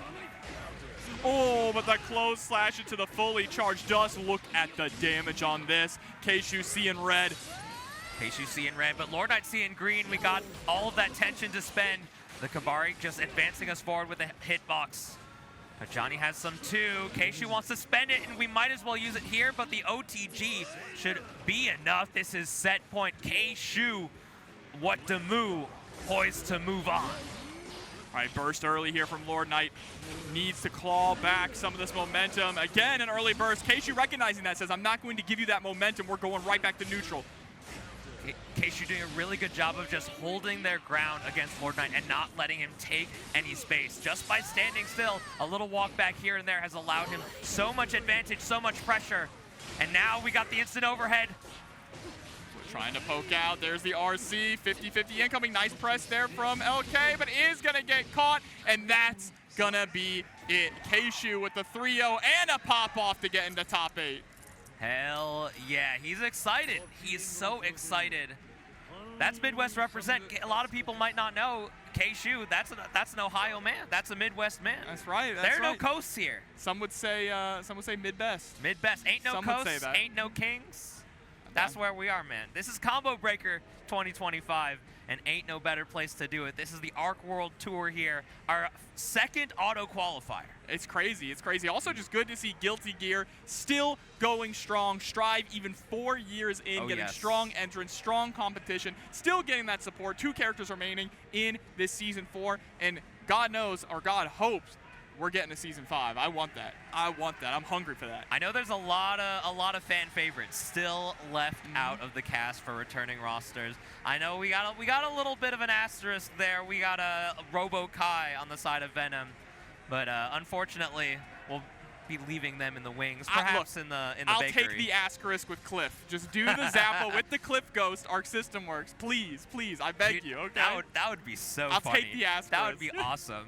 Oh, but that close slash into the fully charged dust. Look at the damage on this. Kshu seeing red. Kshu seeing red, but LordKnight seeing green. We got all of that tension to spend. The Kabari just advancing us forward with a hitbox. But Johnny has some too. Kshu wants to spend it, and we might as well use it here, but the OTG should be enough. This is set point. Kshuewhatdamoo poised to move on. All right, burst early here from LordKnight. Needs to claw back some of this momentum. Again, an early burst. Kshu recognizing that says, I'm not going to give you that momentum. We're going right back to neutral. Kshu doing a really good job of just holding their ground against LordKnight and not letting him take any space. Just by standing still, a little walk back here and there has allowed him so much advantage, so much pressure. And now we got the instant overhead. Trying to poke out. There's the RC. 50-50 incoming. Nice press there from LK, but is going to get caught, and that's going to be it. Kshu with the 3-0 and a pop-off to get into top 8. Hell yeah, he's excited. He's so excited. That's Midwest represent. A lot of people might not know Kshu. That's an Ohio man. That's a Midwest man. That's right. There are no coasts here. Some would say mid-best. Mid-best. Ain't no coasts. Ain't no kings. That's where we are, man. This is Combo Breaker 2025, and ain't no better place to do it. This is the Arc World Tour here, our second auto qualifier. It's crazy. It's crazy. Also, just good to see Guilty Gear still going strong. Strive even 4 years in, getting strong entrance, strong competition, still getting that support. 2 characters remaining in this Season 4, and God knows, or God hopes, we're getting to Season 5. I want that. I want that. I'm hungry for that. I know there's a lot of fan favorites still left out of the cast for returning rosters. I know we got a little bit of an asterisk there. We got a Robo Kai on the side of Venom, but unfortunately, well, be leaving them in the wings, Look, perhaps in the I'll bakery. take the asterisk with Cliff. Just do the Zappa with the Cliff Ghost. Arc System works. Please, please, I beg you, okay? That would be so I'll funny. take the asterisk. That would be awesome.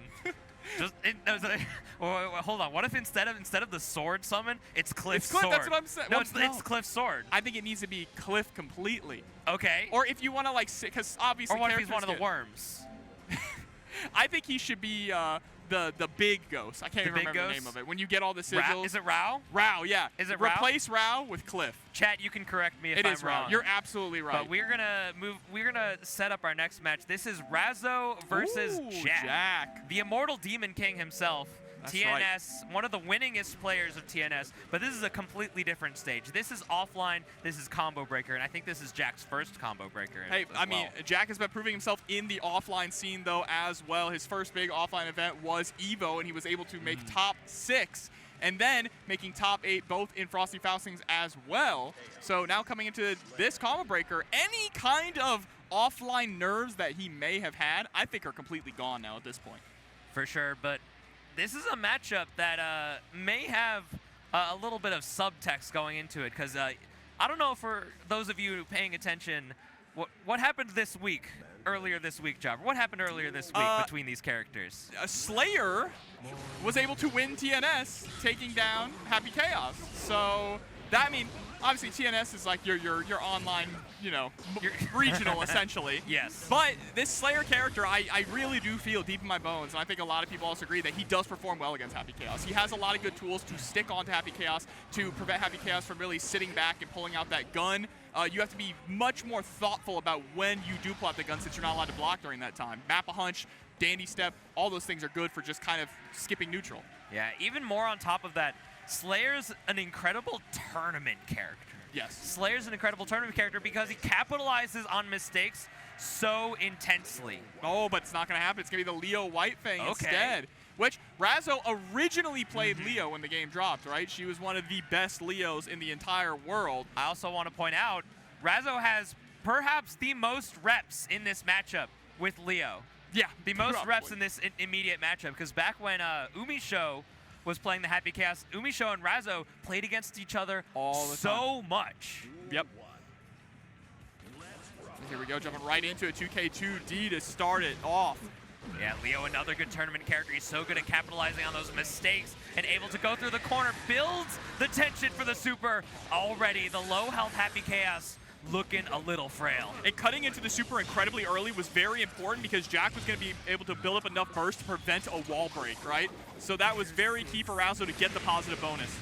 Hold on. What if instead of the sword summon, it's Cliff's Cliff, sword? that's what I'm saying. No, Well, it's Cliff's sword. I think it needs to be Cliff completely. Okay. Or if you want to, like, because obviously Or what if he's characters one of the get- worms? I think he should be the big ghost. I can't even big remember the ghost? name of it. When you get all the sigils. Is it Rao? Rao, yeah. Is it Rao? Replace Rao with Cliff. Chat, you can correct me if It I'm is wrong. Rao. You're absolutely right. But we're gonna set up our next match. This is Razzo versus Ooh, Jack. The immortal Demon King himself. That's TNS, one of the winningest players of TNS, but this is a completely different stage. This is offline, this is Combo Breaker, and I think this is Jack's first Combo Breaker. Hey, I mean, Jack has been proving himself in the offline scene, though, as well. His first big offline event was EVO, and he was able to make top 6, and then making top 8 both in Frosty Faustings as well. So now coming into this Combo Breaker, any kind of offline nerves that he may have had, I think are completely gone now at this point. For sure, but this is a matchup that may have a little bit of subtext going into it, because I don't know, for those of you paying attention, what happened earlier this week, Jobber? What happened earlier this week between these characters? Slayer was able to win TNS, taking down Happy Chaos. So that, I mean, obviously TNS is like your online, your regional essentially. Yes. But this Slayer character, I really do feel deep in my bones, and I think a lot of people also agree that he does perform well against Happy Chaos. He has a lot of good tools to stick onto Happy Chaos, to prevent Happy Chaos from really sitting back and pulling out that gun. You have to be much more thoughtful about when you do pull out the gun, since you're not allowed to block during that time. Map a hunch, dandy step, all those things are good for just kind of skipping neutral. Yeah, even more on top of that, Slayer's an incredible tournament character. Yes. Slayer's an incredible tournament character because he capitalizes on mistakes so intensely. Oh, but it's not going to happen. It's going to be the Leo White Fang instead. Which Razzo originally played Leo when the game dropped, right? She was one of the best Leos in the entire world. I also want to point out, Razzo has perhaps the most reps in this matchup with Leo. Yeah, the most reps in this immediate matchup, because back when Umisho was playing the Happy Chaos, Umisho and Razzo played against each other all the so much. Yep. Here we go, jumping right into a 2K2D to start it off. Yeah, Leo, another good tournament character. He's so good at capitalizing on those mistakes and able to go through the corner, builds the tension for the super. Already, the low health Happy Chaos looking a little frail. And cutting into the super incredibly early was very important, because Jack was going to be able to build up enough burst to prevent a wall break, right? So that was very key for Razzo to get the positive bonus.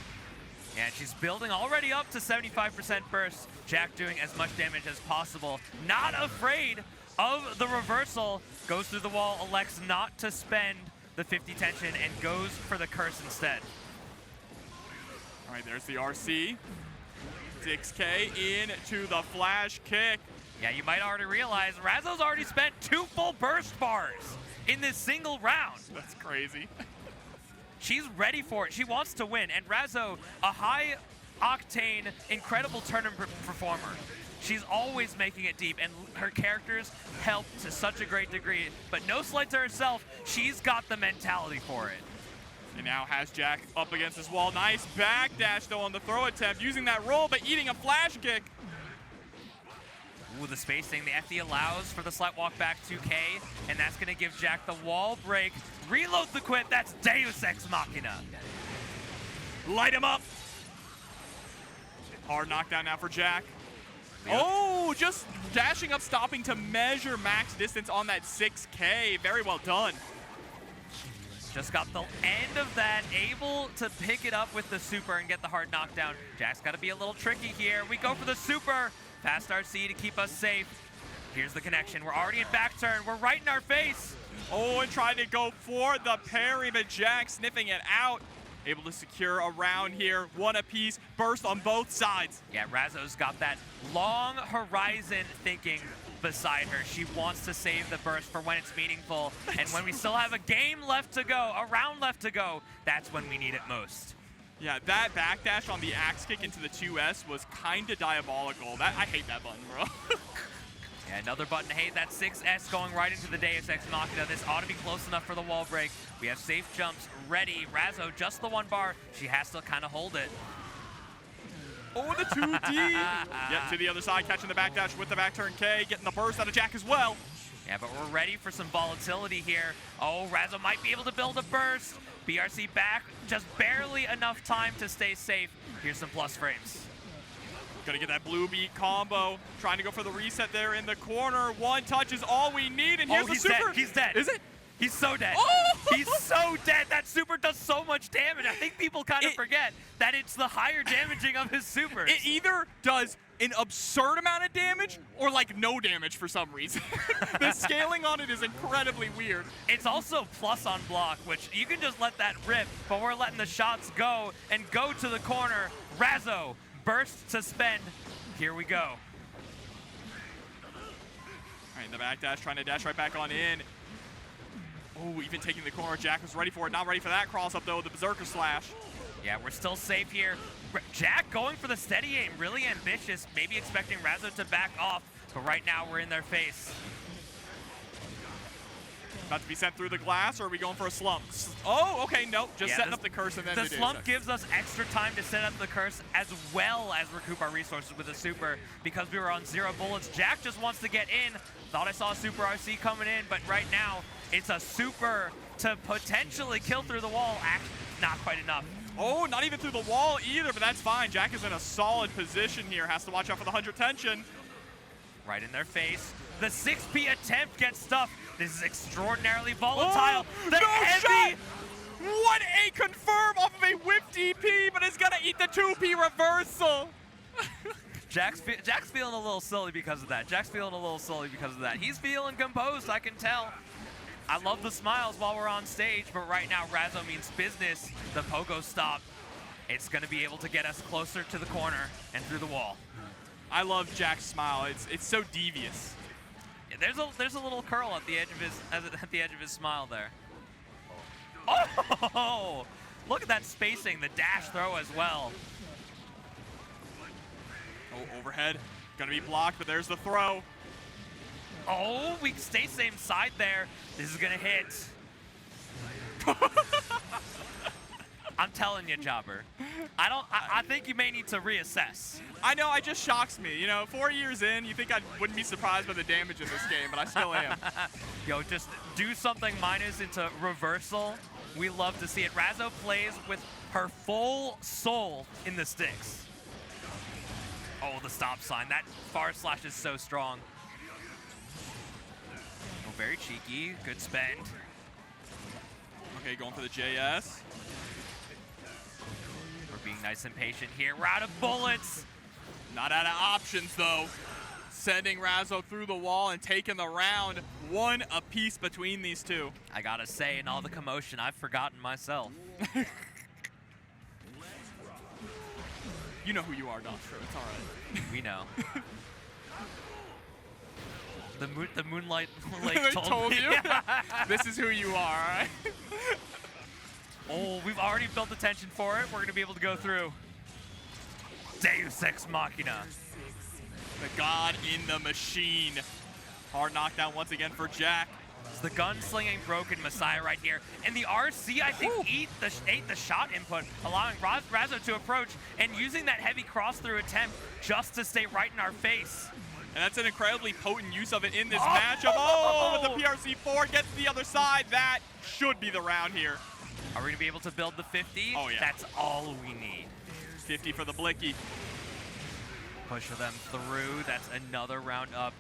Yeah, she's building already up to 75% burst. Jack doing as much damage as possible. Not afraid of the reversal. Goes through the wall, elects not to spend the 50 tension and goes for the curse instead. All right, there's the RC. 6K into the flash kick. Yeah, you might already realize Razzo's already spent 2 full burst bars in this single round. That's crazy. She's ready for it. She wants to win. And Razzo, a high-octane, incredible tournament performer. She's always making it deep, and her characters help to such a great degree. But no slight to herself, she's got the mentality for it. And now has Jack up against this wall. Nice backdash, though, on the throw attempt, using that roll, but eating a flash kick. Ooh, the spacing. The FD allows for the slight walk back 2K, and that's going to give Jack the wall break. Reload the quit. That's Deus Ex Machina. Light him up. Hard knockdown now for Jack. Yep. Oh, just dashing up, stopping to measure max distance on that 6K. Very well done. Just got the end of that, able to pick it up with the super and get the hard knockdown. Jack's got to be a little tricky here. We go for the super. Fast RC to keep us safe. Here's the connection. We're already in back turn. We're right in our face. Oh, and trying to go for the parry, but Jack sniffing it out. Able to secure a round here. One apiece. Burst on both sides. Yeah, Razzo's got that long horizon thinking beside her. She wants to save the burst for when it's meaningful. And when we still have a game left to go, a round left to go, that's when we need it most. Yeah, that backdash on the axe kick into the 2S was kind of diabolical. I hate that button, bro. Yeah, another button. Hey, that 6S going right into the Deus Ex Machina. This ought to be close enough for the wall break. We have safe jumps ready. Razzo, just the 1 bar. She has to kind of hold it. Oh, the 2D. Yeah, to the other side, catching the backdash with the back turn K, getting the burst out of Jack as well. Yeah, but we're ready for some volatility here. Oh, Razzo might be able to build a burst. BRC back, just barely enough time to stay safe. Here's some plus frames. Gonna get that blue beat combo. Trying to go for the reset there in the corner. 1 touch is all we need, and here's the super. Dead. He's dead. Is it? He's so dead. Oh! He's so dead. That super does so much damage. I think people kind of forget that it's the higher damaging of his supers. It either does an absurd amount of damage or like no damage for some reason. The scaling on it is incredibly weird. It's also plus on block, which you can just let that rip, but we're letting the shots go and go to the corner. Razzo, burst suspend. Here we go. All right, in the back dash, trying to dash right back on in. Oh, even taking the corner. Jack was ready for it. Not ready for that cross up though, the Berserker Slash. Yeah, we're still safe here. Jack going for the steady aim, really ambitious. Maybe expecting Razzo to back off, but right now we're in their face. About to be sent through the glass, or are we going for a slump? Oh, okay, nope. Just setting up the curse and then the slump gives us extra time to set up the curse as well as recoup our resources with a super because we were on 0 bullets. Jack just wants to get in. Thought I saw a super RC coming in, but right now it's a super to potentially kill through the wall. Actually, not quite enough. Oh, not even through the wall either, but that's fine. Jack is in a solid position here. Has to watch out for the 100 tension. Right in their face. The 6P attempt gets stuffed. This is extraordinarily volatile. Oh, the heavy. What a confirm off of a whip DP, but it's gonna eat the 2P reversal. Jack's feeling a little silly because of that. He's feeling composed, I can tell. I love the smiles while we're on stage, but right now Razzo means business. The pogo stop. It's gonna be able to get us closer to the corner and through the wall. I love Jack's smile. It's so devious. Yeah, there's a little curl at the edge of his smile there. Oh! Look at that spacing. The dash throw as well. Oh, overhead. Gonna be blocked, but there's the throw. Oh, we stay same side there. This is gonna hit. I'm telling you, Jobber. I think you may need to reassess. I know, it just shocks me. You know, 4 years in, you think I wouldn't be surprised by the damage in this game, but I still am. Yo, just do something minus into reversal. We love to see it. Razzo plays with her full soul in the sticks. Oh, the stop sign. That far slash is so strong. Oh, very cheeky. Good spend. Okay, going for the JS. We're being nice and patient here. We're out of bullets. Not out of options, though. Sending Razzo through the wall and taking the round. 1 apiece between these two. I gotta say, in all the commotion, I've forgotten myself. You know who you are, Nostro. It's all right. We know. The Moonlight Lake told you. This is who you are, all right? Oh, we've already built the tension for it. We're gonna be able to go through. Deus Ex Machina. The god in the machine. Hard knockdown once again for Jack. It's the gunslinging broken Messiah right here. And the RC, I think, ate the shot input, allowing Razzo to approach and using that heavy cross-through attempt just to stay right in our face. And that's an incredibly potent use of it in this matchup. Oh, with the PRC4 gets to the other side. That should be the round here. Are we going to be able to build the 50? Oh, yeah. That's all we need. 50 for the Blicky. Push them through. That's another round up.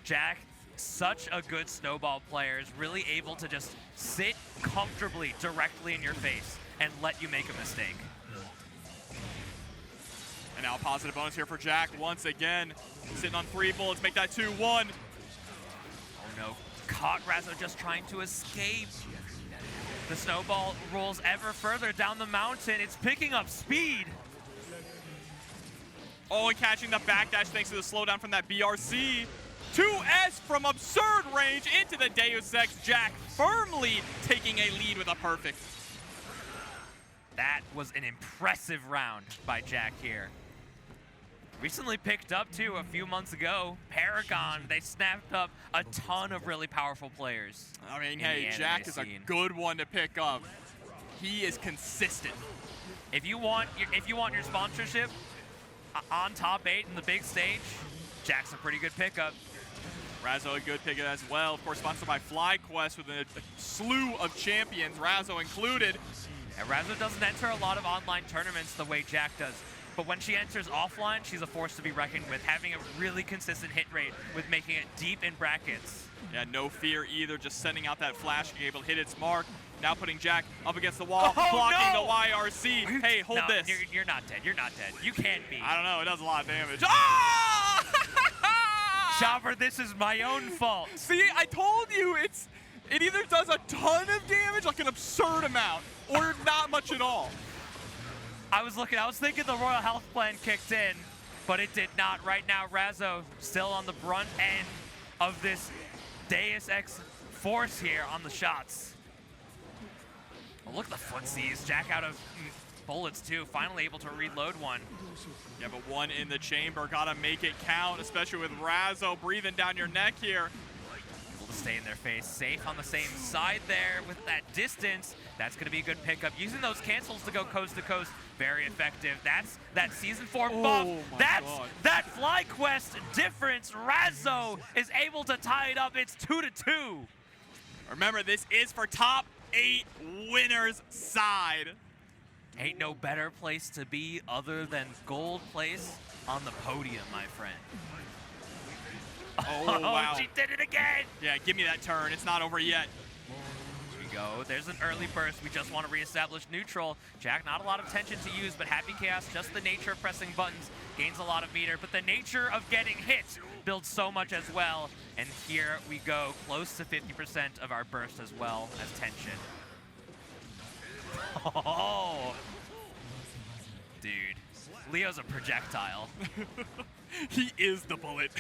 Jack, such a good snowball player, is really able to just sit comfortably directly in your face and let you make a mistake. And now a positive bonus here for Jack once again. Sitting on 3 bullets, make that 2-1. Oh no, caught Razzo just trying to escape. The snowball rolls ever further down the mountain. It's picking up speed. Oh, and catching the backdash thanks to the slowdown from that BRC. 2S from absurd range into the Deus Ex. Jack firmly taking a lead with a perfect. That was an impressive round by Jack here. Recently picked up, too, a few months ago. Paragon, they snapped up a ton of really powerful players. I mean, hey, Jack is a good one to pick up. He is consistent. If you want your sponsorship on top 8 in the big stage, Jack's a pretty good pickup. Razzo a good pickup as well. Of course, sponsored by FlyQuest with a slew of champions, Razzo included. And Razzo doesn't enter a lot of online tournaments the way Jack does. But when she enters offline, she's a force to be reckoned with, having a really consistent hit rate with making it deep in brackets. Yeah, no fear either, just sending out that flash, being able to hit its mark. Now putting Jack up against the wall, blocking the YRC. Hey, hold this. You're not dead. You're not dead. You can't be. I don't know. It does a lot of damage. Ah! Chopper, this is my own fault. See, I told you it either does a ton of damage, like an absurd amount, or not much at all. I was thinking the Royal Health Plan kicked in, but it did not. Right now, Razzo still on the brunt end of this Deus Ex force here on the shots. Oh, look at the footsies. Jack out of bullets, too. Finally able to reload one. Yeah, but one in the chamber. Gotta make it count, especially with Razzo breathing down your neck here. Able to stay in their face. Safe on the same side there with that distance. That's going to be a good pickup. Using those cancels to go coast to coast, very effective. That's that Season 4 buff. That's that FlyQuest difference. Razzo is able to tie it up. It's 2-2. Remember, this is for top 8 winners side. Ain't no better place to be other than gold place on the podium, my friend. Oh, wow. She did it again. Yeah, give me that turn. It's not over yet. Here we go. There's an early burst. We just want to reestablish neutral. Jack, not a lot of tension to use, but Happy Chaos, just the nature of pressing buttons, gains a lot of meter. But the nature of getting hit builds so much as well. And here we go, close to 50% of our burst as well as tension. Oh, dude, Leo's a projectile. He is the bullet.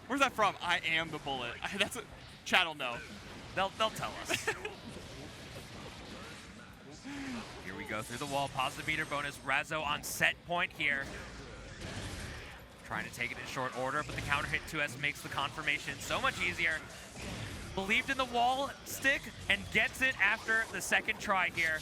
Where's that from? I am the bullet. That's a chat will know. They'll tell us. Here we go through the wall. Positive meter bonus. Razzo on set point here. Trying to take it in short order, but the counter hit 2S makes the confirmation so much easier. Believed in the wall stick and gets it after the second try here.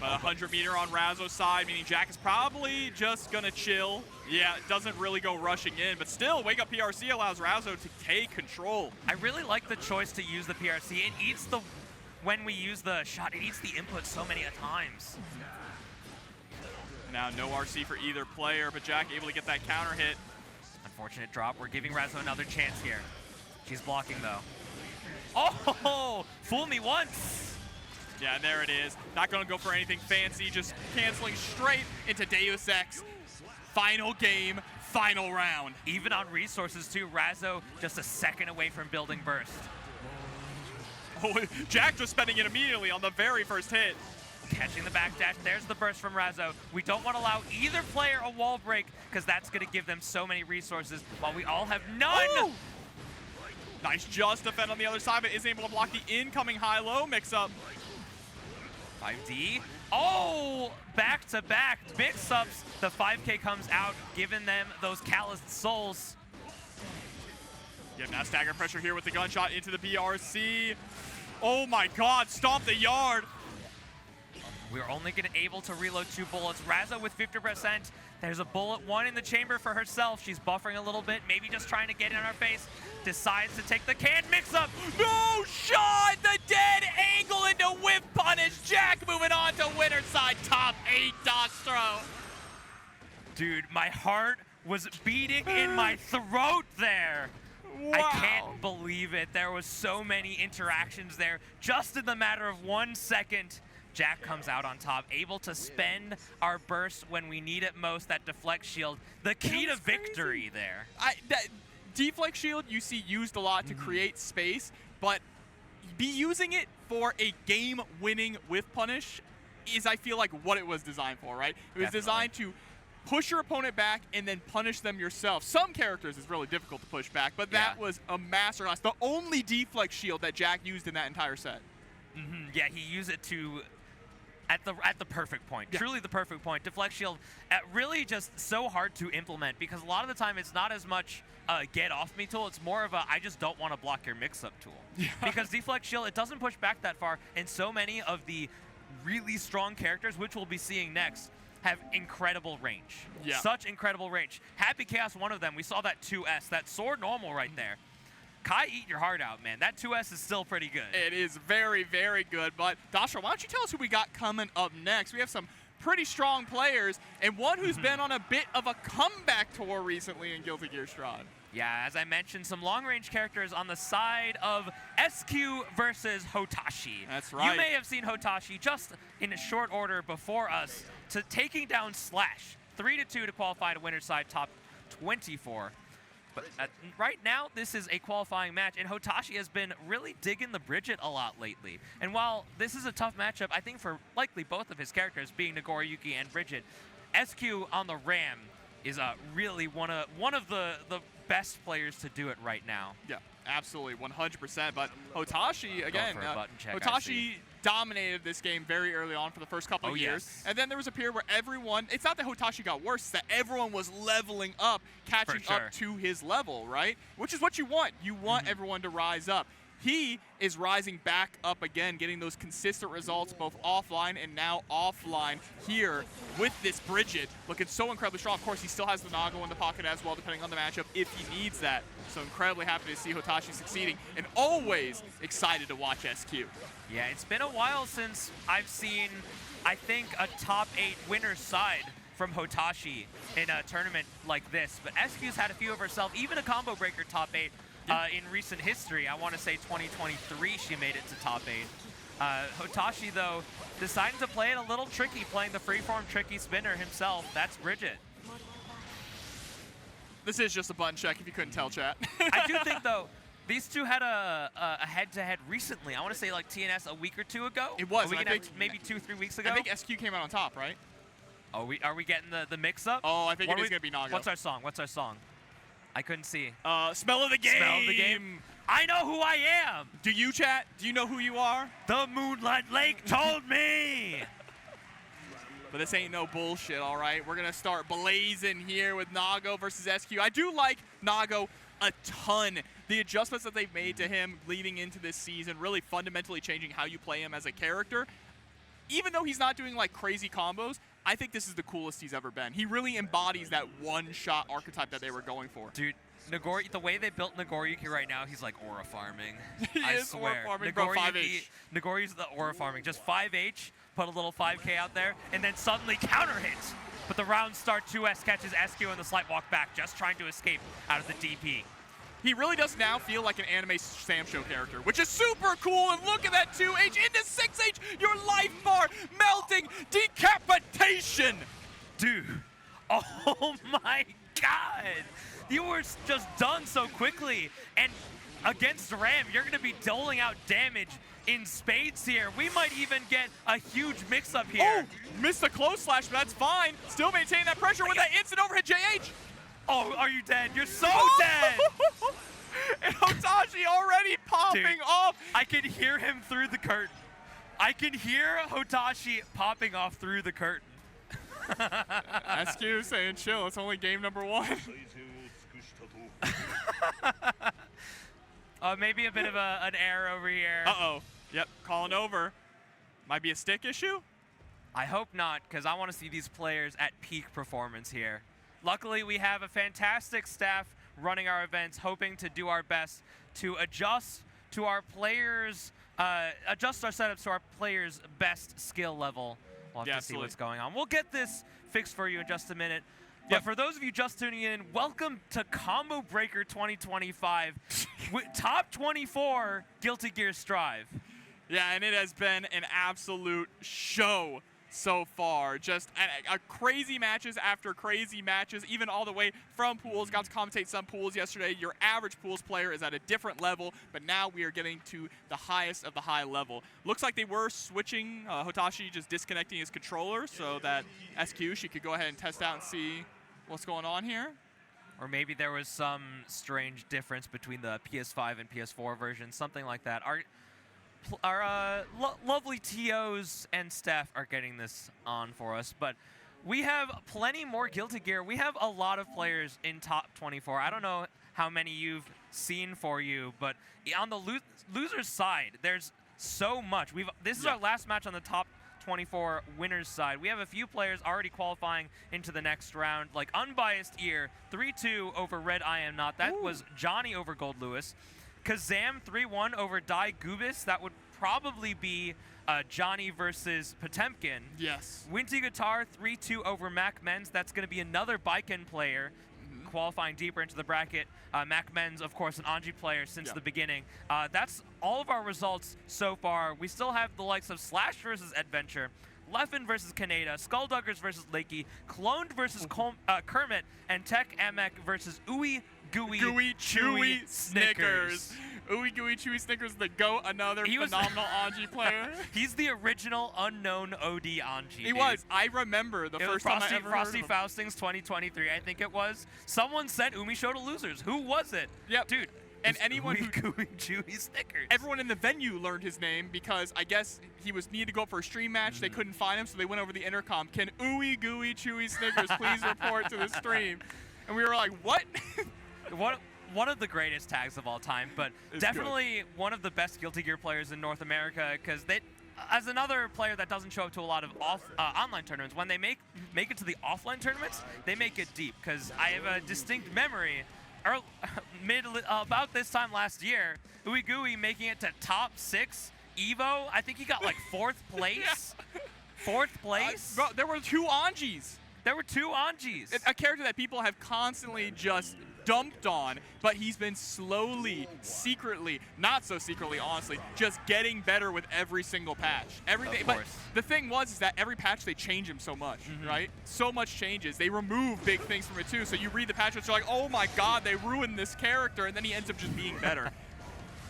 But 100 meter on Razzo's side, meaning Jack is probably just gonna chill. Yeah, it doesn't really go rushing in, but still, Wake Up PRC allows Razzo to take control. I really like the choice to use the PRC. It eats the, when we use the shot, it eats the input so many times. Now no RC for either player, but Jack able to get that counter hit. Unfortunate drop. We're giving Razzo another chance here. She's blocking though. Oh, fool me once. Yeah, there it is. Not gonna go for anything fancy, just canceling straight into Deus Ex. Final game, final round. Even on resources too, Razzo just a second away from building burst. Oh, Jack just spending it immediately on the very first hit. Catching the backdash. There's the burst from Razzo. We don't want to allow either player a wall break because that's going to give them so many resources while we all have none. Oh! Nice just defend on the other side, but isn't able to block the incoming high-low mix-up. 5D. Oh, back-to-back mix-ups. The 5K comes out, giving them those calloused souls. Yeah, now stagger pressure here with the gunshot into the BRC. Oh my God, stomp the yard. We're only able to reload 2 bullets. Razzo with 50%. There's a bullet, 1 in the chamber for herself. She's buffering a little bit, maybe just trying to get in our face. Decides to take the can mix-up. No shot! The dead angle into whip punish. Jack moving on to winner side, top 8 Dostro. Dude, my heart was beating in my throat there. Wow. I can't believe it. There was so many interactions there. Just in the matter of 1 second, Jack comes out on top, able to spend our burst when we need it most, that deflect shield. The key to victory there. That deflect shield you see used a lot to create space, but be using it for a game-winning whiff punish is, I feel like, what it was designed for, right? It was designed to push your opponent back and then punish them yourself. Some characters is really difficult to push back, but that was a masterclass. The only deflect shield that Jack used in that entire set. Yeah, he used it to at the perfect point. Yeah. Truly the perfect point. Deflect Shield, really just so hard to implement because a lot of the time it's not as much get off me tool. It's more of a I just don't want to block your mix-up tool. Yeah. Because Deflect Shield, it doesn't push back that far, and so many of the really strong characters, which we'll be seeing next, have incredible range. Yeah. Such incredible range. Happy Chaos, one of them. We saw that 2S, that sword normal right there. Kai, eat your heart out, man. That 2S is still pretty good. It is very, very good. But Dashra, why don't you tell us who we got coming up next? We have some pretty strong players, and one who's been on a bit of a comeback tour recently in Guilty Gear Strive. Yeah, as I mentioned, some long-range characters on the side of SQ versus Hotashi. That's right. You may have seen Hotashi just in a short order before us to taking down Slash. 3-2 to qualify to winner's side top 24. But right now, this is a qualifying match, and Hotashi has been really digging the Bridget a lot lately. And while this is a tough matchup, I think for likely both of his characters, being Nagoriyuki and Bridget, SQ on the Ram is really one of the best players to do it right now. Yeah, absolutely, 100%. But Hotashi, again, check, Hotashi dominated this game very early on for the first couple of years. Yes. And then there was a period where everyone, it's not that Hotashi got worse, it's that everyone was leveling up, catching up to his level, right? Which is what you want. You want everyone to rise up. He is rising back up again, getting those consistent results both offline and now offline here with this Bridget. Looking so incredibly strong. Of course, he still has the Nago in the pocket as well, depending on the matchup, if he needs that. So incredibly happy to see Hotashi succeeding, and always excited to watch SQ. Yeah, it's been a while since I've seen, I think, a top 8 winner's side from Hotashi in a tournament like this. But SQ's had a few of herself, even a combo breaker top 8. In recent history, I want to say 2023, she made it to top 8. Hotashi, though, deciding to play it a little tricky, playing the freeform tricky spinner himself. That's Bridget. This is just a button check, if you couldn't tell, chat. I do think, though, these two had a head-to-head recently. I want to say like TNS a week or two ago. It was. Maybe 2-3 weeks ago. I think SQ came out on top, right? Oh, are we getting the mix-up? Oh, I think it is going to be Nago. What's our song? What's our song? I couldn't see. Smell of the game. Smell of the game. I know who I am. Do you, chat? Do you know who you are? The Moonlight Lake told me. But this ain't no bullshit, all right? We're going to start blazing here with Nago versus SQ. I do like Nago a ton. The adjustments that they've made to him leading into this season, really fundamentally changing how you play him as a character. Even though he's not doing like crazy combos, I think this is the coolest he's ever been. He really embodies that one-shot archetype that they were going for. Dude, the way they built Nagoriyuki right now, he's like aura farming. He I is swear. aura farming, bro, 5H. Nagoriyuki's the aura farming. Just 5H, put a little 5K out there, and then suddenly counter hits. But the round start 2S catches SQ in the slight walk back, just trying to escape out of the DP. He really does now feel like an anime Sam Show character, which is super cool. And look at that 2H into 6H, your life bar melting, decapitation. Dude, oh my God. You were just done so quickly. And against Ram, you're going to be doling out damage in spades here. We might even get a huge mix-up here. Oh, missed a close slash, but that's fine. Still maintaining that pressure with that instant overhead JH. Oh, are you dead? You're so dead! And Hotashi already popping off. I can hear him through the curtain. I can hear Hotashi popping off through the curtain. SQ saying chill, it's only game number 1. Maybe a bit of an error over here. Uh-oh. Yep, calling over. Might be a stick issue? I hope not, because I want to see these players at peak performance here. Luckily, we have a fantastic staff running our events, hoping to do our best to adjust to our players, adjust our setups to our players' best skill level. We'll have to see what's going on. We'll get this fixed for you in just a minute. But for those of you just tuning in, welcome to Combo Breaker 2025, top 24 Guilty Gear Strive. Yeah, and it has been an absolute show so far. Just a crazy matches after crazy matches, even all the way from pools. Got to commentate some pools yesterday. Your average pools player is at a different level, but now we are getting to the highest of the high level. Looks like they were switching, Hotashi just disconnecting his controller so that SQ, she could go ahead and test out and see what's going on here. Or maybe there was some strange difference between the PS5 and PS4 version, something like that. lovely TOs and staff are getting this on for us, but we have plenty more Guilty Gear. We have a lot of players in top 24. I don't know how many you've seen for you, but on the losers side, there's so much. This is our last match on the top 24 winners side. We have a few players already qualifying into the next round, like Unbiased Ear, 3-2 over Red I Am Not. That was Johnny over Gold Lewis. Kazam 3-1 over Dai Gubis. That would probably be Johnny versus Potemkin. Yes. Winty Guitar 3-2 over Mac Menz. That's going to be another Baiken player qualifying deeper into the bracket. Mac Menz, of course, an Anji player since the beginning. That's all of our results so far. We still have the likes of Slash versus Eddventure, Leffen versus Kaneda, Skullduggers versus Lakey, Cloned versus Kermit, and Techamex versus Ooeygooeychewysnickers. Ooeygooeychewysnickers, the GOAT, another phenomenal Anji player. He's the original unknown OD Anji. He was. I remember the first time I ever Frosty heard of him. Faustings 2023, I think it was. Someone sent Umi Show to losers. Who was it? Yep. Dude. And anyone who Ooeygooeychewysnickers. Everyone in the venue learned his name because I guess he needed to go for a stream match. They couldn't find him, so they went over the intercom. Can Ooeygooeychewysnickers please report to the stream? And we were like, what? One of the greatest tags of all time, but definitely one of the best Guilty Gear players in North America, because as another player that doesn't show up to a lot of online tournaments, when they make it to the offline tournaments, they make it deep, because I have a distinct memory about this time last year, Ooeygooey making it to top 6 Evo. I think he got like 4th place. 4th place? Bro, there were 2 Anjis. There were 2 Anjis. A character that people have constantly just dumped on, but he's been slowly, secretly, not so secretly, honestly, just getting better with every single patch. But the thing is that every patch they change him so much, right? So much changes. They remove big things from it too. So you read the patch, it's like, oh my god, they ruined this character, and then he ends up just being better.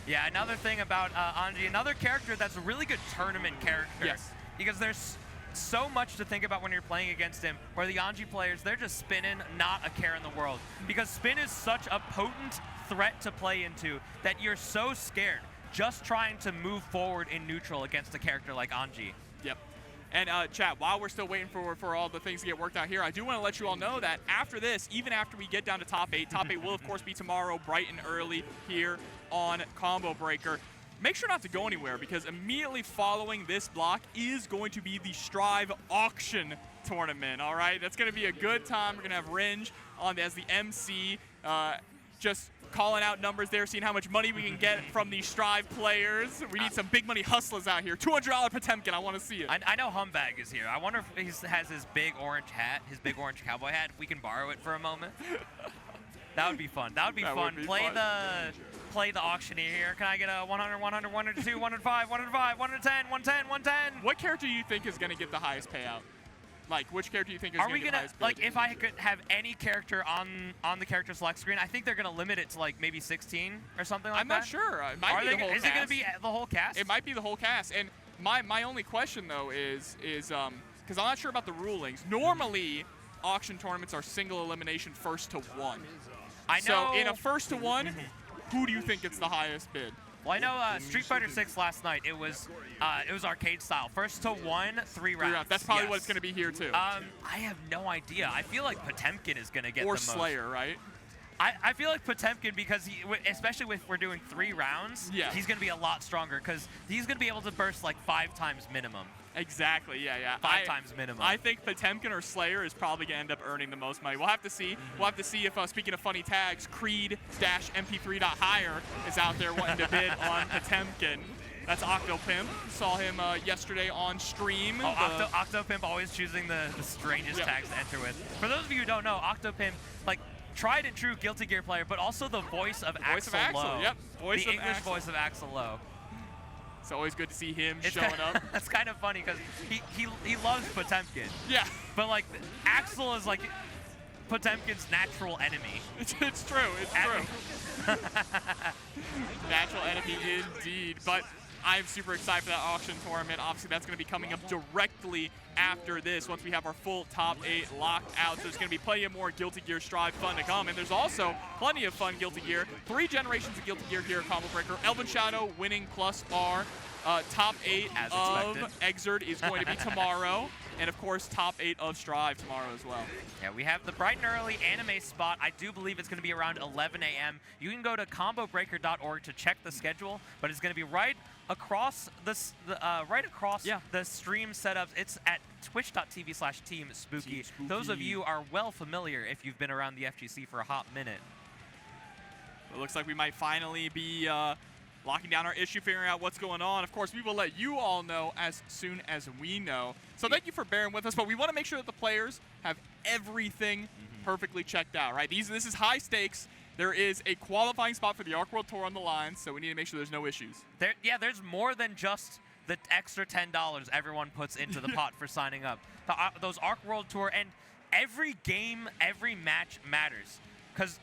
Yeah, another thing about Anji, another character that's a really good tournament character. Yes. Because there's so much to think about when you're playing against him, where the Anji players, they're just spinning, not a care in the world. Because spin is such a potent threat to play into that you're so scared just trying to move forward in neutral against a character like Anji. Yep. And chat, while we're still waiting for all the things to get worked out here, I do want to let you all know that after this, even after we get down to top 8 will of course be tomorrow bright and early here on Combo Breaker. Make sure not to go anywhere, because immediately following this block is going to be the Strive Auction Tournament, all right? That's going to be a good time. We're going to have Ringe on as the MC, just calling out numbers there, seeing how much money we can get from these Strive players. We need some big money hustlers out here. $200 Potemkin, I want to see it. I know Humbag is here. I wonder if he has his big orange hat, his big orange cowboy hat. If we can borrow it for a moment. That would be fun. That would be fun. Play the auctioneer here. Can I get a 100, 100, 102, 105, 105, 110, 110, 110? What character do you think is going to get the highest payout? Like, which character do you think is going to get the highest payout? Like, if I could have any character on the character select screen, I think they're going to limit it to, like, maybe 16 or something like that. I'm not sure. It might be the whole cast. Is it going to be the whole cast? It might be the whole cast. And my only question, though, is because I'm not sure about the rulings. Normally, auction tournaments are single elimination 1st to 1. I know. So in a 1st to 1, who do you think gets the highest bid? Well, I know Street Fighter 6 last night. It was arcade style. 1st to 1, 3 rounds. That's probably what it's going to be here too. I have no idea. I feel like Potemkin is going to get or the most. Slayer, right? I feel like Potemkin, because especially if we're doing 3 rounds, he's going to be a lot stronger, because he's going to be able to burst like 5 times minimum. Exactly, yeah. 5 times minimum. I think Potemkin or Slayer is probably going to end up earning the most money. We'll have to see. We'll have to see if, speaking of funny tags, Creed-MP3.hire is out there wanting to bid on Potemkin. That's Octopimp. Saw him yesterday on stream. Oh, Octopimp always choosing the strangest tags to enter with. For those of you who don't know, Octopimp, like, tried and true Guilty Gear player, but also the voice of Axel Lowe. Yep, the English voice of Axel Lowe. It's always good to see him showing up. That's kind of funny, because he loves Potemkin. Yeah. But, like, Axel is, like, Potemkin's natural enemy. It's true. It's true. Natural enemy indeed. But I'm super excited for that auction tournament. Obviously, that's going to be coming up directly after this, once we have our full top 8 locked out. So there's going to be plenty of more Guilty Gear Strive fun to come. And there's also plenty of fun Guilty Gear. 3 generations of Guilty Gear here at Combo Breaker. Elven Shadow winning +R. top 8 As of expected. Xrd is going to be tomorrow. And of course, top 8 of Strive tomorrow as well. Yeah, we have the bright and early anime spot. I do believe it's going to be around 11 a.m. You can go to combobreaker.org to check the schedule, but it's going to be right across the stream setups. It's at twitch.tv/teamspooky. Those of you are well familiar if you've been around the FGC for a hot minute. It looks like we might finally be locking down our issue, figuring out what's going on. Of course, we will let you all know as soon as we know. So thank you for bearing with us, but we want to make sure that the players have everything perfectly checked out, right? This is high stakes. There is a qualifying spot for the Arc World Tour on the line, so we need to make sure there's no issues. There's more than just the extra $10 everyone puts into the pot for signing up. Those Arc World Tour, and every game, every match matters. Because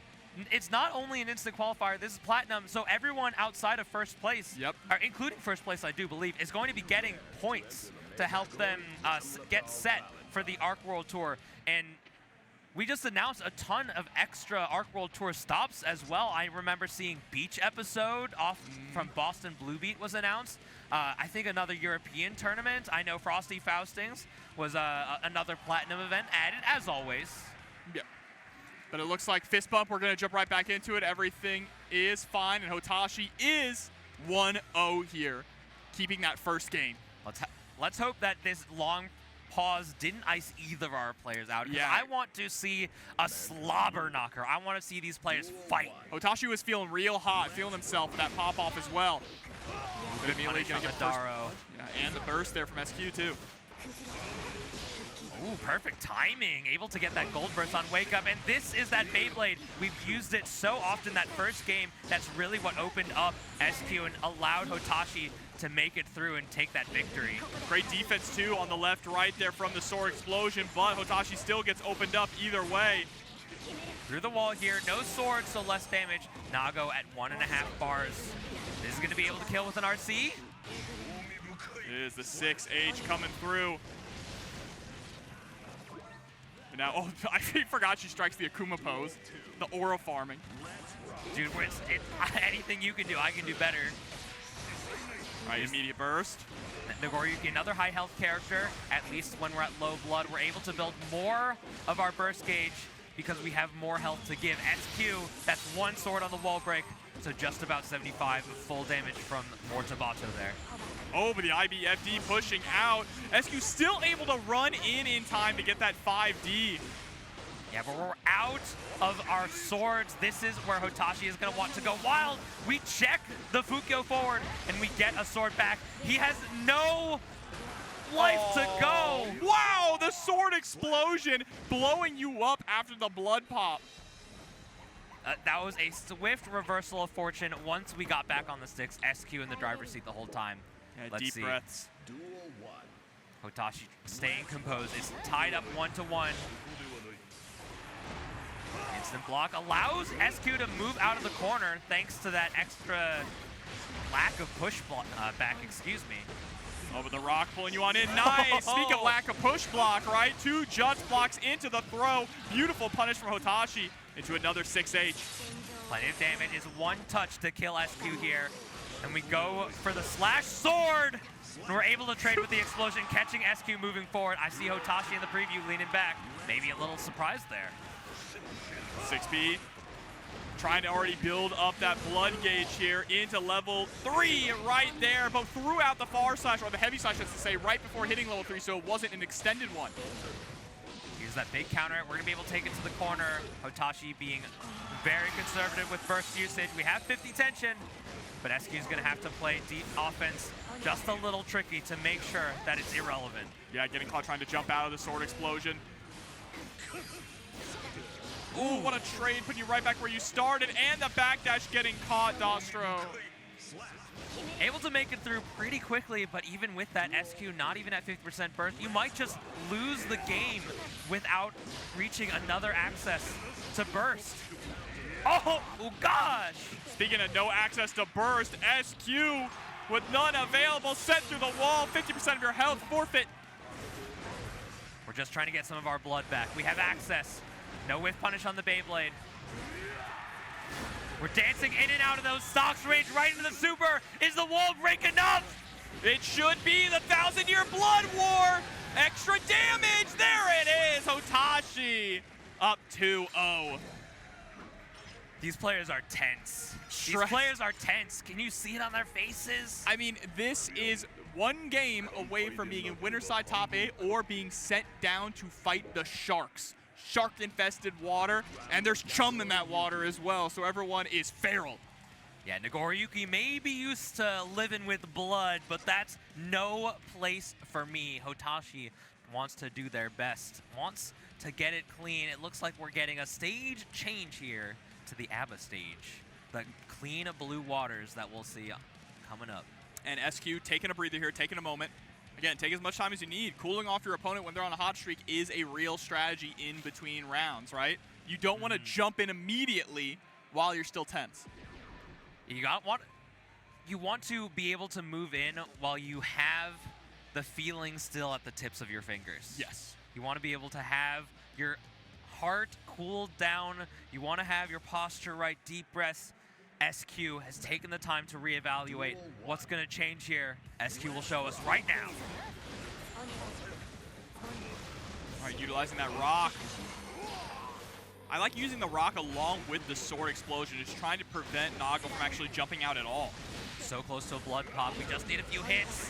it's not only an instant qualifier, this is Platinum, so everyone outside of first place, or including first place I do believe, is going to be getting points to help them get set for the Arc World Tour. And we just announced a ton of extra Arc World Tour stops as well. I remember seeing Beach episode off from Boston Blue Beat was announced. I think another European tournament. I know Frosty Faustings was another Platinum event added, as always. Yep. But it looks like Fist Bump, we're going to jump right back into it. Everything is fine, and Hotashi is 1-0 here, keeping that first game. Let's hope that this long pause didn't ice either of our players out. Yeah. I want to see a slobber knocker. I want to see these players fight. Hotashi was feeling real hot, feeling himself with that pop-off as well. But immediately going to get the Daro. And the burst there from SQ, too. Ooh, perfect timing. Able to get that gold burst on Wake Up. And this is that Beyblade. We've used it so often that first game. That's really what opened up SQ and allowed Hotashi to make it through and take that victory. Great defense, too, on the left, right there from the sword explosion. But Hotashi still gets opened up either way. Through the wall here. No sword, so less damage. Nago at 1.5 bars. This is going to be able to kill with an RC. It is the 6H coming through. Now, oh, I forgot she strikes the Akuma pose, the aura farming. Dude, it's anything you can do, I can do better. All right, immediate burst. Nagoriyuki, another high health character. At least when we're at low blood, we're able to build more of our burst gauge because we have more health to give. SQ, that's one sword on the wall break, so just about 75 full damage from Mortabato there. Oh, but the IBFD pushing out. SQ still able to run in time to get that 5D. Yeah, but we're out of our swords. This is where Hotashi is going to want to go wild. We check the Fukyo forward, and we get a sword back. He has no life to go. Wow, the sword explosion blowing you up after the blood pop. That was a swift reversal of fortune once we got back on the sticks. SQ in the driver's seat the whole time. Yeah, Let's deep see. breaths. Hotashi staying composed. It's tied up 1-1. Instant block allows SQ to move out of the corner thanks to that extra lack of push block back, excuse me. Oh, but the rock pulling you on in. Nice. Speak of lack of push block, right? 2 Juts blocks into the throw. Beautiful punish from Hotashi into another 6H. Plenty of damage. Is one touch to kill SQ here. And we go for the slash sword. And we're able to trade with the explosion, catching SQ moving forward. I see Hotashi in the preview leaning back. Maybe a little surprise there. 6B trying to already build up that blood gauge here into level 3 right there, but threw out the far slash, or the heavy slash, as to say, right before hitting level 3, so it wasn't an extended one. Here's that big counter. We're going to be able to take it to the corner. Hotashi being very conservative with burst usage. We have 50 tension, but SQ is going to have to play deep offense just a little tricky to make sure that it's irrelevant. Yeah, getting caught trying to jump out of the sword explosion. Ooh, what a trade, putting you right back where you started, and the backdash getting caught, Dostro. Able to make it through pretty quickly, but even with that SQ not even at 50% burst, you might just lose the game without reaching another access to burst. Oh gosh! Speaking of no access to burst, SQ with none available, sent through the wall, 50% of your health, forfeit. We're just trying to get some of our blood back. We have access. No whiff punish on the Beyblade. We're dancing in and out of those stocks range right into the super. Is the wall break enough? It should be the 1,000-year blood war. Extra damage. There it is. Hotashi up 2-0. These players are tense. These players are tense. Can you see it on their faces? I mean, this is one game away from being in winner side top 8 or being sent down to fight the sharks. Shark-infested water, and there's chum in that water as well, so everyone is feral. Yeah, Nagoriyuki may be used to living with blood, but that's no place for me. Hotashi wants to do their best, wants to get it clean. It looks like we're getting a stage change here to the ABBA stage. The clean blue waters that we'll see coming up. And SQ taking a breather here, taking a moment. Again, take as much time as you need. Cooling off your opponent when they're on a hot streak is a real strategy in between rounds, right? You don't want to jump in immediately while you're still tense. You want to be able to move in while you have the feeling still at the tips of your fingers. Yes. You want to be able to have your heart cooled down. You want to have your posture right, deep breaths. SQ has taken the time to reevaluate what's going to change here. SQ will show us right now. All right, utilizing that rock. I like using the rock along with the sword explosion, just trying to prevent Nago from actually jumping out at all. So close to a blood pop. We just need a few hits.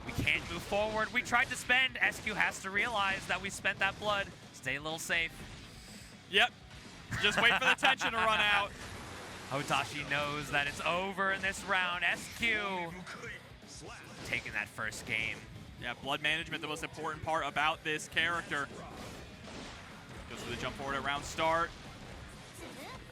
We can't move forward. We tried to spend. SQ has to realize that we spent that blood. Stay a little safe. Yep. Just wait for the tension to run out. Hotashi knows that it's over in this round. SQ taking that first game. Yeah, blood management, the most important part about this character. Goes for the jump forward at round start.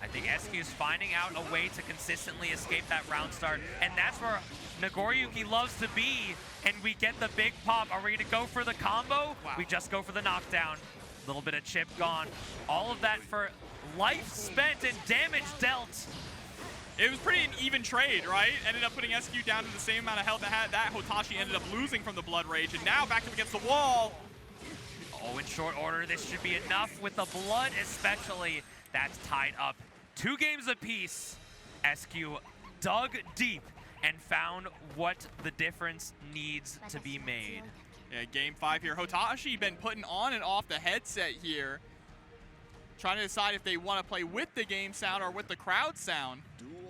I think SQ is finding out a way to consistently escape that round start, and that's where Nagoriyuki loves to be, and we get the big pop. Are we going to go for the combo? Wow. We just go for the knockdown. A little bit of chip gone. All of that for life spent and damage dealt. It was pretty an even trade, right? Ended up putting SQ down to the same amount of health that Hotashi ended up losing from the Blood Rage, and now back up against the wall. Oh, in short order, this should be enough with the blood especially. That's tied up 2 games apiece. SQ dug deep and found what the difference needs to be made. Yeah, game 5 here. Hotashi been putting on and off the headset here, trying to decide if they want to play with the game sound or with the crowd sound.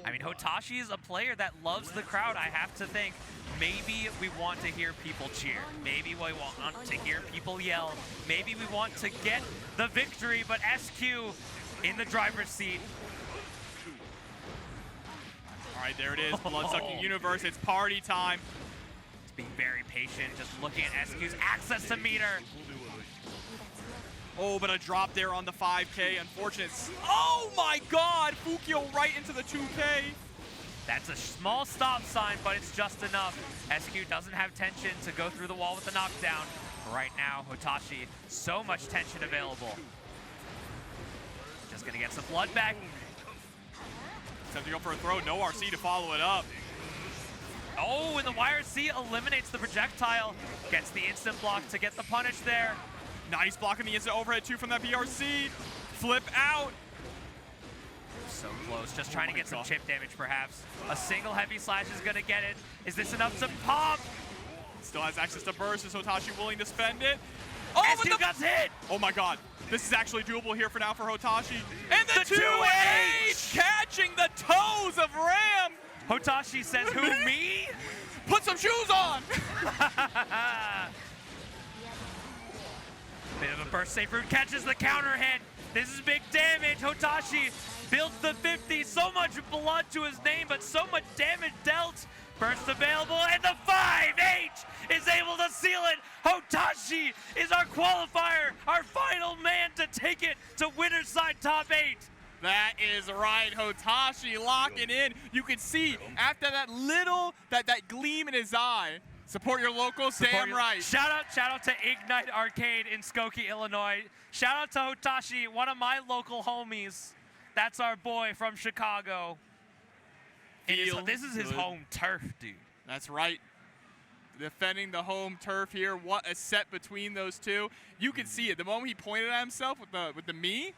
I mean, Hotashi is a player that loves the crowd. I have to think maybe we want to hear people cheer. Maybe we want to hear people yell. Maybe we want to get the victory, but SQ in the driver's seat. All right, there it is. Blood-sucking universe. It's party time. It's being very patient, just looking at SQ's access to meter. Oh, but a drop there on the 5K. Unfortunate. Oh my God! Fukio right into the 2K. That's a small stop sign, but it's just enough. SQ doesn't have tension to go through the wall with the knockdown. Right now, Hotashi, so much tension available. Just gonna get some blood back. Time to go for a throw. No RC to follow it up. Oh, and the YRC eliminates the projectile. Gets the instant block to get the punish there. Nice block in the instant overhead 2 from that BRC. Flip out. So close, just trying to get some chip damage perhaps. A single heavy slash is gonna get it. Is this enough to pop? Still has access to burst. Is Hotashi willing to spend it? Oh, SQ got hit! Oh my God. This is actually doable here for now for Hotashi. And the 2H catching the toes of Ram. Hotashi says, who, me? Put some shoes on. Bit of a burst safe route, catches the counter hit. This is big damage. Hotashi builds the 50. So much blood to his name, but so much damage dealt. Burst available, and the 5H is able to seal it. Hotashi is our qualifier, our final man to take it to winner's side top 8. That is right, Hotashi locking in. You can see after that little, that gleam in his eye. Support your locals, damn right. Shout out to Ignite Arcade in Skokie, Illinois. Shout out to Hotashi, one of my local homies. That's our boy from Chicago. This is his home turf, dude. That's right. Defending the home turf here. What a set between those two. You can see it. The moment he pointed at himself with the me,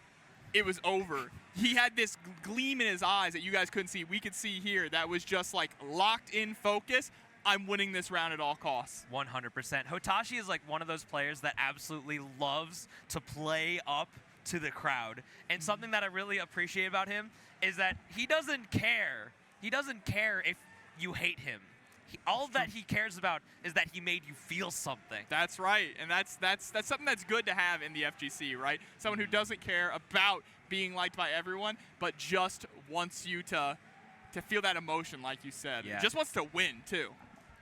it was over. He had this gleam in his eyes that you guys couldn't see. We could see here. That was just like locked in focus. I'm winning this round at all costs. 100%. Hotashi is like one of those players that absolutely loves to play up to the crowd. And something that I really appreciate about him is that he doesn't care. He doesn't care if you hate him. All that he cares about is that he made you feel something. That's right, and that's something that's good to have in the FGC, right? Someone who doesn't care about being liked by everyone, but just wants you to feel that emotion, like you said. Yeah. Just wants to win too.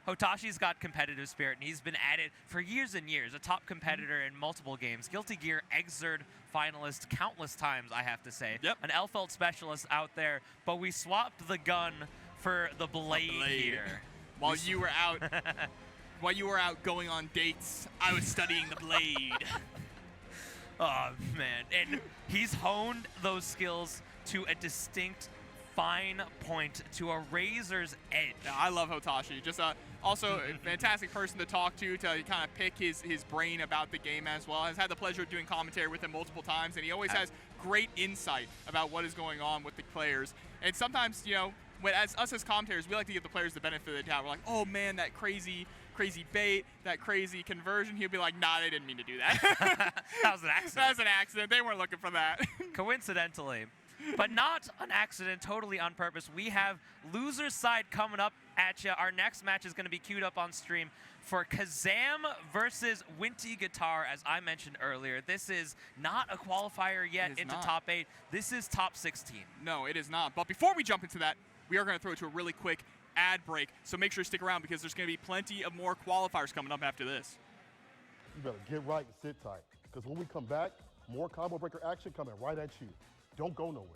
Hotashi's got competitive spirit, and he's been at it for years and years. A top competitor in multiple games. Guilty Gear Xrd finalist countless times, I have to say. Yep. An L-Felt specialist out there, but we swapped the gun for the blade here. While you were out going on dates, I was studying the blade. Oh, man. And he's honed those skills to a distinct fine point, to a razor's edge. Yeah, I love Hotashi. Just also a fantastic person to talk to kind of pick his brain about the game as well. I've had the pleasure of doing commentary with him multiple times, and he always has great insight about what is going on with the players. And sometimes, you know, as commentators, we like to give the players the benefit of the doubt. We're like, oh man, that crazy bait, that crazy conversion. He'll be like, nah, they didn't mean to do that. That was an accident. That was an accident. They weren't looking for that. Coincidentally. But not an accident, totally on purpose. We have loser's side coming up at you. Our next match is going to be queued up on stream for Kazam versus Winty Guitar, as I mentioned earlier. This is not a qualifier yet into top 8. This is top 16. No, it is not. But before we jump into that, we are going to throw it to a really quick ad break. So make sure to stick around because there's going to be plenty of more qualifiers coming up after this. You better get right and sit tight, because when we come back, more combo breaker action coming right at you. Don't go nowhere.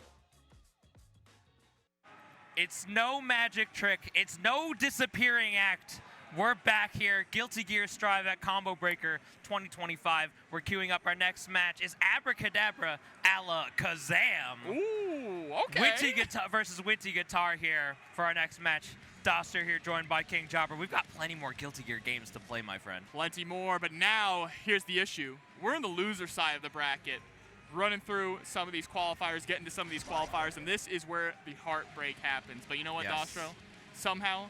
It's no magic trick. It's no disappearing act. We're back here. Guilty Gear Strive at Combo Breaker 2025. We're queuing up our next match. Is Abracadabra a la Kazam. Ooh, okay. Winty Guitar versus Winty Guitar here for our next match. Doster here, joined by King Jobber. We've got plenty more Guilty Gear games to play, my friend. Plenty more, but now here's the issue. We're in the loser side of the bracket, running through some of these qualifiers, getting to some of these qualifiers, and this is where the heartbreak happens. But you know what, Yes. Dostro? Somehow,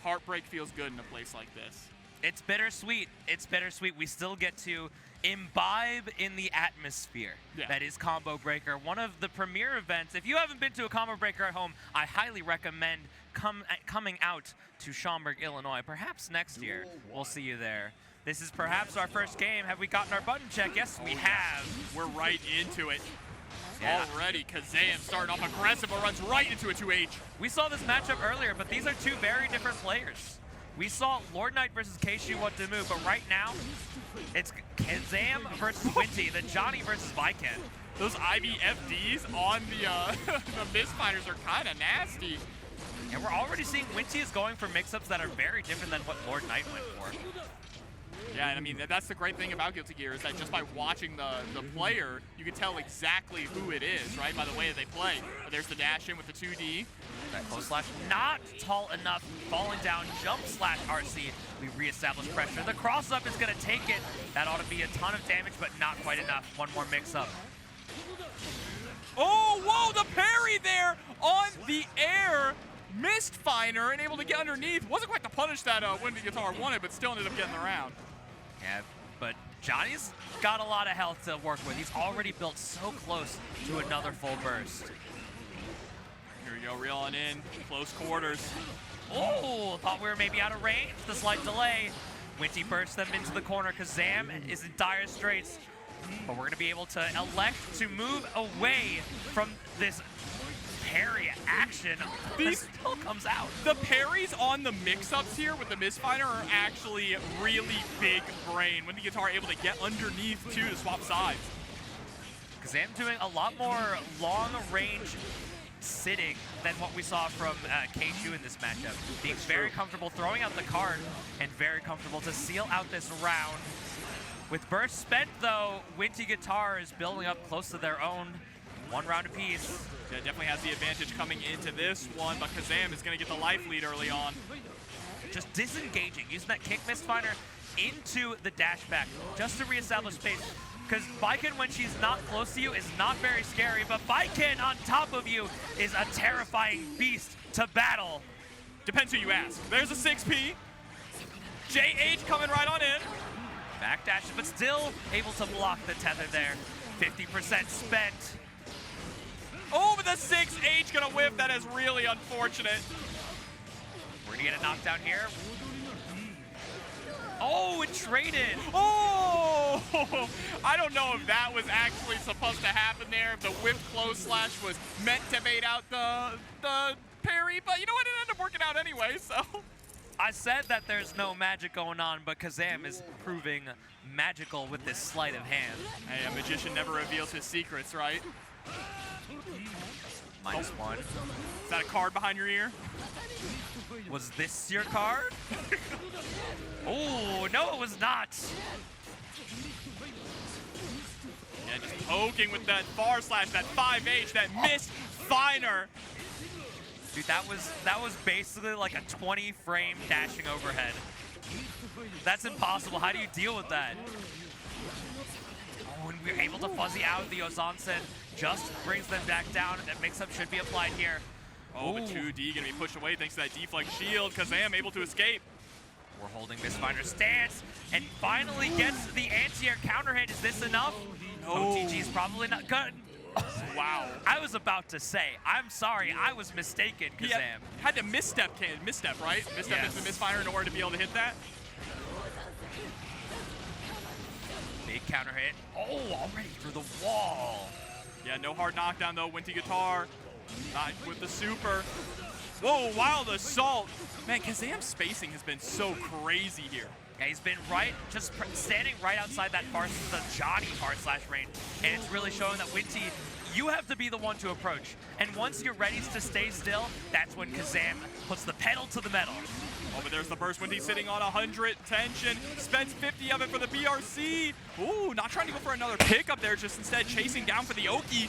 heartbreak feels good in a place like this. It's bittersweet. It's bittersweet. We still get to imbibe in the atmosphere that is Combo Breaker, one of the premier events. If you haven't been to a Combo Breaker at home, I highly recommend coming out to Schaumburg, Illinois. Perhaps next year we'll see you there. This is perhaps our first game. Have we gotten our button check? Yes, we have. We're right into it. Yeah. Already, Kazam starting off aggressive, but runs right into a 2H. We saw this matchup earlier, but these are two very different players. We saw LordKnight versus Kshuewhatdamoo, but right now, it's Kazam versus Winty, the Johnny versus Baiken. Those IBFDs on the misfinders are kind of nasty. And we're already seeing Winty is going for mix-ups that are very different than what LordKnight went for. Yeah, and I mean, that's the great thing about Guilty Gear is that just by watching the player, you can tell exactly who it is, right, by the way that they play. But there's the dash in with the 2D. That close slash not tall enough, falling down, jump slash RC. We reestablish pressure. The cross-up is going to take it. That ought to be a ton of damage, but not quite enough. One more mix-up. Oh, whoa, the parry there on the air. Missed Finer and able to get underneath. Wasn't quite the punish that Winty Guitar wanted, but still ended up getting the round. Yeah, but Johnny's got a lot of health to work with. He's already built so close to another full burst. Here we go, reeling in, close quarters. Oh, thought we were maybe out of range. The slight delay. Winty bursts them into the corner. Kazam is in dire straits. But we're going to be able to elect to move away from this parry action. This still comes out. The parries on the mix-ups here with the Misfinder are actually really big brain. When the Guitar able to get underneath too to swap sides. Kazam doing a lot more long-range sitting than what we saw from Kshu in this matchup. Being very comfortable throwing out the card and very comfortable to seal out this round. With burst spent though, Winty Guitar is building up close to their own. One round apiece. Yeah, definitely has the advantage coming into this one, but Kazam is going to get the life lead early on. Just disengaging, using that kick misfire into the dash back just to reestablish space. Because Baiken, when she's not close to you, is not very scary, but Baiken on top of you is a terrifying beast to battle. Depends who you ask. There's a 6P. JH coming right on in. Backdash, but still able to block the tether there. 50% spent. Oh, but the 6H gonna whiff. That is really unfortunate. We're gonna get a knockdown here. Oh, it traded. Oh! I don't know if that was actually supposed to happen there, if the whip close slash was meant to bait out the parry, but you know what, it ended up working out anyway, so. I said that there's no magic going on, but Kazam is proving magical with this sleight of hand. Hey, a magician never reveals his secrets, right? -1. Is that a card behind your ear? Was this your card? Oh, no, it was not. Yeah, just poking with that bar slash, that 5H, that missed finer. Dude, that was basically like a 20-frame dashing overhead. That's impossible. How do you deal with that? Oh, and we're able to fuzzy out the Zerozzen. Just brings them back down, and that mix-up should be applied here. Oh, but 2D gonna be pushed away thanks to that deflect shield. Kazam able to escape. We're holding Mistfinder's stance, and finally gets the anti-air counterhit. Is this enough? No. OTG's probably not good. Wow. I was about to say, I'm sorry, I was mistaken, Kazam. Had to misstep, right? Misstep Yes. into the misfire in order to be able to hit that. Big counter hit. Oh, already through the wall. Yeah, no hard knockdown though. Winty Guitar, not with the super. Whoa, wild assault. Man, Kazam's spacing has been so crazy here. Yeah, he's been just standing right outside that the Johnny far slash range. And it's really showing that Winty, you have to be the one to approach. And once you're ready to stay still, that's when Kazam puts the pedal to the metal. Oh, but there's the burst. Winty sitting on 100 tension. Spends 50 of it for the BRC. Ooh, not trying to go for another pickup there, just instead chasing down for the Oki.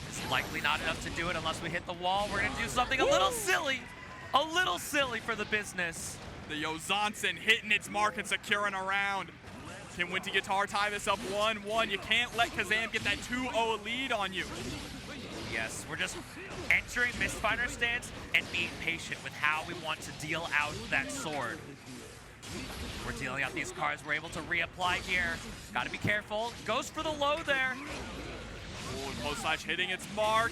It's likely not enough to do it unless we hit the wall. We're going to do something a little silly. A little silly for the business. The Zerozzen hitting its mark and securing a round. Can Winty Guitar tie this up 1-1? You can't let Kazam get that 2-0 lead on you. Yes, we're just entering Mistfinder stance and being patient with how we want to deal out that sword. We're dealing out these cards. We're able to reapply here. Got to be careful. Goes for the low there. Oh, close slash hitting its mark.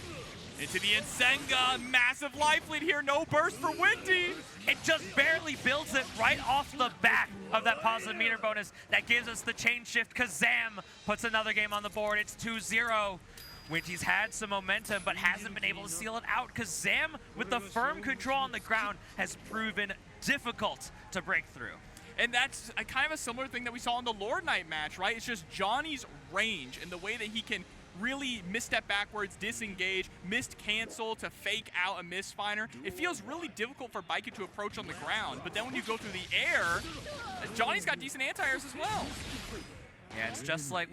Into the Nsenga. Massive life lead here. No burst for Winty. It just barely builds it right off the back of that positive meter bonus. That gives us the chain shift. Kazam puts another game on the board. It's 2-0. Winty's had some momentum, but hasn't been able to seal it out. Kazam, with the firm control on the ground, has proven difficult to break through. And that's a kind of a similar thing that we saw in the LordKnight match, right? It's just Johnny's range and the way that he can really misstep backwards, disengage, missed cancel to fake out a misfiner. It feels really difficult for Baiken to approach on the ground, but then when you go through the air, Johnny's got decent anti-airs as well. Yeah, it's just like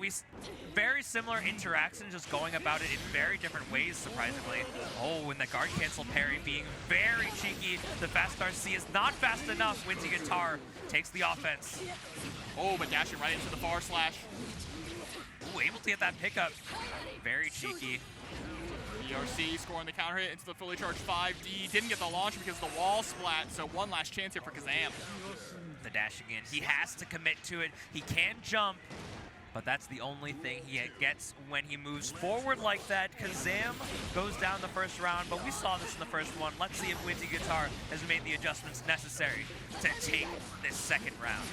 very similar interactions, just going about it in very different ways, surprisingly. Oh, and the guard cancel parry being very cheeky. The fast RC is not fast enough. Winty Guitar takes the offense. Oh, but dashing right into the far slash. Ooh, able to get that pickup. Very cheeky. BRC scoring the counter hit into the fully charged 5D. Didn't get the launch because the wall splat, so one last chance here for Kazam. The dashing in. He has to commit to it. He can jump, but that's the only thing he gets when he moves forward like that. Kazam goes down the first round, but we saw this in the first one. Let's see if Winty Guitar has made the adjustments necessary to take this second round.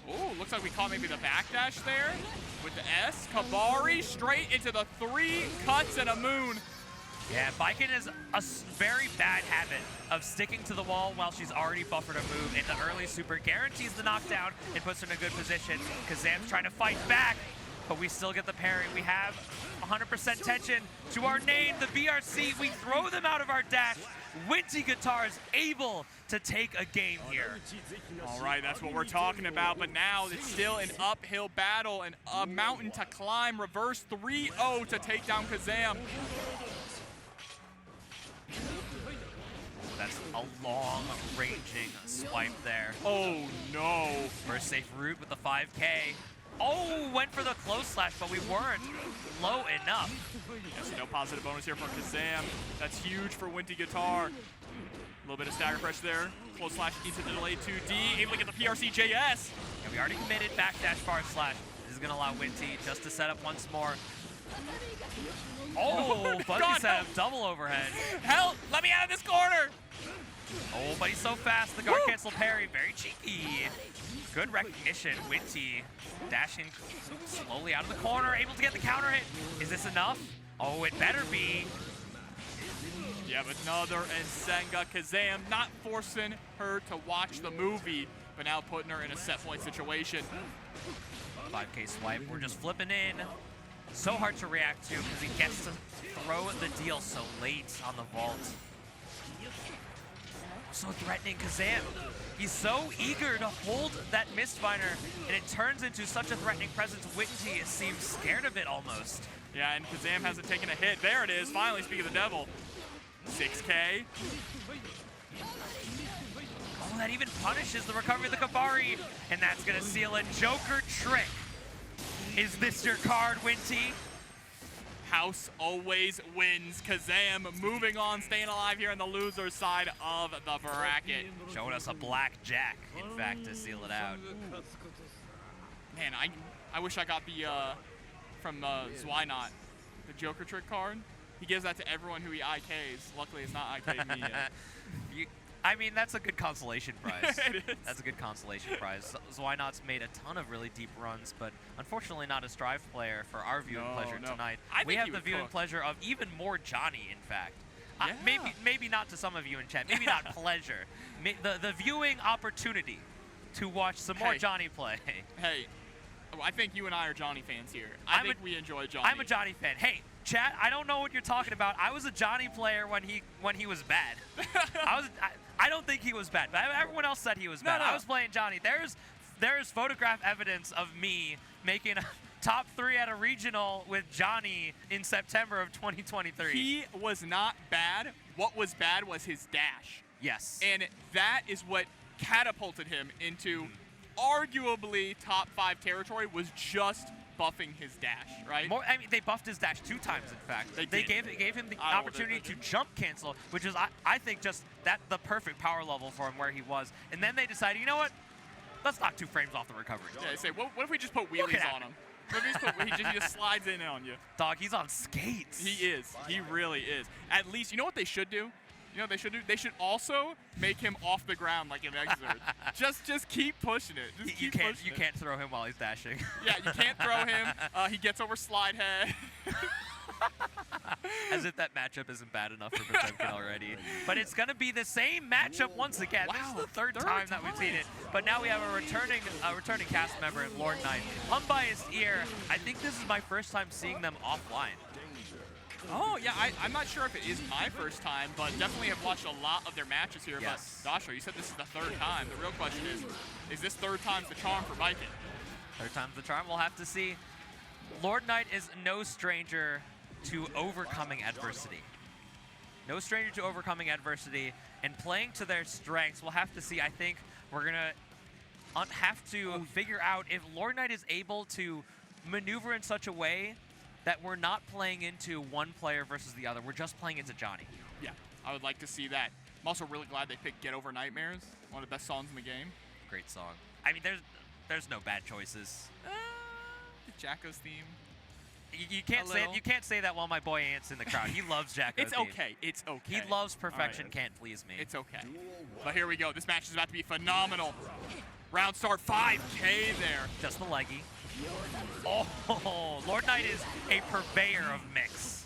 Ooh, looks like we caught maybe the backdash there with the S. Kabari straight into the 3 cuts and a moon. Yeah, Baiken has a very bad habit of sticking to the wall while she's already buffered a move, and the early super guarantees the knockdown and puts her in a good position. Kazam's trying to fight back, but we still get the parry. We have 100% tension to our name, the BRC. We throw them out of our dash. Winty Guitar is able to take a game here. All right, that's what we're talking about, but now it's still an uphill battle and a mountain to climb. Reverse 3-0 to take down Kazam. That's a long-ranging swipe there. Oh, no. First safe route with the 5K. Oh, went for the close slash, but we weren't low enough. Yes, no positive bonus here for Kazam. That's huge for Winty Guitar. A little bit of stagger pressure there. close slash into the delay 2D, able to get the PRCJS. And we already committed backdash forward slash. This is going to allow Winty just to set up once more. Oh, fuzzy setup, double overhead. Help! Let me out of this corner! Oh, but he's so fast. The guard cancel parry, very cheeky. Good recognition. Winty dashing slowly out of the corner, able to get the counter hit. Is this enough? Oh, it better be. Yeah, but another Nsenga Kazam, not forcing her to watch the movie, but now putting her in a set point situation. 5K swipe, we're just flipping in. So hard to react to because he gets to throw the deal so late on the vault. So threatening Kazam. He's so eager to hold that Mistfinder, and it turns into such a threatening presence. Winty seems scared of it almost. Yeah, and Kazam hasn't taken a hit. There it is, finally, speak of the devil. 6K. Oh, that even punishes the recovery of the Kabari, and that's gonna seal a Joker trick. Is this your card, Winty? House always wins. Kazam moving on, staying alive here on the loser side of the bracket. Showing us a black jack, in fact, to seal it out. Man, I wish I got the, from Zwynot, the Joker trick card. He gives that to everyone who he IKs. Luckily, it's not IK'd me yet. I mean, that's a good consolation prize. It is. That's a good consolation prize. Zwynot's made a ton of really deep runs, but unfortunately not a Strive player for our viewing pleasure tonight. We have the viewing pleasure of even more Johnny, in fact. Yeah. Maybe not to some of you in chat. Maybe not pleasure. The viewing opportunity to watch some more Johnny play. Hey, I think you and I are Johnny fans here. I think we enjoy Johnny. I'm a Johnny fan. Hey, chat, I don't know what you're talking about. I was a Johnny player when he was bad. I don't think he was bad, but everyone else said he was bad. No. I was playing Johnny. There's photograph evidence of me making a top 3 at a regional with Johnny in September of 2023. He was not bad. What was bad was his dash. Yes. And that is what catapulted him into arguably top 5 territory, was just buffing his dash, right? I mean, they buffed his dash 2 times, in fact. They gave him the opportunity to jump cancel, which is, I think, just the perfect power level for him where he was. And then they decided, you know what? Let's knock 2 frames off the recovery. Yeah, they say, what if we just put wheelies on him? What if he just slides in on you? Dog, he's on skates. He is. He really is. At least, you know what they should do? You know what they should do? They should also make him off the ground like an Exert. just keep pushing it. You can't throw him while he's dashing. Yeah, you can't throw him. He gets over slide head. As if that matchup isn't bad enough for Potemkin already. But it's going to be the same matchup once again. Wow, this is the third time that we've seen it. But now we have a returning cast member in LordKnight. Unbiased ear. I think this is my first time seeing them offline. Oh, yeah, I'm not sure if it is my first time, but definitely have watched a lot of their matches here. Yes. But, Dasho, you said this is the 3rd time. The real question is this 3rd time's the charm for Baiken? 3rd time's the charm, we'll have to see. LordKnight is no stranger to overcoming adversity. No stranger to overcoming adversity and playing to their strengths. We'll have to see. I think we're going to have to figure out if LordKnight is able to maneuver in such a way that we're not playing into one player versus the other. We're just playing into Johnny. Yeah, I would like to see that. I'm also really glad they picked Get Over Nightmares, one of the best songs in the game. Great song. I mean, there's no bad choices. The Jacko's theme. You can't say that while my boy Ant's in the crowd. He loves Jacko's It's theme. okay. It's okay. He loves perfection. Right. Can't please me. It's okay. But here we go. This match is about to be phenomenal. Round start 5K there. Just the leggy. Oh, LordKnight is a purveyor of mix.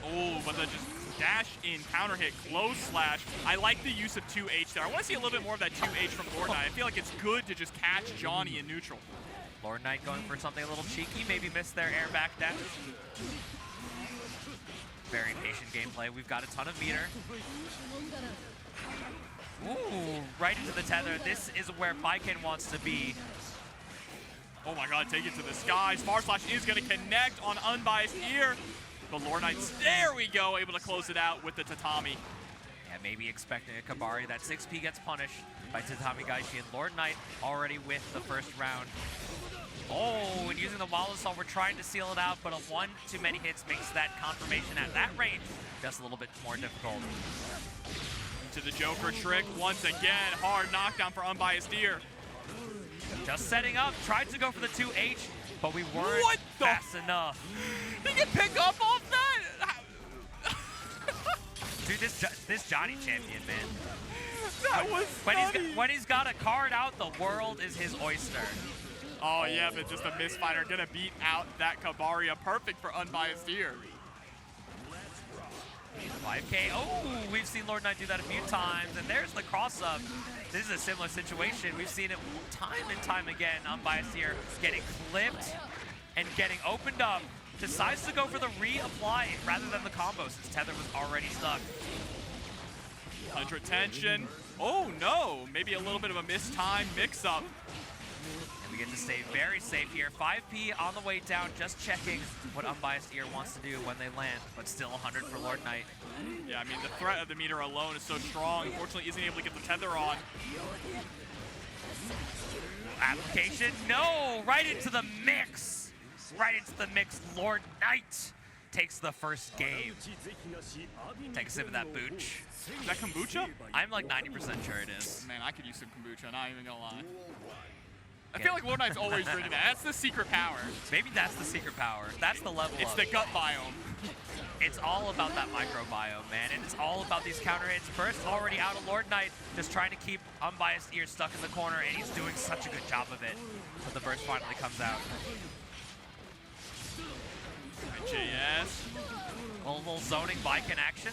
Oh, but the just dash in, counter hit, close slash. I like the use of 2H there. I want to see a little bit more of that 2H from LordKnight. I feel like it's good to just catch Johnny in neutral. LordKnight going for something a little cheeky, maybe missed their air back dash. Very patient gameplay. We've got a ton of meter. Ooh, right into the tether. This is where Baiken wants to be. Oh my god, take it to the skies. Far slash is going to connect on unbiased ear. But LordKnight, there we go, able to close it out with the Tatami. Yeah, maybe expecting a Kabari. That 6P gets punished by Tatami Gaishi, and LordKnight already with the first round. Oh, and using the wall assault, we're trying to seal it out, but a 1 too many hits makes that confirmation at that range just a little bit more difficult. Into the Joker trick once again. Hard knockdown for Unbiased Ear. Just setting up, tried to go for the 2H, but we weren't fast enough. He can pick up off that? Dude, this Johnny champion, man. That was when he's got a card out, the world is his oyster. Oh yeah, but just a misfighter gonna beat out that Kabaria. Perfect for Unbiased Ear. 5K. Oh, we've seen LordKnight do that a few times, and there's the cross-up. This is a similar situation. We've seen it time and time again. Unbiased Ear getting clipped and getting opened up. Decides to go for the reapply rather than the combo since Tether was already stuck. 100 tension. Oh no, maybe a little bit of a mistimed mix-up. And we get to stay very safe here. 5P on the way down, just checking what Unbiased Ear wants to do when they land, but still 100 for LordKnight. Yeah, I mean, the threat of the meter alone is so strong. Unfortunately, isn't able to get the tether on. Application, no, right into the mix. Right into the mix, LordKnight takes the first game. Take a sip of that booch. Is that kombucha? I'm like 90% sure it is. Man, I could use some kombucha, not even gonna lie. I feel like LordKnight's always drinking that. That's the secret power. Maybe that's the secret power. That's the level It's up. the gut biome. It's all about that microbiome, man. And it's all about these counter hits. Burst already out of LordKnight, just trying to keep Unbiased Ear stuck in the corner, and he's doing such a good job of it. But the burst finally comes out. JS. A little zoning Baiken action.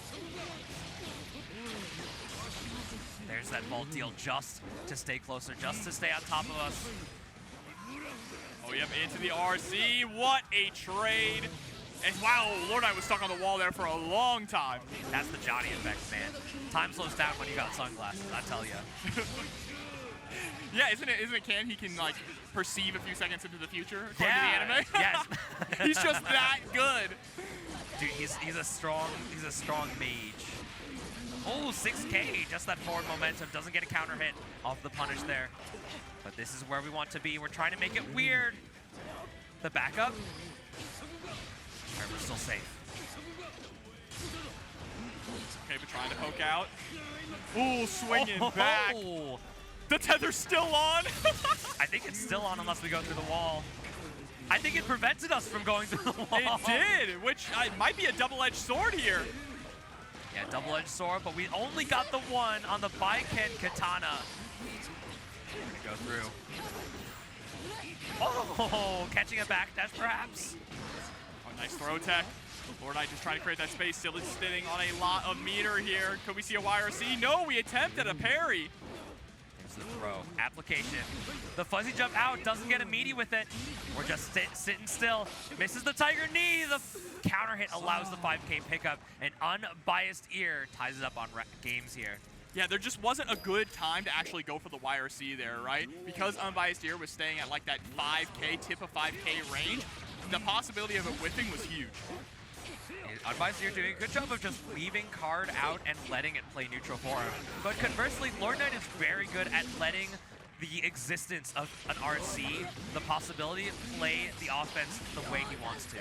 There's that vault deal just to stay closer, just to stay on top of us. Oh, yep, into the RC. What a trade. And wow, LordKnight was stuck on the wall there for a long time. That's the Johnny effect, man. Time slows down when you got sunglasses, I tell ya. Yeah, isn't it canon he can like perceive a few seconds into the future according Yeah, to the anime? yes. He's just that good. Dude, he's a strong mage. Oh, 6K, just that forward momentum. Doesn't get a counter hit off the punish there. But this is where we want to be. We're trying to make it weird. The backup. We're still safe. Okay, but trying to poke out. Ooh, swinging back. The tether's still on. I think it's still on unless we go through the wall. I think it prevented us from going through the wall. It did, which might be a double-edged sword here. Yeah, double-edged sword, but we only got the one on the Baiken katana. We're gonna go through. Oh, catching a backdash perhaps. Oh, nice throw tech. LordKnight just trying to create that space, still sitting on a lot of meter here. Could we see a YRC? No, we attempted a parry. There's the throw. Application. The fuzzy jump out, doesn't get a meaty with it. We're just sitting still. Misses the tiger knee. The counter hit allows the 5K pickup. And Unbiased Ear ties it up on games here. Yeah, there just wasn't a good time to actually go for the YRC there, right? Because Unbiased Ear was staying at like that 5K, tip of 5K range, the possibility of it whiffing was huge. Unbiased Ear doing a good job of just leaving card out and letting it play neutral for him. But conversely, LordKnight is very good at letting the existence of an RC, the possibility to play the offense the way he wants to.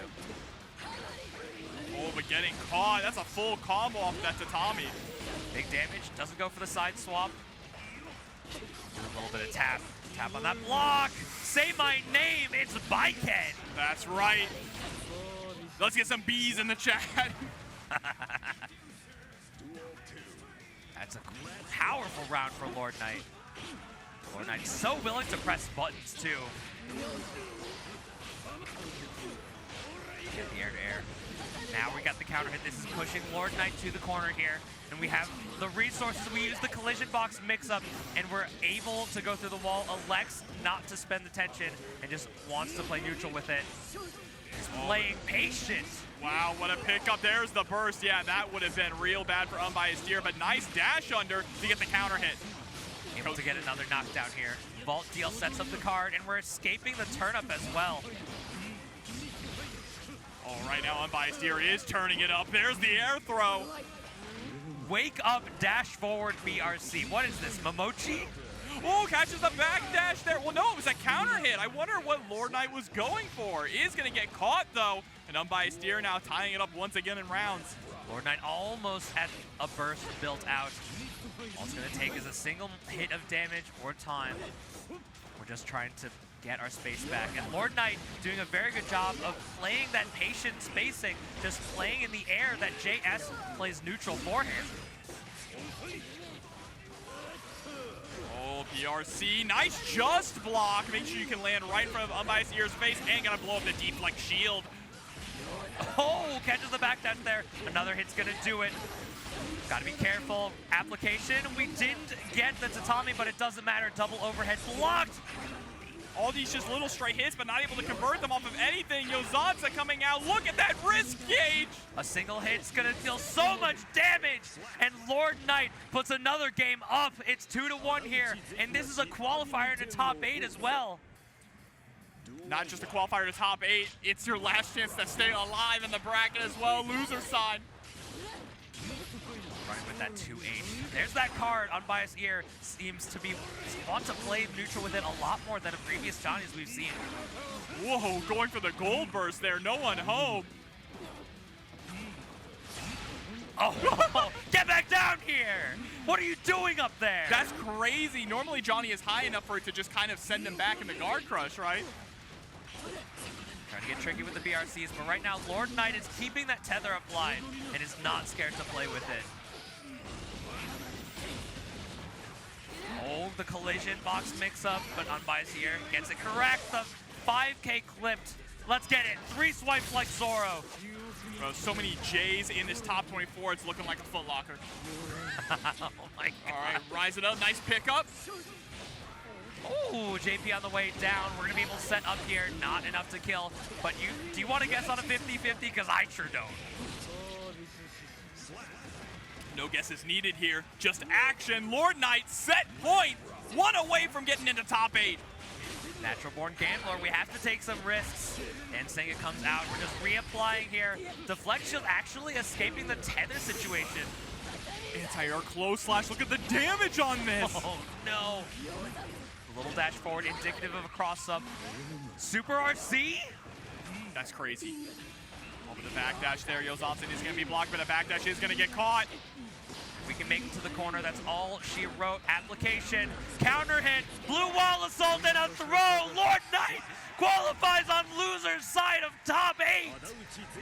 Oh, but getting caught. That's a full combo off that tatami. Big damage, doesn't go for the side swap. Do a little bit of tap. Tap on that block. Say my name, it's Baiken. That's right. Let's get some bees in the chat. That's a powerful round for LordKnight. LordKnight so willing to press buttons too. Get the air to air. Now we got the counter hit. This is pushing LordKnight to the corner here. And we have the resources. We use the collision box mix-up, and we're able to go through the wall. Alex not to spend the tension and just wants to play neutral with it. He's playing patient. Wow, what a pickup. There's the burst. Yeah, that would have been real bad for Unbiased Ear, but nice dash under to get the counter hit. Able to get another knockdown here. Vault deal sets up the card, and we're escaping the turnip as well. Oh, right now Unbiased Ear is turning it up. There's the air throw. Wake up, dash forward, BRC. What is this, Momochi? Oh, catches the back dash there. Well, no, it was a counter hit. I wonder what LordKnight was going for. Is going to get caught, though. And Unbiased Ear now tying it up once again in rounds. LordKnight almost had a burst built out. All it's going to take is a single hit of damage or time. We're just trying to get our space back. And LordKnight doing a very good job of playing that patient spacing, just playing in the air that JS plays neutral for him. Oh, PRC, nice just block. Make sure you can land right in front of Unbiased Ear's face and gonna blow up the deflect shield. Oh, catches the backdash there. Another hit's gonna do it. Gotta be careful. Application, we didn't get the tatami, but it doesn't matter. Double overhead blocked. All these just little stray hits, but not able to convert them off of anything. Zerozzen coming out. Look at that risk gauge. A single hit's gonna deal so much damage, and LordKnight puts another game up. It's 2-1 here, and this is a qualifier to top 8 as well. Not just a qualifier to top 8, it's your last chance to stay alive in the bracket as well. Loser side. Running with that 2H. There's that card. Unbiased Ear seems to want to play neutral with it a lot more than the previous Johnnies we've seen. Whoa, going for the gold burst there. No one home. Oh, get back down here! What are you doing up there? That's crazy. Normally Johnny is high enough for it to just kind of send him back in the guard crush, right? Trying to get tricky with the BRCs, but right now LordKnight is keeping that tether applied and is not scared to play with it. Oh, the collision box mix-up, but Unbiased here gets it correct. The 5K clipped. Let's get it. 3 swipes like Zoro. Bro, so many J's in this top 24. It's looking like a Foot Locker. Oh my God. All right, rise it up. Nice pickup. Oh, JP on the way down. We're going to be able to set up here. Not enough to kill. But do you want to guess on a 50-50? Because I sure don't. No guesses needed here. Just action. LordKnight set point. 1 away from getting into top 8. Natural born gambler. We have to take some risks. And Senga comes out. We're just reapplying here. Deflect shield actually escaping the tether situation. Anti-air close slash. Look at the damage on this. Oh, no. A little dash forward, indicative of a cross-up. Super RC? That's crazy. Over the backdash there. Zerozzen is going to be blocked, but the backdash is going to get caught. We can make it to the corner. That's all she wrote. Application, counter hit, blue wall assault, and a throw. LordKnight qualifies on loser's side of top 8.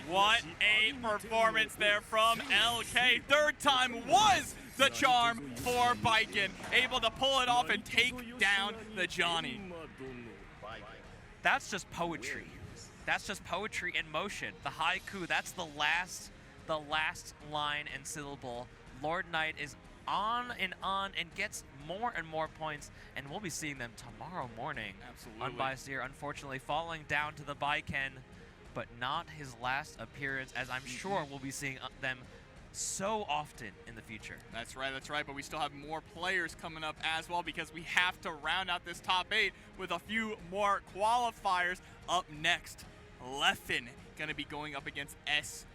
What a performance there from LK. Third time was the charm for Baiken. Able to pull it off and take down the Johnny. That's just poetry. That's just poetry in motion. The haiku, that's the last line and syllable. LordKnight is on and gets more and more points, and we'll be seeing them tomorrow morning. Absolutely. Unbiased here, unfortunately, falling down to the Baiken, but not his last appearance, as I'm sure we'll be seeing them so often in the future. That's right, but we still have more players coming up as well because we have to round out this top 8 with a few more qualifiers. Up next, Leffen gonna be going up against SQ.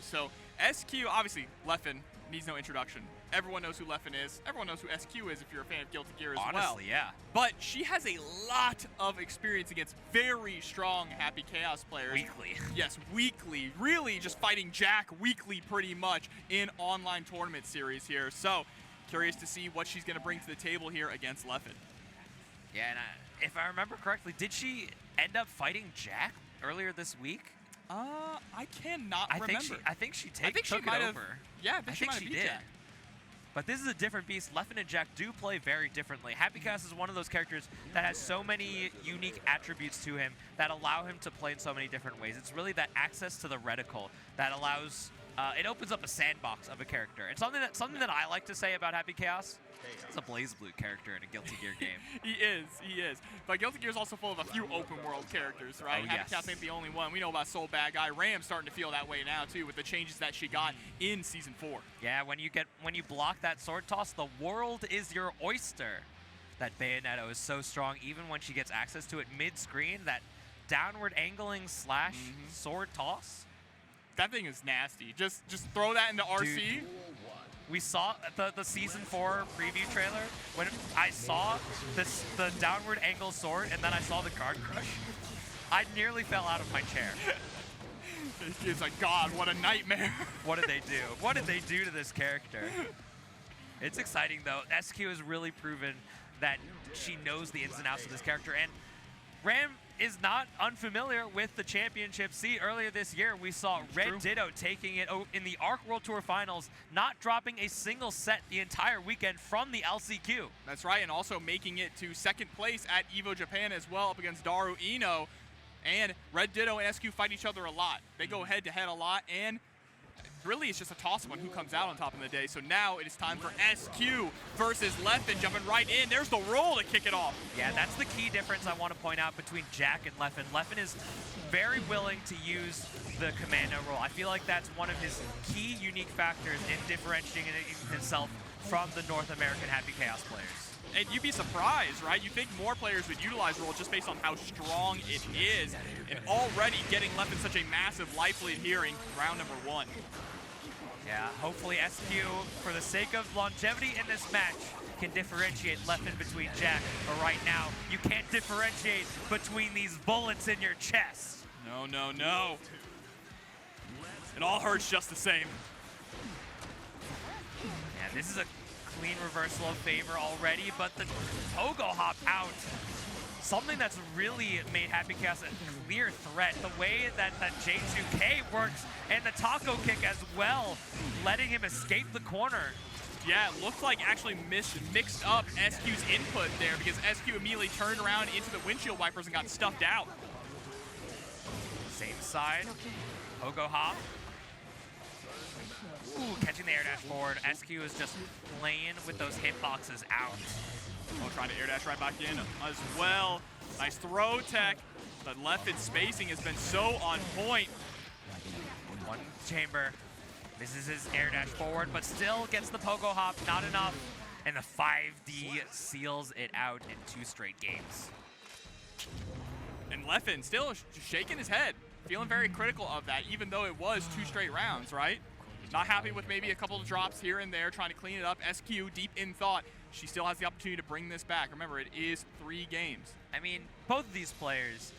So SQ, obviously, Leffen needs no introduction. Everyone knows who Leffen is. Everyone knows who SQ is if you're a fan of Guilty Gear as well. Honestly, yeah. But she has a lot of experience against very strong Happy Chaos players. Weekly. Yes, weekly. Really just fighting Jack weekly pretty much in online tournament series here. So curious to see what she's going to bring to the table here against Leffen. Yeah, and if I remember correctly, did she end up fighting Jack earlier this week? I cannot remember. I think she took it might over. Yeah, I think she did. Jack. But this is a different beast. Leffen and Jack do play very differently. Happy Chaos is one of those characters that has so many unique attributes to him that allow him to play in so many different ways. It's really that access to the reticle that allows, it opens up a sandbox of a character. And something that I like to say about Happy Chaos, it's a BlazBlue character in a Guilty Gear game. He is. But Guilty Gear is also full of a few open world characters, right? Oh, Happy yes. Chaos ain't the only one. We know about Soul Bad Guy. Ram's starting to feel that way now too with the changes that she got in Season 4. Yeah, when you block that sword toss, the world is your oyster. That Bayonetta is so strong, even when she gets access to it mid-screen, that downward angling slash sword toss. That thing is nasty. Just throw that into RC. Dude. We saw the Season 4 preview trailer when I saw the downward angle sword and then I saw the guard crush. I nearly fell out of my chair. It's like, God, what a nightmare. What did they do? What did they do to this character? It's exciting, though. SQ has really proven that she knows the ins and outs of this character, and Ram is not unfamiliar with the championship. See, earlier this year, we saw Red Ditto taking it in the ARC World Tour Finals, not dropping a single set the entire weekend from the LCQ. That's right, and also making it to second place at EVO Japan as well, up against Daru Ino. And Red Ditto and SQ fight each other a lot. They go head-to-head a lot, and really it's just a toss-up on who comes out on top of the day. So now it is time for SQ versus Leffen, jumping right in. There's the roll to kick it off. Yeah, that's the key difference I want to point out between Jack and Leffen. Leffen is very willing to use the commando roll. I feel like that's one of his key unique factors in differentiating himself from the North American Happy Chaos players. And you'd be surprised, right? You think more players would utilize roll just based on how strong it is. And already getting Leffen such a massive life lead here in round number 1. Yeah, hopefully SQ, for the sake of longevity in this match, can differentiate Leffen between Jack. But right now, you can't differentiate between these bullets in your chest. No, no, no. It all hurts just the same. Yeah, this is a clean reversal of favor already, but the pogo hop out. Something that's really made Happy Chaos a clear threat. The way that J2K works and the taco kick as well, letting him escape the corner. Yeah, it looked like actually mixed up SQ's input there because SQ immediately turned around into the windshield wipers and got stuffed out. Same side, pogo hop. Ooh, catching the air dash forward. SQ is just playing with those hitboxes out. Oh, trying to air dash right back in as well. Nice throw tech, but Leffen's spacing has been so on point. One chamber. This is his air dash forward, but still gets the pogo hop, not enough. And the 5D seals it out in 2 straight games. And Leffen still shaking his head, feeling very critical of that, even though it was 2 straight rounds, right? Not happy with maybe a couple of drops here and there, trying to clean it up. SQ deep in thought. She still has the opportunity to bring this back. Remember, it is 3 games. I mean, both of these players,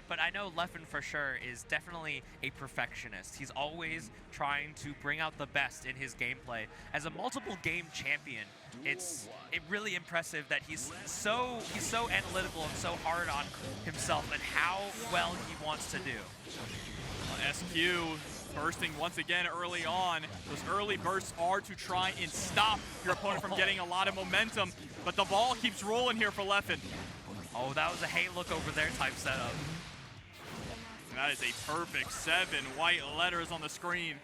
but I know Leffen for sure is definitely a perfectionist. He's always trying to bring out the best in his gameplay. As a multiple game champion, it's really impressive that he's so analytical and so hard on himself and how well he wants to do. SQ bursting once again early on. Those early bursts are to try and stop your opponent from getting a lot of momentum, but the ball keeps rolling here for Leffen. Oh, that was a hey look over there type setup. And that is a perfect 7 white letters on the screen.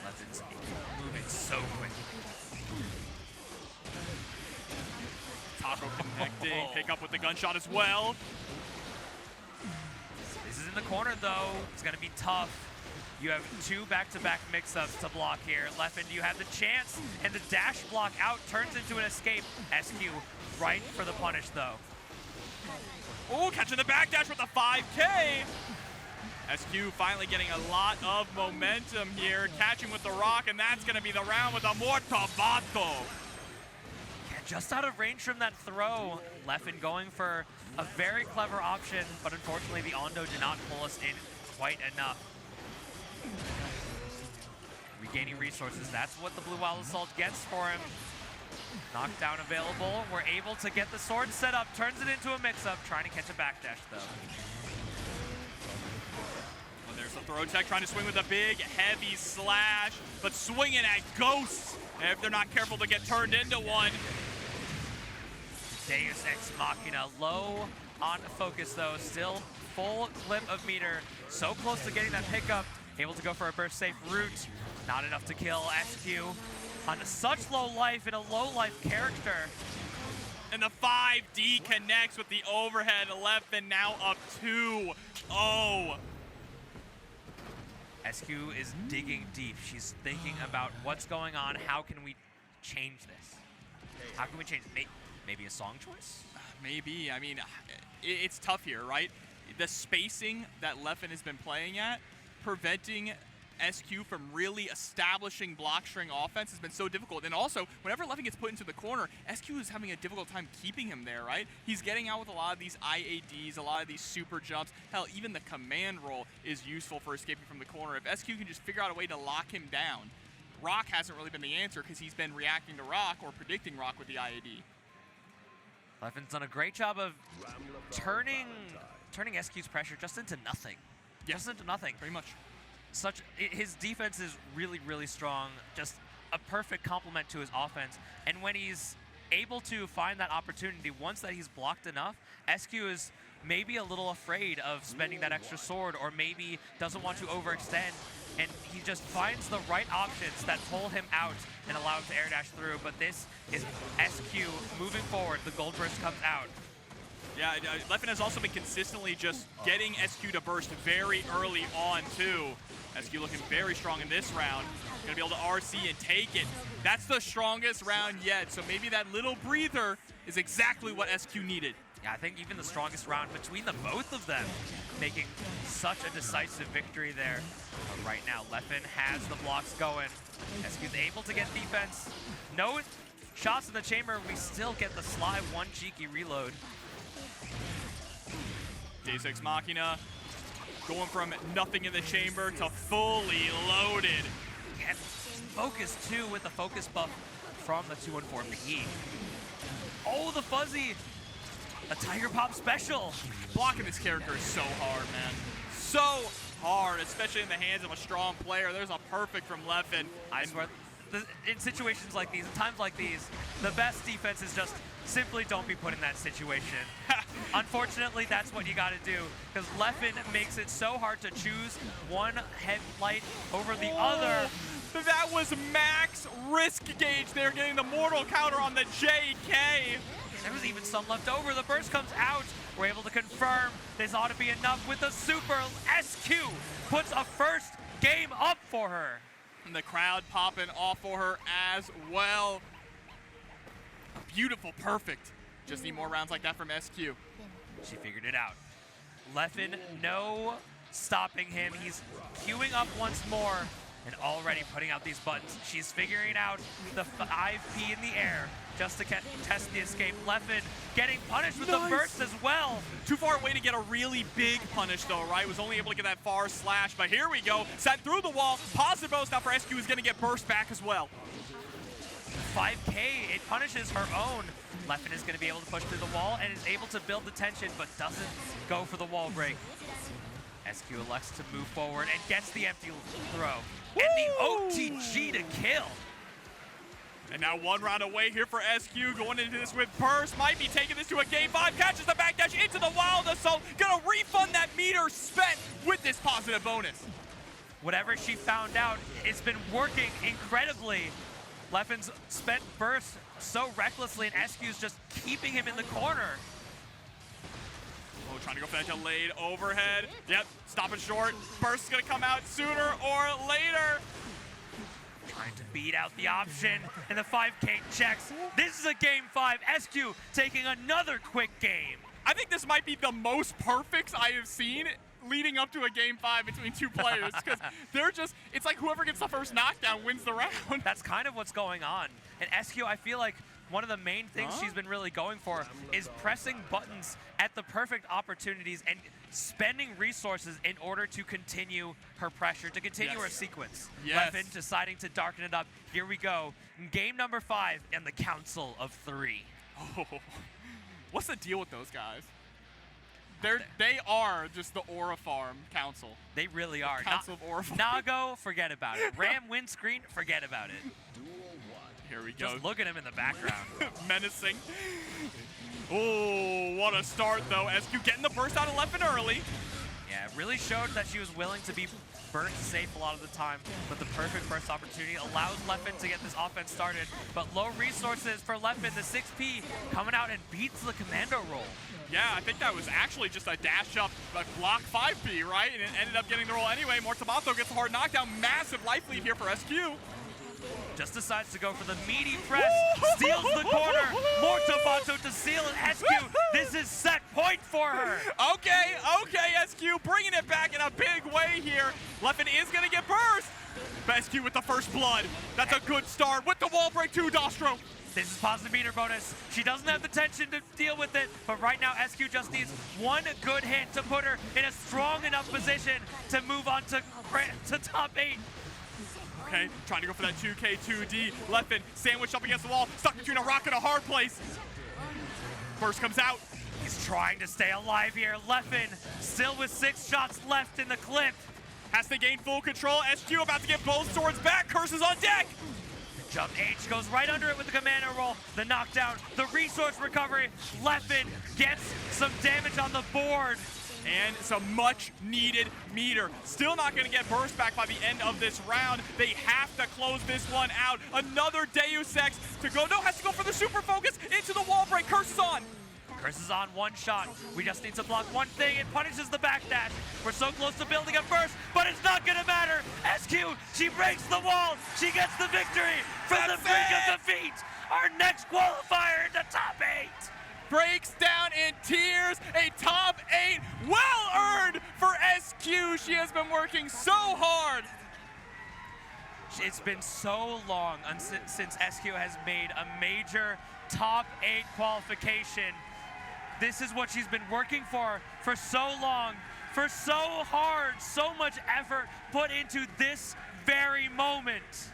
Leffen's moving so quick. Taco connecting, pick up with the gunshot as well. This is in the corner though. It's gonna be tough. You have 2 back-to-back mix-ups to block here. Leffen, you have the chance, and the dash block out turns into an escape. SQ right for the punish though. Oh, catching the back dash with the 5K. SQ finally getting a lot of momentum here, catching with the rock, and that's gonna be the round with a Mortabato. Yeah, just out of range from that throw. Leffen going for a very clever option, but unfortunately the Ondo did not pull us in quite enough. Regaining resources, that's what the Blue Wild Assault gets for him. Knockdown available. We're able to get the sword set up, turns it into a mix-up, trying to catch a backdash though. Well, there's the throw tech trying to swing with a big, heavy slash, but swinging at ghosts. And if they're not careful, to get turned into one. Deus Ex Machina, low on focus though, still full clip of meter. So close to getting that pickup, able to go for a burst safe route. Not enough to kill SQ on such low life and a low life character. And the 5D connects with the overhead. Leffen now up 2-0. SQ is digging deep. She's thinking about what's going on. How can we change this? How can we change it? Maybe a song choice? Maybe. I mean, it's tough here, right? The spacing that Leffen has been playing at, preventing SQ from really establishing block string offense has been so difficult. And also, whenever Leffen gets put into the corner, SQ is having a difficult time keeping him there, right? He's getting out with a lot of these IADs, a lot of these super jumps. Hell, even the command roll is useful for escaping from the corner. If SQ can just figure out a way to lock him down, Rock hasn't really been the answer because he's been reacting to Rock or predicting Rock with the IAD. Leffen's done a great job of turning SQ's pressure just into nothing. Yes. Just into nothing. Pretty much. His defense is really, really strong. Just a perfect complement to his offense. And when he's able to find that opportunity, once that he's blocked enough, SQ is maybe a little afraid of spending that extra sword, or maybe doesn't want to overextend, and he just finds the right options that pull him out and allow him to air dash through. But this is SQ moving forward. The gold burst comes out. Yeah, Leffen has also been consistently just getting SQ to burst very early on, too. SQ looking very strong in this round. Gonna be able to RC and take it. That's the strongest round yet, so maybe that little breather is exactly what SQ needed. Yeah, I think even the strongest round between the both of them, making such a decisive victory there. But right now, Leffen has the blocks going. SQ's able to get defense. No shots in the chamber. We still get the sly one cheeky reload. Deus Ex Machina going from nothing in the chamber to fully loaded. And focus too with the focus buff from the 214 McGee. Oh, the fuzzy. A Tiger Pop special. Blocking this character is so hard, man. So hard, especially in the hands of a strong player. There's a perfect from Leffen. I swear, in situations like these, in times like these, the best defense is just simply don't be put in that situation. Unfortunately, that's what you got to do, because Leffen makes it so hard to choose one headlight over the other. That was max risk gauge there, getting the mortal counter on the JK. There was even some left over. The burst comes out. We're able to confirm this ought to be enough with the super. SQ puts a first game up for her. And the crowd popping off for her as well. Beautiful, perfect. Just need more rounds like that from SQ. She figured it out. Leffen, no stopping him. He's queuing up once more and already putting out these buttons. She's figuring out the 5P in the air just to test the escape. Leffen getting punished with the burst as well. Too far away to get a really big punish though, right? Was only able to get that far slash, but here we go. Sent through the wall. Positive bonus now for SQ, is gonna get burst back as well. 5K, it punishes her own. Leffen is gonna be able to push through the wall and is able to build the tension, but doesn't go for the wall break. SQ elects to move forward and gets the empty throw. Woo! And the OTG to kill. And now one round away here for SQ, going into this with burst. Might be taking this to a game 5. Catches the backdash into the wild assault. Gonna refund that meter spent with this positive bonus. Whatever she found out, it's been working incredibly. Leffen's spent burst so recklessly, and SQ's just keeping him in the corner. Oh, trying to go for that delayed overhead. Yep, stopping short. Burst's gonna come out sooner or later. Trying to beat out the option, and the 5K checks. This is a game 5. SQ taking another quick game. I think this might be the most perfects I have seen leading up to a game 5 between two players, because they're just, it's like whoever gets the first knockdown wins the round. That's kind of what's going on. And SQ, I feel like one of the main things she's been really going for is pressing buttons at the perfect opportunities and spending resources in order to continue her pressure, to continue her sequence. Leffen deciding to darken it up. Here we go. Game number 5 and the Council of 3. Oh, what's the deal with those guys? They are just the Aura Farm Council. They really are. Council of Aura Farm. Nago, forget about it. Ram windscreen, forget about it. Here we go. Just look at him in the background. Menacing. Oh, what a start though. SQ getting the burst out of Leffen early. Yeah, it really showed that she was willing to be burst safe a lot of the time, but the perfect burst opportunity allows Leffen to get this offense started. But low resources for Leffen, the 6P coming out and beats the commando roll. Yeah, I think that was actually just a dash up, a block 5P, right? And it ended up getting the roll anyway. Mortamato gets a hard knockdown. Massive life lead here for SQ. Just decides to go for the meaty press, steals the corner. Mortamato to seal it. SQ, this is set point for her. Okay, SQ bringing it back in a big way here. Leffen is going to get burst. But SQ with the first blood. That's a good start with the wall break too, Dostro. This is positive meter bonus. She doesn't have the tension to deal with it, but right now SQ just needs one good hit to put her in a strong enough position to move on to top 8. Okay, trying to go for that 2K2D. Leffen sandwiched up against the wall, stuck between a rock and a hard place. Burst comes out. He's trying to stay alive here. Leffen still with 6 shots left in the clip. Has to gain full control. SQ about to get both swords back. Curses on deck. The jump H goes right under it with the commando roll. The knockdown, the resource recovery. Leffen gets some damage on the board. And some much needed meter. Still not going to get burst back by the end of this round. They have to close this one out. Another Deus Ex to go. No, has to go for the super focus into the wall break. Curses on. Curses on 1 shot. We just need to block one thing. It punishes the backdash. We're so close to building a burst, but it's not going to matter. SQ, she breaks the wall. She gets the victory from the brink of defeat. Our next qualifier into top 8. Breaks down in tears. A top 8, well earned for SQ. She has been working so hard. It's been so long since SQ has made a major top 8 qualification. This is what she's been working for so long, for so hard, so much effort put into this very moment.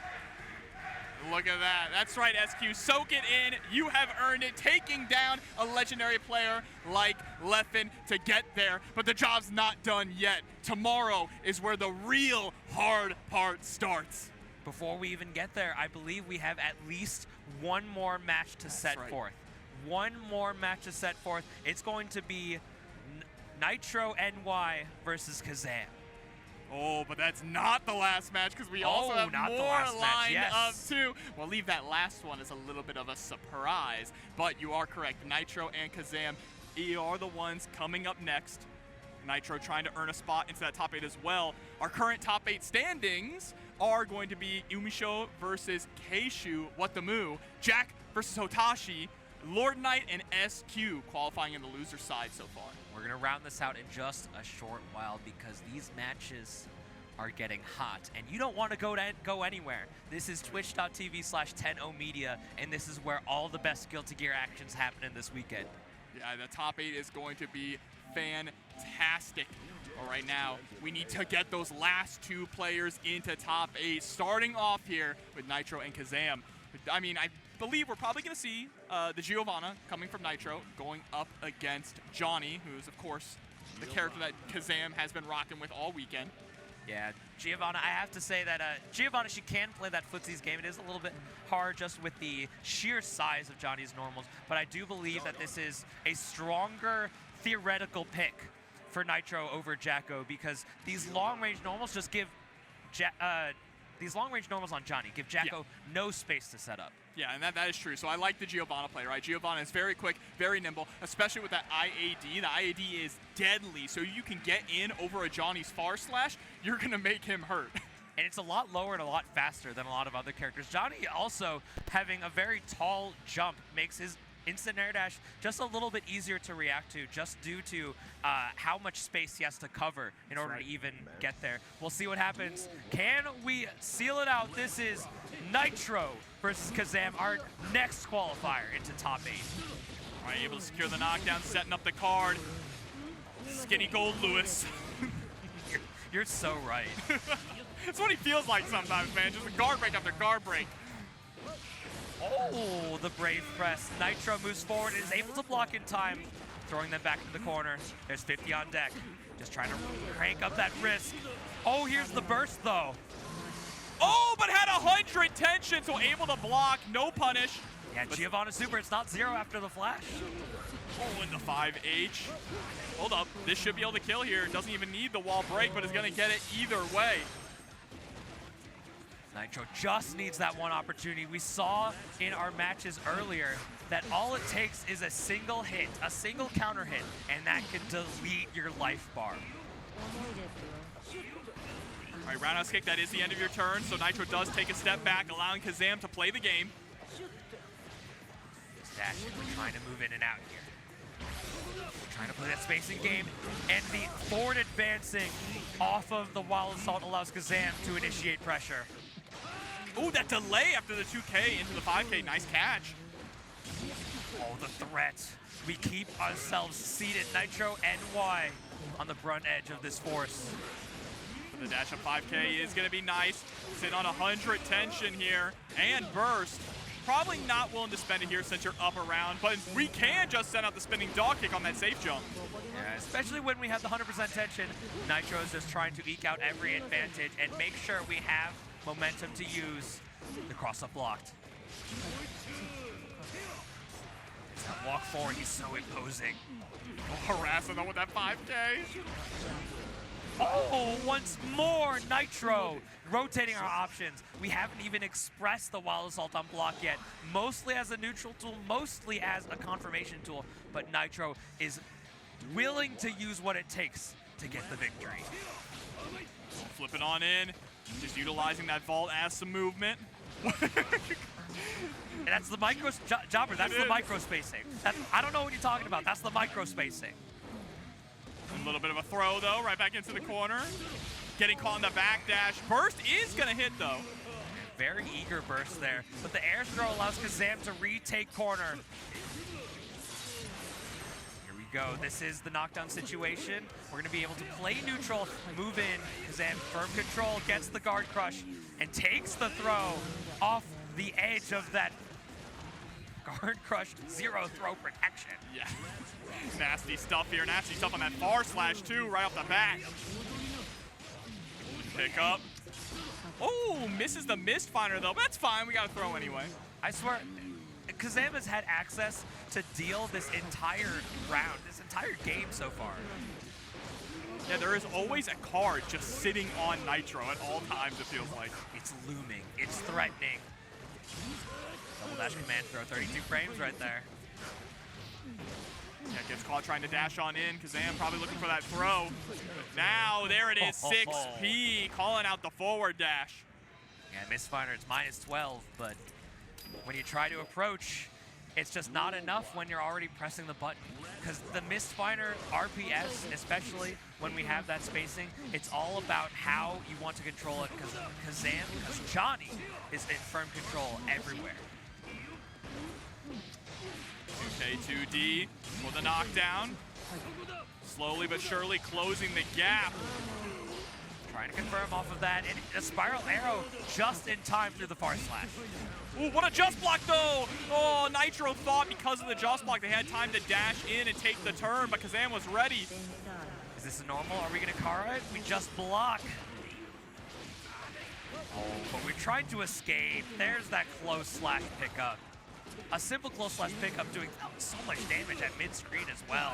Look at that. That's right, SQ. Soak it in. You have earned it. Taking down a legendary player like Leffen to get there. But the job's not done yet. Tomorrow is where the real hard part starts. Before we even get there, I believe we have at least one more match to set forth. One more match to set forth. It's going to be Nitro NY versus Kazam. Oh, but that's not the last match because we also have more lined up too. We'll leave that last one as a little bit of a surprise. But you are correct. Nitro and Kazam are the ones coming up next. Nitro trying to earn a spot into that top 8 as well. Our current top 8 standings are going to be Umisho versus Kshuewhatdamoo, Jack versus Hotashi, LordKnight and SQ qualifying in the loser side so far. We're going to round this out in just a short while because these matches are getting hot and you don't want to go anywhere. This is twitch.tv/10ohmedia and this is where all the best Guilty Gear actions happen in this weekend. Yeah, the top 8 is going to be fantastic. Well, right now, we need to get those last 2 players into top 8, starting off here with Nitro and Kazam. I mean, I believe we're probably going to see the Giovanna coming from Nitro going up against Johnny, who's, of course, the character that Kazam has been rocking with all weekend. Yeah, Giovanna, I have to say that Giovanna, she can play that footsies game. It is a little bit hard just with the sheer size of Johnny's normals, but I do believe that this is a stronger theoretical pick for Nitro over Jacko because these long-range normals just give these long-range normals on Johnny give Jacko no space to set up. Yeah, and that is true. So I like the Giovanna play, right? Giovanna is very quick, very nimble, especially with that IAD. The IAD is deadly, so you can get in over a Johnny's far slash, you're going to make him hurt. And it's a lot lower and a lot faster than a lot of other characters. Johnny also having a very tall jump makes his instant air dash just a little bit easier to react to just due to how much space he has to cover in order to even get there. We'll see what happens. Can we seal it out? This is Nitro versus Kazam, our next qualifier into top 8. All right, able to secure the knockdown, setting up the card. Skinny Gold Lewis. You're so right. That's what he feels like sometimes, man. Just a guard break after guard break. Oh, the brave press. Nitro moves forward and is able to block in time, throwing them back into the corner. There's 50 on deck. Just trying to crank up that risk. Oh, here's the burst, though. Oh, but had 100 tension, so able to block, no punish. Yeah, Giovanna super, it's not 0 after the flash. Oh, in the 5H. Hold up, this should be able to kill here. Doesn't even need the wall break, but is gonna get it either way. Nitro just needs that one opportunity. We saw in our matches earlier that all it takes is a single hit, a single counter hit, and that can delete your life bar. All right, roundhouse kick, that is the end of your turn, so Nitro does take a step back, allowing Kazam to play the game. Dash, trying to move in and out here. Trying to play that spacing game, and the forward advancing off of the Wild Assault allows Kazam to initiate pressure. Ooh, that delay after the 2K into the 5K, nice catch. Oh, the threat. We keep ourselves seated, Nitro NY on the brunt edge of this force. but the dash up 5K is going to be nice. Sitting on 100 tension here, and burst. Probably not willing to spend it here since you're up around, but we can just send out the spinning dog kick on that safe jump. Yeah, especially when we have the 100% tension. Nitro is just trying to eke out every advantage and make sure we have momentum to use. The cross-up blocked. It's that walk forward, he's so imposing. Harassing them with that 5K. Oh, once more, Nitro rotating our options. We haven't even expressed the Wild Assault on block yet, mostly as a neutral tool, mostly as a confirmation tool, but Nitro is willing to use what it takes to get the victory. Flipping on in, just utilizing that vault as some movement. And that's the micro, Jobber, that's the micro spacing. I don't know what you're talking about, that's the micro spacing. A little bit of a throw, though, right back into the corner. Getting caught in the backdash. Burst is going to hit, though. Very eager burst there, but the air throw allows Kazam to retake corner. Here we go. This is the knockdown situation. We're going to be able to play neutral, move in. Kazam firm control, gets the guard crush, and takes the throw off the edge of that guard crush, zero throw protection. Yeah. Nasty stuff here. Nasty stuff on that far slash, too, right off the bat. Pick up. Oh, misses the mist finder, though. But that's fine. We got to throw anyway. I swear, Kazam has had access to deal this entire round, this entire game so far. Yeah, there is always a card just sitting on Nitro at all times, it feels like. It's looming. It's threatening. Double dash command throw, 32 frames right there. Yeah, gets caught trying to dash on in. Kazam probably looking for that throw. But now, there it is, 6P, calling out the forward dash. Yeah, Mistfinder, it's -12, but when you try to approach, it's just not enough when you're already pressing the button. Because the Mistfinder RPS, especially when we have that spacing, it's all about how you want to control it. Because Kazam, because Johnny is in firm control everywhere. 2K, 2D for the knockdown. Slowly but surely closing the gap. Trying to confirm off of that, and a spiral arrow just in time through the far slash. Ooh, what a just block, though! Oh, Nitro thought because of the just block they had time to dash in and take the turn, but Kazam was ready. Is this a normal? Are we going to Kara it? We just block. Oh, but we tried to escape. There's that close slash pickup. A simple close slash pickup doing so much damage at mid-screen as well.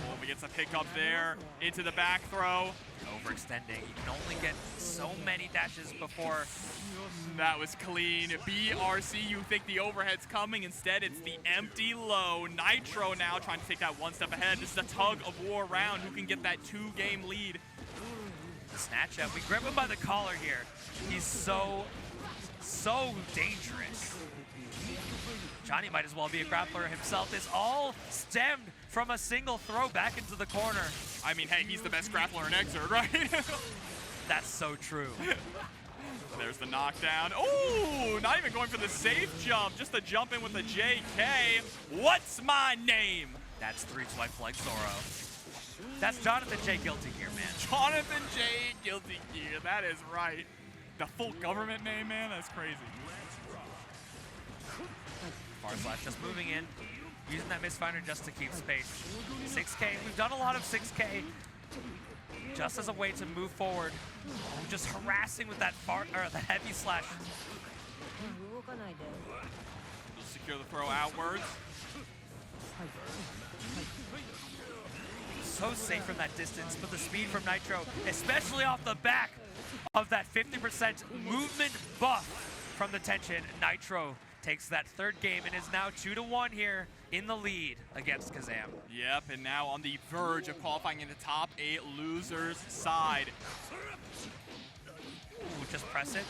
Oh, he gets a pickup there into the back throw. Overextending. You can only get so many dashes before. That was clean. BRC, you think the overhead's coming. Instead, it's the empty low. Nitro now trying to take that one step ahead. This is a tug of war round. Who can get that 2-game lead? The snatch up. We grab him by the collar here. He's so dangerous. Johnny might as well be a grappler himself. This all stemmed from a single throw back into the corner. I mean, hey, he's the best grappler in Exerd, right? That's so true. There's the knockdown. Ooh, not even going for the safe jump, just the jump in with the JK. What's my name? That's 3 swipe like Zoro. That's Jonathan J. Guilty Gear, man. Jonathan J. Guilty Gear, that is right. The full government name, man, that's crazy. Far slash just moving in, using that Mistfinder just to keep space. 6K, we've done a lot of 6K just as a way to move forward. Just harassing with that the heavy slash. Secure the throw outwards. So safe from that distance, but the speed from Nitro, especially off the back of that 50% movement buff from the tension. Nitro takes that third game and is now 2-1 here in the lead against Kazam. Yep, and now on the verge of qualifying in the top 8 losers side. Ooh, just press it.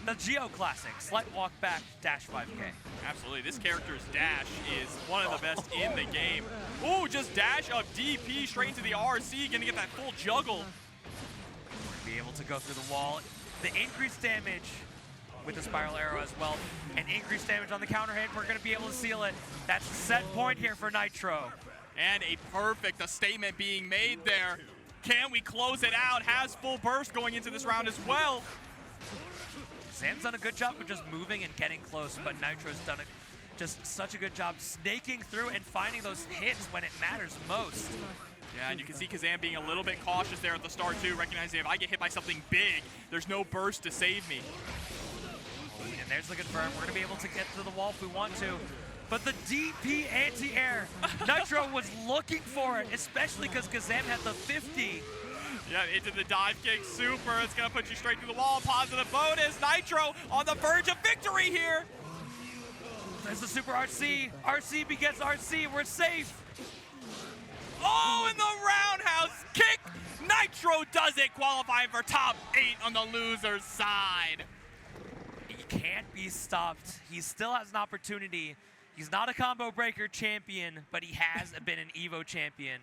The Geo Classic, slight walk back, dash 5K. Absolutely, this character's dash is one of the best in the game. Ooh, just dash up DP straight into the RC, gonna get that full juggle. Be able to go through the wall. The increased damage with the spiral arrow as well, and increased damage on the counter hit. We're going to be able to seal it. That's a set point here for Nitro. And a statement being made there. Can we close it out? Has full burst going into this round as well. Sam's done a good job of just moving and getting close, but Nitro's done just such a good job snaking through and finding those hits when it matters most. Yeah, and you can see Kazam being a little bit cautious there at the start too, recognizing if I get hit by something big, there's no burst to save me. And there's the confirm. We're going to be able to get to the wall if we want to. But the DP anti-air, Nitro was looking for it, especially because Kazam had the 50. Yeah, into the dive kick, super. It's going to put you straight through the wall. Positive bonus. Nitro on the verge of victory here. There's the super RC. RC begets RC. We're safe. Oh, and the roundhouse kick. Nitro does it, qualifying for top 8 on the loser's side. He can't be stopped. He still has an opportunity. He's not a combo breaker champion, but he has been an Evo champion.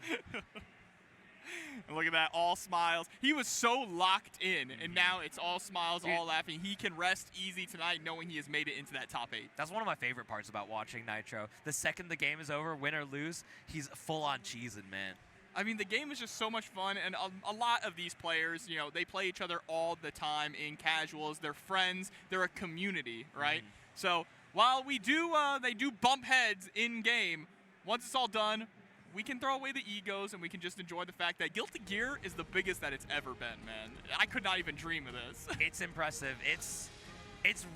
And look at that, all smiles. He was so locked in, and now it's all smiles, all laughing. He can rest easy tonight knowing he has made it into that top 8. That's one of my favorite parts about watching Nitro. The second the game is over, win or lose, he's full on cheesing, man. I mean, the game is just so much fun, and a lot of these players, you know, they play each other all the time in casuals. They're friends. They're a community, right? So while we do, they do bump heads in game, once it's all done, we can throw away the egos and we can just enjoy the fact that Guilty Gear is the biggest that it's ever been, man. I could not even dream of this. It's impressive. It's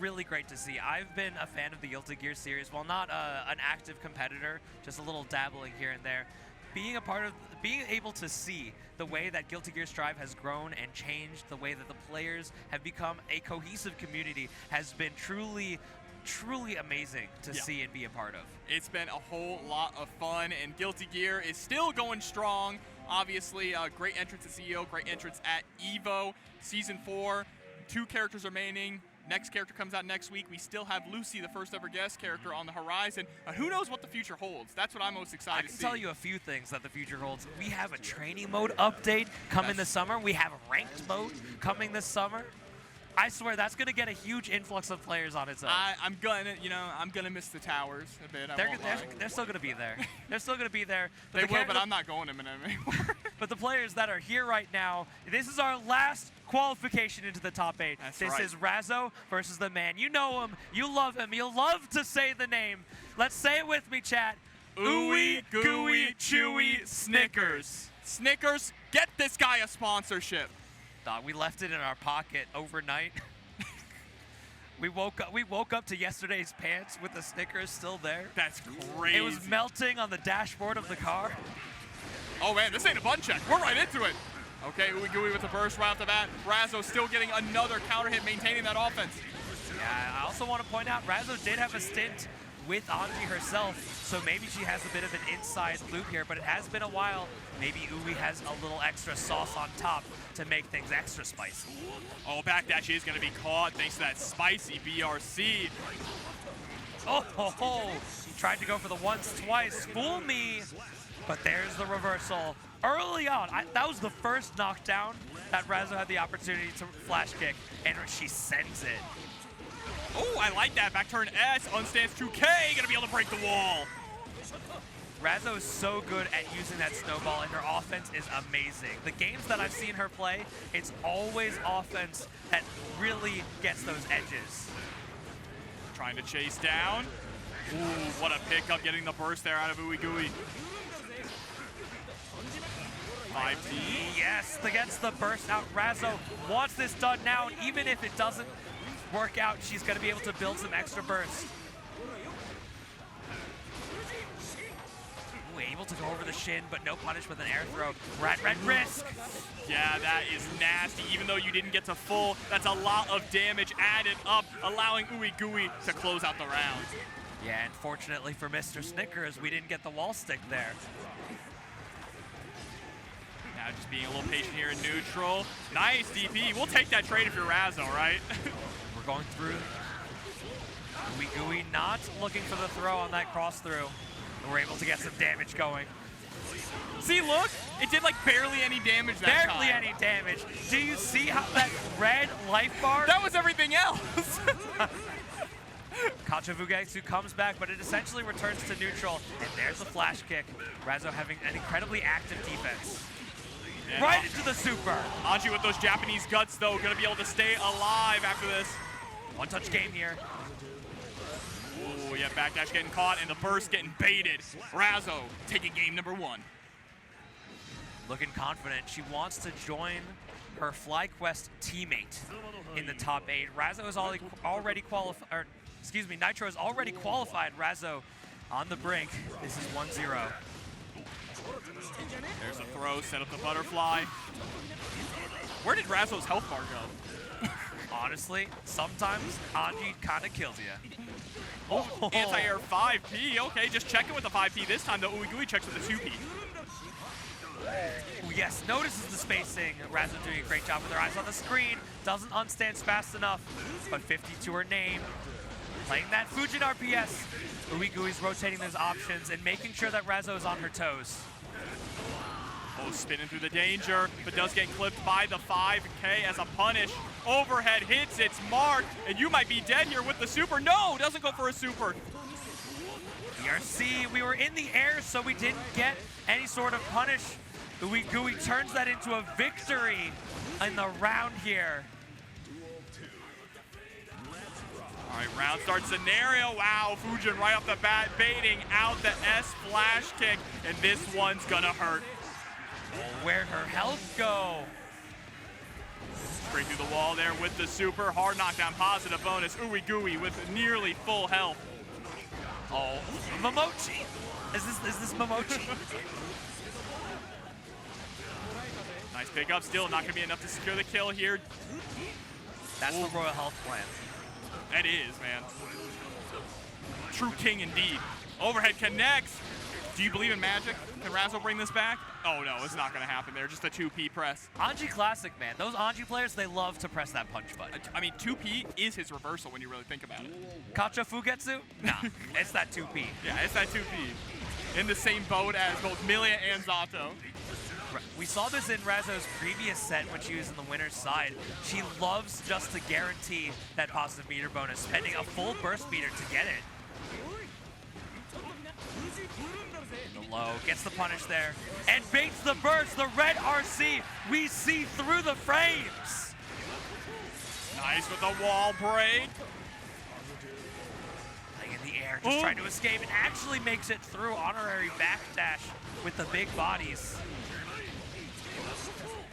really great to see. I've been a fan of the Guilty Gear series. While not an active competitor, just a little dabbling here and there. Being able to see the way that Guilty Gear Strive has grown and changed, the way that the players have become a cohesive community has been truly amazing to see and be a part of. It's been a whole lot of fun, and Guilty Gear is still going strong. Obviously, great entrance at CEO, great entrance at EVO. Season 4, 2 characters remaining. Next character comes out next week. We still have Lucy, the first ever guest character, on the horizon. Who knows what the future holds? That's what I'm most excited to see. I can tell you a few things that the future holds. We have a training mode update coming this summer. We have a ranked mode coming this summer. I swear that's going to get a huge influx of players on its own. I'm gonna miss the towers a bit. They're still going to be there. They're still going to be there. But they will, but I'm not going to them anymore. But the players that are here right now, this is our last qualification into the top 8. This is Razzo versus the man. You know him. You love him. You'll love to say the name. Let's say it with me, chat. Ooeygooeychewysnickers. Snickers, get this guy a sponsorship. Dog, we left it in our pocket overnight. We woke up to yesterday's pants with the Snickers still there. That's crazy. It was melting on the dashboard of the car. Oh man, this ain't a bun check. We're right into it. Okay, Ooeygooey with the burst right off the bat. Razzo still getting another counter hit, maintaining that offense. Yeah, I also want to point out, Razzo did have a stint with Anji herself, so maybe she has a bit of an inside loop here, but it has been a while. Maybe Ooey has a little extra sauce on top to make things extra spicy. Oh, backdash is going to be caught thanks to that spicy BRC. Oh, ho, ho. Tried to go for the once, twice, fool me, but there's the reversal. Early on, that was the first knockdown that Razzo had the opportunity to flash kick, and she sends it. Oh, I like that. Back turn S, unstance 2K, gonna be able to break the wall. Razzo is so good at using that snowball, and her offense is amazing. The games that I've seen her play, it's always offense that really gets those edges. Trying to chase down. Ooh, what a pickup, getting the burst there out of Ooeygooey. 5D. Yes, gets the burst out. Razzo wants this done now, and even if it doesn't work out, she's going to be able to build some extra burst. Ooh, able to go over the shin, but no punish with an air throw. We're at red risk. Yeah, that is nasty. Even though you didn't get to full, that's a lot of damage added up, allowing Ooeygooey to close out the round. Yeah, and fortunately for Mr. Snickers, we didn't get the wall stick there. Now just being a little patient here in neutral. Nice DP. We'll take that trade if you're Razzo, right? We're going through. Ooeygooey not looking for the throw on that cross through. And we're able to get some damage going. See, look, it did like barely any damage that time. Barely any damage. Do you see how that red life bar? That was everything else. Kshuewhatdamoo comes back, but it essentially returns to neutral. And there's the flash kick. Razzo having an incredibly active defense. And right into the super. Anji with those Japanese guts, though, going to be able to stay alive after this. One-touch game here. Oh, yeah, backdash getting caught and the burst getting baited. Razzo taking game number 1. Looking confident. She wants to join her FlyQuest teammate in the top 8. Razzo is already qualified, or excuse me, Nitro has already qualified Razzo on the brink. This is 1-0. There's a throw, set up the butterfly. Where did Razzo's health bar go? Honestly, sometimes Anji kind of kills you. Oh, anti-air 5P. Okay, just checking with the 5P this time. The Ooeygooey checks with the 2P. Ooh, yes, notices the spacing. Razzo doing a great job with her eyes on the screen. Doesn't unstance fast enough, but 50 to her name. Playing that Fujin RPS. Ooeygooey's rotating those options and making sure that Razzo is on her toes. Oh, spinning through the danger, but does get clipped by the 5K as a punish. Overhead hits its mark, and you might be dead here with the super. No, doesn't go for a super. ERC, we were in the air, so we didn't get any sort of punish. Ooeygooey turns that into a victory in the round here. All right, round start scenario. Wow, Fujin right off the bat, baiting out the S flash kick, and this one's gonna hurt. Where'd her health go? Straight through the wall there with the super. Hard knockdown, positive bonus. Ooeygooey with nearly full health. Oh, Momochi. Is this Momochi? Nice pickup. Still not gonna be enough to secure the kill here. That's the Royal Health plan. That is, man. True king indeed. Overhead connects. Do you believe in magic? Can Razzo bring this back? Oh no, it's not gonna happen there. Just a 2P press. Anji classic, man. Those Anji players, they love to press that punch button. I mean, 2P is his reversal when you really think about it. Kacha Fugetsu? Nah, it's that 2P. Yeah, it's that 2P. In the same boat as both Millia and Zato. We saw this in Razzo's previous set when she was in the winner's side. She loves just to guarantee that positive meter bonus, spending a full burst meter to get it. The low, gets the punish there, and baits the burst, the red RC. We see through the frames. Nice with the wall break. Playing in the air, just trying to escape, and actually makes it through honorary backdash with the big bodies.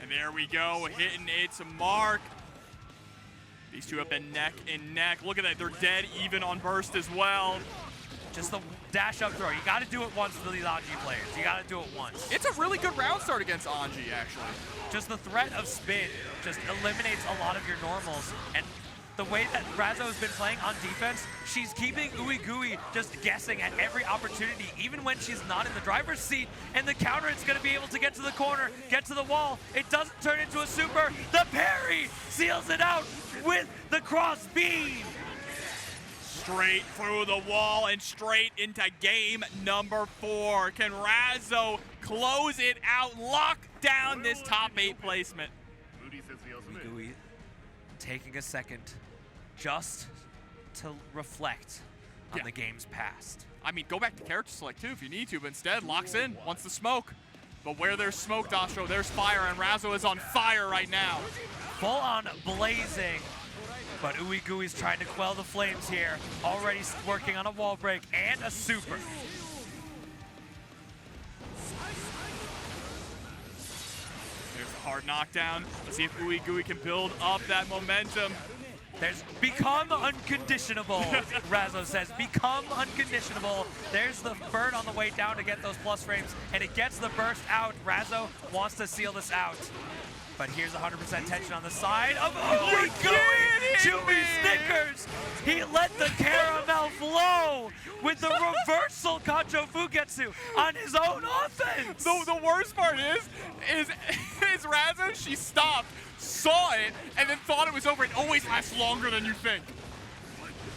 And there we go, hitting its mark. These two have been neck and neck. Look at that, they're dead even on burst as well. Just the dash up throw. You got to do it once for these Anji players. You got to do it once. It's a really good round start against Anji, actually. Just the threat of spin just eliminates a lot of your normals. And the way that Razzo has been playing on defense, she's keeping Ooeygooey just guessing at every opportunity, even when she's not in the driver's seat. And the counter is going to be able to get to the corner, get to the wall. It doesn't turn into a super. The parry seals it out with the cross beam. Straight through the wall and straight into game number 4. Can Razzo close it out, lock down this top 8 placement? Ooeygooey taking a second just to reflect on the game's past. I mean, go back to character select too if you need to, but instead locks in, wants the smoke. But where there's smoke, Dastro, there's fire, and Razzo is on fire right now. Full on blazing. But Ooeygooey's trying to quell the flames here. Already working on a wall break and a super. There's a hard knockdown. Let's see if Ooeygooey can build up that momentum. There's become unconditionable, Razzo says. Become unconditionable. There's the burn on the way down to get those plus frames, and it gets the burst out. Razzo wants to seal this out. But here's 100% tension on the side of Ooeygooeychewysnickers. He let the caramel flow with the reversal Kacho Fugetsu on his own offense. The worst part is Razzo, she stopped, saw it, and then thought it was over. It always lasts longer than you think.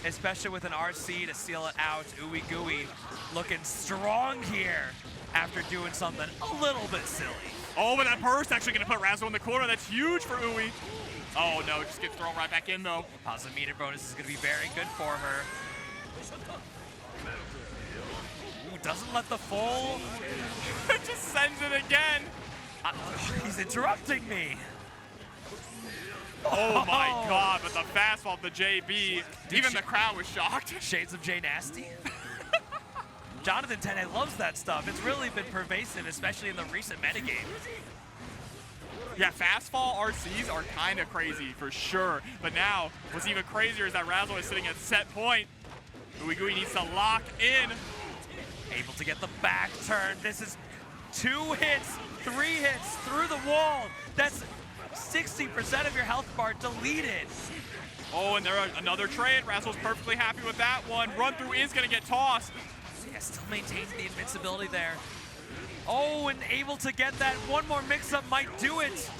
Especially with an RC to seal it out. Ooeygooey looking strong here after doing something a little bit silly. Oh, but that burst actually going to put Razzo in the corner. That's huge for Ooey. Oh, no, just gets thrown right back in, though. Positive meter bonus is going to be very good for her. Ooh, doesn't let the full. Just sends it again. He's interrupting me. Oh my God, but the fastball of the JB, even the crowd was shocked. Shades of Jay Nasty. Jonathan Tene loves that stuff. It's really been pervasive, especially in the recent metagame. Yeah, fastball RCs are kind of crazy for sure. But now, what's even crazier is that Razzle is sitting at set point. Ooeygooey needs to lock in. Able to get the back turn. This is 2 hits, 3 hits through the wall. That's 60% of your health bar deleted. Oh, and there another trade. Razzle's perfectly happy with that one. Run through is going to get tossed. Yeah, still maintains the invincibility there. Oh, and able to get that. One more mix-up might do it.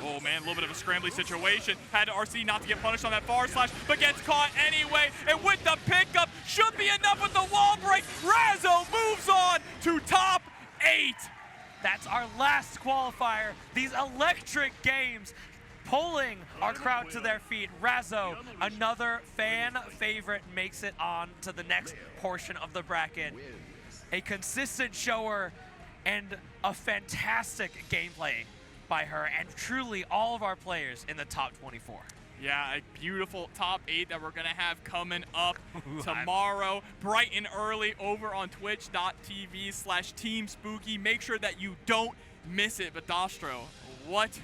Oh man, a little bit of a scrambly situation. Had to RC not to get punished on that far slash, but gets caught anyway. And with the pickup, should be enough with the wall break. Razzo moves on to top 8. That's our last qualifier. These electric games pulling our crowd to their feet. Razzo, another fan favorite, makes it on to the next portion of the bracket. A consistent shower and a fantastic gameplay by her, and truly all of our players in the top 24. Yeah, a beautiful top 8 that we're going to have coming up tomorrow, bright and early, over on twitch.tv/TeamSpooky. Make sure that you don't miss it. But Dostro, what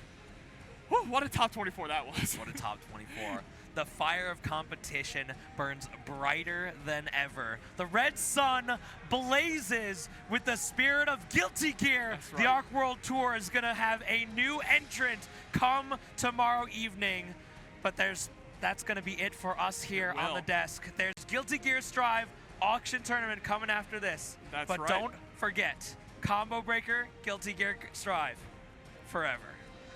a top 24 that was. What a top 24. The fire of competition burns brighter than ever. The red sun blazes with the spirit of Guilty Gear. That's right. The Arc World Tour is going to have a new entrant come tomorrow evening. But that's going to be it for us here on the desk. There's Guilty Gear Strive auction tournament coming after this. That's but right. don't forget, Combo Breaker, Guilty Gear Strive, forever.